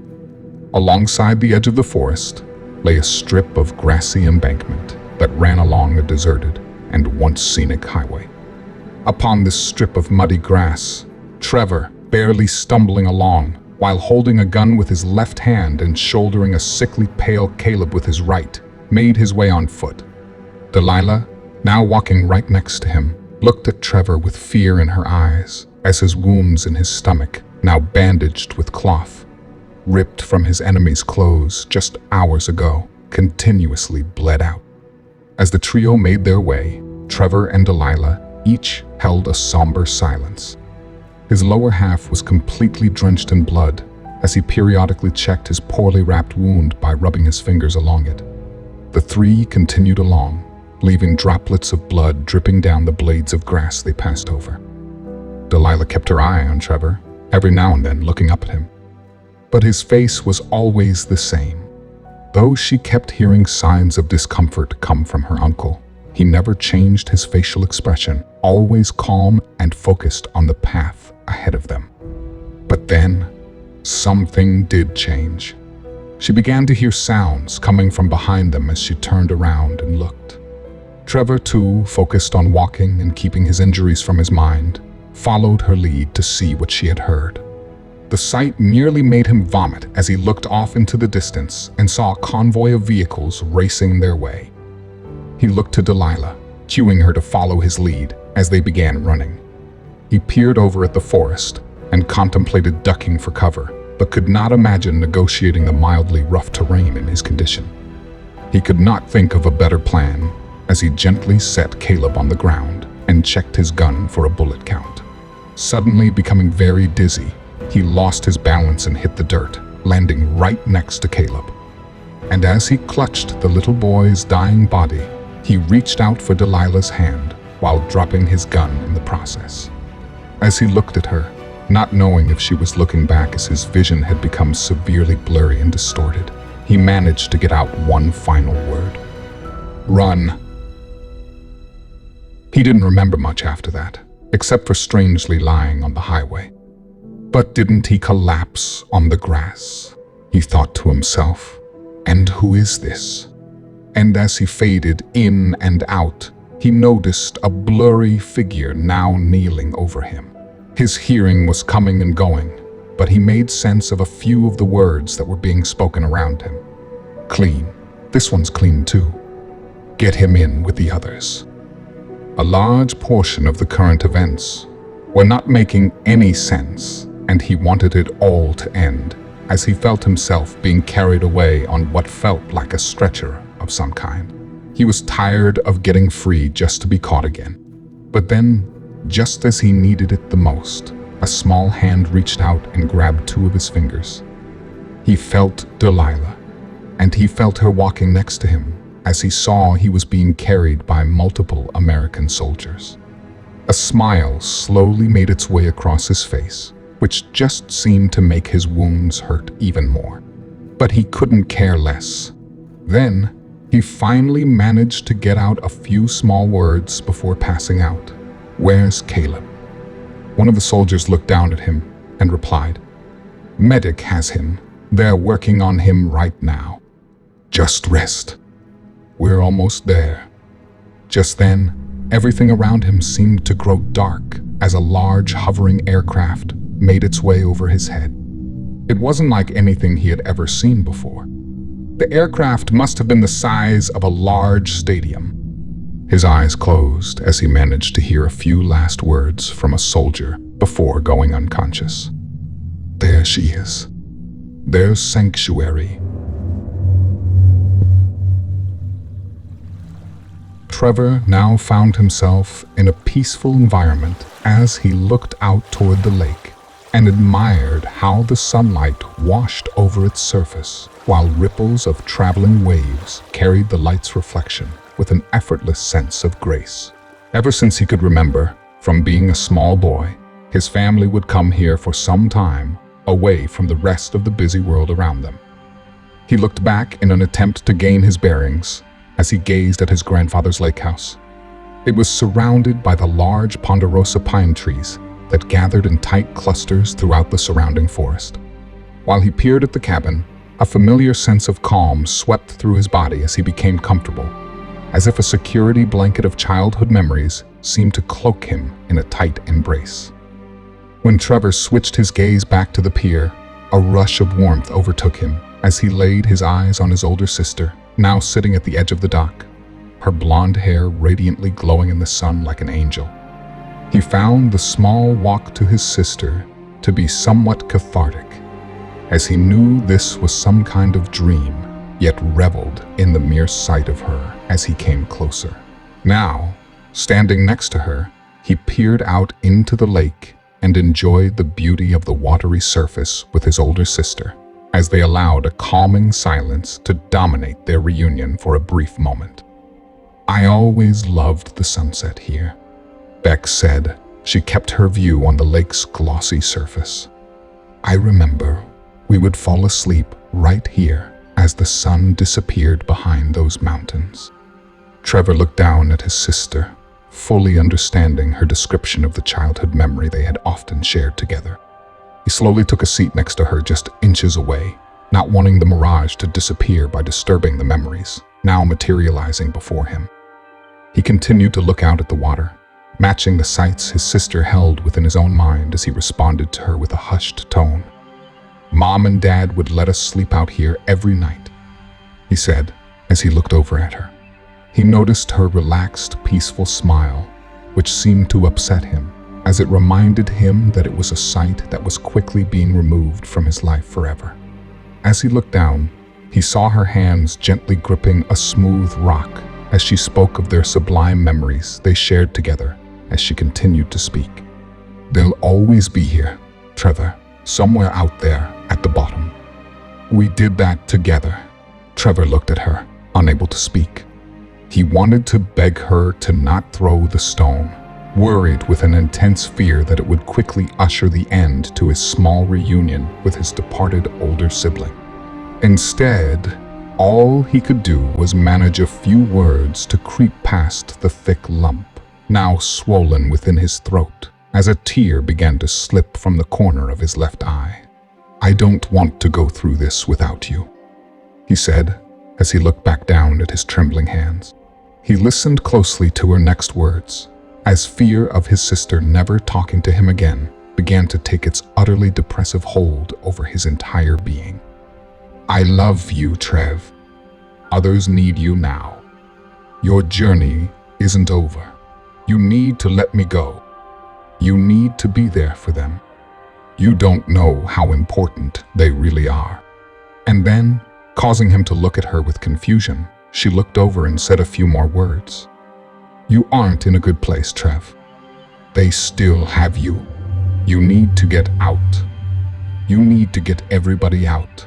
Alongside the edge of the forest lay a strip of grassy embankment that ran along a deserted and once scenic highway. Upon this strip of muddy grass, Trevor, barely stumbling along, while holding a gun with his left hand and shouldering a sickly pale Caleb with his right, made his way on foot. Delilah, now walking right next to him, looked at Trevor with fear in her eyes as his wounds in his stomach, now bandaged with cloth, ripped from his enemy's clothes just hours ago, continuously bled out. As the trio made their way, Trevor and Delilah each held a somber silence. His lower half was completely drenched in blood as he periodically checked his poorly wrapped wound by rubbing his fingers along it. The three continued along, leaving droplets of blood dripping down the blades of grass they passed over. Delilah kept her eye on Trevor, every now and then looking up at him. But his face was always the same. Though she kept hearing signs of discomfort come from her uncle, he never changed his facial expression, always calm and focused on the path ahead of them. But then, something did change. She began to hear sounds coming from behind them as she turned around and looked. Trevor, too, focused on walking and keeping his injuries from his mind, followed her lead to see what she had heard. The sight nearly made him vomit as he looked off into the distance and saw a convoy of vehicles racing their way. He looked to Delilah, cueing her to follow his lead as they began running. He peered over at the forest and contemplated ducking for cover, but could not imagine negotiating the mildly rough terrain in his condition. He could not think of a better plan as he gently set Caleb on the ground and checked his gun for a bullet count. Suddenly becoming very dizzy, he lost his balance and hit the dirt, landing right next to Caleb. And as he clutched the little boy's dying body, he reached out for Delilah's hand while dropping his gun in the process. As he looked at her, not knowing if she was looking back as his vision had become severely blurry and distorted, he managed to get out one final word. Run. He didn't remember much after that, except for strangely lying on the highway. But didn't he collapse on the grass? He thought to himself. And who is this? And as he faded in and out, he noticed a blurry figure now kneeling over him. His hearing was coming and going, but he made sense of a few of the words that were being spoken around him. Clean. This one's clean too. Get him in with the others. A large portion of the current events were not making any sense, and he wanted it all to end as he felt himself being carried away on what felt like a stretcher of some kind. He was tired of getting free just to be caught again. But then, just as he needed it the most, a small hand reached out and grabbed two of his fingers. He felt Delilah, and he felt her walking next to him as he saw he was being carried by multiple American soldiers. A smile slowly made its way across his face, which just seemed to make his wounds hurt even more. But he couldn't care less. Then, he finally managed to get out a few small words before passing out. Where's Caleb? One of the soldiers looked down at him and replied, Medic has him. They're working on him right now. Just rest. We're almost there. Just then, everything around him seemed to grow dark as a large hovering aircraft made its way over his head. It wasn't like anything he had ever seen before. The aircraft must have been the size of a large stadium. His eyes closed as he managed to hear a few last words from a soldier before going unconscious. There she is. There's sanctuary. Trevor now found himself in a peaceful environment as he looked out toward the lake and admired how the sunlight washed over its surface while ripples of traveling waves carried the light's reflection with an effortless sense of grace. Ever since he could remember, from being a small boy, his family would come here for some time, away from the rest of the busy world around them. He looked back in an attempt to gain his bearings as he gazed at his grandfather's lake house. It was surrounded by the large ponderosa pine trees that gathered in tight clusters throughout the surrounding forest. While he peered at the cabin, a familiar sense of calm swept through his body as he became comfortable, as if a security blanket of childhood memories seemed to cloak him in a tight embrace. When Trevor switched his gaze back to the pier, a rush of warmth overtook him as he laid his eyes on his older sister, now sitting at the edge of the dock, her blonde hair radiantly glowing in the sun like an angel. He found the small walk to his sister to be somewhat cathartic, as he knew this was some kind of dream, yet reveled in the mere sight of her as he came closer. Now, standing next to her, he peered out into the lake and enjoyed the beauty of the watery surface with his older sister, as they allowed a calming silence to dominate their reunion for a brief moment. "I always loved the sunset here," Beck said. She kept her view on the lake's glossy surface. "I remember we would fall asleep right here as the sun disappeared behind those mountains." Trevor looked down at his sister, fully understanding her description of the childhood memory they had often shared together. He slowly took a seat next to her just inches away, not wanting the mirage to disappear by disturbing the memories, now materializing before him. He continued to look out at the water, matching the sights his sister held within his own mind as he responded to her with a hushed tone. "Mom and Dad would let us sleep out here every night," he said as he looked over at her. He noticed her relaxed, peaceful smile, which seemed to upset him, as it reminded him that it was a sight that was quickly being removed from his life forever. As he looked down, he saw her hands gently gripping a smooth rock as she spoke of their sublime memories they shared together as she continued to speak. "They'll always be here, Trevor, somewhere out there at the bottom. We did that together." Trevor looked at her, unable to speak. He wanted to beg her to not throw the stone, worried with an intense fear that it would quickly usher the end to his small reunion with his departed older sibling. Instead, all he could do was manage a few words to creep past the thick lump, now swollen within his throat, as a tear began to slip from the corner of his left eye. "I don't want to go through this without you," he said as he looked back down at his trembling hands. He listened closely to her next words, as fear of his sister never talking to him again began to take its utterly depressive hold over his entire being. "I love you, Trev. Others need you now. Your journey isn't over. You need to let me go. You need to be there for them. You don't know how important they really are." And then, causing him to look at her with confusion, she looked over and said a few more words. "You aren't in a good place, Trev. They still have you. You need to get out. You need to get everybody out."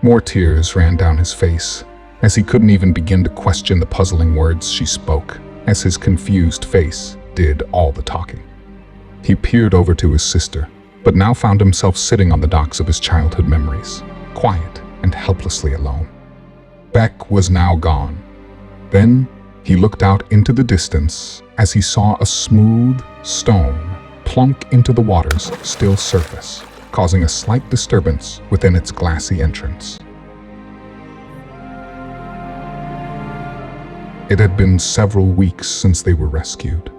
More tears ran down his face, as he couldn't even begin to question the puzzling words she spoke, as his confused face did all the talking. He peered over to his sister, but now found himself sitting on the docks of his childhood memories, quiet and helplessly alone. Beck was now gone. Then he looked out into the distance as he saw a smooth stone plunk into the water's still surface, causing a slight disturbance within its glassy entrance. It had been several weeks since they were rescued.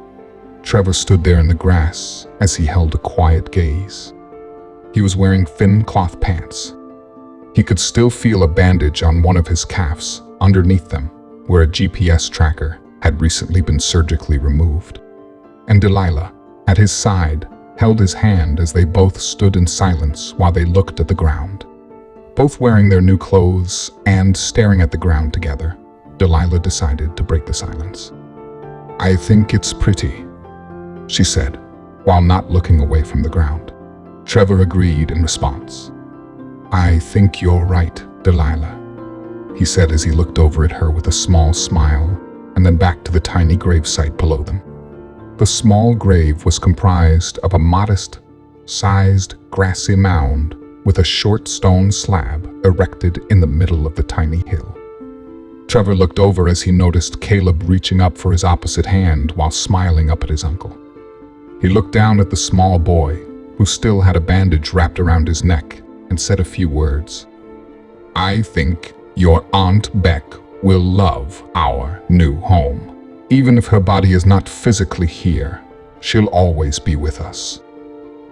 Trevor stood there in the grass as he held a quiet gaze. He was wearing thin cloth pants. He could still feel a bandage on one of his calves, underneath them, where a GPS tracker had recently been surgically removed. And Delilah, at his side, held his hand as they both stood in silence while they looked at the ground. Both wearing their new clothes and staring at the ground together, Delilah decided to break the silence. "I think it's pretty," she said, while not looking away from the ground. Trevor agreed in response. "I think you're right, Delilah," he said as he looked over at her with a small smile and then back to the tiny gravesite below them. The small grave was comprised of a modest-sized grassy mound with a short stone slab erected in the middle of the tiny hill. Trevor looked over as he noticed Caleb reaching up for his opposite hand while smiling up at his uncle. He looked down at the small boy, who still had a bandage wrapped around his neck, and said a few words. "I think your Aunt Beck will love our new home. Even if her body is not physically here, she'll always be with us."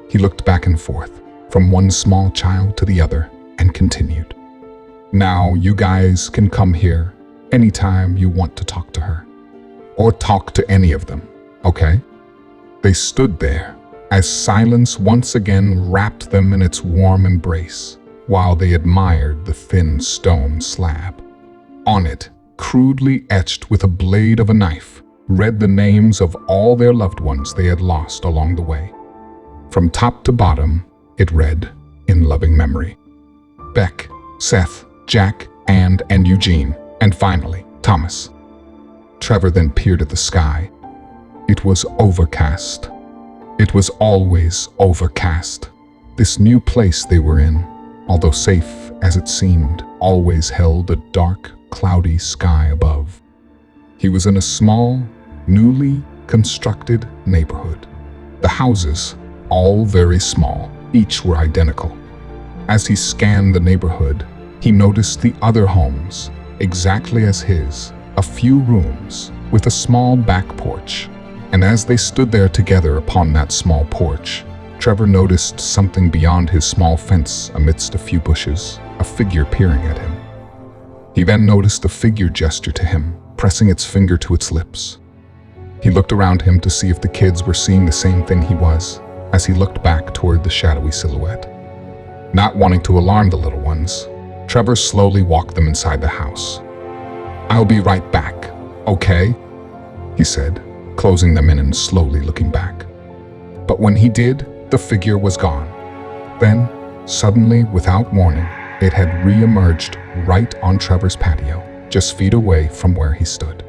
He looked back and forth, from one small child to the other, and continued. "Now you guys can come here anytime you want to talk to her. Or talk to any of them, okay?" They stood there, as silence once again wrapped them in its warm embrace, while they admired the thin stone slab. On it, crudely etched with a blade of a knife, read the names of all their loved ones they had lost along the way. From top to bottom, it read, in loving memory, Beck, Seth, Jack, and Eugene, and finally, Thomas. Trevor then peered at the sky. It was overcast. It was always overcast. This new place they were in, although safe as it seemed, always held a dark, cloudy sky above. He was in a small, newly constructed neighborhood. The houses, all very small, each were identical. As he scanned the neighborhood, he noticed the other homes, exactly as his, a few rooms with a small back porch. And as they stood there together upon that small porch, Trevor noticed something beyond his small fence amidst a few bushes, a figure peering at him. He then noticed a figure gesture to him, pressing its finger to its lips. He looked around him to see if the kids were seeing the same thing he was, as he looked back toward the shadowy silhouette. Not wanting to alarm the little ones, Trevor slowly walked them inside the house. "I'll be right back, okay?" he said, closing them in and slowly looking back. But when he did, the figure was gone. Then, suddenly, without warning, it had re-emerged right on Trevor's patio, just feet away from where he stood.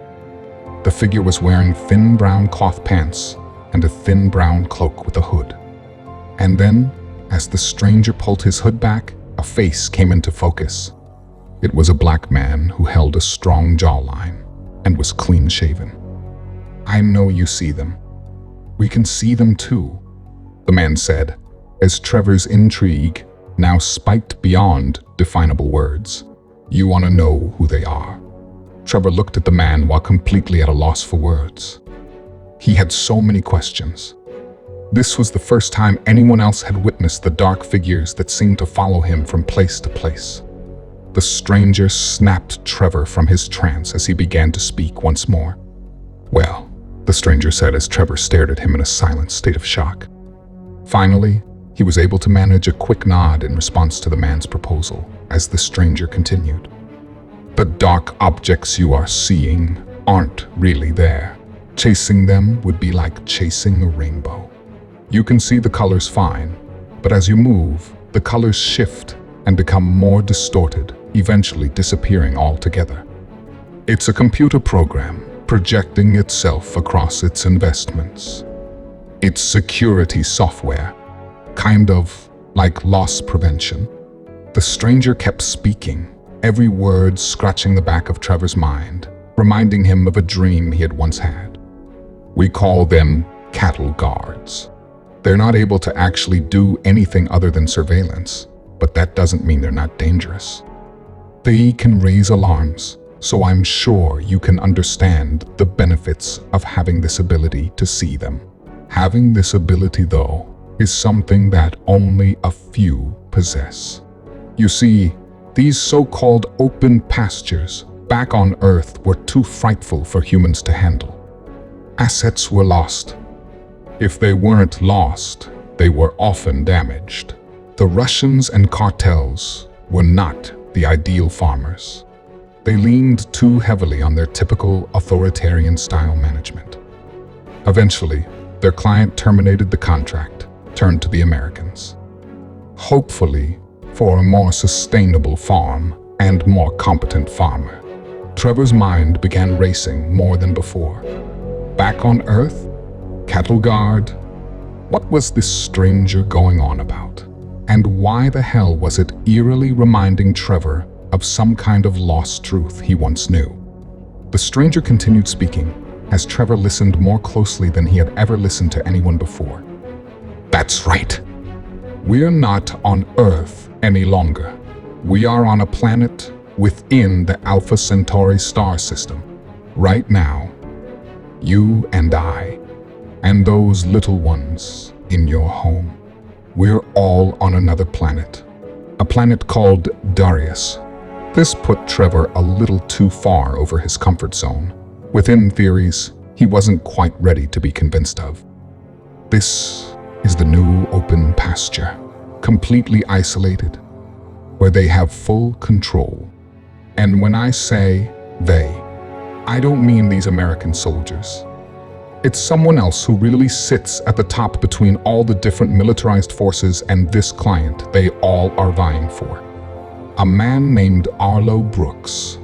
The figure was wearing thin brown cloth pants and a thin brown cloak with a hood. And then, as the stranger pulled his hood back, a face came into focus. It was a black man who held a strong jawline and was clean-shaven. "I know you see them. We can see them too," the man said, as Trevor's intrigue now spiked beyond definable words. "You want to know who they are?" Trevor looked at the man while completely at a loss for words. He had so many questions. This was the first time anyone else had witnessed the dark figures that seemed to follow him from place to place. The stranger snapped Trevor from his trance as he began to speak once more. "Well," the stranger said as Trevor stared at him in a silent state of shock. Finally, he was able to manage a quick nod in response to the man's proposal as the stranger continued. "The dark objects you are seeing aren't really there. Chasing them would be like chasing a rainbow. You can see the colors fine, but as you move, the colors shift and become more distorted, eventually disappearing altogether. It's a computer program projecting itself across its investments. It's security software, kind of like loss prevention." The stranger kept speaking, every word scratching the back of Trevor's mind, reminding him of a dream he had once had. "We call them cattle guards. They're not able to actually do anything other than surveillance, but that doesn't mean they're not dangerous. They can raise alarms, so I'm sure you can understand the benefits of having this ability to see them. Having this ability, though, is something that only a few possess. You see, These so-called open pastures back on Earth were too frightful for humans to handle. Assets were lost. If they weren't lost, they were often damaged. The Russians and cartels were not the ideal farmers. They leaned too heavily on their typical authoritarian style management. Eventually, their client terminated the contract, turned to the Americans. Hopefully, for a more sustainable farm and more competent farmer. Trevor's mind began racing more than before. Back on Earth? Cattle guard? What was this stranger going on about? And why the hell was it eerily reminding Trevor of some kind of lost truth he once knew? The stranger continued speaking as Trevor listened more closely than he had ever listened to anyone before. That's right. We're not on Earth any longer. We are on a planet within the Alpha Centauri star system. Right now, you and I, and those little ones in your home, we're all on another planet. A planet called Darius. This put Trevor a little too far over his comfort zone, within theories he wasn't quite ready to be convinced of. This is the new open pasture, completely isolated, where they have full control. And when I say they, I don't mean these American soldiers. It's someone else who really sits at the top between all the different militarized forces and this client they all are vying for. A man named Arlo Brooks.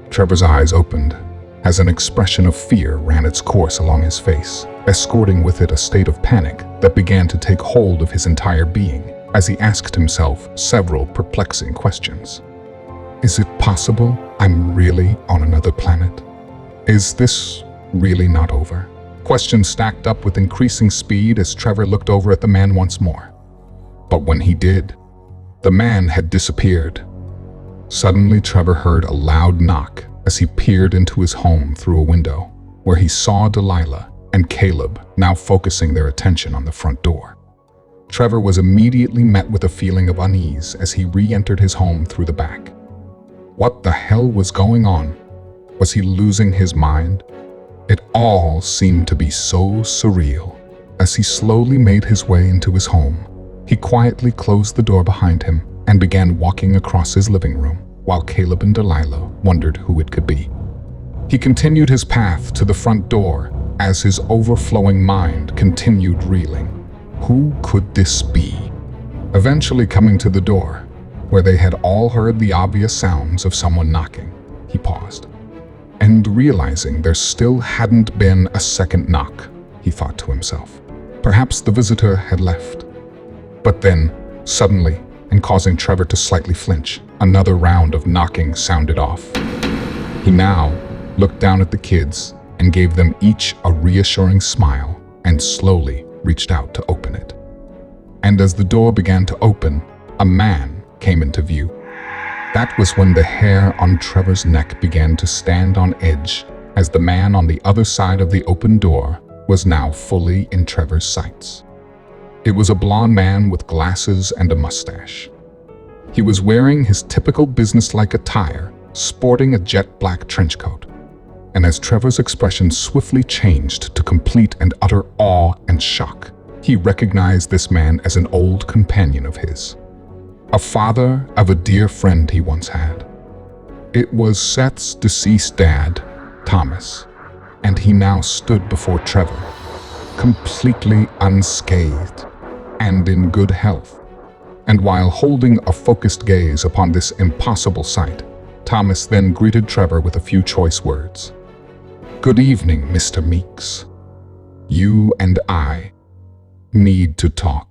Trevor's eyes opened as an expression of fear ran its course along his face, escorting with it a state of panic that began to take hold of his entire being as he asked himself several perplexing questions. Is it possible I'm really on another planet? Is this really not over? Questions stacked up with increasing speed as Trevor looked over at the man once more. But when he did, the man had disappeared. Suddenly, Trevor heard a loud knock as he peered into his home through a window, where he saw Delilah and Caleb now focusing their attention on the front door. Trevor was immediately met with a feeling of unease as he re-entered his home through the back. What the hell was going on? Was he losing his mind? It all seemed to be so surreal. As he slowly made his way into his home, he quietly closed the door behind him and began walking across his living room, while Caleb and Delilah wondered who it could be. He continued his path to the front door as his overflowing mind continued reeling. Who could this be? Eventually coming to the door, where they had all heard the obvious sounds of someone knocking, he paused. And realizing there still hadn't been a second knock, he thought to himself. Perhaps the visitor had left. But then, suddenly, and causing Trevor to slightly flinch, another round of knocking sounded off. He now looked down at the kids and gave them each a reassuring smile and slowly reached out to open it. And as the door began to open, a man came into view. That was when the hair on Trevor's neck began to stand on edge, as the man on the other side of the open door was now fully in Trevor's sights. It was a blond man with glasses and a mustache. He was wearing his typical businesslike attire, sporting a jet black trench coat. And as Trevor's expression swiftly changed to complete and utter awe and shock, he recognized this man as an old companion of his. A father of a dear friend he once had. It was Seth's deceased dad, Thomas, and he now stood before Trevor, completely unscathed and in good health. And while holding a focused gaze upon this impossible sight, Thomas then greeted Trevor with a few choice words. Good evening, Mr. Meeks. You and I need to talk.